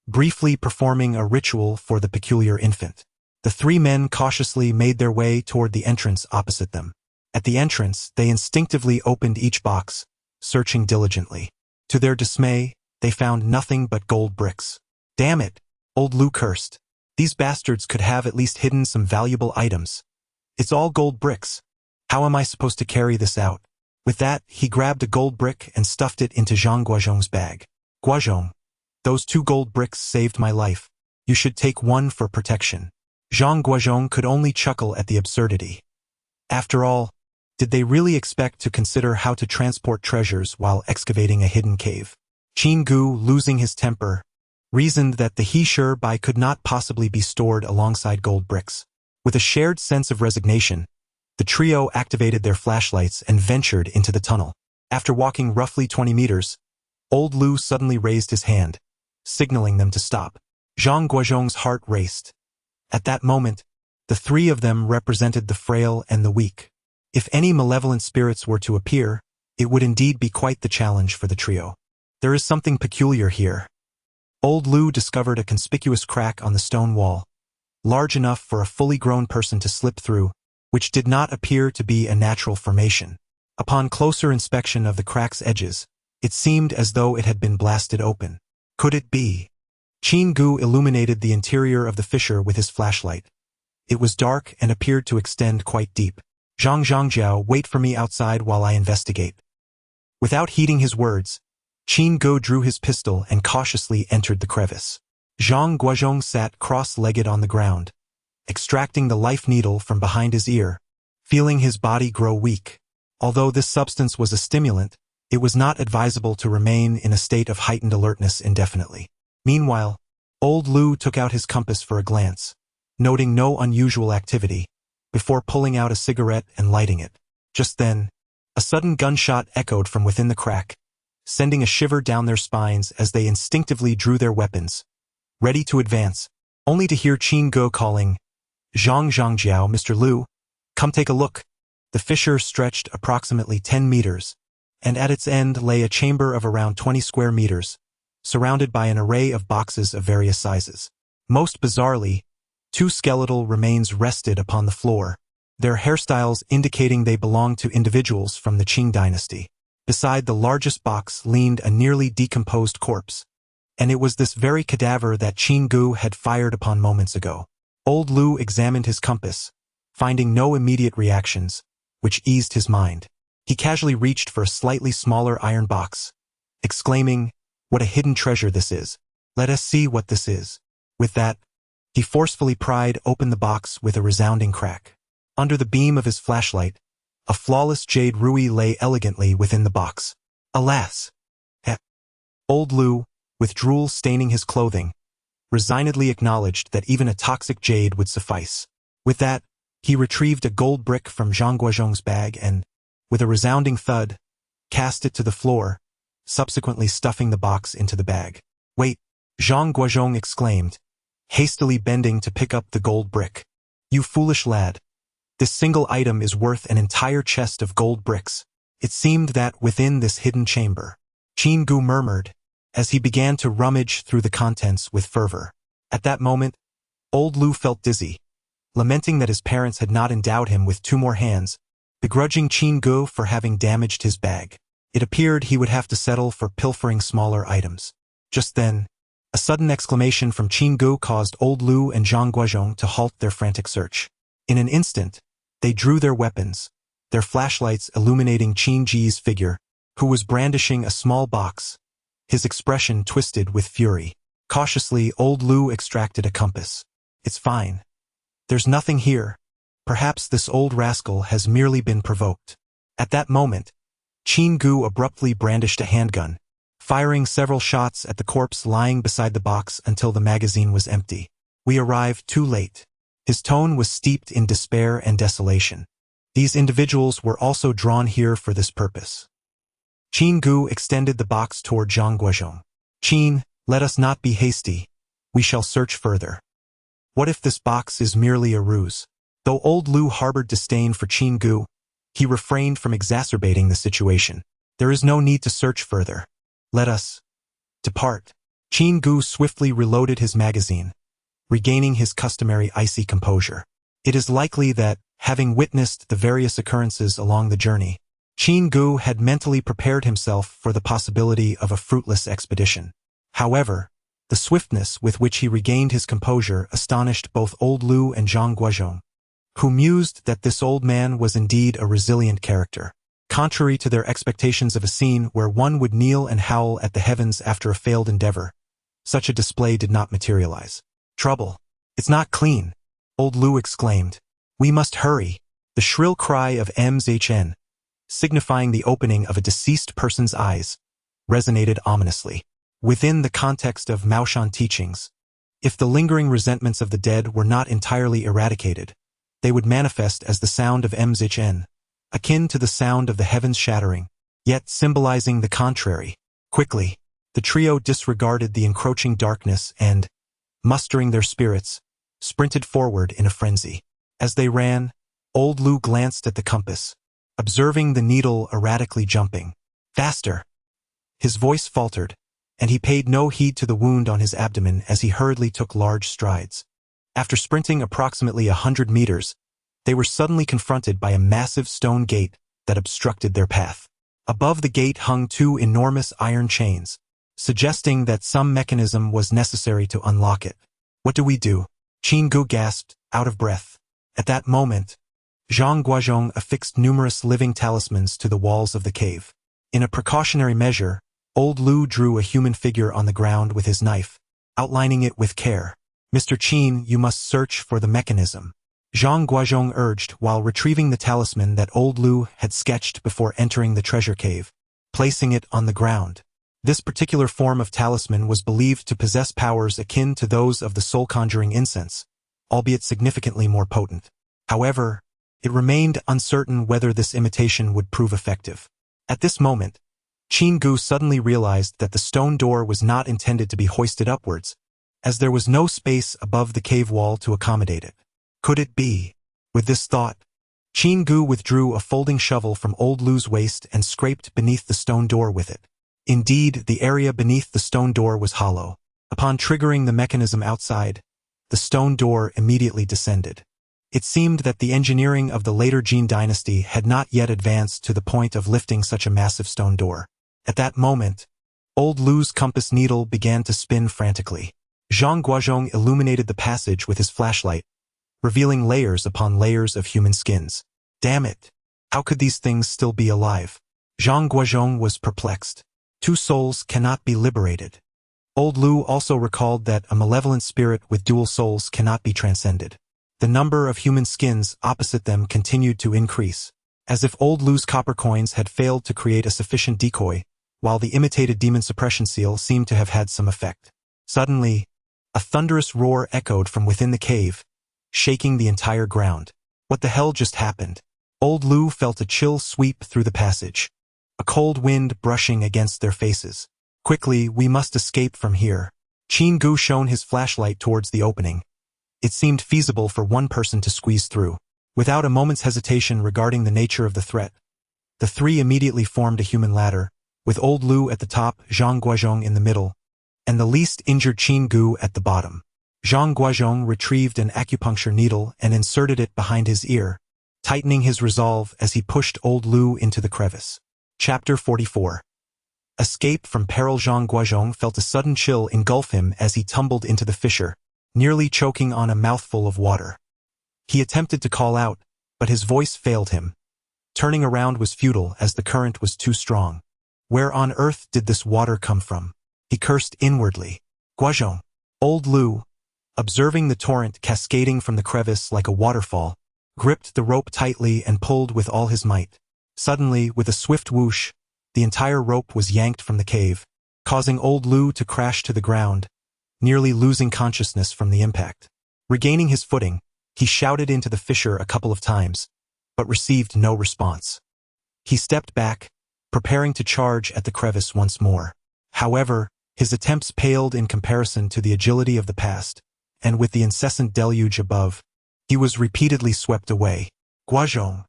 briefly performing a ritual for the peculiar infant. The three men cautiously made their way toward the entrance opposite them. At the entrance, they instinctively opened each box, searching diligently. To their dismay, they found nothing but gold bricks. Damn it, old Lu cursed. These bastards could have at least hidden some valuable items. It's all gold bricks. How am I supposed to carry this out? With that, he grabbed a gold brick and stuffed it into Zhang Guozhong's bag. Guozhong, those 2 gold bricks saved my life. You should take one for protection. Zhang Guozhong could only chuckle at the absurdity. After all, did they really expect to consider how to transport treasures while excavating a hidden cave? Qin Ge, losing his temper, reasoned that the he sure by could not possibly be stored alongside gold bricks. With a shared sense of resignation, the trio activated their flashlights and ventured into the tunnel. After walking roughly 20 meters, old Lu suddenly raised his hand, signaling them to stop. Zhang Guozhong's heart raced. At that moment, the 3 of them represented the frail and the weak. If any malevolent spirits were to appear, it would indeed be quite the challenge for the trio. There is something peculiar here. Old Lu discovered a conspicuous crack on the stone wall, large enough for a fully grown person to slip through, which did not appear to be a natural formation. Upon closer inspection of the crack's edges, it seemed as though it had been blasted open. Could it be? Qin Ge illuminated the interior of the fissure with his flashlight. It was dark and appeared to extend quite deep. Zhang, wait for me outside while I investigate. Without heeding his words, Qin Ge drew his pistol and cautiously entered the crevice. Zhang Guozhong sat cross-legged on the ground, extracting the life needle from behind his ear, feeling his body grow weak. Although this substance was a stimulant, it was not advisable to remain in a state of heightened alertness indefinitely. Meanwhile, old Lu took out his compass for a glance, noting no unusual activity, before pulling out a cigarette and lighting it. Just then, a sudden gunshot echoed from within the crack, sending a shiver down their spines as they instinctively drew their weapons, ready to advance, only to hear Qin Ge calling, Zhang Jiao, Mr. Lu, come take a look. The fissure stretched approximately 10 meters, and at its end lay a chamber of around 20 square meters, surrounded by an array of boxes of various sizes. Most bizarrely, 2 skeletal remains rested upon the floor, their hairstyles indicating they belonged to individuals from the Qing dynasty. Beside the largest box leaned a nearly decomposed corpse, and it was this very cadaver that Qin Ge had fired upon moments ago. Old Lu examined his compass, finding no immediate reactions, which eased his mind. He casually reached for a slightly smaller iron box, exclaiming, "What a hidden treasure this is. Let us see what this is." With that, he forcefully pried open the box with a resounding crack. Under the beam of his flashlight, a flawless jade ruby lay elegantly within the box. Alas! Old Lu, with drool staining his clothing, resignedly acknowledged that even a toxic jade would suffice. With that, he retrieved a gold brick from Zhang Guozhong's bag and, with a resounding thud, cast it to the floor, subsequently stuffing the box into the bag. "Wait," Zhang Guozhong exclaimed, hastily bending to pick up the gold brick. "You foolish lad. This single item is worth an entire chest of gold bricks." It seemed that within this hidden chamber, Qin Ge murmured, as he began to rummage through the contents with fervor. At that moment, old Lu felt dizzy, lamenting that his parents had not endowed him with 2 more hands, begrudging Qin Ge for having damaged his bag. It appeared he would have to settle for pilfering smaller items. Just then, a sudden exclamation from Qin Ge caused old Lu and Zhang Guozhong to halt their frantic search. In an instant, they drew their weapons, their flashlights illuminating Qin Ge's figure, who was brandishing a small box, his expression twisted with fury. Cautiously, old Lu extracted a compass. "It's fine. There's nothing here. Perhaps this old rascal has merely been provoked." At that moment, Qin Ge abruptly brandished a handgun, firing several shots at the corpse lying beside the box until the magazine was empty. "We arrived too late." His tone was steeped in despair and desolation. These individuals were also drawn here for this purpose. Qin Ge extended the box toward Zhang Guozhong. "Qin, let us not be hasty. We shall search further. What if this box is merely a ruse?" Though old Lu harbored disdain for Qin Ge, he refrained from exacerbating the situation. "There is no need to search further. Let us depart." Qin Ge swiftly reloaded his magazine, regaining his customary icy composure. It is likely that, having witnessed the various occurrences along the journey, Qin Ge had mentally prepared himself for the possibility of a fruitless expedition. However, the swiftness with which he regained his composure astonished both old Lu and Zhang Guozhong, who mused that this old man was indeed a resilient character. Contrary to their expectations of a scene where one would kneel and howl at the heavens after a failed endeavor, such a display did not materialize. "Trouble. It's not clean," old Lu exclaimed. "We must hurry." The shrill cry of Maoshan, signifying the opening of a deceased person's eyes, resonated ominously. Within the context of Maoshan teachings, if the lingering resentments of the dead were not entirely eradicated, they would manifest as the sound of Maoshan, akin to the sound of the heavens shattering, yet symbolizing the contrary. Quickly, the trio disregarded the encroaching darkness and, mustering their spirits, sprinted forward in a frenzy. As they ran, old Lu glanced at the compass, observing the needle erratically jumping. "Faster!" His voice faltered, and he paid no heed to the wound on his abdomen as he hurriedly took large strides. After sprinting approximately 100 meters, they were suddenly confronted by a massive stone gate that obstructed their path. Above the gate hung two enormous iron chains, suggesting that some mechanism was necessary to unlock it. "What do we do?" Qin Ge gasped, out of breath. At that moment, Zhang Guozhong affixed numerous living talismans to the walls of the cave. In a precautionary measure, old Lu drew a human figure on the ground with his knife, outlining it with care. "Mr. Qin, you must search for the mechanism," Zhang Guozhong urged while retrieving the talisman that old Lu had sketched before entering the treasure cave, placing it on the ground. This particular form of talisman was believed to possess powers akin to those of the soul-conjuring incense, albeit significantly more potent. However, it remained uncertain whether this imitation would prove effective. At this moment, Qin Ge suddenly realized that the stone door was not intended to be hoisted upwards, as there was no space above the cave wall to accommodate it. Could it be? With this thought, Qin Ge withdrew a folding shovel from old Lu's waist and scraped beneath the stone door with it. Indeed, the area beneath the stone door was hollow. Upon triggering the mechanism outside, the stone door immediately descended. It seemed that the engineering of the later Qin dynasty had not yet advanced to the point of lifting such a massive stone door. At that moment, old Lu's compass needle began to spin frantically. Zhang Guozhong illuminated the passage with his flashlight, revealing layers upon layers of human skins. Damn it! How could these things still be alive? Zhang Guozhong was perplexed. Two souls cannot be liberated. Old Lu also recalled that a malevolent spirit with dual souls cannot be transcended. The number of human skins opposite them continued to increase, as if old Lu's copper coins had failed to create a sufficient decoy, while the imitated demon suppression seal seemed to have had some effect. Suddenly, a thunderous roar echoed from within the cave, shaking the entire ground. What the hell just happened? Old Lu felt a chill sweep through the passage, a cold wind brushing against their faces. Quickly, we must escape from here. Qin Ge shone his flashlight towards the opening. It seemed feasible for one person to squeeze through. Without a moment's hesitation regarding the nature of the threat, the three immediately formed a human ladder, with old Lu at the top, Zhang Guozhong in the middle, and the least injured Qin Ge at the bottom. Zhang Guozhong retrieved an acupuncture needle and inserted it behind his ear, tightening his resolve as he pushed old Lu into the crevice. Chapter 44. Escape from peril. Zhang Guozhong felt a sudden chill engulf him as he tumbled into the fissure, nearly choking on a mouthful of water. He attempted to call out, but his voice failed him. Turning around was futile as the current was too strong. Where on earth did this water come from? He cursed inwardly. Guozhong. Old Lu, observing the torrent cascading from the crevice like a waterfall, gripped the rope tightly and pulled with all his might. Suddenly, with a swift whoosh, the entire rope was yanked from the cave, causing Old Lu to crash to the ground, nearly losing consciousness from the impact. Regaining his footing, he shouted into the fissure a couple of times, but received no response. He stepped back, preparing to charge at the crevice once more. However, his attempts paled in comparison to the agility of the past, and with the incessant deluge above, he was repeatedly swept away. Guozhong.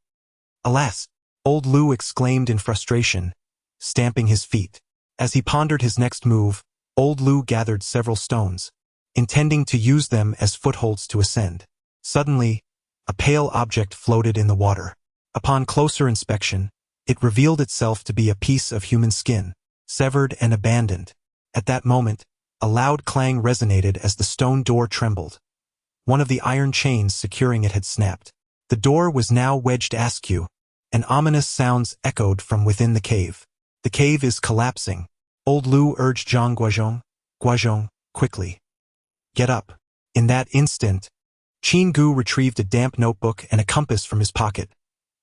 Alas! Old Lu exclaimed in frustration, stamping his feet. As he pondered his next move, Old Lu gathered several stones, intending to use them as footholds to ascend. Suddenly, a pale object floated in the water. Upon closer inspection, it revealed itself to be a piece of human skin, severed and abandoned. At that moment, a loud clang resonated as the stone door trembled. One of the iron chains securing it had snapped. The door was now wedged askew, and ominous sounds echoed from within the cave. The cave is collapsing. Old Lu urged Zhang Guozhong. Guozhong, quickly. Get up. In that instant, Qin Ge retrieved a damp notebook and a compass from his pocket,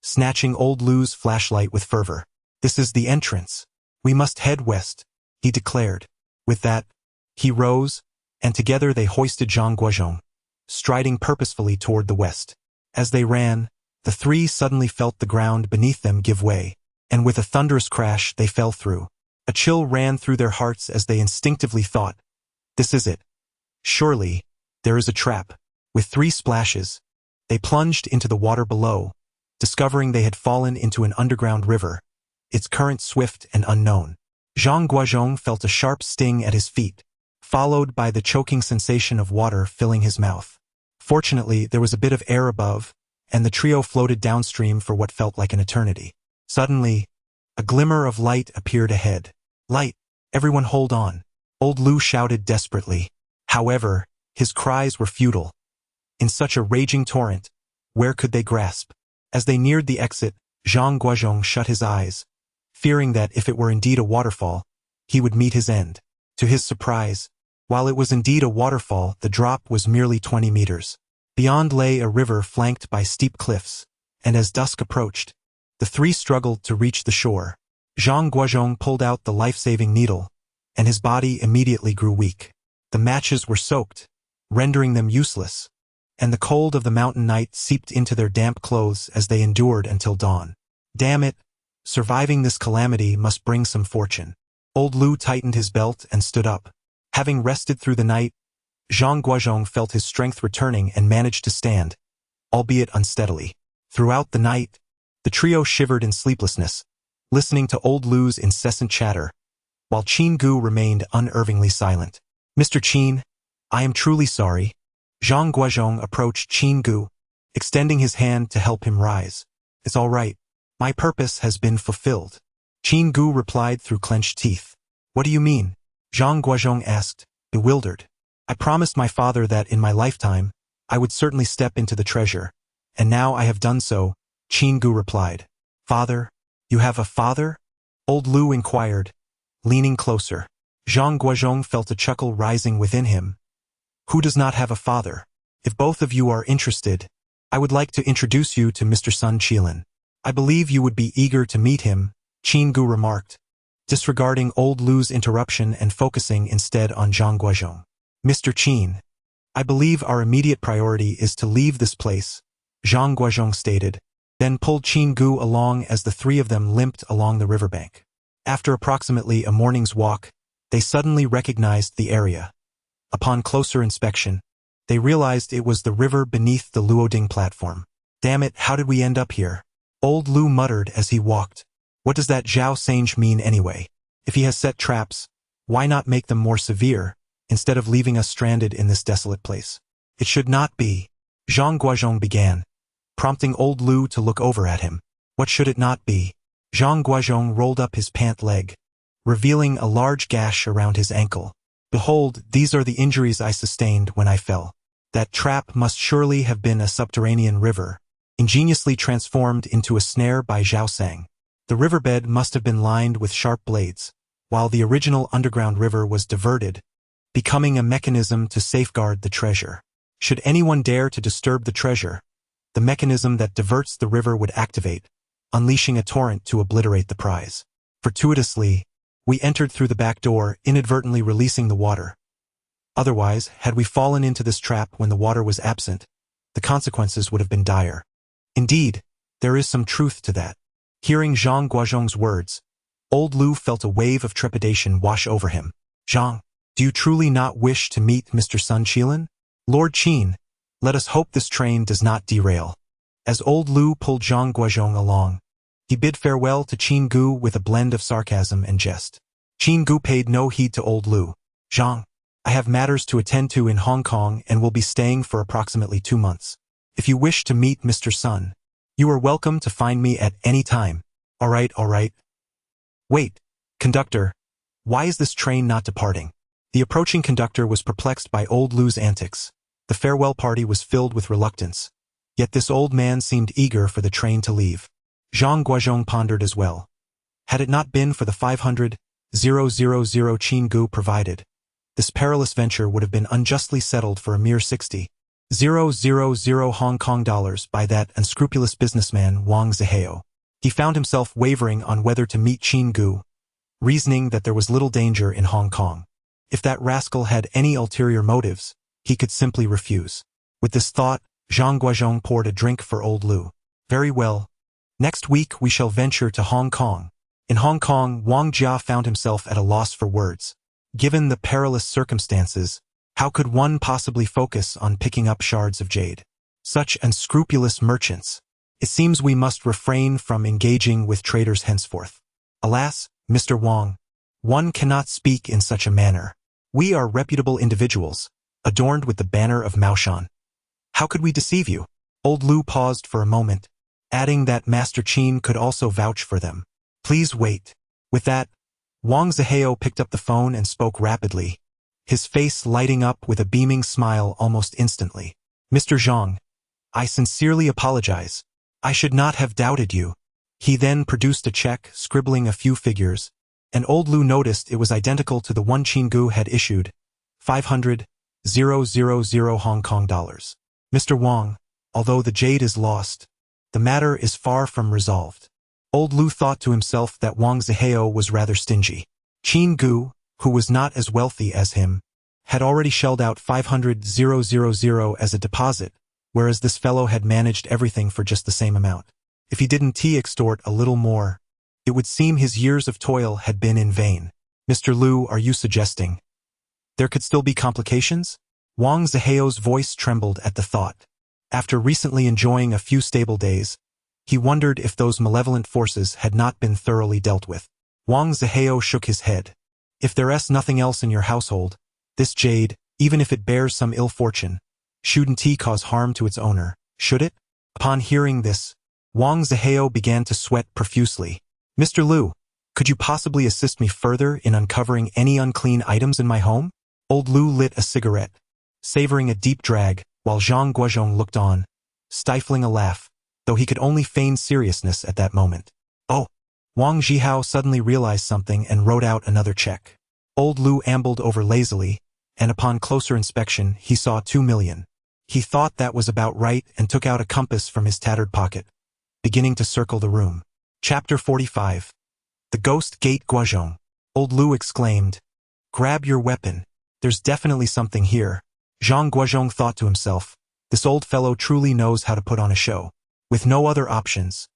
snatching Old Lu's flashlight with fervor. This is the entrance. We must head west, he declared. With that, he rose, and together they hoisted Zhang Guozhong, striding purposefully toward the west. As they ran, the three suddenly felt the ground beneath them give way, and with a thunderous crash they fell through. A chill ran through their hearts as they instinctively thought, this is it. Surely, there is a trap. With 3 splashes, they plunged into the water below, discovering they had fallen into an underground river, its current swift and unknown. Zhang Guozhong felt a sharp sting at his feet, followed by the choking sensation of water filling his mouth. Fortunately, there was a bit of air above, and the trio floated downstream for what felt like an eternity. Suddenly, a glimmer of light appeared ahead. Light! Everyone hold on! Old Lu shouted desperately. However, his cries were futile. In such a raging torrent, where could they grasp? As they neared the exit, Zhang Guozhong shut his eyes, fearing that if it were indeed a waterfall, he would meet his end. To his surprise, while it was indeed a waterfall, the drop was merely 20 meters. Beyond lay a river flanked by steep cliffs, and as dusk approached, the three struggled to reach the shore. Zhang Guozhong pulled out the life-saving needle, and his body immediately grew weak. The matches were soaked, rendering them useless, and the cold of the mountain night seeped into their damp clothes as they endured until dawn. Damn it! Surviving this calamity must bring some fortune. Old Lu tightened his belt and stood up. Having rested through the night, Zhang Guozhong felt his strength returning and managed to stand, albeit unsteadily. Throughout the night, the trio shivered in sleeplessness, listening to Old Lu's incessant chatter, while Qin Ge remained unervingly silent. Mr. Qin, I am truly sorry. Zhang Guozhong approached Qin Ge, extending his hand to help him rise. It's all right. My purpose has been fulfilled. Qin Ge replied through clenched teeth. What do you mean? Zhang Guozhong asked, bewildered. I promised my father that in my lifetime, I would certainly step into the treasure, and now I have done so, Qin Ge replied. Father? You have a father? Old Lu inquired, leaning closer. Zhang Guozhong felt a chuckle rising within him. Who does not have a father? If both of you are interested, I would like to introduce you to Mr. Sun Qilin. I believe you would be eager to meet him, Qin Ge remarked, disregarding Old Lu's interruption and focusing instead on Zhang Guozhong. Mr. Qin, I believe our immediate priority is to leave this place, Zhang Guozhong stated, then pulled Qin Ge along as the three of them limped along the riverbank. After approximately a morning's walk, they suddenly recognized the area. Upon closer inspection, they realized it was the river beneath the Luoding platform. Damn it, how did we end up here? Old Lu muttered as he walked. What does that Zhao Sange mean anyway? If he has set traps, why not make them more severe, instead of leaving us stranded in this desolate place? It should not be. Zhang Guozhong began, prompting Old Lu to look over at him. What should it not be? Zhang Guozhong rolled up his pant leg, revealing a large gash around his ankle. Behold, these are the injuries I sustained when I fell. That trap must surely have been a subterranean river, ingeniously transformed into a snare by Zhao Sang. The riverbed must have been lined with sharp blades, while the original underground river was diverted, becoming a mechanism to safeguard the treasure. Should anyone dare to disturb the treasure, the mechanism that diverts the river would activate, unleashing a torrent to obliterate the prize. Fortuitously, we entered through the back door, inadvertently releasing the water. Otherwise, had we fallen into this trap when the water was absent, the consequences would have been dire. Indeed, there is some truth to that. Hearing Zhang Guozhong's words, old Lu felt a wave of trepidation wash over him. Zhang, do you truly not wish to meet Mr. Sun Qilin? Lord Qin, let us hope this train does not derail. As old Lu pulled Zhang Guozhong along, he bid farewell to Qin Ge with a blend of sarcasm and jest. Qin Ge paid no heed to old Lu. Zhang, I have matters to attend to in Hong Kong and will be staying for approximately 2 months. If you wish to meet Mr. Sun, you are welcome to find me at any time. All right. Wait, conductor, why is this train not departing? The approaching conductor was perplexed by old Lu's antics. The farewell party was filled with reluctance, yet this old man seemed eager for the train to leave. Zhang Guozhong pondered as well. Had it not been for the 500,000 Qin Ge provided, this perilous venture would have been unjustly settled for a mere 60,000 Hong Kong dollars by that unscrupulous businessman Wang Zihao. He found himself wavering on whether to meet Qin Ge, reasoning that there was little danger in Hong Kong. If that rascal had any ulterior motives, he could simply refuse. With this thought, Zhang Guozhong poured a drink for old Lu. Very well. Next week we shall venture to Hong Kong. In Hong Kong, Wang Jia found himself at a loss for words. Given the perilous circumstances, how could one possibly focus on picking up shards of jade? Such unscrupulous merchants. It seems we must refrain from engaging with traders henceforth. Alas, Mr. Wang, one cannot speak in such a manner. We are reputable individuals, adorned with the banner of Maoshan. How could we deceive you? Old Lu paused for a moment, adding that Master Qin could also vouch for them. Please wait. With that, Wang Zihao picked up the phone and spoke rapidly, his face lighting up with a beaming smile almost instantly. Mr. Zhang, I sincerely apologize. I should not have doubted you. He then produced a check, scribbling a few figures, and old Lu noticed it was identical to the one Qin Ge had issued, 500,000 Hong Kong dollars. Mr. Wang, although the jade is lost, the matter is far from resolved. Old Lu thought to himself that Wang Zihao was rather stingy. Qin Ge, who was not as wealthy as him, had already shelled out 500,000 as a deposit, whereas this fellow had managed everything for just the same amount. If he didn't extort a little more, it would seem his years of toil had been in vain. Mr. Lu, are you suggesting there could still be complications? Wang Zihao's voice trembled at the thought. After recently enjoying a few stable days, he wondered if those malevolent forces had not been thoroughly dealt with. Wang Zihao shook his head. If there's nothing else in your household, this jade, even if it bears some ill fortune, shouldn't cause harm to its owner, should it? Upon hearing this, Wang Zihao began to sweat profusely. Mr. Lu, could you possibly assist me further in uncovering any unclean items in my home? Old Lu lit a cigarette, savoring a deep drag, while Zhang Guozhong looked on, stifling a laugh, though he could only feign seriousness at that moment. Oh! Wang Zihao suddenly realized something and wrote out another check. Old Lu ambled over lazily, and upon closer inspection he saw 2 million. He thought that was about right and took out a compass from his tattered pocket, beginning to circle the room. Chapter 45. The Ghost Gate. Guozhong. Old Lu exclaimed, "Grab your weapon. There's definitely something here." Zhang Guozhong thought to himself, this old fellow truly knows how to put on a show. With no other options,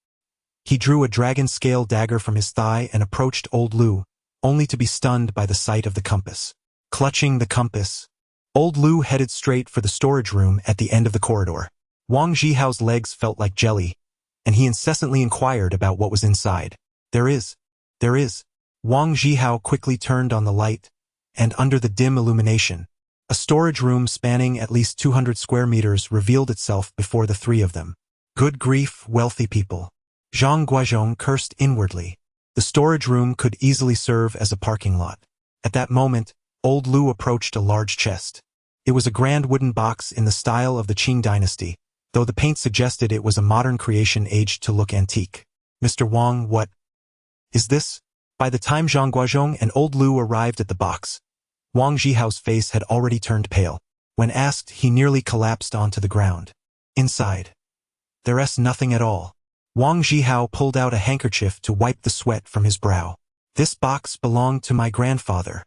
he drew a dragon-scale dagger from his thigh and approached old Lu, only to be stunned by the sight of the compass. Clutching the compass, old Lu headed straight for the storage room at the end of the corridor. Wang Zihao's legs felt like jelly, and he incessantly inquired about what was inside. There is. Wang Zihao quickly turned on the light, and under the dim illumination, a storage room spanning at least 200 square meters revealed itself before the three of them. Good grief, wealthy people. Zhang Guozhong cursed inwardly. The storage room could easily serve as a parking lot. At that moment, old Lu approached a large chest. It was a grand wooden box in the style of the Qin dynasty, though the paint suggested it was a modern creation aged to look antique. Mr. Wang, what is this? By the time Zhang Guozhong and old Lu arrived at the box, Wang Zhihao's face had already turned pale. When asked, he nearly collapsed onto the ground. Inside, there's nothing at all. Wang Zhihao pulled out a handkerchief to wipe the sweat from his brow. This box belonged to my grandfather.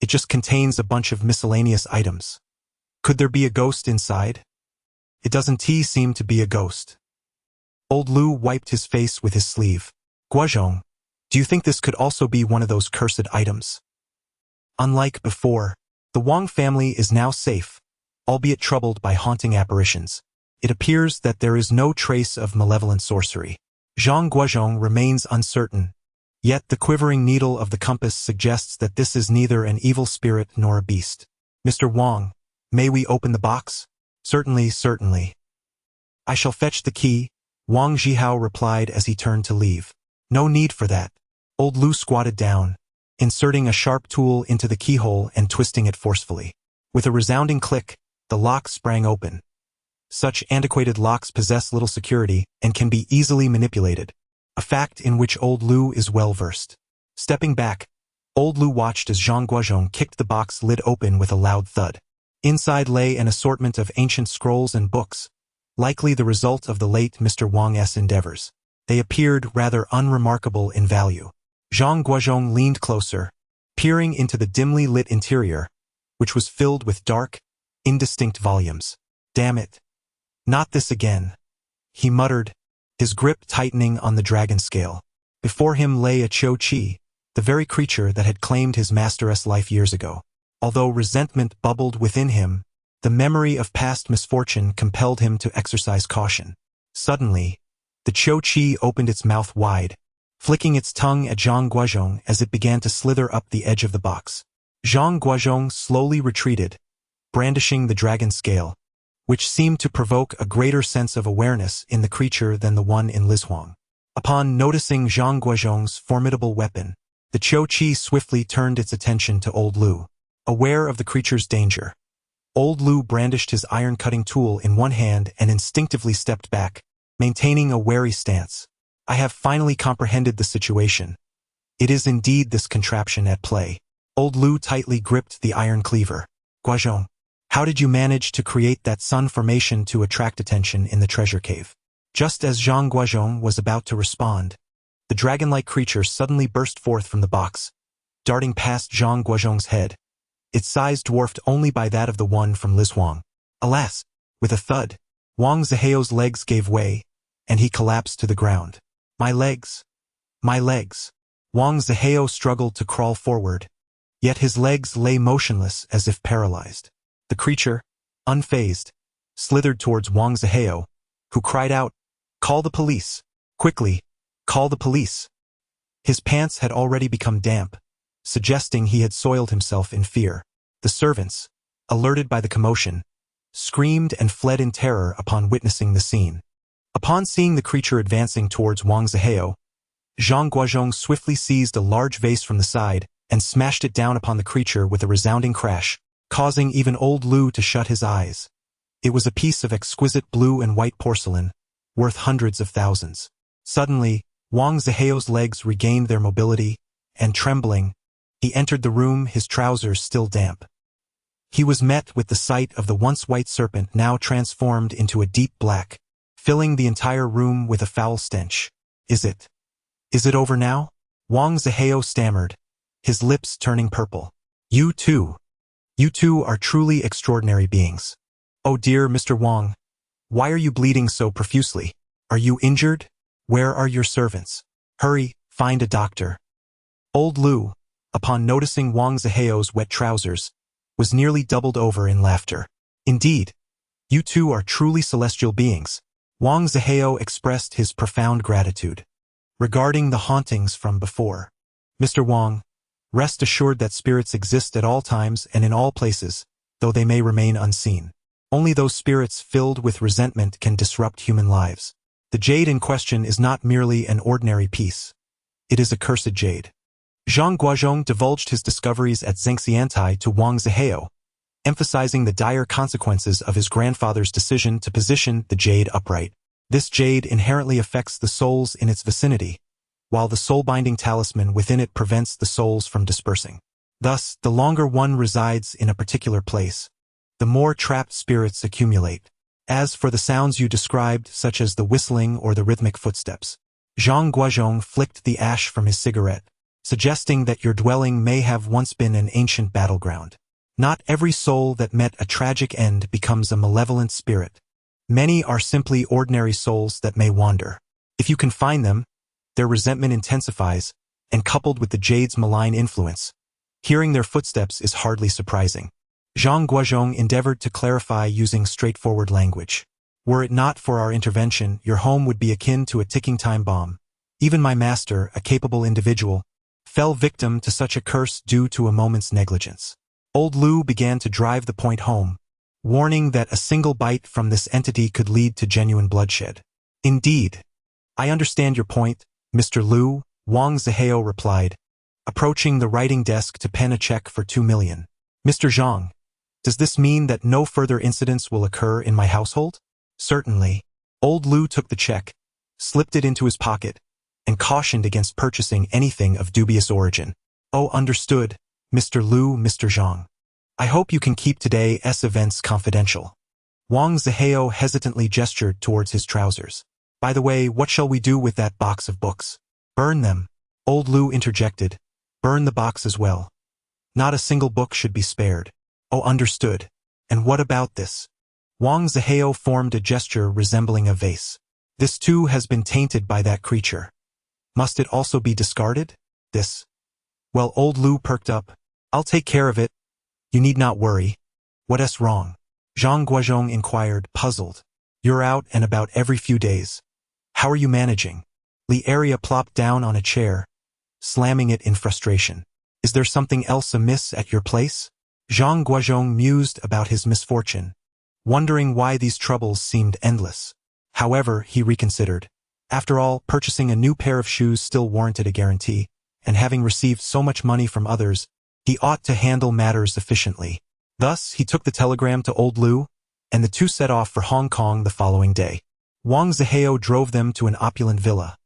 It just contains a bunch of miscellaneous items. Could there be a ghost inside? It doesn't seem to be a ghost. Old Lu wiped his face with his sleeve. Guozhong, do you think this could also be one of those cursed items? Unlike before, the Wang family is now safe, albeit troubled by haunting apparitions. It appears that there is no trace of malevolent sorcery. Zhang Guozhong remains uncertain, yet the quivering needle of the compass suggests that this is neither an evil spirit nor a beast. Mr. Wang, may we open the box? Certainly, certainly. I shall fetch the key, Wang Zhihao replied as he turned to leave. No need for that. Old Lu squatted down, inserting a sharp tool into the keyhole and twisting it forcefully. With a resounding click, the lock sprang open. Such antiquated locks possess little security and can be easily manipulated, a fact in which old Lu is well versed. Stepping back, old Lu watched as Zhang Guozhong kicked the box lid open with a loud thud. Inside lay an assortment of ancient scrolls and books, likely the result of the late Mr. Wang's endeavors. They appeared rather unremarkable in value. Zhang Guozhong leaned closer, peering into the dimly lit interior, which was filled with dark, indistinct volumes. Damn it. Not this again, he muttered, his grip tightening on the dragon scale. Before him lay a Qiu Qi, the very creature that had claimed his master's life years ago. Although resentment bubbled within him, the memory of past misfortune compelled him to exercise caution. Suddenly, the Qiu Qi opened its mouth wide, flicking its tongue at Zhang Guozhong as it began to slither up the edge of the box. Zhang Guozhong slowly retreated, brandishing the dragon scale, which seemed to provoke a greater sense of awareness in the creature than the one in Lizhuang. Upon noticing Zhang Guozhong's formidable weapon, the Qiu Qi swiftly turned its attention to old Lu. Aware of the creature's danger, old Lu brandished his iron-cutting tool in one hand and instinctively stepped back, maintaining a wary stance. I have finally comprehended the situation. It is indeed this contraption at play. Old Lu tightly gripped the iron cleaver. Guozhong, how did you manage to create that sun formation to attract attention in the treasure cave? Just as Zhang Guozhong was about to respond, the dragon-like creature suddenly burst forth from the box, darting past Zhang Guozhong's head, its size dwarfed only by that of the one from Lizhuang. Alas, with a thud, Wang Zihao's legs gave way, and he collapsed to the ground. My legs! My legs! Wang Zihao struggled to crawl forward, yet his legs lay motionless as if paralyzed. The creature, unfazed, slithered towards Wang Zihao, who cried out, "Call the police! Quickly! Call the police!" His pants had already become damp, suggesting he had soiled himself in fear. The servants, alerted by the commotion, screamed and fled in terror upon witnessing the scene. Upon seeing the creature advancing towards Wang Zihao, Zhang Guozhong swiftly seized a large vase from the side and smashed it down upon the creature with a resounding crash, causing even old Lu to shut his eyes. It was a piece of exquisite blue and white porcelain, worth hundreds of thousands. Suddenly, Wang Zihao's legs regained their mobility, and trembling, he entered the room, his trousers still damp. He was met with the sight of the once white serpent now transformed into a deep black, filling the entire room with a foul stench. Is it over now? Wang Zihao stammered, his lips turning purple. You two are truly extraordinary beings. Oh dear Mr. Wang, why are you bleeding so profusely? Are you injured? Where are your servants? Hurry, find a doctor. Old Lu, upon noticing Wang Zihao's wet trousers, was nearly doubled over in laughter. Indeed, you two are truly celestial beings. Wang Zihao expressed his profound gratitude. Regarding the hauntings from before, Mr. Wang, rest assured that spirits exist at all times and in all places, though they may remain unseen. Only those spirits filled with resentment can disrupt human lives. The jade in question is not merely an ordinary piece. It is a cursed jade. Zhang Guozhong divulged his discoveries at Zhengxiantai to Wang Zihao, emphasizing the dire consequences of his grandfather's decision to position the jade upright. This jade inherently affects the souls in its vicinity, while the soul-binding talisman within it prevents the souls from dispersing. Thus, the longer one resides in a particular place, the more trapped spirits accumulate. As for the sounds you described, such as the whistling or the rhythmic footsteps, Zhang Guozhong flicked the ash from his cigarette, suggesting that your dwelling may have once been an ancient battleground. Not every soul that met a tragic end becomes a malevolent spirit. Many are simply ordinary souls that may wander. If you can find them, their resentment intensifies, and coupled with the jade's malign influence, hearing their footsteps is hardly surprising. Zhang Guozhong endeavored to clarify using straightforward language. Were it not for our intervention, your home would be akin to a ticking time bomb. Even my master, a capable individual, fell victim to such a curse due to a moment's negligence. Old Lu began to drive the point home, warning that a single bite from this entity could lead to genuine bloodshed. Indeed. I understand your point, Mr. Lu, Wang Zihao replied, approaching the writing desk to pen a check for 2 million. Mr. Zhang, does this mean that no further incidents will occur in my household? Certainly. Old Lu took the check, slipped it into his pocket, and cautioned against purchasing anything of dubious origin. Oh, understood, Mr. Lu, Mr. Zhang. I hope you can keep today's events confidential. Wang Zihao hesitantly gestured towards his trousers. By the way, what shall we do with that box of books? Burn them. Old Lu interjected. Burn the box as well. Not a single book should be spared. Oh, understood. And what about this? Wang Zihao formed a gesture resembling a vase. This too has been tainted by that creature. Must it also be discarded? This. Well, Old Lu perked up. I'll take care of it. You need not worry. What's wrong? Zhang Guozhong inquired, puzzled. You're out and about every few days. How are you managing? Li Aria plopped down on a chair, slamming it in frustration. Is there something else amiss at your place? Zhang Guozhong mused about his misfortune, wondering why these troubles seemed endless. However, he reconsidered. After all, purchasing a new pair of shoes still warranted a guarantee, and having received so much money from others, he ought to handle matters efficiently. Thus, he took the telegram to Old Lu, and the two set off for Hong Kong the following day. Wang Zihao drove them to an opulent villa.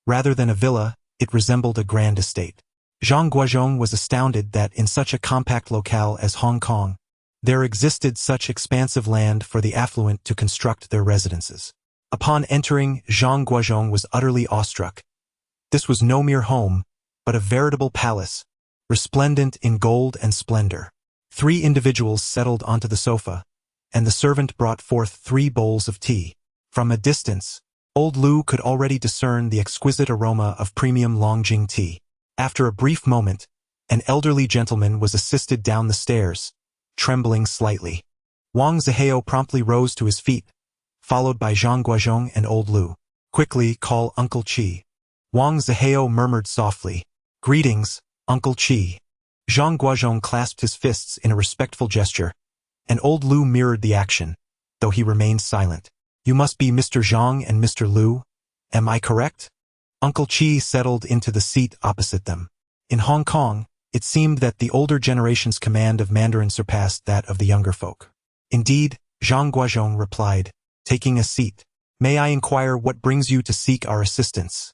Rather than a villa, it resembled a grand estate. Zhang Guozhong was astounded that in such a compact locale as Hong Kong, there existed such expansive land for the affluent to construct their residences. Upon entering, Zhang Guozhong was utterly awestruck. This was no mere home, but a veritable palace, resplendent in gold and splendor. 3 individuals settled onto the sofa, and the servant brought forth 3 bowls of tea. From a distance, Old Lu could already discern the exquisite aroma of premium Longjing tea. After a brief moment, an elderly gentleman was assisted down the stairs, trembling slightly. Wang Zihao promptly rose to his feet, followed by Zhang Guozhong and Old Lu. Quickly call Uncle Qi. Wang Zihao murmured softly. Greetings, Uncle Qi. Zhang Guozhong clasped his fists in a respectful gesture, and Old Lu mirrored the action, though he remained silent. You must be Mr. Zhang and Mr. Lu, am I correct? Uncle Qi settled into the seat opposite them. In Hong Kong, it seemed that the older generation's command of Mandarin surpassed that of the younger folk. Indeed, Zhang Guozhong replied, taking a seat. May I inquire what brings you to seek our assistance?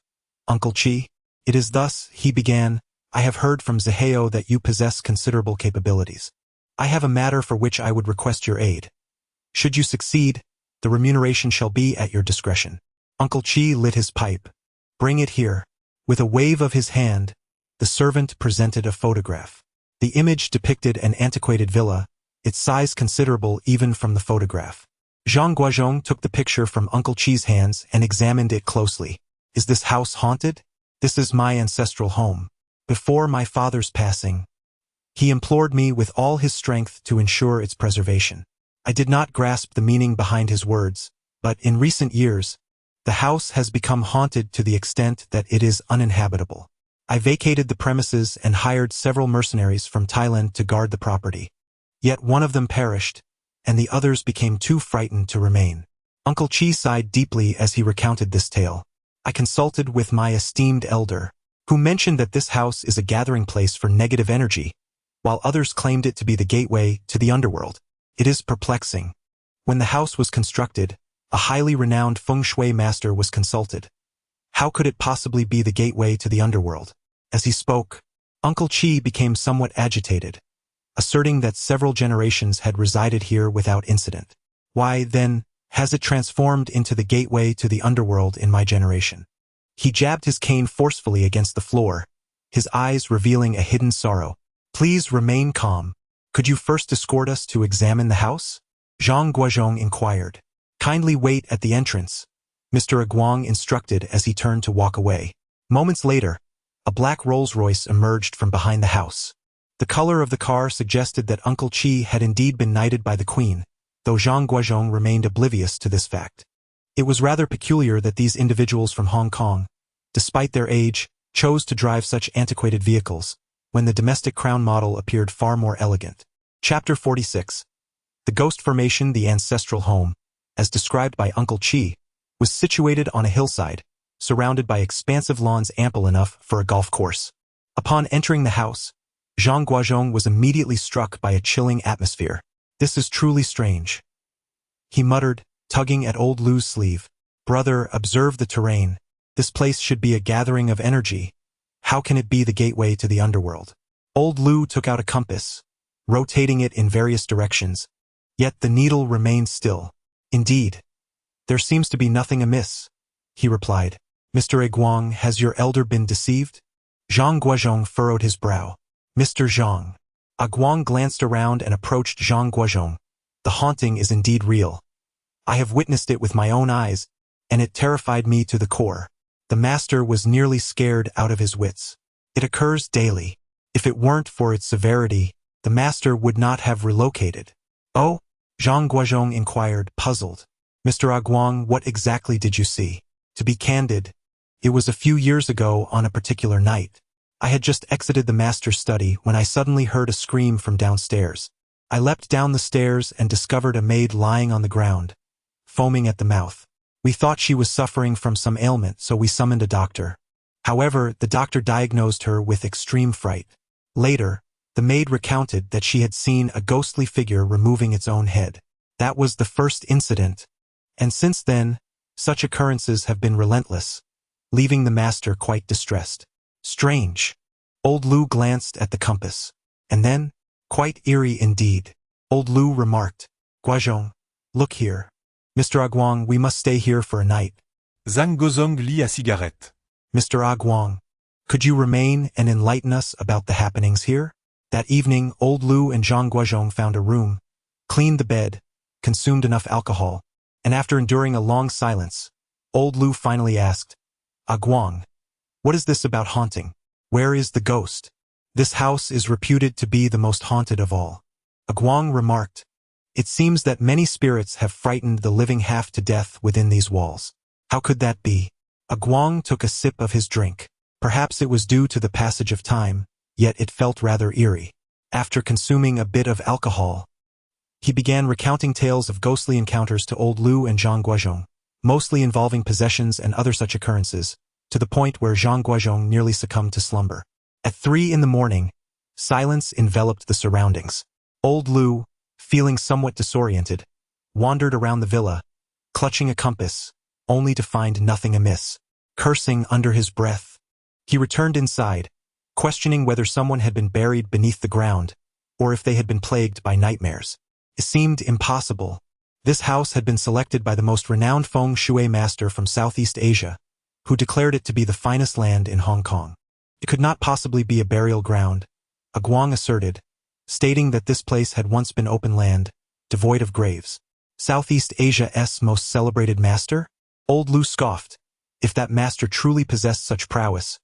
Uncle Qi? It is thus, he began, I have heard from Zihao that you possess considerable capabilities. I have a matter for which I would request your aid. Should you succeed, the remuneration shall be at your discretion. Uncle Qi lit his pipe. Bring it here. With a wave of his hand, the servant presented a photograph. The image depicted an antiquated villa, its size considerable even from the photograph. Zhang Guozhong took the picture from Uncle Qi's hands and examined it closely. Is this house haunted? This is my ancestral home. Before my father's passing, he implored me with all his strength to ensure its preservation. I did not grasp the meaning behind his words, but in recent years, the house has become haunted to the extent that it is uninhabitable. I vacated the premises and hired several mercenaries from Thailand to guard the property. Yet one of them perished, and the others became too frightened to remain. Uncle Qi sighed deeply as he recounted this tale. I consulted with my esteemed elder, who mentioned that this house is a gathering place for negative energy, while others claimed it to be the gateway to the underworld. It is perplexing. When the house was constructed, a highly renowned feng shui master was consulted. How could it possibly be the gateway to the underworld? As he spoke, Uncle Qi became somewhat agitated, asserting that several generations had resided here without incident. Why, then, has it transformed into the gateway to the underworld in my generation? He jabbed his cane forcefully against the floor, his eyes revealing a hidden sorrow. Please remain calm. Could you first escort us to examine the house? Zhang Guozhong inquired. Kindly wait at the entrance, Mr. Guang instructed as he turned to walk away. Moments later, a black Rolls-Royce emerged from behind the house. The color of the car suggested that Uncle Qi had indeed been knighted by the Queen, though Zhang Guozhong remained oblivious to this fact. It was rather peculiar that these individuals from Hong Kong, despite their age, chose to drive such antiquated vehicles, when the domestic crown model appeared far more elegant. Chapter 46. The Ghost Formation, the ancestral home, as described by Uncle Qi, was situated on a hillside, surrounded by expansive lawns ample enough for a golf course. Upon entering the house, Zhang Guozhong was immediately struck by a chilling atmosphere. This is truly strange, he muttered, tugging at old Lu's sleeve. Brother, observe the terrain. This place should be a gathering of energy. How can it be the gateway to the underworld? Old Lu took out a compass, rotating it in various directions, yet the needle remained still. Indeed, there seems to be nothing amiss, he replied. Mr. Guang, has your elder been deceived? Zhang Guozhong furrowed his brow. Mr. Zhang. Guang glanced around and approached Zhang Guozhong. The haunting is indeed real. I have witnessed it with my own eyes, and it terrified me to the core. The master was nearly scared out of his wits. It occurs daily. If it weren't for its severity, the master would not have relocated. Oh? Zhang Guozhong inquired, puzzled. Mr. Guang, what exactly did you see? To be candid, it was a few years ago on a particular night. I had just exited the master's study when I suddenly heard a scream from downstairs. I leapt down the stairs and discovered a maid lying on the ground, foaming at the mouth. We thought she was suffering from some ailment, so we summoned a doctor. However, the doctor diagnosed her with extreme fright. Later, the maid recounted that she had seen a ghostly figure removing its own head. That was the first incident, and since then, such occurrences have been relentless, leaving the master quite distressed. Strange. Old Lu glanced at the compass. And then, quite eerie indeed, Old Lu remarked, Guozhong, look here. Mr. Guang, we must stay here for a night. Zhang Guozhong lit à cigarette. Mr. Guang, could you remain and enlighten us about the happenings here? That evening, Old Lu and Zhang Guozhong found a room, cleaned the bed, consumed enough alcohol, and after enduring a long silence, Old Lu finally asked, Guang, what is this about haunting? Where is the ghost? This house is reputed to be the most haunted of all. Guang remarked, it seems that many spirits have frightened the living half to death within these walls. How could that be? Guang took a sip of his drink. Perhaps it was due to the passage of time, yet it felt rather eerie. After consuming a bit of alcohol, he began recounting tales of ghostly encounters to Old Lu and Zhang Guozhong, mostly involving possessions and other such occurrences, to the point where Zhang Guozhong nearly succumbed to slumber. At 3 in the morning, silence enveloped the surroundings. Old Lu, feeling somewhat disoriented, wandered around the villa, clutching a compass, only to find nothing amiss. Cursing under his breath, he returned inside, questioning whether someone had been buried beneath the ground, or if they had been plagued by nightmares. It seemed impossible. This house had been selected by the most renowned feng shui master from Southeast Asia, who declared it to be the finest land in Hong Kong. It could not possibly be a burial ground, Guang asserted, stating that this place had once been open land, devoid of graves. Southeast Asia's most celebrated master? Old Lu scoffed. If that master truly possessed such prowess,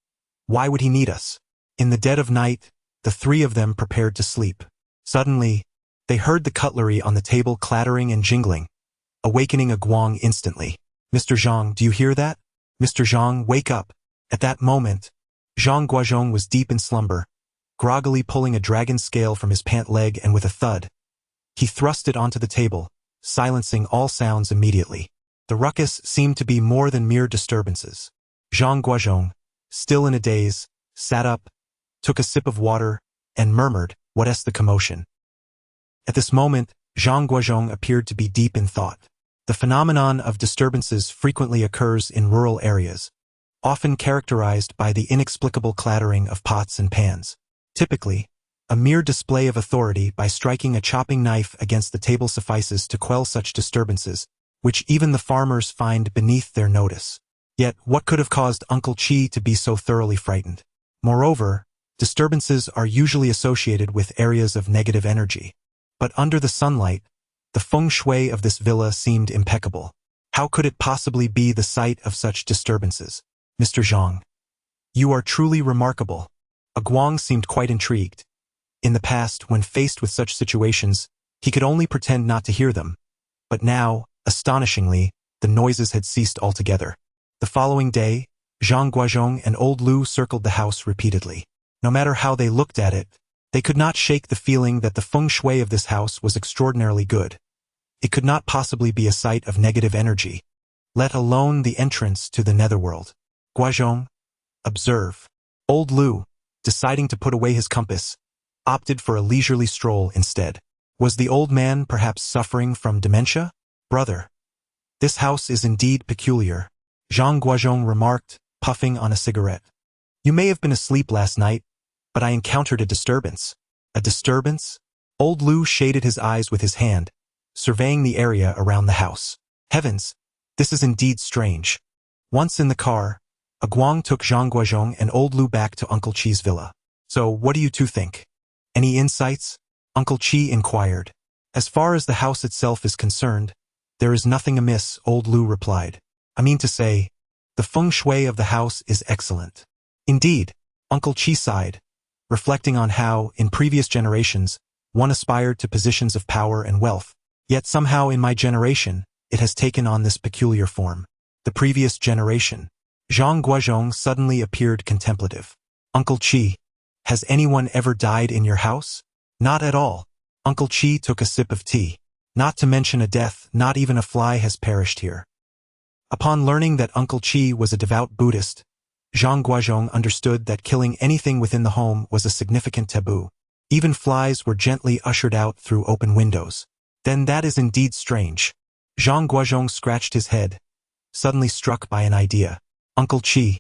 why would he need us? In the dead of night, the three of them prepared to sleep. Suddenly, they heard the cutlery on the table clattering and jingling, awakening Guang instantly. Mr. Zhang, do you hear that? Mr. Zhang, wake up. At that moment, Zhang Guozhong was deep in slumber, groggily pulling a dragon scale from his pant leg, and with a thud, he thrust it onto the table, silencing all sounds immediately. The ruckus seemed to be more than mere disturbances. Zhang Guozhong, still in a daze, sat up, took a sip of water, and murmured, "What's the commotion?" At this moment, Zhang Guozhong appeared to be deep in thought. The phenomenon of disturbances frequently occurs in rural areas, often characterized by the inexplicable clattering of pots and pans. Typically, a mere display of authority by striking a chopping knife against the table suffices to quell such disturbances, which even the farmers find beneath their notice. Yet, what could have caused Uncle Qi to be so thoroughly frightened? Moreover, disturbances are usually associated with areas of negative energy. But under the sunlight, the feng shui of this villa seemed impeccable. How could it possibly be the site of such disturbances? Mr. Zhang, you are truly remarkable. Guang seemed quite intrigued. In the past, when faced with such situations, he could only pretend not to hear them. But now, astonishingly, the noises had ceased altogether. The following day, Zhang Guozhong and old Lu circled the house repeatedly. No matter how they looked at it, they could not shake the feeling that the feng shui of this house was extraordinarily good. It could not possibly be a site of negative energy, let alone the entrance to the netherworld. Guozhong, observe. Old Lu, deciding to put away his compass, opted for a leisurely stroll instead. Was the old man perhaps suffering from dementia? Brother, this house is indeed peculiar, Zhang Guozhong remarked, puffing on a cigarette. You may have been asleep last night, but I encountered a disturbance. A disturbance? Old Lu shaded his eyes with his hand, surveying the area around the house. Heavens, this is indeed strange. Once in the car, Guang took Zhang Guozhong and old Lu back to Uncle Qi's villa. So, what do you two think? Any insights? Uncle Qi inquired. As far as the house itself is concerned, there is nothing amiss, old Lu replied. I mean to say, the feng shui of the house is excellent. Indeed, Uncle Qi sighed, reflecting on how, in previous generations, one aspired to positions of power and wealth, yet somehow in my generation, it has taken on this peculiar form. The previous generation. Zhang Guozhong suddenly appeared contemplative. Uncle Qi, has anyone ever died in your house? Not at all. Uncle Qi took a sip of tea. Not to mention a death, not even a fly has perished here. Upon learning that Uncle Qi was a devout Buddhist, Zhang Guozhong understood that killing anything within the home was a significant taboo. Even flies were gently ushered out through open windows. Then that is indeed strange. Zhang Guozhong scratched his head, suddenly struck by an idea. Uncle Qi,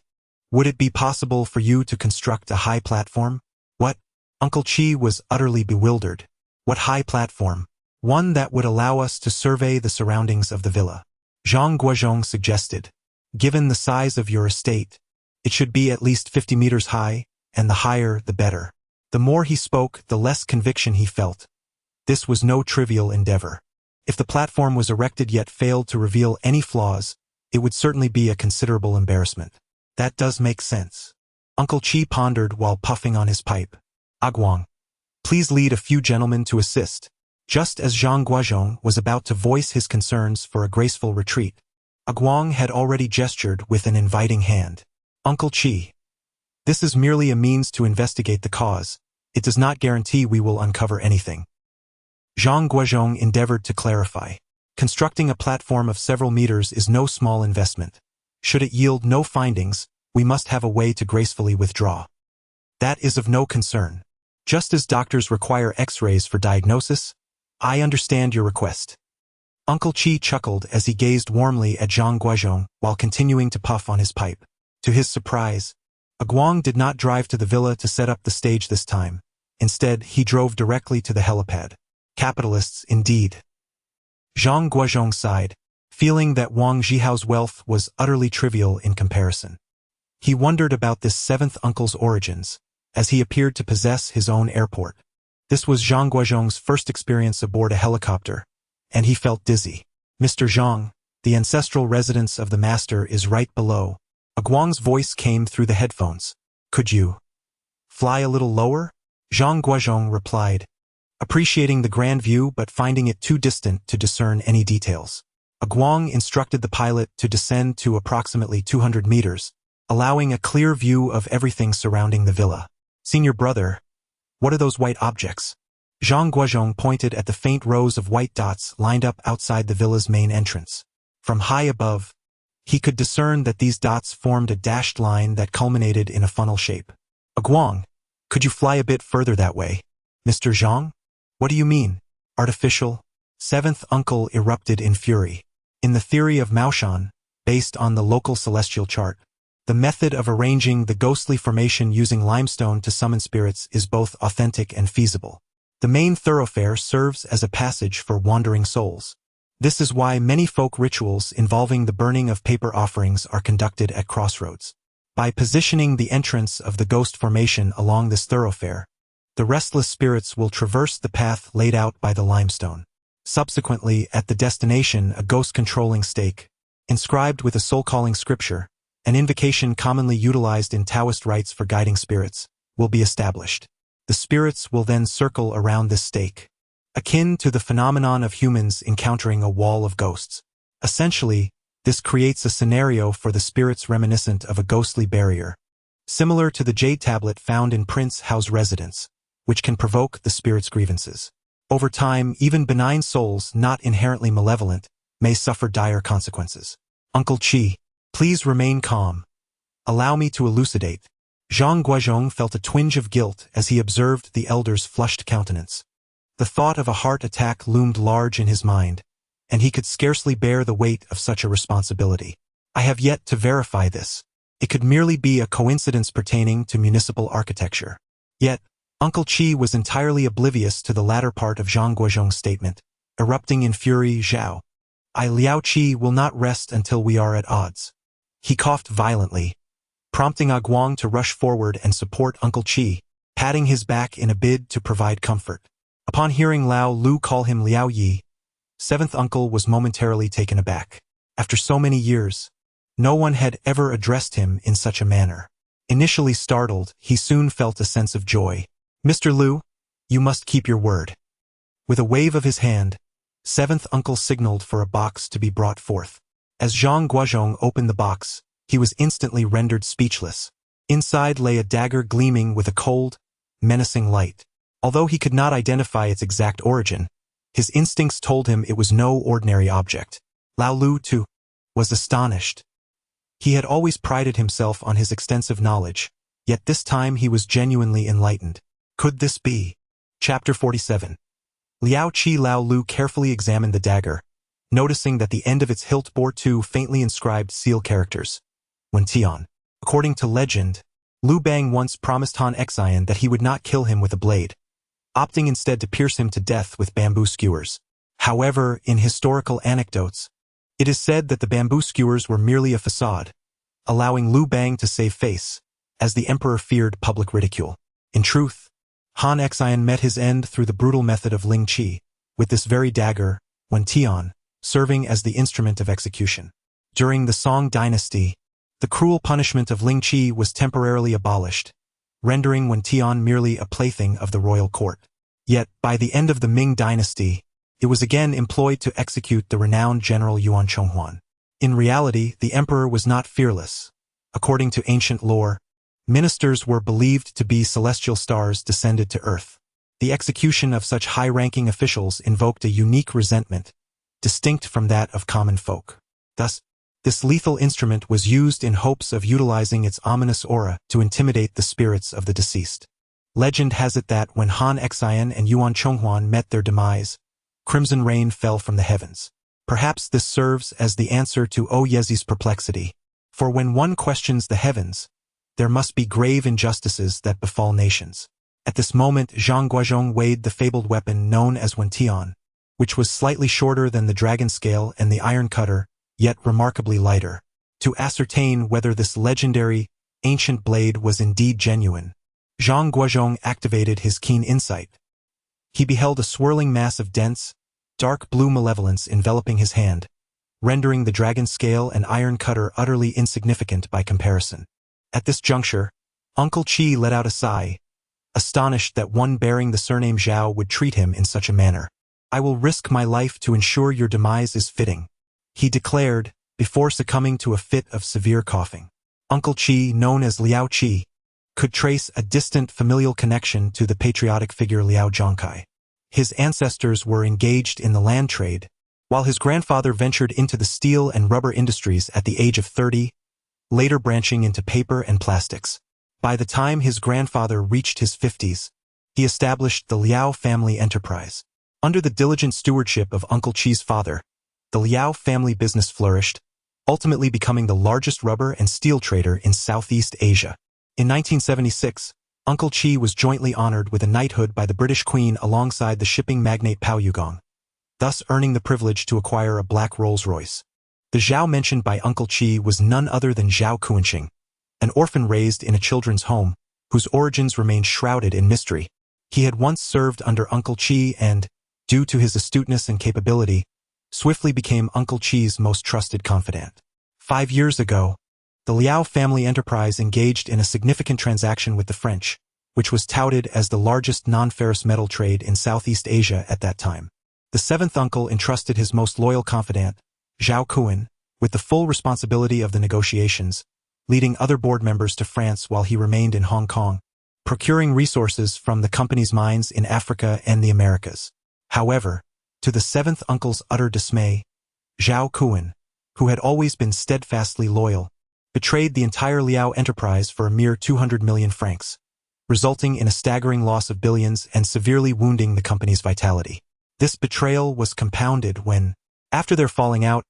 would it be possible for you to construct a high platform? What? Uncle Qi was utterly bewildered. What high platform? One that would allow us to survey the surroundings of the villa. Zhang Guozhong suggested. Given the size of your estate, it should be at least 50 meters high, and the higher the better. The more he spoke, the less conviction he felt. This was no trivial endeavor. If the platform was erected yet failed to reveal any flaws, it would certainly be a considerable embarrassment. That does make sense. Uncle Qi pondered while puffing on his pipe. Guang, please lead a few gentlemen to assist. Just as Zhang Guozhong was about to voice his concerns for a graceful retreat, Guang had already gestured with an inviting hand. Uncle Qi, this is merely a means to investigate the cause. It does not guarantee we will uncover anything. Zhang Guozhong endeavored to clarify. Constructing a platform of several meters is no small investment. Should it yield no findings, we must have a way to gracefully withdraw. That is of no concern. Just as doctors require X-rays for diagnosis, I understand your request. Uncle Qi chuckled as he gazed warmly at Zhang Guozhong while continuing to puff on his pipe. To his surprise, Guang did not drive to the villa to set up the stage this time. Instead, he drove directly to the helipad. Capitalists, indeed. Zhang Guozhong sighed, feeling that Wang Zhihao's wealth was utterly trivial in comparison. He wondered about this seventh uncle's origins, as he appeared to possess his own airport. This was Zhang Guozhong's first experience aboard a helicopter, and he felt dizzy. Mr. Zhang, the ancestral residence of the master is right below. Guang's voice came through the headphones. Could you fly a little lower? Zhang Guozhong replied, appreciating the grand view but finding it too distant to discern any details. Guang instructed the pilot to descend to approximately 200 meters, allowing a clear view of everything surrounding the villa. Senior brother, what are those white objects? Zhang Guozhong pointed at the faint rows of white dots lined up outside the villa's main entrance. From high above, he could discern that these dots formed a dashed line that culminated in a funnel shape. Guang, could you fly a bit further that way? Mr. Zhang? What do you mean? Artificial? Seventh uncle erupted in fury. In the theory of Maoshan, based on the local celestial chart, the method of arranging the ghostly formation using limestone to summon spirits is both authentic and feasible. The main thoroughfare serves as a passage for wandering souls. This is why many folk rituals involving the burning of paper offerings are conducted at crossroads. By positioning the entrance of the ghost formation along this thoroughfare, the restless spirits will traverse the path laid out by the limestone. Subsequently, at the destination, a ghost-controlling stake, inscribed with a soul-calling scripture, an invocation commonly utilized in Taoist rites for guiding spirits, will be established. The spirits will then circle around this stake, akin to the phenomenon of humans encountering a wall of ghosts. Essentially, this creates a scenario for the spirits reminiscent of a ghostly barrier, similar to the jade tablet found in Prince Hao's residence, which can provoke the spirit's grievances. Over time, even benign souls not inherently malevolent may suffer dire consequences. Uncle Qi, please remain calm. Allow me to elucidate. Zhang Guozhong felt a twinge of guilt as he observed the elder's flushed countenance. The thought of a heart attack loomed large in his mind, and he could scarcely bear the weight of such a responsibility. I have yet to verify this. It could merely be a coincidence pertaining to municipal architecture. Yet, Uncle Qi was entirely oblivious to the latter part of Zhang Guozhong's statement. Erupting in fury, Zhao, Liao Qi will not rest until we are at odds. He coughed violently, prompting Guang to rush forward and support Uncle Qi, patting his back in a bid to provide comfort. Upon hearing Lao Lu call him Liao Yi, seventh uncle was momentarily taken aback. After so many years, no one had ever addressed him in such a manner. Initially startled, he soon felt a sense of joy. Mr. Lu, you must keep your word. With a wave of his hand, seventh uncle signaled for a box to be brought forth. As Zhang Guozhong opened the box, he was instantly rendered speechless. Inside lay a dagger gleaming with a cold, menacing light. Although he could not identify its exact origin, his instincts told him it was no ordinary object. Lao Lu, too, was astonished. He had always prided himself on his extensive knowledge, yet this time he was genuinely enlightened. Could this be? Chapter 47. Liao Qi Lao Lu carefully examined the dagger, noticing that the end of its hilt bore two faintly inscribed seal characters. Wen Tian. According to legend, Liu Bang once promised Han Xian that he would not kill him with a blade, opting instead to pierce him to death with bamboo skewers. However, in historical anecdotes, it is said that the bamboo skewers were merely a facade, allowing Liu Bang to save face, as the emperor feared public ridicule. In truth, Han Xian met his end through the brutal method of Ling Qi, with this very dagger, Wen Tian, serving as the instrument of execution. During the Song dynasty, the cruel punishment of Ling Qi was temporarily abolished, rendering Wen Tian merely a plaything of the royal court. Yet, by the end of the Ming dynasty, it was again employed to execute the renowned general Yuan Chonghuan. In reality, the emperor was not fearless. According to ancient lore, ministers were believed to be celestial stars descended to earth. The execution of such high-ranking officials invoked a unique resentment, distinct from that of common folk. Thus, this lethal instrument was used in hopes of utilizing its ominous aura to intimidate the spirits of the deceased. Legend has it that when Han Xian and Yuan Chonghuan met their demise, crimson rain fell from the heavens. Perhaps this serves as the answer to Yezi's perplexity. For when one questions the heavens, there must be grave injustices that befall nations. At this moment, Zhang Guozhong weighed the fabled weapon known as Wen Tian, which was slightly shorter than the dragon scale and the iron cutter, yet remarkably lighter. To ascertain whether this legendary, ancient blade was indeed genuine, Zhang Guozhong activated his keen insight. He beheld a swirling mass of dense, dark blue malevolence enveloping his hand, rendering the dragon scale and iron cutter utterly insignificant by comparison. At this juncture, Uncle Qi let out a sigh, astonished that one bearing the surname Zhao would treat him in such a manner. I will risk my life to ensure your demise is fitting, he declared, before succumbing to a fit of severe coughing. Uncle Qi, known as Liao Qi, could trace a distant familial connection to the patriotic figure Liao Zhangkai. His ancestors were engaged in the land trade, While his grandfather ventured into the steel and rubber industries at the age of 30, later branching into paper and plastics. By the time his grandfather reached his 50s, he established the Liao family enterprise. Under the diligent stewardship of Uncle Qi's father, the Liao family business flourished, ultimately becoming the largest rubber and steel trader in Southeast Asia. In 1976, Uncle Qi was jointly honored with a knighthood by the British Queen alongside the shipping magnate Pao Yugong, thus earning the privilege to acquire a black Rolls-Royce. The Zhao mentioned by Uncle Qi was none other than Zhao Guozhong, an orphan raised in a children's home, whose origins remained shrouded in mystery. He had once served under Uncle Qi and, due to his astuteness and capability, swiftly became Uncle Qi's most trusted confidant. 5 years ago, the Liao family enterprise engaged in a significant transaction with the French, which was touted as the largest non-ferrous metal trade in Southeast Asia at that time. The seventh uncle entrusted his most loyal confidant, Zhao Guozhong, with the full responsibility of the negotiations, leading other board members to France while he remained in Hong Kong, procuring resources from the company's mines in Africa and the Americas. However, to the seventh uncle's utter dismay, Zhao Guozhong, who had always been steadfastly loyal, betrayed the entire Liao enterprise for a mere 200 million francs, resulting in a staggering loss of billions and severely wounding the company's vitality. This betrayal was compounded when, after their falling out,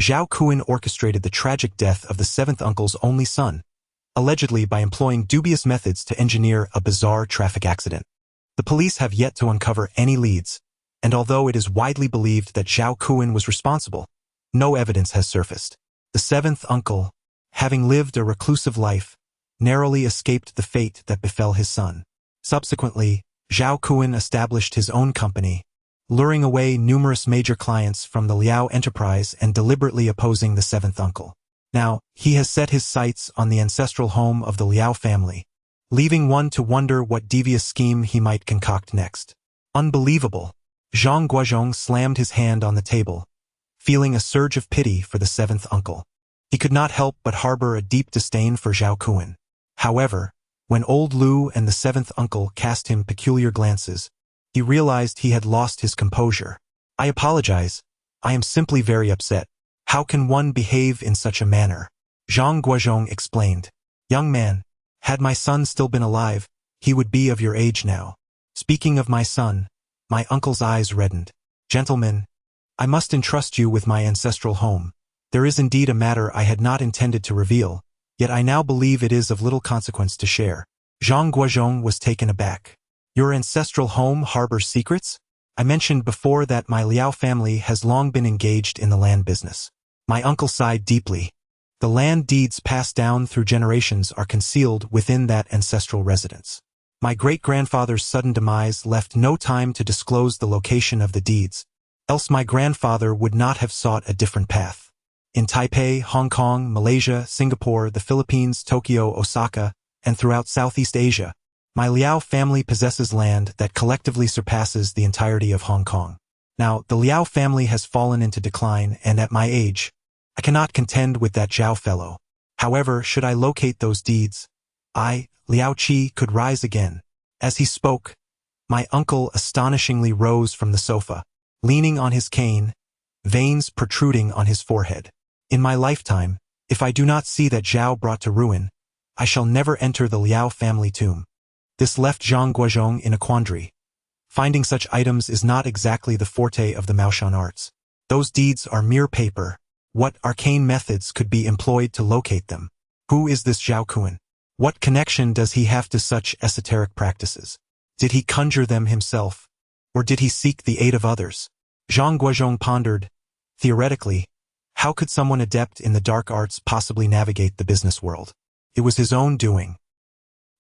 Zhao Guozhong orchestrated the tragic death of the seventh uncle's only son, allegedly by employing dubious methods to engineer a bizarre traffic accident. The police have yet to uncover any leads, and although it is widely believed that Zhao Guozhong was responsible, no evidence has surfaced. The seventh uncle, having lived a reclusive life, narrowly escaped the fate that befell his son. Subsequently, Zhao Guozhong established his own company, luring away numerous major clients from the Liao enterprise and deliberately opposing the seventh uncle. Now, he has set his sights on the ancestral home of the Liao family, leaving one to wonder what devious scheme he might concoct next. Unbelievable! Zhang Guozhong slammed his hand on the table, feeling a surge of pity for the seventh uncle. He could not help but harbor a deep disdain for Zhao Guozhong. However, when old Lu and the seventh uncle cast him peculiar glances, he realized he had lost his composure. "I apologize. I am simply very upset. How can one behave in such a manner?" Zhang Guozhong explained. "Young man, had my son still been alive, he would be of your age now. Speaking of my son," my uncle's eyes reddened. "Gentlemen, I must entrust you with my ancestral home. There is indeed a matter I had not intended to reveal, yet I now believe it is of little consequence to share." Zhang Guozhong was taken aback. "Your ancestral home harbors secrets? I mentioned before that my Liao family has long been engaged in the land business." My uncle sighed deeply. "The land deeds passed down through generations are concealed within that ancestral residence. My great-grandfather's sudden demise left no time to disclose the location of the deeds, else my grandfather would not have sought a different path. In Taipei, Hong Kong, Malaysia, Singapore, the Philippines, Tokyo, Osaka, and throughout Southeast Asia, my Liao family possesses land that collectively surpasses the entirety of Hong Kong. Now, the Liao family has fallen into decline, and at my age, I cannot contend with that Zhao fellow. However, should I locate those deeds, I, Liao Qi, could rise again." As he spoke, my uncle astonishingly rose from the sofa, leaning on his cane, veins protruding on his forehead. "In my lifetime, if I do not see that Zhao brought to ruin, I shall never enter the Liao family tomb." This left Zhang Guozhong in a quandary. Finding such items is not exactly the forte of the Maoshan arts. Those deeds are mere paper. What arcane methods could be employed to locate them? Who is this Zhao Guozhong? What connection does he have to such esoteric practices? Did he conjure them himself, or did he seek the aid of others? Zhang Guozhong pondered. Theoretically, how could someone adept in the dark arts possibly navigate the business world? It was his own doing.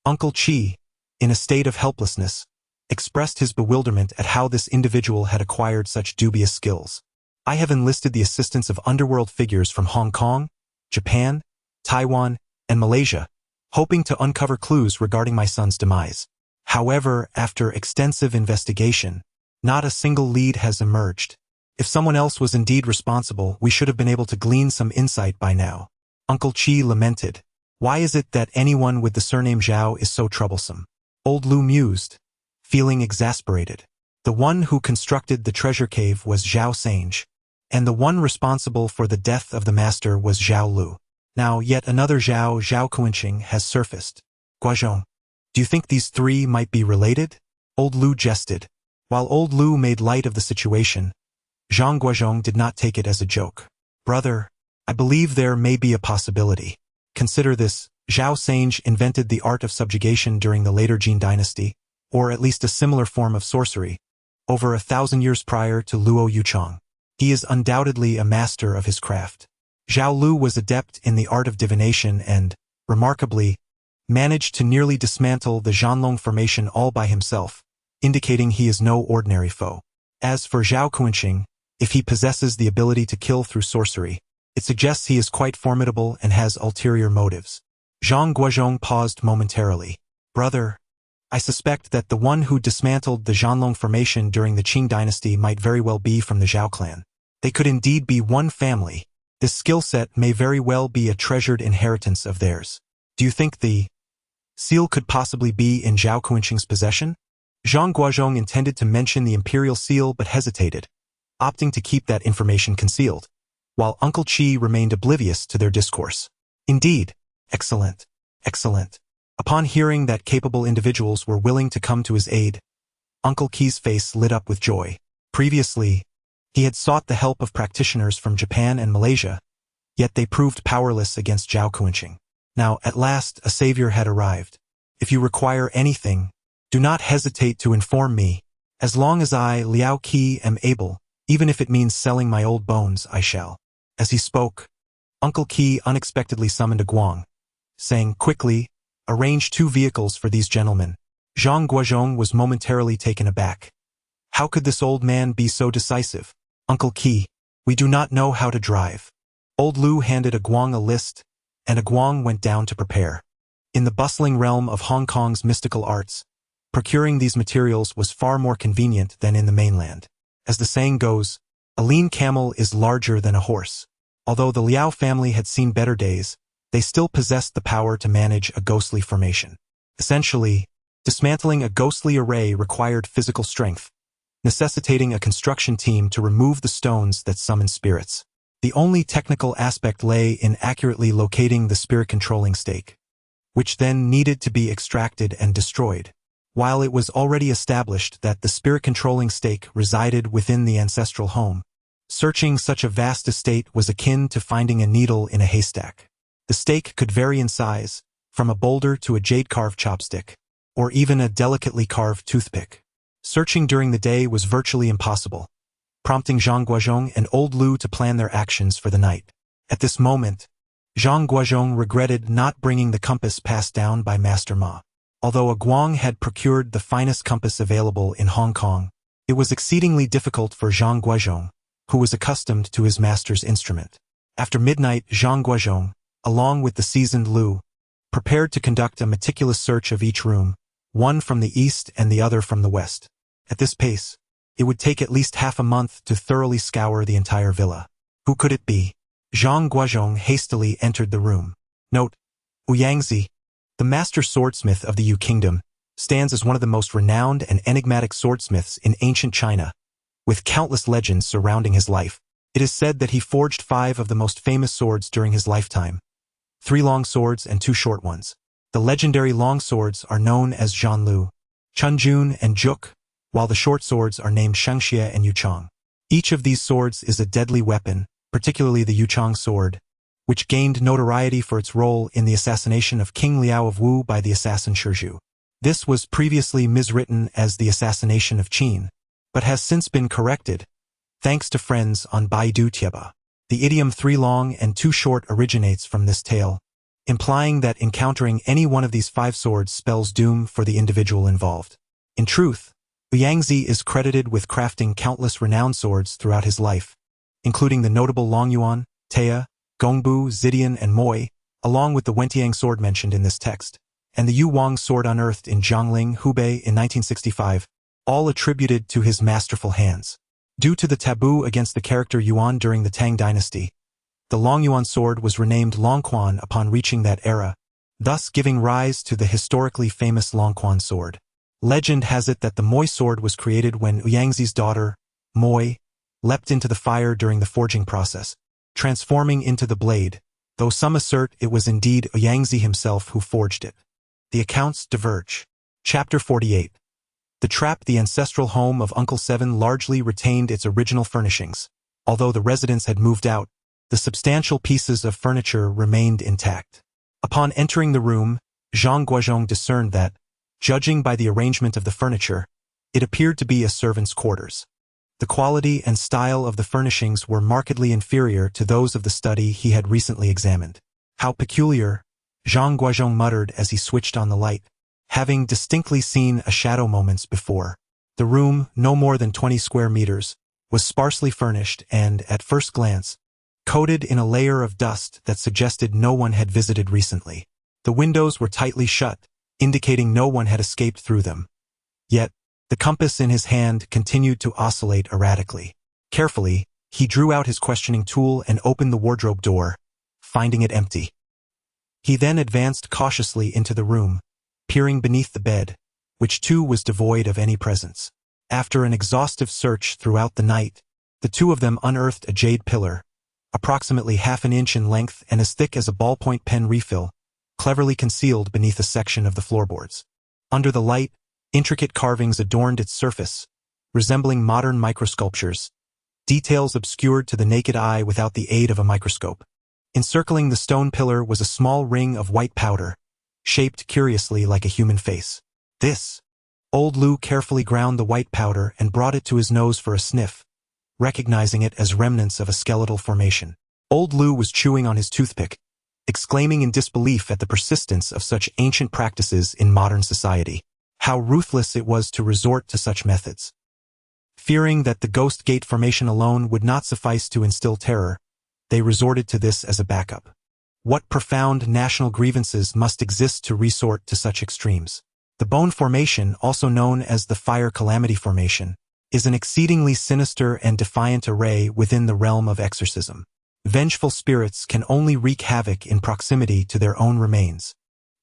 Uncle Qi, in a state of helplessness, expressed his bewilderment at how this individual had acquired such dubious skills. "I have enlisted the assistance of underworld figures from Hong Kong, Japan, Taiwan, and Malaysia, hoping to uncover clues regarding my son's demise. However, after extensive investigation, not a single lead has emerged. If someone else was indeed responsible, we should have been able to glean some insight by now." Uncle Qi lamented. "Why is it that anyone with the surname Zhao is so troublesome?" Old Lu mused, feeling exasperated. The one who constructed the treasure cave was Zhao Sange, and the one responsible for the death of the master was Zhao Lu. Now yet another Zhao Guozhong has surfaced. Guozhong, do you think these three might be related? Old Lu jested. While Old Lu made light of the situation, Zhang Guozhong did not take it as a joke. Brother, I believe there may be a possibility. Consider this, Zhao Sange invented the art of subjugation during the later Qin dynasty, or at least a similar form of sorcery, over 1,000 years prior to Luo Yuchang. He is undoubtedly a master of his craft. Zhao Lu was adept in the art of divination and, remarkably, managed to nearly dismantle the Zuanlong Formation all by himself, indicating he is no ordinary foe. As for Zhao Guozhong, if he possesses the ability to kill through sorcery, it suggests he is quite formidable and has ulterior motives. Zhang Guozhong paused momentarily. Brother, I suspect that the one who dismantled the Zuanlong Formation during the Qing dynasty might very well be from the Zhao clan. They could indeed be one family. This skill set may very well be a treasured inheritance of theirs. Do you think the seal could possibly be in Zhao Guozhong's possession? Zhang Guozhong intended to mention the imperial seal but hesitated, opting to keep that information concealed, while Uncle Qi remained oblivious to their discourse. Indeed, excellent, excellent. Upon hearing that capable individuals were willing to come to his aid, Uncle Qi's face lit up with joy. Previously, he had sought the help of practitioners from Japan and Malaysia, yet they proved powerless against Zhao Guozhong. Now, at last, a savior had arrived. If you require anything, do not hesitate to inform me. As long as I, Liao Qi, am able, even if it means selling my old bones, I shall. As he spoke, Uncle Qi unexpectedly summoned a guang, saying quickly, arrange 2 vehicles for these gentlemen. Zhang Guozhong was momentarily taken aback. How could this old man be so decisive? Uncle Qi, we do not know how to drive. Old Lu handed a guang a list, and a guang went down to prepare. In the bustling realm of Hong Kong's mystical arts, procuring these materials was far more convenient than in the mainland. As the saying goes, a lean camel is larger than a horse. Although the Liao family had seen better days, they still possessed the power to manage a ghostly formation. Essentially, dismantling a ghostly array required physical strength, necessitating a construction team to remove the stones that summon spirits. The only technical aspect lay in accurately locating the spirit-controlling stake, which then needed to be extracted and destroyed. While it was already established that the spirit-controlling stake resided within the ancestral home, searching such a vast estate was akin to finding a needle in a haystack. The stake could vary in size, from a boulder to a jade-carved chopstick, or even a delicately carved toothpick. Searching during the day was virtually impossible, prompting Zhang Guozhong and Old Lu to plan their actions for the night. At this moment, Zhang Guozhong regretted not bringing the compass passed down by Master Ma. Although a guang had procured the finest compass available in Hong Kong, it was exceedingly difficult for Zhang Guozhong, who was accustomed to his master's instrument. After midnight, Zhang Guozhong, along with the seasoned Lu, prepared to conduct a meticulous search of each room, one from the east and the other from the west. At this pace, it would take at least half a month to thoroughly scour the entire villa. Who could it be? Zhang Guozhong hastily entered the room. Note: Ouyangzi, the master swordsmith of the Yu Kingdom, stands as one of the most renowned and enigmatic swordsmiths in ancient China, with countless legends surrounding his life. It is said that he forged 5 of the most famous swords during his lifetime, 3 long swords and 2 short ones. The legendary long swords are known as Zhanlu, Chunjun, and Juk, while the short swords are named Shengxie and Yuchang. Each of these swords is a deadly weapon, particularly the Yuchang sword, which gained notoriety for its role in the assassination of King Liao of Wu by the assassin Shizhu. This was previously miswritten as the assassination of Qin, but has since been corrected, thanks to friends on Baidu Tieba. The idiom 3 long and 2 short originates from this tale, implying that encountering any one of these 5 swords spells doom for the individual involved. In truth, Ouyangzi is credited with crafting countless renowned swords throughout his life, including the notable Longyuan, Teia, Gongbu, Zidian, and Moi, along with the Wentiang sword mentioned in this text, and the Yu Wang sword unearthed in Jiangling, Hubei in 1965, all attributed to his masterful hands. Due to the taboo against the character Yuan during the Tang dynasty, the Longyuan sword was renamed Longquan upon reaching that era, thus giving rise to the historically famous Longquan sword. Legend has it that the Moi sword was created when Ouyangzi's daughter, Moi, leapt into the fire during the forging process, transforming into the blade, though some assert it was indeed Yangzi himself who forged it. The accounts diverge. Chapter 48. The trap. The ancestral home of Uncle Seven largely retained its original furnishings. Although the residents had moved out, the substantial pieces of furniture remained intact. Upon entering the room, Zhang Guozhong discerned that, judging by the arrangement of the furniture, it appeared to be a servant's quarters. The quality and style of the furnishings were markedly inferior to those of the study he had recently examined. How peculiar, Zhang Guozhong muttered as he switched on the light, having distinctly seen a shadow moments before. The room, no more than 20 square meters, was sparsely furnished and, at first glance, coated in a layer of dust that suggested no one had visited recently. The windows were tightly shut, indicating no one had escaped through them. Yet, the compass in his hand continued to oscillate erratically. Carefully, he drew out his questioning tool and opened the wardrobe door, finding it empty. He then advanced cautiously into the room, peering beneath the bed, which too was devoid of any presence. After an exhaustive search throughout the night, the two of them unearthed a jade pillar, approximately half an inch in length and as thick as a ballpoint pen refill, cleverly concealed beneath a section of the floorboards. Under the light, intricate carvings adorned its surface, resembling modern microsculptures, details obscured to the naked eye without the aid of a microscope. Encircling the stone pillar was a small ring of white powder, shaped curiously like a human face. This. Old Lu carefully ground the white powder and brought it to his nose for a sniff, recognizing it as remnants of a skeletal formation. Old Lu was chewing on his toothpick, exclaiming in disbelief at the persistence of such ancient practices in modern society. How ruthless it was to resort to such methods. Fearing that the Ghost Gate formation alone would not suffice to instill terror, they resorted to this as a backup. What profound national grievances must exist to resort to such extremes? The Bone Formation, also known as the Fire Calamity Formation, is an exceedingly sinister and defiant array within the realm of exorcism. Vengeful spirits can only wreak havoc in proximity to their own remains.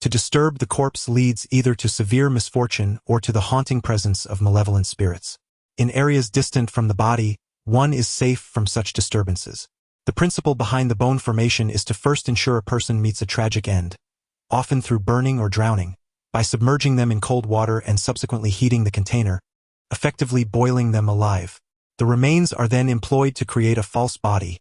To disturb the corpse leads either to severe misfortune or to the haunting presence of malevolent spirits. In areas distant from the body, one is safe from such disturbances. The principle behind the bone formation is to first ensure a person meets a tragic end, often through burning or drowning, by submerging them in cold water and subsequently heating the container, effectively boiling them alive. The remains are then employed to create a false body,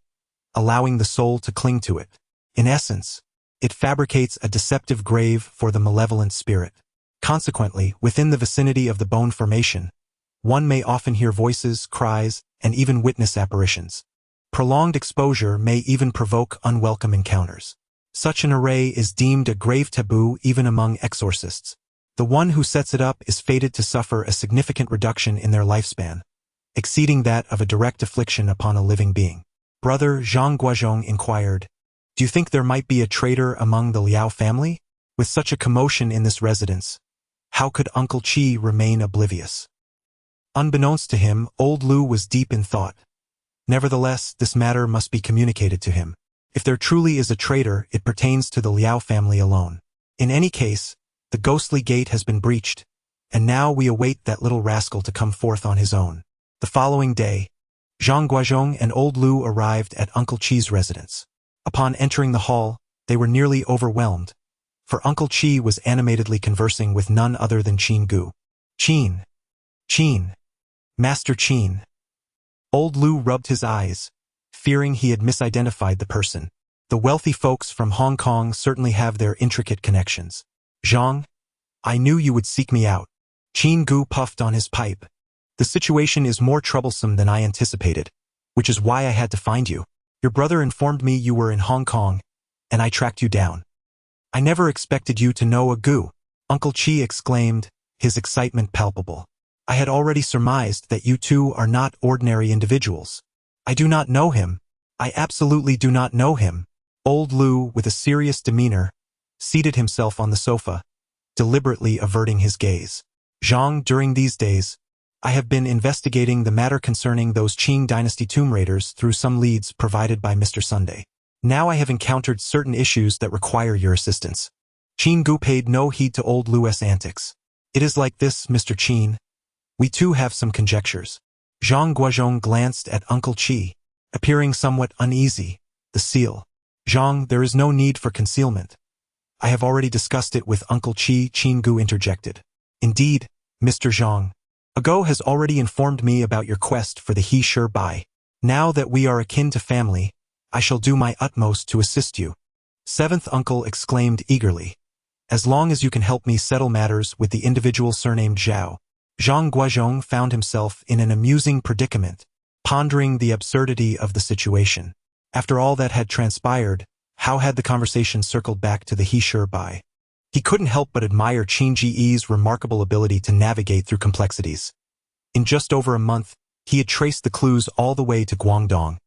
allowing the soul to cling to it. In essence, it fabricates a deceptive grave for the malevolent spirit. Consequently, within the vicinity of the bone formation, one may often hear voices, cries, and even witness apparitions. Prolonged exposure may even provoke unwelcome encounters. Such an array is deemed a grave taboo even among exorcists. The one who sets it up is fated to suffer a significant reduction in their lifespan, exceeding that of a direct affliction upon a living being. Brother Zhang Guozhong inquired, "Do you think there might be a traitor among the Liao family? With such a commotion in this residence, how could Uncle Qi remain oblivious?" Unbeknownst to him, old Lu was deep in thought. Nevertheless, this matter must be communicated to him. If there truly is a traitor, it pertains to the Liao family alone. In any case, the ghostly gate has been breached, and now we await that little rascal to come forth on his own. The following day, Zhang Guozhong and old Lu arrived at Uncle Qi's residence. Upon entering the hall, they were nearly overwhelmed, for Uncle Qi was animatedly conversing with none other than Qin Ge. Qin, Master Qin. Old Lu rubbed his eyes, fearing he had misidentified the person. The wealthy folks from Hong Kong certainly have their intricate connections. Zhang, I knew you would seek me out. Qin Ge puffed on his pipe. The situation is more troublesome than I anticipated, which is why I had to find you. Your brother informed me you were in Hong Kong, and I tracked you down. I never expected you to know a Gu. Uncle Qi exclaimed, his excitement palpable. I had already surmised that you two are not ordinary individuals. I do not know him. I absolutely do not know him. Old Lu, with a serious demeanor, seated himself on the sofa, deliberately averting his gaze. Zhang, during these days, I have been investigating the matter concerning those Qing dynasty tomb raiders through some leads provided by Mr. Sunday. Now I have encountered certain issues that require your assistance. Qin Ge paid no heed to old Lu's antics. It is like this, Mr. Qin. We too have some conjectures. Zhang Guozhong glanced at Uncle Qi, appearing somewhat uneasy. The seal. Zhang, there is no need for concealment. I have already discussed it with Uncle Qi, Qin Ge interjected. Indeed, Mr. Zhang. Ago has already informed me about your quest for the He Shi Bai. Now that we are akin to family, I shall do my utmost to assist you. Seventh uncle exclaimed eagerly. As long as you can help me settle matters with the individual surnamed Zhao. Zhang Guozhong found himself in an amusing predicament, pondering the absurdity of the situation. After all that had transpired, how had the conversation circled back to the He Shi Bai? He couldn't help but admire Qin Ge's remarkable ability to navigate through complexities. In just over a month, he had traced the clues all the way to Guangdong.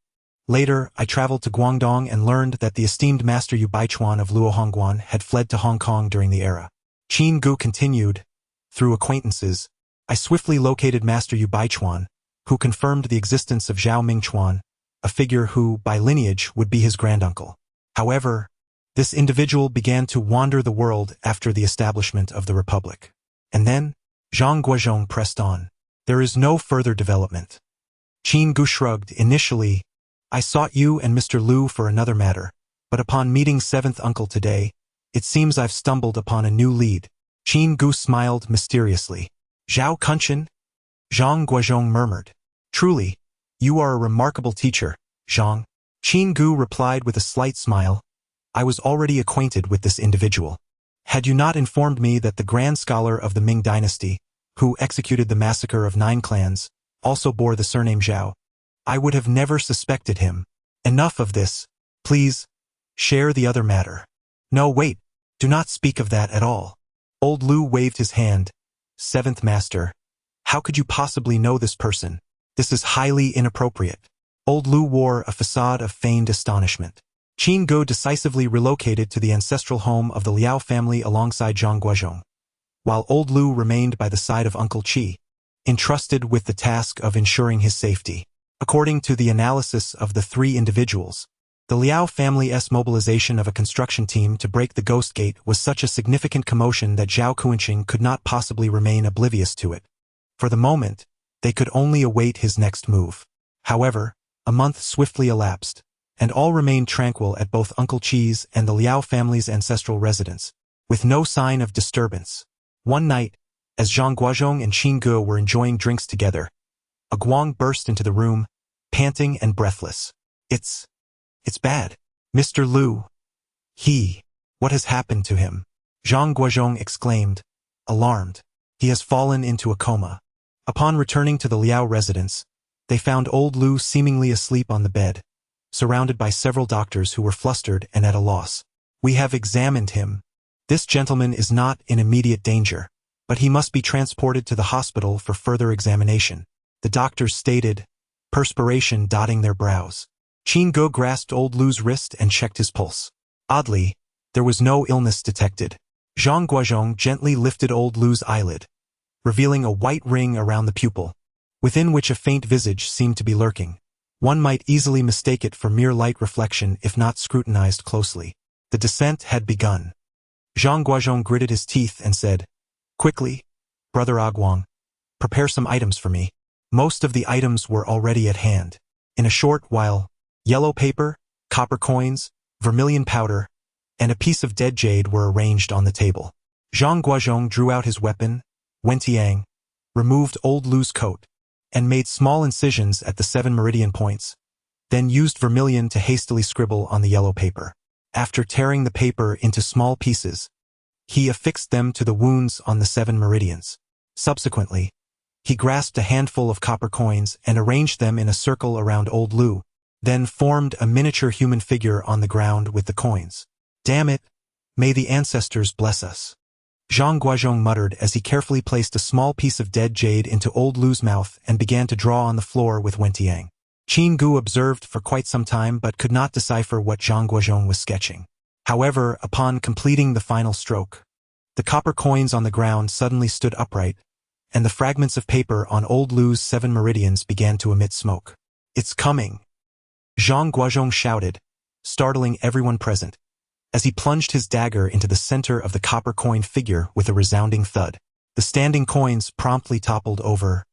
Later, I traveled to Guangdong and learned that the esteemed Master Yu Baichuan of Luohongguan had fled to Hong Kong during the era. Qin Ge continued. Through acquaintances, I swiftly located Master Yu Baichuan, who confirmed the existence of Zhao Mingchuan, a figure who, by lineage, would be his granduncle. However, this individual began to wander the world after the establishment of the Republic. And then, Zhang Guozhong pressed on. There is no further development. Qin Ge shrugged. Initially, I sought you and Mr. Liu for another matter, but upon meeting seventh uncle today, it seems I've stumbled upon a new lead. Qin Ge smiled mysteriously. Zhao Kunshan? Zhang Guozhong murmured. Truly, you are a remarkable teacher, Zhang. Qin Ge replied with a slight smile. I was already acquainted with this individual. Had you not informed me that the grand scholar of the Ming dynasty, who executed the massacre of 9 clans, also bore the surname Zhao, I would have never suspected him. Enough of this. Please, share the other matter. No, wait, do not speak of that at all. Old Liu waved his hand. Seventh Master, how could you possibly know this person? This is highly inappropriate. Old Liu wore a facade of feigned astonishment. Qin Ge decisively relocated to the ancestral home of the Liao family alongside Zhang Guozhong, while Old Liu remained by the side of Uncle Qi, entrusted with the task of ensuring his safety. According to the analysis of the 3 individuals, the Liao family's mobilization of a construction team to break the Ghost Gate was such a significant commotion that Zhao Kuanqing could not possibly remain oblivious to it. For the moment, they could only await his next move. However, a month swiftly elapsed, and all remained tranquil at both Uncle Qi's and the Liao family's ancestral residence, with no sign of disturbance. One night, as Zhang Guozhong and Qin Ge were enjoying drinks together, a Guang burst into the room, panting and breathless. It's bad. Mr. Liu. What has happened to him? Zhang Guozhong exclaimed, alarmed. He has fallen into a coma. Upon returning to the Liao residence, they found old Liu seemingly asleep on the bed, surrounded by several doctors who were flustered and at a loss. We have examined him. This gentleman is not in immediate danger, but he must be transported to the hospital for further examination, the doctors stated, perspiration dotting their brows. Qin Ge grasped old Liu's wrist and checked his pulse. Oddly, there was no illness detected. Zhang Guozhong gently lifted old Liu's eyelid, revealing a white ring around the pupil, within which a faint visage seemed to be lurking. One might easily mistake it for mere light reflection if not scrutinized closely. The descent had begun. Zhang Guozhong gritted his teeth and said, quickly, Brother Aguang, prepare some items for me. Most of the items were already at hand. In a short while, yellow paper, copper coins, vermilion powder, and a piece of dead jade were arranged on the table. Zhang Guozhong drew out his weapon, Wentiang, removed old Liu's coat, and made small incisions at the 7 meridian points, then used vermilion to hastily scribble on the yellow paper. After tearing the paper into small pieces, he affixed them to the wounds on the 7 meridians. Subsequently, he grasped a handful of copper coins and arranged them in a circle around old Liu, then formed a miniature human figure on the ground with the coins. Damn it, may the ancestors bless us. Zhang Guozhong muttered as he carefully placed a small piece of dead jade into old Liu's mouth and began to draw on the floor with Wentiang. Qin Ge observed for quite some time but could not decipher what Zhang Guozhong was sketching. However, upon completing the final stroke, the copper coins on the ground suddenly stood upright, and the fragments of paper on old Liu's 7 meridians began to emit smoke. It's coming! Zhang Guozhong shouted, startling everyone present, as he plunged his dagger into the center of the copper coin figure with a resounding thud. The standing coins promptly toppled over,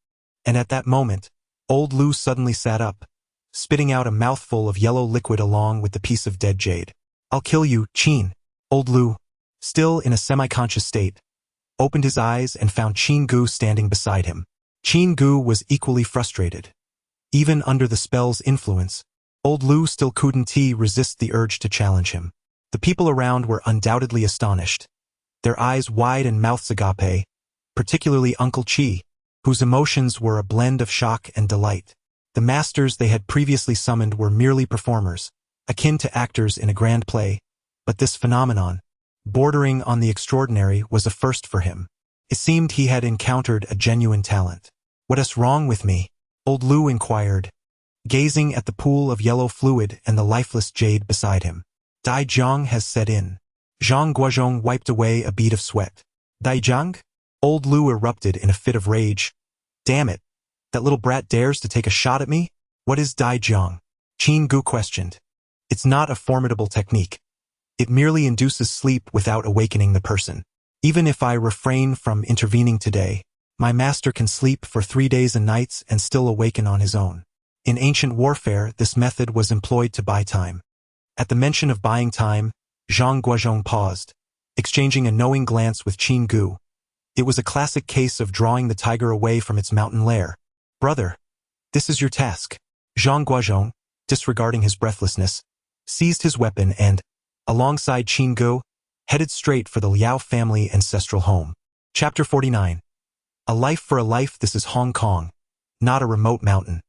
and at that moment, Old Lu suddenly sat up, spitting out a mouthful of yellow liquid along with the piece of dead jade. I'll kill you, Qin. Old Lu, still in a semi-conscious state, opened his eyes and found Qin Ge standing beside him. Qin Ge was equally frustrated. Even under the spell's influence, Old Lu still couldn't resist the urge to challenge him. The people around were undoubtedly astonished, their eyes wide and mouths agape, particularly Uncle Qi, whose emotions were a blend of shock and delight. The masters they had previously summoned were merely performers, akin to actors in a grand play, but this phenomenon, bordering on the extraordinary, was a first for him. It seemed he had encountered a genuine talent. "What is wrong with me?" Old Lu inquired, gazing at the pool of yellow fluid and the lifeless jade beside him. "Dai Zhang has set in." Zhang Guozhong wiped away a bead of sweat. "Dai Zhang?" Old Lu erupted in a fit of rage. "Damn it! That little brat dares to take a shot at me? What is Dai Zhang?" Qin Ge questioned. "It's not a formidable technique. It merely induces sleep without awakening the person. Even if I refrain from intervening today, my master can sleep for 3 days and nights and still awaken on his own." In ancient warfare, this method was employed to buy time. At the mention of buying time, Zhang Guozhong paused, exchanging a knowing glance with Qin Ge. It was a classic case of drawing the tiger away from its mountain lair. "Brother, this is your task." Zhang Guozhong, disregarding his breathlessness, seized his weapon and, alongside Qin Ge, headed straight for the Liao family ancestral home. Chapter 49. A life for a life. This is Hong Kong, not a remote mountain.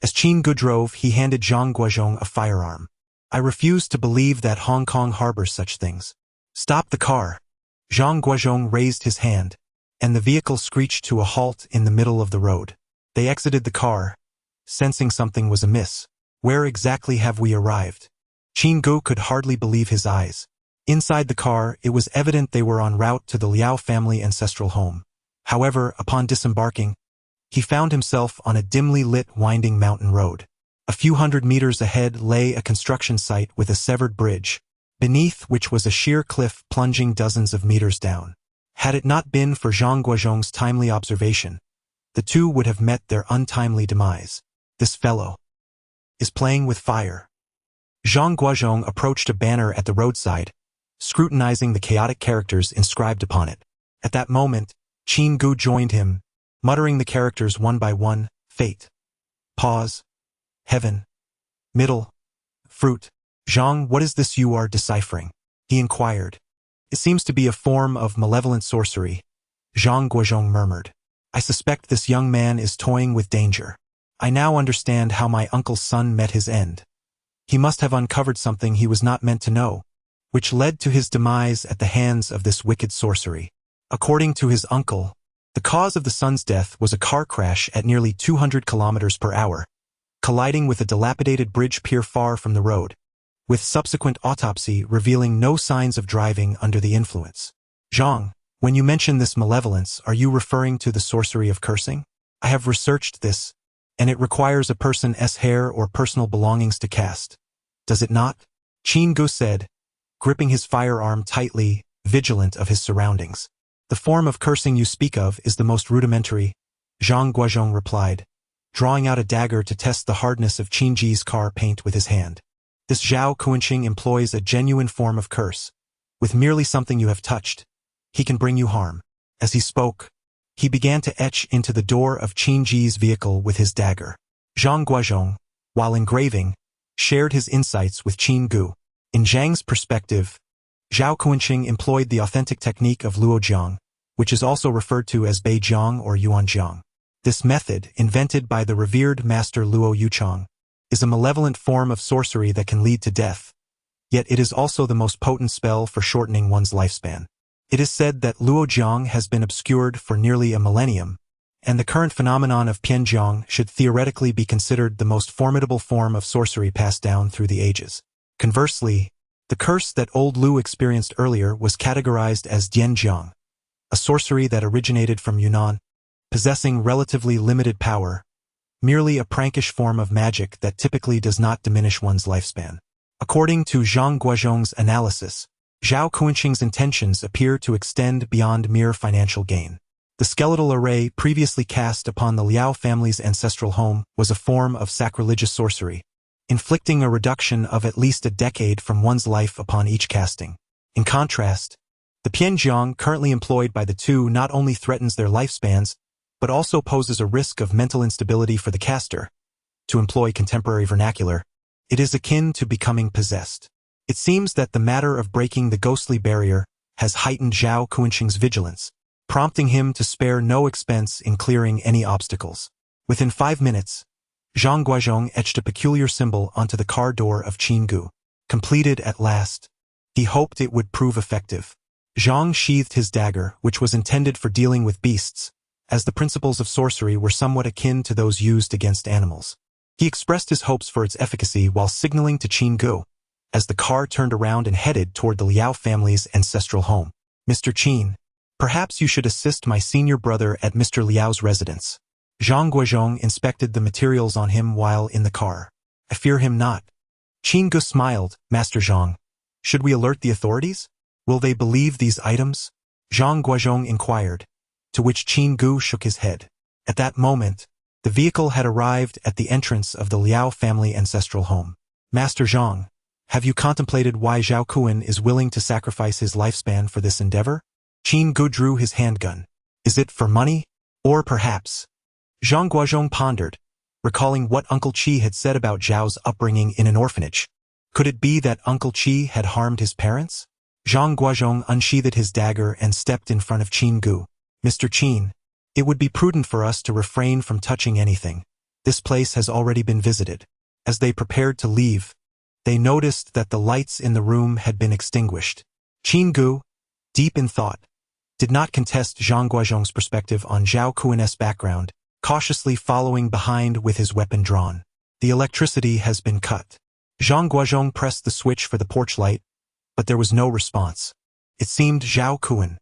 As Qin Ge drove, he handed Zhang Guozhong a firearm. "I refuse to believe that Hong Kong harbors such things." "Stop the car." Zhang Guozhong raised his hand, and the vehicle screeched to a halt in the middle of the road. They exited the car, sensing something was amiss. "Where exactly have we arrived?" Qin Ge could hardly believe his eyes. Inside the car, it was evident they were en route to the Liao family ancestral home. However, upon disembarking, he found himself on a dimly lit winding mountain road. A few hundred meters ahead lay a construction site with a severed bridge, beneath which was a sheer cliff plunging dozens of meters down. Had it not been for Zhang Guozhong's timely observation, the two would have met their untimely demise. "This fellow is playing with fire." Zhang Guozhong approached a banner at the roadside, scrutinizing the chaotic characters inscribed upon it. At that moment, Qin Ge joined him, muttering the characters one by one: fate, pause, heaven, middle, fruit. "Zhang, what is this you are deciphering?" he inquired. "It seems to be a form of malevolent sorcery," Zhang Guozhong murmured. "I suspect this young man is toying with danger. I now understand how my uncle's son met his end. He must have uncovered something he was not meant to know, which led to his demise at the hands of this wicked sorcery." According to his uncle, the cause of the son's death was a car crash at nearly 200 kilometers per hour, colliding with a dilapidated bridge pier far from the road, with subsequent autopsy revealing no signs of driving under the influence. "Zhang, when you mention this malevolence, are you referring to the sorcery of cursing? I have researched this, and it requires a person's hair or personal belongings to cast. Does it not?" Qin Ge said, gripping his firearm tightly, vigilant of his surroundings. "The form of cursing you speak of is the most rudimentary," Zhang Guozhong replied, drawing out a dagger to test the hardness of Qin Ge's car paint with his hand. "This Zhao Kuanqing employs a genuine form of curse. With merely something you have touched, he can bring you harm." As he spoke, he began to etch into the door of Qin Ge's vehicle with his dagger. Zhang Guozhong, while engraving, shared his insights with Qin Ge. In Zhang's perspective, Zhao Kuanqing employed the authentic technique of Luojiang, which is also referred to as Beijiang or Yuanjiang. This method, invented by the revered master Luo Yuchang, is a malevolent form of sorcery that can lead to death, yet it is also the most potent spell for shortening one's lifespan. It is said that Luojiang has been obscured for nearly a millennium, and the current phenomenon of Pianjiang should theoretically be considered the most formidable form of sorcery passed down through the ages. Conversely, the curse that old Lu experienced earlier was categorized as Dianjiang, a sorcery that originated from Yunnan, possessing relatively limited power, merely a prankish form of magic that typically does not diminish one's lifespan. According to Zhang Guozhong's analysis, Zhao Kuanqing's intentions appear to extend beyond mere financial gain. The skeletal array previously cast upon the Liao family's ancestral home was a form of sacrilegious sorcery, inflicting a reduction of at least a decade from one's life upon each casting. In contrast, the Pianjiang currently employed by the two not only threatens their lifespans, but also poses a risk of mental instability for the caster. To employ contemporary vernacular, it is akin to becoming possessed. It seems that the matter of breaking the ghostly barrier has heightened Zhao Guozhong's vigilance, prompting him to spare no expense in clearing any obstacles. Within 5 minutes, Zhang Guozhong etched a peculiar symbol onto the car door of Qin Ge. Completed at last, he hoped it would prove effective. Zhang sheathed his dagger, which was intended for dealing with beasts, as the principles of sorcery were somewhat akin to those used against animals. He expressed his hopes for its efficacy while signaling to Qin Ge, as the car turned around and headed toward the Liao family's ancestral home. "Mr. Qin, perhaps you should assist my senior brother at Mr. Liao's residence." Zhang Guozhong inspected the materials on him while in the car. "I fear him not." Qin Ge smiled. "Master Zhang, should we alert the authorities? Will they believe these items?" Zhang Guozhong inquired, to which Qin Ge shook his head. At that moment, the vehicle had arrived at the entrance of the Liao family ancestral home. "Master Zhang, have you contemplated why Zhao Kuan is willing to sacrifice his lifespan for this endeavor?" Qin Ge drew his handgun. "Is it for money? Or perhaps—" Zhang Guozhong pondered, recalling what Uncle Qi had said about Zhao's upbringing in an orphanage. Could it be that Uncle Qi had harmed his parents? Zhang Guozhong unsheathed his dagger and stepped in front of Qin Ge. "Mr. Qin, it would be prudent for us to refrain from touching anything. This place has already been visited." As they prepared to leave, they noticed that the lights in the room had been extinguished. Qin Ge, deep in thought, did not contest Zhang Guozhong's perspective on Zhao Kuan's background, cautiously following behind with his weapon drawn. "The electricity has been cut." Zhang Guozhong pressed the switch for the porch light, but there was no response. It seemed Zhao Kuan.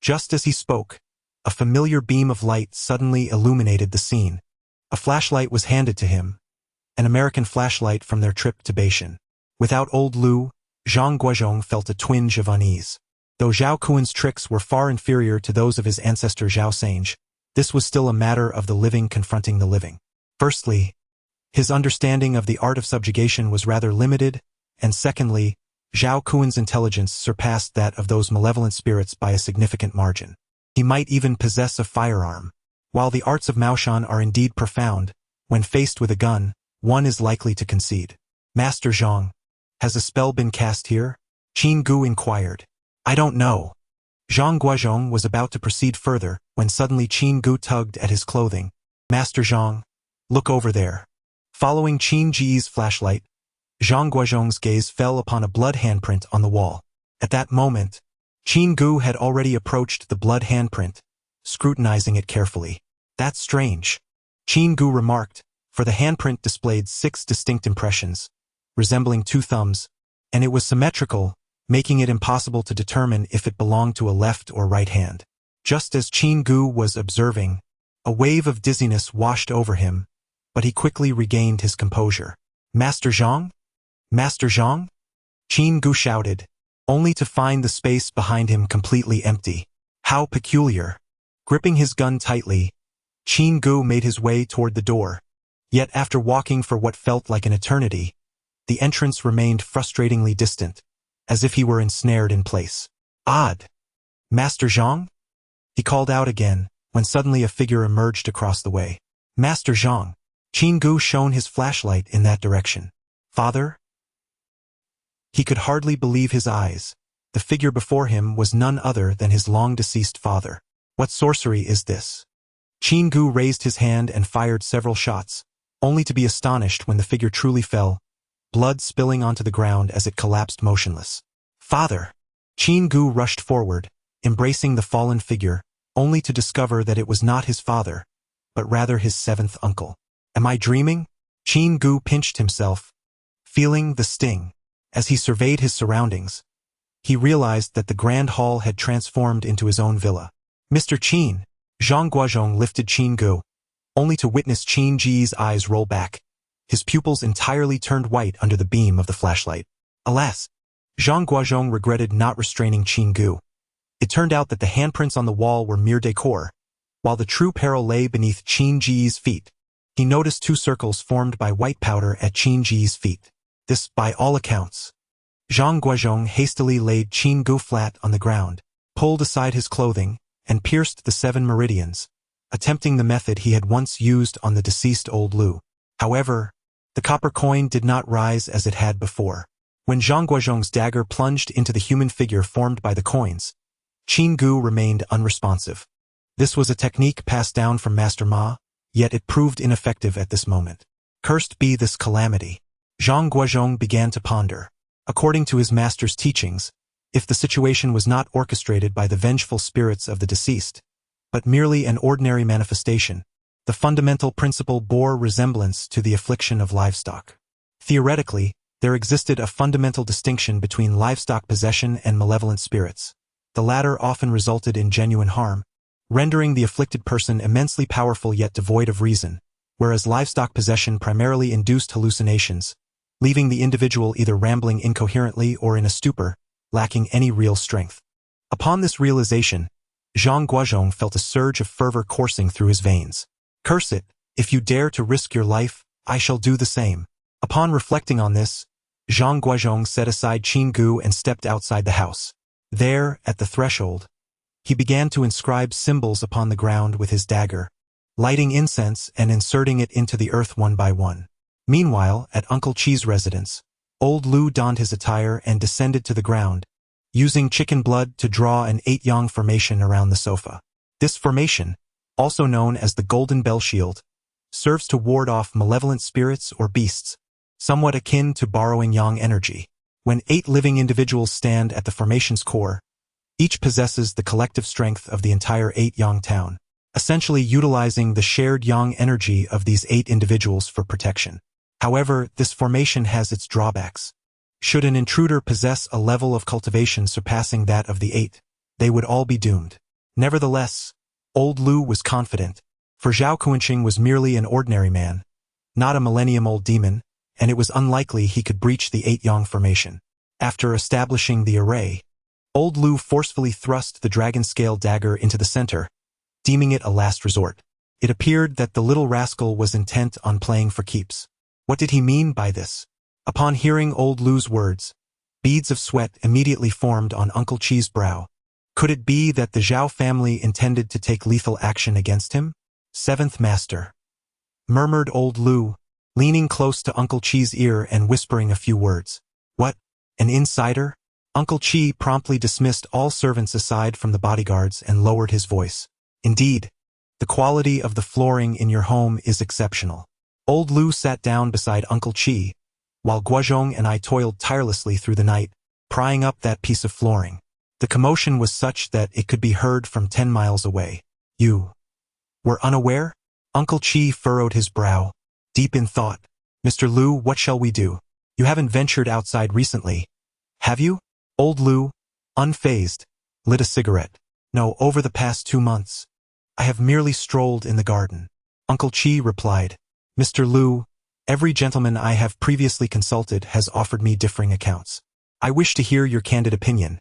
Just as he spoke, a familiar beam of light suddenly illuminated the scene. A flashlight was handed to him, an American flashlight from their trip to Beijing. Without old Lu, Zhang Guozhong felt a twinge of unease. Though Zhao Kuan's tricks were far inferior to those of his ancestor Zhao Sange, this was still a matter of the living confronting the living. Firstly, his understanding of the art of subjugation was rather limited, and secondly, Zhao Kuan's intelligence surpassed that of those malevolent spirits by a significant margin. He might even possess a firearm. While the arts of Maoshan are indeed profound, when faced with a gun, one is likely to concede. "Master Zhang, has a spell been cast here?" Qin Ge inquired. "I don't know." Zhang Guozhong was about to proceed further when suddenly Qin Ge tugged at his clothing. "Master Zhang, look over there." Following Qin Ge's flashlight, Zhang Guozhong's gaze fell upon a blood handprint on the wall. At that moment, Qin Ge had already approached the blood handprint, scrutinizing it carefully. "That's strange," Qin Ge remarked, for the handprint displayed 6 distinct impressions, resembling 2 thumbs, and it was symmetrical, making it impossible to determine if it belonged to a left or right hand. Just as Qin Ge was observing, a wave of dizziness washed over him, but he quickly regained his composure. "Master Zhang? Master Zhang?" Qin Ge shouted, only to find the space behind him completely empty. How peculiar. Gripping his gun tightly, Qin Ge made his way toward the door. Yet after walking for what felt like an eternity, the entrance remained frustratingly distant, as if he were ensnared in place. "Odd. Master Zhang?" He called out again, when suddenly a figure emerged across the way. "Master Zhang." Qin Ge shone his flashlight in that direction. "Father?" He could hardly believe his eyes. The figure before him was none other than his long-deceased father. "What sorcery is this?" Qin Ge raised his hand and fired several shots, only to be astonished when the figure truly fell, blood spilling onto the ground as it collapsed motionless. "Father!" Qin Ge rushed forward, embracing the fallen figure, only to discover that it was not his father, but rather his 7th uncle. "Am I dreaming?" Qin Ge pinched himself, feeling the sting. As he surveyed his surroundings, he realized that the grand hall had transformed into his own villa. "Mr. Qin!" Zhang Guozhong lifted Qin Ge, only to witness Qin Ge's eyes roll back. His pupils entirely turned white under the beam of the flashlight. Alas! Zhang Guozhong regretted not restraining Qin Ge. It turned out that the handprints on the wall were mere decor, While the true peril lay beneath Qin Ge's feet, he noticed 2 circles formed by white powder at Qin Ge's feet. This, by all accounts. Zhang Guozhong hastily laid Qin Ge flat on the ground, pulled aside his clothing, and pierced the 7 meridians, attempting the method he had once used on the deceased old Lu. However, the copper coin did not rise as it had before. When Zhang Guozhong's dagger plunged into the human figure formed by the coins, Qin Ge remained unresponsive. This was a technique passed down from Master Ma, yet it proved ineffective at this moment. Cursed be this calamity. Zhang Guozhong began to ponder. According to his master's teachings, if the situation was not orchestrated by the vengeful spirits of the deceased, but merely an ordinary manifestation, the fundamental principle bore resemblance to the affliction of livestock. Theoretically, there existed a fundamental distinction between livestock possession and malevolent spirits. The latter often resulted in genuine harm, rendering the afflicted person immensely powerful yet devoid of reason, whereas livestock possession primarily induced hallucinations, leaving the individual either rambling incoherently or in a stupor, lacking any real strength. Upon this realization, Zhang Guozhong felt a surge of fervor coursing through his veins. Curse it, if you dare to risk your life, I shall do the same. Upon reflecting on this, Zhang Guozhong set aside Qin Ge and stepped outside the house. There, at the threshold, he began to inscribe symbols upon the ground with his dagger, lighting incense and inserting it into the earth one by one. Meanwhile, at Uncle Qi's residence, old Lu donned his attire and descended to the ground, using chicken blood to draw an 8-yang formation around the sofa. This formation, also known as the Golden Bell Shield, serves to ward off malevolent spirits or beasts, somewhat akin to borrowing yang energy. When 8 living individuals stand at the formation's core, each possesses the collective strength of the entire 8-yang town, essentially utilizing the shared yang energy of these 8 individuals for protection. However, this formation has its drawbacks. Should an intruder possess a level of cultivation surpassing that of the 8, they would all be doomed. Nevertheless, old Lu was confident, for Zhao Guozhong was merely an ordinary man, not a millennium-old demon, and it was unlikely he could breach the 8-yang formation. After establishing the array, old Lu forcefully thrust the dragon-scale dagger into the center, deeming it a last resort. It appeared that the little rascal was intent on playing for keeps. What did he mean by this? Upon hearing old Lu's words, beads of sweat immediately formed on Uncle Qi's brow. Could it be that the Zhao family intended to take lethal action against him? 7th Master, murmured old Lu, leaning close to Uncle Qi's ear and whispering a few words. What? An insider? Uncle Qi promptly dismissed all servants aside from the bodyguards and lowered his voice. Indeed, the quality of the flooring in your home is exceptional. Old Lu sat down beside Uncle Qi, while Guozhong and I toiled tirelessly through the night, prying up that piece of flooring. The commotion was such that it could be heard from 10 miles away. You were unaware? Uncle Qi furrowed his brow, deep in thought. Mr. Lu, what shall we do? You haven't ventured outside recently, have you? Old Lu, unfazed, lit a cigarette. No, over the past 2 months, I have merely strolled in the garden. Uncle Qi replied, Mr. Lu, every gentleman I have previously consulted has offered me differing accounts. I wish to hear your candid opinion.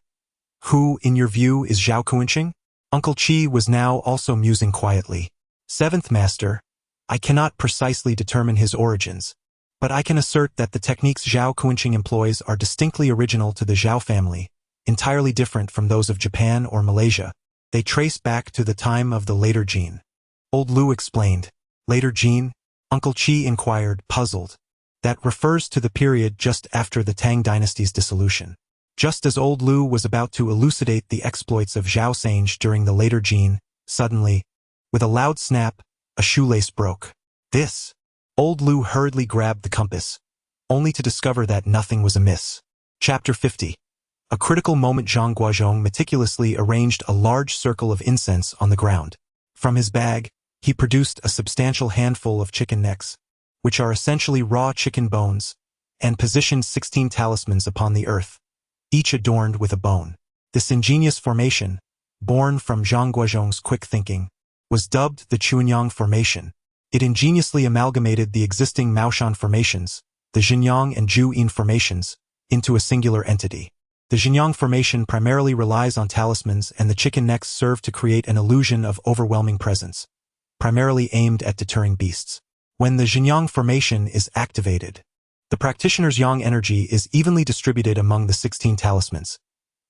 Who, in your view, is Zhao Guozhong? Uncle Qi was now also musing quietly. 7th Master, I cannot precisely determine his origins, but I can assert that the techniques Zhao Guozhong employs are distinctly original to the Zhao family, entirely different from those of Japan or Malaysia. They trace back to the time of the later Jin. Old Lu explained. Later Jin? Uncle Qi inquired, puzzled. That refers to the period just after the Tang dynasty's dissolution. Just as old Lu was about to elucidate the exploits of Zhao Sange during the later Jin, suddenly, with a loud snap, a shoelace broke. This. Old Lu hurriedly grabbed the compass, only to discover that nothing was amiss. Chapter 50. A critical moment. Zhang Guozhong meticulously arranged a large circle of incense on the ground. From his bag, he produced a substantial handful of chicken necks, which are essentially raw chicken bones, and positioned 16 talismans upon the earth, each adorned with a bone. This ingenious formation, born from Zhang Guozhong's quick thinking, was dubbed the Zuanlong Formation. It ingeniously amalgamated the existing Maoshan formations, the Xinyang and Zhuyin formations, into a singular entity. The Zhenyang Formation primarily relies on talismans, and the chicken necks serve to create an illusion of overwhelming presence, primarily aimed at deterring beasts. When the Zhenyang Formation is activated, the practitioner's yang energy is evenly distributed among the 16 talismans,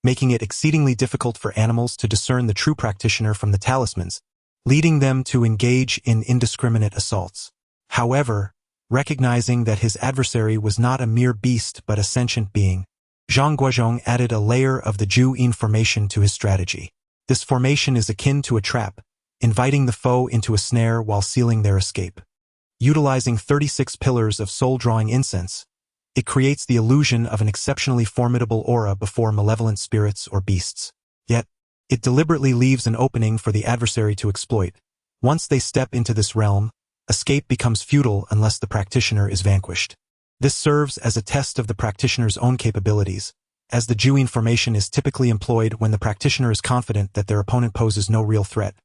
making it exceedingly difficult for animals to discern the true practitioner from the talismans, leading them to engage in indiscriminate assaults. However, recognizing that his adversary was not a mere beast but a sentient being, Zhang Guozhong added a layer of the Zhu-Yin formation to his strategy. This formation is akin to a trap, inviting the foe into a snare while sealing their escape. Utilizing 36 pillars of soul-drawing incense, it creates the illusion of an exceptionally formidable aura before malevolent spirits or beasts. Yet, it deliberately leaves an opening for the adversary to exploit. Once they step into this realm, escape becomes futile unless the practitioner is vanquished. This serves as a test of the practitioner's own capabilities, as the Zhu-Yin formation is typically employed when the practitioner is confident that their opponent poses no real threat,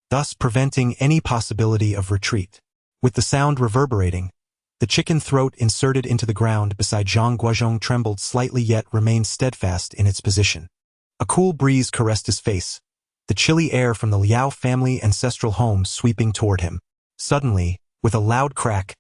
thus preventing any possibility of retreat. With the sound reverberating, the chicken throat inserted into the ground beside Zhang Guozhong trembled slightly yet remained steadfast in its position. A cool breeze caressed his face, the chilly air from the Liao family ancestral home sweeping toward him. Suddenly, with a loud crack,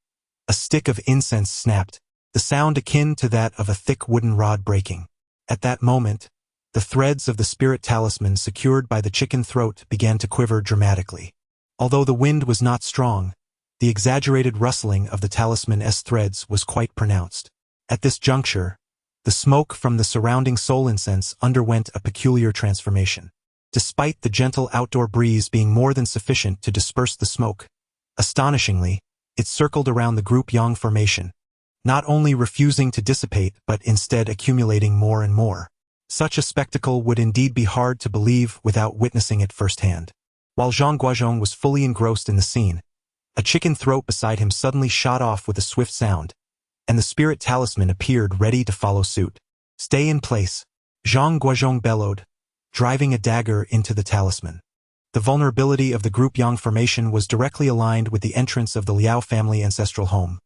a stick of incense snapped, the sound akin to that of a thick wooden rod breaking. At that moment, the threads of the spirit talisman secured by the chicken throat began to quiver dramatically. Although the wind was not strong, the exaggerated rustling of the talisman's threads was quite pronounced. At this juncture, the smoke from the surrounding soul incense underwent a peculiar transformation. Despite the gentle outdoor breeze being more than sufficient to disperse the smoke, astonishingly, it circled around the group Yang formation, not only refusing to dissipate but instead accumulating more and more. Such a spectacle would indeed be hard to believe without witnessing it firsthand. While Zhang Guozhong was fully engrossed in the scene, a chicken throat beside him suddenly shot off with a swift sound, and the spirit talisman appeared ready to follow suit. "Stay in place," Zhang Guozhong bellowed, driving a dagger into the talisman. The vulnerability of the group Yang formation was directly aligned with the entrance of the Liao family ancestral home.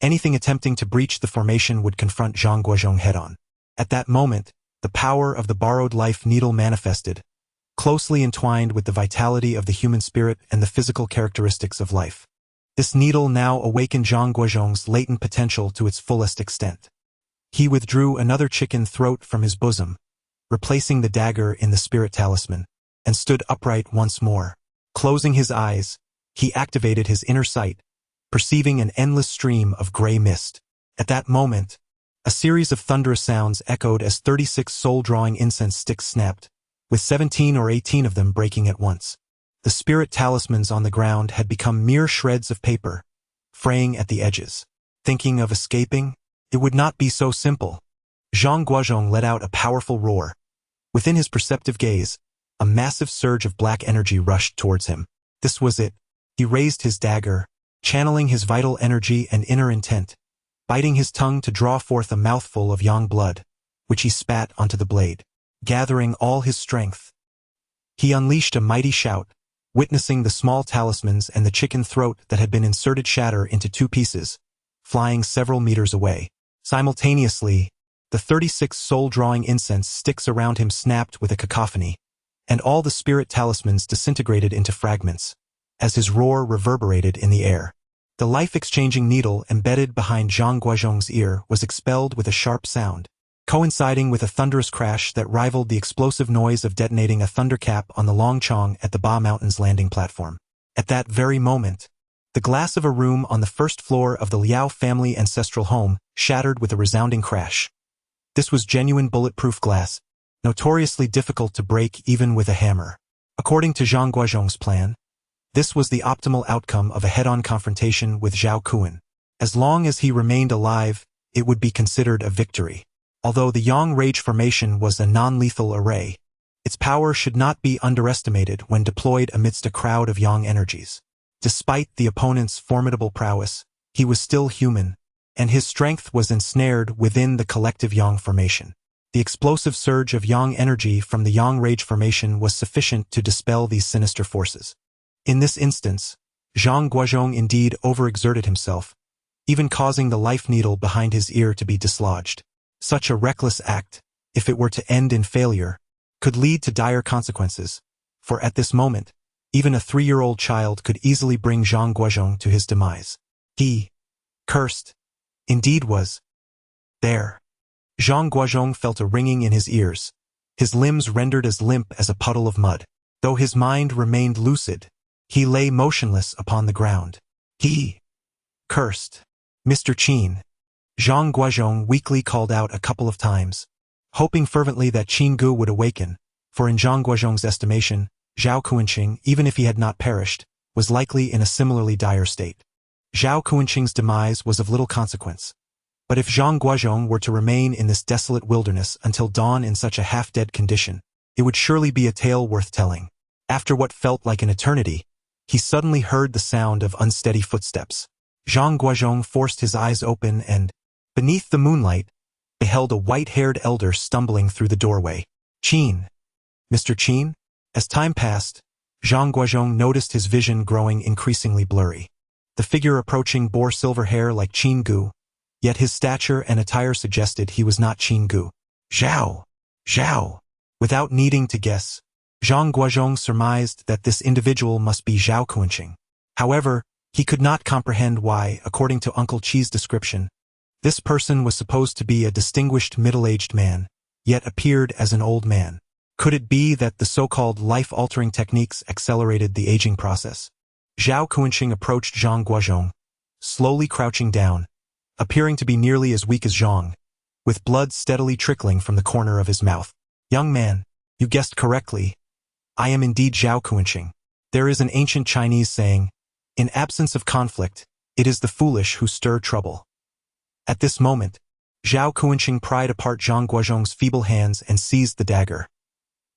Anything attempting to breach the formation would confront Zhang Guozhong head-on. At that moment, the power of the borrowed life needle manifested, closely entwined with the vitality of the human spirit and the physical characteristics of life. This needle now awakened Zhang Guozhong's latent potential to its fullest extent. He withdrew another chicken throat from his bosom, replacing the dagger in the spirit talisman, and stood upright once more. Closing his eyes, he activated his inner sight, perceiving an endless stream of gray mist. At that moment, a series of thunderous sounds echoed as 36 soul-drawing incense sticks snapped, with 17 or 18 of them breaking at once. The spirit talismans on the ground had become mere shreds of paper, fraying at the edges. Thinking of escaping? It would not be so simple. Zhang Guozhong let out a powerful roar. Within his perceptive gaze, a massive surge of black energy rushed towards him. This was it. He raised his dagger, channeling his vital energy and inner intent, biting his tongue to draw forth a mouthful of yang blood, which he spat onto the blade. Gathering all his strength, he unleashed a mighty shout, witnessing the small talismans and the chicken throat that had been inserted shatter into two pieces, flying several meters away. Simultaneously, the 36 soul-drawing incense sticks around him snapped with a cacophony, and all the spirit talismans disintegrated into fragments, as his roar reverberated in the air. The life-exchanging needle embedded behind Zhang Guozhong's ear was expelled with a sharp sound, coinciding with a thunderous crash that rivaled the explosive noise of detonating a thundercap on the Longchong at the Ba Mountain's landing platform. At that very moment, the glass of a room on the first floor of the Liao family ancestral home shattered with a resounding crash. This was genuine bulletproof glass, notoriously difficult to break even with a hammer. According to Zhang Guozhong's plan, this was the optimal outcome of a head-on confrontation with Zhao Kuan. As long as he remained alive, it would be considered a victory. Although the Yang Rage formation was a non-lethal array, its power should not be underestimated when deployed amidst a crowd of Yang energies. Despite the opponent's formidable prowess, he was still human, and his strength was ensnared within the collective Yang formation. The explosive surge of Yang energy from the Yang Rage formation was sufficient to dispel these sinister forces. In this instance, Zhang Guozhong indeed overexerted himself, even causing the life needle behind his ear to be dislodged. Such a reckless act, if it were to end in failure, could lead to dire consequences, for at this moment, even a 3-year-old child could easily bring Zhang Guozhong to his demise. He, cursed, indeed was there. Zhang Guozhong felt a ringing in his ears, his limbs rendered as limp as a puddle of mud. Though his mind remained lucid, he lay motionless upon the ground. He, cursed, Mr. Qin. Zhang Guozhong weakly called out a couple of times, hoping fervently that Qin Ge would awaken, for in Zhang Guozhong's estimation, Zhao Guanqing, even if he had not perished, was likely in a similarly dire state. Zhao Guanqing's demise was of little consequence. But if Zhang Guozhong were to remain in this desolate wilderness until dawn in such a half-dead condition, it would surely be a tale worth telling. After what felt like an eternity, he suddenly heard the sound of unsteady footsteps. Zhang Guozhong forced his eyes open and, beneath the moonlight, beheld a white-haired elder stumbling through the doorway. Qin. Mr. Qin? As time passed, Zhang Guozhong noticed his vision growing increasingly blurry. The figure approaching bore silver hair like Qin Ge, yet his stature and attire suggested he was not Qin Ge. Zhao. Without needing to guess, Zhang Guozhong surmised that this individual must be Zhao Guanqing. However, he could not comprehend why, according to Uncle Qi's description, this person was supposed to be a distinguished middle-aged man, yet appeared as an old man. Could it be that the so-called life-altering techniques accelerated the aging process? Zhao Guanqing approached Zhang Guozhong, slowly crouching down, appearing to be nearly as weak as Zhang, with blood steadily trickling from the corner of his mouth. Young man, you guessed correctly. I am indeed Zhao Guanqing. There is an ancient Chinese saying, in absence of conflict, it is the foolish who stir trouble. At this moment, Zhao Guanqing pried apart Zhang Guozhong's feeble hands and seized the dagger.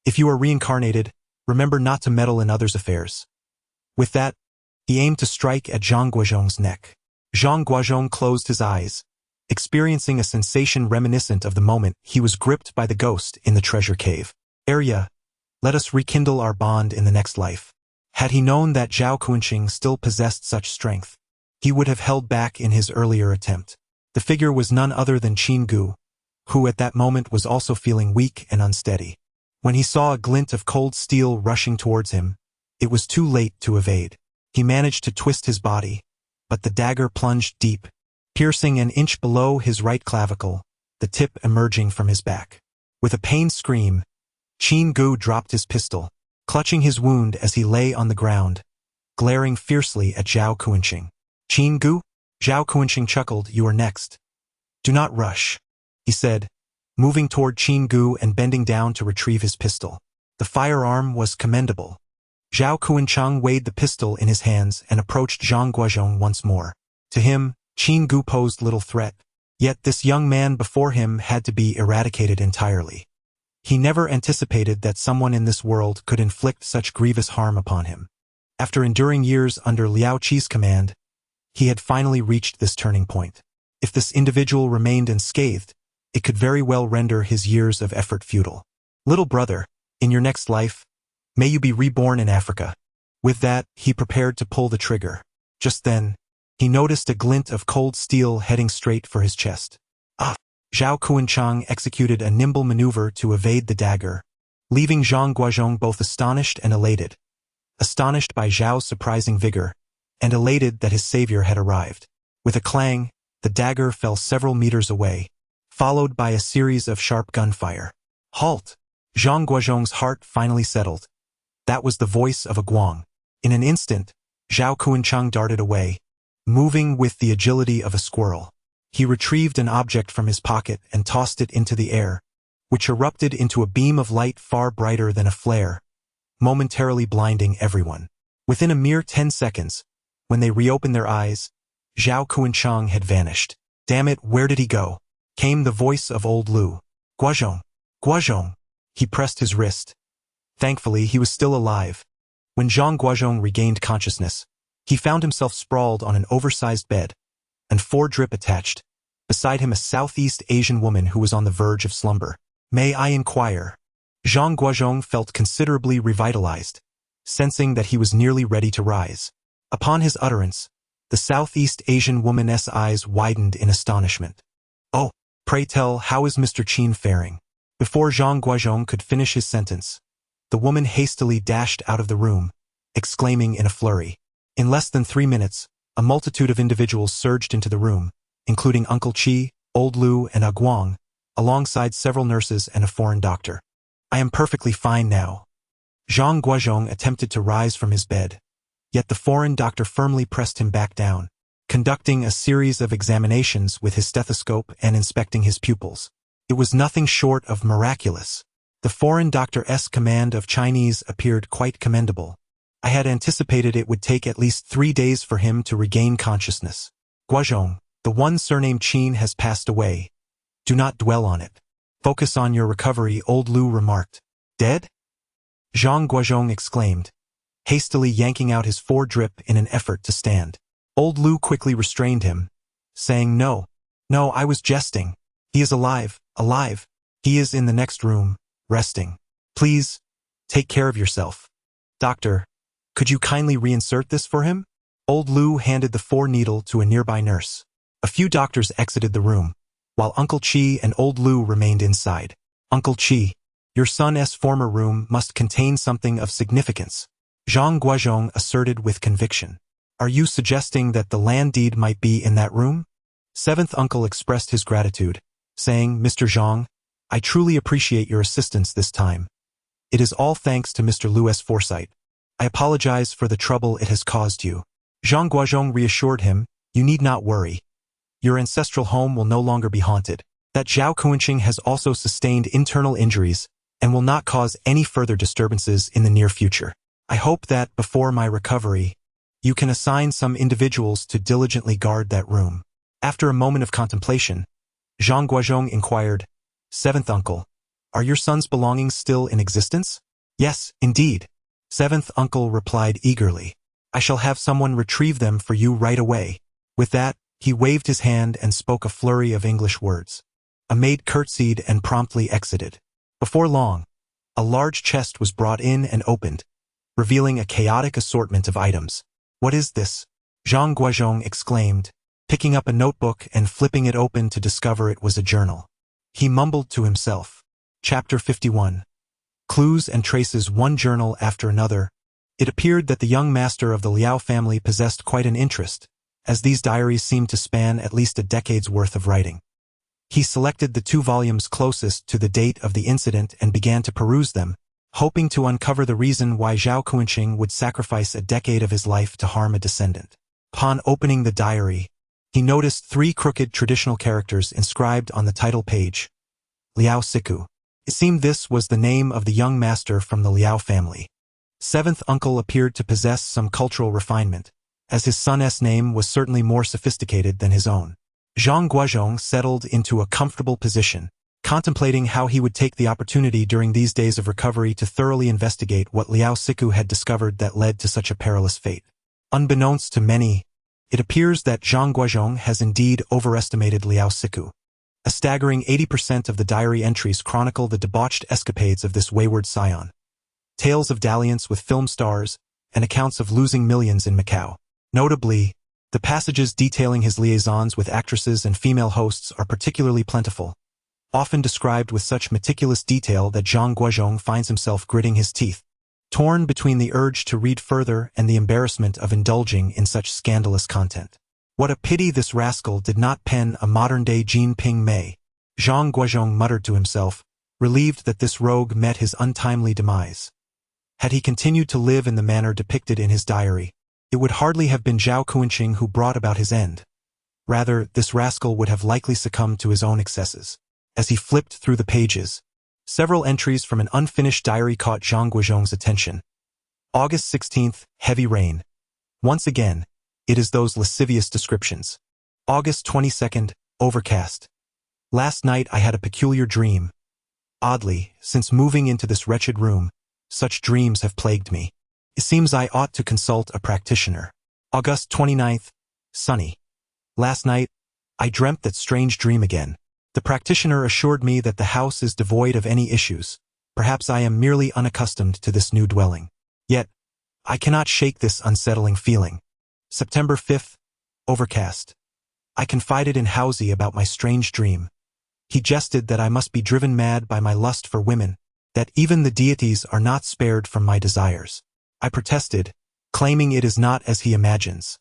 If you are reincarnated, remember not to meddle in others' affairs. With that, he aimed to strike at Zhang Guozhong's neck. Zhang Guozhong closed his eyes, experiencing a sensation reminiscent of the moment he was gripped by the ghost in the treasure cave. Arya, let us rekindle our bond in the next life. Had he known that Zhao Guanqing still possessed such strength, he would have held back in his earlier attempt. The figure was none other than Qin Ge, who at that moment was also feeling weak and unsteady. When he saw a glint of cold steel rushing towards him, it was too late to evade. He managed to twist his body, but the dagger plunged deep, piercing an inch below his right clavicle, the tip emerging from his back. With a pained scream, Qin Ge dropped his pistol, clutching his wound as he lay on the ground, glaring fiercely at Zhao Guanqing. Qin Ge? Zhao Guanqing chuckled. You are next. Do not rush, he said, moving toward Qin Ge and bending down to retrieve his pistol. The firearm was commendable. Zhao Guanqing weighed the pistol in his hands and approached Zhang Guozhong once more. To him, Qin Ge posed little threat, yet this young man before him had to be eradicated entirely. He never anticipated that someone in this world could inflict such grievous harm upon him. After enduring years under Liao Qi's command, he had finally reached this turning point. If this individual remained unscathed, it could very well render his years of effort futile. Little brother, in your next life, may you be reborn in Africa. With that, he prepared to pull the trigger. Just then, he noticed a glint of cold steel heading straight for his chest. Zhao Guanqing executed a nimble maneuver to evade the dagger, leaving Zhang Guozhong both astonished and elated. Astonished by Zhao's surprising vigor, and elated that his savior had arrived. With a clang, the dagger fell several meters away, followed by a series of sharp gunfire. Halt! Zhang Guozhong's heart finally settled. That was the voice of a Guang. In an instant, Zhao Guanqing darted away, moving with the agility of a squirrel. He retrieved an object from his pocket and tossed it into the air, which erupted into a beam of light far brighter than a flare, momentarily blinding everyone. Within a mere 10 seconds, when they reopened their eyes, Zhao Guanqing had vanished. Damn it, where did he go? Came the voice of old Lu. Guozhong! Guozhong! He pressed his wrist. Thankfully, he was still alive. When Zhang Guozhong regained consciousness, he found himself sprawled on an oversized bed, and 4 drip attached. Beside him a Southeast Asian woman who was on the verge of slumber. May I inquire? Zhang Guozhong felt considerably revitalized, sensing that he was nearly ready to rise. Upon his utterance, the Southeast Asian woman's eyes widened in astonishment. Oh, pray tell, how is Mr. Qin faring? Before Zhang Guozhong could finish his sentence, the woman hastily dashed out of the room, exclaiming in a flurry. In less than 3 minutes, a multitude of individuals surged into the room, including Uncle Qi, Old Lu, and A Guang, alongside several nurses and a foreign doctor. I am perfectly fine now. Zhang Guozhong attempted to rise from his bed, yet the foreign doctor firmly pressed him back down, conducting a series of examinations with his stethoscope and inspecting his pupils. It was nothing short of miraculous. The foreign doctor's command of Chinese appeared quite commendable. I had anticipated it would take at least 3 days for him to regain consciousness. Guozhong, the one surnamed Qin has passed away. Do not dwell on it. Focus on your recovery, Old Lu remarked. Dead? Zhang Guozhong exclaimed, hastily yanking out his foredrip in an effort to stand. Old Lu quickly restrained him, saying, No, I was jesting. He is alive. He is in the next room, resting. Please, take care of yourself. Doctor, could you kindly reinsert this for him? Old Lu handed the 4-needle to a nearby nurse. A few doctors exited the room, while Uncle Qi and Old Lu remained inside. Uncle Qi, your son's former room must contain something of significance, Zhang Guozhong asserted with conviction. Are you suggesting that the land deed might be in that room? Seventh uncle expressed his gratitude, saying, Mr. Zhang, I truly appreciate your assistance this time. It is all thanks to Mr. Lu's foresight. I apologize for the trouble it has caused you. Zhang Guozhong reassured him, You need not worry. Your ancestral home will no longer be haunted. That Zhao Kuanqing has also sustained internal injuries and will not cause any further disturbances in the near future. I hope that, before my recovery, you can assign some individuals to diligently guard that room. After a moment of contemplation, Zhang Guozhong inquired, Seventh uncle, are your son's belongings still in existence? Yes, indeed. Seventh uncle replied eagerly. I shall have someone retrieve them for you right away. With that, he waved his hand and spoke a flurry of English words. A maid curtsied and promptly exited. Before long, a large chest was brought in and opened, revealing a chaotic assortment of items. What is this? Zhang Guozhong exclaimed, picking up a notebook and flipping it open to discover it was a journal. He mumbled to himself. Chapter 51. Clues and traces one journal after another. It appeared that the young master of the Liao family possessed quite an interest, as these diaries seemed to span at least a decade's worth of writing. He selected the 2 volumes closest to the date of the incident and began to peruse them, hoping to uncover the reason why Zhao Kuanqing would sacrifice a decade of his life to harm a descendant. Upon opening the diary, he noticed 3 crooked traditional characters inscribed on the title page. Liao Siku. It seemed this was the name of the young master from the Liao family. Seventh uncle appeared to possess some cultural refinement, as his son's name was certainly more sophisticated than his own. Zhang Guozhong settled into a comfortable position, contemplating how he would take the opportunity during these days of recovery to thoroughly investigate what Liao Siku had discovered that led to such a perilous fate. Unbeknownst to many, it appears that Zhang Guozhong has indeed overestimated Liao Siku. A staggering 80% of the diary entries chronicle the debauched escapades of this wayward scion. Tales of dalliance with film stars, and accounts of losing millions in Macau. Notably, the passages detailing his liaisons with actresses and female hosts are particularly plentiful, often described with such meticulous detail that Zhang Guozhong finds himself gritting his teeth, torn between the urge to read further and the embarrassment of indulging in such scandalous content. What a pity this rascal did not pen a modern-day Jin Ping Mei, Zhang Guozhong muttered to himself, relieved that this rogue met his untimely demise. Had he continued to live in the manner depicted in his diary, it would hardly have been Zhao Kuanqing who brought about his end. Rather, this rascal would have likely succumbed to his own excesses. As he flipped through the pages, several entries from an unfinished diary caught Zhang Guozhong's attention. August 16th, heavy rain. Once again, it is those lascivious descriptions. August 22nd, overcast. Last night I had a peculiar dream. Oddly, since moving into this wretched room, such dreams have plagued me. It seems I ought to consult a practitioner. August 29th, sunny. Last night, I dreamt that strange dream again. The practitioner assured me that the house is devoid of any issues. Perhaps I am merely unaccustomed to this new dwelling. Yet, I cannot shake this unsettling feeling. September 5th, overcast. I confided in Housie about my strange dream. He jested that I must be driven mad by my lust for women, that even the deities are not spared from my desires. I protested, claiming it is not as he imagines.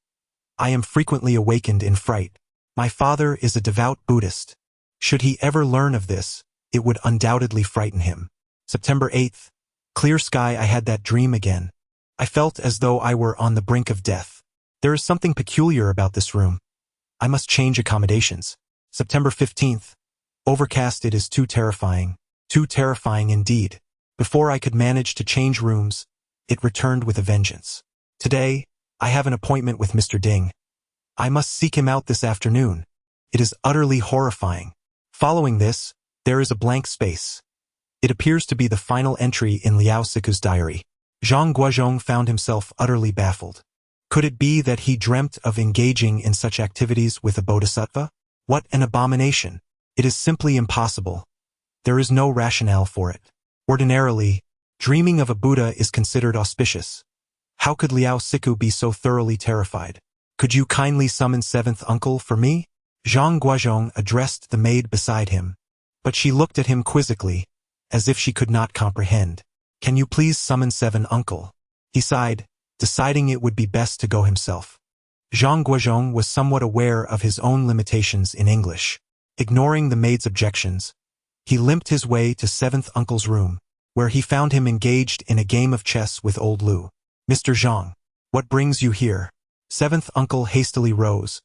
I am frequently awakened in fright. My father is a devout Buddhist. Should he ever learn of this, it would undoubtedly frighten him. September 8th. Clear sky. I had that dream again. I felt as though I were on the brink of death. There is something peculiar about this room. I must change accommodations. September 15th. Overcast. It is too terrifying indeed. Before I could manage to change rooms, it returned with a vengeance. Today, I have an appointment with Mr. Ding. I must seek him out this afternoon. It is utterly horrifying. Following this, there is a blank space. It appears to be the final entry in Liao Siku's diary. Zhang Guozhong found himself utterly baffled. Could it be that he dreamt of engaging in such activities with a bodhisattva? What an abomination! It is simply impossible. There is no rationale for it. Ordinarily, dreaming of a Buddha is considered auspicious. How could Liao Siku be so thoroughly terrified? Could you kindly summon seventh uncle for me? Zhang Guozhong addressed the maid beside him, but she looked at him quizzically, as if she could not comprehend. Can you please summon seven uncle? He sighed, deciding it would be best to go himself. Zhang Guozhong was somewhat aware of his own limitations in English. Ignoring the maid's objections, he limped his way to seventh uncle's room, where he found him engaged in a game of chess with old Lu. Mr. Zhang, what brings you here? Seventh uncle hastily rose,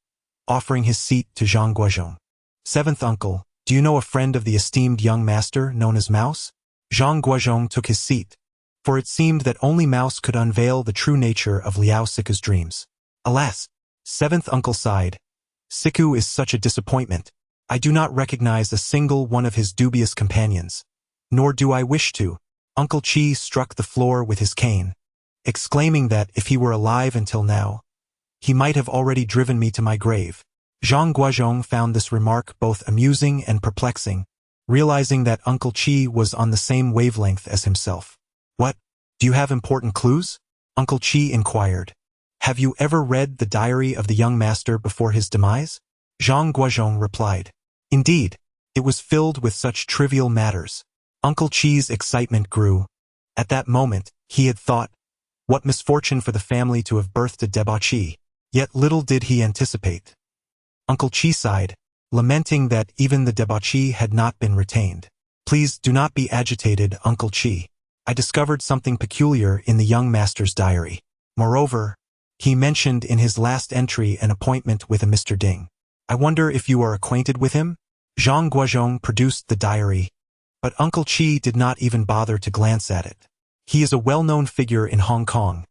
offering his seat to Zhang Guozhong. Seventh uncle, do you know a friend of the esteemed young master known as Mouse? Zhang Guozhong took his seat, for it seemed that only Mouse could unveil the true nature of Liao Siku's dreams. Alas, seventh uncle sighed. Siku is such a disappointment. I do not recognize a single one of his dubious companions, nor do I wish to. Uncle Qi struck the floor with his cane, exclaiming that if he were alive until now, he might have already driven me to my grave. Zhang Guozhong found this remark both amusing and perplexing, realizing that Uncle Qi was on the same wavelength as himself. What? Do you have important clues? Uncle Qi inquired. Have you ever read the diary of the young master before his demise? Zhang Guozhong replied. Indeed, it was filled with such trivial matters. Uncle Qi's excitement grew. At that moment, he had thought, what misfortune for the family to have birthed a debauchee. Yet little did he anticipate. Uncle Qi sighed, lamenting that even the debauchee had not been retained. Please do not be agitated, Uncle Qi. I discovered something peculiar in the young master's diary. Moreover, he mentioned in his last entry an appointment with a Mr. Ding. I wonder if you are acquainted with him? Zhang Guozhong produced the diary, but Uncle Qi did not even bother to glance at it. He is a well-known figure in Hong Kong.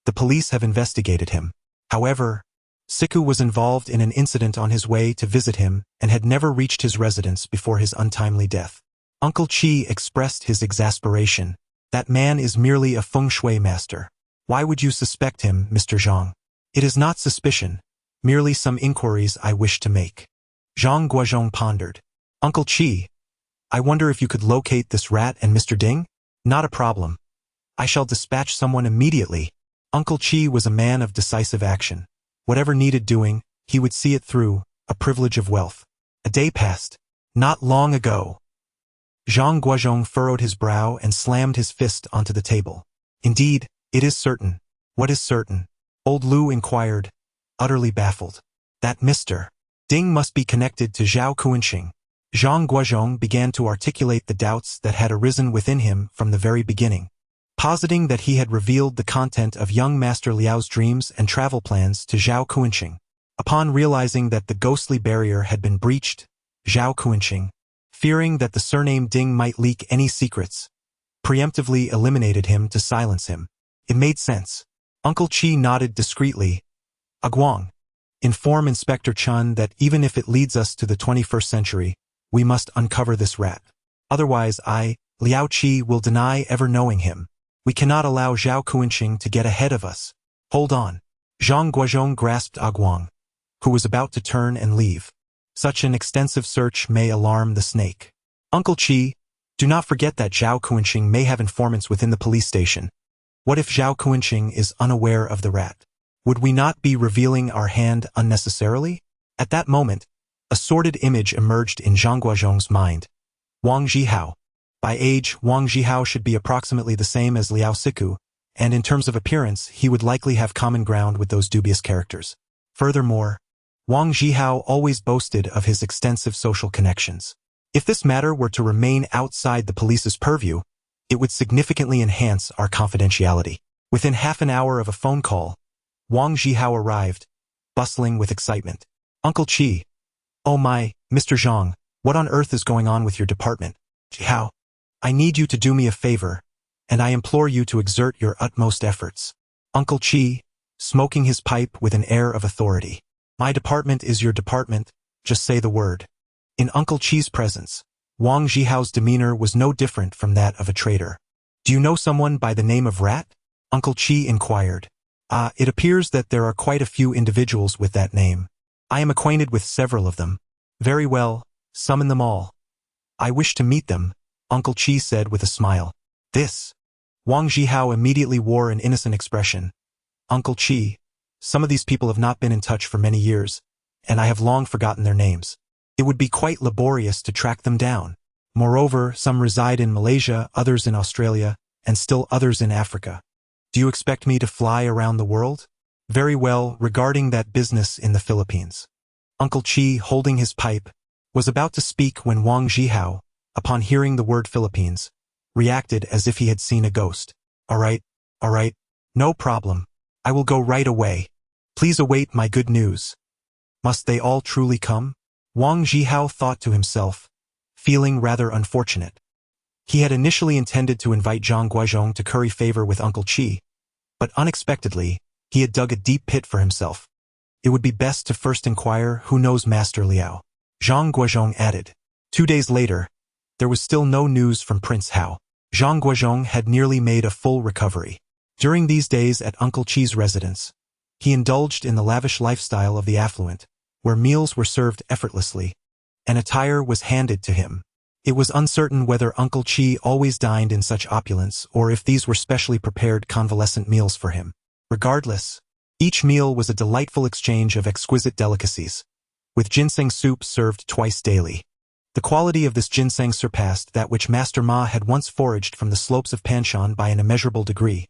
The police have investigated him. However, Siku was involved in an incident on his way to visit him and had never reached his residence before his untimely death. Uncle Qi expressed his exasperation. That man is merely a feng shui master. Why would you suspect him, Mr. Zhang? It is not suspicion, merely some inquiries I wish to make. Zhang Guozhong pondered. Uncle Qi, I wonder if you could locate this rat and Mr. Ding? Not a problem. I shall dispatch someone immediately. Uncle Qi was a man of decisive action. Whatever needed doing, he would see it through, a privilege of wealth. A day passed. Not long ago. Zhang Guozhong furrowed his brow and slammed his fist onto the table. Indeed, it is certain. What is certain? Old Lu inquired, utterly baffled. That Mr. Ding must be connected to Zhao Kuanxing. Zhang Guozhong began to articulate the doubts that had arisen within him from the very beginning, positing that he had revealed the content of young Master Liao's dreams and travel plans to Zhao Kuanxing. Upon realizing that the ghostly barrier had been breached, Zhao Kuanxing, fearing that the surname Ding might leak any secrets, preemptively eliminated him to silence him. It made sense. Uncle Qi nodded discreetly. Aguang, inform Inspector Chun that even if it leads us to the 21st century, we must uncover this rat. Otherwise Liao Qi, will deny ever knowing him. We cannot allow Zhao Kuanxing to get ahead of us. Hold on. Zhang Guozhong grasped Aguang, who was about to turn and leave. Such an extensive search may alarm the snake. Uncle Qi, do not forget that Zhao Kuanxing may have informants within the police station. What if Zhao Kuanxing is unaware of the rat? Would we not be revealing our hand unnecessarily? At that moment, A sordid image emerged in Zhang Guozhong's mind. Wang Zhihao. By age, Wang Zhihao should be approximately the same as Liao Siku, and in terms of appearance, he would likely have common ground with those dubious characters. Furthermore, Wang Zhihao always boasted of his extensive social connections. If this matter were to remain outside the police's purview, it would significantly enhance our confidentiality. Within half an hour of a phone call, Wang Zhihao arrived, bustling with excitement. Uncle Qi. Oh my, Mr. Zhang, what on earth is going on with your department? Zhihao, I need you to do me a favor, and I implore you to exert your utmost efforts. Uncle Qi, smoking his pipe with an air of authority. My department is your department, just say the word. In Uncle Qi's presence, Wang Zhihao's demeanor was no different from that of a traitor. Do you know someone by the name of Rat? Uncle Qi inquired. It appears that there are quite a few individuals with that name. I am acquainted with several of them. Very well, summon them all. I wish to meet them, Uncle Qi said with a smile. This. Wang Zhihao immediately wore an innocent expression. Uncle Qi, some of these people have not been in touch for many years, and I have long forgotten their names. It would be quite laborious to track them down. Moreover, some reside in Malaysia, others in Australia, and still others in Africa. Do you expect me to fly around the world? Very well, regarding that business in the Philippines. Uncle Qi, holding his pipe, was about to speak when Wang Zhihao, upon hearing the word Philippines, reacted as if he had seen a ghost. All right, no problem. I will go right away. Please await my good news. Must they all truly come? Wang Zhihao thought to himself, feeling rather unfortunate. He had initially intended to invite Zhang Guozhong to curry favor with Uncle Qi, but unexpectedly, he had dug a deep pit for himself. It would be best to first inquire who knows Master Liao. Zhang Guozhong added. 2 days later, there was still no news from Prince Hao. Zhang Guozhong had nearly made a full recovery. During these days at Uncle Qi's residence, he indulged in the lavish lifestyle of the affluent, where meals were served effortlessly, and attire was handed to him. It was uncertain whether Uncle Qi always dined in such opulence or if these were specially prepared convalescent meals for him. Regardless, each meal was a delightful exchange of exquisite delicacies, with ginseng soup served twice daily. The quality of this ginseng surpassed that which Master Ma had once foraged from the slopes of Panshan by an immeasurable degree,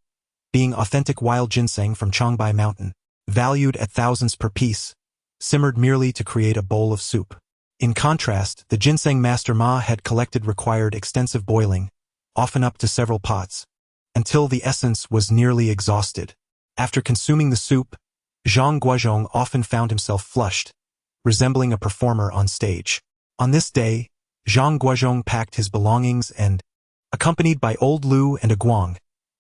being authentic wild ginseng from Changbai Mountain, valued at thousands per piece, simmered merely to create a bowl of soup. In contrast, the ginseng Master Ma had collected required extensive boiling, often up to several pots, until the essence was nearly exhausted. After consuming the soup, Zhang Guozhong often found himself flushed, resembling a performer on stage. On this day, Zhang Guozhong packed his belongings and, accompanied by Old Lu and a Guang,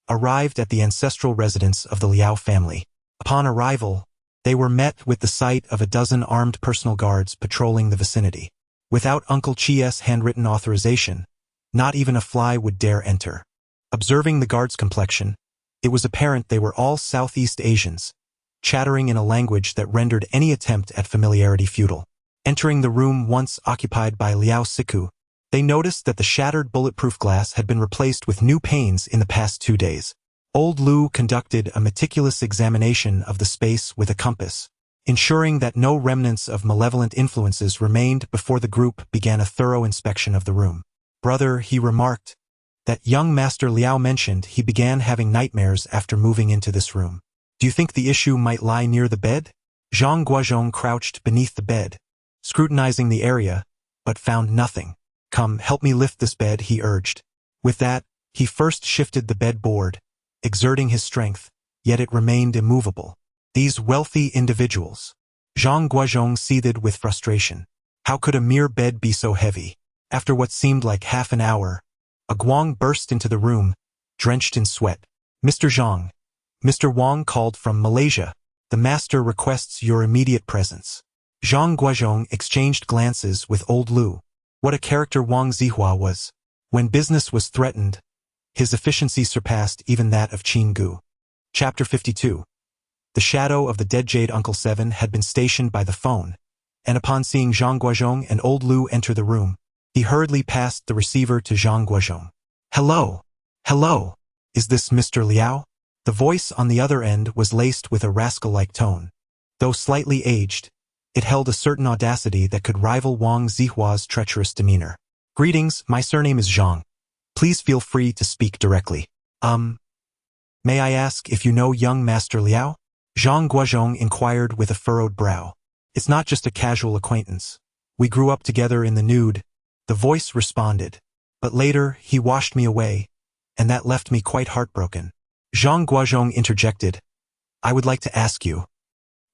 arrived at the ancestral residence of the Liao family. Upon arrival, they were met with the sight of a dozen armed personal guards patrolling the vicinity. Without Uncle Qi's handwritten authorization, not even a fly would dare enter. Observing the guards' complexion, it was apparent they were all Southeast Asians, chattering in a language that rendered any attempt at familiarity futile. Entering the room once occupied by Liao Siku, they noticed that the shattered bulletproof glass had been replaced with new panes in the past 2 days. Old Lu conducted a meticulous examination of the space with a compass, ensuring that no remnants of malevolent influences remained before the group began a thorough inspection of the room. Brother, he remarked, that young Master Liao mentioned he began having nightmares after moving into this room. Do you think the issue might lie near the bed? Zhang Guozhong crouched beneath the bed, scrutinizing the area, but found nothing. Come, help me lift this bed, he urged. With that, he first shifted the bed board, exerting his strength, yet it remained immovable. These wealthy individuals. Zhang Guozhong seethed with frustration. How could a mere bed be so heavy? After what seemed like half an hour, a Guang burst into the room, drenched in sweat. Mr. Zhang. Mr. Wang called from Malaysia. The master requests your immediate presence. Zhang Guozhong exchanged glances with Old Lu. What a character Wang Zihua was. When business was threatened, his efficiency surpassed even that of Qin Ge. Chapter 52. The shadow of the dead Jade Uncle 7 had been stationed by the phone, and upon seeing Zhang Guozhong and Old Lu enter the room, he hurriedly passed the receiver to Zhang Guozhong. Hello. Hello. Is this Mr. Liao? The voice on the other end was laced with a rascal-like tone. Though slightly aged, It held a certain audacity that could rival Wang Zihua's treacherous demeanor. "Greetings, my surname is Zhang. Please feel free to speak directly. May I ask if you know young Master Liao?" Zhang Guozhong inquired with a furrowed brow. "It's not just a casual acquaintance. We grew up together in the nude," the voice responded. "But later, he washed me away, and that left me quite heartbroken." Zhang Guozhong interjected, "I would like to ask you,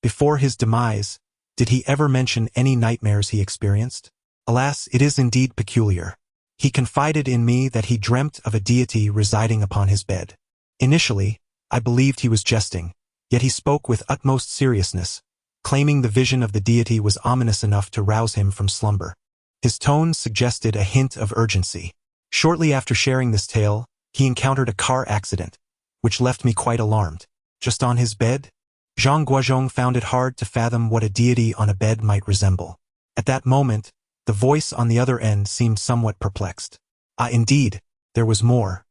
before his demise, did he ever mention any nightmares he experienced?" "Alas, it is indeed peculiar. He confided in me that he dreamt of a deity residing upon his bed. Initially, I believed he was jesting, yet he spoke with utmost seriousness, claiming the vision of the deity was ominous enough to rouse him from slumber. His tone suggested a hint of urgency. Shortly after sharing this tale, he encountered a car accident, which left me quite alarmed. Just on his bed? Zhang Guozhong found it hard to fathom what a deity on a bed might resemble. At that moment, the voice on the other end seemed somewhat perplexed. Indeed, there was more.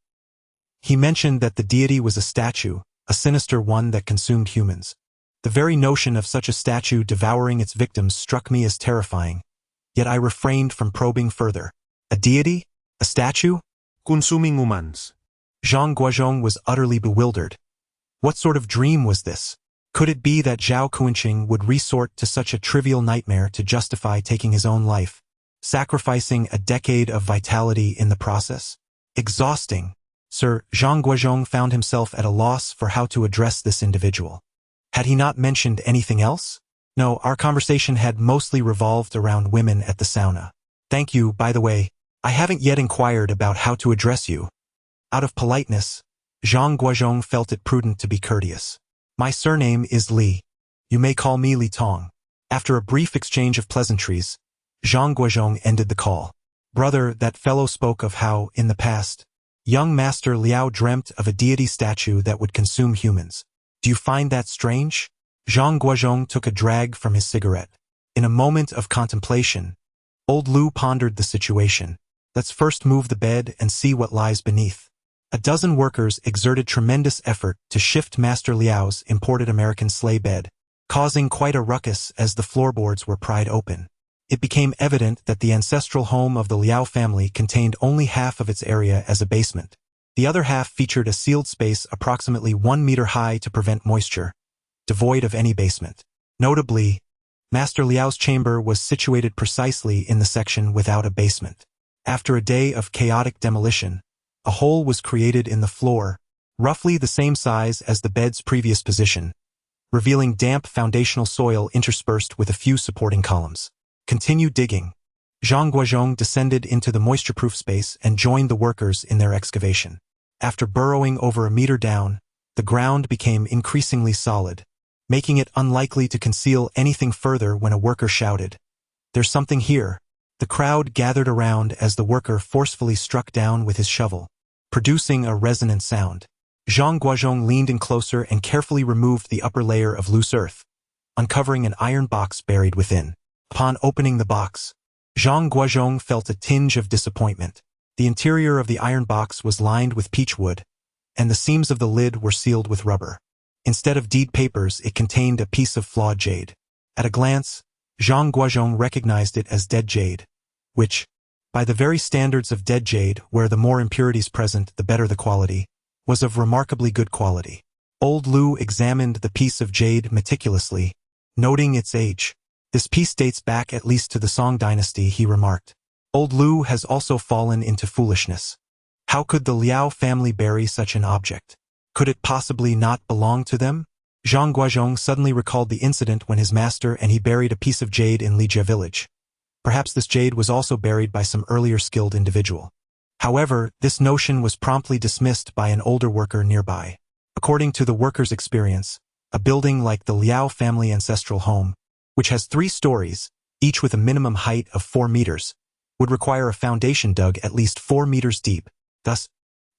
He mentioned that the deity was a statue, a sinister one that consumed humans. The very notion of such a statue devouring its victims struck me as terrifying, yet I refrained from probing further. A deity? A statue? Consuming humans. Zhang Guozhong was utterly bewildered. What sort of dream was this? Could it be that Zhao Kuanqing would resort to such a trivial nightmare to justify taking his own life, sacrificing a decade of vitality in the process? Exhausting. Sir, Zhang Guozhong found himself at a loss for how to address this individual. Had he not mentioned anything else? No, our conversation had mostly revolved around women at the sauna. Thank you, by the way. I haven't yet inquired about how to address you. Out of politeness, Zhang Guozhong felt it prudent to be courteous. My surname is Li. You may call me Li Tong. After a brief exchange of pleasantries, Zhang Guozhong ended the call. Brother, that fellow spoke of how, in the past, young Master Liao dreamt of a deity statue that would consume humans. Do you find that strange? Zhang Guozhong took a drag from his cigarette. In a moment of contemplation, old Lu pondered the situation. Let's first move the bed and see what lies beneath. A dozen workers exerted tremendous effort to shift Master Liao's imported American sleigh bed, causing quite a ruckus as the floorboards were pried open. It became evident that the ancestral home of the Liao family contained only half of its area as a basement. The other half featured a sealed space approximately 1 meter high to prevent moisture, devoid of any basement. Notably, Master Liao's chamber was situated precisely in the section without a basement. After a day of chaotic demolition, a hole was created in the floor, roughly the same size as the bed's previous position, revealing damp foundational soil interspersed with a few supporting columns. Continue digging. Zhang Guozhong descended into the moisture-proof space and joined the workers in their excavation. After burrowing over a meter down, the ground became increasingly solid, making it unlikely to conceal anything further when a worker shouted, "There's something here." The crowd gathered around as the worker forcefully struck down with his shovel, producing a resonant sound. Zhang Guozhong leaned in closer and carefully removed the upper layer of loose earth, uncovering an iron box buried within. Upon opening the box, Zhang Guozhong felt a tinge of disappointment. The interior of the iron box was lined with peach wood, and the seams of the lid were sealed with rubber. Instead of deed papers, it contained a piece of flawed jade. At a glance, Zhang Guozhong recognized it as dead jade, which, by the very standards of dead jade, where the more impurities present, the better the quality, was of remarkably good quality. Old Lu examined the piece of jade meticulously, noting its age. This piece dates back at least to the Song dynasty, he remarked. Old Lu has also fallen into foolishness. How could the Liao family bury such an object? Could it possibly not belong to them? Zhang Guozhong suddenly recalled the incident when his master and he buried a piece of jade in Lijia village. Perhaps this jade was also buried by some earlier skilled individual. However, this notion was promptly dismissed by an older worker nearby. According to the worker's experience, a building like the Liao family ancestral home, which has 3 stories, each with a minimum height of 4 meters, would require a foundation dug at least 4 meters deep. Thus,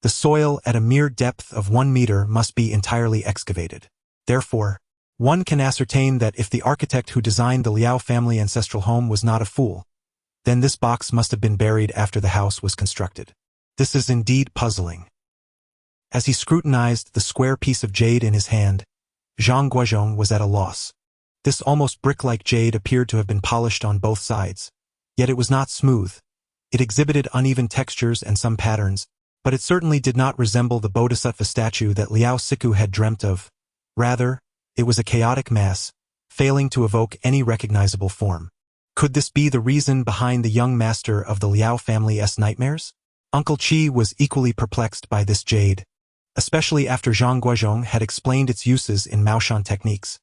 the soil at a mere depth of 1 meter must be entirely excavated. Therefore, one can ascertain that if the architect who designed the Liao family ancestral home was not a fool, then this box must have been buried after the house was constructed. This is indeed puzzling. As he scrutinized the square piece of jade in his hand, Zhang Guozhong was at a loss. This almost brick-like jade appeared to have been polished on both sides. Yet it was not smooth. It exhibited uneven textures and some patterns, but it certainly did not resemble the bodhisattva statue that Liao Siku had dreamt of. Rather, it was a chaotic mass, failing to evoke any recognizable form. Could this be the reason behind the young master of the Liao family's nightmares? Uncle Qi was equally perplexed by this jade, especially after Zhang Guozhong had explained its uses in Maoshan techniques,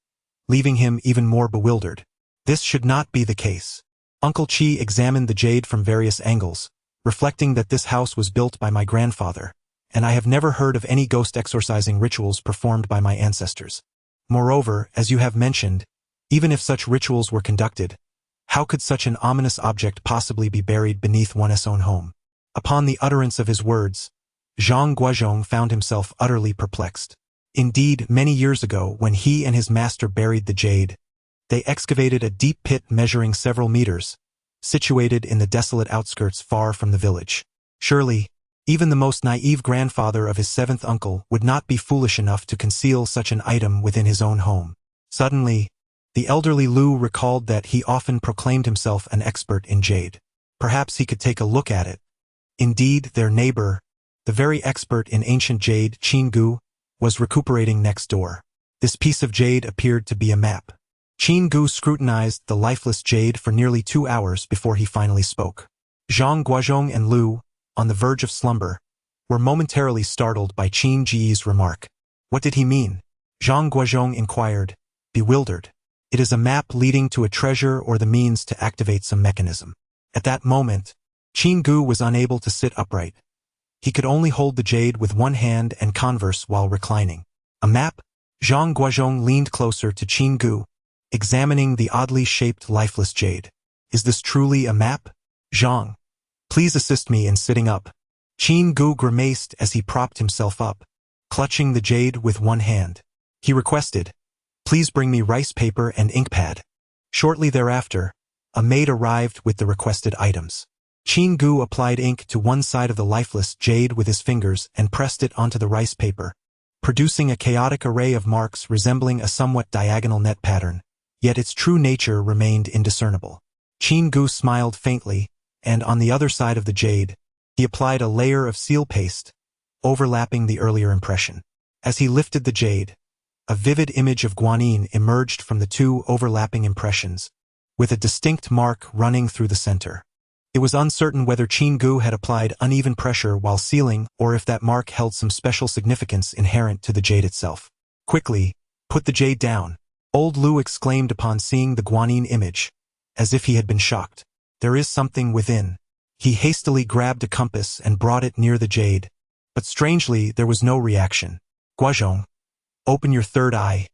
leaving him even more bewildered. This should not be the case. Uncle Qi examined the jade from various angles, reflecting that this house was built by my grandfather, and I have never heard of any ghost exorcising rituals performed by my ancestors. Moreover, as you have mentioned, even if such rituals were conducted, how could such an ominous object possibly be buried beneath one's own home? Upon the utterance of his words, Zhang Guozhong found himself utterly perplexed. Indeed, many years ago, when he and his master buried the jade, they excavated a deep pit measuring several meters, situated in the desolate outskirts far from the village. Surely, even the most naive grandfather of his seventh uncle would not be foolish enough to conceal such an item within his own home. Suddenly, the elderly Lu recalled that he often proclaimed himself an expert in jade. Perhaps he could take a look at it. Indeed, their neighbor, the very expert in ancient jade, Qin Ge, was recuperating next door. This piece of jade appeared to be a map. Qin Ge scrutinized the lifeless jade for nearly 2 hours before he finally spoke. Zhang Guozhong and Lu, on the verge of slumber, were momentarily startled by Qin Ge's remark. What did he mean? Zhang Guozhong inquired, bewildered. It is a map leading to a treasure or the means to activate some mechanism. At that moment, Qin Ge was unable to sit upright. He could only hold the jade with one hand and converse while reclining. A map? Zhang Guozhong leaned closer to Qin Ge, examining the oddly shaped lifeless jade. Is this truly a map? Zhang, please assist me in sitting up. Qin Ge grimaced as he propped himself up, clutching the jade with one hand. He requested, please bring me rice paper and ink pad. Shortly thereafter, a maid arrived with the requested items. Qin Ge applied ink to one side of the lifeless jade with his fingers and pressed it onto the rice paper, producing a chaotic array of marks resembling a somewhat diagonal net pattern, yet its true nature remained indiscernible. Qin Ge smiled faintly, and on the other side of the jade, he applied a layer of seal paste, overlapping the earlier impression. As he lifted the jade, a vivid image of Guanyin emerged from the two overlapping impressions, with a distinct mark running through the center. It was uncertain whether Qin Ge had applied uneven pressure while sealing or if that mark held some special significance inherent to the jade itself. Quickly, put the jade down, old Lu exclaimed upon seeing the Guanyin image, as if he had been shocked. There is something within. He hastily grabbed a compass and brought it near the jade, but strangely there was no reaction. Guozhong, open your third eye.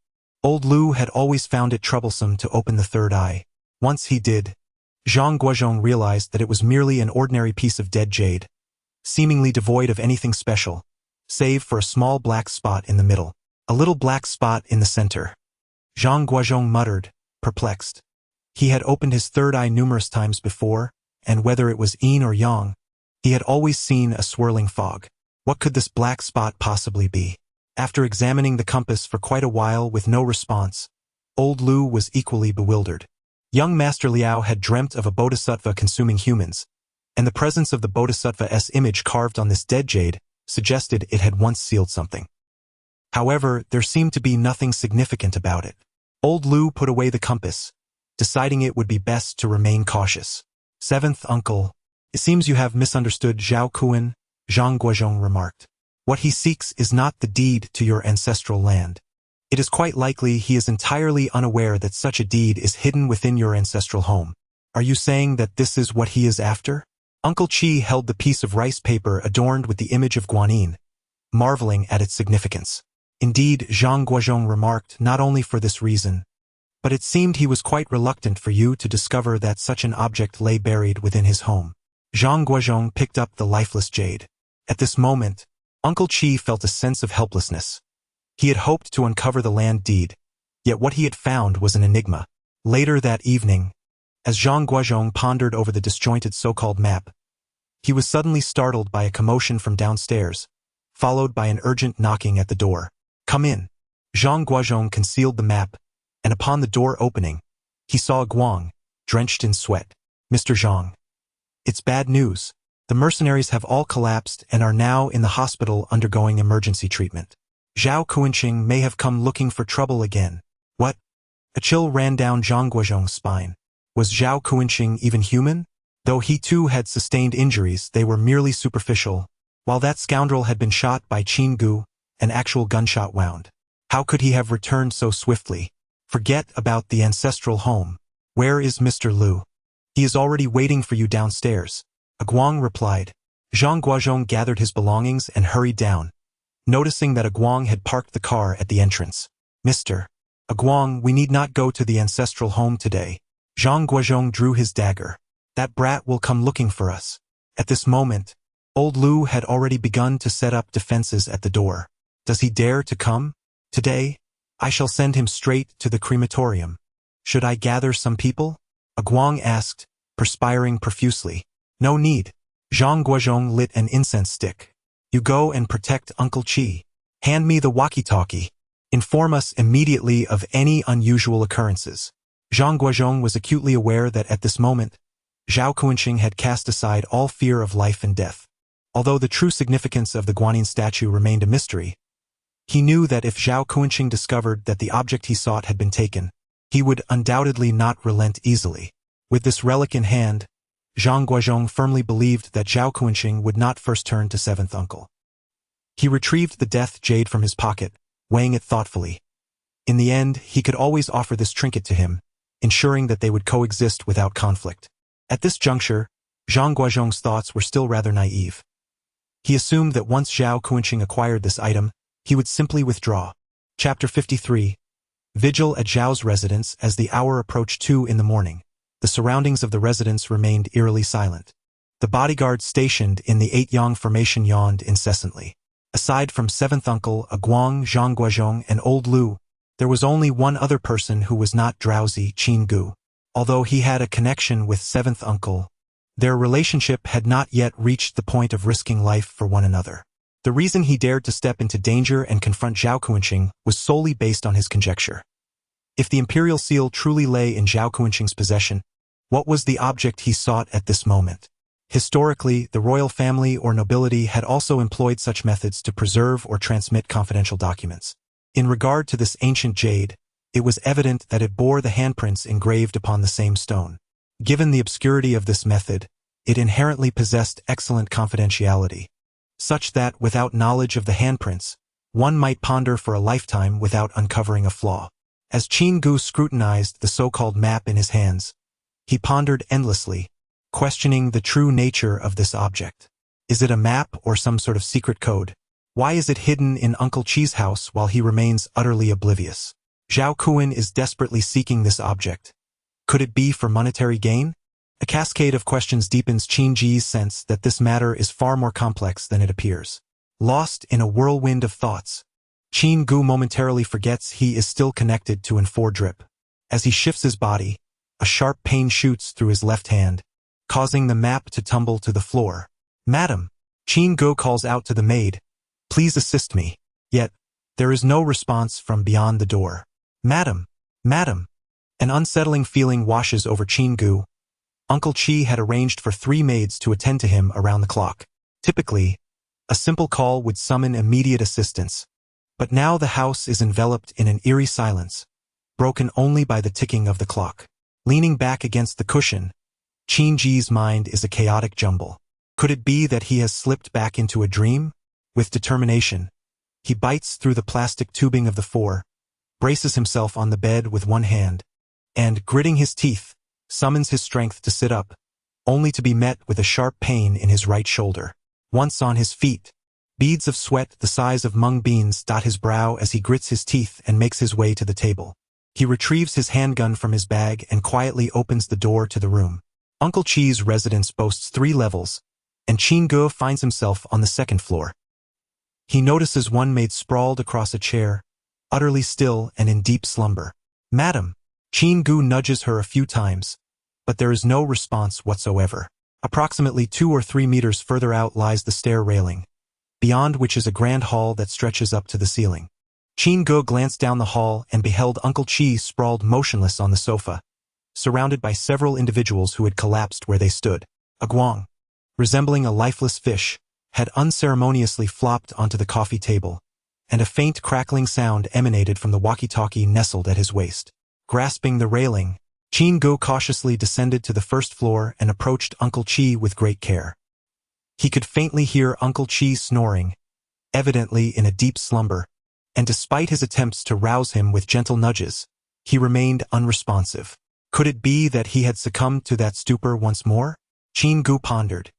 Old Lu had always found it troublesome to open the third eye. Once he did, Zhang Guozhong realized that it was merely an ordinary piece of dead jade, seemingly devoid of anything special, save for a small black spot in the middle. A little black spot in the center. Zhang Guozhong muttered, perplexed. He had opened his third eye numerous times before, and whether it was yin or yang, he had always seen a swirling fog. What could this black spot possibly be? After examining the compass for quite a while with no response, old Lu was equally bewildered. Young Master Liao had dreamt of a bodhisattva consuming humans, and the presence of the bodhisattva's image carved on this dead jade suggested it had once sealed something. However, there seemed to be nothing significant about it. Old Lu put away the compass, deciding it would be best to remain cautious. Seventh uncle, it seems you have misunderstood Zhao Kuan, Zhang Guozhong remarked. What he seeks is not the deed to your ancestral land. It is quite likely he is entirely unaware that such a deed is hidden within your ancestral home. Are you saying that this is what he is after? Uncle Qi held the piece of rice paper adorned with the image of Guanyin, marveling at its significance. Indeed, Zhang Guozhong remarked, not only for this reason, but it seemed he was quite reluctant for you to discover that such an object lay buried within his home. Zhang Guozhong picked up the lifeless jade. At this moment, Uncle Qi felt a sense of helplessness. He had hoped to uncover the land deed, yet what he had found was an enigma. Later that evening, as Zhang Guozhong pondered over the disjointed so-called map, he was suddenly startled by a commotion from downstairs, followed by an urgent knocking at the door. Come in. Zhang Guozhong concealed the map and upon the door opening, he saw Guang, drenched in sweat. "Mr. Zhang. It's bad news. The mercenaries have all collapsed and are now in the hospital undergoing emergency treatment. Zhao Guozhong may have come looking for trouble again." "What?" A chill ran down Zhang Guozhong's spine. Was Zhao Guozhong even human? Though he too had sustained injuries, they were merely superficial, while that scoundrel had been shot by Qin Ge, an actual gunshot wound. How could he have returned so swiftly? "Forget about the ancestral home. Where is Mr. Liu?" "He is already waiting for you downstairs," Guang replied. Zhang Guozhong gathered his belongings and hurried down, noticing that Guang had parked the car at the entrance. "Mr. Guang, we need not go to the ancestral home today." Zhang Guozhong drew his dagger. "That brat will come looking for us." At this moment, old Liu had already begun to set up defenses at the door. "Does he dare to come? Today, I shall send him straight to the crematorium." "Should I gather some people?" Guang asked, perspiring profusely. "No need." Zhang Guozhong lit an incense stick. "You go and protect Uncle Qi. Hand me the walkie-talkie. Inform us immediately of any unusual occurrences." Zhang Guozhong was acutely aware that at this moment, Zhao Guozhong had cast aside all fear of life and death. Although the true significance of the Guanyin statue remained a mystery, he knew that if Zhao Guozhong discovered that the object he sought had been taken, he would undoubtedly not relent easily. With this relic in hand, Zhang Guozhong firmly believed that Zhao Guozhong would not first turn to seventh uncle. He retrieved the death jade from his pocket, weighing it thoughtfully. In the end, he could always offer this trinket to him, ensuring that they would coexist without conflict. At this juncture, Zhang Guozhong's thoughts were still rather naive. He assumed that once Zhao Guozhong acquired this item, he would simply withdraw. Chapter 53. Vigil at Zhao's residence. As the hour approached 2 in the morning, the surroundings of the residence remained eerily silent. The bodyguards stationed in the Zhuanlong Formation yawned incessantly. Aside from seventh uncle Guang, Zhang Guozhong, and old Liu, there was only one other person who was not drowsy, Qin Ge. Although he had a connection with seventh uncle, their relationship had not yet reached the point of risking life for one another. The reason he dared to step into danger and confront Zhao Guozhong was solely based on his conjecture. If the imperial seal truly lay in Zhao Guozhong's possession, what was the object he sought at this moment? Historically, the royal family or nobility had also employed such methods to preserve or transmit confidential documents. In regard to this ancient jade, it was evident that it bore the handprints engraved upon the same stone. Given the obscurity of this method, it inherently possessed excellent confidentiality, such that without knowledge of the handprints, one might ponder for a lifetime without uncovering a flaw. As Qin Ge scrutinized the so-called map in his hands, he pondered endlessly, questioning the true nature of this object. Is it a map or some sort of secret code? Why is it hidden in Uncle Qi's house while he remains utterly oblivious? Zhao Guozhong is desperately seeking this object. Could it be for monetary gain? A cascade of questions deepens Qin Ge's sense that this matter is far more complex than it appears. Lost in a whirlwind of thoughts, Qin Ge momentarily forgets he is still connected to an drip. As he shifts his body, a sharp pain shoots through his left hand, causing the map to tumble to the floor. "Madam!" Qin Ge calls out to the maid, "Please assist me." Yet, there is no response from beyond the door. "Madam! Madam!" An unsettling feeling washes over Qin Ge. Uncle Qi had arranged for 3 maids to attend to him around the clock. Typically, a simple call would summon immediate assistance. But now the house is enveloped in an eerie silence, broken only by the ticking of the clock. Leaning back against the cushion, Qin Ge's mind is a chaotic jumble. Could it be that he has slipped back into a dream? With determination, he bites through the plastic tubing of the 4, braces himself on the bed with one hand, and, gritting his teeth, summons his strength to sit up, only to be met with a sharp pain in his right shoulder. Once on his feet, beads of sweat the size of mung beans dot his brow as he grits his teeth and makes his way to the table. He retrieves his handgun from his bag and quietly opens the door to the room. Uncle Qi's residence boasts 3 levels, and Qin Ge finds himself on the 2nd floor. He notices one maid sprawled across a chair, utterly still and in deep slumber. "Madam!" Qin Ge nudges her a few times, but there is no response whatsoever. Approximately 2 or 3 meters further out lies the stair railing, beyond which is a grand hall that stretches up to the ceiling. Qin Ge glanced down the hall and beheld Uncle Qi sprawled motionless on the sofa, surrounded by several individuals who had collapsed where they stood. A guang, resembling a lifeless fish, had unceremoniously flopped onto the coffee table, and a faint crackling sound emanated from the walkie-talkie nestled at his waist. Grasping the railing, Qin Ge cautiously descended to the first floor and approached Uncle Qi with great care. He could faintly hear Uncle Qi snoring, evidently in a deep slumber, and despite his attempts to rouse him with gentle nudges, he remained unresponsive. Could it be that he had succumbed to that stupor once more? Qin Ge pondered.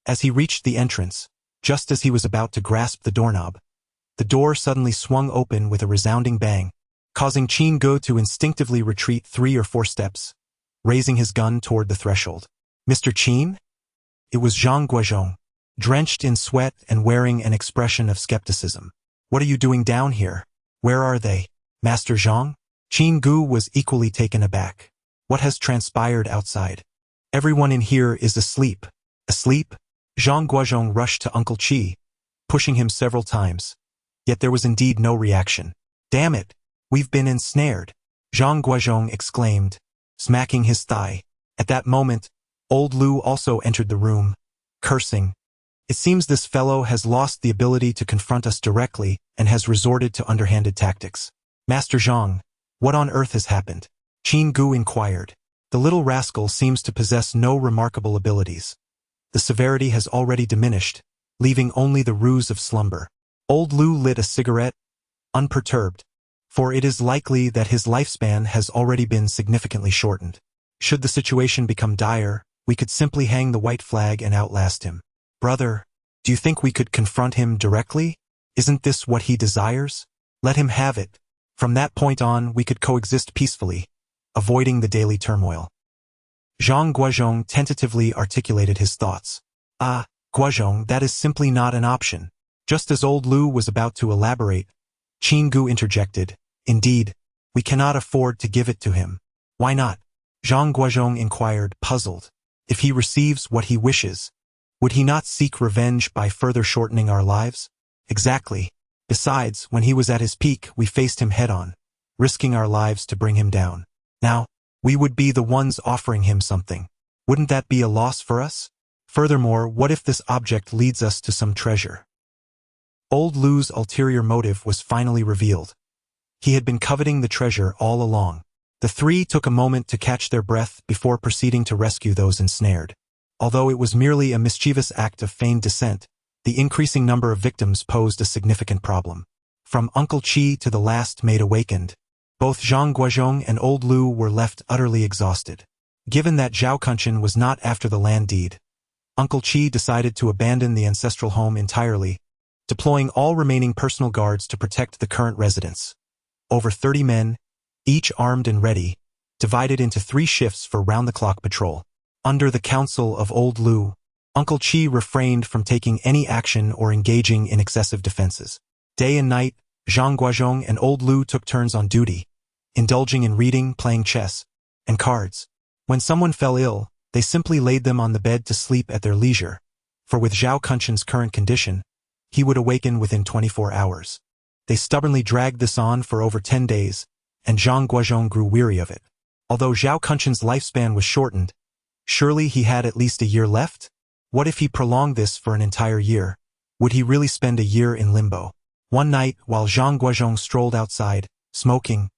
As he reached the entrance, just as he was about to grasp the doorknob, the door suddenly swung open with a resounding bang, causing Qin Ge to instinctively retreat 3 or 4 steps, raising his gun toward the threshold. Mr. Qin? It was Zhang Guozhong, drenched in sweat and wearing an expression of skepticism. What are you doing down here? Where are they? Master Zhang? Qin Ge was equally taken aback. What has transpired outside? Everyone in here is asleep. Asleep? Zhang Guozhong rushed to Uncle Qi, pushing him several times. Yet there was indeed no reaction. Damn it! We've been ensnared! Zhang Guozhong exclaimed, smacking his thigh. At that moment, old Lu also entered the room, cursing. It seems this fellow has lost the ability to confront us directly and has resorted to underhanded tactics. Master Zhang, what on earth has happened? Qin Ge inquired. The little rascal seems to possess no remarkable abilities. The severity has already diminished, leaving only the ruse of slumber. Old Lu lit a cigarette, unperturbed, for it is likely that his lifespan has already been significantly shortened. Should the situation become dire, we could simply hang the white flag and outlast him. Brother, do you think we could confront him directly? Isn't this what he desires? Let him have it. From that point on, we could coexist peacefully, avoiding the daily turmoil. Zhang Guozhong tentatively articulated his thoughts. Guozhong, that is simply not an option. Just as old Lu was about to elaborate, Qin Ge interjected, Indeed, we cannot afford to give it to him. Why not? Zhang Guozhong inquired, puzzled. If he receives what he wishes, would he not seek revenge by further shortening our lives? Exactly. Besides, when he was at his peak, we faced him head-on, risking our lives to bring him down. Now, we would be the ones offering him something. Wouldn't that be a loss for us? Furthermore, what if this object leads us to some treasure? Old Lu's ulterior motive was finally revealed. He had been coveting the treasure all along. The 3 took a moment to catch their breath before proceeding to rescue those ensnared. Although it was merely a mischievous act of feigned dissent, the increasing number of victims posed a significant problem. From Uncle Qi to the last maid awakened, both Zhang Guozhong and old Lu were left utterly exhausted. Given that Zhao Kunchen was not after the land deed, Uncle Qi decided to abandon the ancestral home entirely, deploying all remaining personal guards to protect the current residents. Over 30 men, each armed and ready, divided into 3 shifts for round-the-clock patrol. Under the counsel of old Lu, Uncle Qi refrained from taking any action or engaging in excessive defenses. Day and night, Zhang Guozhong and old Lu took turns on duty, indulging in reading, playing chess, and cards. When someone fell ill, they simply laid them on the bed to sleep at their leisure, for with Zhao Kunchen's current condition, he would awaken within 24 hours. They stubbornly dragged this on for over 10 days, and Zhang Guozhong grew weary of it. Although Zhao Kunchen's lifespan was shortened, surely he had at least a year left? What if he prolonged this for an entire year? Would he really spend a year in limbo? One night, while Zhang Guozhong strolled outside, smoking,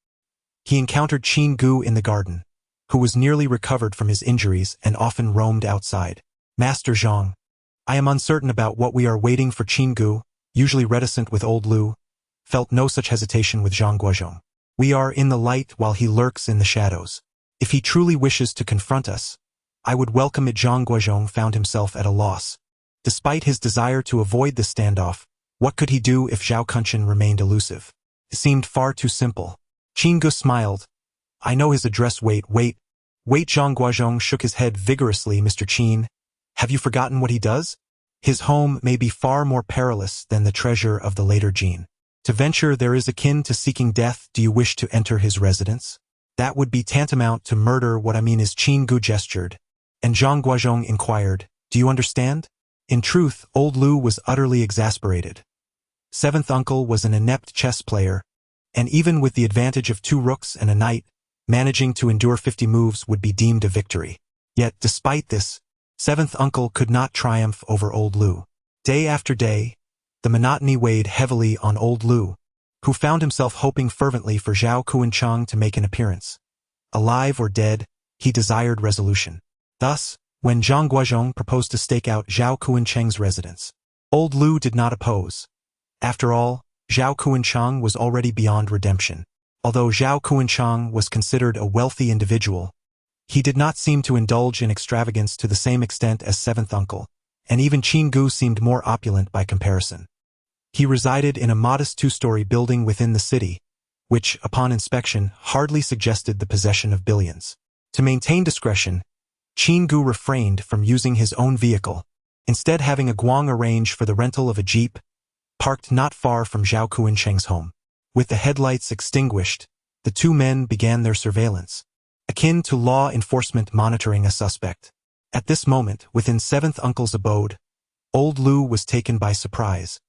he encountered Qin Ge in the garden, who was nearly recovered from his injuries and often roamed outside. Master Zhang, I am uncertain about what we are waiting for. Qin Ge, usually reticent with old Lu, felt no such hesitation with Zhang Guozhong. We are in the light while he lurks in the shadows. If he truly wishes to confront us, I would welcome it. Zhang Guozhong found himself at a loss. Despite his desire to avoid the standoff, what could he do if Zhao Kunchen remained elusive? It seemed far too simple. Qin Ge smiled. I know his address. Wait. Zhang Guozhong shook his head vigorously. Mr. Qin, have you forgotten what he does? His home may be far more perilous than the treasure of the later Jin. To venture there is akin to seeking death. Do you wish to enter his residence? That would be tantamount to murder. What I mean is, Qin Ge gestured, and Zhang Guozhong inquired, do you understand? In truth, old Lu was utterly exasperated. Seventh uncle was an inept chess player, and even with the advantage of 2 rooks and a knight, managing to endure 50 moves would be deemed a victory. Yet, despite this, 7th uncle could not triumph over old Lu. Day after day, the monotony weighed heavily on old Lu, who found himself hoping fervently for Zhao Kuancheng to make an appearance. Alive or dead, he desired resolution. Thus, when Zhang Guozhong proposed to stake out Zhao Kuancheng's residence, old Lu did not oppose. After all, Zhao Kuancheng was already beyond redemption. Although Zhao Kuancheng was considered a wealthy individual, he did not seem to indulge in extravagance to the same extent as 7th uncle, and even Qin Ge seemed more opulent by comparison. He resided in a modest 2-story building within the city, which, upon inspection, hardly suggested the possession of billions. To maintain discretion, Qin Ge refrained from using his own vehicle, instead having a guang arrange for the rental of a jeep, parked not far from Zhao Kuancheng's home. With the headlights extinguished, the 2 men began their surveillance, akin to law enforcement monitoring a suspect. At this moment, within 7th uncle's abode, old Lu was taken by surprise.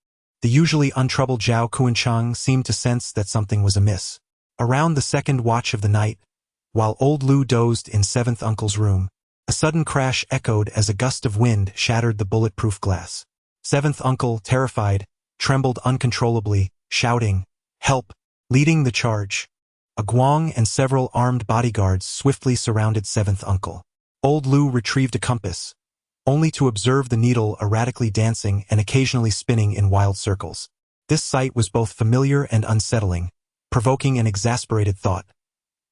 The usually untroubled Zhao Kuancheng seemed to sense that something was amiss. Around the 2nd watch of the night, while old Lu dozed in 7th uncle's room, a sudden crash echoed as a gust of wind shattered the bulletproof glass. 7th uncle, terrified, trembled uncontrollably, shouting, "Help!" Leading the charge, a guang and several armed bodyguards swiftly surrounded 7th uncle. Old Lu retrieved a compass, only to observe the needle erratically dancing and occasionally spinning in wild circles. This sight was both familiar and unsettling, provoking an exasperated thought.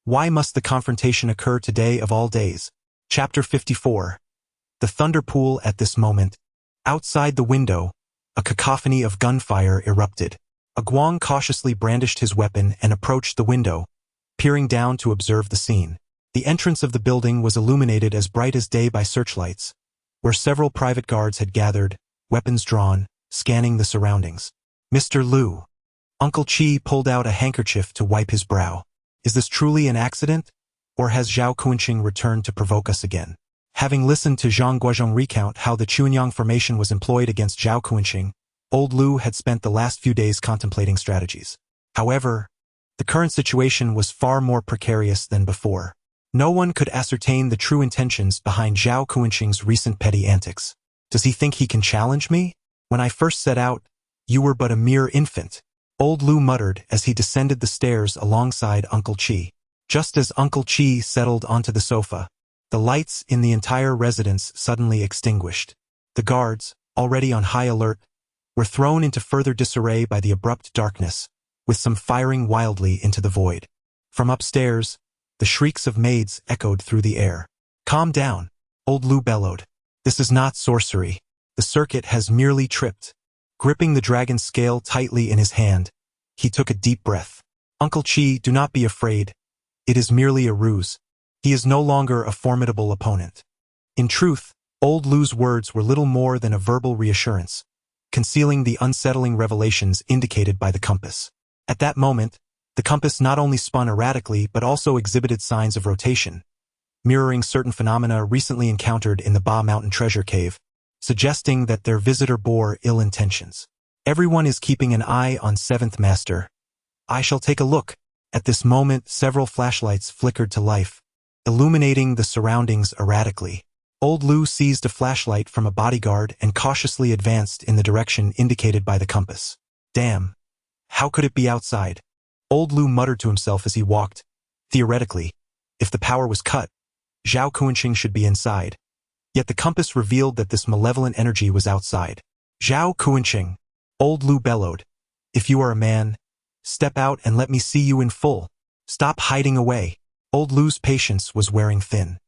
Why must the confrontation occur today of all days? Chapter 54. The thunder pool. At this moment, outside the window, a cacophony of gunfire erupted. A guang cautiously brandished his weapon and approached the window, peering down to observe the scene. The entrance of the building was illuminated as bright as day by searchlights, where several private guards had gathered, weapons drawn, scanning the surroundings. "Mr. Lu." Uncle Qi pulled out a handkerchief to wipe his brow. "Is this truly an accident, or has Zhao Kuancheng returned to provoke us again?" Having listened to Zhang Guozhong recount how the Zuanlong Formation was employed against Zhao Kuancheng, old Lu had spent the last few days contemplating strategies. However, the current situation was far more precarious than before. No one could ascertain the true intentions behind Zhao Kuancheng's recent petty antics. "Does he think he can challenge me? When I first set out, you were but a mere infant," old Lu muttered as he descended the stairs alongside Uncle Qi. Just as Uncle Qi settled onto the sofa, the lights in the entire residence suddenly extinguished. The guards, already on high alert, were thrown into further disarray by the abrupt darkness, with some firing wildly into the void. From upstairs, the shrieks of maids echoed through the air. "Calm down," old Lu bellowed. "This is not sorcery. The circuit has merely tripped." Gripping the dragon's scale tightly in his hand, he took a deep breath. "Uncle Qi, do not be afraid. It is merely a ruse. He is no longer a formidable opponent." In truth, old Lu's words were little more than a verbal reassurance, concealing the unsettling revelations indicated by the compass. At that moment, the compass not only spun erratically but also exhibited signs of rotation, mirroring certain phenomena recently encountered in the Ba Mountain treasure cave, suggesting that their visitor bore ill intentions. "Everyone is keeping an eye on 7th Master. I shall take a look." At this moment, several flashlights flickered to life, illuminating the surroundings erratically. Old Lu seized a flashlight from a bodyguard and cautiously advanced in the direction indicated by the compass. "Damn. How could it be outside?" Old Lu muttered to himself as he walked. Theoretically, if the power was cut, Zhao Kuancheng should be inside. Yet the compass revealed that this malevolent energy was outside. "Zhao Kuancheng," old Lu bellowed. "If you are a man, step out and let me see you in full. Stop hiding away." Old Lu's patience was wearing thin.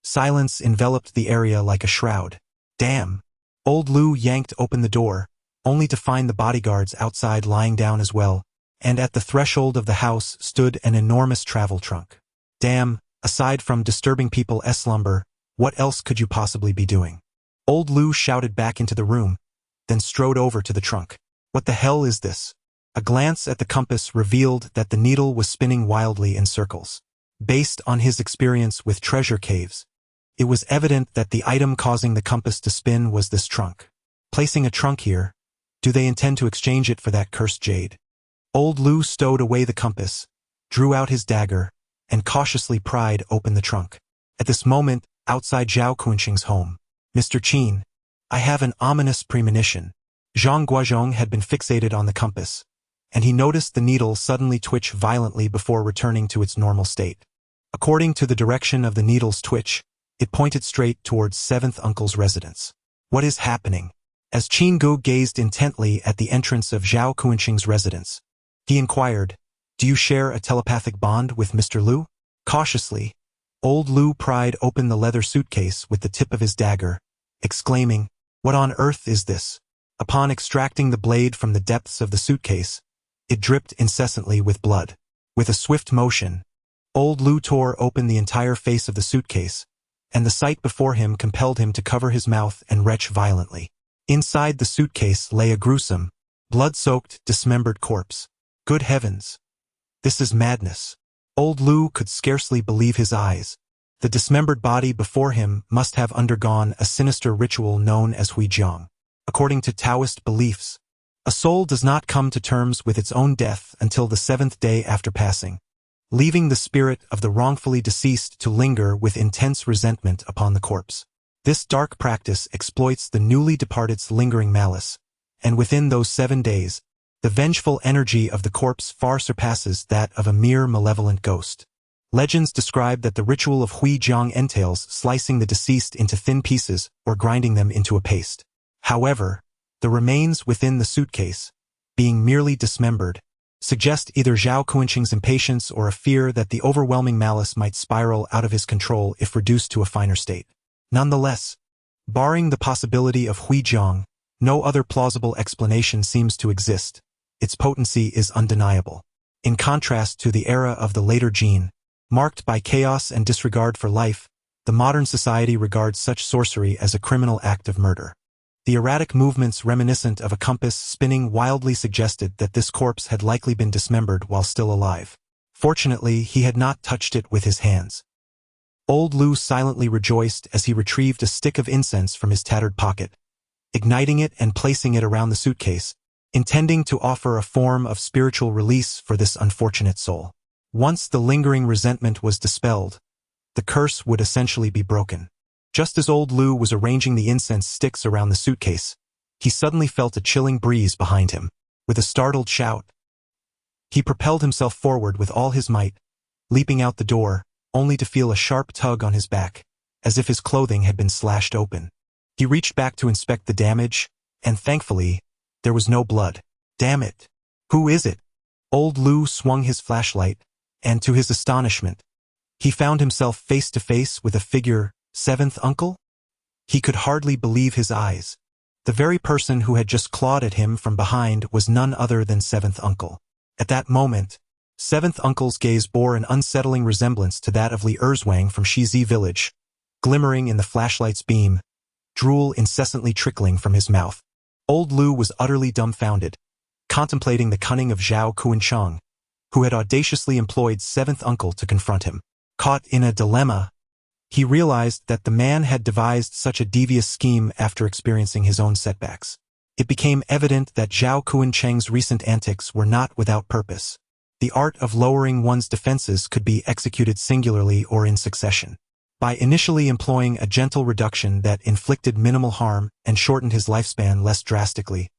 Silence enveloped the area like a shroud. "Damn." Old Lu yanked open the door, only to find the bodyguards outside lying down as well, and at the threshold of the house stood an enormous travel trunk. "Damn, aside from disturbing people's slumber, what else could you possibly be doing?" Old Lu shouted back into the room, then strode over to the trunk. "What the hell is this?" A glance at the compass revealed that the needle was spinning wildly in circles. Based on his experience with treasure caves, it was evident that the item causing the compass to spin was this trunk. Placing a trunk here, do they intend to exchange it for that cursed jade? Old Lu stowed away the compass, drew out his dagger, and cautiously pried open the trunk. At this moment, outside Zhao Guozhong's home, "Mr. Qin, I have an ominous premonition." Zhang Guozhong had been fixated on the compass, and he noticed the needle suddenly twitch violently before returning to its normal state. According to the direction of the needle's twitch, it pointed straight towards seventh uncle's residence. "What is happening?" As Qin Ge gazed intently at the entrance of Zhao Guozhong's residence, he inquired, "Do you share a telepathic bond with Mr. Lu?" Cautiously, old Lu pried open the leather suitcase with the tip of his dagger, exclaiming, "What on earth is this?" Upon extracting the blade from the depths of the suitcase, it dripped incessantly with blood. With a swift motion, old Lu tore open the entire face of the suitcase, and the sight before him compelled him to cover his mouth and retch violently. Inside the suitcase lay a gruesome, blood-soaked, dismembered corpse. Good heavens! This is madness. Old Lu could scarcely believe his eyes. The dismembered body before him must have undergone a sinister ritual known as huijiang. According to Taoist beliefs, a soul does not come to terms with its own death until the seventh day after passing, leaving the spirit of the wrongfully deceased to linger with intense resentment upon the corpse. This dark practice exploits the newly departed's lingering malice, and within those 7 days, the vengeful energy of the corpse far surpasses that of a mere malevolent ghost. Legends describe that the ritual of huijiang entails slicing the deceased into thin pieces or grinding them into a paste. However, the remains within the suitcase, being merely dismembered, suggest either Zhao Guozhong's impatience or a fear that the overwhelming malice might spiral out of his control if reduced to a finer state. Nonetheless, barring the possibility of huijiang, no other plausible explanation seems to exist. Its potency is undeniable. In contrast to the era of the later Qin, marked by chaos and disregard for life, the modern society regards such sorcery as a criminal act of murder. The erratic movements reminiscent of a compass spinning wildly suggested that this corpse had likely been dismembered while still alive. Fortunately, he had not touched it with his hands. Old Lu silently rejoiced as he retrieved a stick of incense from his tattered pocket, igniting it and placing it around the suitcase, intending to offer a form of spiritual release for this unfortunate soul. Once the lingering resentment was dispelled, the curse would essentially be broken. Just as old Lu was arranging the incense sticks around the suitcase, he suddenly felt a chilling breeze behind him. With a startled shout, he propelled himself forward with all his might, leaping out the door, only to feel a sharp tug on his back, as if his clothing had been slashed open. He reached back to inspect the damage, and thankfully, there was no blood. "Damn it! Who is it?" Old Lu swung his flashlight, and to his astonishment, he found himself face to face with a figure, seventh uncle? He could hardly believe his eyes. The very person who had just clawed at him from behind was none other than seventh uncle. At that moment, seventh uncle's gaze bore an unsettling resemblance to that of Li Erzwang from Shizi village, glimmering in the flashlight's beam, drool incessantly trickling from his mouth. Old Lu was utterly dumbfounded, contemplating the cunning of Zhao Guozhong, who had audaciously employed seventh uncle to confront him. Caught in a dilemma, he realized that the man had devised such a devious scheme after experiencing his own setbacks. It became evident that Zhao Guozhong's recent antics were not without purpose. The art of lowering one's defenses could be executed singularly or in succession. By initially employing a gentle reduction that inflicted minimal harm and shortened his lifespan less drastically,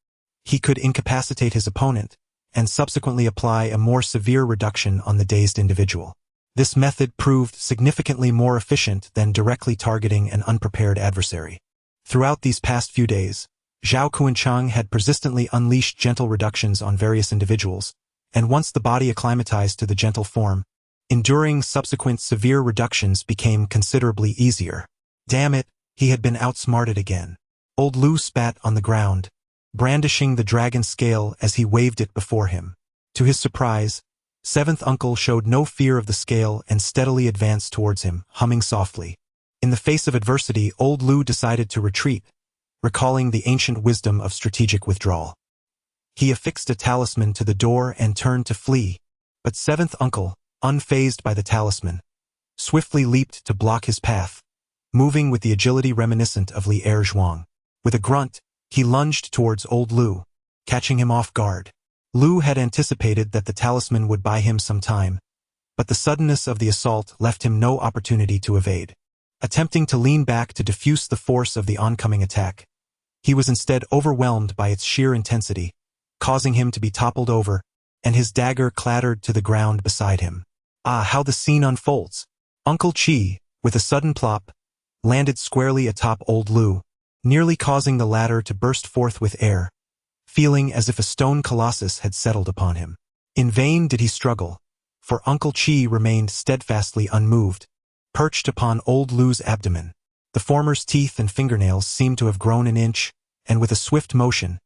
he could incapacitate his opponent and subsequently apply a more severe reduction on the dazed individual. This method proved significantly more efficient than directly targeting an unprepared adversary. Throughout these past few days, Zhao Guozhong had persistently unleashed gentle reductions on various individuals, and once the body acclimatized to the gentle form, enduring subsequent severe reductions became considerably easier. Damn it, he had been outsmarted again. Old Lu spat on the ground, brandishing the dragon scale as he waved it before him. To his surprise, seventh uncle showed no fear of the scale and steadily advanced towards him, humming softly. In the face of adversity, old Lu decided to retreat, recalling the ancient wisdom of strategic withdrawal. He affixed a talisman to the door and turned to flee, but seventh uncle, unfazed by the talisman, swiftly leaped to block his path, moving with the agility reminiscent of Li Erzwang. With a grunt, he lunged towards old Lu, catching him off guard. Lu had anticipated that the talisman would buy him some time, but the suddenness of the assault left him no opportunity to evade. Attempting to lean back to diffuse the force of the oncoming attack, he was instead overwhelmed by its sheer intensity, causing him to be toppled over, and his dagger clattered to the ground beside him. Ah, how the scene unfolds! Uncle Qi, with a sudden plop, landed squarely atop old Lu, nearly causing the latter to burst forth with air, feeling as if a stone colossus had settled upon him. In vain did he struggle, for Uncle Qi remained steadfastly unmoved, perched upon old Lu's abdomen. The former's teeth and fingernails seemed to have grown an inch, and with a swift motion,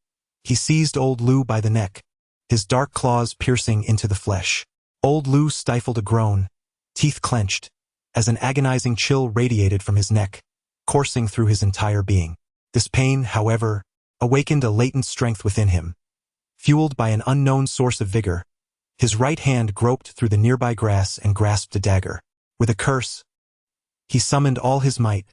he seized old Lu by the neck, his dark claws piercing into the flesh. Old Lu stifled a groan, teeth clenched, as an agonizing chill radiated from his neck, coursing through his entire being. This pain, however, awakened a latent strength within him. Fueled by an unknown source of vigor, his right hand groped through the nearby grass and grasped a dagger. With a curse, he summoned all his might,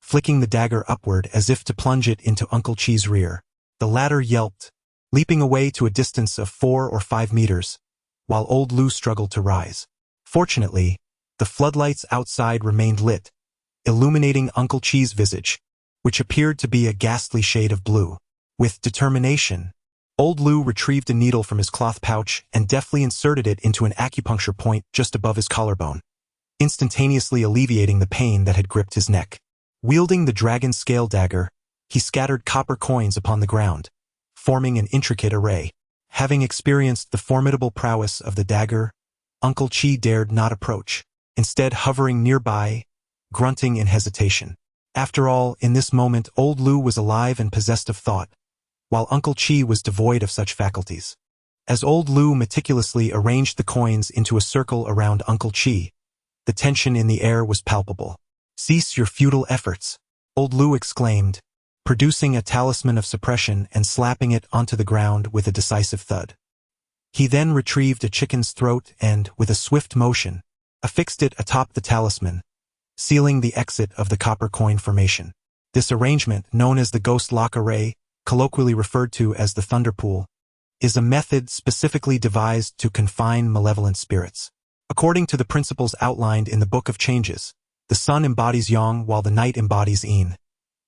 flicking the dagger upward as if to plunge it into Uncle Qi's rear. The latter yelped, leaping away to a distance of 4 or 5 meters, while old Lu struggled to rise. Fortunately, the floodlights outside remained lit, illuminating Uncle Qi's visage, which appeared to be a ghastly shade of blue. With determination, old Lu retrieved a needle from his cloth pouch and deftly inserted it into an acupuncture point just above his collarbone, instantaneously alleviating the pain that had gripped his neck. Wielding the dragon scale dagger, he scattered copper coins upon the ground, forming an intricate array. Having experienced the formidable prowess of the dagger, Uncle Qi dared not approach, instead hovering nearby, grunting in hesitation. After all, in this moment old Lu was alive and possessed of thought, while Uncle Qi was devoid of such faculties. As old Lu meticulously arranged the coins into a circle around Uncle Qi, the tension in the air was palpable. "Cease your futile efforts," old Lu exclaimed, producing a talisman of suppression and slapping it onto the ground with a decisive thud. He then retrieved a chicken's throat and, with a swift motion, affixed it atop the talisman, sealing the exit of the copper coin formation. This arrangement, known as the ghost lock array, colloquially referred to as the thunder pool, is a method specifically devised to confine malevolent spirits. According to the principles outlined in the Book of Changes, the sun embodies yang while the night embodies yin.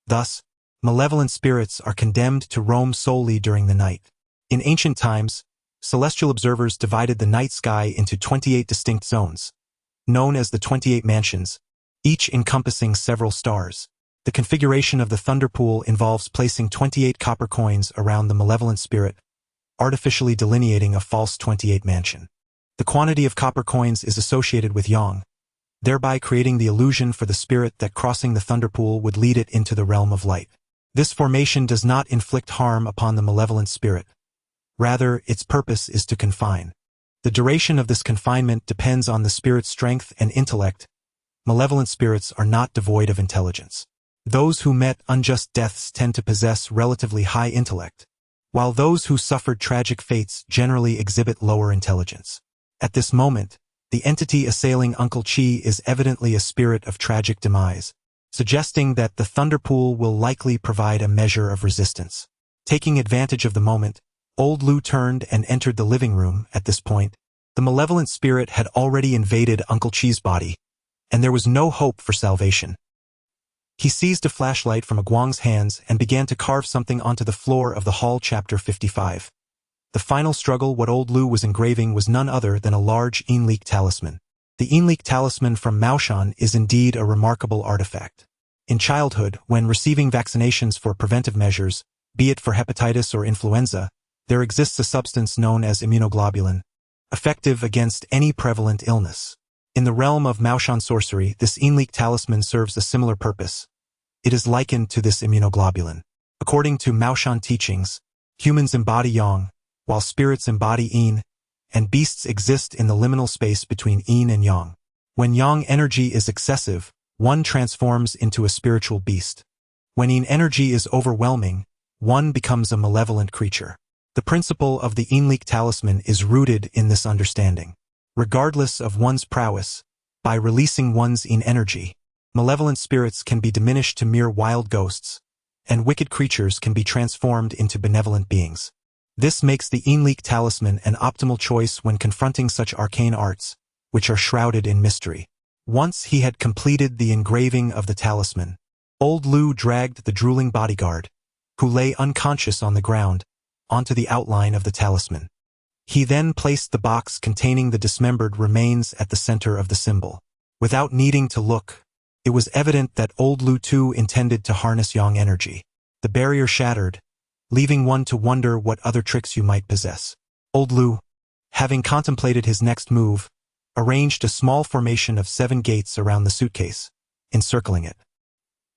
Thus, malevolent spirits are condemned to roam solely during the night. In ancient times, celestial observers divided the night sky into 28 distinct zones, known as the 28 mansions, each encompassing several stars. The configuration of the thunder pool involves placing 28 copper coins around the malevolent spirit, artificially delineating a false 28 mansion. The quantity of copper coins is associated with yang, thereby creating the illusion for the spirit that crossing the thunder pool would lead it into the realm of light. This formation does not inflict harm upon the malevolent spirit. Rather, its purpose is to confine. The duration of this confinement depends on the spirit's strength and intellect. Malevolent spirits are not devoid of intelligence. Those who met unjust deaths tend to possess relatively high intellect, while those who suffered tragic fates generally exhibit lower intelligence. At this moment, the entity assailing Uncle Qi is evidently a spirit of tragic demise, suggesting that the thunder pool will likely provide a measure of resistance. Taking advantage of the moment, old Lu turned and entered the living room. At this point, the malevolent spirit had already invaded Uncle Qi's body, and there was no hope for salvation. He seized a flashlight from Guang's hands and began to carve something onto the floor of the hall. Chapter 55. The final struggle. What old Lu was engraving was none other than a large Yinlik talisman. The Yinlik talisman from Maoshan is indeed a remarkable artifact. In childhood, when receiving vaccinations for preventive measures, be it for hepatitis or influenza, there exists a substance known as immunoglobulin, effective against any prevalent illness. In the realm of Maoshan sorcery, this Yinlik talisman serves a similar purpose. It is likened to this immunoglobulin. According to Maoshan teachings, humans embody yang, while spirits embody yin, and beasts exist in the liminal space between yin and yang. When yang energy is excessive, one transforms into a spiritual beast. When yin energy is overwhelming, one becomes a malevolent creature. The principle of the Yinlik talisman is rooted in this understanding. Regardless of one's prowess, by releasing one's yin energy, malevolent spirits can be diminished to mere wild ghosts, and wicked creatures can be transformed into benevolent beings. This makes the Yinlik talisman an optimal choice when confronting such arcane arts, which are shrouded in mystery. Once he had completed the engraving of the talisman, old Lu dragged the drooling bodyguard, who lay unconscious on the ground, onto the outline of the talisman. He then placed the box containing the dismembered remains at the center of the symbol. Without needing to look, it was evident that old Lu too intended to harness yang energy. The barrier shattered, leaving one to wonder what other tricks you might possess. Old Lu, having contemplated his next move, arranged a small formation of 7 gates around the suitcase, encircling it.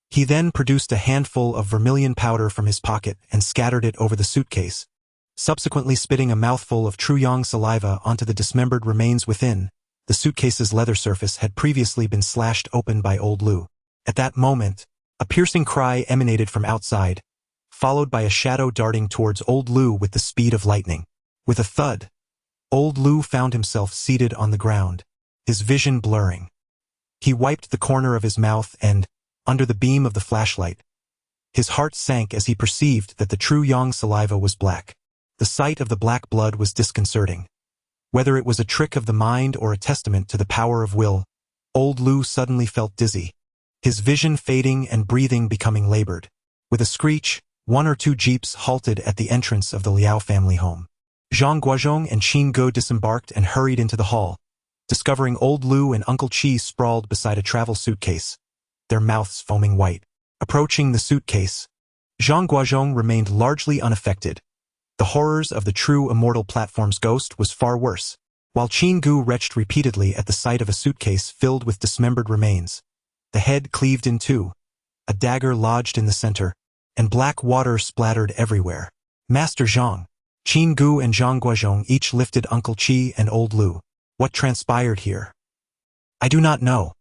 He then produced a handful of vermilion powder from his pocket and scattered it over the suitcase, subsequently spitting a mouthful of true yang saliva onto the dismembered remains within. The suitcase's leather surface had previously been slashed open by old Lu. At that moment, a piercing cry emanated from outside, followed by a shadow darting towards old Lu with the speed of lightning. With a thud, old Lu found himself seated on the ground, his vision blurring. He wiped the corner of his mouth and, under the beam of the flashlight, his heart sank as he perceived that the true yang saliva was black. The sight of the black blood was disconcerting. Whether it was a trick of the mind or a testament to the power of will, old Lu suddenly felt dizzy, his vision fading and breathing becoming labored. With a screech, 1 or 2 jeeps halted at the entrance of the Liao family home. Zhang Guozhong and Qin Ge disembarked and hurried into the hall, discovering old Lu and Uncle Qi sprawled beside a travel suitcase, their mouths foaming white. Approaching the suitcase, Zhang Guozhong remained largely unaffected. The horrors of the true immortal platform's ghost was far worse. While Qin Ge retched repeatedly at the sight of a suitcase filled with dismembered remains, the head cleaved in two, a dagger lodged in the center, and black water splattered everywhere. Master Zhang, Qin Ge and Zhang Guozhong each lifted Uncle Qi and old Lu. What transpired here? I do not know.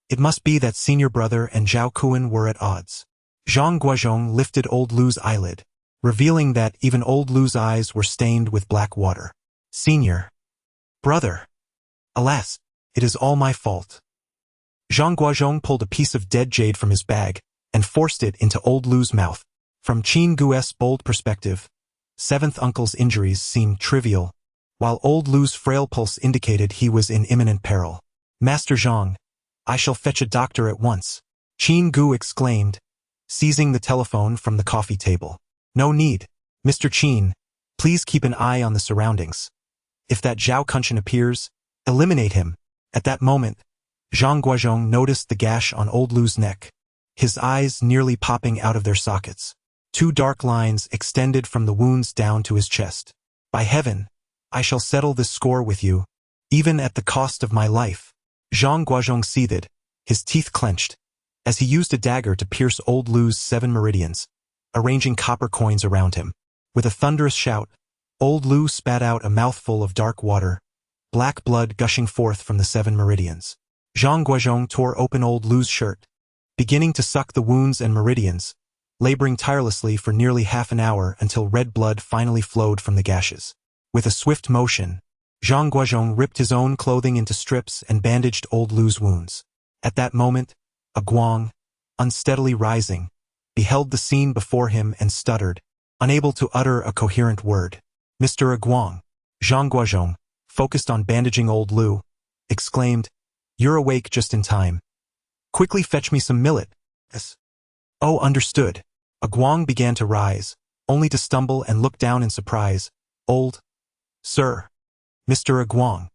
It must be that senior brother and Zhao Kuan were at odds. Zhang Guozhong lifted old Lu's eyelid, revealing that even old Lu's eyes were stained with black water. Senior brother. Alas, it is all my fault. Zhang Guozhong pulled a piece of dead jade from his bag and forced it into old Lu's mouth. From Qin Ge's bold perspective, 7th uncle's injuries seemed trivial, while old Lu's frail pulse indicated he was in imminent peril. Master Zhang, I shall fetch a doctor at once, Qin Ge exclaimed, seizing the telephone from the coffee table. No need. Mr. Qin, please keep an eye on the surroundings. If that Zhao Kunshan appears, eliminate him. At that moment, Zhang Guozhong noticed the gash on old Lu's neck, his eyes nearly popping out of their sockets. 2 dark lines extended from the wounds down to his chest. By heaven, I shall settle this score with you, even at the cost of my life. Zhang Guozhong seethed, his teeth clenched, as he used a dagger to pierce old Lu's 7 meridians, arranging copper coins around him. With a thunderous shout, old Lu spat out a mouthful of dark water, black blood gushing forth from the 7 meridians. Zhang Guozhong tore open old Lu's shirt, beginning to suck the wounds and meridians, laboring tirelessly for nearly half an hour until red blood finally flowed from the gashes. With a swift motion, Zhang Guozhong ripped his own clothing into strips and bandaged old Lu's wounds. At that moment, a Guang, unsteadily rising, beheld the scene before him and stuttered, unable to utter a coherent word. Mr. Aguang, Zhang Guozhong, focused on bandaging old Lu, exclaimed, You're awake just in time. Quickly fetch me some millet. Yes. Oh, understood. Aguang began to rise, only to stumble and look down in surprise. Old Sir. Mr. Aguang.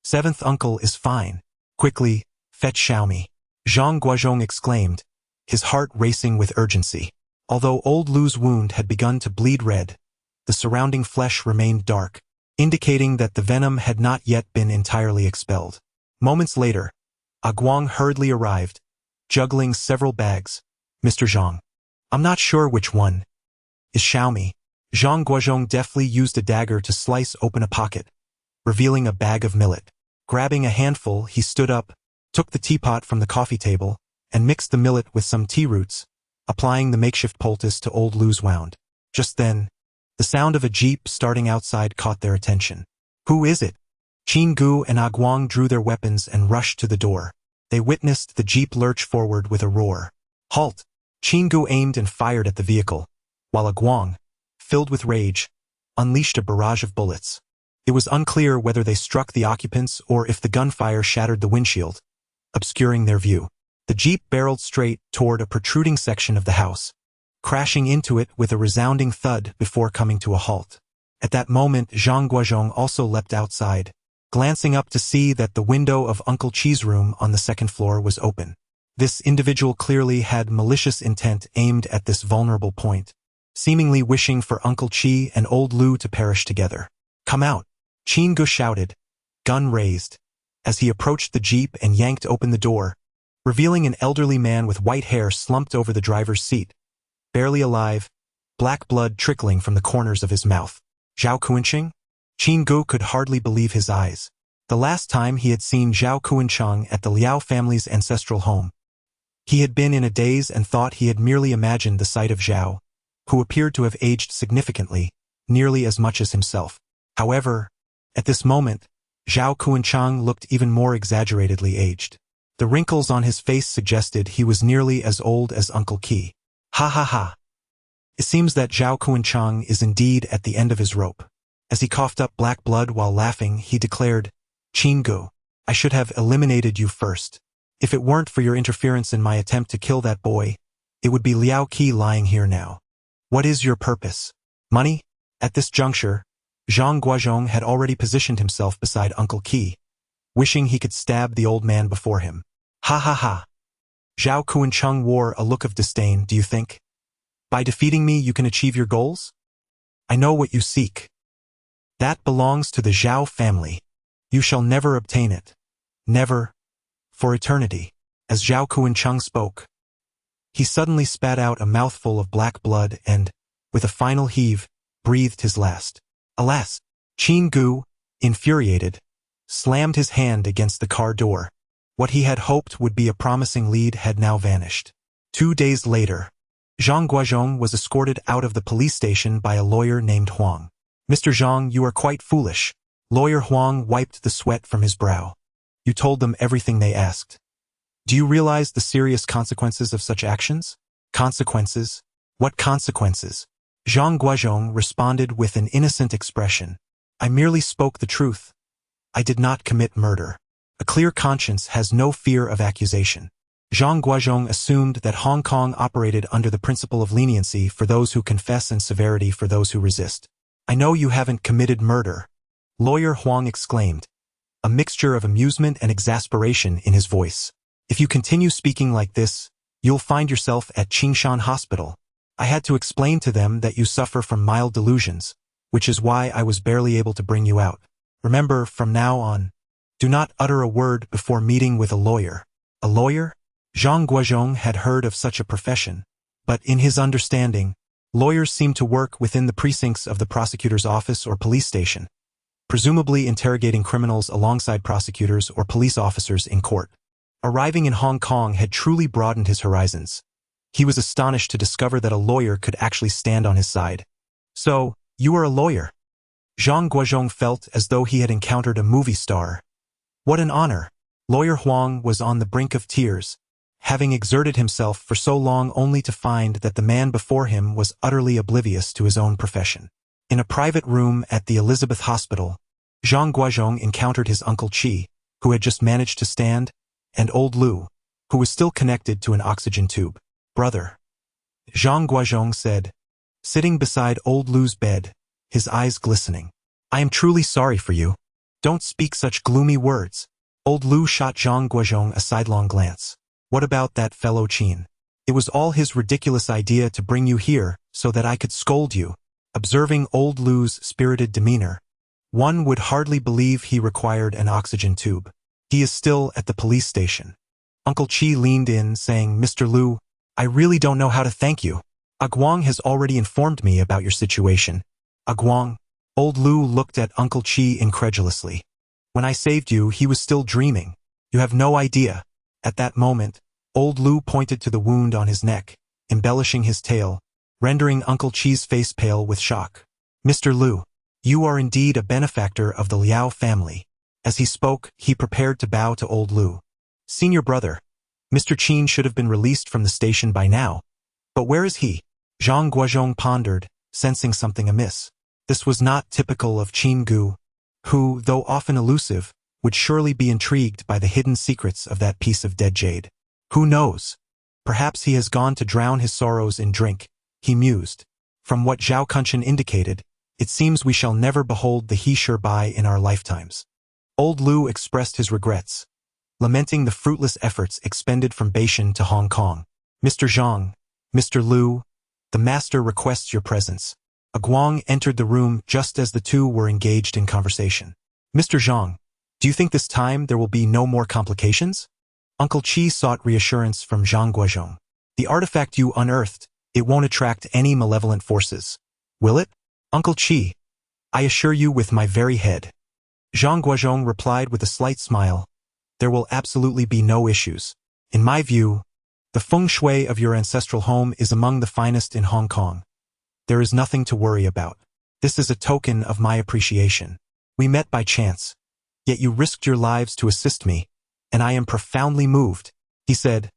7th uncle is fine. Quickly, fetch Xiaomi. Zhang Guozhong exclaimed, his heart racing with urgency. Although old Lu's wound had begun to bleed red, the surrounding flesh remained dark, indicating that the venom had not yet been entirely expelled. Moments later, Aguang hurriedly arrived, juggling several bags. Mr. Zhang. I'm not sure which one is Xiaomi. Zhang Guozhong deftly used a dagger to slice open a pocket, revealing a bag of millet. Grabbing a handful, he stood up, took the teapot from the coffee table, and mixed the millet with some tea roots, applying the makeshift poultice to old Lu's wound. Just then, the sound of a jeep starting outside caught their attention. Who is it? Qin Ge and Aguang drew their weapons and rushed to the door. They witnessed the jeep lurch forward with a roar. Halt! Qin Ge aimed and fired at the vehicle, while Aguang, filled with rage, unleashed a barrage of bullets. It was unclear whether they struck the occupants or if the gunfire shattered the windshield, obscuring their view. The jeep barreled straight toward a protruding section of the house, crashing into it with a resounding thud before coming to a halt. At that moment, Zhang Guozhong also leapt outside, glancing up to see that the window of Uncle Qi's room on the second floor was open. This individual clearly had malicious intent aimed at this vulnerable point, seemingly wishing for Uncle Qi and old Lu to perish together. "Come out!" Qin Ge shouted, gun raised, as he approached the jeep and yanked open the door, revealing an elderly man with white hair slumped over the driver's seat, barely alive, black blood trickling from the corners of his mouth. Zhao Kuancheng? Qin Ge could hardly believe his eyes. The last time he had seen Zhao Kuancheng at the Liao family's ancestral home, he had been in a daze and thought he had merely imagined the sight of Zhao, who appeared to have aged significantly, nearly as much as himself. However, at this moment, Zhao Kuancheng looked even more exaggeratedly aged. The wrinkles on his face suggested he was nearly as old as Uncle Qi. Ha ha ha. It seems that Zhao Kuancheng is indeed at the end of his rope. As he coughed up black blood while laughing, he declared, "Qin Ge, I should have eliminated you first. If it weren't for your interference in my attempt to kill that boy, it would be Liao Qi lying here now. What is your purpose? Money?" At this juncture, Zhang Guozhong had already positioned himself beside Uncle Qi, wishing he could stab the old man before him. Ha ha ha. Zhao Kuancheng wore a look of disdain. "Do you think? By defeating me you can achieve your goals? I know what you seek. That belongs to the Zhao family. You shall never obtain it. Never. For eternity." As Zhao Kuancheng spoke, he suddenly spat out a mouthful of black blood and, with a final heave, breathed his last. Alas! Qin Ge, infuriated, slammed his hand against the car door. What he had hoped would be a promising lead had now vanished. 2 days later, Zhang Guozhong was escorted out of the police station by a lawyer named Huang. "Mr. Zhang, you are quite foolish." Lawyer Huang wiped the sweat from his brow. "You told them everything they asked. Do you realize the serious consequences of such actions?" "Consequences? What consequences?" Zhang Guozhong responded with an innocent expression. "I merely spoke the truth. I did not commit murder. A clear conscience has no fear of accusation." Zhang Guozhong assumed that Hong Kong operated under the principle of leniency for those who confess and severity for those who resist. "I know you haven't committed murder," Lawyer Huang exclaimed, a mixture of amusement and exasperation in his voice. "If you continue speaking like this, you'll find yourself at Qingshan Hospital. I had to explain to them that you suffer from mild delusions, which is why I was barely able to bring you out. Remember, from now on, do not utter a word before meeting with a lawyer." A lawyer? Zhang Guozhong had heard of such a profession, but in his understanding, lawyers seemed to work within the precincts of the prosecutor's office or police station, presumably interrogating criminals alongside prosecutors or police officers in court. Arriving in Hong Kong had truly broadened his horizons. He was astonished to discover that a lawyer could actually stand on his side. "So, you are a lawyer?" Zhang Guozhong felt as though he had encountered a movie star. What an honor! Lawyer Huang was on the brink of tears, having exerted himself for so long only to find that the man before him was utterly oblivious to his own profession. In a private room at the Elizabeth Hospital, Zhang Guozhong encountered his Uncle Qi, who had just managed to stand, and old Lu, who was still connected to an oxygen tube. "Brother," Zhang Guozhong said, sitting beside old Lu's bed, his eyes glistening. "I am truly sorry for you. Don't speak such gloomy words." Old Lu shot Zhang Guozhong a sidelong glance. "What about that fellow Qin? It was all his ridiculous idea to bring you here so that I could scold you." Observing old Lu's spirited demeanor, one would hardly believe he required an oxygen tube. "He is still at the police station." Uncle Qi leaned in, saying, "Mr. Lu, I really don't know how to thank you. Guang has already informed me about your situation." "Guang?" Old Lu looked at Uncle Qi incredulously. "When I saved you, he was still dreaming. You have no idea." At that moment, old Lu pointed to the wound on his neck, embellishing his tale, rendering Uncle Qi's face pale with shock. "Mr. Lu, you are indeed a benefactor of the Liao family." As he spoke, he prepared to bow to old Lu. "Senior brother, Mr. Qin should have been released from the station by now. But where is he?" Zhang Guozhong pondered, sensing something amiss. This was not typical of Qin Ge, who, though often elusive, would surely be intrigued by the hidden secrets of that piece of dead jade. Who knows? Perhaps he has gone to drown his sorrows in drink, he mused. From what Zhao Kunshan indicated, it seems we shall never behold the He Shi Bai in our lifetimes. Old Lu expressed his regrets, lamenting the fruitless efforts expended from Beijing to Hong Kong. Mr. Zhang, Mr. Lu, the master requests your presence. A Guang entered the room just as the two were engaged in conversation. Mr. Zhang, do you think this time there will be no more complications? Uncle Qi sought reassurance from Zhang Guozhong. The artifact you unearthed, it won't attract any malevolent forces. Will it? Uncle Qi, I assure you with my very head. Zhang Guozhong replied with a slight smile. There will absolutely be no issues. In my view, the feng shui of your ancestral home is among the finest in Hong Kong. There is nothing to worry about. This is a token of my appreciation. We met by chance, yet you risked your lives to assist me, and I am profoundly moved, he said,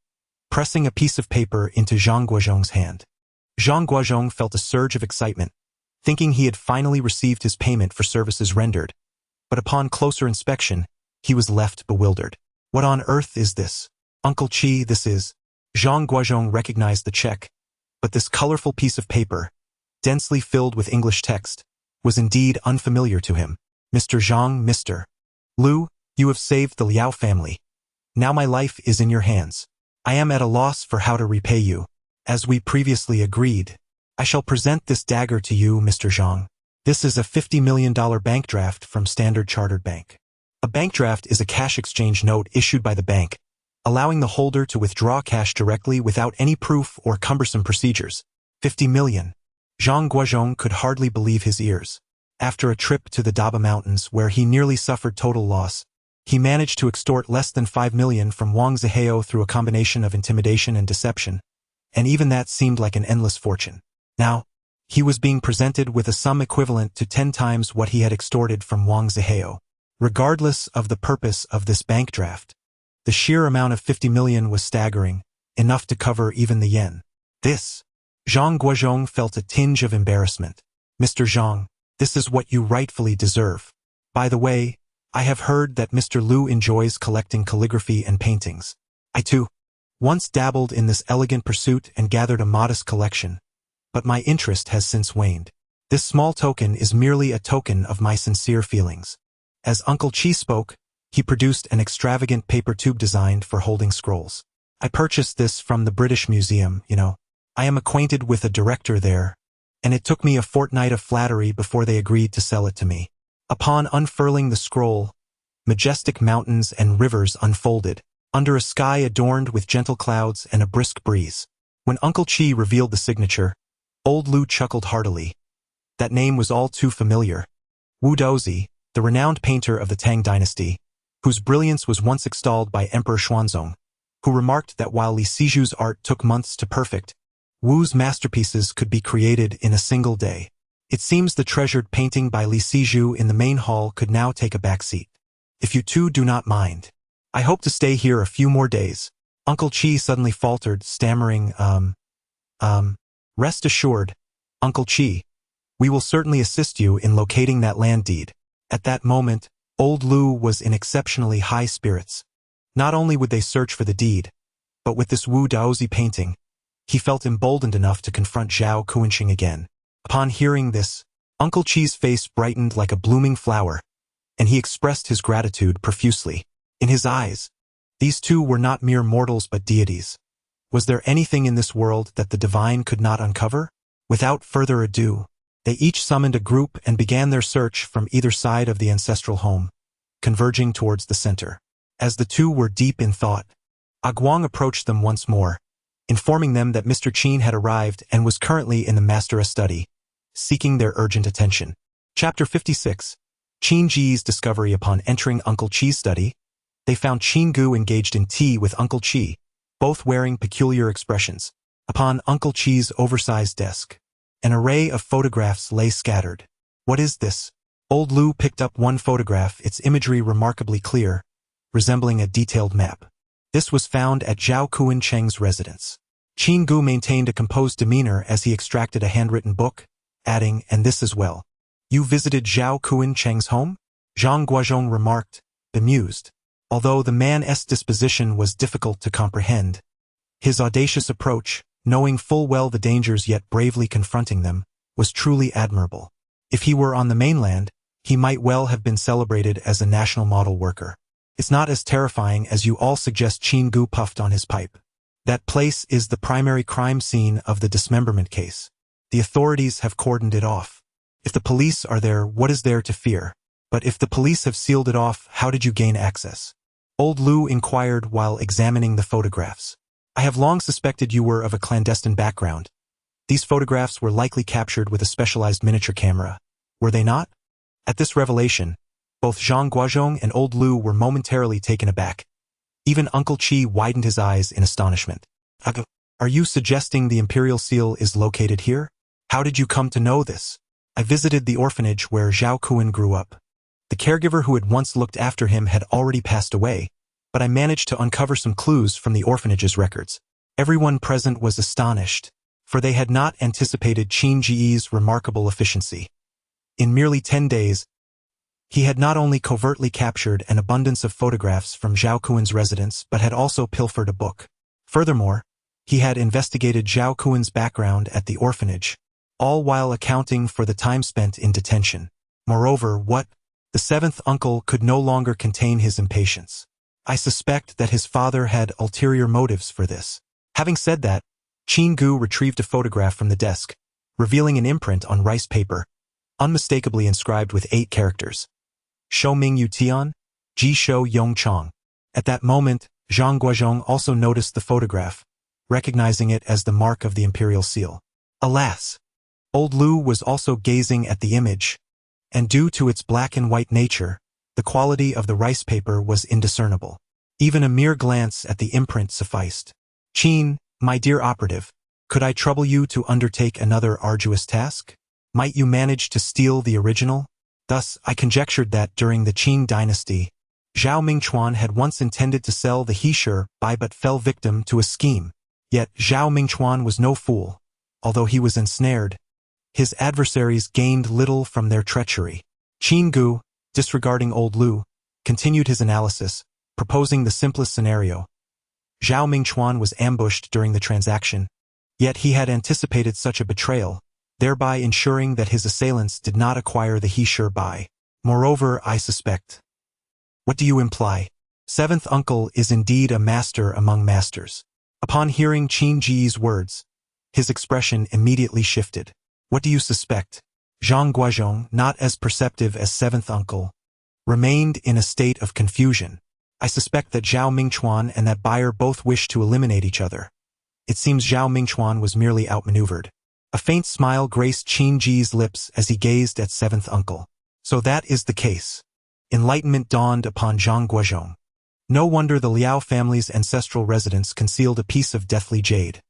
pressing a piece of paper into Zhang Guozhong's hand. Zhang Guozhong felt a surge of excitement, thinking he had finally received his payment for services rendered, but upon closer inspection, he was left bewildered. What on earth is this? Uncle Qi, this is... Zhang Guozhong recognized the check, but this colorful piece of paper, densely filled with English text, was indeed unfamiliar to him. Mr. Zhang, Mr. Lu, you have saved the Liao family. Now my life is in your hands. I am at a loss for how to repay you. As we previously agreed, I shall present this dagger to you, Mr. Zhang. This is a $50 million bank draft from Standard Chartered Bank. A bank draft is a cash exchange note issued by the bank, allowing the holder to withdraw cash directly without any proof or cumbersome procedures. 50 million. Zhang Guozhong could hardly believe his ears. After a trip to the Daba Mountains where he nearly suffered total loss, he managed to extort less than 5 million from Wang Zihao through a combination of intimidation and deception, and even that seemed like an endless fortune. Now, he was being presented with a sum equivalent to 10 times what he had extorted from Wang Zihao. Regardless of the purpose of this bank draft, the sheer amount of 50 million was staggering, enough to cover even the yen. This. Zhang Guozhong felt a tinge of embarrassment. Mr. Zhang, this is what you rightfully deserve. By the way, I have heard that Mr. Lu enjoys collecting calligraphy and paintings. I too once dabbled in this elegant pursuit and gathered a modest collection, but my interest has since waned. This small token is merely a token of my sincere feelings. As Uncle Qi spoke, he produced an extravagant paper tube designed for holding scrolls. I purchased this from the British Museum, you know. I am acquainted with a director there, and it took me a fortnight of flattery before they agreed to sell it to me. Upon unfurling the scroll, majestic mountains and rivers unfolded, under a sky adorned with gentle clouds and a brisk breeze. When Uncle Qi revealed the signature, old Lu chuckled heartily. That name was all too familiar. Wu Daozi, the renowned painter of the Tang dynasty, whose brilliance was once extolled by Emperor Xuanzong, who remarked that while Li Siju's art took months to perfect, Wu's masterpieces could be created in a single day. It seems the treasured painting by Li Siju in the main hall could now take a back seat. If you two do not mind, I hope to stay here a few more days. Uncle Qi suddenly faltered, stammering, Rest assured, Uncle Qi, we will certainly assist you in locating that land deed. At that moment, old Lu was in exceptionally high spirits. Not only would they search for the deed, but with this Wu Daozi painting, he felt emboldened enough to confront Zhao Kuanxing again. Upon hearing this, Uncle Qi's face brightened like a blooming flower, and he expressed his gratitude profusely. In his eyes, these two were not mere mortals but deities. Was there anything in this world that the divine could not uncover? Without further ado, they each summoned a group and began their search from either side of the ancestral home, converging towards the center. As the two were deep in thought, A Guang approached them once more, informing them that Mr. Qin had arrived and was currently in the Master's study, seeking their urgent attention. Chapter 56. Qin Ge's discovery. Upon entering Uncle Qi's study, they found Qin Ge engaged in tea with Uncle Qi, both wearing peculiar expressions. Upon Uncle Qi's oversized desk, an array of photographs lay scattered. What is this? Old Lu picked up one photograph, its imagery remarkably clear, resembling a detailed map. This was found at Zhao Kuancheng's residence. Qin Ge maintained a composed demeanor as he extracted a handwritten book, adding, and this as well. You visited Zhao Kuan-Cheng's home? Zhang Guozhong remarked, bemused. Although the man's disposition was difficult to comprehend, his audacious approach, knowing full well the dangers yet bravely confronting them, was truly admirable. If he were on the mainland, he might well have been celebrated as a national model worker. It's not as terrifying as you all suggest. Qin Ge puffed on his pipe. That place is the primary crime scene of the dismemberment case. The authorities have cordoned it off. If the police are there, what is there to fear? But if the police have sealed it off, how did you gain access? Old Lu inquired while examining the photographs. I have long suspected you were of a clandestine background. These photographs were likely captured with a specialized miniature camera. Were they not? At this revelation, both Zhang Guozhong and Old Lu were momentarily taken aback. Even Uncle Qi widened his eyes in astonishment. Are you suggesting the imperial seal is located here? How did you come to know this? I visited the orphanage where Zhao Kuan grew up. The caregiver who had once looked after him had already passed away, but I managed to uncover some clues from the orphanage's records. Everyone present was astonished, for they had not anticipated Qin Ge's remarkable efficiency. In merely 10 days, he had not only covertly captured an abundance of photographs from Zhao Kuan's residence but had also pilfered a book. Furthermore, he had investigated Zhao Kuan's background at the orphanage, all while accounting for the time spent in detention. Moreover, the seventh uncle could no longer contain his impatience. I suspect that his father had ulterior motives for this. Having said that, Qin Ge retrieved a photograph from the desk, revealing an imprint on rice paper, unmistakably inscribed with 8 characters. Shou Ming Yu Tian, Ji Shou Yong Chong. At that moment, Zhang Guozhong also noticed the photograph, recognizing it as the mark of the imperial seal. Alas! Old Lu was also gazing at the image, and due to its black and white nature, the quality of the rice paper was indiscernible. Even a mere glance at the imprint sufficed. Qin, my dear operative, could I trouble you to undertake another arduous task? Might you manage to steal the original? Thus, I conjectured that during the Qin dynasty, Zhao Mingchuan had once intended to sell the he-shur but fell victim to a scheme. Yet Zhao Mingchuan was no fool. Although he was ensnared, his adversaries gained little from their treachery. Qin Ge, disregarding Old Lu, continued his analysis, proposing the simplest scenario. Zhao Mingchuan was ambushed during the transaction, yet he had anticipated such a betrayal, thereby ensuring that his assailants did not acquire the he-shur by. Moreover, I suspect. What do you imply? Seventh uncle is indeed a master among masters. Upon hearing Qin Ge's words, his expression immediately shifted. What do you suspect? Zhang Guozhong, not as perceptive as seventh uncle, remained in a state of confusion. I suspect that Zhao Mingchuan and that buyer both wish to eliminate each other. It seems Zhao Mingchuan was merely outmaneuvered. A faint smile graced Qin Ge's lips as he gazed at seventh uncle. So that is the case. Enlightenment dawned upon Zhang Guozhong. No wonder the Liao family's ancestral residence concealed a piece of deathly jade.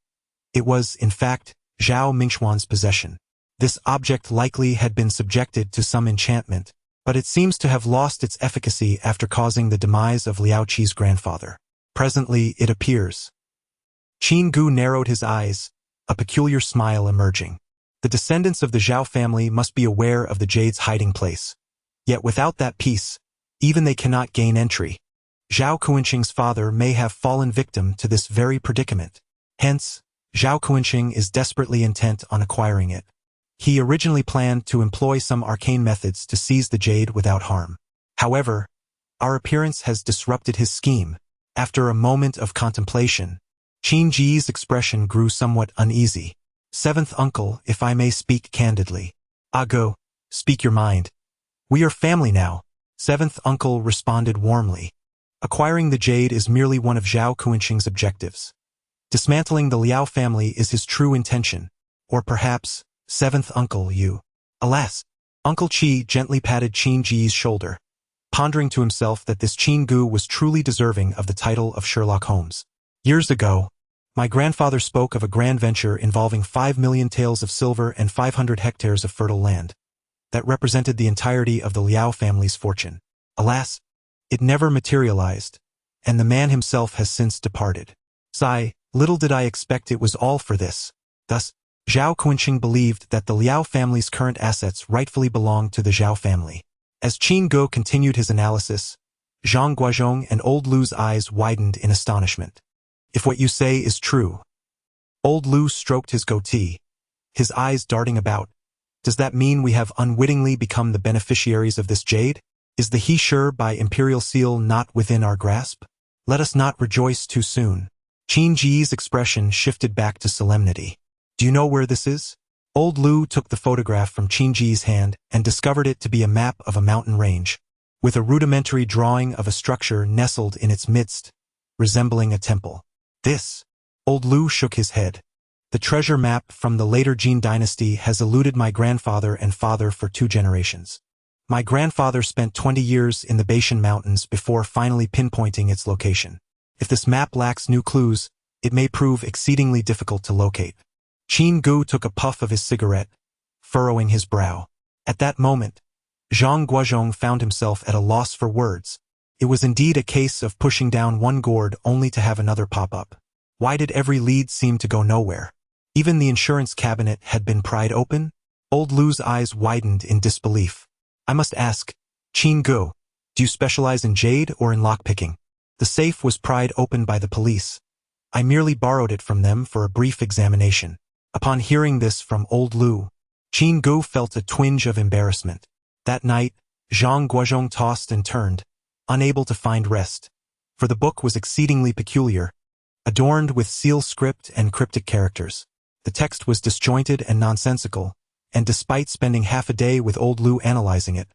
It was, in fact, Zhao Mingchuan's possession. This object likely had been subjected to some enchantment, but it seems to have lost its efficacy after causing the demise of Liao Qi's grandfather. Presently, it appears. Qin Ge narrowed his eyes, a peculiar smile emerging. The descendants of the Zhao family must be aware of the jade's hiding place. Yet without that piece, even they cannot gain entry. Zhao Kuanqing's father may have fallen victim to this very predicament. Hence, Zhao Kuanqing is desperately intent on acquiring it. He originally planned to employ some arcane methods to seize the jade without harm. However, our appearance has disrupted his scheme. After a moment of contemplation, Qin Ge's expression grew somewhat uneasy. Seventh uncle, if I may speak candidly. Go, speak your mind. We are family now. Seventh uncle responded warmly. Acquiring the jade is merely one of Zhao Kuanqing's objectives. Dismantling the Liao family is his true intention. Or perhaps, seventh uncle, you. Alas, Uncle Qi gently patted Qin Ge's shoulder, pondering to himself that this Qin Ge was truly deserving of the title of Sherlock Holmes. Years ago, my grandfather spoke of a grand venture involving 5 million taels of silver and 500 hectares of fertile land. That represented the entirety of the Liao family's fortune. Alas, it never materialized, and the man himself has since departed. Sigh, little did I expect it was all for this. Thus, Zhao Guozhong believed that the Liao family's current assets rightfully belonged to the Zhao family. As Qin Ge continued his analysis, Zhang Guozhong and Old Lu's eyes widened in astonishment. If what you say is true. Old Lu stroked his goatee, his eyes darting about. Does that mean we have unwittingly become the beneficiaries of this jade? Is the he sure by imperial seal not within our grasp? Let us not rejoice too soon. Qin Ge's expression shifted back to solemnity. Do you know where this is? Old Lu took the photograph from Qin Ge's hand and discovered it to be a map of a mountain range, with a rudimentary drawing of a structure nestled in its midst, resembling a temple. This. Old Lu shook his head. The treasure map from the later Qin dynasty has eluded my grandfather and father for 2 generations. My grandfather spent 20 years in the Baishan Mountains before finally pinpointing its location. If this map lacks new clues, it may prove exceedingly difficult to locate. Qin Ge took a puff of his cigarette, furrowing his brow. At that moment, Zhang Guozhong found himself at a loss for words. It was indeed a case of pushing down one gourd only to have another pop up. Why did every lead seem to go nowhere? Even the insurance cabinet had been pried open? Old Lu's eyes widened in disbelief. I must ask, Qin Ge, do you specialize in jade or in lockpicking? The safe was pried open by the police. I merely borrowed it from them for a brief examination. Upon hearing this from Old Lu, Qin Ge felt a twinge of embarrassment. That night, Zhang Guozhong tossed and turned, unable to find rest, for the book was exceedingly peculiar, adorned with seal script and cryptic characters. The text was disjointed and nonsensical, and despite spending half a day with Old Lu analyzing it,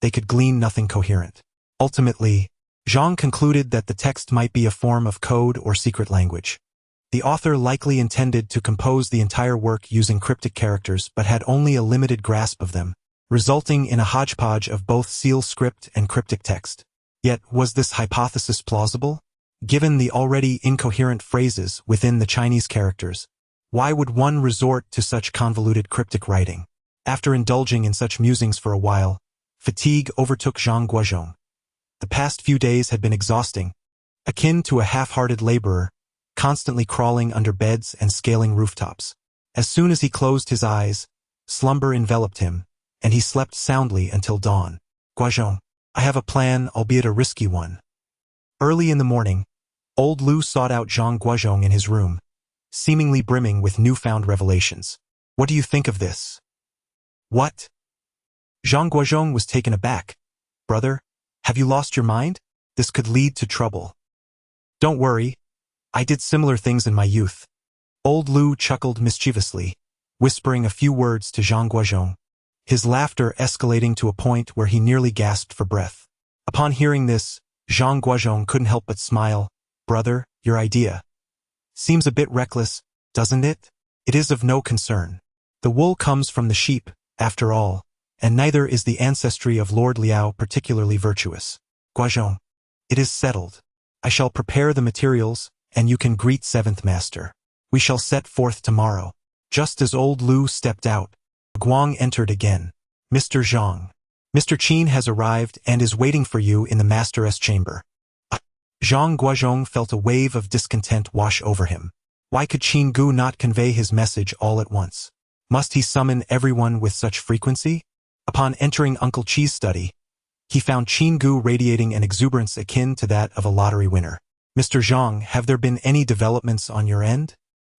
they could glean nothing coherent. Ultimately, Zhang concluded that the text might be a form of code or secret language. The author likely intended to compose the entire work using cryptic characters but had only a limited grasp of them, resulting in a hodgepodge of both seal script and cryptic text. Yet, was this hypothesis plausible? Given the already incoherent phrases within the Chinese characters, why would one resort to such convoluted cryptic writing? After indulging in such musings for a while, fatigue overtook Zhang Guozhong. The past few days had been exhausting, akin to a half-hearted laborer, constantly crawling under beds and scaling rooftops. As soon as he closed his eyes, slumber enveloped him, and he slept soundly until dawn. Guozhong, I have a plan, albeit a risky one. Early in the morning, Old Lu sought out Zhang Guozhong in his room, seemingly brimming with newfound revelations. What do you think of this? What? Zhang Guozhong was taken aback. Brother, have you lost your mind? This could lead to trouble. Don't worry. I did similar things in my youth. Old Lu chuckled mischievously, whispering a few words to Zhang Guozhong, his laughter escalating to a point where he nearly gasped for breath. Upon hearing this, Zhang Guozhong couldn't help but smile. Brother, your idea seems a bit reckless, doesn't it? It is of no concern. The wool comes from the sheep, after all, and neither is the ancestry of Lord Liao particularly virtuous. Guozhong, it is settled. I shall prepare the materials, and you can greet Seventh Master. We shall set forth tomorrow. Just as Old Lu stepped out, Guang entered again. Mr. Zhang. Mr. Qin has arrived and is waiting for you in the Master's chamber. Zhang Guozhong felt a wave of discontent wash over him. Why could Qin Ge not convey his message all at once? Must he summon everyone with such frequency? Upon entering Uncle Qi's study, he found Qin Ge radiating an exuberance akin to that of a lottery winner. Mr. Zhang, have there been any developments on your end?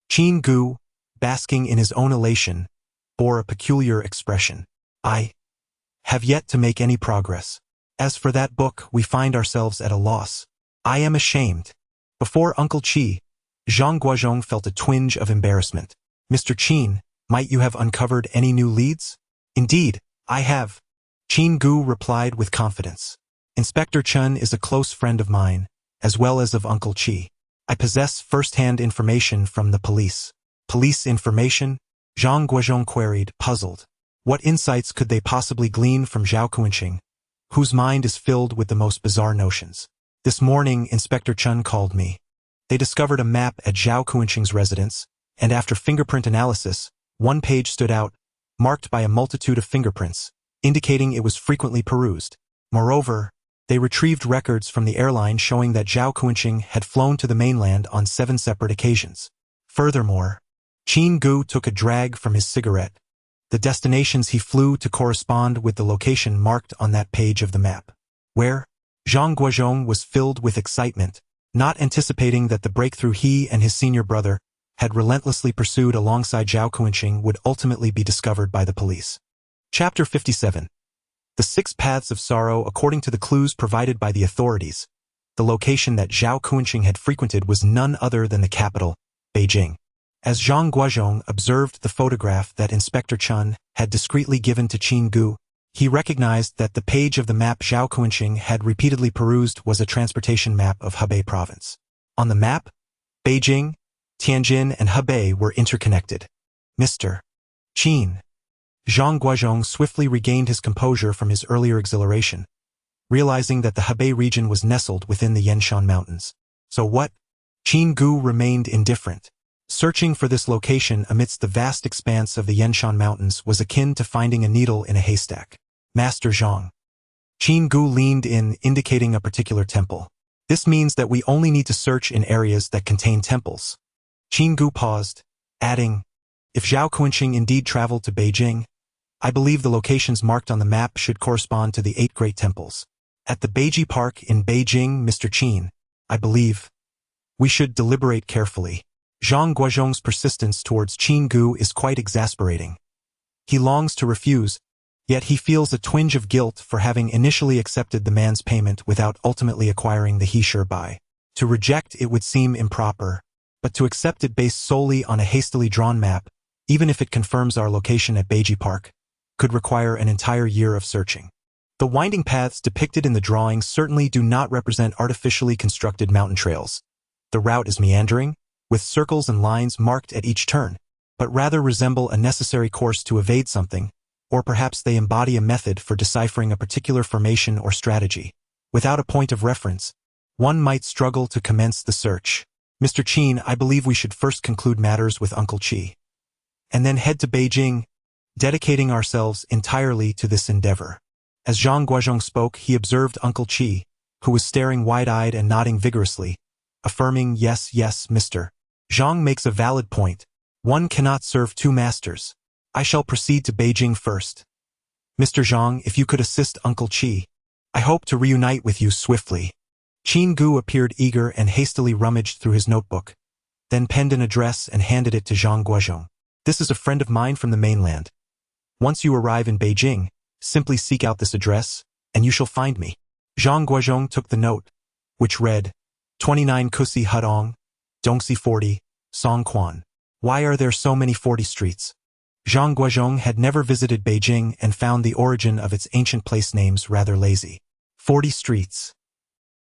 Qin Ge, basking in his own elation, bore a peculiar expression. I have yet to make any progress. As for that book, we find ourselves at a loss. I am ashamed. Before Uncle Qi, Zhang Guozhong felt a twinge of embarrassment. Mr. Qin, might you have uncovered any new leads? Indeed, I have. Qin Ge replied with confidence. Inspector Chen is a close friend of mine, as well as of Uncle Qi. I possess first-hand information from the police. Police information? Zhang Guozhong queried, puzzled. What insights could they possibly glean from Zhao Guozhong, whose mind is filled with the most bizarre notions? This morning, Inspector Chen called me. They discovered a map at Zhao Guozhong's residence, and after fingerprint analysis, one page stood out, marked by a multitude of fingerprints, indicating it was frequently perused. Moreover, they retrieved records from the airline showing that Zhao Guozhong had flown to the mainland on 7 separate occasions. Furthermore, Qin Ge took a drag from his cigarette. The destinations he flew to correspond with the location marked on that page of the map. Where? Zhang Guozhong was filled with excitement, not anticipating that the breakthrough he and his senior brother had relentlessly pursued alongside Zhao Guoxi would ultimately be discovered by the police. Chapter 57. The Six Paths of Sorrow. According to the clues provided by the authorities, the location that Zhao Guoxi had frequented was none other than the capital, Beijing. As Zhang Guozhong observed the photograph that Inspector Chen had discreetly given to Qin Ge, he recognized that the page of the map Zhao Guoxi had repeatedly perused was a transportation map of Hebei province. On the map, Beijing, Tianjin, and Hebei were interconnected. Mr. Qin. Zhang Guozhong swiftly regained his composure from his earlier exhilaration, realizing that the Hebei region was nestled within the Yanshan Mountains. So what? Qin Ge remained indifferent. Searching for this location amidst the vast expanse of the Yanshan Mountains was akin to finding a needle in a haystack. Master Zhang. Qin Ge leaned in, indicating a particular temple. This means that we only need to search in areas that contain temples. Qin Ge paused, adding, if Zhao Guoxi indeed traveled to Beijing, I believe the locations marked on the map should correspond to the 8 great temples. At the Beiji Park in Beijing, Mr. Qin, I believe we should deliberate carefully. Zhang Guozhong's persistence towards Qin Ge is quite exasperating. He longs to refuse, yet he feels a twinge of guilt for having initially accepted the man's payment without ultimately acquiring the he sure buy. To reject it would seem improper, but to accept it based solely on a hastily drawn map, even if it confirms our location at Beiji Park, could require an entire year of searching. The winding paths depicted in the drawings certainly do not represent artificially constructed mountain trails. The route is meandering, with circles and lines marked at each turn, but rather resemble a necessary course to evade something, or perhaps they embody a method for deciphering a particular formation or strategy. Without a point of reference, one might struggle to commence the search. Mr. Qin, I believe we should first conclude matters with Uncle Qi, and then head to Beijing, dedicating ourselves entirely to this endeavor. As Zhang Guozhong spoke, he observed Uncle Qi, who was staring wide-eyed and nodding vigorously, affirming, yes, Mr. Zhang makes a valid point. One cannot serve two masters. I shall proceed to Beijing first. Mr. Zhang, if you could assist Uncle Qi, I hope to reunite with you swiftly. Qin Ge appeared eager and hastily rummaged through his notebook, then penned an address and handed it to Zhang Guozhong. This is a friend of mine from the mainland. Once you arrive in Beijing, simply seek out this address, and you shall find me. Zhang Guozhong took the note, which read, 29 Kusi Hudong, Dongxi 40, Songquan. Why are there so many 40 streets? Zhang Guozhong had never visited Beijing and found the origin of its ancient place names rather lazy. 40 streets.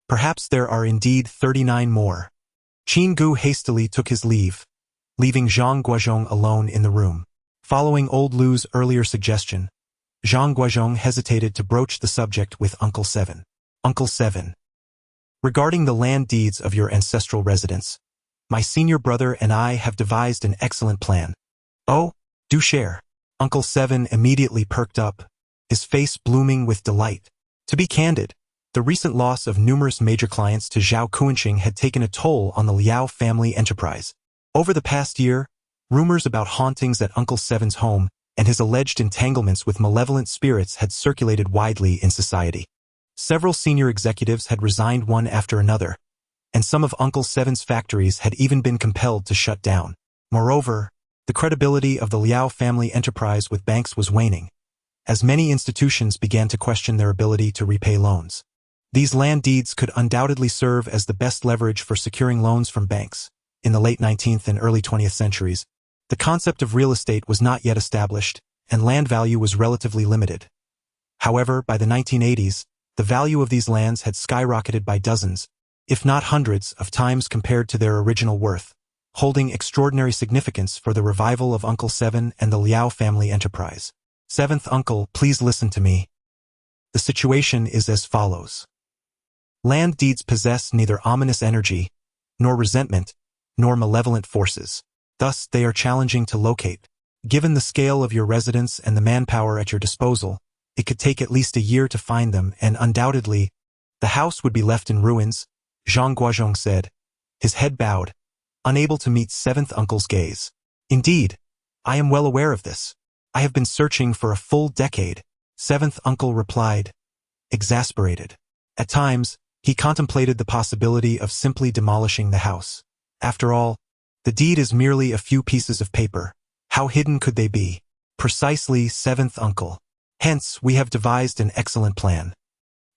Perhaps there are indeed 39 more. Qin Ge hastily took his leave, leaving Zhang Guozhong alone in the room. Following old Lu's earlier suggestion, Zhang Guozhong hesitated to broach the subject with Uncle Seven. Uncle Seven. Regarding the land deeds of your ancestral residence, my senior brother and I have devised an excellent plan. Oh, do share. Uncle Seven immediately perked up, his face blooming with delight. To be candid, the recent loss of numerous major clients to Zhao Guoxi had taken a toll on the Liao family enterprise. Over the past year, rumors about hauntings at Uncle Seven's home and his alleged entanglements with malevolent spirits had circulated widely in society. Several senior executives had resigned one after another, and some of Uncle Seven's factories had even been compelled to shut down. Moreover, the credibility of the Liao family enterprise with banks was waning, as many institutions began to question their ability to repay loans. These land deeds could undoubtedly serve as the best leverage for securing loans from banks. In the late 19th and early 20th centuries, the concept of real estate was not yet established, and land value was relatively limited. However, by the 1980s, the value of these lands had skyrocketed by dozens, if not hundreds, of times compared to their original worth, holding extraordinary significance for the revival of Uncle Seven and the Liao family enterprise. Seventh uncle, please listen to me. The situation is as follows. Land deeds possess neither ominous energy, nor resentment, nor malevolent forces. Thus, they are challenging to locate. Given the scale of your residence and the manpower at your disposal, it could take at least a year to find them, and undoubtedly, the house would be left in ruins, Zhang Guozhong said, his head bowed, unable to meet seventh uncle's gaze. Indeed, I am well aware of this. I have been searching for a full decade, seventh uncle replied, exasperated. At times, he contemplated the possibility of simply demolishing the house. After all, the deed is merely a few pieces of paper. How hidden could they be? Precisely, seventh uncle. Hence, we have devised an excellent plan.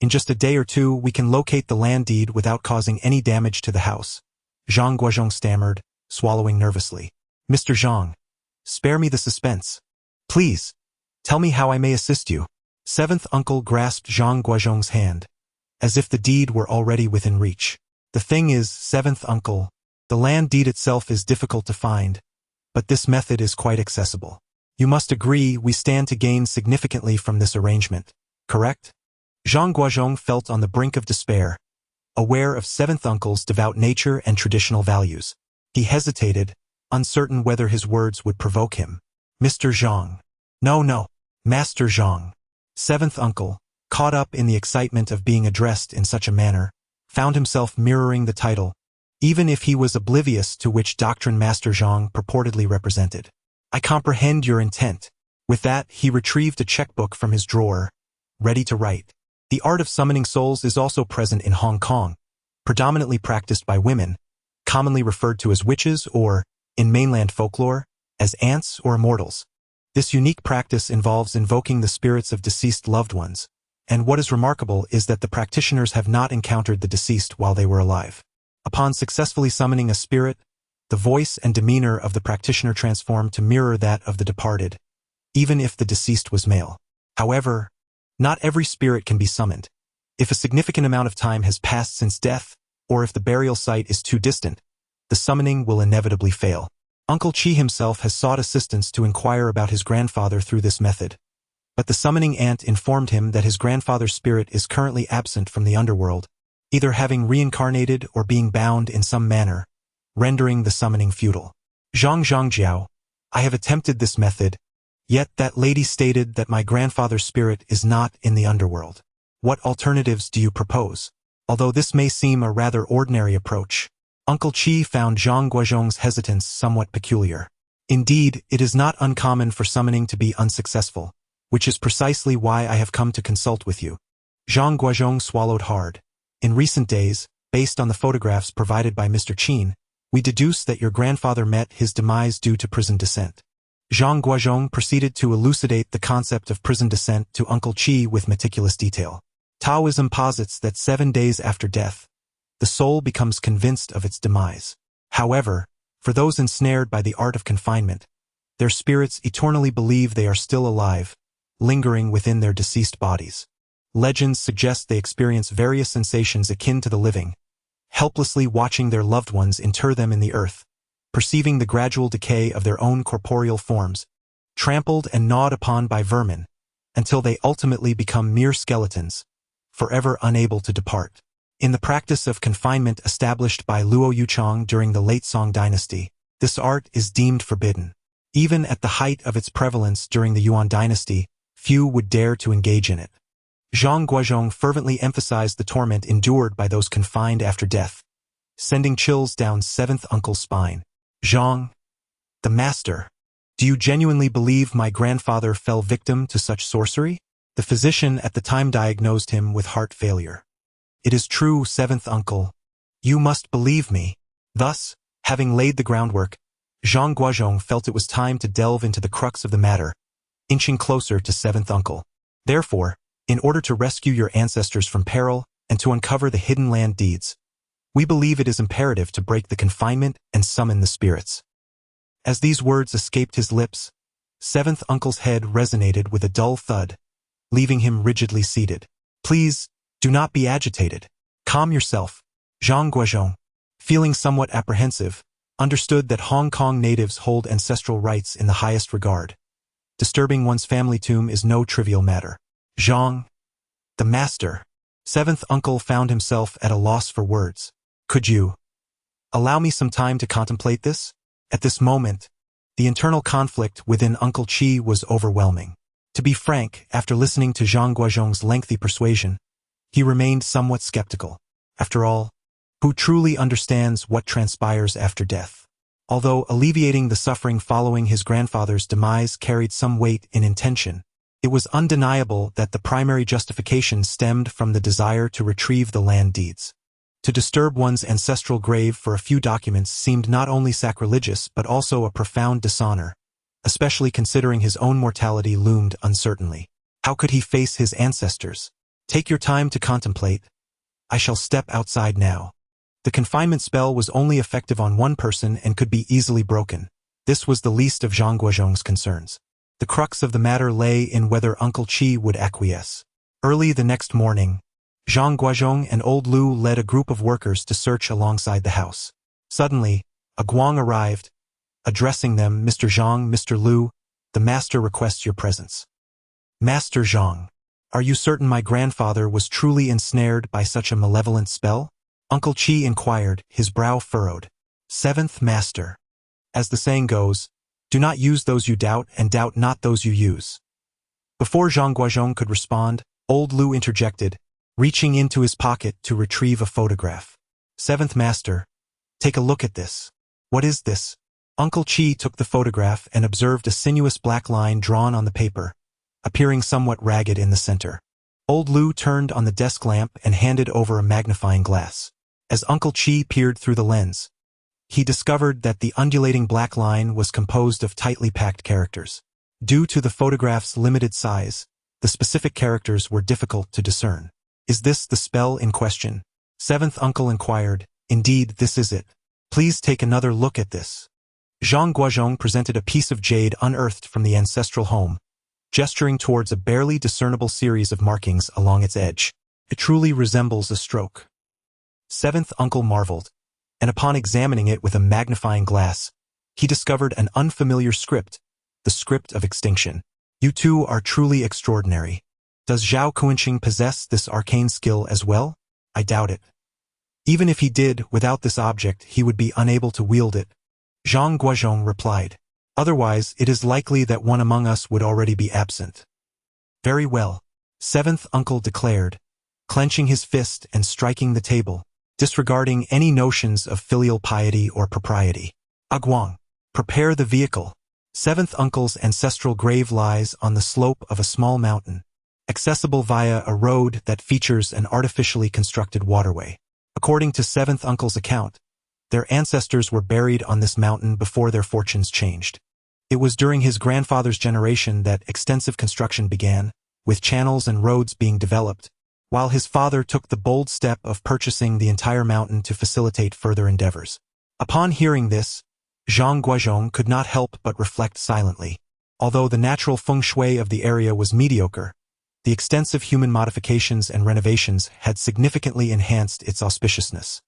In just a day or two, we can locate the land deed without causing any damage to the house. Zhang Guozhong stammered, swallowing nervously. Mr. Zhang, spare me the suspense. Please, tell me how I may assist you. Seventh uncle grasped Zhang Guozhong's hand, as if the deed were already within reach. The thing is, seventh uncle, the land deed itself is difficult to find, but this method is quite accessible. You must agree we stand to gain significantly from this arrangement, correct? Zhang Guozhong felt on the brink of despair, aware of seventh uncle's devout nature and traditional values. He hesitated, uncertain whether his words would provoke him. Mr. Zhang. No, Master Zhang. Seventh uncle, caught up in the excitement of being addressed in such a manner, found himself mirroring the title, even if he was oblivious to which doctrine Master Zhang purportedly represented. I comprehend your intent. With that, he retrieved a checkbook from his drawer, ready to write. The art of summoning souls is also present in Hong Kong, predominantly practiced by women, commonly referred to as witches or, in mainland folklore, as ants or immortals. This unique practice involves invoking the spirits of deceased loved ones, and what is remarkable is that the practitioners have not encountered the deceased while they were alive. Upon successfully summoning a spirit, the voice and demeanor of the practitioner transform to mirror that of the departed, even if the deceased was male. However, not every spirit can be summoned. If a significant amount of time has passed since death, or if the burial site is too distant, the summoning will inevitably fail. Uncle Qi himself has sought assistance to inquire about his grandfather through this method, but the summoning ant informed him that his grandfather's spirit is currently absent from the underworld, either having reincarnated or being bound in some manner, rendering the summoning futile. Zhangjiao, I have attempted this method, yet that lady stated that my grandfather's spirit is not in the underworld. What alternatives do you propose? Although this may seem a rather ordinary approach, Uncle Qi found Zhang Guozhong's hesitance somewhat peculiar. Indeed, it is not uncommon for summoning to be unsuccessful, which is precisely why I have come to consult with you. Zhang Guozhong swallowed hard. In recent days, based on the photographs provided by Mr. Qin, we deduce that your grandfather met his demise due to prison descent. Zhang Guozhong proceeded to elucidate the concept of prison descent to Uncle Qi with meticulous detail. Taoism posits that 7 days after death, the soul becomes convinced of its demise. However, for those ensnared by the art of confinement, their spirits eternally believe they are still alive, lingering within their deceased bodies. Legends suggest they experience various sensations akin to the living, helplessly watching their loved ones inter them in the earth, perceiving the gradual decay of their own corporeal forms, trampled and gnawed upon by vermin, until they ultimately become mere skeletons, forever unable to depart. In the practice of confinement established by Luo Yuchang during the late Song dynasty, this art is deemed forbidden. Even at the height of its prevalence during the Yuan dynasty, few would dare to engage in it. Zhang Guozhong fervently emphasized the torment endured by those confined after death, sending chills down seventh uncle's spine. Zhang, the master, do you genuinely believe my grandfather fell victim to such sorcery? The physician at the time diagnosed him with heart failure. It is true, seventh uncle. You must believe me. Thus, having laid the groundwork, Zhang Guozhong felt it was time to delve into the crux of the matter, inching closer to seventh uncle. Therefore, in order to rescue your ancestors from peril and to uncover the hidden land deeds, we believe it is imperative to break the confinement and summon the spirits. As these words escaped his lips, seventh uncle's head resonated with a dull thud, leaving him rigidly seated. Please, do not be agitated. Calm yourself. Zhang Guozhong, feeling somewhat apprehensive, understood that Hong Kong natives hold ancestral rights in the highest regard. Disturbing one's family tomb is no trivial matter. Zhang, the master. Seventh uncle found himself at a loss for words. Could you allow me some time to contemplate this? At this moment, the internal conflict within Uncle Qi was overwhelming. To be frank, after listening to Zhang Guozhong's lengthy persuasion, he remained somewhat skeptical. After all, who truly understands what transpires after death? Although alleviating the suffering following his grandfather's demise carried some weight in intention, it was undeniable that the primary justification stemmed from the desire to retrieve the land deeds. To disturb one's ancestral grave for a few documents seemed not only sacrilegious but also a profound dishonor, especially considering his own mortality loomed uncertainly. How could he face his ancestors? Take your time to contemplate. I shall step outside now. The confinement spell was only effective on one person and could be easily broken. This was the least of Zhang Guozhong's concerns. The crux of the matter lay in whether Uncle Qi would acquiesce. Early the next morning, Zhang Guozhong and Old Lu led a group of workers to search alongside the house. Suddenly, a Guang arrived, addressing them, Mr. Zhang, Mr. Lu, the master requests your presence. Master Zhang, are you certain my grandfather was truly ensnared by such a malevolent spell? Uncle Qi inquired, his brow furrowed. Seventh Master. As the saying goes, do not use those you doubt and doubt not those you use. Before Zhang Guozhong could respond, Old Lu interjected, reaching into his pocket to retrieve a photograph. Seventh Master, take a look at this. What is this? Uncle Qi took the photograph and observed a sinuous black line drawn on the paper, appearing somewhat ragged in the center. Old Lu turned on the desk lamp and handed over a magnifying glass. As Uncle Qi peered through the lens, he discovered that the undulating black line was composed of tightly packed characters. Due to the photograph's limited size, the specific characters were difficult to discern. Is this the spell in question? Seventh Uncle inquired. Indeed, this is it. Please take another look at this. Zhang Guozhong presented a piece of jade unearthed from the ancestral home, gesturing towards a barely discernible series of markings along its edge. It truly resembles a stroke. Seventh Uncle marveled, and upon examining it with a magnifying glass, he discovered an unfamiliar script, the script of extinction. You two are truly extraordinary. Does Zhao Kuanqing possess this arcane skill as well? I doubt it. Even if he did, without this object, he would be unable to wield it. Zhang Guozhong replied. Otherwise, it is likely that one among us would already be absent. Very well, Seventh Uncle declared, clenching his fist and striking the table, disregarding any notions of filial piety or propriety. Guang, prepare the vehicle. Seventh Uncle's ancestral grave lies on the slope of a small mountain, accessible via a road that features an artificially constructed waterway. According to Seventh Uncle's account, their ancestors were buried on this mountain before their fortunes changed. It was during his grandfather's generation that extensive construction began, with channels and roads being developed, while his father took the bold step of purchasing the entire mountain to facilitate further endeavors. Upon hearing this, Zhang Guozhong could not help but reflect silently. Although the natural feng shui of the area was mediocre, the extensive human modifications and renovations had significantly enhanced its auspiciousness.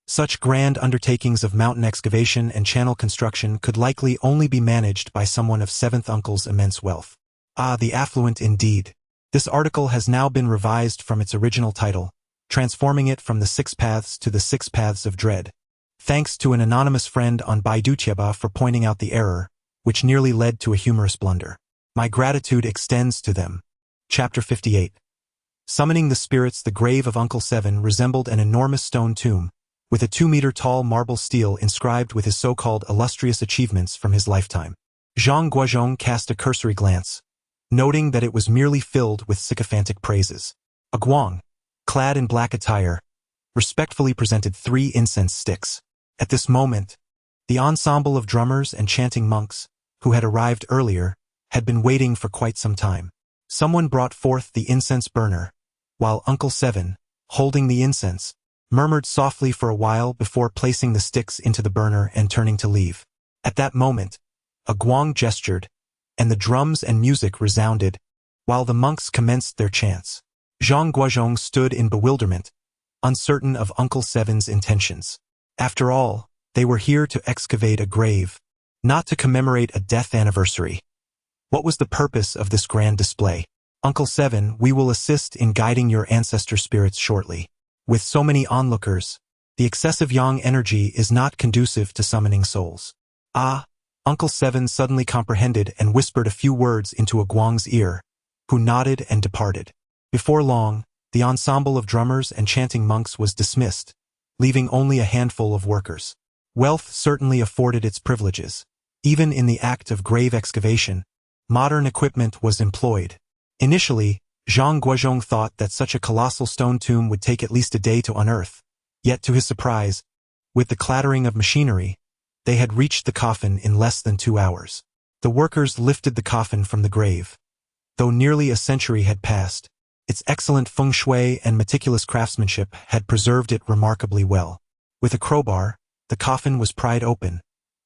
Such grand undertakings of mountain excavation and channel construction could likely only be managed by someone of Seventh Uncle's immense wealth. Ah, the affluent indeed. This article has now been revised from its original title, transforming it from the Six Paths to the Six Paths of Dread. Thanks to an anonymous friend on Baiduqieba for pointing out the error, which nearly led to a humorous blunder. My gratitude extends to them. Chapter 58. Summoning the spirits. The grave of Uncle Seven resembled an enormous stone tomb, with a 2-meter-tall marble stele inscribed with his so-called illustrious achievements from his lifetime. Zhang Guozhong cast a cursory glance, noting that it was merely filled with sycophantic praises. A Guang, clad in black attire, respectfully presented 3 incense sticks. At this moment, the ensemble of drummers and chanting monks, who had arrived earlier, had been waiting for quite some time. Someone brought forth the incense burner, while Uncle Seven, holding the incense, murmured softly for a while before placing the sticks into the burner and turning to leave. At that moment, a Guang gestured, and the drums and music resounded, while the monks commenced their chants. Zhang Guozhong stood in bewilderment, uncertain of Uncle Seven's intentions. After all, they were here to excavate a grave, not to commemorate a death anniversary. What was the purpose of this grand display? Uncle Seven, we will assist in guiding your ancestor spirits shortly. With so many onlookers, the excessive yang energy is not conducive to summoning souls. Ah, Uncle Seven suddenly comprehended and whispered a few words into a Guang's ear, who nodded and departed. Before long, the ensemble of drummers and chanting monks was dismissed, leaving only a handful of workers. Wealth certainly afforded its privileges. Even in the act of grave excavation, modern equipment was employed. Initially, Zhang Guozhong thought that such a colossal stone tomb would take at least a day to unearth. Yet to his surprise, with the clattering of machinery, they had reached the coffin in less than 2 hours. The workers lifted the coffin from the grave. Though nearly a century had passed, its excellent feng shui and meticulous craftsmanship had preserved it remarkably well. With a crowbar, the coffin was pried open,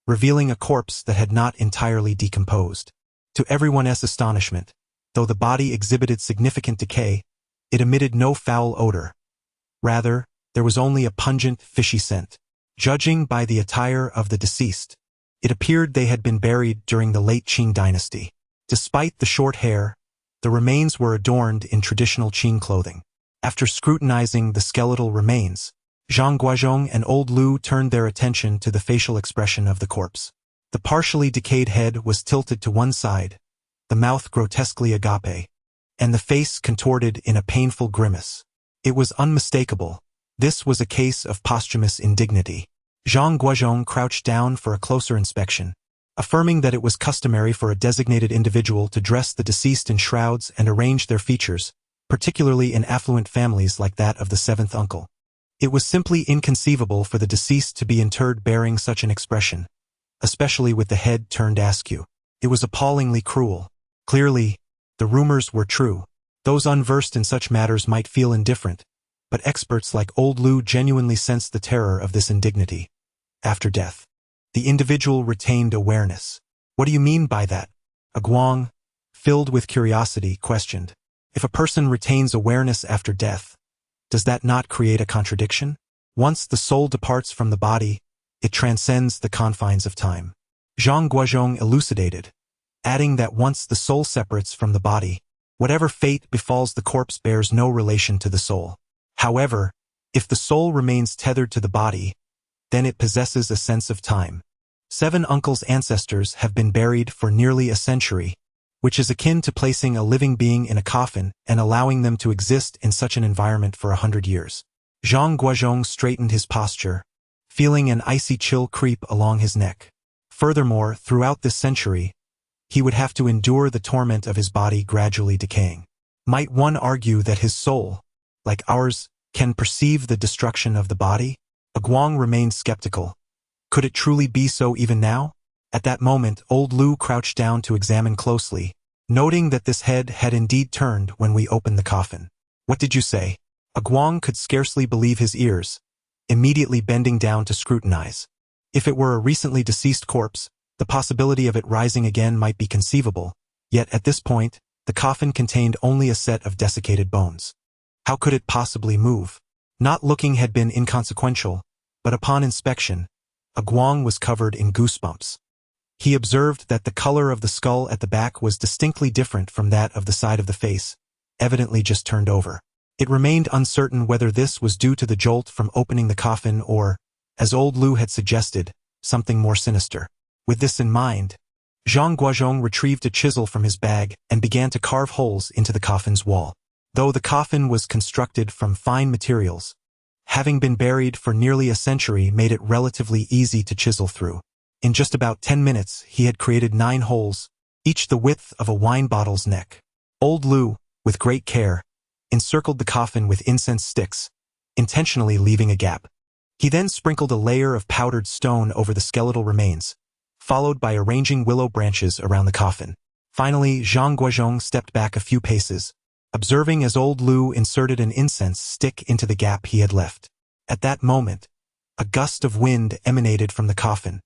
revealing a corpse that had not entirely decomposed. To everyone's astonishment, though the body exhibited significant decay, it emitted no foul odor. Rather, there was only a pungent, fishy scent. Judging by the attire of the deceased, it appeared they had been buried during the late Qin dynasty. Despite the short hair, the remains were adorned in traditional Qin clothing. After scrutinizing the skeletal remains, Zhang Guozhong and old Lu turned their attention to the facial expression of the corpse. The partially decayed head was tilted to one side, the mouth grotesquely agape, and the face contorted in a painful grimace. It was unmistakable. This was a case of posthumous indignity. Zhang Guozhong crouched down for a closer inspection, affirming that it was customary for a designated individual to dress the deceased in shrouds and arrange their features, particularly in affluent families like that of the seventh uncle. It was simply inconceivable for the deceased to be interred bearing such an expression, especially with the head turned askew. It was appallingly cruel. Clearly, the rumors were true. Those unversed in such matters might feel indifferent, but experts like old Lu genuinely sensed the terror of this indignity. After death, the individual retained awareness. What do you mean by that? A Guang, filled with curiosity, questioned. If a person retains awareness after death, does that not create a contradiction? Once the soul departs from the body, it transcends the confines of time. Zhang Guozhong elucidated, adding that once the soul separates from the body, whatever fate befalls the corpse bears no relation to the soul. However, if the soul remains tethered to the body, then it possesses a sense of time. 7 uncles' ancestors have been buried for nearly a century, which is akin to placing a living being in a coffin and allowing them to exist in such an environment for 100 years. Zhang Guozhong straightened his posture, feeling an icy chill creep along his neck. Furthermore, throughout this century, he would have to endure the torment of his body gradually decaying. Might one argue that his soul, like ours, can perceive the destruction of the body? A Guang remained skeptical. Could it truly be so even now? At that moment, old Lu crouched down to examine closely, noting that this head had indeed turned when we opened the coffin. What did you say? A Guang could scarcely believe his ears, immediately bending down to scrutinize. If it were a recently deceased corpse, the possibility of it rising again might be conceivable, yet at this point, the coffin contained only a set of desiccated bones. How could it possibly move? Not looking had been inconsequential, but upon inspection, a Guang was covered in goosebumps. He observed that the color of the skull at the back was distinctly different from that of the side of the face, evidently just turned over. It remained uncertain whether this was due to the jolt from opening the coffin or, as old Lu had suggested, something more sinister. With this in mind, Zhang Guozhong retrieved a chisel from his bag and began to carve holes into the coffin's wall. Though the coffin was constructed from fine materials, having been buried for nearly a century made it relatively easy to chisel through. In just about 10 minutes, he had created 9 holes, each the width of a wine bottle's neck. Old Lu, with great care, encircled the coffin with incense sticks, intentionally leaving a gap. He then sprinkled a layer of powdered stone over the skeletal remains, followed by arranging willow branches around the coffin. Finally, Zhang Guozhong stepped back a few paces, observing as old Lu inserted an incense stick into the gap he had left. At that moment, a gust of wind emanated from the coffin,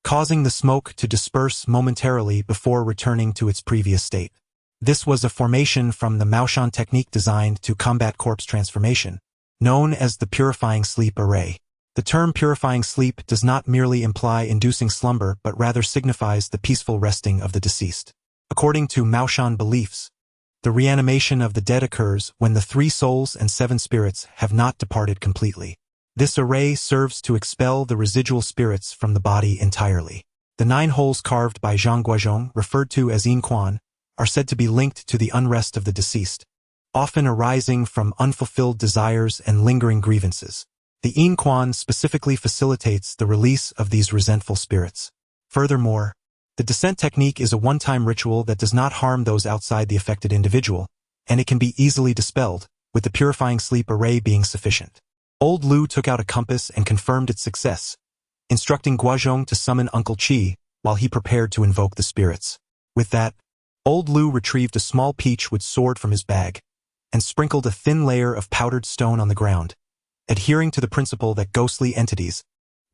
causing the smoke to disperse momentarily before returning to its previous state. This was a formation from the Maoshan technique designed to combat corpse transformation, known as the purifying sleep array. The term purifying sleep does not merely imply inducing slumber but rather signifies the peaceful resting of the deceased. According to Maoshan beliefs, the reanimation of the dead occurs when the 3 souls and 7 spirits have not departed completely. This array serves to expel the residual spirits from the body entirely. The 9 holes carved by Zhang Guozhong, referred to as Yin Quan, are said to be linked to the unrest of the deceased, often arising from unfulfilled desires and lingering grievances. The Yin Quan specifically facilitates the release of these resentful spirits. Furthermore, the descent technique is a one-time ritual that does not harm those outside the affected individual, and it can be easily dispelled, with the purifying sleep array being sufficient. Old Lu took out a compass and confirmed its success, instructing Guozhong to summon Uncle Qi while he prepared to invoke the spirits. With that, Old Lu retrieved a small peach-wood sword from his bag and sprinkled a thin layer of powdered stone on the ground, adhering to the principle that ghostly entities,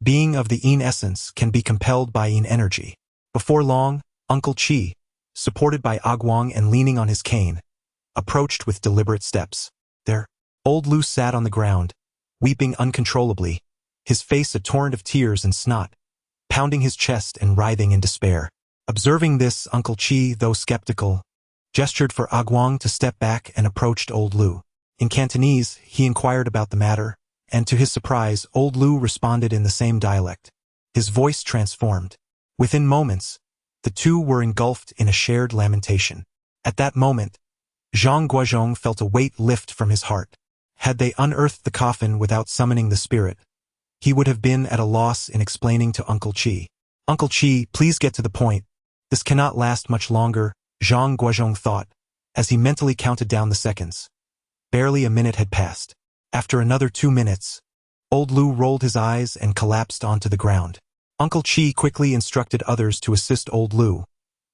being of the Yin essence, can be compelled by Yin energy. Before long, Uncle Qi, supported by Aguang and leaning on his cane, approached with deliberate steps. There, Old Lu sat on the ground, weeping uncontrollably, his face a torrent of tears and snot, pounding his chest and writhing in despair. Observing this, Uncle Qi, though skeptical, gestured for Aguang to step back and approached Old Lu. In Cantonese, he inquired about the matter, and to his surprise, Old Lu responded in the same dialect. His voice transformed. Within moments, the two were engulfed in a shared lamentation. At that moment, Zhang Guozhong felt a weight lift from his heart. Had they unearthed the coffin without summoning the spirit, he would have been at a loss in explaining to Uncle Qi. Uncle Qi, please get to the point. This cannot last much longer, Zhang Guozhong thought, as he mentally counted down the seconds. Barely a minute had passed. After another 2 minutes, Old Lu rolled his eyes and collapsed onto the ground. Uncle Qi quickly instructed others to assist Old Lu,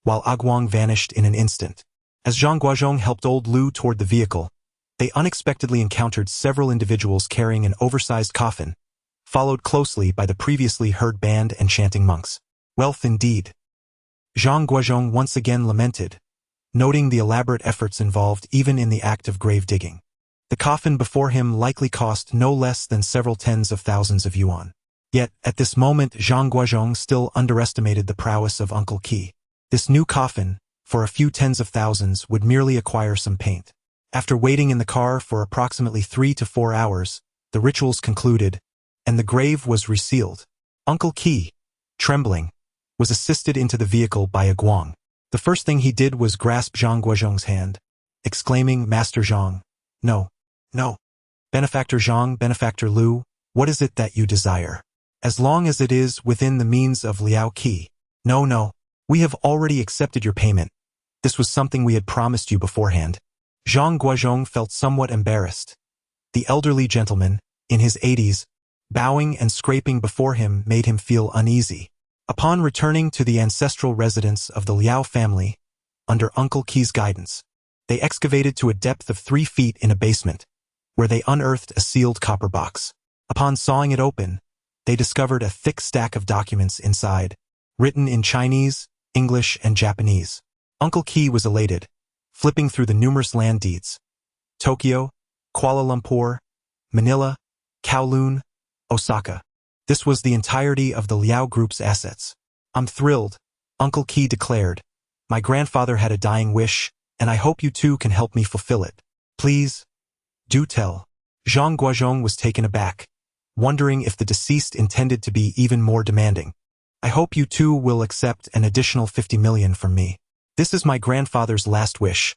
while Aguang vanished in an instant. As Zhang Guozhong helped Old Lu toward the vehicle, they unexpectedly encountered several individuals carrying an oversized coffin, followed closely by the previously heard band and chanting monks. Wealth indeed. Zhang Guozhong once again lamented, noting the elaborate efforts involved even in the act of grave digging. The coffin before him likely cost no less than several tens of thousands of yuan. Yet, at this moment, Zhang Guozhong still underestimated the prowess of Uncle Qi. This new coffin, for a few tens of thousands, would merely acquire some paint. After waiting in the car for approximately 3 to 4 hours, the rituals concluded, and the grave was resealed. Uncle Qi, trembling, was assisted into the vehicle by Aguang. The first thing he did was grasp Zhang Guozhong's hand, exclaiming, "Master Zhang, no, no. Benefactor Zhang, Benefactor Lu, what is it that you desire? As long as it is within the means of Liao Qi. No, no, we have already accepted your payment. This was something we had promised you beforehand." Zhang Guozhong felt somewhat embarrassed. The elderly gentleman, in his 80s, bowing and scraping before him made him feel uneasy. Upon returning to the ancestral residence of the Liao family, under Uncle Qi's guidance, they excavated to a depth of 3 feet in a basement, where they unearthed a sealed copper box. Upon sawing it open, they discovered a thick stack of documents inside, written in Chinese, English, and Japanese. Uncle Qi was elated, flipping through the numerous land deeds. Tokyo, Kuala Lumpur, Manila, Kowloon, Osaka. This was the entirety of the Liao Group's assets. "I'm thrilled," Uncle Qi declared. "My grandfather had a dying wish, and I hope you two can help me fulfill it. Please, do tell." Zhang Guozhong was taken aback, wondering if the deceased intended to be even more demanding. "I hope you two will accept an additional 50 million from me. This is my grandfather's last wish.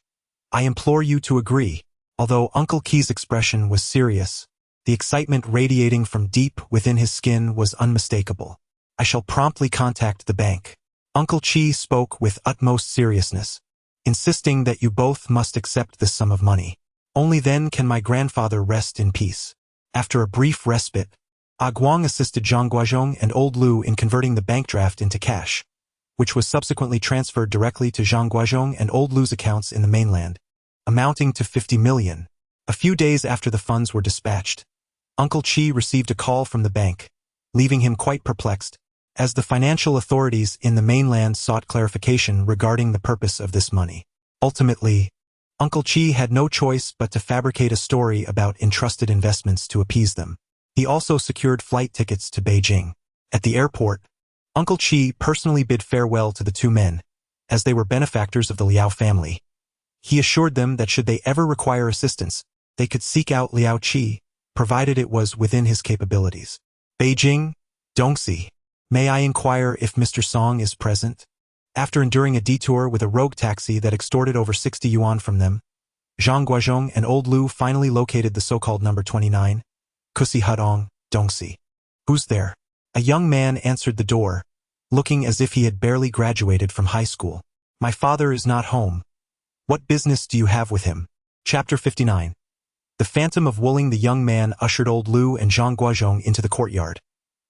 I implore you to agree." Although Uncle Qi's expression was serious, the excitement radiating from deep within his skin was unmistakable. "I shall promptly contact the bank." Uncle Qi spoke with utmost seriousness, insisting that you both must accept this sum of money. Only then can my grandfather rest in peace. After a brief respite, Aguang assisted Zhang Guozhong and Old Lu in converting the bank draft into cash, which was subsequently transferred directly to Zhang Guozhong and Old Lu's accounts in the mainland, amounting to 50 million. A few days after the funds were dispatched, Uncle Qi received a call from the bank, leaving him quite perplexed, as the financial authorities in the mainland sought clarification regarding the purpose of this money. Ultimately, Uncle Qi had no choice but to fabricate a story about entrusted investments to appease them. He also secured flight tickets to Beijing. At the airport, Uncle Qi personally bid farewell to the two men, as they were benefactors of the Liao family. He assured them that should they ever require assistance, they could seek out Liao Qi, provided it was within his capabilities. "Beijing, Dongxi. May I inquire if Mr. Song is present?" After enduring a detour with a rogue taxi that extorted over 60 yuan from them, Zhang Guozhong and Old Lu finally located the so-called number 29, Kusi Hudong, Dongxi. Who's there? A young man answered the door, looking as if he had barely graduated from high school. My father is not home. What business do you have with him? Chapter 59. The phantom of Wuling. The young man ushered old Lu and Zhang Guozhong into the courtyard,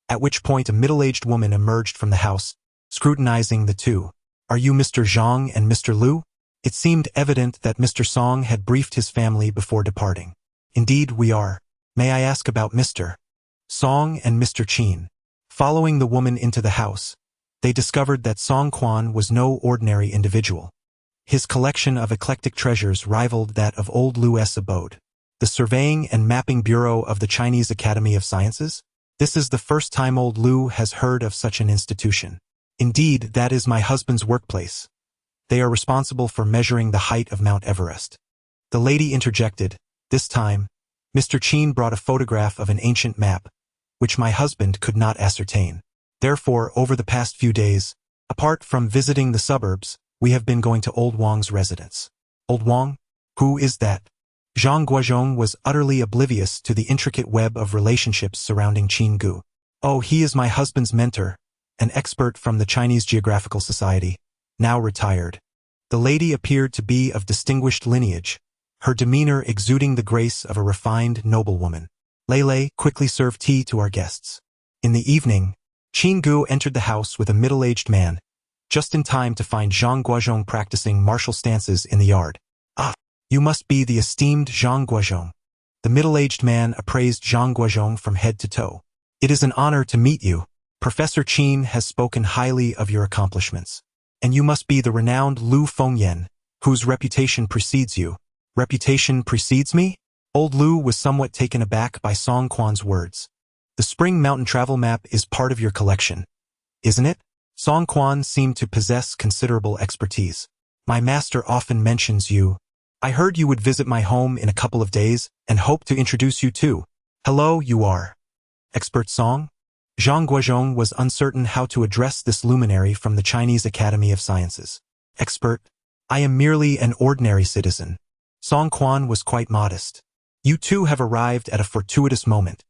at which point a middle-aged woman emerged from the house, scrutinizing the two. Are you Mr. Zhang and Mr. Lu? It seemed evident that Mr. Song had briefed his family before departing. Indeed, we are. May I ask about Mr. Song and Mr. Qin? Following the woman into the house, they discovered that Song Quan was no ordinary individual. His collection of eclectic treasures rivaled that of old Lu's abode, the Surveying and Mapping Bureau of the Chinese Academy of Sciences. This is the first time old Lu has heard of such an institution. Indeed, that is my husband's workplace. They are responsible for measuring the height of Mount Everest. The lady interjected. This time, Mr. Qin brought a photograph of an ancient map, which my husband could not ascertain. Therefore, over the past few days, apart from visiting the suburbs, we have been going to Old Wang's residence. Old Wang? Who is that? Zhang Guozhong was utterly oblivious to the intricate web of relationships surrounding Qin Ge. Oh, he is my husband's mentor, an expert from the Chinese Geographical Society, now retired. The lady appeared to be of distinguished lineage, her demeanor exuding the grace of a refined noblewoman. Lei quickly served tea to our guests. In the evening, Qin Ge entered the house with a middle-aged man, just in time to find Zhang Guozhong practicing martial stances in the yard. Ah, you must be the esteemed Zhang Guozhong. The middle-aged man appraised Zhang Guozhong from head to toe. It is an honor to meet you. Professor Qin has spoken highly of your accomplishments. And you must be the renowned Lu Fengyan, whose reputation precedes you. Reputation precedes me? Old Lu was somewhat taken aback by Song Quan's words. The Spring Mountain travel map is part of your collection, isn't it? Song Quan seemed to possess considerable expertise. My master often mentions you. I heard you would visit my home in a couple of days and hope to introduce you too. Hello, you are. Expert Song? Zhang Guozhong was uncertain how to address this luminary from the Chinese Academy of Sciences. Expert? I am merely an ordinary citizen. Song Quan was quite modest. You two have arrived at a fortuitous moment.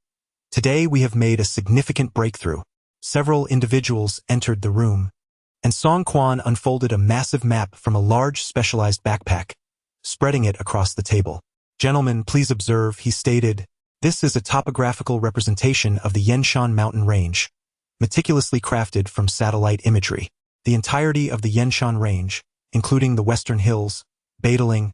Today we have made a significant breakthrough. Several individuals entered the room, and Song Quan unfolded a massive map from a large specialized backpack, spreading it across the table. Gentlemen, please observe, he stated, this is a topographical representation of the Yanshan mountain range, meticulously crafted from satellite imagery. The entirety of the Yanshan range, including the western hills, Badaling,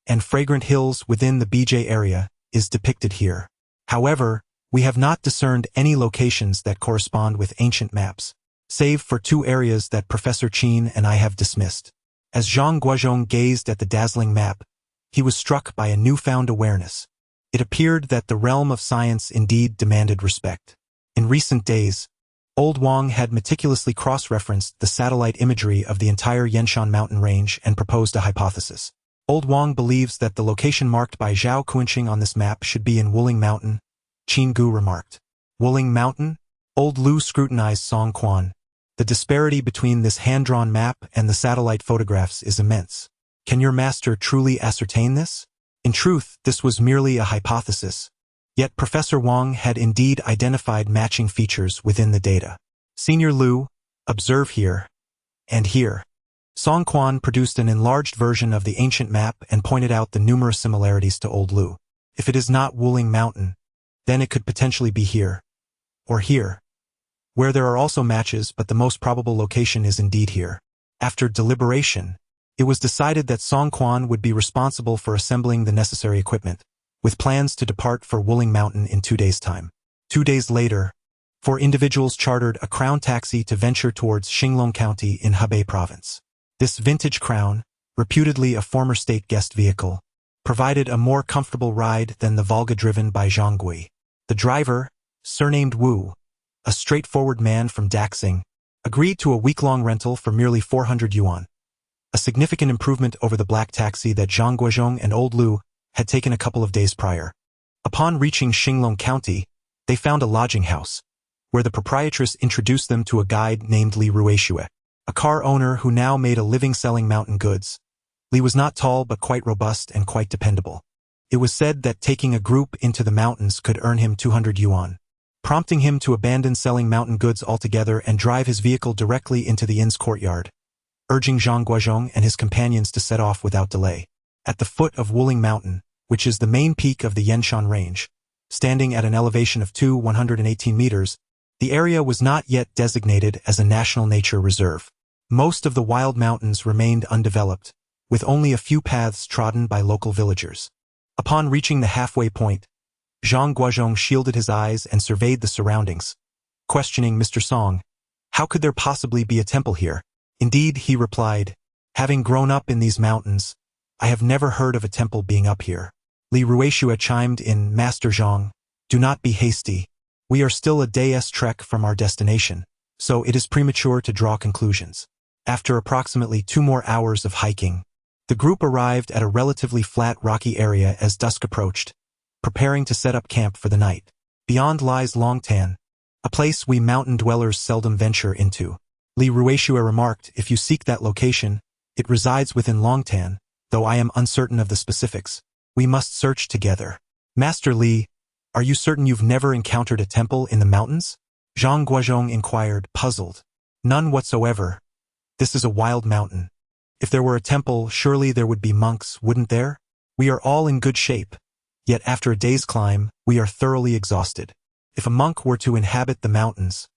and fragrant hills within the BJ area, is depicted here. However, we have not discerned any locations that correspond with ancient maps, save for two areas that Professor Qin and I have dismissed. As Zhang Guozhong gazed at the dazzling map, he was struck by a newfound awareness. It appeared that the realm of science indeed demanded respect. In recent days, Old Wang had meticulously cross-referenced the satellite imagery of the entire Yanshan mountain range and proposed a hypothesis. Old Wang believes that the location marked by Zhao Kuanqing on this map should be in Wuling Mountain, Qin Ge remarked. Wuling Mountain? Old Lu scrutinized Song Quan. The disparity between this hand-drawn map and the satellite photographs is immense. Can your master truly ascertain this? In truth, this was merely a hypothesis. Yet Professor Wang had indeed identified matching features within the data. Senior Lu, observe here, and here. Song Quan produced an enlarged version of the ancient map and pointed out the numerous similarities to Old Lu. If it is not Wuling Mountain, then it could potentially be here, or here, where there are also matches, but the most probable location is indeed here. After deliberation, it was decided that Song Quan would be responsible for assembling the necessary equipment, with plans to depart for Wuling Mountain in 2 days' time. 2 days later, 4 individuals chartered a crown taxi to venture towards Xinglong County in Hebei Province. This vintage crown, reputedly a former state guest vehicle, provided a more comfortable ride than the Volga driven by Zhang Gui. The driver, surnamed Wu, a straightforward man from Daxing, agreed to a week-long rental for merely 400 yuan, a significant improvement over the black taxi that Zhang Guozhong and Old Lu had taken a couple of days prior. Upon reaching Xinglong County, they found a lodging house, where the proprietress introduced them to a guide named Li Ruishue, a car owner who now made a living selling mountain goods. Li was not tall but quite robust and quite dependable. It was said that taking a group into the mountains could earn him 200 yuan prompting him to abandon selling mountain goods altogether and drive his vehicle directly into the inn's courtyard, urging Zhang Guozhong and his companions to set off without delay. At the foot of Wuling Mountain, which is the main peak of the Yanshan Range, standing at an elevation of 118 meters, the area was not yet designated as a national nature reserve. Most of the wild mountains remained undeveloped, with only a few paths trodden by local villagers. Upon reaching the halfway point, Zhang Guozhong shielded his eyes and surveyed the surroundings, questioning Mr. Song. How could there possibly be a temple here? Indeed, he replied, having grown up in these mountains, I have never heard of a temple being up here. Li Ruixue chimed in, Master Zhang, do not be hasty. We are still a day's trek from our destination, so it is premature to draw conclusions. After approximately 2 more hours of hiking, the group arrived at a relatively flat rocky area as dusk approached, preparing to set up camp for the night. Beyond lies Longtan, a place we mountain dwellers seldom venture into. Li Ruixue remarked, if you seek that location, it resides within Longtan, though I am uncertain of the specifics. We must search together. Master Li, are you certain you've never encountered a temple in the mountains? Zhang Guozhong inquired, puzzled. None whatsoever. This is a wild mountain. If there were a temple, surely there would be monks, wouldn't there? We are all in good shape. Yet after a day's climb, we are thoroughly exhausted. If a monk were to inhabit the mountains,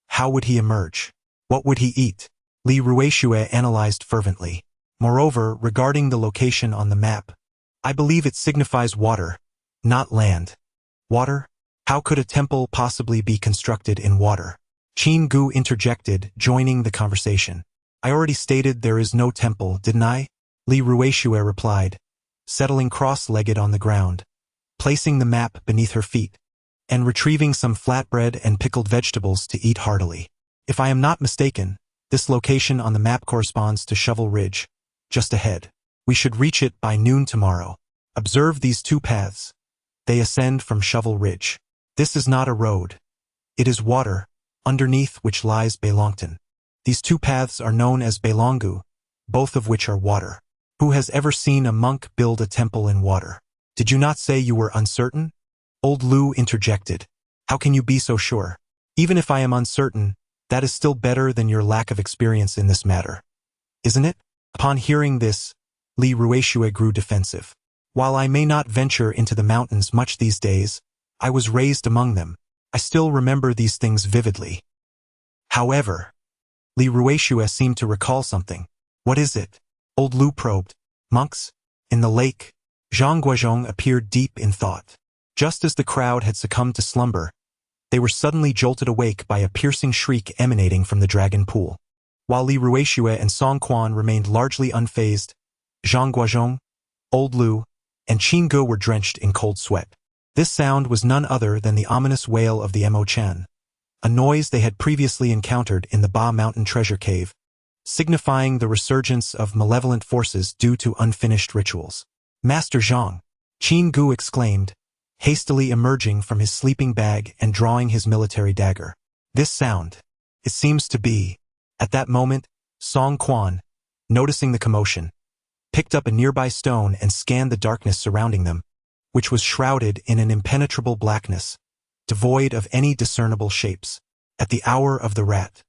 how would he emerge? What would he eat? Li Ruixue analyzed fervently. Moreover, regarding the location on the map, I believe it signifies water, not land. Water? How could a temple possibly be constructed in water? Qin Ge interjected, joining the conversation. I already stated there is no temple, didn't I? Li Ruixue replied, settling cross-legged on the ground, placing the map beneath her feet, and retrieving some flatbread and pickled vegetables to eat heartily. If I am not mistaken, this location on the map corresponds to Shovel Ridge, just ahead. We should reach it by noon tomorrow. Observe these 2 paths. They ascend from Shovel Ridge. This is not a road. It is water, underneath which lies Beilongtan. These 2 paths are known as Beilonggu, both of which are water. Who has ever seen a monk build a temple in water? Did you not say you were uncertain? Old Lu interjected. How can you be so sure? Even if I am uncertain, that is still better than your lack of experience in this matter. Isn't it? Upon hearing this, Li Ruixue grew defensive. While I may not venture into the mountains much these days, I was raised among them. I still remember these things vividly. However, Li Ruixue seemed to recall something. What is it? Old Lu probed. Monks? In the lake? Zhang Guozhong appeared deep in thought. Just as the crowd had succumbed to slumber, they were suddenly jolted awake by a piercing shriek emanating from the dragon pool. While Li Ruixue and Song Quan remained largely unfazed, Zhang Guozhong, Old Lu, and Qin Ge were drenched in cold sweat. This sound was none other than the ominous wail of the Mo Chen, a noise they had previously encountered in the Ba Mountain treasure cave, signifying the resurgence of malevolent forces due to unfinished rituals. Master Zhang, Qin Ge exclaimed, hastily emerging from his sleeping bag and drawing his military dagger. This sound, it seems to be. At that moment, Song Quan, noticing the commotion, picked up a nearby stone and scanned the darkness surrounding them, which was shrouded in an impenetrable blackness, devoid of any discernible shapes. At the hour of the rat,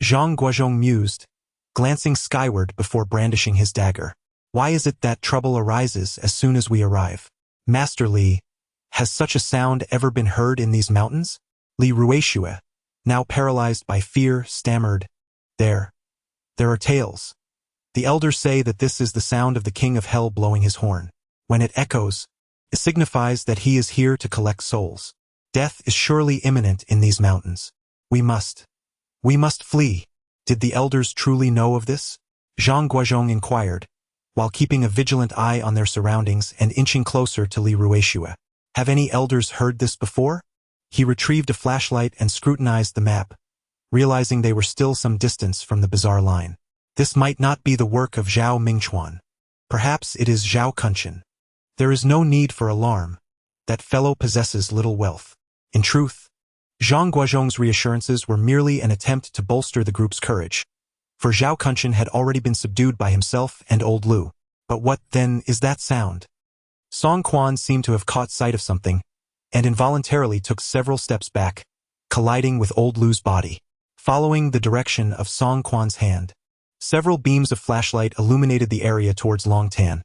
Zhang Guozhong mused, glancing skyward before brandishing his dagger. Why is it that trouble arises as soon as we arrive? Master Li, has such a sound ever been heard in these mountains? Li Ruixue, now paralyzed by fear, stammered, There are tales. The elders say that this is the sound of the king of hell blowing his horn. When it echoes, it signifies that he is here to collect souls. Death is surely imminent in these mountains. We must flee. Did the elders truly know of this? Zhang Guozhong inquired, while keeping a vigilant eye on their surroundings and inching closer to Li Ruixue. Have any elders heard this before? He retrieved a flashlight and scrutinized the map, realizing they were still some distance from the bizarre line. This might not be the work of Zhao Mingchuan. Perhaps it is Zhao Kunchen. There is no need for alarm. That fellow possesses little wealth. In truth, Zhang Guozhong's reassurances were merely an attempt to bolster the group's courage, for Zhao Kunchen had already been subdued by himself and Old Lu. But what, then, is that sound? Song Quan seemed to have caught sight of something, and involuntarily took several steps back, colliding with old Lu's body. Following the direction of Song Quan's hand, several beams of flashlight illuminated the area towards Long Tan,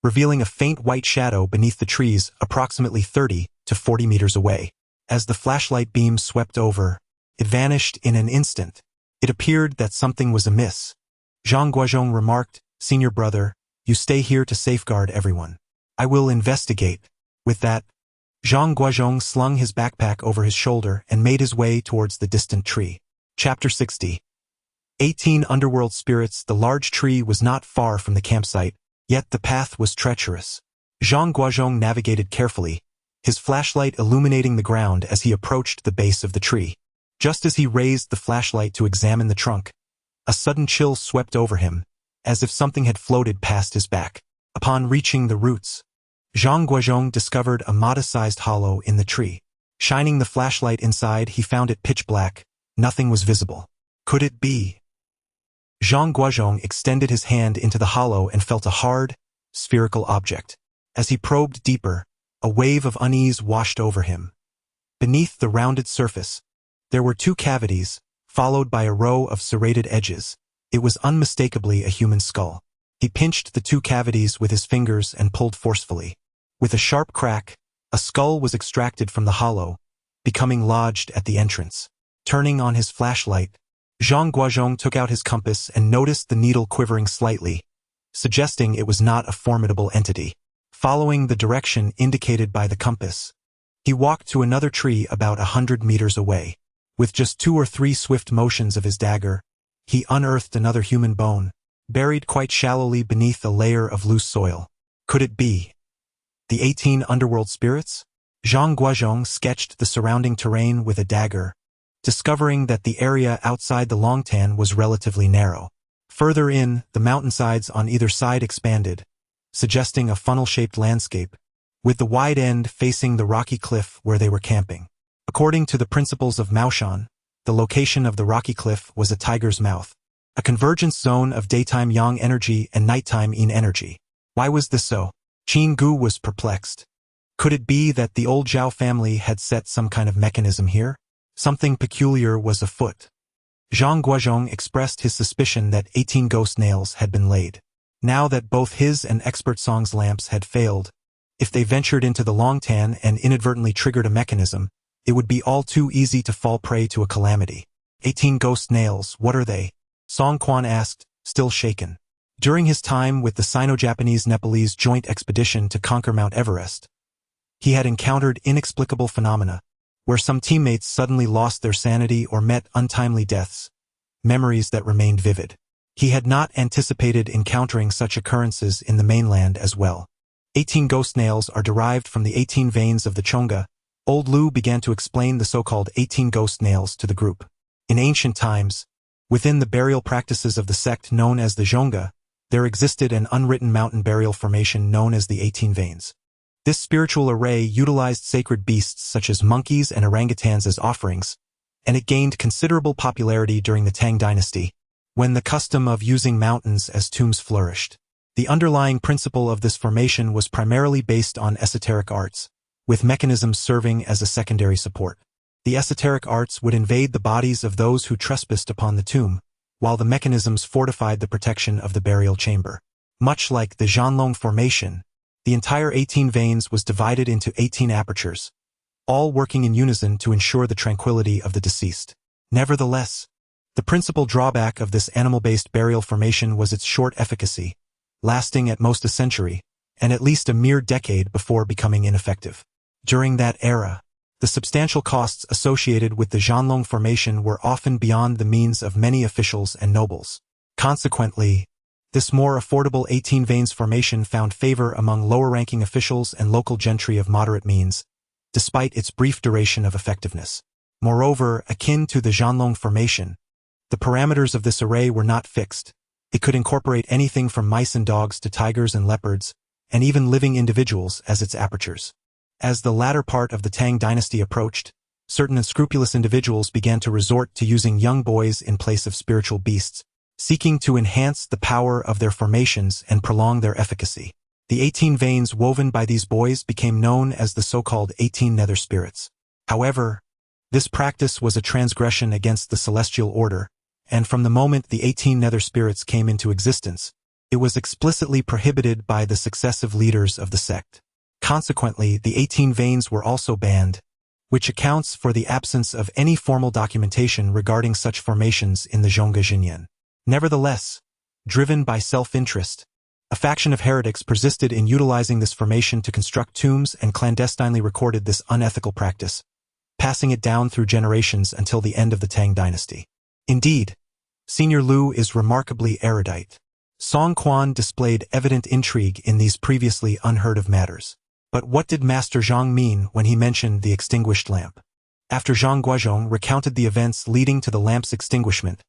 revealing a faint white shadow beneath the trees approximately 30 to 40 meters away. As the flashlight beam swept over, it vanished in an instant. It appeared that something was amiss. Zhang Guozhong remarked, "Senior brother, you stay here to safeguard everyone. I will investigate." With that, Zhang Guozhong slung his backpack over his shoulder and made his way towards the distant tree. Chapter 60. 18 Underworld Spirits. The large tree was not far from the campsite, yet the path was treacherous. Zhang Guozhong navigated carefully, his flashlight illuminating the ground as he approached the base of the tree. Just as he raised the flashlight to examine the trunk, a sudden chill swept over him, as if something had floated past his back. Upon reaching the roots, Zhang Guozhong discovered a modest-sized hollow in the tree. Shining the flashlight inside, he found it pitch black. Nothing was visible. Could it be? Zhang Guozhong extended his hand into the hollow and felt a hard, spherical object. As he probed deeper, a wave of unease washed over him. Beneath the rounded surface, there were two cavities, followed by a row of serrated edges. It was unmistakably a human skull. He pinched the two cavities with his fingers and pulled forcefully. With a sharp crack, a skull was extracted from the hollow, becoming lodged at the entrance. Turning on his flashlight, Zhang Guozhong took out his compass and noticed the needle quivering slightly, suggesting it was not a formidable entity. Following the direction indicated by the compass, he walked to another tree about 100 meters away. With just 2 or 3 swift motions of his dagger, he unearthed another human bone, buried quite shallowly beneath a layer of loose soil. Could it be the 18 underworld spirits? Zhang Guozhong sketched the surrounding terrain with a dagger, discovering that the area outside the Longtan was relatively narrow. Further in, the mountainsides on either side expanded, suggesting a funnel-shaped landscape, with the wide end facing the rocky cliff where they were camping. According to the principles of Maoshan, the location of the rocky cliff was a tiger's mouth, a convergence zone of daytime yang energy and nighttime yin energy. Why was this so? Qin Ge was perplexed. Could it be that the old Zhao family had set some kind of mechanism here? Something peculiar was afoot. Zhang Guozhong expressed his suspicion that 18 ghost nails had been laid. Now that both his and Expert Song's lamps had failed, if they ventured into the Longtan and inadvertently triggered a mechanism, it would be all too easy to fall prey to a calamity. 18 ghost nails, what are they? Song Quan asked, still shaken. During his time with the Sino-Japanese-Nepalese joint expedition to conquer Mount Everest, he had encountered inexplicable phenomena, where some teammates suddenly lost their sanity or met untimely deaths, memories that remained vivid. He had not anticipated encountering such occurrences in the mainland as well. 18 ghost nails are derived from the 18 veins of the Chonga. Old Lu began to explain the so-called 18 ghost nails to the group. In ancient times, within the burial practices of the sect known as the Zhongga, there existed an unwritten mountain burial formation known as the 18 veins. This spiritual array utilized sacred beasts such as monkeys and orangutans as offerings, and it gained considerable popularity during the Tang dynasty, when the custom of using mountains as tombs flourished. The underlying principle of this formation was primarily based on esoteric arts, with mechanisms serving as a secondary support. The esoteric arts would invade the bodies of those who trespassed upon the tomb, while the mechanisms fortified the protection of the burial chamber. Much like the Zuanlong Formation, the entire 18 veins was divided into 18 apertures, all working in unison to ensure the tranquility of the deceased. Nevertheless, the principal drawback of this animal-based burial formation was its short efficacy, lasting at most a century, and at least a mere decade before becoming ineffective. During that era, the substantial costs associated with the Zuanlong Formation were often beyond the means of many officials and nobles. Consequently, this more affordable 18 veins formation found favor among lower-ranking officials and local gentry of moderate means, despite its brief duration of effectiveness. Moreover, akin to the Zuanlong Formation, the parameters of this array were not fixed. It could incorporate anything from mice and dogs to tigers and leopards, and even living individuals as its apertures. As the latter part of the Tang dynasty approached, certain unscrupulous individuals began to resort to using young boys in place of spiritual beasts, seeking to enhance the power of their formations and prolong their efficacy. The 18 veins woven by these boys became known as the so-called 18 nether spirits. However, This practice was a transgression against the celestial order, and from the moment the 18 nether spirits came into existence, it was explicitly prohibited by the successive leaders of the sect. Consequently, the 18 veins were also banned, which accounts for the absence of any formal documentation regarding such formations in the Zhong Guozhong. Nevertheless, driven by self-interest, a faction of heretics persisted in utilizing this formation to construct tombs and clandestinely recorded this unethical practice, passing it down through generations until the end of the Tang dynasty. Indeed, Senior Lu is remarkably erudite. Song Quan displayed evident intrigue in these previously unheard-of matters. But what did Master Zhang mean when he mentioned the extinguished lamp? After Zhang Guozhong recounted the events leading to the lamp's extinguishment,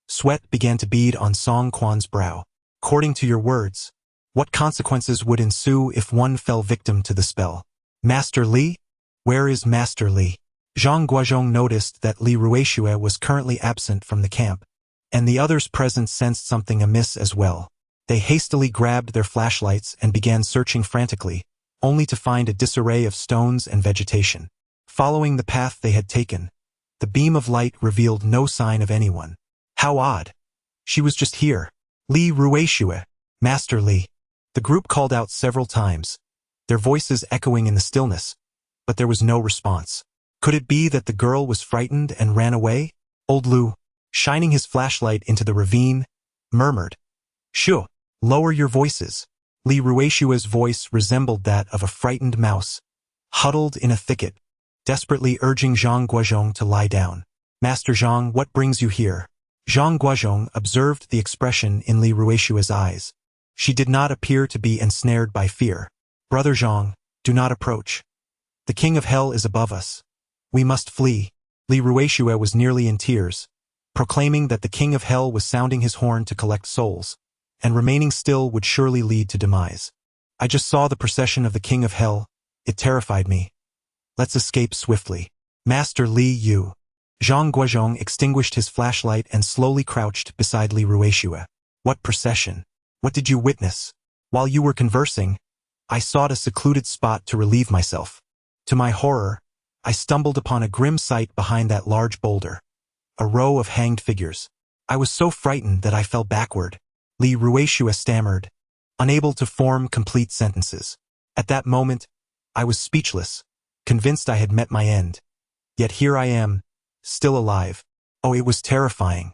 sweat began to bead on Song Quan's brow. According to your words, what consequences would ensue if one fell victim to the spell? Master Li? Where is Master Li? Zhang Guozhong noticed that Li Ruixue was currently absent from the camp, and the others present sensed something amiss as well. They hastily grabbed their flashlights and began searching frantically, only to find a disarray of stones and vegetation. Following the path they had taken, the beam of light revealed no sign of anyone. How odd. She was just here. Li Ruixue, Master Li. The group called out several times, their voices echoing in the stillness, but there was no response. Could it be that the girl was frightened and ran away? Old Lu, shining his flashlight into the ravine, murmured, "Shoo, lower your voices." Li Ruixue's voice resembled that of a frightened mouse, huddled in a thicket, desperately urging Zhang Guozhong to lie down. Master Zhang, what brings you here? Zhang Guozhong observed the expression in Li Ruixue's eyes. She did not appear to be ensnared by fear. Brother Zhang, do not approach. The King of Hell is above us. We must flee. Li Ruixue was nearly in tears, proclaiming that the King of Hell was sounding his horn to collect souls, and remaining still would surely lead to demise. I just saw the procession of the King of Hell. It terrified me. Let's escape swiftly. Master Li Yu. Zhang Guozhong extinguished his flashlight and slowly crouched beside Li Ruixue. What procession? What did you witness? While you were conversing, I sought a secluded spot to relieve myself. To my horror, I stumbled upon a grim sight behind that large boulder. A row of hanged figures. I was so frightened that I fell backward. Li Ruixue stammered, unable to form complete sentences. At that moment, I was speechless, convinced I had met my end. Yet here I am, still alive. Oh, it was terrifying.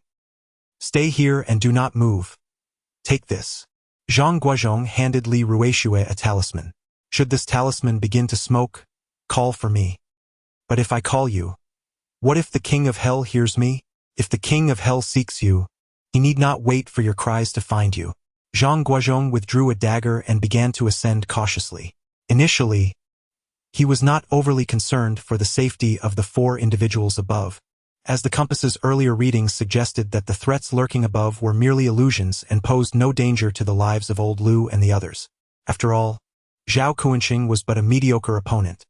Stay here and do not move. Take this. Zhang Guozhong handed Li Ruixue a talisman. Should this talisman begin to smoke, call for me. But if I call you, what if the King of Hell hears me? If the King of Hell seeks you, he need not wait for your cries to find you. Zhang Guozhong withdrew a dagger and began to ascend cautiously. Initially, he was not overly concerned for the safety of the 4 individuals above, as the compass's earlier readings suggested that the threats lurking above were merely illusions and posed no danger to the lives of old Lu and the others. After all, Zhao Kuanqing was but a mediocre opponent.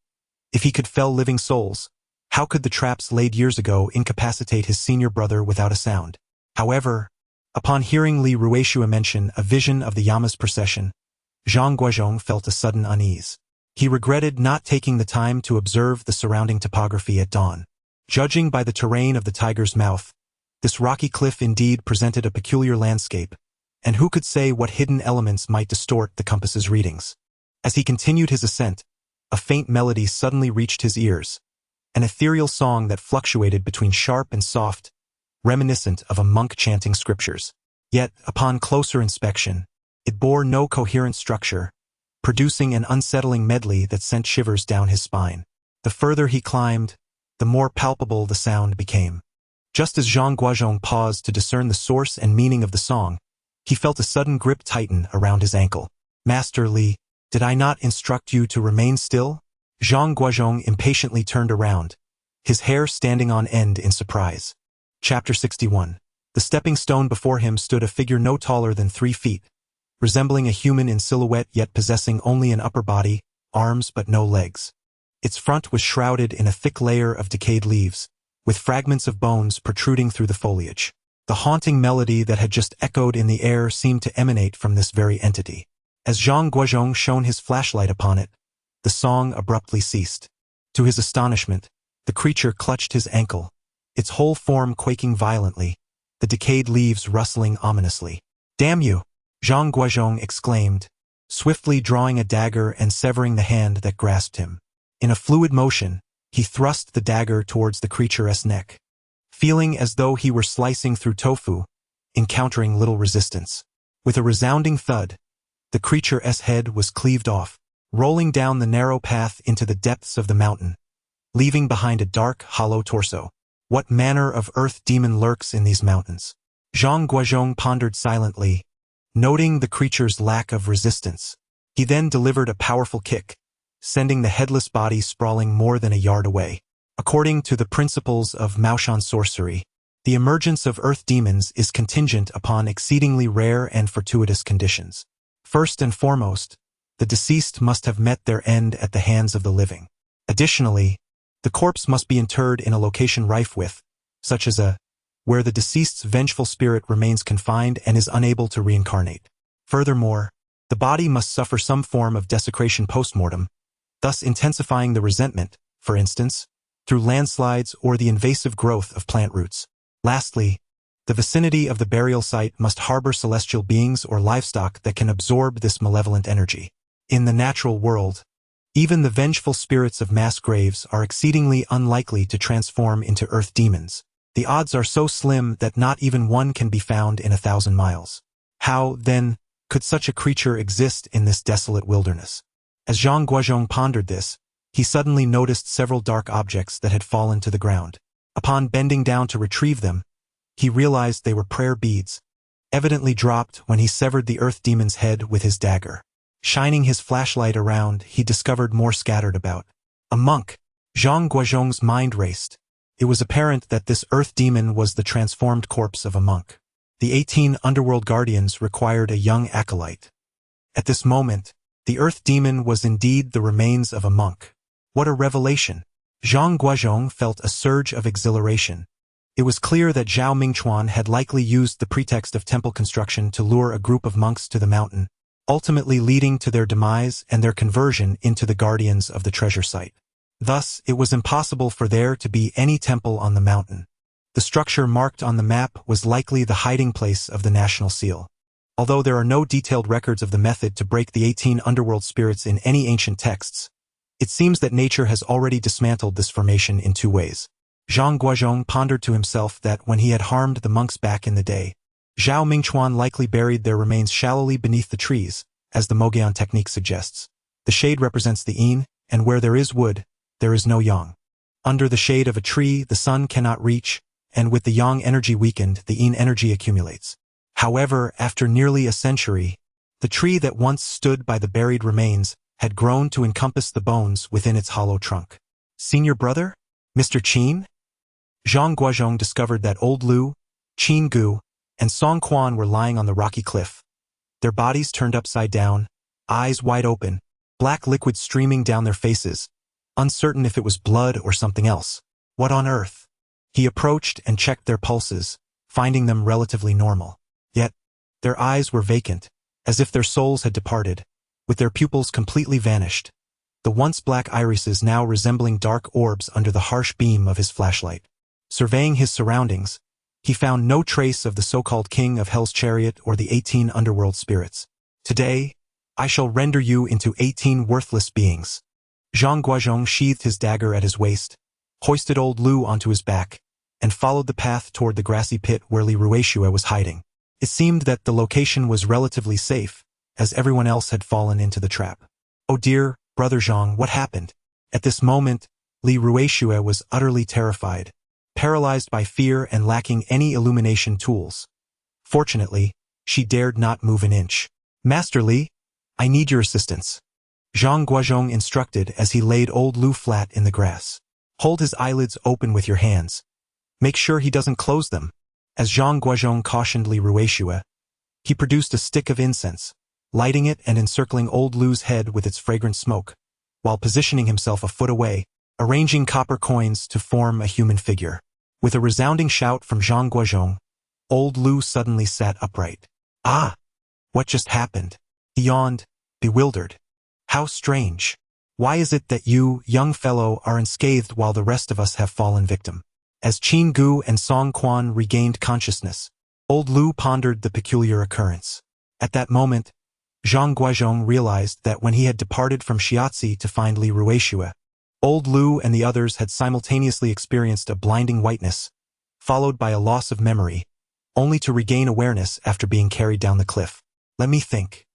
If he could fell living souls, how could the traps laid years ago incapacitate his senior brother without a sound? However, upon hearing Li Ruixue mention a vision of the Yama's procession, Zhang Guozhong felt a sudden unease. He regretted not taking the time to observe the surrounding topography at dawn. Judging by the terrain of the Tiger's Mouth, this rocky cliff indeed presented a peculiar landscape, and who could say what hidden elements might distort the compass's readings. As he continued his ascent, a faint melody suddenly reached his ears, an ethereal song that fluctuated between sharp and soft, reminiscent of a monk chanting scriptures. Yet, upon closer inspection, it bore no coherent structure, producing an unsettling medley that sent shivers down his spine. The further he climbed, the more palpable the sound became. Just as Zhang Guozhong paused to discern the source and meaning of the song, he felt a sudden grip tighten around his ankle. Master Li, did I not instruct you to remain still? Zhang Guozhong impatiently turned around, his hair standing on end in surprise. Chapter 61. The stepping stone before him stood a figure no taller than 3 feet, resembling a human in silhouette yet possessing only an upper body, arms but no legs. Its front was shrouded in a thick layer of decayed leaves, with fragments of bones protruding through the foliage. The haunting melody that had just echoed in the air seemed to emanate from this very entity. As Zhang Guozhong shone his flashlight upon it, the song abruptly ceased. To his astonishment, The creature clutched his ankle, its whole form quaking violently, the decayed leaves rustling ominously. "Damn you!" Zhang Guozhong exclaimed, swiftly drawing a dagger and severing the hand that grasped him. In a fluid motion, he thrust the dagger towards the creature's neck, feeling as though he were slicing through tofu, encountering little resistance. With a resounding thud, the creature's head was cleaved off, rolling down the narrow path into the depths of the mountain, leaving behind a dark, hollow torso. What manner of earth demon lurks in these mountains? Zhang Guozhong pondered silently, noting the creature's lack of resistance. He then delivered a powerful kick, sending the headless body sprawling more than a yard away. According to the principles of Maoshan sorcery, the emergence of earth demons is contingent upon exceedingly rare and fortuitous conditions. First and foremost, the deceased must have met their end at the hands of the living. Additionally, the corpse must be interred in a location rife with, such as where the deceased's vengeful spirit remains confined and is unable to reincarnate. Furthermore, the body must suffer some form of desecration post-mortem, thus intensifying the resentment, for instance, through landslides or the invasive growth of plant roots. Lastly, the vicinity of the burial site must harbor celestial beings or livestock that can absorb this malevolent energy. In the natural world, even the vengeful spirits of mass graves are exceedingly unlikely to transform into earth demons. The odds are so slim that not even one can be found in 1,000 miles. How, then, could such a creature exist in this desolate wilderness? As Zhang Guozhong pondered this, he suddenly noticed several dark objects that had fallen to the ground. Upon bending down to retrieve them, he realized they were prayer beads, evidently dropped when he severed the earth demon's head with his dagger. Shining his flashlight around, he discovered more scattered about. A monk! Zhang Guozhong's mind raced. It was apparent that this earth demon was the transformed corpse of a monk. The 18 underworld guardians required a young acolyte. At this moment, the earth demon was indeed the remains of a monk. What a revelation! Zhang Guozhong felt a surge of exhilaration. It was clear that Zhao Mingchuan had likely used the pretext of temple construction to lure a group of monks to the mountain, ultimately leading to their demise and their conversion into the guardians of the treasure site. Thus, it was impossible for there to be any temple on the mountain. The structure marked on the map was likely the hiding place of the national seal. Although there are no detailed records of the method to break the 18 underworld spirits in any ancient texts, it seems that nature has already dismantled this formation in 2 ways. Zhang Guozhong pondered to himself that when he had harmed the monks back in the day, Zhao Mingchuan likely buried their remains shallowly beneath the trees, as the Mogyan technique suggests. The shade represents the yin, and where there is wood, there is no yang. Under the shade of a tree, the sun cannot reach, and with the yang energy weakened, the yin energy accumulates. However, after nearly a century, the tree that once stood by the buried remains had grown to encompass the bones within its hollow trunk. Senior brother? Mr. Qin? Zhang Guozhong discovered that old Lu, Qin Ge, and Song Quan were lying on the rocky cliff, their bodies turned upside down, eyes wide open, black liquid streaming down their faces, uncertain if it was blood or something else. What on earth? He approached and checked their pulses, finding them relatively normal. Yet, their eyes were vacant, as if their souls had departed, with their pupils completely vanished, the once black irises now resembling dark orbs under the harsh beam of his flashlight. Surveying his surroundings, he found no trace of the so-called king of hell's chariot or the 18 underworld spirits. Today, I shall render you into 18 worthless beings. Zhang Guozhong sheathed his dagger at his waist, hoisted old Lu onto his back, and followed the path toward the grassy pit where Li Ruishue was hiding. It seemed that the location was relatively safe, as everyone else had fallen into the trap. Oh dear, Brother Zhang, what happened? At this moment, Li Ruishue was utterly terrified, paralyzed by fear and lacking any illumination tools. Fortunately, she dared not move an inch. Master Li, I need your assistance. Zhang Guozhong instructed as he laid old Lu flat in the grass. Hold his eyelids open with your hands. Make sure he doesn't close them. As Zhang Guozhong cautioned Li Ruishue, he produced a stick of incense, lighting it and encircling old Lu's head with its fragrant smoke, while positioning himself a foot away, arranging copper coins to form a human figure. With a resounding shout from Zhang Guozhong, old Lu suddenly sat upright. Ah! What just happened? He yawned, bewildered. How strange. Why is it that you, young fellow, are unscathed while the rest of us have fallen victim? As Qin Ge and Song Quan regained consciousness, old Lu pondered the peculiar occurrence. At that moment, Zhang Guozhong realized that when he had departed from Shiatsi to find Li Ruixue, old Lu and the others had simultaneously experienced a blinding whiteness, followed by a loss of memory, only to regain awareness after being carried down the cliff. Let me think.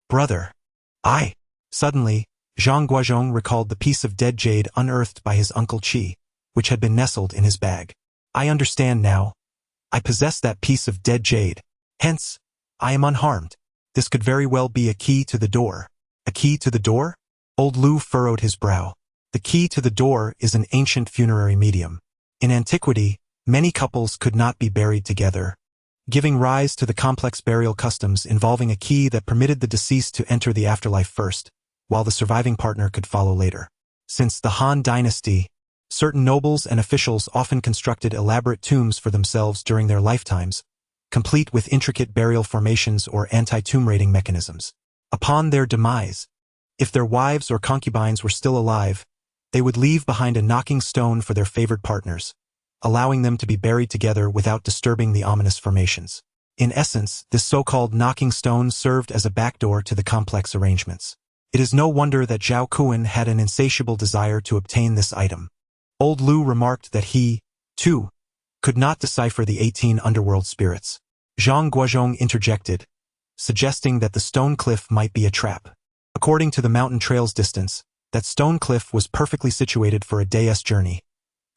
Brother. Suddenly, Zhang Guozhong recalled the piece of dead jade unearthed by his uncle Qi, which had been nestled in his bag. I understand now. I possess that piece of dead jade. Hence, I am unharmed. This could very well be a key to the door. A key to the door? Old Lu furrowed his brow. The key to the door is an ancient funerary medium. In antiquity, many couples could not be buried together, giving rise to the complex burial customs involving a key that permitted the deceased to enter the afterlife first, while the surviving partner could follow later. Since the Han Dynasty, certain nobles and officials often constructed elaborate tombs for themselves during their lifetimes, complete with intricate burial formations or anti-tomb raiding mechanisms. Upon their demise, if their wives or concubines were still alive, they would leave behind a knocking stone for their favored partners, allowing them to be buried together without disturbing the ominous formations. In essence, this so-called knocking stone served as a backdoor to the complex arrangements. It is no wonder that Zhao Kuan had an insatiable desire to obtain this item. Old Lu remarked that he, too, could not decipher the 18 underworld spirits. Zhang Guozhong interjected, suggesting that the stone cliff might be a trap. According to the mountain trail's distance, that stone cliff was perfectly situated for a day's journey,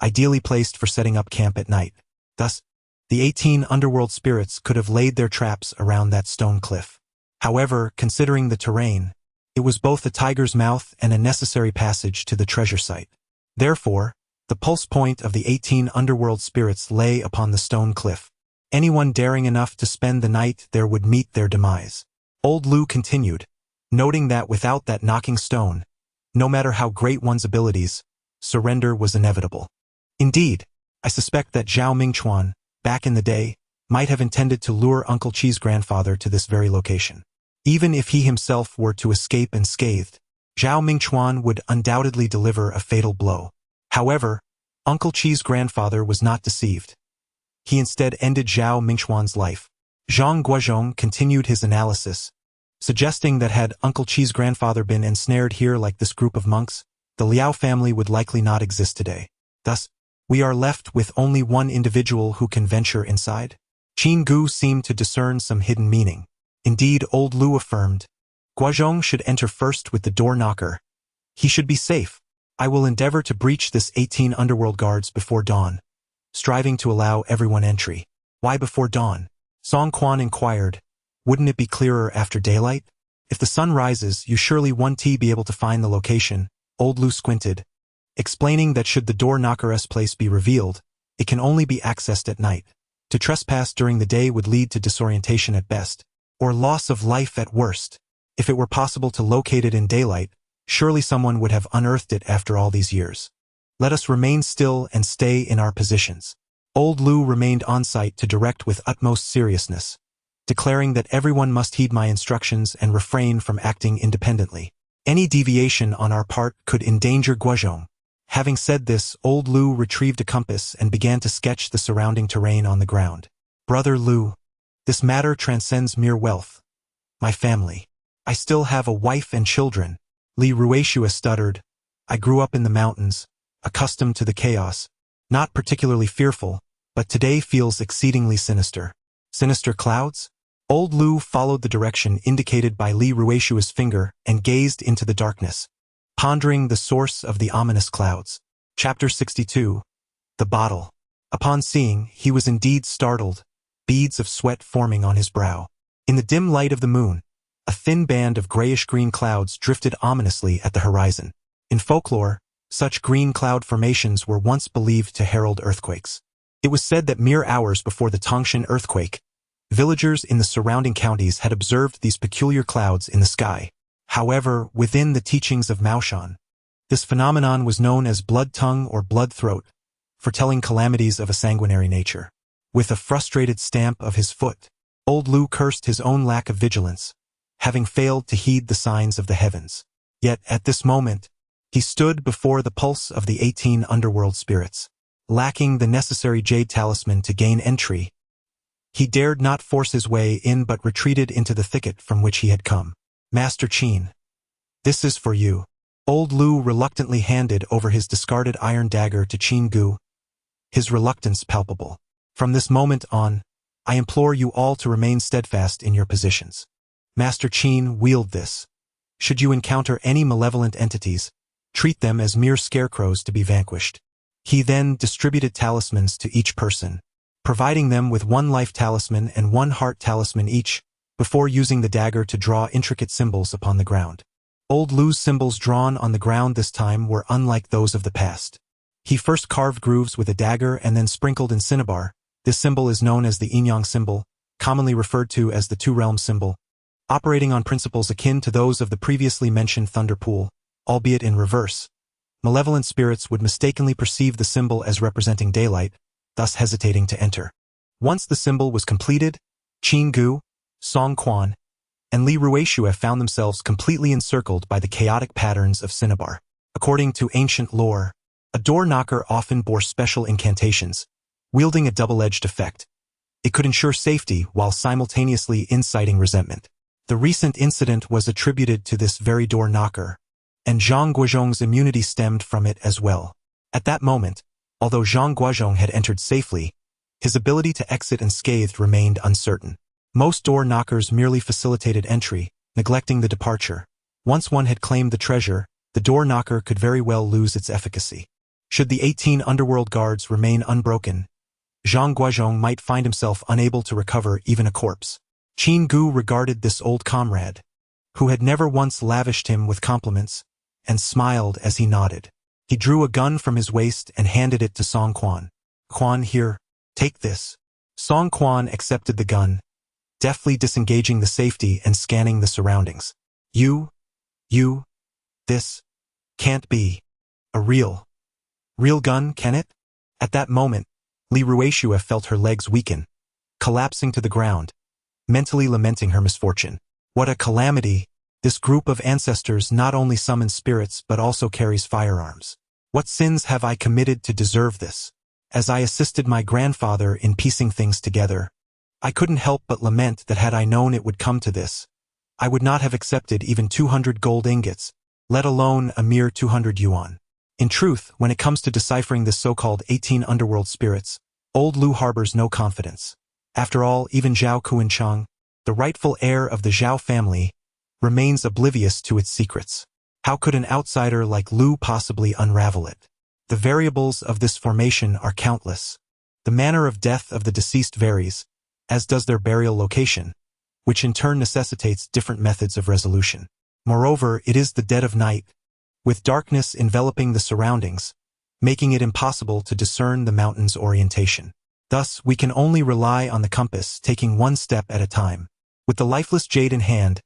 ideally placed for setting up camp at night. Thus, the 18 underworld spirits could have laid their traps around that stone cliff. However, considering the terrain, it was both a tiger's mouth and a necessary passage to the treasure site. Therefore, the pulse point of the 18 underworld spirits lay upon the stone cliff. Anyone daring enough to spend the night there would meet their demise. Old Lu continued, noting that without that knocking stone, no matter how great one's abilities, surrender was inevitable. Indeed, I suspect that Zhao Mingchuan, back in the day, might have intended to lure Uncle Qi's grandfather to this very location. Even if he himself were to escape unscathed, Zhao Mingchuan would undoubtedly deliver a fatal blow. However, Uncle Qi's grandfather was not deceived. He instead ended Zhao Mingchuan's life. Zhang Guozhong continued his analysis, suggesting that had Uncle Qi's grandfather been ensnared here like this group of monks, the Liao family would likely not exist today. Thus, we are left with only one individual who can venture inside. Qin Ge seemed to discern some hidden meaning. Indeed, old Lu affirmed, Guozhong should enter first with the door knocker. He should be safe. I will endeavor to breach this 18 underworld guards before dawn, striving to allow everyone entry. Why before dawn? Song Quan inquired. Wouldn't it be clearer after daylight? If the sun rises, you surely won't be able to find the location. Old Lu squinted, explaining that should the door knocker's place be revealed, it can only be accessed at night. To trespass during the day would lead to disorientation at best, or loss of life at worst. If it were possible to locate it in daylight, surely someone would have unearthed it after all these years. Let us remain still and stay in our positions. Old Lu remained on site to direct with utmost seriousness, declaring that everyone must heed my instructions and refrain from acting independently. Any deviation on our part could endanger Guozhong. Having said this, old Lu retrieved a compass and began to sketch the surrounding terrain on the ground. Brother Lu, this matter transcends mere wealth. My family. I still have a wife and children. Li Ruixue stuttered. I grew up in the mountains, accustomed to the chaos, not particularly fearful, but today feels exceedingly sinister. Sinister clouds? Old Lu followed the direction indicated by Li Ruixue's finger and gazed into the darkness, pondering the source of the ominous clouds. Chapter 62. The Bottle. Upon seeing, he was indeed startled, beads of sweat forming on his brow. In the dim light of the moon, a thin band of grayish-green clouds drifted ominously at the horizon. In folklore, such green cloud formations were once believed to herald earthquakes. It was said that mere hours before the Tangshan earthquake, villagers in the surrounding counties had observed these peculiar clouds in the sky. However, within the teachings of Maoshan, this phenomenon was known as blood tongue or blood throat, foretelling calamities of a sanguinary nature. With a frustrated stamp of his foot, old Lu cursed his own lack of vigilance, having failed to heed the signs of the heavens. Yet, at this moment, He stood before the pulse of the 18 underworld spirits. Lacking the necessary jade talisman to gain entry, he dared not force his way in but retreated into the thicket from which he had come. Master Qin, this is for you. Old Lu reluctantly handed over his discarded iron dagger to Qin Ge, his reluctance palpable. From this moment on, I implore you all to remain steadfast in your positions. Master Qin wield this. Should you encounter any malevolent entities, treat them as mere scarecrows to be vanquished. He then distributed talismans to each person, providing them with 1 life talisman and 1 heart talisman each, before using the dagger to draw intricate symbols upon the ground. Old Lu's symbols drawn on the ground this time were unlike those of the past. He first carved grooves with a dagger and then sprinkled in cinnabar. This symbol is known as the yin-yang symbol, commonly referred to as the two-realm symbol, operating on principles akin to those of the previously mentioned thunder pool, albeit in reverse. Malevolent spirits would mistakenly perceive the symbol as representing daylight, thus hesitating to enter. Once the symbol was completed, Qin Ge, Song Quan, and Li Ruixue found themselves completely encircled by the chaotic patterns of cinnabar. According to ancient lore, a door knocker often bore special incantations, wielding a double-edged effect. It could ensure safety while simultaneously inciting resentment. The recent incident was attributed to this very door knocker, and Zhang Guozhong's immunity stemmed from it as well. At that moment, although Zhang Guozhong had entered safely, his ability to exit unscathed remained uncertain. Most door knockers merely facilitated entry, neglecting the departure. Once one had claimed the treasure, the door knocker could very well lose its efficacy. Should the 18 underworld guards remain unbroken, Zhang Guozhong might find himself unable to recover even a corpse. Qin Ge regarded this old comrade, who had never once lavished him with compliments, and smiled as he nodded. He drew a gun from his waist and handed it to Song Quan. Quan, here, take this. Song Quan accepted the gun, deftly disengaging the safety and scanning the surroundings. This can't be a real gun, can it? At that moment, Li Ruixue felt her legs weaken, collapsing to the ground, mentally lamenting her misfortune. What a calamity! This group of ancestors not only summons spirits but also carries firearms. What sins have I committed to deserve this? As I assisted my grandfather in piecing things together, I couldn't help but lament that had I known it would come to this, I would not have accepted even 200 gold ingots, let alone a mere 200 yuan. In truth, when it comes to deciphering this so-called 18 underworld spirits, old Lu harbors no confidence. After all, even Zhao Kuancheng, the rightful heir of the Zhao family, remains oblivious to its secrets. How could an outsider like Lu possibly unravel it? The variables of this formation are countless. The manner of death of the deceased varies, as does their burial location, which in turn necessitates different methods of resolution. Moreover, it is the dead of night, with darkness enveloping the surroundings, making it impossible to discern the mountain's orientation. Thus, we can only rely on the compass, taking one step at a time. With the lifeless jade in hand,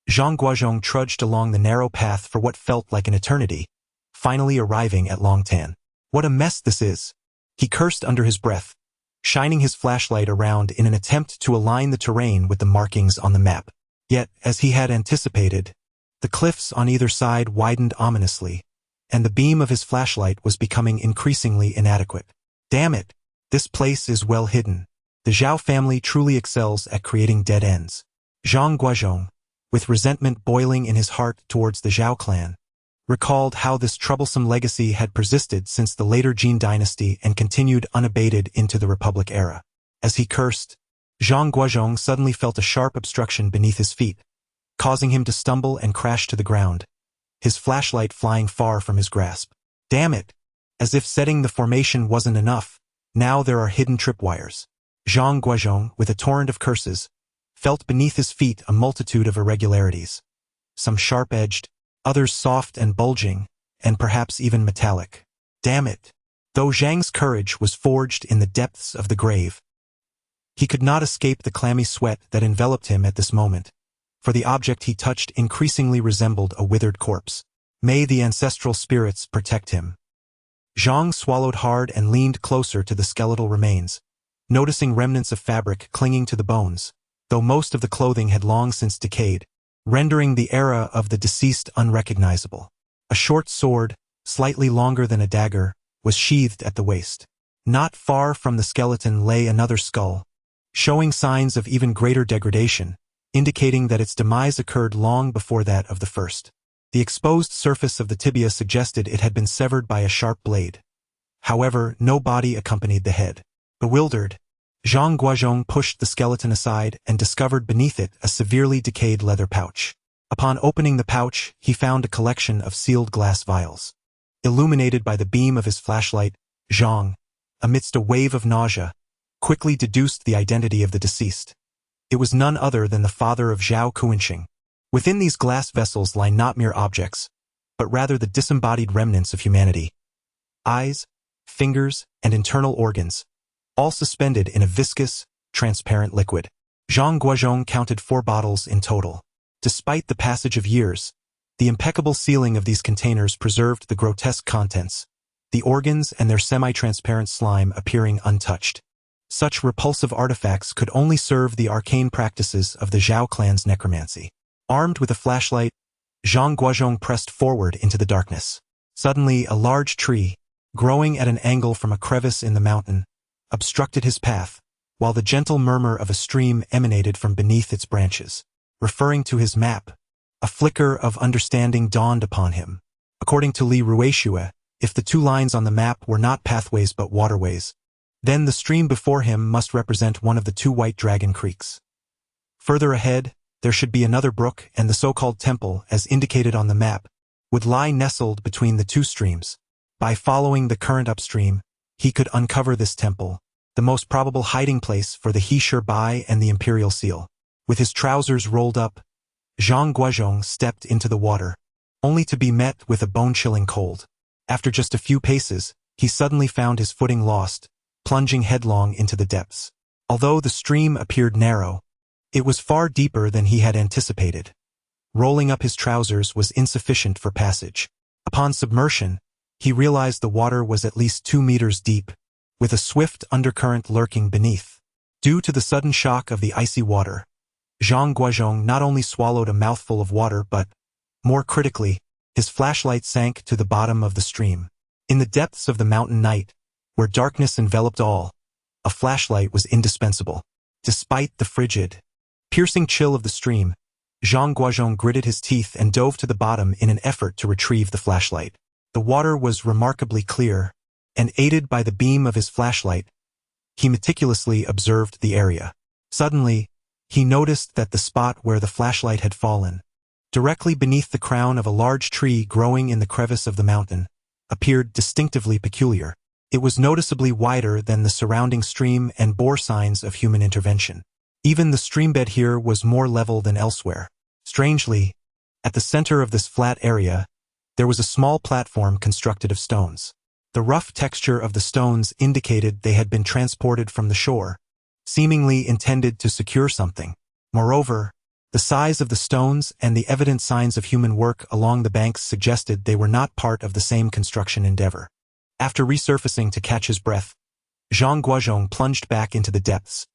Zhang Guozhong trudged along the narrow path for what felt like an eternity, finally arriving at Longtan. What a mess this is! He cursed under his breath, shining his flashlight around in an attempt to align the terrain with the markings on the map. Yet, as he had anticipated, the cliffs on either side widened ominously, and the beam of his flashlight was becoming increasingly inadequate. Damn it! This place is well hidden. The Zhao family truly excels at creating dead ends. Zhang Guozhong, with resentment boiling in his heart towards the Zhao clan, recalled how this troublesome legacy had persisted since the later Qin dynasty and continued unabated into the Republic era. As he cursed, Zhang Guozhong suddenly felt a sharp obstruction beneath his feet, causing him to stumble and crash to the ground, his flashlight flying far from his grasp. Damn it! As if setting the formation wasn't enough, now there are hidden tripwires. Zhang Guozhong, with a torrent of curses, felt beneath his feet a multitude of irregularities, some sharp-edged, others soft and bulging, and perhaps even metallic. Damn it! Though Zhang's courage was forged in the depths of the grave, he could not escape the clammy sweat that enveloped him at this moment, for the object he touched increasingly resembled a withered corpse. May the ancestral spirits protect him. Zhang swallowed hard and leaned closer to the skeletal remains, noticing remnants of fabric clinging to the bones, though most of the clothing had long since decayed, rendering the era of the deceased unrecognizable. A short sword, slightly longer than a dagger, was sheathed at the waist. Not far from the skeleton lay another skull, showing signs of even greater degradation, indicating that its demise occurred long before that of the first. The exposed surface of the tibia suggested it had been severed by a sharp blade. However, no body accompanied the head. Bewildered, Zhang Guozhong pushed the skeleton aside and discovered beneath it a severely decayed leather pouch. Upon opening the pouch, he found a collection of sealed glass vials. Illuminated by the beam of his flashlight, Zhang, amidst a wave of nausea, quickly deduced the identity of the deceased. It was none other than the father of Zhao Guozhong. Within these glass vessels lie not mere objects, but rather the disembodied remnants of humanity. Eyes, fingers, and internal organs, all suspended in a viscous, transparent liquid. Zhang Guozhong counted 4 bottles in total. Despite the passage of years, the impeccable sealing of these containers preserved the grotesque contents, the organs and their semi-transparent slime appearing untouched. Such repulsive artifacts could only serve the arcane practices of the Zhao clan's necromancy. Armed with a flashlight, Zhang Guozhong pressed forward into the darkness. Suddenly, a large tree, growing at an angle from a crevice in the mountain, obstructed his path, while the gentle murmur of a stream emanated from beneath its branches. Referring to his map, a flicker of understanding dawned upon him. According to Li Ruixue, if the 2 lines on the map were not pathways but waterways, then the stream before him must represent one of the 2 White Dragon Creeks. Further ahead, there should be another brook, and the so-called temple, as indicated on the map, would lie nestled between the 2 streams. By following the current upstream, he could uncover this temple, the most probable hiding place for the He Shi Bai and the imperial seal. With his trousers rolled up, Zhang Guozhong stepped into the water, only to be met with a bone-chilling cold. After just a few paces, he suddenly found his footing lost, plunging headlong into the depths. Although the stream appeared narrow, it was far deeper than he had anticipated. Rolling up his trousers was insufficient for passage. Upon submersion, he realized the water was at least 2 meters deep, with a swift undercurrent lurking beneath. Due to the sudden shock of the icy water, Zhang Guozhong not only swallowed a mouthful of water but, more critically, his flashlight sank to the bottom of the stream. In the depths of the mountain night, where darkness enveloped all, a flashlight was indispensable. Despite the frigid, piercing chill of the stream, Zhang Guozhong gritted his teeth and dove to the bottom in an effort to retrieve the flashlight. The water was remarkably clear, and aided by the beam of his flashlight, he meticulously observed the area. Suddenly, he noticed that the spot where the flashlight had fallen, directly beneath the crown of a large tree growing in the crevice of the mountain, appeared distinctively peculiar. It was noticeably wider than the surrounding stream and bore signs of human intervention. Even the streambed here was more level than elsewhere. Strangely, at the center of this flat area, there was a small platform constructed of stones. The rough texture of the stones indicated they had been transported from the shore, seemingly intended to secure something. Moreover, the size of the stones and the evident signs of human work along the banks suggested they were not part of the same construction endeavor. After resurfacing to catch his breath, Zhang Guozhong plunged back into the depths,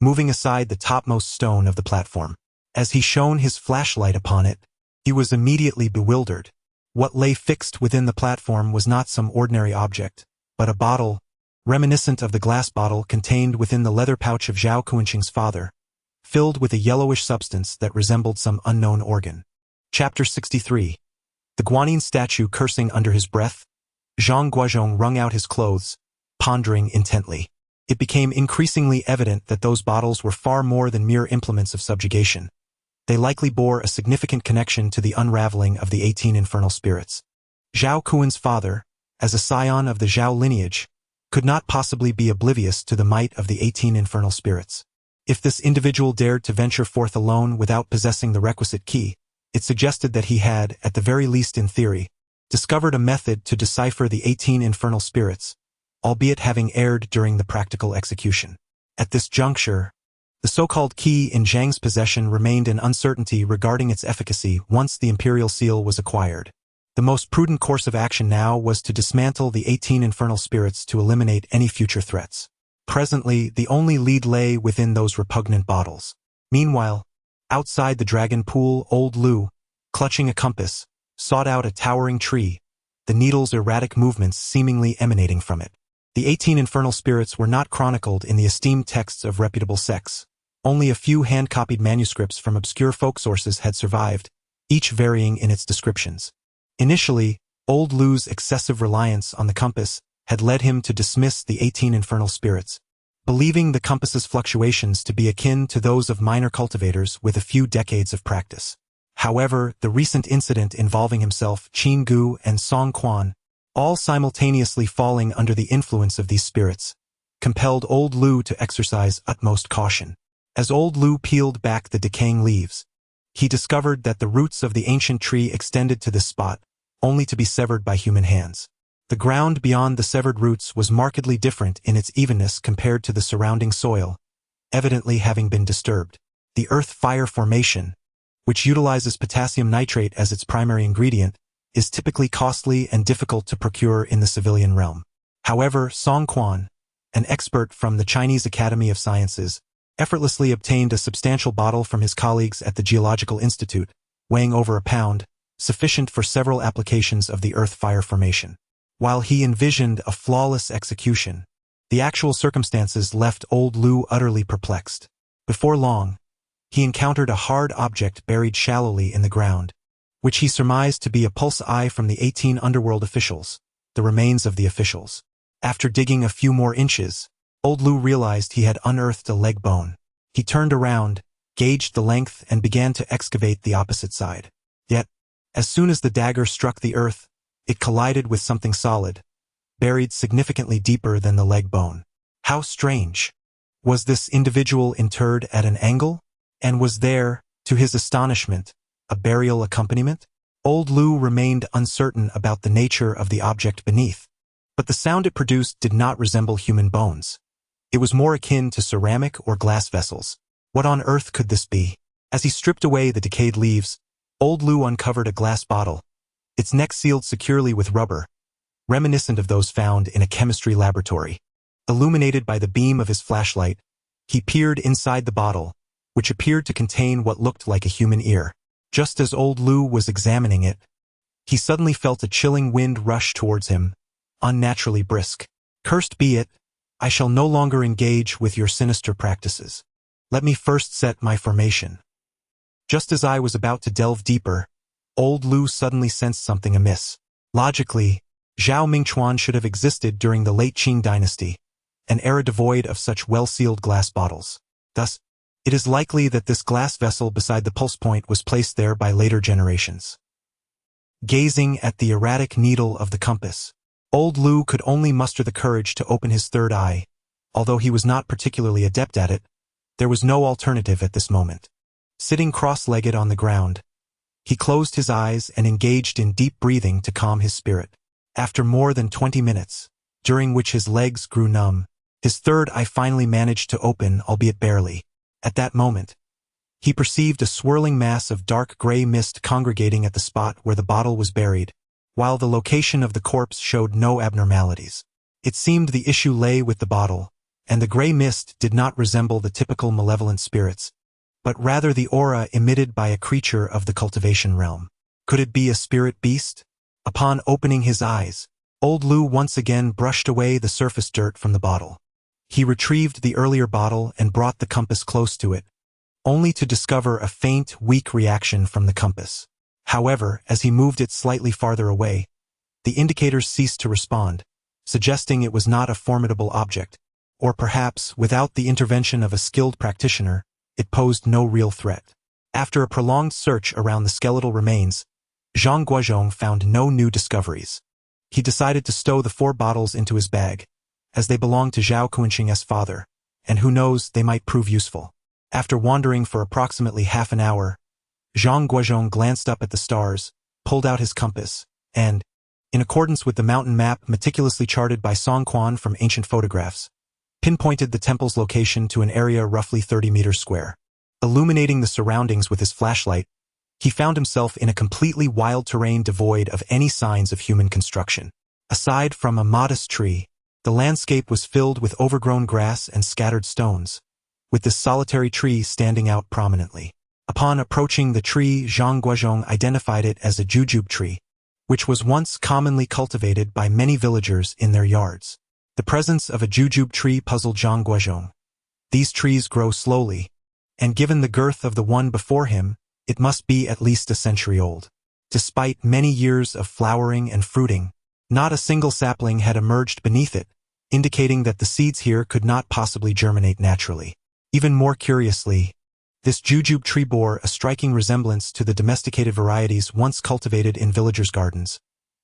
moving aside the topmost stone of the platform. As he shone his flashlight upon it, he was immediately bewildered. What lay fixed within the platform was not some ordinary object, but a bottle, reminiscent of the glass bottle contained within the leather pouch of Zhao Guozhong's father, filled with a yellowish substance that resembled some unknown organ. Chapter 63. The Guanyin statue cursing under his breath, Zhang Guozhong wrung out his clothes, pondering intently. It became increasingly evident that those bottles were far more than mere implements of subjugation. They likely bore a significant connection to the unraveling of the 18 infernal spirits. Zhao Kuan's father, as a scion of the Zhao lineage, could not possibly be oblivious to the might of the 18 infernal spirits. If this individual dared to venture forth alone without possessing the requisite key, it suggested that he had, at the very least in theory, discovered a method to decipher the 18 infernal spirits, albeit having erred during the practical execution. At this juncture, the so-called key in Zhang's possession remained an uncertainty regarding its efficacy once the imperial seal was acquired. The most prudent course of action now was to dismantle the 18 infernal spirits to eliminate any future threats. Presently, the only lead lay within those repugnant bottles. Meanwhile, outside the dragon pool, old Lu, clutching a compass, sought out a towering tree, the needle's erratic movements seemingly emanating from it. The 18 infernal spirits were not chronicled in the esteemed texts of reputable sects. Only a few hand-copied manuscripts from obscure folk sources had survived, each varying in its descriptions. Initially, Old Lu's excessive reliance on the compass had led him to dismiss the 18 infernal spirits, believing the compass's fluctuations to be akin to those of minor cultivators with a few decades of practice. However, the recent incident involving himself, Qin Ge, and Song Quan, all simultaneously falling under the influence of these spirits, compelled Old Lu to exercise utmost caution. As Old Lu peeled back the decaying leaves, he discovered that the roots of the ancient tree extended to this spot, only to be severed by human hands. The ground beyond the severed roots was markedly different in its evenness compared to the surrounding soil, evidently having been disturbed. The earth-fire formation, which utilizes potassium nitrate as its primary ingredient, is typically costly and difficult to procure in the civilian realm. However, Song Quan, an expert from the Chinese Academy of Sciences, effortlessly obtained a substantial bottle from his colleagues at the Geological Institute, weighing over a pound, sufficient for several applications of the earth-fire formation. While he envisioned a flawless execution, the actual circumstances left Old Lu utterly perplexed. Before long, he encountered a hard object buried shallowly in the ground, which he surmised to be a pulse-eye from the 18 underworld officials, the remains of the officials. After digging a few more inches, Old Lu realized he had unearthed a leg bone. He turned around, gauged the length, and began to excavate the opposite side. Yet, as soon as the dagger struck the earth, it collided with something solid, buried significantly deeper than the leg bone. How strange! Was this individual interred at an angle? And was there, to his astonishment, a burial accompaniment? Old Lu remained uncertain about the nature of the object beneath, but the sound it produced did not resemble human bones. It was more akin to ceramic or glass vessels. What on earth could this be? As he stripped away the decayed leaves, Old Lu uncovered a glass bottle, its neck sealed securely with rubber, reminiscent of those found in a chemistry laboratory. Illuminated by the beam of his flashlight, he peered inside the bottle, which appeared to contain what looked like a human ear. Just as Old Lu was examining it, he suddenly felt a chilling wind rush towards him, unnaturally brisk. Cursed be it, I shall no longer engage with your sinister practices. Let me first set my formation. Just as I was about to delve deeper, Old Lu suddenly sensed something amiss. Logically, Zhao Mingchuan should have existed during the late Qin dynasty, an era devoid of such well-sealed glass bottles. Thus, it is likely that this glass vessel beside the pulse point was placed there by later generations. Gazing at the erratic needle of the compass, Old Lu could only muster the courage to open his third eye. Although he was not particularly adept at it, there was no alternative at this moment. Sitting cross-legged on the ground, he closed his eyes and engaged in deep breathing to calm his spirit. After more than 20 minutes, during which his legs grew numb, his third eye finally managed to open, albeit barely. At that moment, he perceived a swirling mass of dark gray mist congregating at the spot where the bottle was buried, while the location of the corpse showed no abnormalities. It seemed the issue lay with the bottle, and the gray mist did not resemble the typical malevolent spirits, but rather the aura emitted by a creature of the cultivation realm. Could it be a spirit beast? Upon opening his eyes, Old Lu once again brushed away the surface dirt from the bottle. He retrieved the earlier bottle and brought the compass close to it, only to discover a faint, weak reaction from the compass. However, as he moved it slightly farther away, the indicators ceased to respond, suggesting it was not a formidable object, or perhaps, without the intervention of a skilled practitioner, it posed no real threat. After a prolonged search around the skeletal remains, Zhang Guozhong found no new discoveries. He decided to stow the 4 bottles into his bag, as they belonged to Zhao Guoxing's father, and who knows, they might prove useful. After wandering for approximately half an hour, Zhang Guozhong glanced up at the stars, pulled out his compass, and, in accordance with the mountain map meticulously charted by Song Quan from ancient photographs, pinpointed the temple's location to an area roughly 30 meters square. Illuminating the surroundings with his flashlight, he found himself in a completely wild terrain devoid of any signs of human construction. Aside from a modest tree, the landscape was filled with overgrown grass and scattered stones, with this solitary tree standing out prominently. Upon approaching the tree, Zhang Guozhong identified it as a jujube tree, which was once commonly cultivated by many villagers in their yards. The presence of a jujube tree puzzled Zhang Guozhong. These trees grow slowly, and given the girth of the one before him, it must be at least a century old. Despite many years of flowering and fruiting, not a single sapling had emerged beneath it, indicating that the seeds here could not possibly germinate naturally. Even more curiously, this jujube tree bore a striking resemblance to the domesticated varieties once cultivated in villagers' gardens,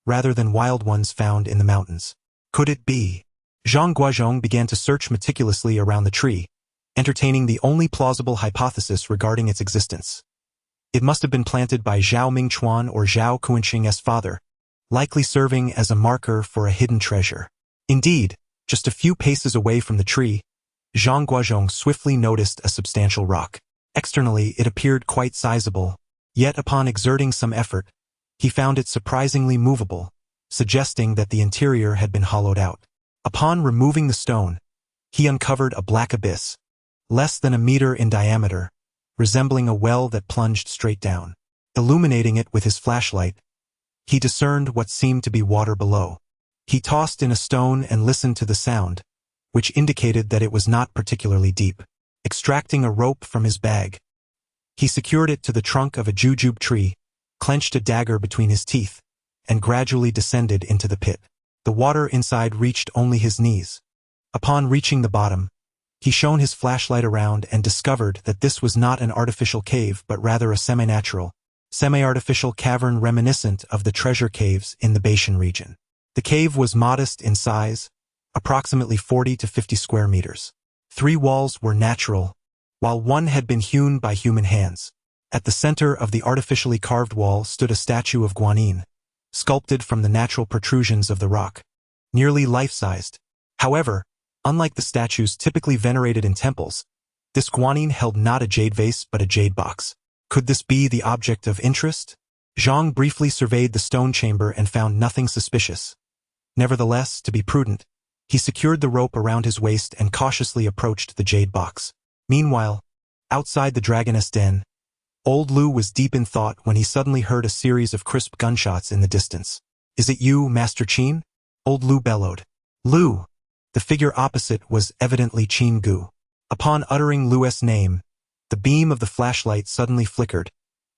rather than wild ones found in the mountains. Could it be? Zhang Guozhong began to search meticulously around the tree, entertaining the only plausible hypothesis regarding its existence. It must have been planted by Zhao Mingchuan or Zhao Kuanqing's father, likely serving as a marker for a hidden treasure. Indeed, just a few paces away from the tree, Zhang Guozhong swiftly noticed a substantial rock. Externally, it appeared quite sizable, yet upon exerting some effort, he found it surprisingly movable, suggesting that the interior had been hollowed out. Upon removing the stone, he uncovered a black abyss, less than a meter in diameter, resembling a well that plunged straight down. Illuminating it with his flashlight, he discerned what seemed to be water below. He tossed in a stone and listened to the sound, which indicated that it was not particularly deep. Extracting a rope from his bag, he secured it to the trunk of a jujube tree, clenched a dagger between his teeth, and gradually descended into the pit. The water inside reached only his knees. Upon reaching the bottom, he shone his flashlight around and discovered that this was not an artificial cave but rather a semi-natural, semi-artificial cavern reminiscent of the treasure caves in the Baishan region. The cave was modest in size, approximately 40 to 50 square meters. 3 walls were natural, while one had been hewn by human hands. At the center of the artificially carved wall stood a statue of Guanyin, sculpted from the natural protrusions of the rock, nearly life-sized. However, unlike the statues typically venerated in temples, this Guanyin held not a jade vase but a jade box. Could this be the object of interest? Zhang briefly surveyed the stone chamber and found nothing suspicious. Nevertheless, to be prudent, he secured the rope around his waist and cautiously approached the jade box. Meanwhile, outside the dragoness den, old Lu was deep in thought when he suddenly heard a series of crisp gunshots in the distance. "Is it you, Master Qin?" Old Lu bellowed. "Lu!" The figure opposite was evidently Qin Ge. Upon uttering Lu's name, the beam of the flashlight suddenly flickered,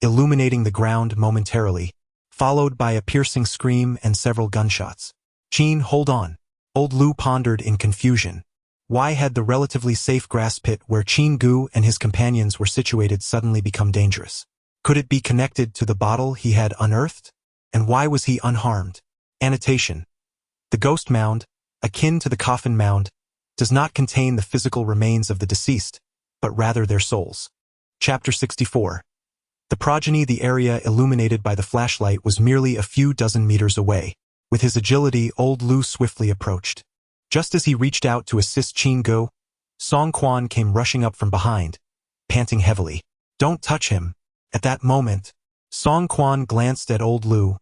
illuminating the ground momentarily, followed by a piercing scream and several gunshots. "Qin, hold on." Old Lu pondered in confusion. Why had the relatively safe grass pit where Qin Ge and his companions were situated suddenly become dangerous? Could it be connected to the bottle he had unearthed? And why was he unharmed? Annotation: the ghost mound, akin to the coffin mound, does not contain the physical remains of the deceased, but rather their souls. Chapter 64. The progeny. The area illuminated by the flashlight was merely a few dozen meters away. With his agility, old Lu swiftly approached. Just as he reached out to assist Qin Ge, Song Quan came rushing up from behind, panting heavily. "Don't touch him." At that moment, Song Quan glanced at old Lu,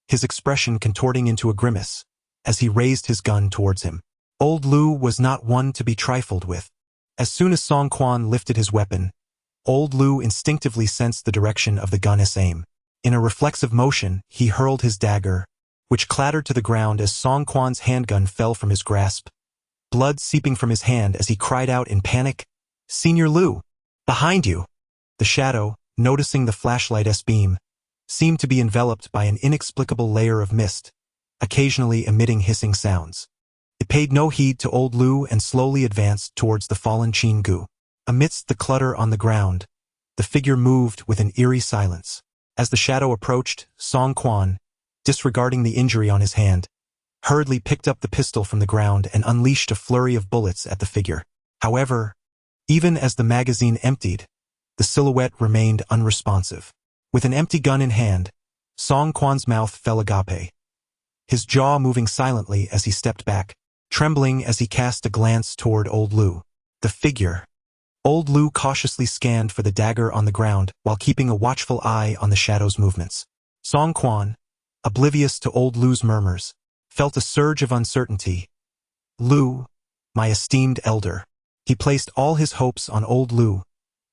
his expression contorting into a grimace, as he raised his gun towards him. Old Lu was not one to be trifled with. As soon as Song Quan lifted his weapon, old Lu instinctively sensed the direction of the gun's aim. In a reflexive motion, he hurled his dagger, which clattered to the ground as Song Quan's handgun fell from his grasp, blood seeping from his hand as he cried out in panic, "Senior Lu! Behind you!" The shadow, noticing the flashlight's beam, seemed to be enveloped by an inexplicable layer of mist, occasionally emitting hissing sounds. It paid no heed to old Lu and slowly advanced towards the fallen Qin Ge. Amidst the clutter on the ground, the figure moved with an eerie silence. As the shadow approached, Song Quan, disregarding the injury on his hand, hurriedly picked up the pistol from the ground and unleashed a flurry of bullets at the figure. However, even as the magazine emptied, the silhouette remained unresponsive. With an empty gun in hand, Song Quan's mouth fell agape, his jaw moving silently as he stepped back, trembling as he cast a glance toward old Lu. The figure. Old Lu cautiously scanned for the dagger on the ground while keeping a watchful eye on the shadow's movements. Song Quan, oblivious to old Lu's murmurs, felt a surge of uncertainty. "Lu, my esteemed elder." He placed all his hopes on old Lu,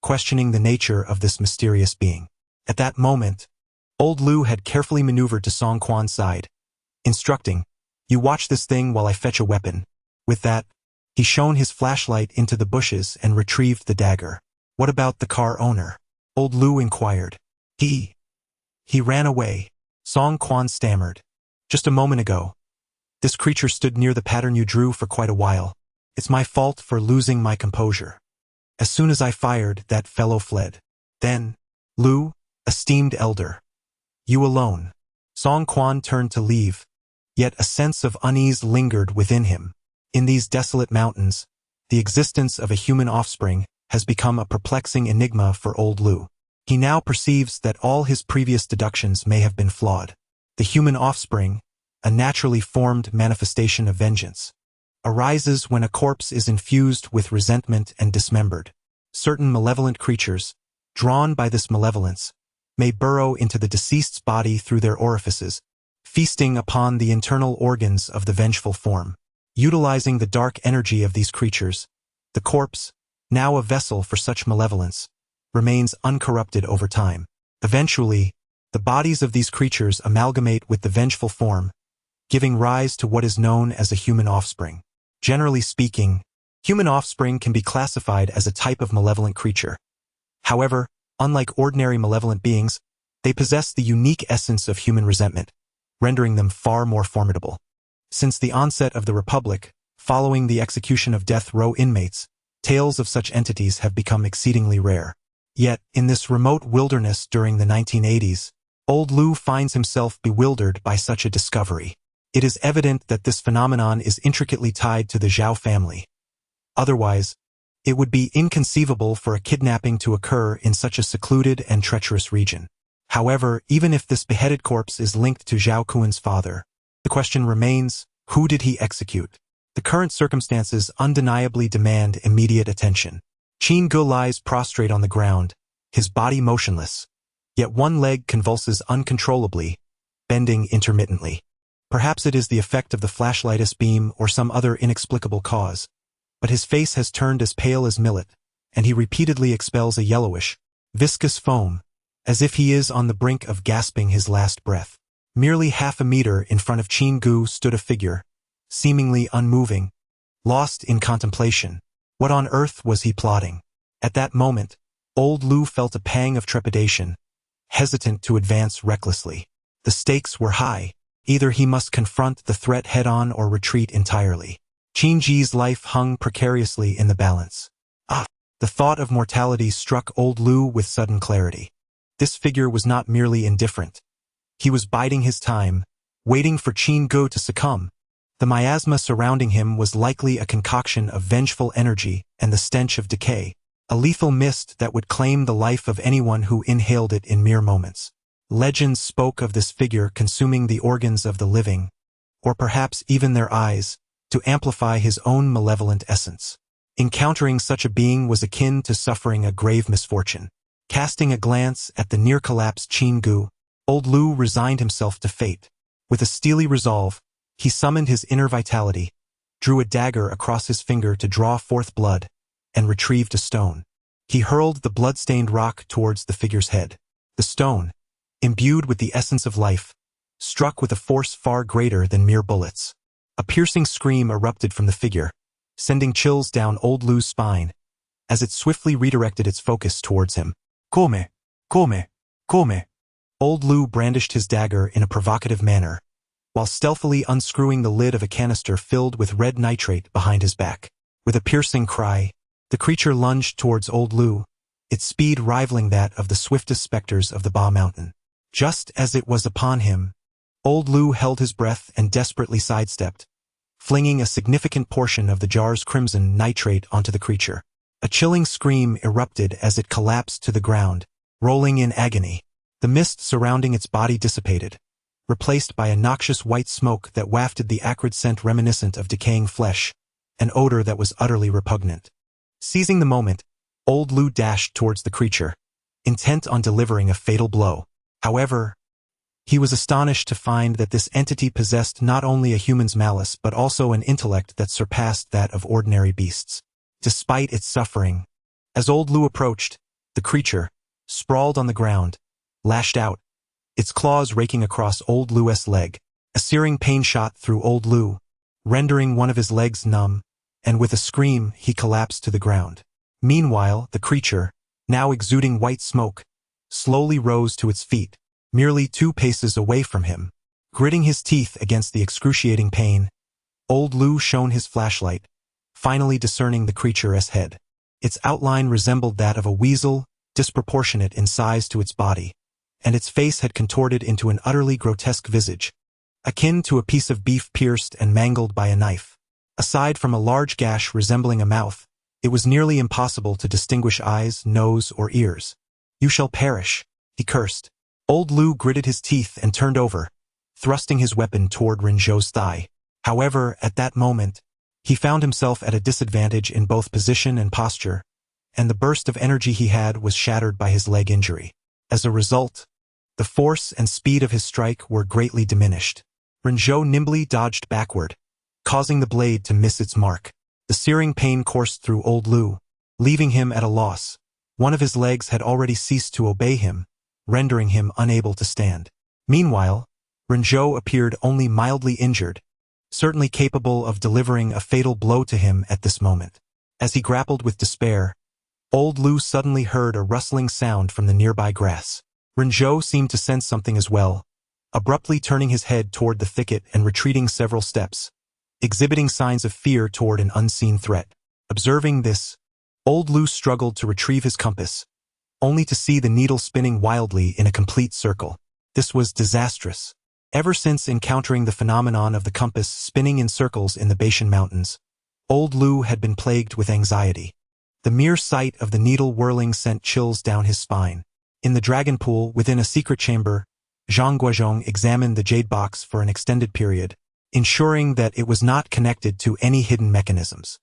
questioning the nature of this mysterious being. At that moment, old Lu had carefully maneuvered to Song Quan's side, instructing, "You watch this thing while I fetch a weapon." With that, he shone his flashlight into the bushes and retrieved the dagger. "What about the car owner?" old Lu inquired. He ran away," Song Quan stammered. "Just a moment ago. This creature stood near the pattern you drew for quite a while. It's my fault for losing my composure. As soon as I fired, that fellow fled. Then, Lu, esteemed elder. You alone." Song Quan turned to leave, yet a sense of unease lingered within him. In these desolate mountains, the existence of a human offspring has become a perplexing enigma for old Lu. He now perceives that all his previous deductions may have been flawed. The human offspring, a naturally formed manifestation of vengeance, arises when a corpse is infused with resentment and dismembered. Certain malevolent creatures, drawn by this malevolence, may burrow into the deceased's body through their orifices, feasting upon the internal organs of the vengeful form. Utilizing the dark energy of these creatures, the corpse, now a vessel for such malevolence, remains uncorrupted over time. Eventually, the bodies of these creatures amalgamate with the vengeful form, giving rise to what is known as a human offspring. Generally speaking, human offspring can be classified as a type of malevolent creature. However, unlike ordinary malevolent beings, they possess the unique essence of human resentment, rendering them far more formidable. Since the onset of the Republic, following the execution of death row inmates, tales of such entities have become exceedingly rare. Yet, in this remote wilderness during the 1980s, old Lu finds himself bewildered by such a discovery. It is evident that this phenomenon is intricately tied to the Zhao family. Otherwise, it would be inconceivable for a kidnapping to occur in such a secluded and treacherous region. However, even if this beheaded corpse is linked to Zhao Kuan's father, the question remains, who did he execute? The current circumstances undeniably demand immediate attention. Qin Ge lies prostrate on the ground, his body motionless, yet one leg convulses uncontrollably, bending intermittently. Perhaps it is the effect of the flashlight's beam or some other inexplicable cause, but his face has turned as pale as millet, and he repeatedly expels a yellowish, viscous foam, as if he is on the brink of gasping his last breath. Merely half a meter in front of Qin Ge stood a figure, seemingly unmoving, lost in contemplation. What on earth was he plotting? At that moment, old Lu felt a pang of trepidation, hesitant to advance recklessly. The stakes were high. Either he must confront the threat head-on or retreat entirely. Qin Ge's life hung precariously in the balance. The thought of mortality struck old Lu with sudden clarity. This figure was not merely indifferent. He was biding his time, waiting for Qin Ge to succumb. The miasma surrounding him was likely a concoction of vengeful energy and the stench of decay, a lethal mist that would claim the life of anyone who inhaled it in mere moments. Legends spoke of this figure consuming the organs of the living, or perhaps even their eyes, to amplify his own malevolent essence. Encountering such a being was akin to suffering a grave misfortune. Casting a glance at the near-collapsed Qin Ge, old Lu resigned himself to fate. With a steely resolve, he summoned his inner vitality, drew a dagger across his finger to draw forth blood, and retrieved a stone. He hurled the blood-stained rock towards the figure's head. The stone, imbued with the essence of life, struck with a force far greater than mere bullets. A piercing scream erupted from the figure, sending chills down old Lu's spine, as it swiftly redirected its focus towards him. Come, come, come. Old Lu brandished his dagger in a provocative manner, while stealthily unscrewing the lid of a canister filled with red nitrate behind his back. With a piercing cry, the creature lunged towards old Lu, its speed rivaling that of the swiftest specters of the Ba Mountain. Just as it was upon him, old Lu held his breath and desperately sidestepped, flinging a significant portion of the jar's crimson nitrate onto the creature. A chilling scream erupted as it collapsed to the ground, rolling in agony. The mist surrounding its body dissipated, replaced by a noxious white smoke that wafted the acrid scent reminiscent of decaying flesh, an odor that was utterly repugnant. Seizing the moment, old Lu dashed towards the creature, intent on delivering a fatal blow. However, he was astonished to find that this entity possessed not only a human's malice but also an intellect that surpassed that of ordinary beasts. Despite its suffering, as old Lu approached, The creature, sprawled on the ground, lashed out, its claws raking across old Lu's leg. A searing pain shot through old Lu, rendering one of his legs numb, and with a scream he collapsed to the ground. Meanwhile, the creature, now exuding white smoke, slowly rose to its feet, merely 2 paces away from him. Gritting his teeth against the excruciating pain, old Lu shone his flashlight, finally discerning the creature's head. Its outline resembled that of a weasel, disproportionate in size to its body, and its face had contorted into an utterly grotesque visage, akin to a piece of beef pierced and mangled by a knife. Aside from a large gash resembling a mouth, it was nearly impossible to distinguish eyes, nose, or ears. "You shall perish," he cursed. Old Lu gritted his teeth and turned over, thrusting his weapon toward Ren Zhou's thigh. However, at that moment, he found himself at a disadvantage in both position and posture, and the burst of energy he had was shattered by his leg injury. As a result, the force and speed of his strike were greatly diminished. Ren Zhou nimbly dodged backward, causing the blade to miss its mark. The searing pain coursed through old Lu, leaving him at a loss. One of his legs had already ceased to obey him, rendering him unable to stand. Meanwhile, Ren Zhou appeared only mildly injured, certainly capable of delivering a fatal blow to him at this moment. As he grappled with despair, old Lu suddenly heard a rustling sound from the nearby grass. Ren Zhou seemed to sense something as well, abruptly turning his head toward the thicket and retreating several steps, exhibiting signs of fear toward an unseen threat. Observing this, old Lu struggled to retrieve his compass, only to see the needle spinning wildly in a complete circle. This was disastrous. Ever since encountering the phenomenon of the compass spinning in circles in the Baishan Mountains, old Lu had been plagued with anxiety. The mere sight of the needle whirling sent chills down his spine. In the dragon pool within a secret chamber, Zhang Guozhong examined the jade box for an extended period, ensuring that it was not connected to any hidden mechanisms.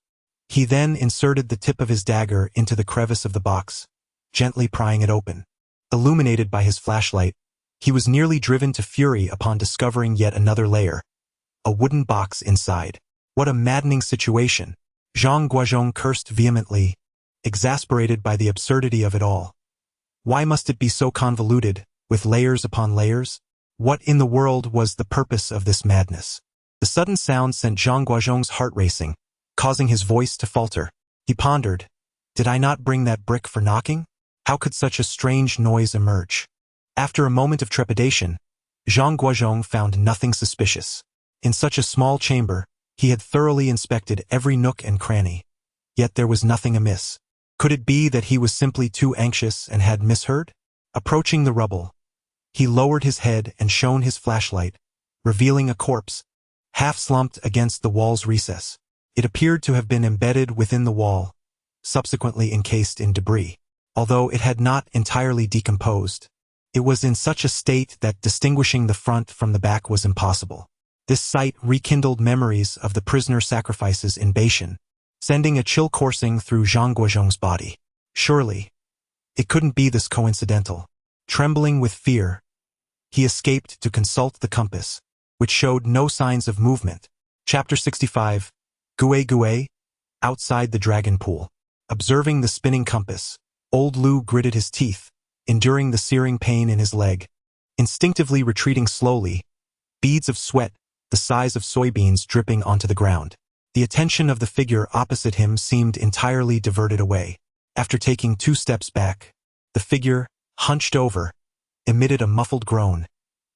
He then inserted the tip of his dagger into the crevice of the box, gently prying it open. Illuminated by his flashlight, he was nearly driven to fury upon discovering yet another layer, a wooden box inside. What a maddening situation! Zhang Guozhong cursed vehemently, exasperated by the absurdity of it all. Why must it be so convoluted, with layers upon layers? What in the world was the purpose of this madness? The sudden sound sent Zhang Guozhong's heart racing, causing his voice to falter. He pondered, "Did I not bring that brick for knocking? How could such a strange noise emerge?" After a moment of trepidation, Zhang Guozhong found nothing suspicious. In such a small chamber, he had thoroughly inspected every nook and cranny, yet there was nothing amiss. Could it be that he was simply too anxious and had misheard? Approaching the rubble, he lowered his head and shone his flashlight, revealing a corpse, half slumped against the wall's recess. It appeared to have been embedded within the wall, subsequently encased in debris. Although it had not entirely decomposed, it was in such a state that distinguishing the front from the back was impossible. This sight rekindled memories of the prisoner sacrifices in Baishan, sending a chill coursing through Zhang Guozhong's body. Surely, it couldn't be this coincidental. Trembling with fear, he escaped to consult the compass, which showed no signs of movement. Chapter 65. Gue, outside the dragon pool. Observing the spinning compass, old Lu gritted his teeth, enduring the searing pain in his leg. Instinctively retreating slowly, beads of sweat, the size of soybeans dripping onto the ground. The attention of the figure opposite him seemed entirely diverted away. After taking 2 steps back, the figure, hunched over, emitted a muffled groan,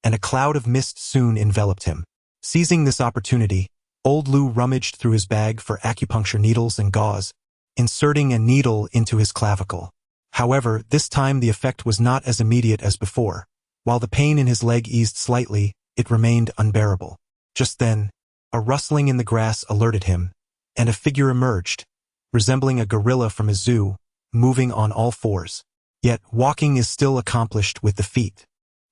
and a cloud of mist soon enveloped him. Seizing this opportunity, old Lu rummaged through his bag for acupuncture needles and gauze, inserting a needle into his clavicle. However, this time the effect was not as immediate as before. While the pain in his leg eased slightly, it remained unbearable. Just then, a rustling in the grass alerted him, and a figure emerged, resembling a gorilla from a zoo, moving on all fours. Yet, walking is still accomplished with the feet.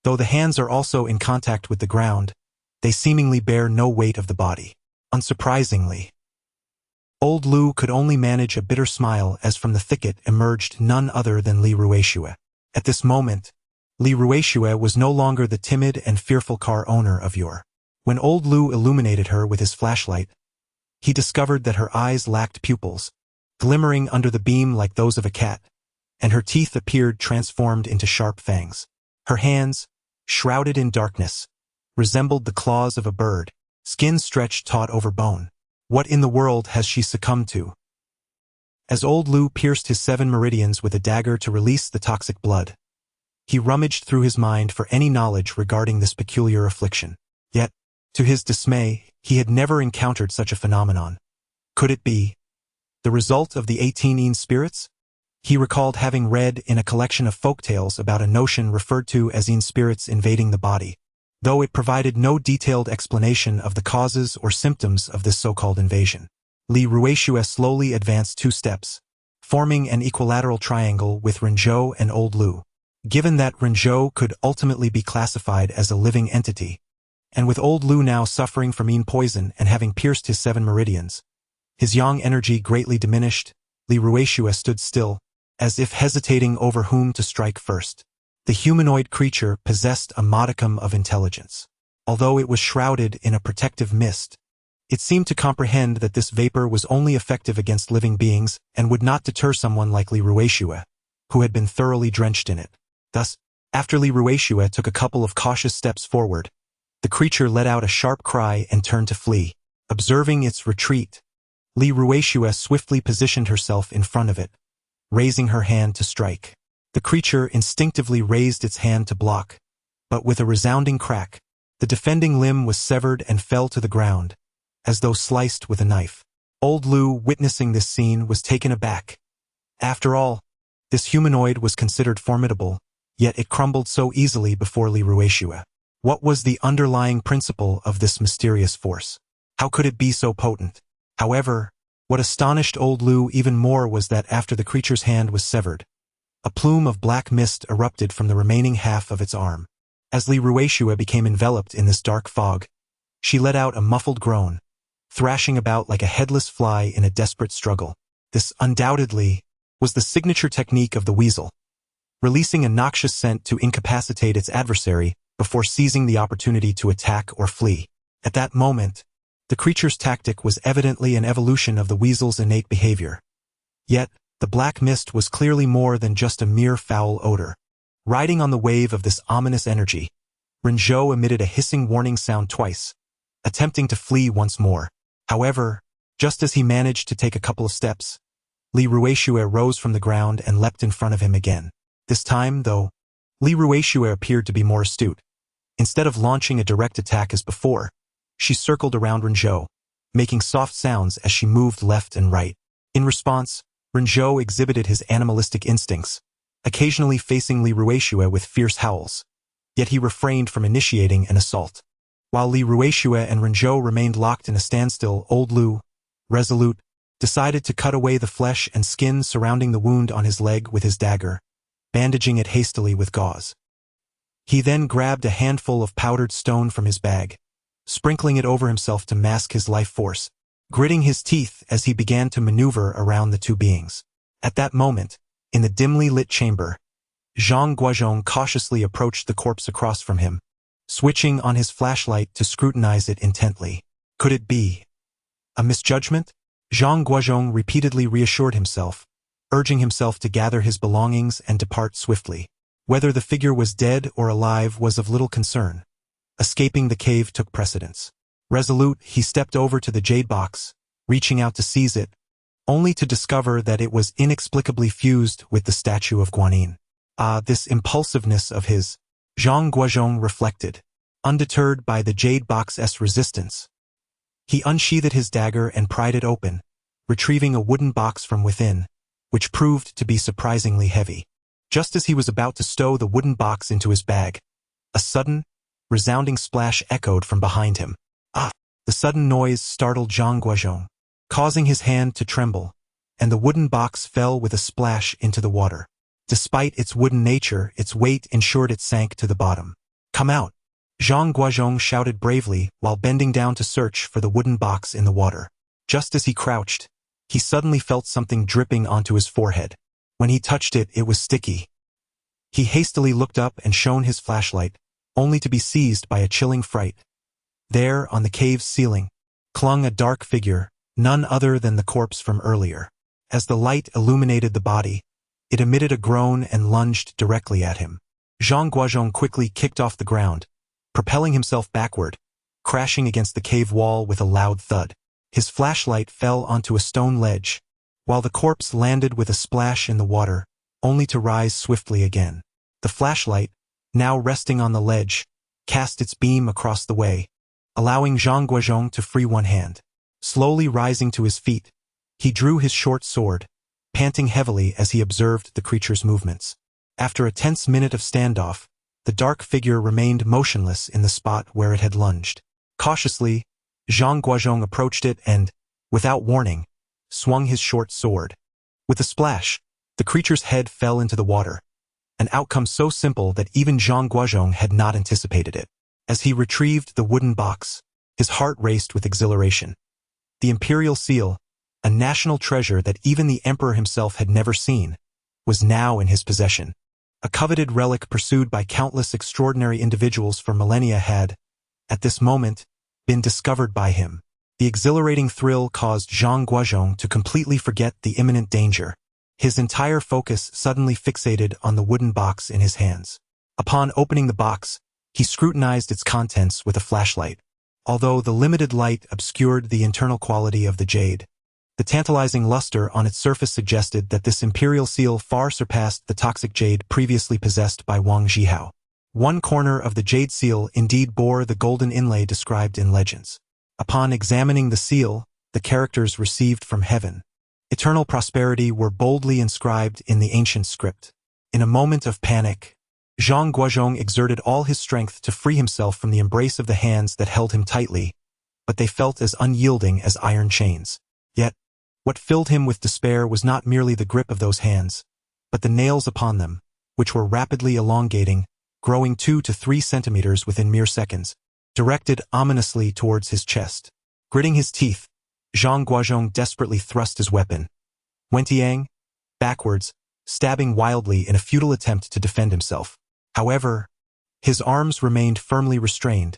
Though the hands are also in contact with the ground, they seemingly bear no weight of the body. Unsurprisingly, old Lu could only manage a bitter smile as from the thicket emerged none other than Li Ruixue. At this moment, Li Ruixue was no longer the timid and fearful car owner of yore. When old Lu illuminated her with his flashlight, he discovered that her eyes lacked pupils, glimmering under the beam like those of a cat, and her teeth appeared transformed into sharp fangs. Her hands, shrouded in darkness, resembled the claws of a bird, skin stretched taut over bone. What in the world has she succumbed to? As old Lu pierced his 7 meridians with a dagger to release the toxic blood, he rummaged through his mind for any knowledge regarding this peculiar affliction. Yet, to his dismay, he had never encountered such a phenomenon. Could it be the result of the 18 spirits? He recalled having read in a collection of folk tales about a notion referred to as spirits invading the body, though it provided no detailed explanation of the causes or symptoms of this so-called invasion. Li Ruixue slowly advanced 2 steps, forming an equilateral triangle with Renzhou and old Lu. Given that Renzhou could ultimately be classified as a living entity, and with old Lu now suffering from yin poison and having pierced his 7 meridians, his yang energy greatly diminished, Li Ruixue stood still, as if hesitating over whom to strike first. The humanoid creature possessed a modicum of intelligence. Although it was shrouded in a protective mist, it seemed to comprehend that this vapor was only effective against living beings and would not deter someone like Li Ruixue, who had been thoroughly drenched in it. Thus, after Li Ruixue took a couple of cautious steps forward, the creature let out a sharp cry and turned to flee. Observing its retreat, Li Ruixue swiftly positioned herself in front of it, raising her hand to strike. The creature instinctively raised its hand to block, but with a resounding crack, the defending limb was severed and fell to the ground, as though sliced with a knife. Old Lu, witnessing this scene, was taken aback. After all, this humanoid was considered formidable, yet it crumbled so easily before Li Ruixue. What was the underlying principle of this mysterious force? How could it be so potent? However, what astonished old Lu even more was that after the creature's hand was severed, a plume of black mist erupted from the remaining half of its arm. As Li Ruixue became enveloped in this dark fog, she let out a muffled groan, thrashing about like a headless fly in a desperate struggle. This undoubtedly was the signature technique of the weasel, releasing a noxious scent to incapacitate its adversary before seizing the opportunity to attack or flee. At that moment, the creature's tactic was evidently an evolution of the weasel's innate behavior. Yet, the black mist was clearly more than just a mere foul odor. Riding on the wave of this ominous energy, Renzhou emitted a hissing warning sound twice, attempting to flee once more. However, just as he managed to take a couple of steps, Li Ruixue rose from the ground and leapt in front of him again. This time, though, Li Ruixue appeared to be more astute. Instead of launching a direct attack as before, she circled around Renzhou, making soft sounds as she moved left and right. In response, Renzhou exhibited his animalistic instincts, occasionally facing Li Ruixue with fierce howls. Yet he refrained from initiating an assault. While Li Ruixue and Renzhou remained locked in a standstill, old Lu, resolute, decided to cut away the flesh and skin surrounding the wound on his leg with his dagger, bandaging it hastily with gauze. He then grabbed a handful of powdered stone from his bag, sprinkling it over himself to mask his life force, gritting his teeth as he began to maneuver around the 2 beings. At that moment, in the dimly lit chamber, Zhang Guozhong cautiously approached the corpse across from him, switching on his flashlight to scrutinize it intently. Could it be a misjudgment? Zhang Guozhong repeatedly reassured himself, urging himself to gather his belongings and depart swiftly. Whether the figure was dead or alive was of little concern. Escaping the cave took precedence. Resolute, he stepped over to the jade box, reaching out to seize it, only to discover that it was inexplicably fused with the statue of Guanyin. This impulsiveness of his, Zhang Guozhong reflected, undeterred by the jade box's resistance. He unsheathed his dagger and pried it open, retrieving a wooden box from within, which proved to be surprisingly heavy. Just as he was about to stow the wooden box into his bag, a sudden, resounding splash echoed from behind him. The sudden noise startled Zhang Guozhong, causing his hand to tremble, and the wooden box fell with a splash into the water. Despite its wooden nature, its weight ensured it sank to the bottom. "Come out!" Zhang Guozhong shouted bravely while bending down to search for the wooden box in the water. Just as he crouched, he suddenly felt something dripping onto his forehead. When he touched it, it was sticky. He hastily looked up and shone his flashlight, only to be seized by a chilling fright. There, on the cave's ceiling, clung a dark figure, none other than the corpse from earlier. As the light illuminated the body, It emitted a groan and lunged directly at him. Zhang Guozhong quickly kicked off the ground, propelling himself backward, crashing against the cave wall with a loud thud. His flashlight fell onto a stone ledge, while the corpse landed with a splash in the water, only to rise swiftly again. The flashlight, now resting on the ledge, cast its beam across the way, allowing Zhang Guozhong to free one hand. Slowly rising to his feet, he drew his short sword, panting heavily as he observed the creature's movements. After a tense minute of standoff, the dark figure remained motionless in the spot where it had lunged. Cautiously, Zhang Guozhong approached it and, without warning, swung his short sword. With a splash, the creature's head fell into the water, an outcome so simple that even Zhang Guozhong had not anticipated it. As he retrieved the wooden box, his heart raced with exhilaration. The imperial seal, a national treasure that even the emperor himself had never seen, was now in his possession. A coveted relic pursued by countless extraordinary individuals for millennia had, at this moment, been discovered by him. The exhilarating thrill caused Zhang Guozhong to completely forget the imminent danger. His entire focus suddenly fixated on the wooden box in his hands. Upon opening the box, he scrutinized its contents with a flashlight. Although the limited light obscured the internal quality of the jade, the tantalizing luster on its surface suggested that this imperial seal far surpassed the toxic jade previously possessed by Wang Zhihao. One corner of the jade seal indeed bore the golden inlay described in legends. Upon examining the seal, the characters received from heaven, eternal prosperity, were boldly inscribed in the ancient script. In a moment of panic, Zhang Guozhong exerted all his strength to free himself from the embrace of the hands that held him tightly, but they felt as unyielding as iron chains. Yet, what filled him with despair was not merely the grip of those hands, but the nails upon them, which were rapidly elongating, growing 2 to 3 centimeters within mere seconds, directed ominously towards his chest. Gritting his teeth, Zhang Guozhong desperately thrust his weapon, Wentiang, backwards, stabbing wildly in a futile attempt to defend himself. However, his arms remained firmly restrained,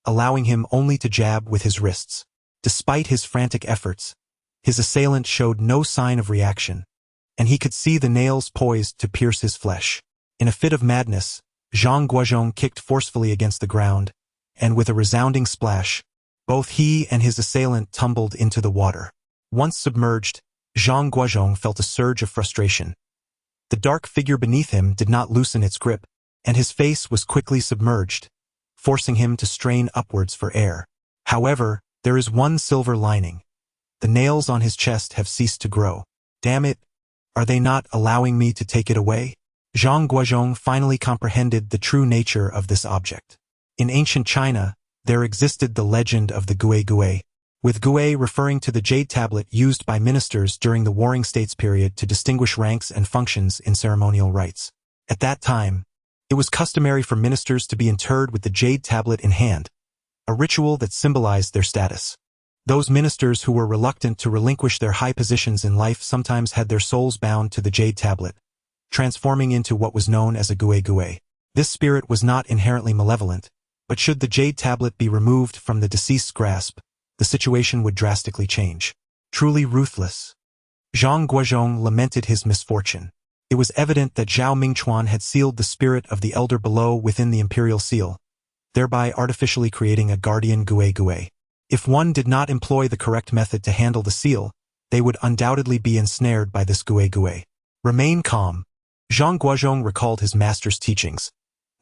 allowing him only to jab with his wrists. Despite his frantic efforts, his assailant showed no sign of reaction, and he could see the nails poised to pierce his flesh. In a fit of madness, Zhang Guozhong kicked forcefully against the ground, and with a resounding splash, both he and his assailant tumbled into the water. Once submerged, Zhang Guozhong felt a surge of frustration. The dark figure beneath him did not loosen its grip, and his face was quickly submerged, forcing him to strain upwards for air. However, there is one silver lining. The nails on his chest have ceased to grow. Damn it, are they not allowing me to take it away? Zhang Guozhong finally comprehended the true nature of this object. In ancient China, there existed the legend of the Gui, with Gui referring to the jade tablet used by ministers during the Warring States period to distinguish ranks and functions in ceremonial rites. At that time, it was customary for ministers to be interred with the jade tablet in hand, a ritual that symbolized their status. Those ministers who were reluctant to relinquish their high positions in life sometimes had their souls bound to the jade tablet, transforming into what was known as a Gui. This spirit was not inherently malevolent, but should the jade tablet be removed from the deceased's grasp, the situation would drastically change. Truly ruthless. Zhang Guozhong lamented his misfortune. It was evident that Zhao Mingchuan had sealed the spirit of the elder below within the imperial seal, thereby artificially creating a guardian Gui. If one did not employ the correct method to handle the seal, they would undoubtedly be ensnared by this Gui. Remain calm. Zhang Guozhong recalled his master's teachings.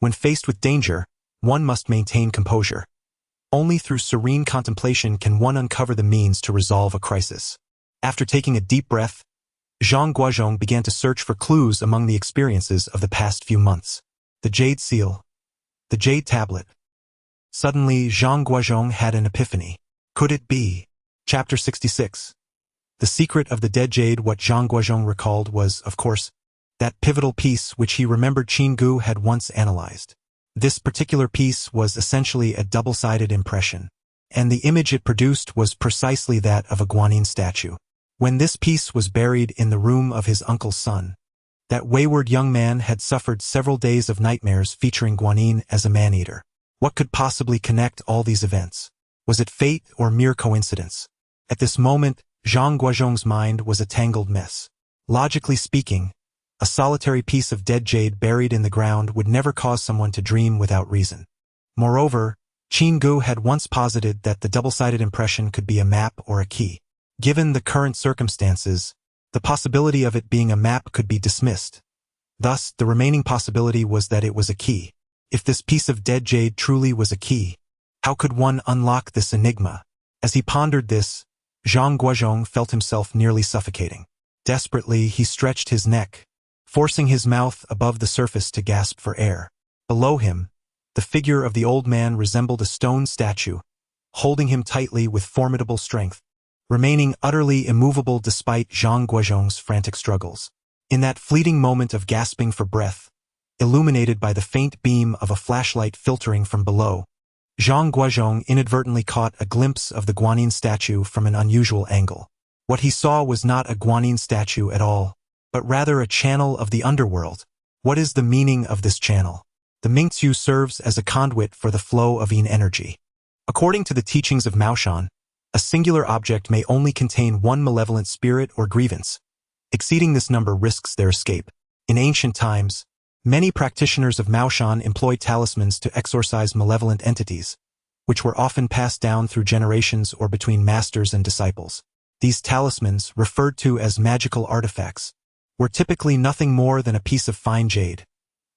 When faced with danger, one must maintain composure. Only through serene contemplation can one uncover the means to resolve a crisis. After taking a deep breath, Zhang Guozhong began to search for clues among the experiences of the past few months. The jade seal. The jade tablet. Suddenly, Zhang Guozhong had an epiphany. Could it be? Chapter 66. The secret of the dead jade. What Zhang Guozhong recalled was, of course, that pivotal piece which he remembered Qin Ge had once analyzed. This particular piece was essentially a double-sided impression, and the image it produced was precisely that of a Guanyin statue. When this piece was buried in the room of his uncle's son, that wayward young man had suffered several days of nightmares featuring Guanyin as a man-eater. What could possibly connect all these events? Was it fate or mere coincidence? At this moment, Zhang Guozhong's mind was a tangled mess. Logically speaking, A solitary piece of dead jade buried in the ground would never cause someone to dream without reason. Moreover, Qin Ge had once posited that the double-sided impression could be a map or a key. Given the current circumstances, the possibility of it being a map could be dismissed. Thus, the remaining possibility was that it was a key. If this piece of dead jade truly was a key, how could one unlock this enigma? As he pondered this, Zhang Guozhong felt himself nearly suffocating. Desperately, he stretched his neck, forcing his mouth above the surface to gasp for air. Below him, the figure of the old man resembled a stone statue, holding him tightly with formidable strength, remaining utterly immovable despite Zhang Guozhong's frantic struggles. In that fleeting moment of gasping for breath, illuminated by the faint beam of a flashlight filtering from below, Zhang Guozhong inadvertently caught a glimpse of the Guanyin statue from an unusual angle. What he saw was not a Guanyin statue at all, but rather a channel of the underworld. What is the meaning of this channel? The Mingqiu serves as a conduit for the flow of yin energy. According to the teachings of Maoshan, a singular object may only contain one malevolent spirit or grievance. Exceeding this number risks their escape. In ancient times, many practitioners of Maoshan employed talismans to exorcise malevolent entities, which were often passed down through generations or between masters and disciples. These talismans, referred to as magical artifacts, were typically nothing more than a piece of fine jade,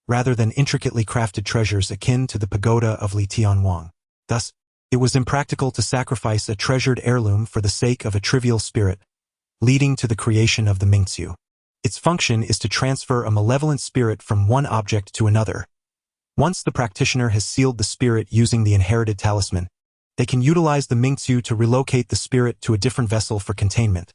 rather than intricately crafted treasures akin to the pagoda of Li Tianwang. Thus, it was impractical to sacrifice a treasured heirloom for the sake of a trivial spirit, leading to the creation of the Mingqiu. Its function is to transfer a malevolent spirit from one object to another. Once the practitioner has sealed the spirit using the inherited talisman, they can utilize the Mingqiu to relocate the spirit to a different vessel for containment,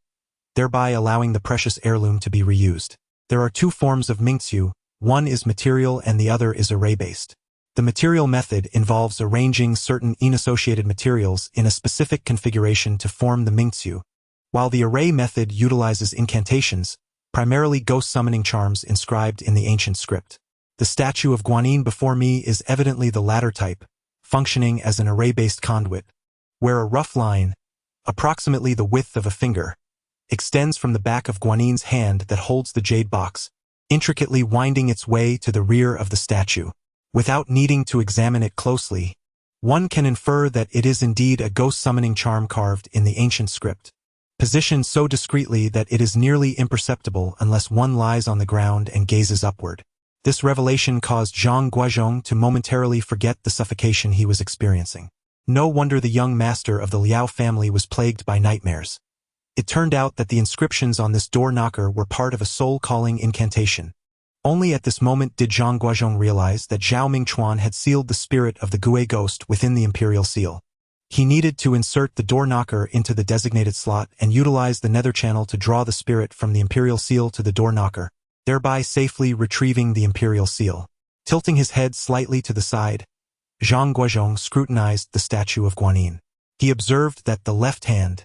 thereby allowing the precious heirloom to be reused. There are two forms of Mingqiu, one is material and the other is array-based. The material method involves arranging certain yin-associated materials in a specific configuration to form the Mingqiu, while the array method utilizes incantations, primarily ghost-summoning charms inscribed in the ancient script. The statue of Guanyin before me is evidently the latter type, functioning as an array-based conduit, where a rough line, approximately the width of a finger, extends from the back of Guanyin's hand that holds the jade box, intricately winding its way to the rear of the statue. Without needing to examine it closely, one can infer that it is indeed a ghost-summoning charm carved in the ancient script, positioned so discreetly that it is nearly imperceptible unless one lies on the ground and gazes upward. This revelation caused Zhang Guozhong to momentarily forget the suffocation he was experiencing. No wonder the young master of the Liao family was plagued by nightmares. It turned out that the inscriptions on this door knocker were part of a soul-calling incantation. Only at this moment did Zhang Guozhong realize that Zhao Mingchuan had sealed the spirit of the Gui ghost within the imperial seal. He needed to insert the door knocker into the designated slot and utilize the nether channel to draw the spirit from the imperial seal to the door knocker, thereby safely retrieving the imperial seal. Tilting his head slightly to the side, Zhang Guozhong scrutinized the statue of Guanyin. He observed that the left hand,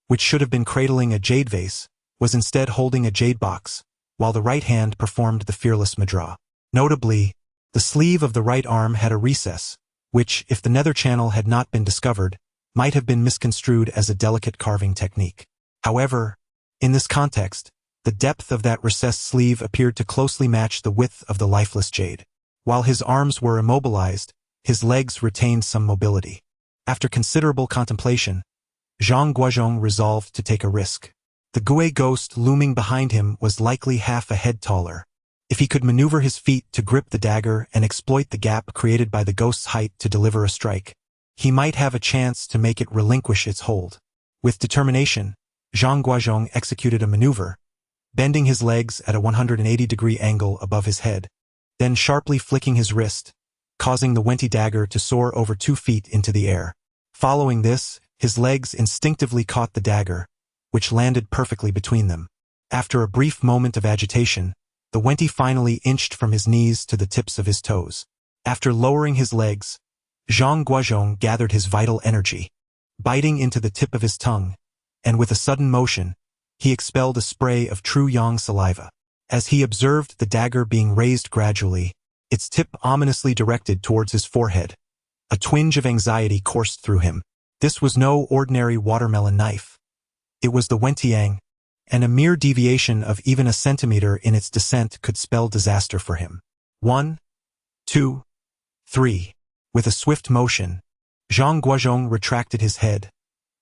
which should have been cradling a jade vase, was instead holding a jade box, while the right hand performed the fearless mudra. Notably, the sleeve of the right arm had a recess, which, if the nether channel had not been discovered, might have been misconstrued as a delicate carving technique. However, in this context, the depth of that recessed sleeve appeared to closely match the width of the lifeless jade. While his arms were immobilized, his legs retained some mobility. After considerable contemplation, Zhang Guozhong resolved to take a risk. The Gui ghost looming behind him was likely half a head taller. If he could maneuver his feet to grip the dagger and exploit the gap created by the ghost's height to deliver a strike, he might have a chance to make it relinquish its hold. With determination, Zhang Guozhong executed a maneuver, bending his legs at a 180-degree angle above his head, then sharply flicking his wrist, causing the Wenti dagger to soar over 2 feet into the air. Following this, his legs instinctively caught the dagger, which landed perfectly between them. After a brief moment of agitation, the Wenti finally inched from his knees to the tips of his toes. After lowering his legs, Zhang Guozhong gathered his vital energy, biting into the tip of his tongue, and with a sudden motion, he expelled a spray of true yang saliva. As he observed the dagger being raised gradually, its tip ominously directed towards his forehead, a twinge of anxiety coursed through him. This was no ordinary watermelon knife. It was the Wentiang, and a mere deviation of even a centimeter in its descent could spell disaster for him. 1, 2, 3. With a swift motion, Zhang Guozhong retracted his head,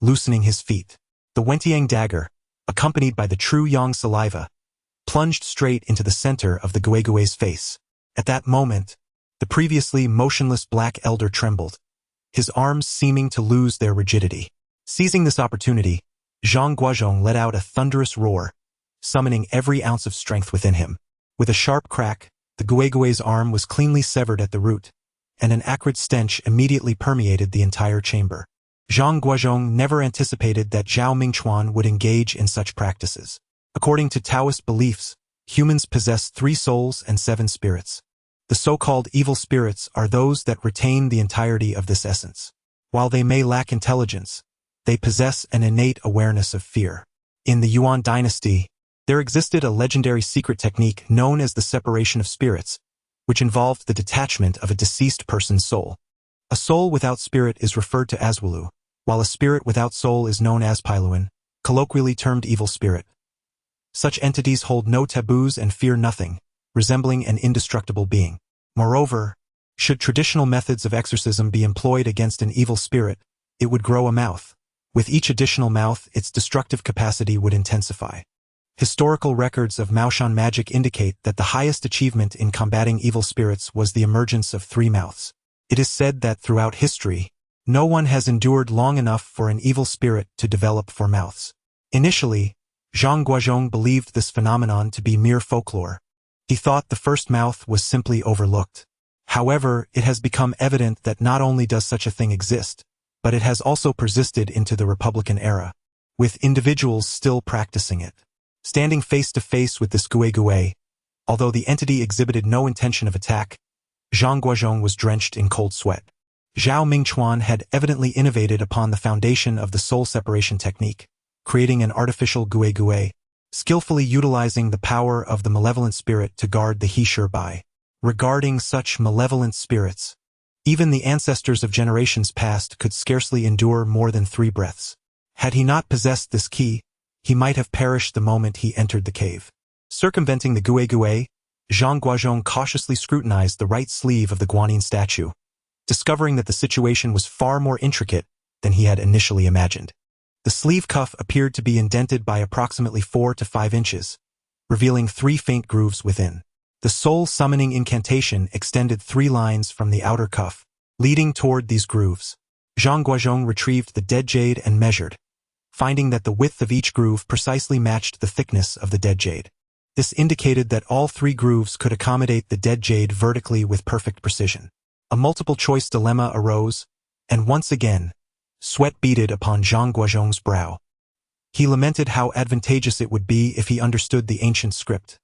loosening his feet. The Wentiang dagger, accompanied by the true yang saliva, plunged straight into the center of the Guigui's face. At that moment, the previously motionless black elder trembled, his arms seeming to lose their rigidity. Seizing this opportunity, Zhang Guozhong let out a thunderous roar, summoning every ounce of strength within him. With a sharp crack, the Guigui's arm was cleanly severed at the root, and an acrid stench immediately permeated the entire chamber. Zhang Guozhong never anticipated that Zhao Mingchuan would engage in such practices. According to Taoist beliefs, humans possess 3 souls and 7 spirits. The so-called evil spirits are those that retain the entirety of this essence. While they may lack intelligence, they possess an innate awareness of fear. In the Yuan dynasty, there existed a legendary secret technique known as the separation of spirits, which involved the detachment of a deceased person's soul. A soul without spirit is referred to as Wulu, while a spirit without soul is known as Pailuan, colloquially termed evil spirit. Such entities hold no taboos and fear nothing, resembling an indestructible being. Moreover, should traditional methods of exorcism be employed against an evil spirit, it would grow a mouth. With each additional mouth, its destructive capacity would intensify. Historical records of Maoshan magic indicate that the highest achievement in combating evil spirits was the emergence of 3 mouths. It is said that throughout history, no one has endured long enough for an evil spirit to develop 4 mouths. Initially, Zhang Guozhong believed this phenomenon to be mere folklore. He thought the first mouth was simply overlooked. However, it has become evident that not only does such a thing exist, but it has also persisted into the Republican era, with individuals still practicing it. Standing face to face with this Guigui, although the entity exhibited no intention of attack, Zhang Guozhong was drenched in cold sweat. Zhao Mingchuan had evidently innovated upon the foundation of the soul separation technique, creating an artificial Guigui, skillfully utilizing the power of the malevolent spirit to guard the He Shi Bai. Regarding such malevolent spirits, even the ancestors of generations past could scarcely endure more than 3 breaths. Had he not possessed this key, he might have perished the moment he entered the cave. Circumventing the Guigui, Zhang Guozhong cautiously scrutinized the right sleeve of the Guanyin statue, discovering that the situation was far more intricate than he had initially imagined. The sleeve cuff appeared to be indented by approximately 4 to 5 inches, revealing 3 faint grooves within. The soul-summoning incantation extended 3 lines from the outer cuff, leading toward these grooves. Zhang Guozhong retrieved the dead jade and measured, finding that the width of each groove precisely matched the thickness of the dead jade. This indicated that all 3 grooves could accommodate the dead jade vertically with perfect precision. A multiple-choice dilemma arose, and once again, sweat beaded upon Zhang Guozhong's brow. He lamented how advantageous it would be if he understood the ancient script.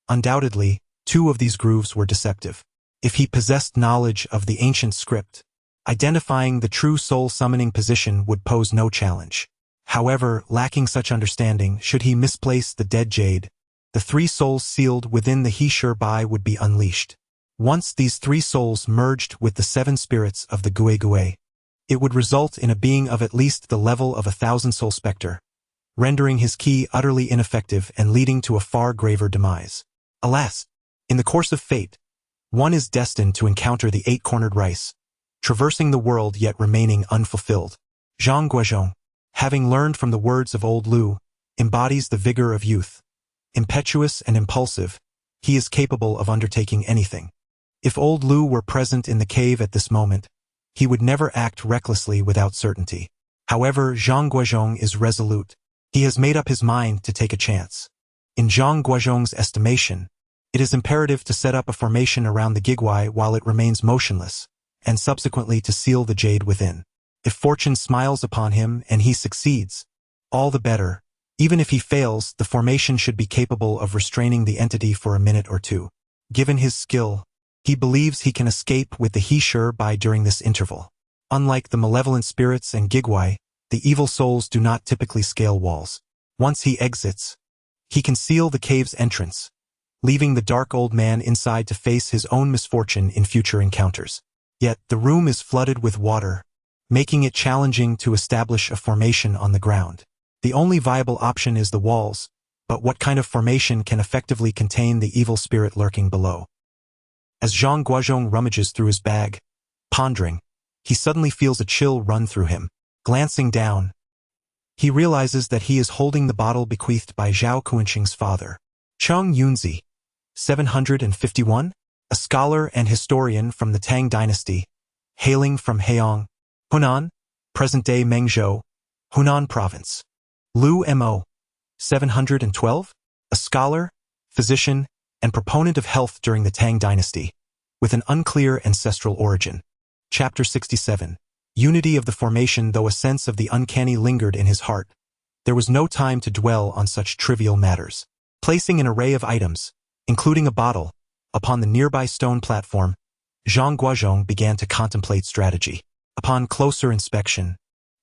Undoubtedly, 2 of these grooves were deceptive. If he possessed knowledge of the ancient script, identifying the true soul-summoning position would pose no challenge. However, lacking such understanding, should he misplace the dead jade, the 3 souls sealed within the He Shi Bai would be unleashed. Once these 3 souls merged with the 7 spirits of the Guigui, it would result in a being of at least the level of a 1,000-soul specter, rendering his key utterly ineffective and leading to a far graver demise. Alas, in the course of fate, one is destined to encounter the 8-cornered rice, traversing the world yet remaining unfulfilled. Zhang Guozhong, having learned from the words of old Lu, embodies the vigor of youth. Impetuous and impulsive, he is capable of undertaking anything. If old Lu were present in the cave at this moment, he would never act recklessly without certainty. However, Zhang Guozhong is resolute. He has made up his mind to take a chance. In Zhang Guozhong's estimation, it is imperative to set up a formation around the Guigui while it remains motionless, and subsequently to seal the jade within. If fortune smiles upon him and he succeeds, all the better. Even if he fails, the formation should be capable of restraining the entity for a minute or 2. Given his skill, he believes he can escape with the He Shi Bai during this interval. Unlike the malevolent spirits and Guigui, the evil souls do not typically scale walls. Once he exits, he can seal the cave's entrance, leaving the dark old man inside to face his own misfortune in future encounters. Yet, the room is flooded with water, making it challenging to establish a formation on the ground. The only viable option is the walls, but what kind of formation can effectively contain the evil spirit lurking below? As Zhang Guozhong rummages through his bag, pondering, he suddenly feels a chill run through him. Glancing down, he realizes that he is holding the bottle bequeathed by Zhao Kuanqing's father. Cheng Yunzi, 751, a scholar and historian from the Tang dynasty, hailing from Heong, Hunan, present-day Mengzhou, Hunan province. Lu Mo, 712, a scholar, physician, and proponent of health during the Tang dynasty, with an unclear ancestral origin. Chapter 67. Unity of the formation. Though a sense of the uncanny lingered in his heart, there was no time to dwell on such trivial matters. Placing an array of items, including a bottle, upon the nearby stone platform, Zhang Guozhong began to contemplate strategy. Upon closer inspection,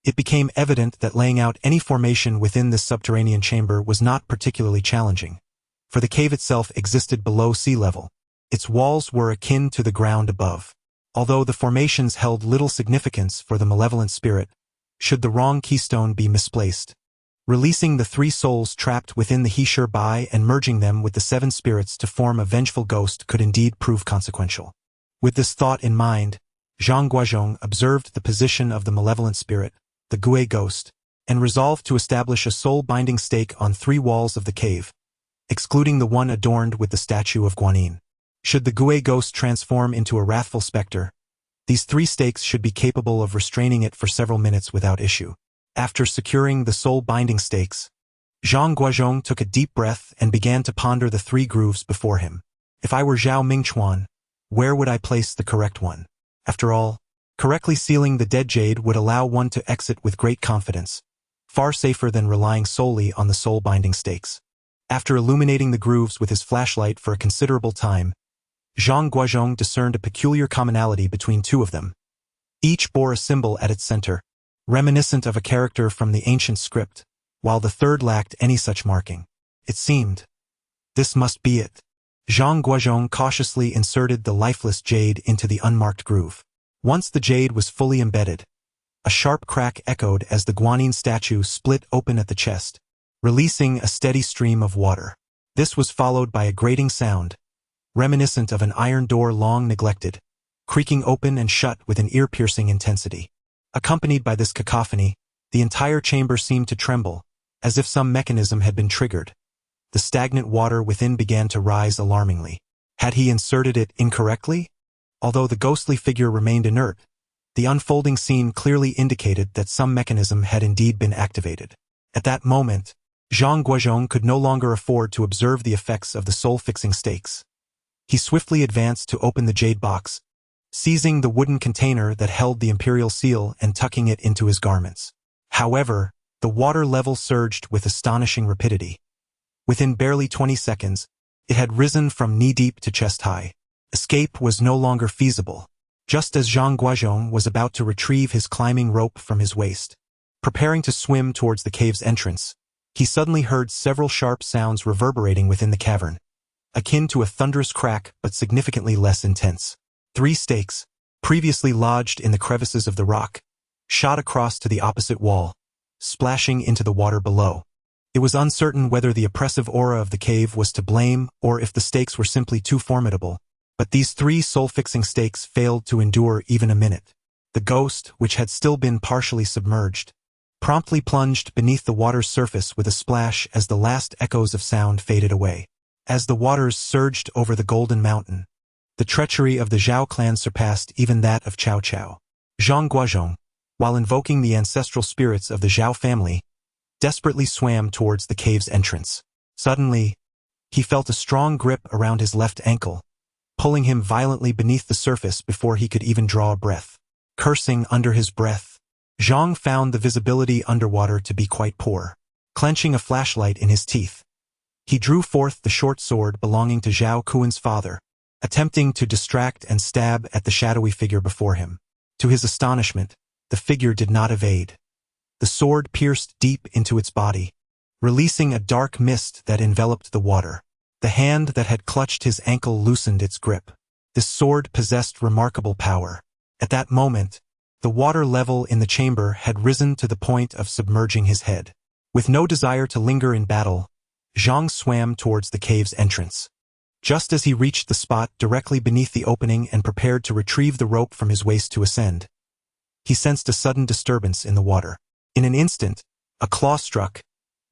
it became evident that laying out any formation within this subterranean chamber was not particularly challenging, for the cave itself existed below sea level. Its walls were akin to the ground above. Although the formations held little significance for the malevolent spirit, should the wrong keystone be misplaced, releasing the 3 souls trapped within the He Shi Bai and merging them with the 7 spirits to form a vengeful ghost could indeed prove consequential. With this thought in mind, Zhang Guozhong observed the position of the malevolent spirit, the Gue ghost, and resolved to establish a soul-binding stake on 3 walls of the cave, excluding the one adorned with the statue of Guanyin. Should the Gue ghost transform into a wrathful specter, these 3 stakes should be capable of restraining it for several minutes without issue. After securing the soul-binding stakes, Zhang Guozhong took a deep breath and began to ponder the 3 grooves before him. If I were Zhao Mingchuan, where would I place the correct one? After all, correctly sealing the dead jade would allow one to exit with great confidence, far safer than relying solely on the soul-binding stakes. After illuminating the grooves with his flashlight for a considerable time, Zhang Guozhong discerned a peculiar commonality between 2 of them. Each bore a symbol at its center, reminiscent of a character from the ancient script, while the third lacked any such marking. It seemed, this must be it. Zhang Guozhong cautiously inserted the lifeless jade into the unmarked groove. Once the jade was fully embedded, a sharp crack echoed as the Guanyin statue split open at the chest, releasing a steady stream of water. This was followed by a grating sound, reminiscent of an iron door long neglected, creaking open and shut with an ear-piercing intensity. Accompanied by this cacophony, the entire chamber seemed to tremble, as if some mechanism had been triggered. The stagnant water within began to rise alarmingly. Had he inserted it incorrectly? Although the ghostly figure remained inert, the unfolding scene clearly indicated that some mechanism had indeed been activated. At that moment, Zhang Guozhong could no longer afford to observe the effects of the soul-fixing stakes. He swiftly advanced to open the jade box, seizing the wooden container that held the imperial seal and tucking it into his garments. However, the water level surged with astonishing rapidity. Within barely 20 seconds, it had risen from knee-deep to chest-high. Escape was no longer feasible. Just as Zhang Guozhong was about to retrieve his climbing rope from his waist, preparing to swim towards the cave's entrance, he suddenly heard several sharp sounds reverberating within the cavern, akin to a thunderous crack but significantly less intense. 3 stakes, previously lodged in the crevices of the rock, shot across to the opposite wall, splashing into the water below. It was uncertain whether the oppressive aura of the cave was to blame or if the stakes were simply too formidable, but these 3 soul-fixing stakes failed to endure even a minute. The ghost, which had still been partially submerged, promptly plunged beneath the water's surface with a splash as the last echoes of sound faded away. As the waters surged over the Golden Mountain, the treachery of the Zhao clan surpassed even that of Cao Cao. Zhang Guozhong, while invoking the ancestral spirits of the Zhao family, desperately swam towards the cave's entrance. Suddenly, he felt a strong grip around his left ankle, pulling him violently beneath the surface before he could even draw a breath. Cursing under his breath, Zhang found the visibility underwater to be quite poor. Clenching a flashlight in his teeth, he drew forth the short sword belonging to Zhao Kuan's father, attempting to distract and stab at the shadowy figure before him. To his astonishment, the figure did not evade. The sword pierced deep into its body, releasing a dark mist that enveloped the water. The hand that had clutched his ankle loosened its grip. This sword possessed remarkable power. At that moment, the water level in the chamber had risen to the point of submerging his head. With no desire to linger in battle, Zhang swam towards the cave's entrance. Just as he reached the spot directly beneath the opening and prepared to retrieve the rope from his waist to ascend, he sensed a sudden disturbance in the water. In an instant, a claw struck,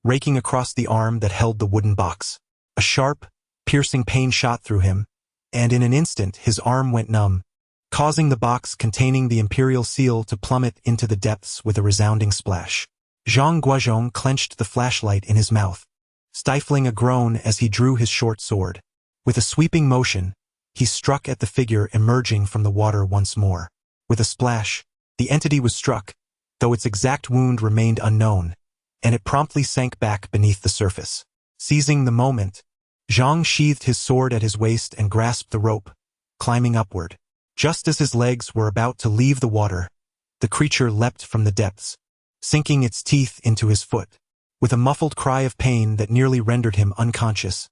raking across the arm that held the wooden box. A sharp, piercing pain shot through him, and in an instant his arm went numb, causing the box containing the imperial seal to plummet into the depths with a resounding splash. Zhang Guozhong clenched the flashlight in his mouth, stifling a groan as he drew his short sword. With a sweeping motion, he struck at the figure emerging from the water once more. With a splash, the entity was struck, though its exact wound remained unknown, and it promptly sank back beneath the surface. Seizing the moment, Zhang sheathed his sword at his waist and grasped the rope, climbing upward. Just as his legs were about to leave the water, the creature leapt from the depths, sinking its teeth into his foot. With a muffled cry of pain that nearly rendered him unconscious,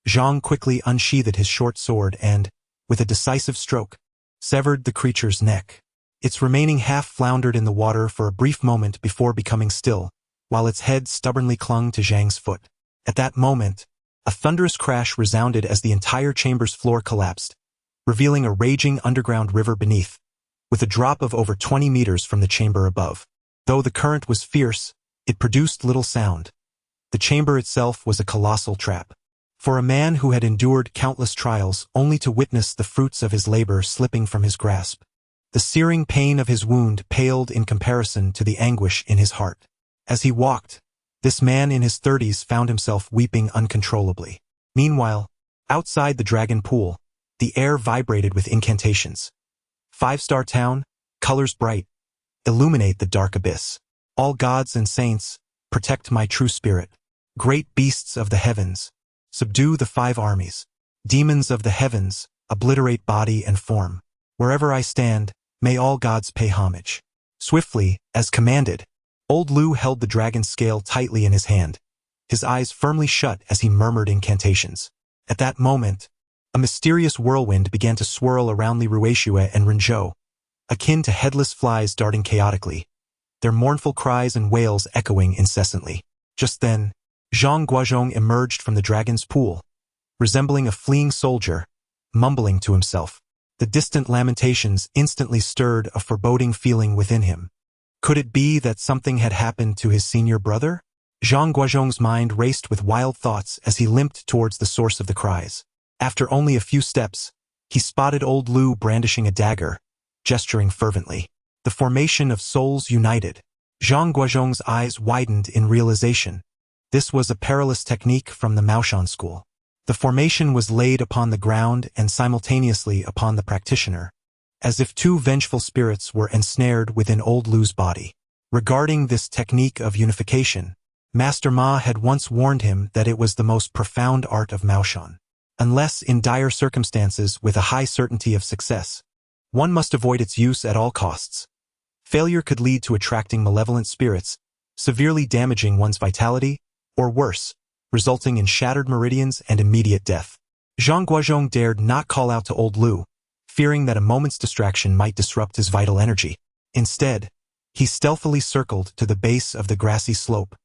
Zhang quickly unsheathed his short sword and, with a decisive stroke, severed the creature's neck. Its remaining half floundered in the water for a brief moment before becoming still, while its head stubbornly clung to Zhang's foot. At that moment, a thunderous crash resounded as the entire chamber's floor collapsed, revealing a raging underground river beneath, with a drop of over 20 meters from the chamber above. Though the current was fierce, it produced little sound. The chamber itself was a colossal trap. For a man who had endured countless trials only to witness the fruits of his labor slipping from his grasp, the searing pain of his wound paled in comparison to the anguish in his heart. As he walked, this man in his 30s found himself weeping uncontrollably. Meanwhile, outside the dragon pool, the air vibrated with incantations. 5-star town, colors bright, illuminate the dark abyss. All gods and saints, protect my true spirit. Great beasts of the heavens, subdue the 5 armies. Demons of the heavens, obliterate body and form. Wherever I stand, may all gods pay homage. Swiftly, as commanded, Old Lu held the dragon's scale tightly in his hand, his eyes firmly shut as he murmured incantations. At that moment, a mysterious whirlwind began to swirl around Li Ruixue and Rinzhou, akin to headless flies darting chaotically, their mournful cries and wails echoing incessantly. Just then, Zhang Guozhong emerged from the dragon's pool, resembling a fleeing soldier, mumbling to himself. The distant lamentations instantly stirred a foreboding feeling within him. Could it be that something had happened to his senior brother? Zhang Guozhong's mind raced with wild thoughts as he limped towards the source of the cries. After only a few steps, he spotted Old Lu brandishing a dagger, gesturing fervently. The formation of souls united. Zhang Guozhong's eyes widened in realization. This was a perilous technique from the Maoshan school. The formation was laid upon the ground and simultaneously upon the practitioner, as if 2 vengeful spirits were ensnared within Old Lu's body. Regarding this technique of unification, Master Ma had once warned him that it was the most profound art of Maoshan. Unless in dire circumstances with a high certainty of success, one must avoid its use at all costs. Failure could lead to attracting malevolent spirits, severely damaging one's vitality, or worse, resulting in shattered meridians and immediate death. Zhang Guozhong dared not call out to Old Lu, fearing that a moment's distraction might disrupt his vital energy. Instead, he stealthily circled to the base of the grassy slope,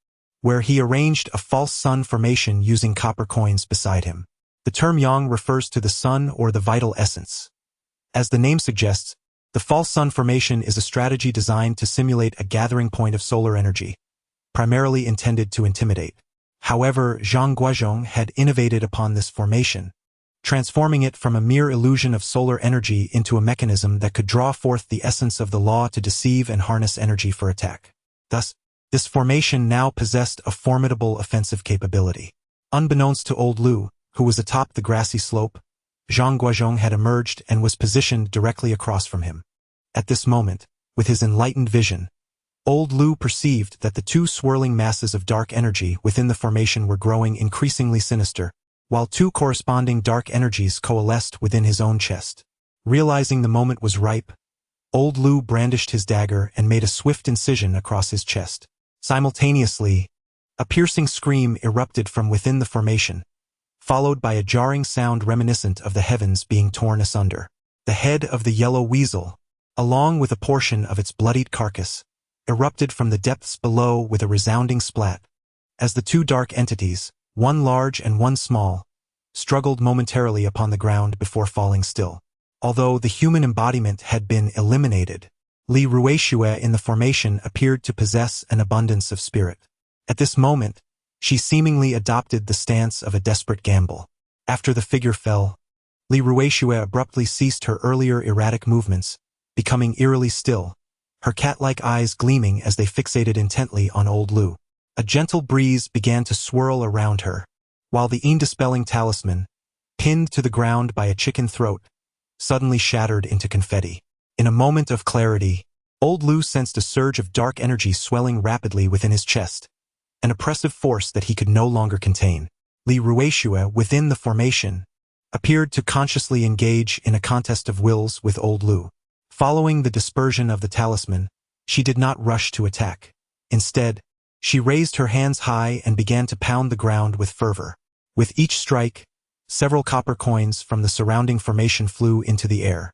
where he arranged a false sun formation using copper coins beside him. The term yang refers to the sun or the vital essence. As the name suggests, the false sun formation is a strategy designed to simulate a gathering point of solar energy, primarily intended to intimidate. However, Zhang Guozhong had innovated upon this formation, transforming it from a mere illusion of solar energy into a mechanism that could draw forth the essence of the law to deceive and harness energy for attack. Thus, this formation now possessed a formidable offensive capability. Unbeknownst to Old Lu, who was atop the grassy slope, Zhang Guozhong had emerged and was positioned directly across from him. At this moment, with his enlightened vision, Old Lu perceived that the 2 swirling masses of dark energy within the formation were growing increasingly sinister, while 2 corresponding dark energies coalesced within his own chest. Realizing the moment was ripe, Old Lu brandished his dagger and made a swift incision across his chest. Simultaneously, a piercing scream erupted from within the formation, followed by a jarring sound reminiscent of the heavens being torn asunder. The head of the yellow weasel, along with a portion of its bloodied carcass, erupted from the depths below with a resounding splat, as the 2 dark entities, one large and one small, struggled momentarily upon the ground before falling still. Although the human embodiment had been eliminated, Li Ruixue in the formation appeared to possess an abundance of spirit. At this moment, she seemingly adopted the stance of a desperate gamble. After the figure fell, Li Ruixue abruptly ceased her earlier erratic movements, becoming eerily still, her cat-like eyes gleaming as they fixated intently on old Lu. A gentle breeze began to swirl around her, while the yin-dispelling talisman, pinned to the ground by a chicken throat, suddenly shattered into confetti. In a moment of clarity, old Lu sensed a surge of dark energy swelling rapidly within his chest, an oppressive force that he could no longer contain. Li Ruixue, within the formation, appeared to consciously engage in a contest of wills with old Lu. Following the dispersion of the talisman, she did not rush to attack. Instead, she raised her hands high and began to pound the ground with fervor. With each strike, several copper coins from the surrounding formation flew into the air.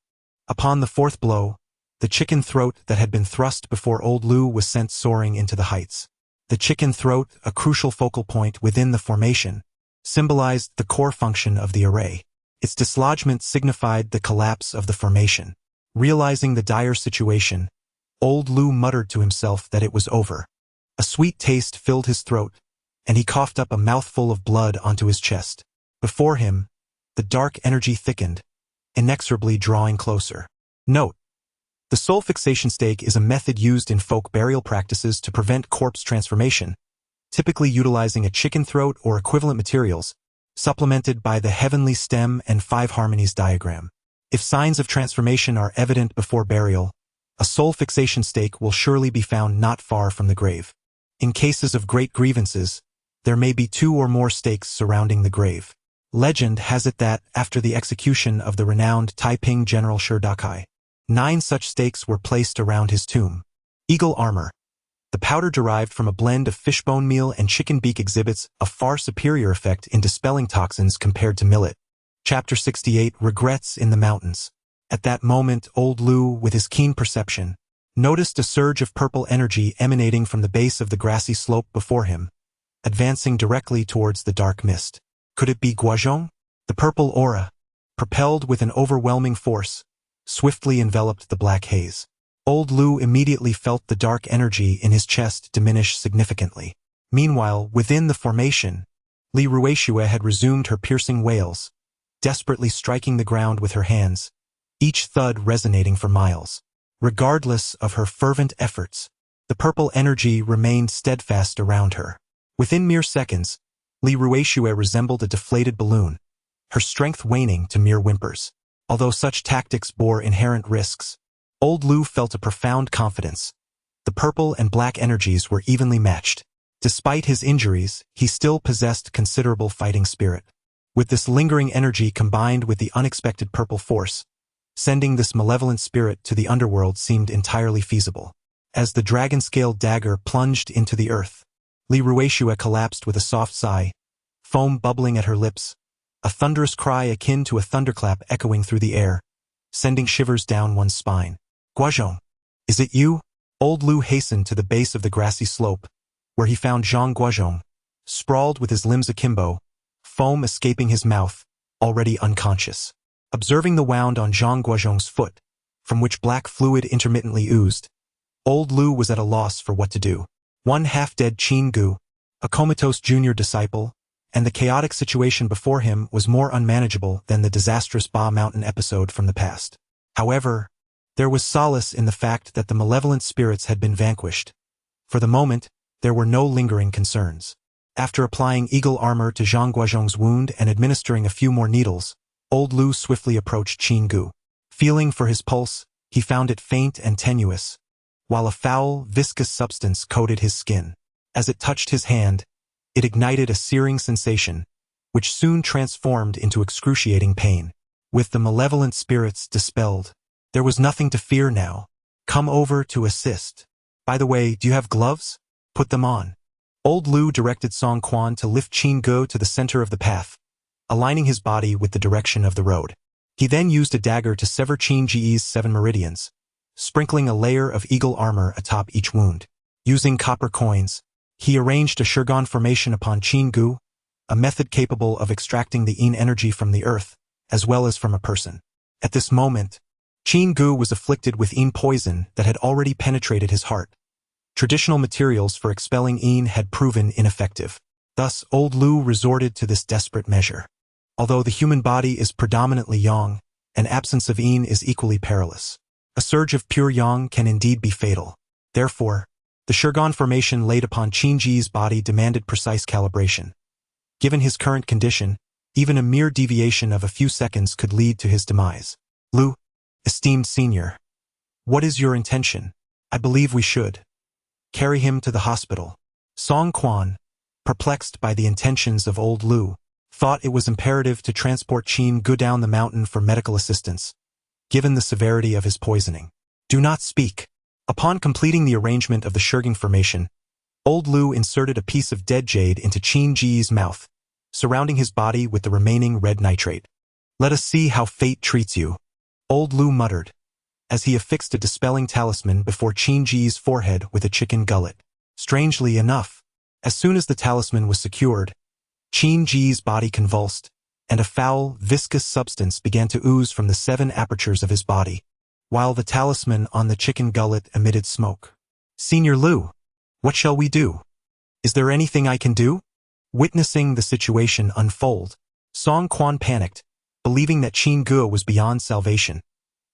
Upon the fourth blow, the chicken throat that had been thrust before old Lu was sent soaring into the heights. The chicken throat, a crucial focal point within the formation, symbolized the core function of the array. Its dislodgement signified the collapse of the formation. Realizing the dire situation, old Lu muttered to himself that it was over. A sweet taste filled his throat, and he coughed up a mouthful of blood onto his chest. Before him, the dark energy thickened, inexorably drawing closer. Note: the soul fixation stake is a method used in folk burial practices to prevent corpse transformation, typically utilizing a chicken throat or equivalent materials, supplemented by the heavenly stem and five harmonies diagram. If signs of transformation are evident before burial, a soul fixation stake will surely be found not far from the grave. In cases of great grievances, there may be 2 or more stakes surrounding the grave. Legend has it that, after the execution of the renowned Taiping general Shi Dakai, 9 such stakes were placed around his tomb. Eagle armor. The powder derived from a blend of fishbone meal and chicken beak exhibits a far superior effect in dispelling toxins compared to millet. Chapter 68, Regrets in the Mountains. At that moment, old Lu, with his keen perception, noticed a surge of purple energy emanating from the base of the grassy slope before him, advancing directly towards the dark mist. Could it be Guozhong? The purple aura, propelled with an overwhelming force, swiftly enveloped the black haze. Old Lu immediately felt the dark energy in his chest diminish significantly. Meanwhile, within the formation, Li Ruixue had resumed her piercing wails, desperately striking the ground with her hands, each thud resonating for miles. Regardless of her fervent efforts, the purple energy remained steadfast around her. Within mere seconds, Li Ruixue resembled a deflated balloon, her strength waning to mere whimpers. Although such tactics bore inherent risks, old Lu felt a profound confidence. The purple and black energies were evenly matched. Despite his injuries, he still possessed considerable fighting spirit. With this lingering energy combined with the unexpected purple force, sending this malevolent spirit to the underworld seemed entirely feasible. As the dragon-scaled dagger plunged into the earth, Li Ruixue collapsed with a soft sigh, foam bubbling at her lips, a thunderous cry akin to a thunderclap echoing through the air, sending shivers down one's spine. Guozhong, is it you? Old Lu hastened to the base of the grassy slope, where he found Zhang Guozhong, sprawled with his limbs akimbo, foam escaping his mouth, already unconscious. Observing the wound on Zhang Guozhong's foot, from which black fluid intermittently oozed, old Lu was at a loss for what to do. One half-dead Qin Ge, a comatose junior disciple, and the chaotic situation before him was more unmanageable than the disastrous Ba Mountain episode from the past. However, there was solace in the fact that the malevolent spirits had been vanquished. For the moment, there were no lingering concerns. After applying eagle armor to Zhang Guozhong's wound and administering a few more needles, old Lu swiftly approached Qin Ge. Feeling for his pulse, he found it faint and tenuous, while a foul, viscous substance coated his skin. As it touched his hand, it ignited a searing sensation, which soon transformed into excruciating pain. With the malevolent spirits dispelled, there was nothing to fear now. Come over to assist. By the way, do you have gloves? Put them on. Old Lu directed Song Quan to lift Qin Ge to the center of the path, aligning his body with the direction of the road. He then used a dagger to sever Qin Ge's 7 meridians, sprinkling a layer of eagle armor atop each wound. Using copper coins, he arranged a Shurgon formation upon Qin Ge, a method capable of extracting the yin energy from the earth, as well as from a person. At this moment, Qin Ge was afflicted with yin poison that had already penetrated his heart. Traditional materials for expelling yin had proven ineffective. Thus, old Lu resorted to this desperate measure. Although the human body is predominantly yang, an absence of yin is equally perilous. A surge of pure yang can indeed be fatal. Therefore, the Zhang Formation laid upon Qin Ge's body demanded precise calibration. Given his current condition, even a mere deviation of a few seconds could lead to his demise. Lu, esteemed senior, what is your intention? I believe we should carry him to the hospital. Song Quan, perplexed by the intentions of old Lu, thought it was imperative to transport Qin Ge down the mountain for medical assistance, given the severity of his poisoning. Do not speak. Upon completing the arrangement of the Zhang Formation, old Lu inserted a piece of dead jade into Qin Ge's mouth, surrounding his body with the remaining red nitrate. Let us see how fate treats you, old Lu muttered, as he affixed a dispelling talisman before Qin Ge's forehead with a chicken gullet. Strangely enough, as soon as the talisman was secured, Qin Ge's body convulsed, and a foul, viscous substance began to ooze from the 7 apertures of his body, while the talisman on the chicken gullet emitted smoke. Senior Lu, what shall we do? Is there anything I can do? Witnessing the situation unfold, Song Quan panicked, believing that Qin Ge was beyond salvation,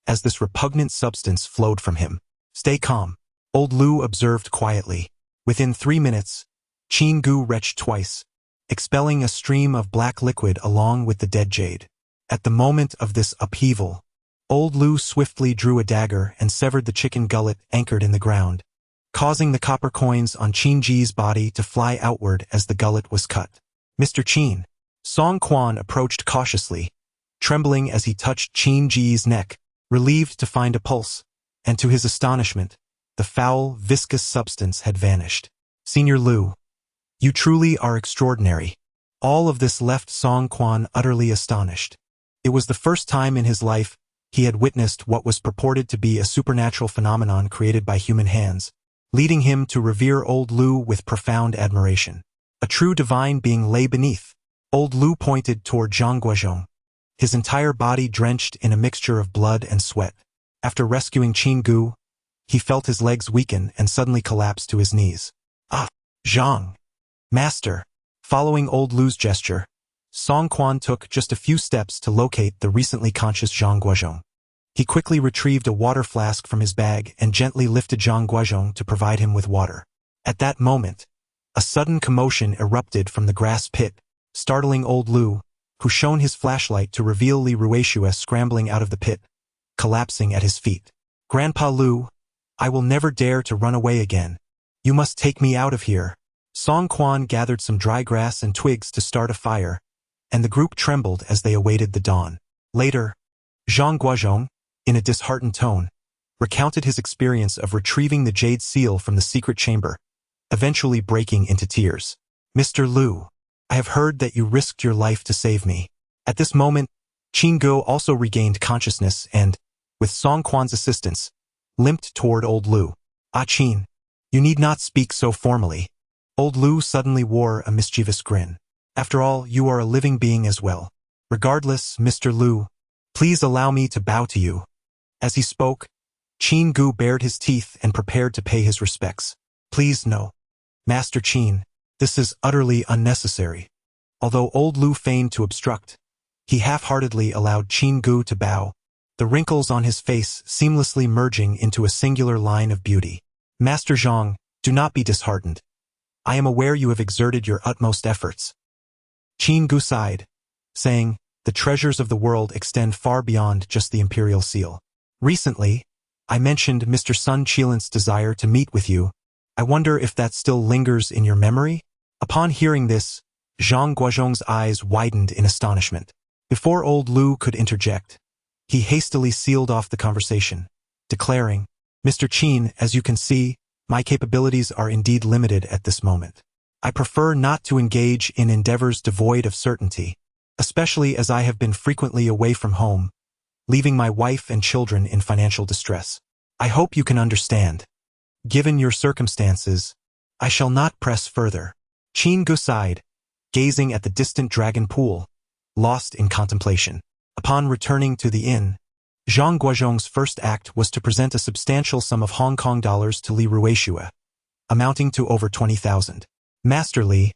as this repugnant substance flowed from him. Stay calm, old Lu observed quietly. Within 3 minutes, Qin Ge retched twice, expelling a stream of black liquid along with the dead jade. At the moment of this upheaval, old Lu swiftly drew a dagger and severed the chicken gullet anchored in the ground, causing the copper coins on Qin Ge's body to fly outward as the gullet was cut. Mr. Qin, Song Quan approached cautiously, trembling as he touched Qin Ge's neck, relieved to find a pulse, and to his astonishment, the foul, viscous substance had vanished. Senior Lu, you truly are extraordinary. All of this left Song Quan utterly astonished. It was the first time in his life he had witnessed what was purported to be a supernatural phenomenon created by human hands, leading him to revere old Lu with profound admiration. A true divine being lay beneath. Old Lu pointed toward Zhang Guozhong, his entire body drenched in a mixture of blood and sweat. After rescuing Qin Ge, he felt his legs weaken and suddenly collapsed to his knees. Ah, Zhang! Master! Following old Lu's gesture, Song Quan took just a few steps to locate the recently conscious Zhang Guozhong. He quickly retrieved a water flask from his bag and gently lifted Zhang Guozhong to provide him with water. At that moment, a sudden commotion erupted from the grass pit, startling old Lu, who shone his flashlight to reveal Li Ruixue scrambling out of the pit, collapsing at his feet. Grandpa Lu, I will never dare to run away again. You must take me out of here. Song Quan gathered some dry grass and twigs to start a fire, and the group trembled as they awaited the dawn. Later, Zhang Guozhong, in a disheartened tone, recounted his experience of retrieving the jade seal from the secret chamber, eventually breaking into tears. Mr. Lu, I have heard that you risked your life to save me. At this moment, Qin Ge also regained consciousness and, with Song Quan's assistance, limped toward old Lu. Ah Qin, you need not speak so formally. Old Lu suddenly wore a mischievous grin. After all, you are a living being as well. Regardless, Mr. Lu, please allow me to bow to you. As he spoke, Qin Ge bared his teeth and prepared to pay his respects. Please no. Master Qin, this is utterly unnecessary. Although old Lu feigned to obstruct, he half-heartedly allowed Qin Ge to bow, the wrinkles on his face seamlessly merging into a singular line of beauty. Master Zhang, do not be disheartened. I am aware you have exerted your utmost efforts. Qin Ge sighed, saying, the treasures of the world extend far beyond just the imperial seal. Recently, I mentioned Mr. Sun Qilan's desire to meet with you. I wonder if that still lingers in your memory? Upon hearing this, Zhang Guozhong's eyes widened in astonishment. Before old Lu could interject, he hastily sealed off the conversation, declaring, Mr. Qin, as you can see, my capabilities are indeed limited at this moment. I prefer not to engage in endeavors devoid of certainty, especially as I have been frequently away from home, leaving my wife and children in financial distress. I hope you can understand. Given your circumstances, I shall not press further. Qin Ge sighed, gazing at the distant dragon pool, lost in contemplation. Upon returning to the inn, Zhang Guozhong's first act was to present a substantial sum of Hong Kong dollars to Li Ruixue, amounting to over 20,000. Master Li,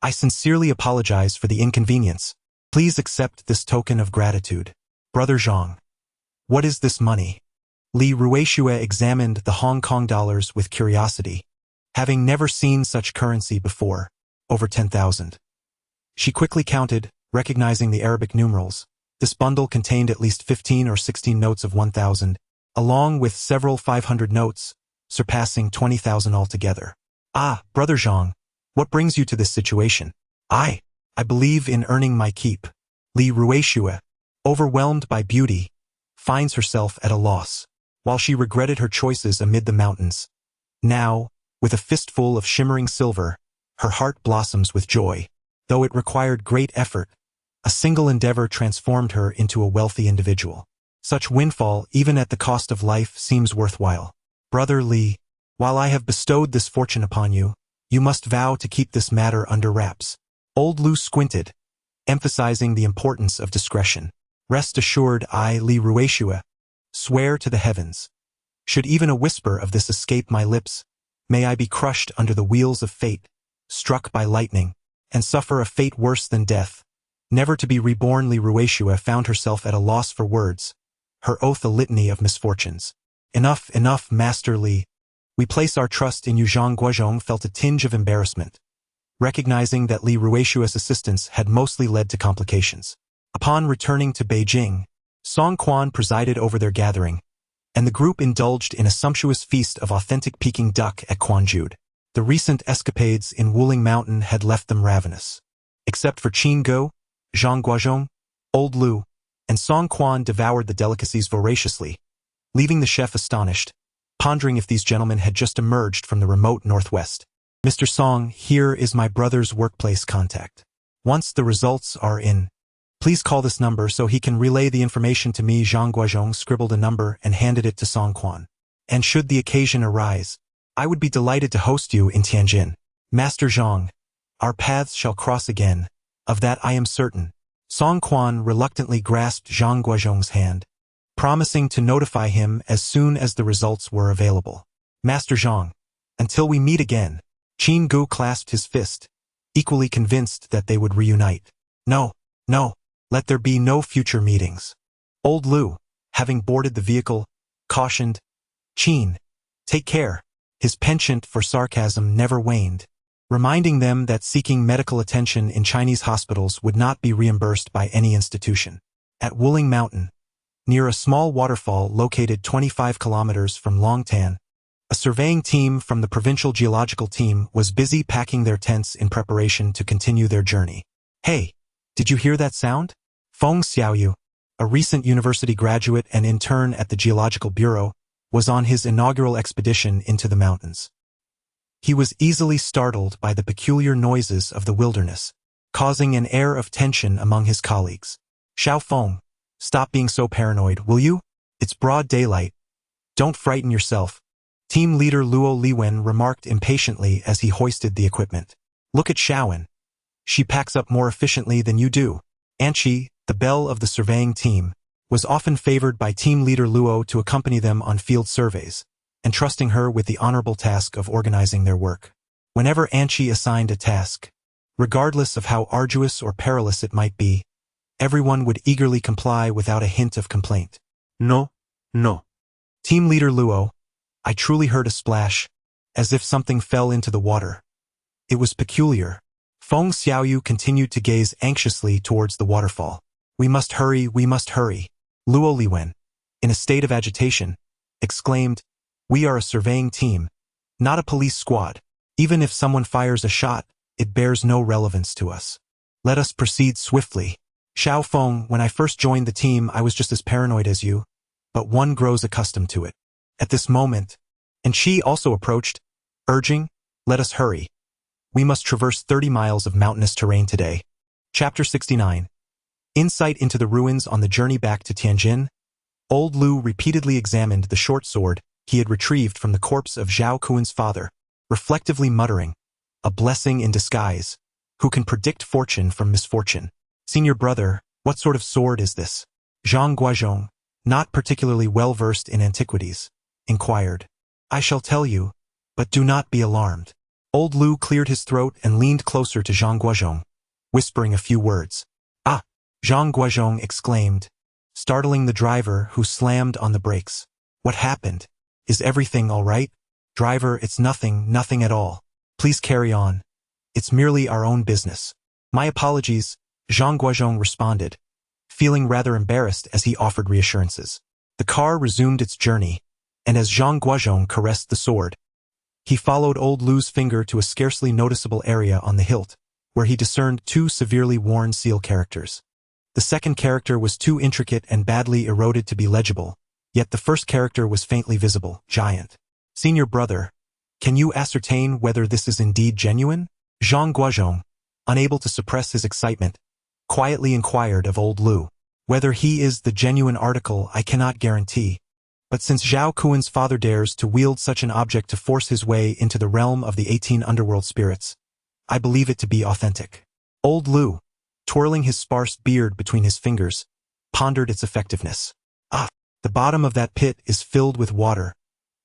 I sincerely apologize for the inconvenience. Please accept this token of gratitude. Brother Zhang, what is this money? Li Ruixue examined the Hong Kong dollars with curiosity, having never seen such currency before, over 10,000. She quickly counted, recognizing the Arabic numerals. This bundle contained at least 15 or 16 notes of 1,000, along with several 500 notes, surpassing 20,000 altogether. Ah, Brother Zhang, what brings you to this situation? I believe in earning my keep. Li Ruixue, overwhelmed by beauty, finds herself at a loss. While she regretted her choices amid the mountains, now, with a fistful of shimmering silver, her heart blossoms with joy. Though it required great effort, a single endeavor transformed her into a wealthy individual. Such windfall, even at the cost of life, seems worthwhile. Brother Li, while I have bestowed this fortune upon you, you must vow to keep this matter under wraps. Old Lu squinted, emphasizing the importance of discretion. Rest assured, I, Li Ruixue, swear to the heavens. Should even a whisper of this escape my lips, may I be crushed under the wheels of fate, struck by lightning, and suffer a fate worse than death. Never to be reborn. Li Ruixue found herself at a loss for words, her oath a litany of misfortunes. Enough, enough, Master Li. We place our trust in you. Zhang Guozhong felt a tinge of embarrassment, recognizing that Li Ruixue's assistance had mostly led to complications. Upon returning to Beijing, Song Quan presided over their gathering, and the group indulged in a sumptuous feast of authentic Peking duck at Quanjude. The recent escapades in Wuling Mountain had left them ravenous. Except for Qin Ge, Zhang Guozhong, Old Lu, and Song Quan devoured the delicacies voraciously, leaving the chef astonished, pondering if these gentlemen had just emerged from the remote northwest. Mr. Song, here is my brother's workplace contact. Once the results are in, please call this number so he can relay the information to me. Zhang Guozhong scribbled a number and handed it to Song Quan. And should the occasion arise, I would be delighted to host you in Tianjin. Master Zhang, our paths shall cross again, of that I am certain. Song Quan reluctantly grasped Zhang Guozhong's hand, promising to notify him as soon as the results were available. Master Zhang, until we meet again. Qin Ge clasped his fist, equally convinced that they would reunite. No, no, let there be no future meetings. Old Lu, having boarded the vehicle, cautioned, Qin, take care. His penchant for sarcasm never waned, reminding them that seeking medical attention in Chinese hospitals would not be reimbursed by any institution. At Wuling Mountain, near a small waterfall located 25 kilometers from Longtan, a surveying team from the provincial geological team was busy packing their tents in preparation to continue their journey. Hey, did you hear that sound? Feng Xiaoyu, a recent university graduate and intern at the Geological Bureau, was on his inaugural expedition into the mountains. He was easily startled by the peculiar noises of the wilderness, causing an air of tension among his colleagues. Xiao Feng, stop being so paranoid, will you? It's broad daylight. Don't frighten yourself. Team leader Luo Liwen remarked impatiently as he hoisted the equipment. Look at Xiaowen. She packs up more efficiently than you do. Anqi, the belle of the surveying team, was often favored by team leader Luo to accompany them on field surveys, entrusting her with the honorable task of organizing their work. Whenever Anqi assigned a task, regardless of how arduous or perilous it might be, everyone would eagerly comply without a hint of complaint. No, no. Team leader Luo, I truly heard a splash, as if something fell into the water. It was peculiar. Feng Xiaoyu continued to gaze anxiously towards the waterfall. We must hurry, we must hurry. Luo Liwen, in a state of agitation, exclaimed, we are a surveying team, not a police squad. Even if someone fires a shot, it bears no relevance to us. Let us proceed swiftly. Xiao Feng, when I first joined the team, I was just as paranoid as you, but one grows accustomed to it. At this moment, and she also approached, urging, let us hurry. We must traverse 30 miles of mountainous terrain today. Chapter 69. Insight into the ruins. On the journey back to Tianjin, Old Lu repeatedly examined the short sword he had retrieved from the corpse of Zhao Kuan's father, reflectively muttering, a blessing in disguise. who can predict fortune from misfortune. Senior brother, what sort of sword is this? Zhang Guozhong, not particularly well-versed in antiquities, inquired. I shall tell you, but do not be alarmed. Old Lu cleared his throat and leaned closer to Zhang Guozhong, whispering a few words. Ah! Zhang Guozhong exclaimed, startling the driver who slammed on the brakes. What happened? Is everything all right? Driver, it's nothing at all. Please carry on. It's merely our own business. My apologies, Zhang Guozhong responded, feeling rather embarrassed as he offered reassurances. The car resumed its journey, and as Zhang Guozhong caressed the sword, he followed old Lu's finger to a scarcely noticeable area on the hilt, where he discerned two severely worn seal characters. The second character was too intricate and badly eroded to be legible, yet the first character was faintly visible, giant. Senior brother, can you ascertain whether this is indeed genuine? Zhang Guozhong, unable to suppress his excitement, quietly inquired of old Lu. Whether he is the genuine article I cannot guarantee, but since Zhao Kuan's father dares to wield such an object to force his way into the realm of the 18 underworld spirits, I believe it to be authentic. Old Lu, twirling his sparse beard between his fingers, pondered its effectiveness. Ah, the bottom of that pit is filled with water,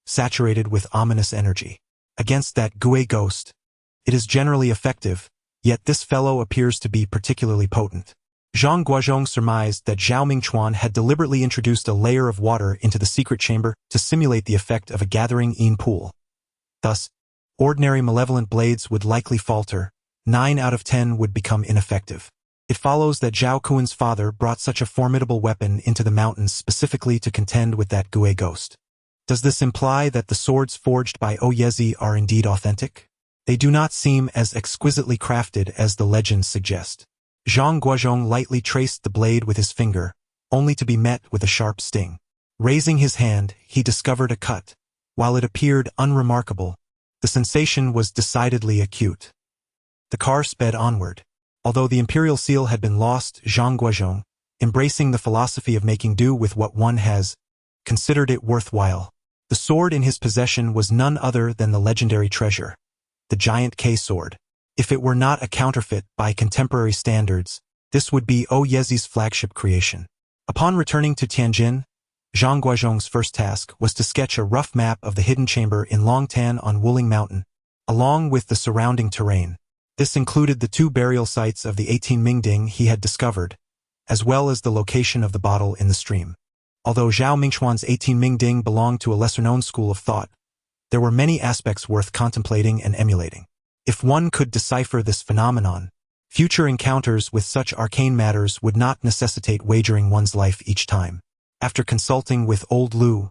saturated with ominous energy. Against that Gue ghost, it is generally effective, yet this fellow appears to be particularly potent. Zhang Guozhong surmised that Zhao Mingchuan had deliberately introduced a layer of water into the secret chamber to simulate the effect of a gathering yin pool. Thus, ordinary malevolent blades would likely falter, 9 out of 10 would become ineffective. It follows that Zhao Kuan's father brought such a formidable weapon into the mountains specifically to contend with that Gue ghost. Does this imply that the swords forged by Oyezi are indeed authentic? They do not seem as exquisitely crafted as the legends suggest. Zhang Guozhong lightly traced the blade with his finger, only to be met with a sharp sting. Raising his hand, he discovered a cut. While it appeared unremarkable, the sensation was decidedly acute. The car sped onward. Although the imperial seal had been lost, Zhang Guozhong, embracing the philosophy of making do with what one has, considered it worthwhile. The sword in his possession was none other than the legendary treasure, the giant K sword. If it were not a counterfeit by contemporary standards, this would be Oyezi's flagship creation. Upon returning to Tianjin, Zhang Guozhong's first task was to sketch a rough map of the hidden chamber in Longtan on Wuling Mountain, along with the surrounding terrain. This included the 2 burial sites of the 18 Mingding he had discovered, as well as the location of the bottle in the stream. Although Zhao Mingchuan's 18 Mingding belonged to a lesser-known school of thought, there were many aspects worth contemplating and emulating. If one could decipher this phenomenon, future encounters with such arcane matters would not necessitate wagering one's life each time. After consulting with old Lu,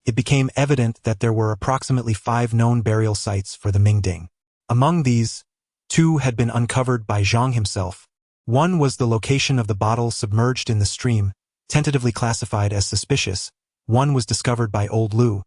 it became evident that there were approximately 5 known burial sites for the Mingding. Among these, 2 had been uncovered by Zhang himself. One was the location of the bottle submerged in the stream, tentatively classified as suspicious. One was discovered by old Lu,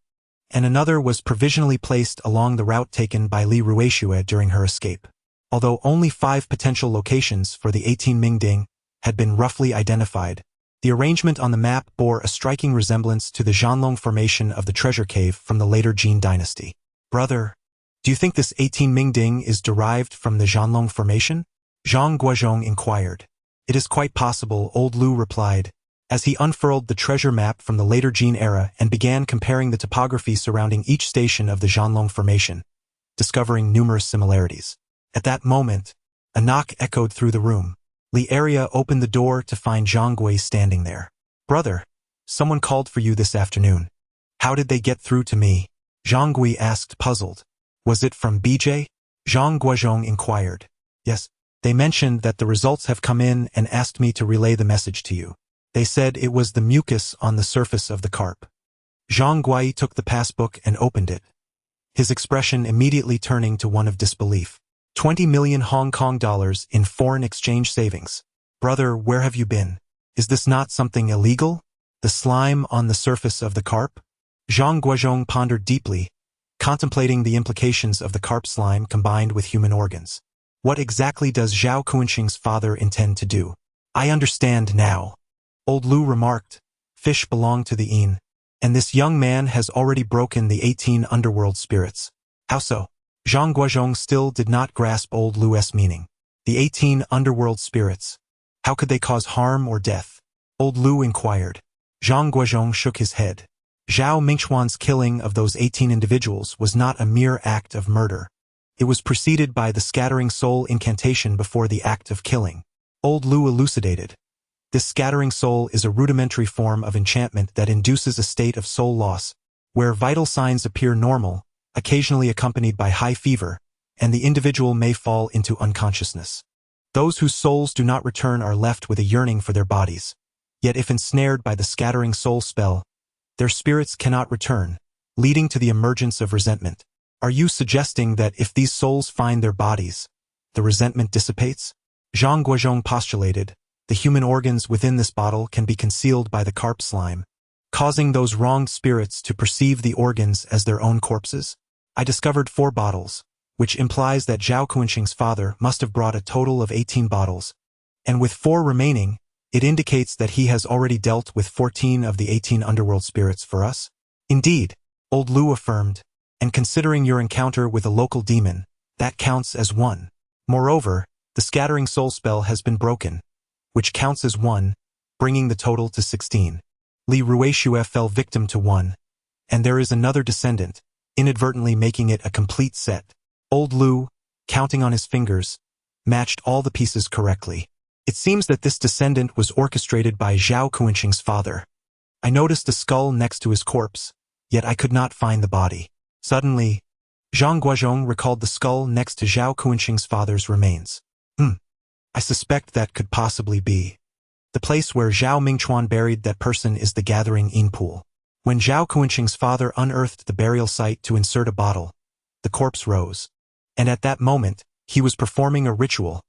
and another was provisionally placed along the route taken by Li Ruixue during her escape. Although only 5 potential locations for the 18 Mingding had been roughly identified, the arrangement on the map bore a striking resemblance to the Zuanlong Formation of the treasure cave from the later Qin dynasty. Brother, do you think this 18 Mingding is derived from the Zuanlong Formation? Zhang Guozhong inquired. It is quite possible, old Lu replied, as he unfurled the treasure map from the later Qin era and began comparing the topography surrounding each station of the Zuanlong Formation, discovering numerous similarities. At that moment, a knock echoed through the room. Li Area opened the door to find Zhang Gui standing there. Brother, someone called for you this afternoon. How did they get through to me? Zhang Gui asked, puzzled. Was it from BJ? Zhang Guozhong inquired. Yes, they mentioned that the results have come in and asked me to relay the message to you. They said it was the mucus on the surface of the carp. Zhang Gui took the passbook and opened it, his expression immediately turning to one of disbelief. 20 million Hong Kong dollars in foreign exchange savings. Brother, where have you been? Is this not something illegal? The slime on the surface of the carp? Zhang Guozhong pondered deeply, contemplating the implications of the carp slime combined with human organs. What exactly does Zhao Kuanxing's father intend to do? I understand now. Old Lu remarked, fish belong to the Yin, and this young man has already broken the 18 underworld spirits. How so? Zhang Guozhong still did not grasp old Lu's meaning. The 18 underworld spirits. How could they cause harm or death? Old Lu inquired. Zhang Guozhong shook his head. Zhao Mingchuan's killing of those 18 individuals was not a mere act of murder. It was preceded by the scattering soul incantation before the act of killing. Old Lu elucidated. This scattering soul is a rudimentary form of enchantment that induces a state of soul loss, where vital signs appear normal, occasionally accompanied by high fever, and the individual may fall into unconsciousness. Those whose souls do not return are left with a yearning for their bodies. Yet if ensnared by the scattering soul spell, their spirits cannot return, leading to the emergence of resentment. Are you suggesting that if these souls find their bodies, the resentment dissipates? Zhang Guozhong postulated, the human organs within this bottle can be concealed by the carp slime, causing those wronged spirits to perceive the organs as their own corpses. I discovered 4 bottles, which implies that Zhao Guozhong's father must have brought a total of 18 bottles, and with 4 remaining, it indicates that he has already dealt with 14 of the 18 underworld spirits for us. Indeed, Old Lu affirmed, and considering your encounter with a local demon, that counts as 1. Moreover, the scattering soul spell has been broken, which counts as 1, bringing the total to 16. Li Ruixue fell victim to 1, and there is another descendant, inadvertently making it a complete set. Old Lu, counting on his fingers, matched all the pieces correctly. It seems that this descendant was orchestrated by Zhao Guozhong's father. I noticed a skull next to his corpse, yet I could not find the body. Suddenly, Zhang Guozhong recalled the skull next to Zhao Guozhong's father's remains. I suspect that could possibly be the place where Zhao Mingchuan buried that person is the gathering in pool. When Zhao Guozhong's father unearthed the burial site to insert a bottle, the corpse rose, and at that moment, he was performing a ritual,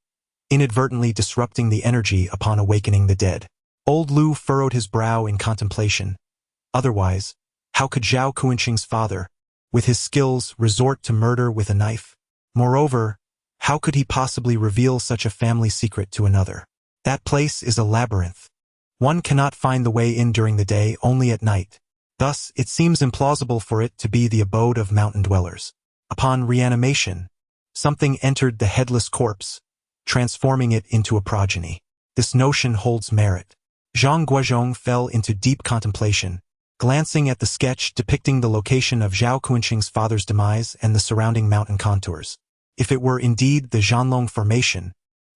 inadvertently disrupting the energy upon awakening the dead. Old Lu furrowed his brow in contemplation. Otherwise, how could Zhao Guozhong's father, with his skills, resort to murder with a knife? Moreover, how could he possibly reveal such a family secret to another? That place is a labyrinth. One cannot find the way in during the day, only at night. Thus, it seems implausible for it to be the abode of mountain dwellers. Upon reanimation, something entered the headless corpse, transforming it into a progeny. This notion holds merit. Zhang Guozhong fell into deep contemplation, glancing at the sketch depicting the location of Zhao Guozhong's father's demise and the surrounding mountain contours. If it were indeed the Zuanlong Formation,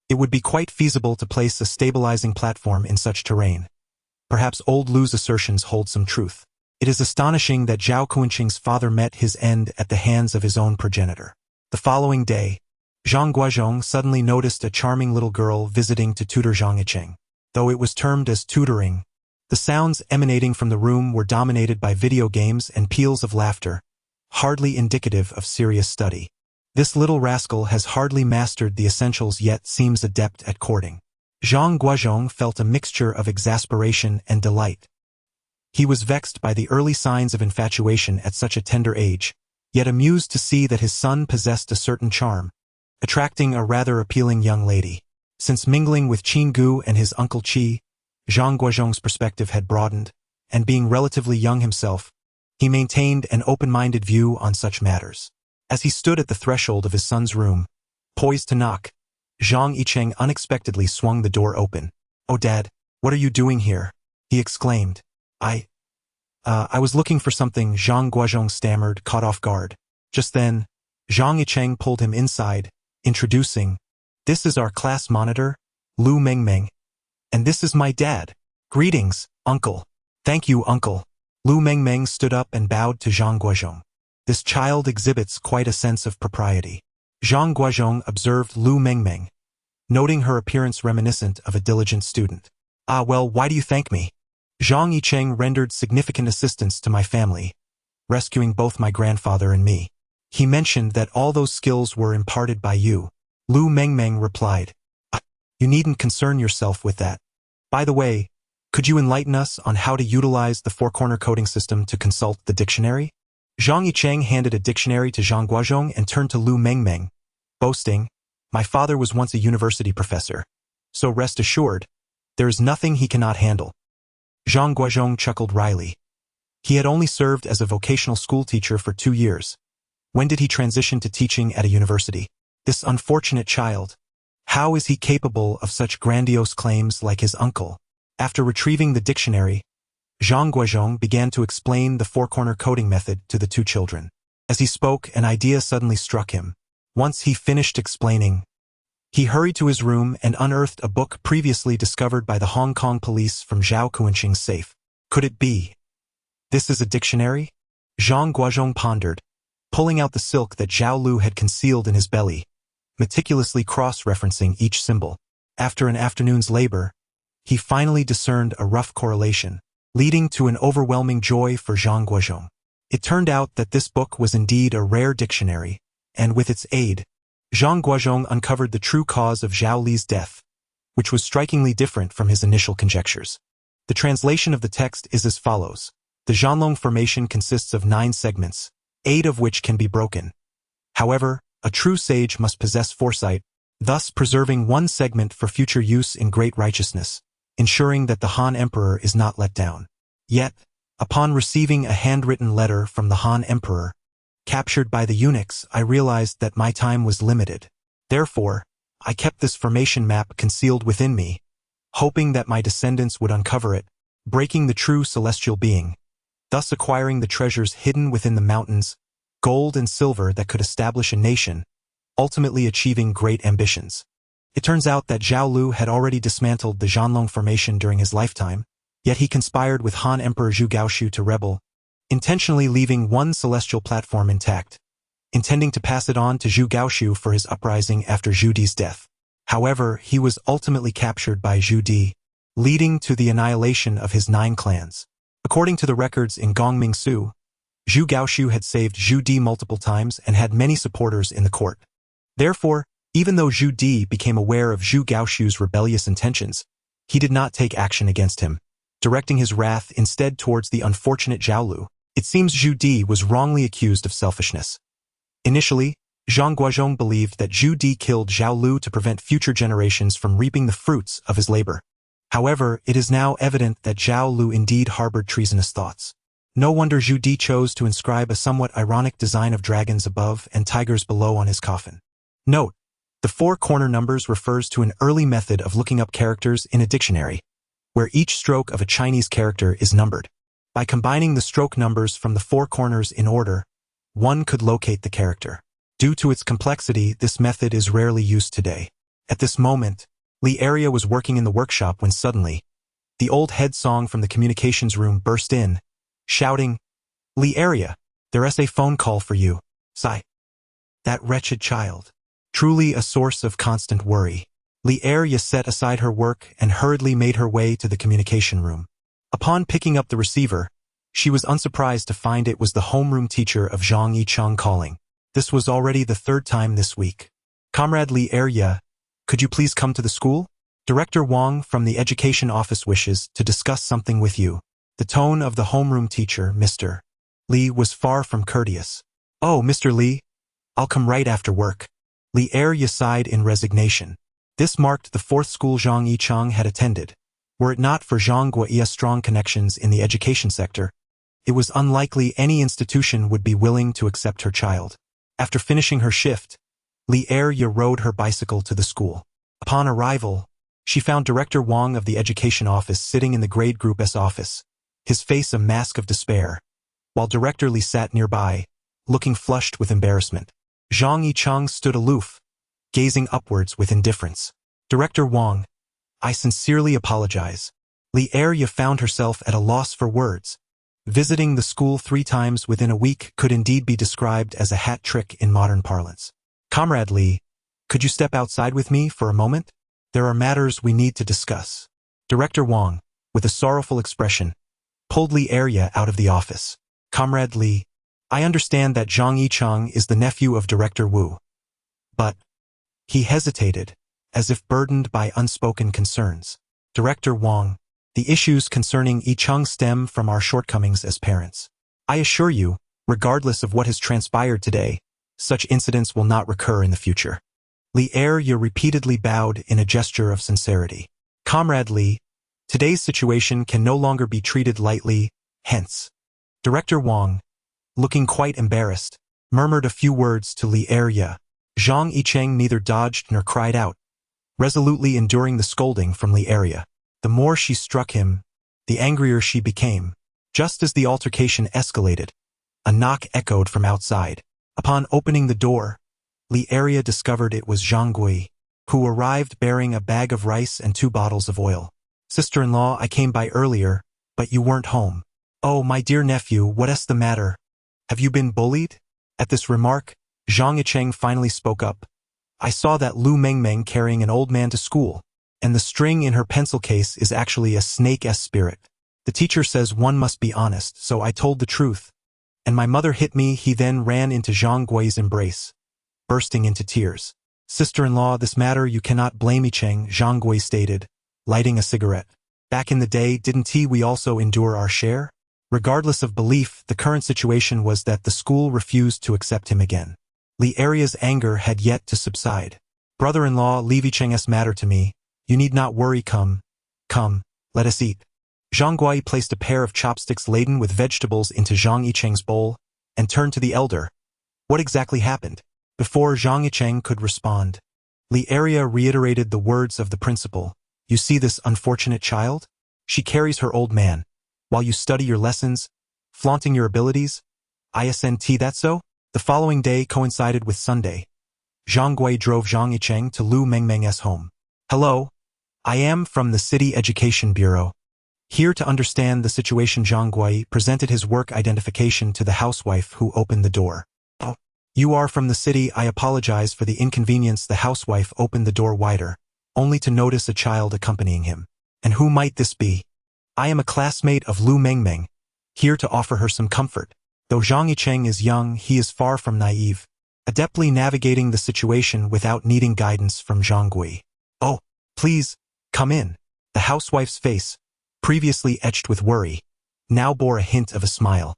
it would be quite feasible to place a stabilizing platform in such terrain. Perhaps Old Lu's assertions hold some truth. It is astonishing that Zhao Guozhong's father met his end at the hands of his own progenitor. The following day, Zhang Guozhong suddenly noticed a charming little girl visiting to tutor Zhang Yicheng. Though it was termed as tutoring, the sounds emanating from the room were dominated by video games and peals of laughter, hardly indicative of serious study. This little rascal has hardly mastered the essentials yet seems adept at courting. Zhang Guozhong felt a mixture of exasperation and delight. He was vexed by the early signs of infatuation at such a tender age, yet amused to see that his son possessed a certain charm, attracting a rather appealing young lady. Since mingling with Qin Ge and his uncle Qi, Zhang Guozhong's perspective had broadened, and being relatively young himself, he maintained an open-minded view on such matters. As he stood at the threshold of his son's room, poised to knock, Zhang Yicheng unexpectedly swung the door open. "Oh, Dad, what are you doing here?" he exclaimed. I was looking for something," Zhang Guozhong stammered, caught off guard. Just then, Zhang Yicheng pulled him inside, introducing, "This is our class monitor, Lu Mengmeng. And this is my dad. Greetings, Uncle." "Thank you, Uncle." Lu Mengmeng stood up and bowed to Zhang Guozhong. "This child exhibits quite a sense of propriety." Zhang Guozhong observed Lu Mengmeng, noting her appearance reminiscent of a diligent student. "Ah, well, why do you thank me? Zhang Yicheng rendered significant assistance to my family, rescuing both my grandfather and me. He mentioned that all those skills were imparted by you." Lu Mengmeng replied, "You needn't concern yourself with that. By the way, could you enlighten us on how to utilize the four-corner coding system to consult the dictionary?" Zhang Yicheng handed a dictionary to Zhang Guozhong and turned to Lu Mengmeng, boasting, "My father was once a university professor, so rest assured, there is nothing he cannot handle." Zhang Guozhong chuckled wryly. He had only served as a vocational school teacher for 2 years. When did he transition to teaching at a university? This unfortunate child. How is he capable of such grandiose claims like his uncle? After retrieving the dictionary, Zhang Guozhong began to explain the four-corner coding method to the two children. As he spoke, an idea suddenly struck him. Once he finished explaining, he hurried to his room and unearthed a book previously discovered by the Hong Kong police from Zhao Guoxing's safe. Could it be? This is a dictionary? Zhang Guozhong pondered, pulling out the silk that Zhao Lu had concealed in his belly, meticulously cross-referencing each symbol. After an afternoon's labor, he finally discerned a rough correlation, leading to an overwhelming joy for Zhang Guozhong. It turned out that this book was indeed a rare dictionary, and with its aid, Zhang Guozhong uncovered the true cause of Zhao Li's death, which was strikingly different from his initial conjectures. The translation of the text is as follows. The Zuanlong Formation consists of 9 segments, 8 of which can be broken. However, a true sage must possess foresight, thus preserving one segment for future use in great righteousness, ensuring that the Han Emperor is not let down. Yet, upon receiving a handwritten letter from the Han Emperor, captured by the eunuchs, I realized that my time was limited. Therefore, I kept this formation map concealed within me, hoping that my descendants would uncover it, breaking the true celestial being, thus acquiring the treasures hidden within the mountains, gold and silver that could establish a nation, ultimately achieving great ambitions. It turns out that Zhao Lu had already dismantled the Zuanlong Formation during his lifetime, yet he conspired with Han Emperor Zhu Gaoxu to rebel, intentionally leaving one celestial platform intact, intending to pass it on to Zhu Gaoxu for his uprising after Zhu Di's death. However, he was ultimately captured by Zhu Di, leading to the annihilation of his 9 clans. According to the records in Gongming Su, Zhu Gaoxu had saved Zhu Di multiple times and had many supporters in the court. Therefore, even though Zhu Di became aware of Zhu Gaoxu's rebellious intentions, he did not take action against him, directing his wrath instead towards the unfortunate Zhao Lu. It seems Zhu Di was wrongly accused of selfishness. Initially, Zhang Guozhong believed that Zhu Di killed Zhao Lu to prevent future generations from reaping the fruits of his labor. However, it is now evident that Zhao Lu indeed harbored treasonous thoughts. No wonder Zhu Di chose to inscribe a somewhat ironic design of dragons above and tigers below on his coffin. Note, the 4-corner numbers refers to an early method of looking up characters in a dictionary, where each stroke of a Chinese character is numbered. By combining the stroke numbers from the 4 corners in order, one could locate the character. Due to its complexity, this method is rarely used today. At this moment, Li Area was working in the workshop when suddenly, the old head song from the communications room burst in, shouting, "Li Area, there's a phone call for you. Sigh. That wretched child. Truly a source of constant worry." Li Area set aside her work and hurriedly made her way to the communication room. Upon picking up the receiver, she was unsurprised to find it was the homeroom teacher of Zhang Yicheng calling. This was already the 3rd time this week. "Comrade Li Area, could you please come to the school? Director Wang from the education office wishes to discuss something with you." The tone of the homeroom teacher, Mr. Li, was far from courteous. "Oh, Mr. Li, I'll come right after work." Li Area sighed in resignation. This marked the 4th school Zhang Yicheng had attended. Were it not for Zhang Guoxi's strong connections in the education sector, it was unlikely any institution would be willing to accept her child. After finishing her shift, Li Area rode her bicycle to the school. Upon arrival, she found Director Wang of the education office sitting in the grade group S office, his face a mask of despair, while Director Li sat nearby, looking flushed with embarrassment. Zhang Yicheng stood aloof, gazing upwards with indifference. "Director Wang, I sincerely apologize." Li Area found herself at a loss for words. Visiting the school 3 times within a week could indeed be described as a hat trick in modern parlance. "Comrade Li, could you step outside with me for a moment? There are matters we need to discuss." Director Wang, with a sorrowful expression, pulled Li Area out of the office. "Comrade Li, I understand that Zhang Yicheng is the nephew of Director Wu. But..." He hesitated, as if burdened by unspoken concerns. "Director Wang, the issues concerning Yicheng stem from our shortcomings as parents. I assure you, regardless of what has transpired today, such incidents will not recur in the future." Li Area repeatedly bowed in a gesture of sincerity. "Comrade Li, today's situation can no longer be treated lightly, hence." Director Wang, looking quite embarrassed, murmured a few words to Li Area. Zhang Yicheng neither dodged nor cried out, resolutely enduring the scolding from Li Area. The more she struck him, the angrier she became. Just as the altercation escalated, a knock echoed from outside. Upon opening the door, Li Area discovered it was Zhang Guozhong, who arrived bearing a bag of rice and 2 bottles of oil. "Sister-in-law, I came by earlier, but you weren't home." "Oh, my dear nephew, what's the matter? Have you been bullied?" At this remark, Zhang Yicheng finally spoke up. "I saw that Lu Mengmeng carrying an old man to school, and the string in her pencil case is actually a snake's spirit. The teacher says one must be honest, so I told the truth. And my mother hit me." He then ran into Zhang Gui's embrace, bursting into tears. "Sister-in-law, this matter you cannot blame Yicheng," Zhang Gui stated, lighting a cigarette. "Back in the day, didn't we also endure our share?" Regardless of belief, the current situation was that the school refused to accept him again. Li Area's anger had yet to subside. "Brother-in-law, leave Yicheng's matter to me. You need not worry. Come, let us eat." Zhang Gui placed a pair of chopsticks laden with vegetables into Zhang Yicheng's bowl and turned to the elder. "What exactly happened?" Before Zhang Yicheng could respond, Li Area reiterated the words of the principal. "You see this unfortunate child? She carries her old man, while you study your lessons, flaunting your abilities. Isn't that so?" The following day coincided with Sunday. Zhang Gui drove Zhang Yicheng to Lu Mengmeng's home. "Hello, I am from the City Education Bureau. Here to understand the situation." Zhang Gui presented his work identification to the housewife who opened the door. "Oh, you are from the city. I apologize for the inconvenience." The housewife opened the door wider, only to notice a child accompanying him. "And who might this be?" "I am a classmate of Lu Mengmeng, here to offer her some comfort." Though Zhang Yicheng is young, he is far from naive, adeptly navigating the situation without needing guidance from Zhang Gui. "Oh, please, come in." The housewife's face, previously etched with worry, now bore a hint of a smile.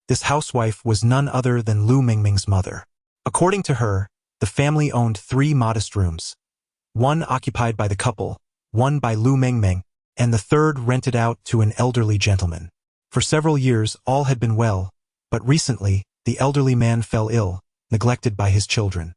This housewife was none other than Lu Mengmeng's mother. According to her, the family owned 3 modest rooms, one occupied by the couple, one by Lu Mengmeng, and the third rented out to an elderly gentleman. For several years, all had been well, but recently, the elderly man fell ill, neglected by his children.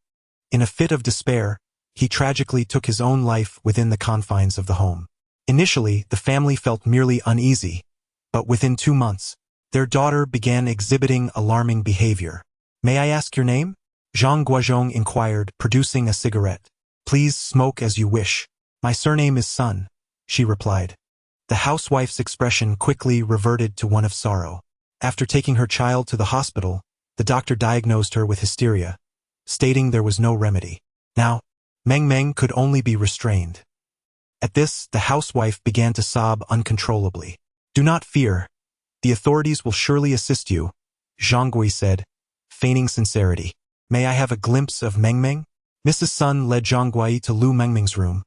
In a fit of despair, he tragically took his own life within the confines of the home. Initially, the family felt merely uneasy, but within 2 months, their daughter began exhibiting alarming behavior. "May I ask your name?" Zhang Guozhong inquired, producing a cigarette. "Please smoke as you wish." "My surname is Sun," she replied. The housewife's expression quickly reverted to one of sorrow. After taking her child to the hospital, the doctor diagnosed her with hysteria, stating there was no remedy. Now, Mengmeng could only be restrained. At this, the housewife began to sob uncontrollably. "Do not fear. The authorities will surely assist you," Zhang Gui said, feigning sincerity. "May I have a glimpse of Mengmeng?" Mrs. Sun led Zhang Gui to Lu Mengmeng's room,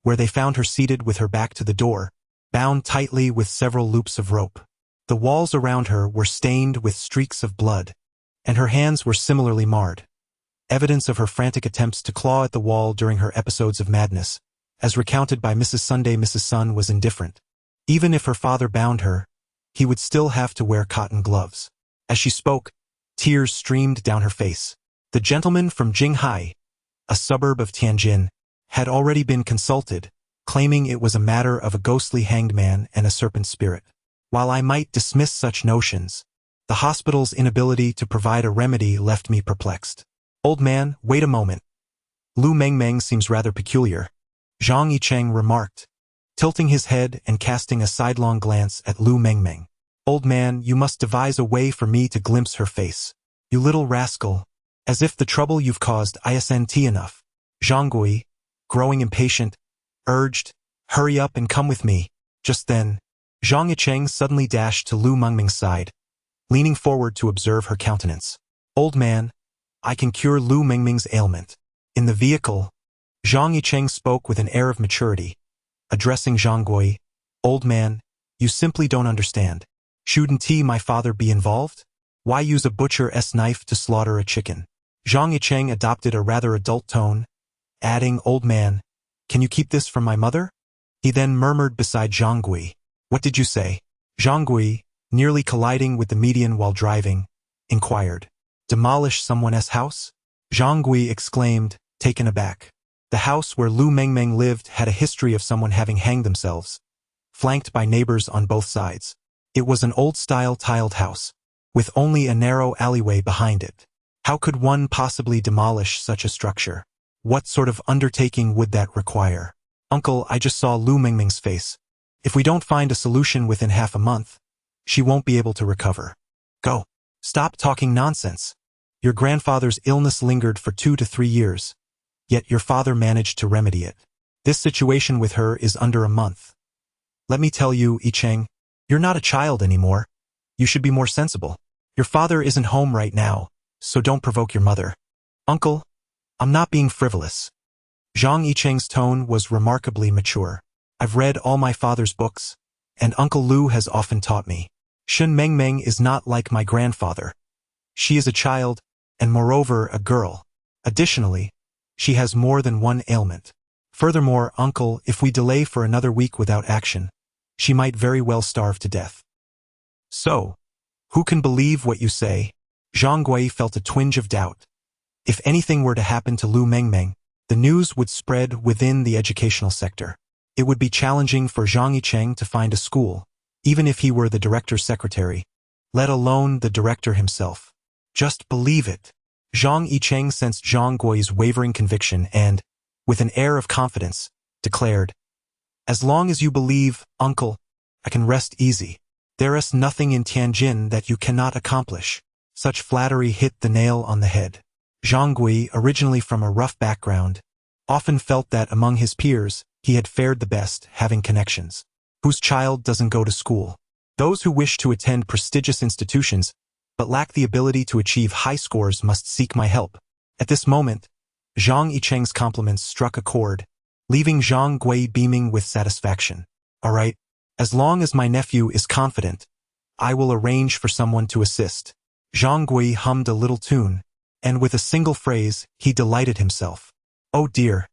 where they found her seated with her back to the door, bound tightly with several loops of rope. The walls around her were stained with streaks of blood, and her hands were similarly marred, evidence of her frantic attempts to claw at the wall during her episodes of madness. As recounted by Mrs. Sunday, Mrs. Sun was indifferent. Even if her father bound her, he would still have to wear cotton gloves. As she spoke, tears streamed down her face. The gentleman from Jinghai, a suburb of Tianjin, had already been consulted, claiming it was a matter of a ghostly hanged man and a serpent spirit. While I might dismiss such notions, the hospital's inability to provide a remedy left me perplexed. "Old man, wait a moment. Lu Mengmeng seems rather peculiar," Zhang Yicheng remarked, tilting his head and casting a sidelong glance at Lu Mengmeng. "Old man, you must devise a way for me to glimpse her face. You little rascal, as if the trouble you've caused isn't enough." Zhang Gui, growing impatient, urged, "Hurry up and come with me." Just then, Zhang Yicheng suddenly dashed to Lu Mengmeng's side, leaning forward to observe her countenance. "Old man, I can cure Lu Mengmeng's ailment." In the vehicle, Zhang Yicheng spoke with an air of maturity, addressing Zhang Gui. "Old man, you simply don't understand. Shouldn't my father be involved? Why use a butcher's knife to slaughter a chicken?" Zhang Yicheng adopted a rather adult tone, adding, "Old man, can you keep this from my mother?" He then murmured beside Zhang Gui, "What did you say?" Zhang Gui, nearly colliding with the median while driving, inquired, "Demolish someone's house?" Zhang Gui exclaimed, taken aback. The house where Lu Mengmeng lived had a history of someone having hanged themselves, flanked by neighbors on both sides. It was an old-style tiled house, with only a narrow alleyway behind it. How could one possibly demolish such a structure? What sort of undertaking would that require? Uncle, I just saw Lu Mengmeng's face. If we don't find a solution within half a month, she won't be able to recover. Go. Stop talking nonsense. Your grandfather's illness lingered for 2 to 3 years, yet your father managed to remedy it. This situation with her is under a month. Let me tell you, Yicheng, you're not a child anymore. You should be more sensible. Your father isn't home right now, so don't provoke your mother. Uncle, I'm not being frivolous. Zhang Yicheng's tone was remarkably mature. I've read all my father's books, and Uncle Lu has often taught me. Shun Mengmeng is not like my grandfather. She is a child, and moreover a girl. Additionally, she has more than one ailment. Furthermore, Uncle, if we delay for another week without action, she might very well starve to death. So, who can believe what you say? Zhang Guo felt a twinge of doubt. If anything were to happen to Lu Mengmeng, the news would spread within the educational sector. It would be challenging for Zhang Yicheng to find a school, even if he were the director's secretary, let alone the director himself. Just believe it. Zhang Yicheng sensed Zhang Guo's wavering conviction and, with an air of confidence, declared, As long as you believe, Uncle, I can rest easy. There is nothing in Tianjin that you cannot accomplish. Such flattery hit the nail on the head. Zhang Guo, originally from a rough background, often felt that among his peers, he had fared the best, having connections. Whose child doesn't go to school? Those who wish to attend prestigious institutions, but lack the ability to achieve high scores must seek my help. At this moment, Zhang Yicheng's compliments struck a chord, leaving Zhang Guo beaming with satisfaction. All right, as long as my nephew is confident, I will arrange for someone to assist. Zhang Guo hummed a little tune, and with a single phrase, he delighted himself. Oh dear,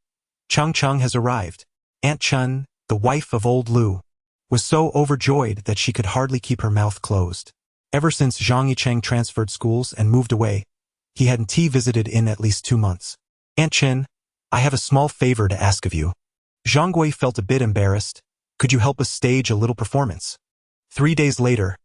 Cheng Cheng has arrived. Aunt Chun, the wife of old Lu, was so overjoyed that she could hardly keep her mouth closed. Ever since Zhang Yicheng transferred schools and moved away, he hadn't visited in at least 2 months. Aunt Chin, I have a small favor to ask of you. Zhang Guo felt a bit embarrassed. Could you help us stage a little performance? 3 days later,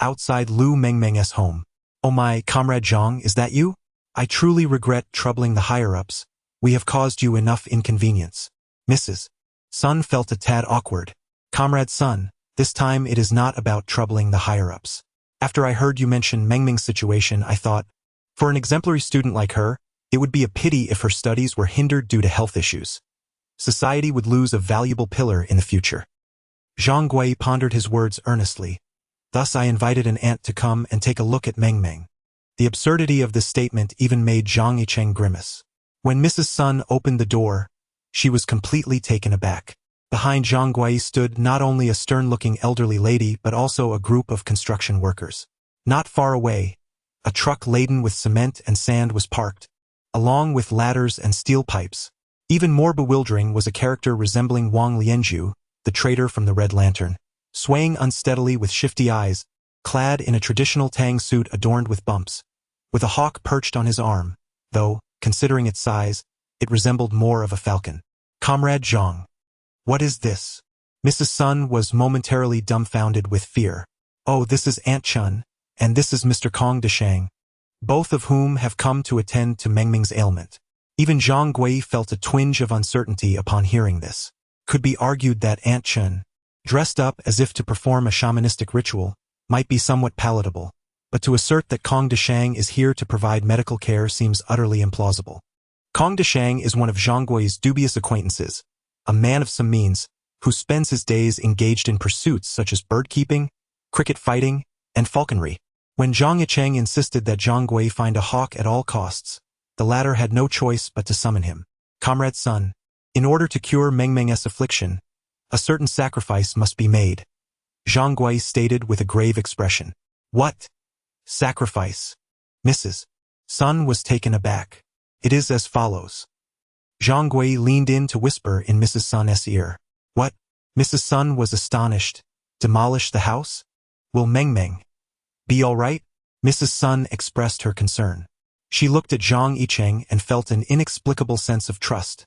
outside Lu Mengmeng's home. Oh my, Comrade Zhang, is that you? I truly regret troubling the higher-ups. We have caused you enough inconvenience. Mrs. Sun felt a tad awkward. Comrade Sun, this time it is not about troubling the higher-ups. After I heard you mention Mengmeng's situation, I thought, for an exemplary student like her, it would be a pity if her studies were hindered due to health issues. Society would lose a valuable pillar in the future. Zhang Guo pondered his words earnestly. Thus I invited an aunt to come and take a look at Mengmeng. The absurdity of this statement even made Zhang Yicheng grimace. When Mrs. Sun opened the door, she was completely taken aback. Behind Zhang Guo stood not only a stern-looking elderly lady but also a group of construction workers. Not far away, a truck laden with cement and sand was parked, along with ladders and steel pipes. Even more bewildering was a character resembling Wang Lianzhu, the trader from the Red Lantern, swaying unsteadily with shifty eyes, clad in a traditional Tang suit adorned with bumps, with a hawk perched on his arm, though, considering its size, it resembled more of a falcon. Comrade Zhang. What is this? Mrs. Sun was momentarily dumbfounded with fear. Oh, this is Aunt Chun, and this is Mr. Kong Deshang, both of whom have come to attend to Mengmeng's ailment. Even Zhang Guo felt a twinge of uncertainty upon hearing this. Could be argued that Aunt Chun, dressed up as if to perform a shamanistic ritual, might be somewhat palatable, but to assert that Kong Deshang is here to provide medical care seems utterly implausible. Kong Deshang is one of Zhang Guo's dubious acquaintances, a man of some means, who spends his days engaged in pursuits such as bird-keeping, cricket fighting, and falconry. When Zhang Yicheng insisted that Zhang Guo find a hawk at all costs, the latter had no choice but to summon him. Comrade Sun, in order to cure Mengmeng's affliction, a certain sacrifice must be made, Zhang Guo stated with a grave expression. What? Sacrifice? Mrs. Sun was taken aback. It is as follows. Zhang Guo leaned in to whisper in Mrs. Sun's ear. What? Mrs. Sun was astonished. Demolish the house? Will Mengmeng be all right? Mrs. Sun expressed her concern. She looked at Zhang Yicheng and felt an inexplicable sense of trust,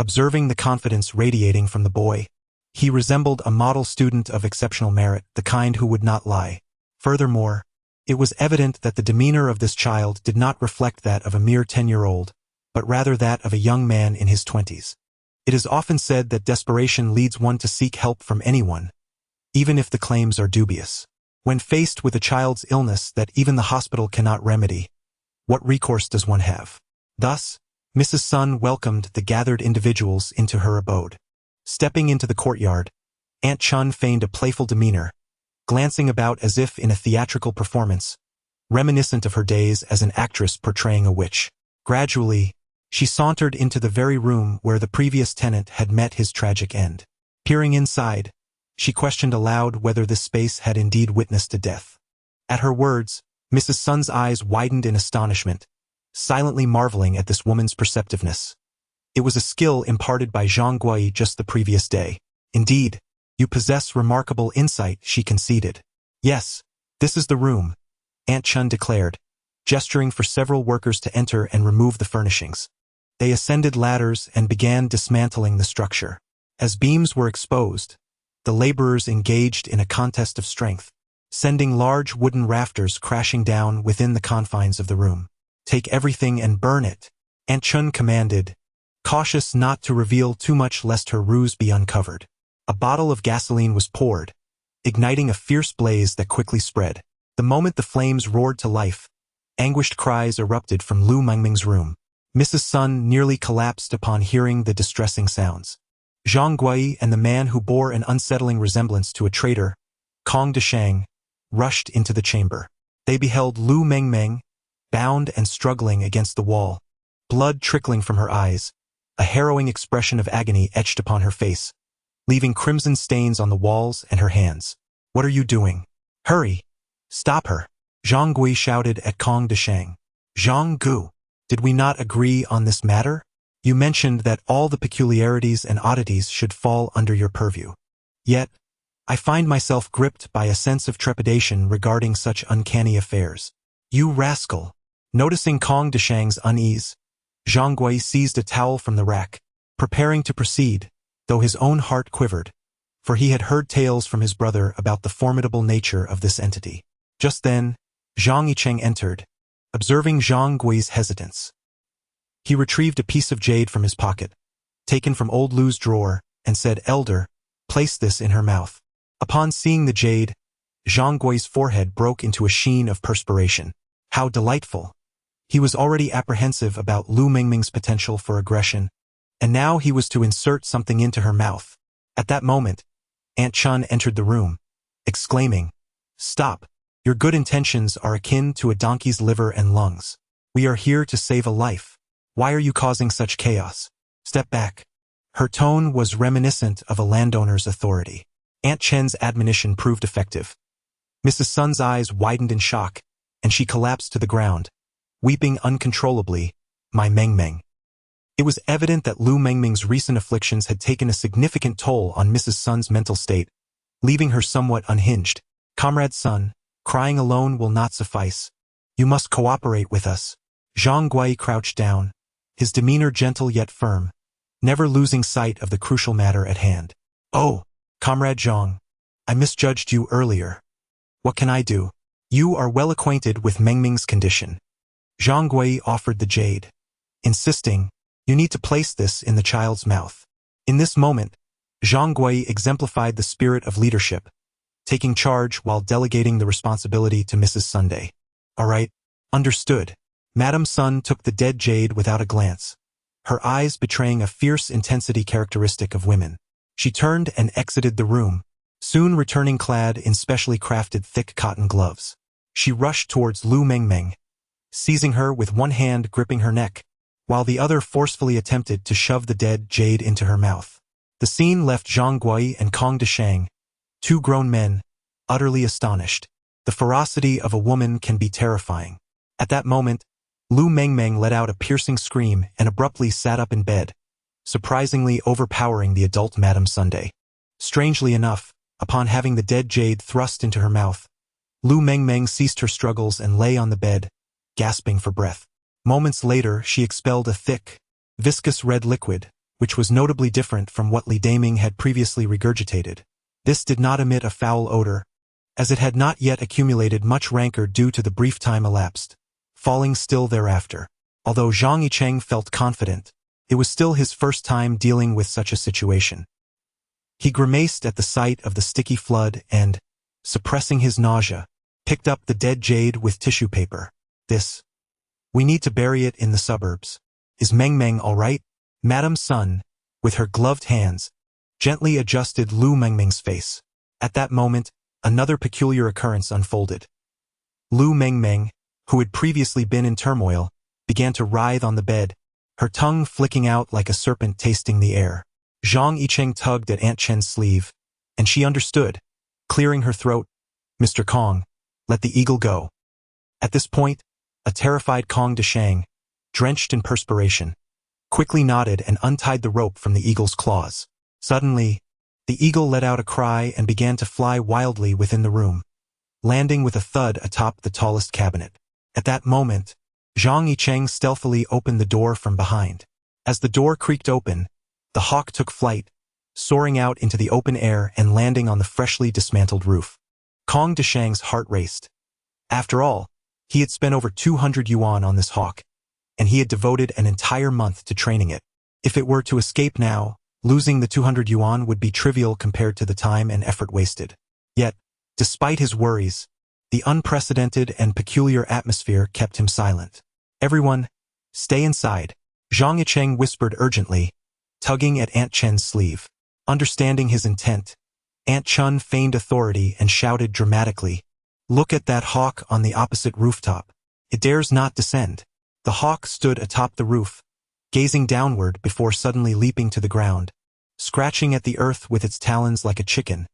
observing the confidence radiating from the boy. He resembled a model student of exceptional merit, the kind who would not lie. Furthermore, it was evident that the demeanor of this child did not reflect that of a mere 10-year-old, but rather that of a young man in his 20s. It is often said that desperation leads one to seek help from anyone, even if the claims are dubious. When faced with a child's illness that even the hospital cannot remedy, what recourse does one have? Thus, Mrs. Sun welcomed the gathered individuals into her abode. Stepping into the courtyard, Aunt Chun feigned a playful demeanor, glancing about as if in a theatrical performance, reminiscent of her days as an actress portraying a witch. Gradually, she sauntered into the very room where the previous tenant had met his tragic end. Peering inside, she questioned aloud whether this space had indeed witnessed a death. At her words, Mrs. Sun's eyes widened in astonishment, silently marveling at this woman's perceptiveness. It was a skill imparted by Zhang Guozhong just the previous day. Indeed, you possess remarkable insight, she conceded. Yes, this is the room, Aunt Chun declared, gesturing for several workers to enter and remove the furnishings. They ascended ladders and began dismantling the structure. As beams were exposed, the laborers engaged in a contest of strength, sending large wooden rafters crashing down within the confines of the room. Take everything and burn it, Aunt Chun commanded, cautious not to reveal too much lest her ruse be uncovered. A bottle of gasoline was poured, igniting a fierce blaze that quickly spread. The moment the flames roared to life, anguished cries erupted from Lu Mengming's room. Mrs. Sun nearly collapsed upon hearing the distressing sounds. Zhang Guozhong and the man who bore an unsettling resemblance to a traitor, Qin Ge, rushed into the chamber. They beheld Lu Mengming, bound and struggling against the wall, blood trickling from her eyes, a harrowing expression of agony etched upon her face, leaving crimson stains on the walls and her hands. What are you doing? Hurry! Stop her! Zhang Guozhong shouted at Qin Ge. Zhang Gu, did we not agree on this matter? You mentioned that all the peculiarities and oddities should fall under your purview. Yet, I find myself gripped by a sense of trepidation regarding such uncanny affairs. You rascal! Noticing Qin Ge's unease, Zhang Guozhong seized a towel from the rack, preparing to proceed, though his own heart quivered, for he had heard tales from his brother about the formidable nature of this entity. Just then, Zhang Yicheng entered, observing Zhang Guozhong's hesitance. He retrieved a piece of jade from his pocket, taken from old Lu's drawer, and said, "Elder, place this in her mouth." Upon seeing the jade, Zhang Guozhong's forehead broke into a sheen of perspiration. How delightful! He was already apprehensive about Lu Mengming's potential for aggression, and now he was to insert something into her mouth. At that moment, Aunt Chun entered the room, exclaiming, "Stop! Your good intentions are akin to a donkey's liver and lungs. We are here to save a life. Why are you causing such chaos? Step back." Her tone was reminiscent of a landowner's authority. Aunt Chen's admonition proved effective. Mrs. Sun's eyes widened in shock, and she collapsed to the ground, weeping uncontrollably, "My Mengming." It was evident that Lu Mengming's recent afflictions had taken a significant toll on Mrs. Sun's mental state, leaving her somewhat unhinged. "Comrade Sun, crying alone will not suffice. You must cooperate with us." Zhang Guozhong crouched down, his demeanor gentle yet firm, never losing sight of the crucial matter at hand. "Oh, Comrade Zhang, I misjudged you earlier. What can I do? You are well acquainted with Mengming's condition." Zhang Guozhong offered the jade, insisting, "You need to place this in the child's mouth." In this moment, Zhang Guozhong exemplified the spirit of leadership, taking charge while delegating the responsibility to Mrs. Sunday. "All right, understood." Madame Sun took the dead jade without a glance, her eyes betraying a fierce intensity characteristic of women. She turned and exited the room, soon returning clad in specially crafted thick cotton gloves. She rushed towards Lu Mengming, seizing her with one hand gripping her neck, while the other forcefully attempted to shove the dead jade into her mouth. The scene left Zhang Guozhong and Qin Ge, two grown men, utterly astonished. The ferocity of a woman can be terrifying. At that moment, Lu Mengming let out a piercing scream and abruptly sat up in bed, surprisingly overpowering the adult Madame Sunday. Strangely enough, upon having the dead jade thrust into her mouth, Lu Mengming ceased her struggles and lay on the bed, gasping for breath. Moments later, she expelled a thick, viscous red liquid, which was notably different from what Li Daming had previously regurgitated. This did not emit a foul odor, as it had not yet accumulated much rancor due to the brief time elapsed, falling still thereafter. Although Zhang Yicheng felt confident, it was still his first time dealing with such a situation. He grimaced at the sight of the sticky flood and, suppressing his nausea, picked up the dead jade with tissue paper. We need to bury it in the suburbs. Is Meng Meng all right? Madame Sun, with her gloved hands, gently adjusted Lu Mengmeng's face. At that moment, another peculiar occurrence unfolded. Lu Mengmeng, who had previously been in turmoil, began to writhe on the bed, her tongue flicking out like a serpent tasting the air. Zhang Yicheng tugged at Aunt Chen's sleeve, and she understood, clearing her throat. Mr. Kong, let the eagle go. At this point, a terrified Kong Deshang, drenched in perspiration, quickly nodded and untied the rope from the eagle's claws. Suddenly, the eagle let out a cry and began to fly wildly within the room, landing with a thud atop the tallest cabinet. At that moment, Zhang Yicheng stealthily opened the door from behind. As the door creaked open, the hawk took flight, soaring out into the open air and landing on the freshly dismantled roof. Kong Deshang's heart raced. After all, he had spent over 200 yuan on this hawk, and he had devoted an entire month to training it. If it were to escape now, losing the 200 yuan would be trivial compared to the time and effort wasted. Yet, despite his worries, the unprecedented and peculiar atmosphere kept him silent. Everyone, stay inside, Zhang Yicheng whispered urgently, tugging at Aunt Chen's sleeve. Understanding his intent, Aunt Chen feigned authority and shouted dramatically, "Look at that hawk on the opposite rooftop. It dares not descend." The hawk stood atop the roof, gazing downward before suddenly leaping to the ground, scratching at the earth with its talons like a chicken,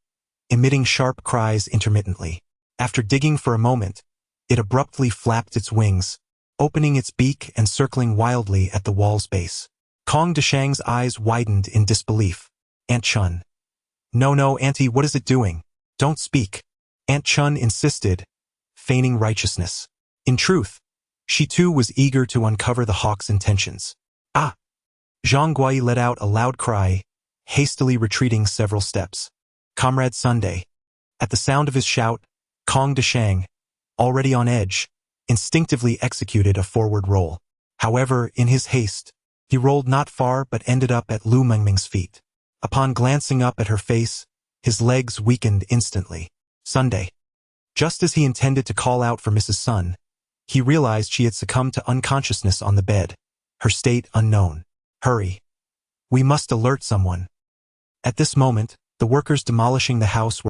emitting sharp cries intermittently. After digging for a moment, it abruptly flapped its wings, opening its beak and circling wildly at the wall's base. Kong Deshang's eyes widened in disbelief. Aunt Chen. No, Auntie, what is it doing? Don't speak. Aunt Chen insisted, feigning righteousness. In truth, she too was eager to uncover the hawk's intentions. Ah! Zhang Guozhong let out a loud cry, hastily retreating several steps. Comrade Sunday. At the sound of his shout, Kong Deshang, already on edge, instinctively executed a forward roll. However, in his haste, he rolled not far but ended up at Lu Mengmeng's feet. Upon glancing up at her face, his legs weakened instantly. Sunday. Just as he intended to call out for Mrs. Sun, he realized she had succumbed to unconsciousness on the bed, her state unknown. Hurry. We must alert someone. At this moment, the workers demolishing the house were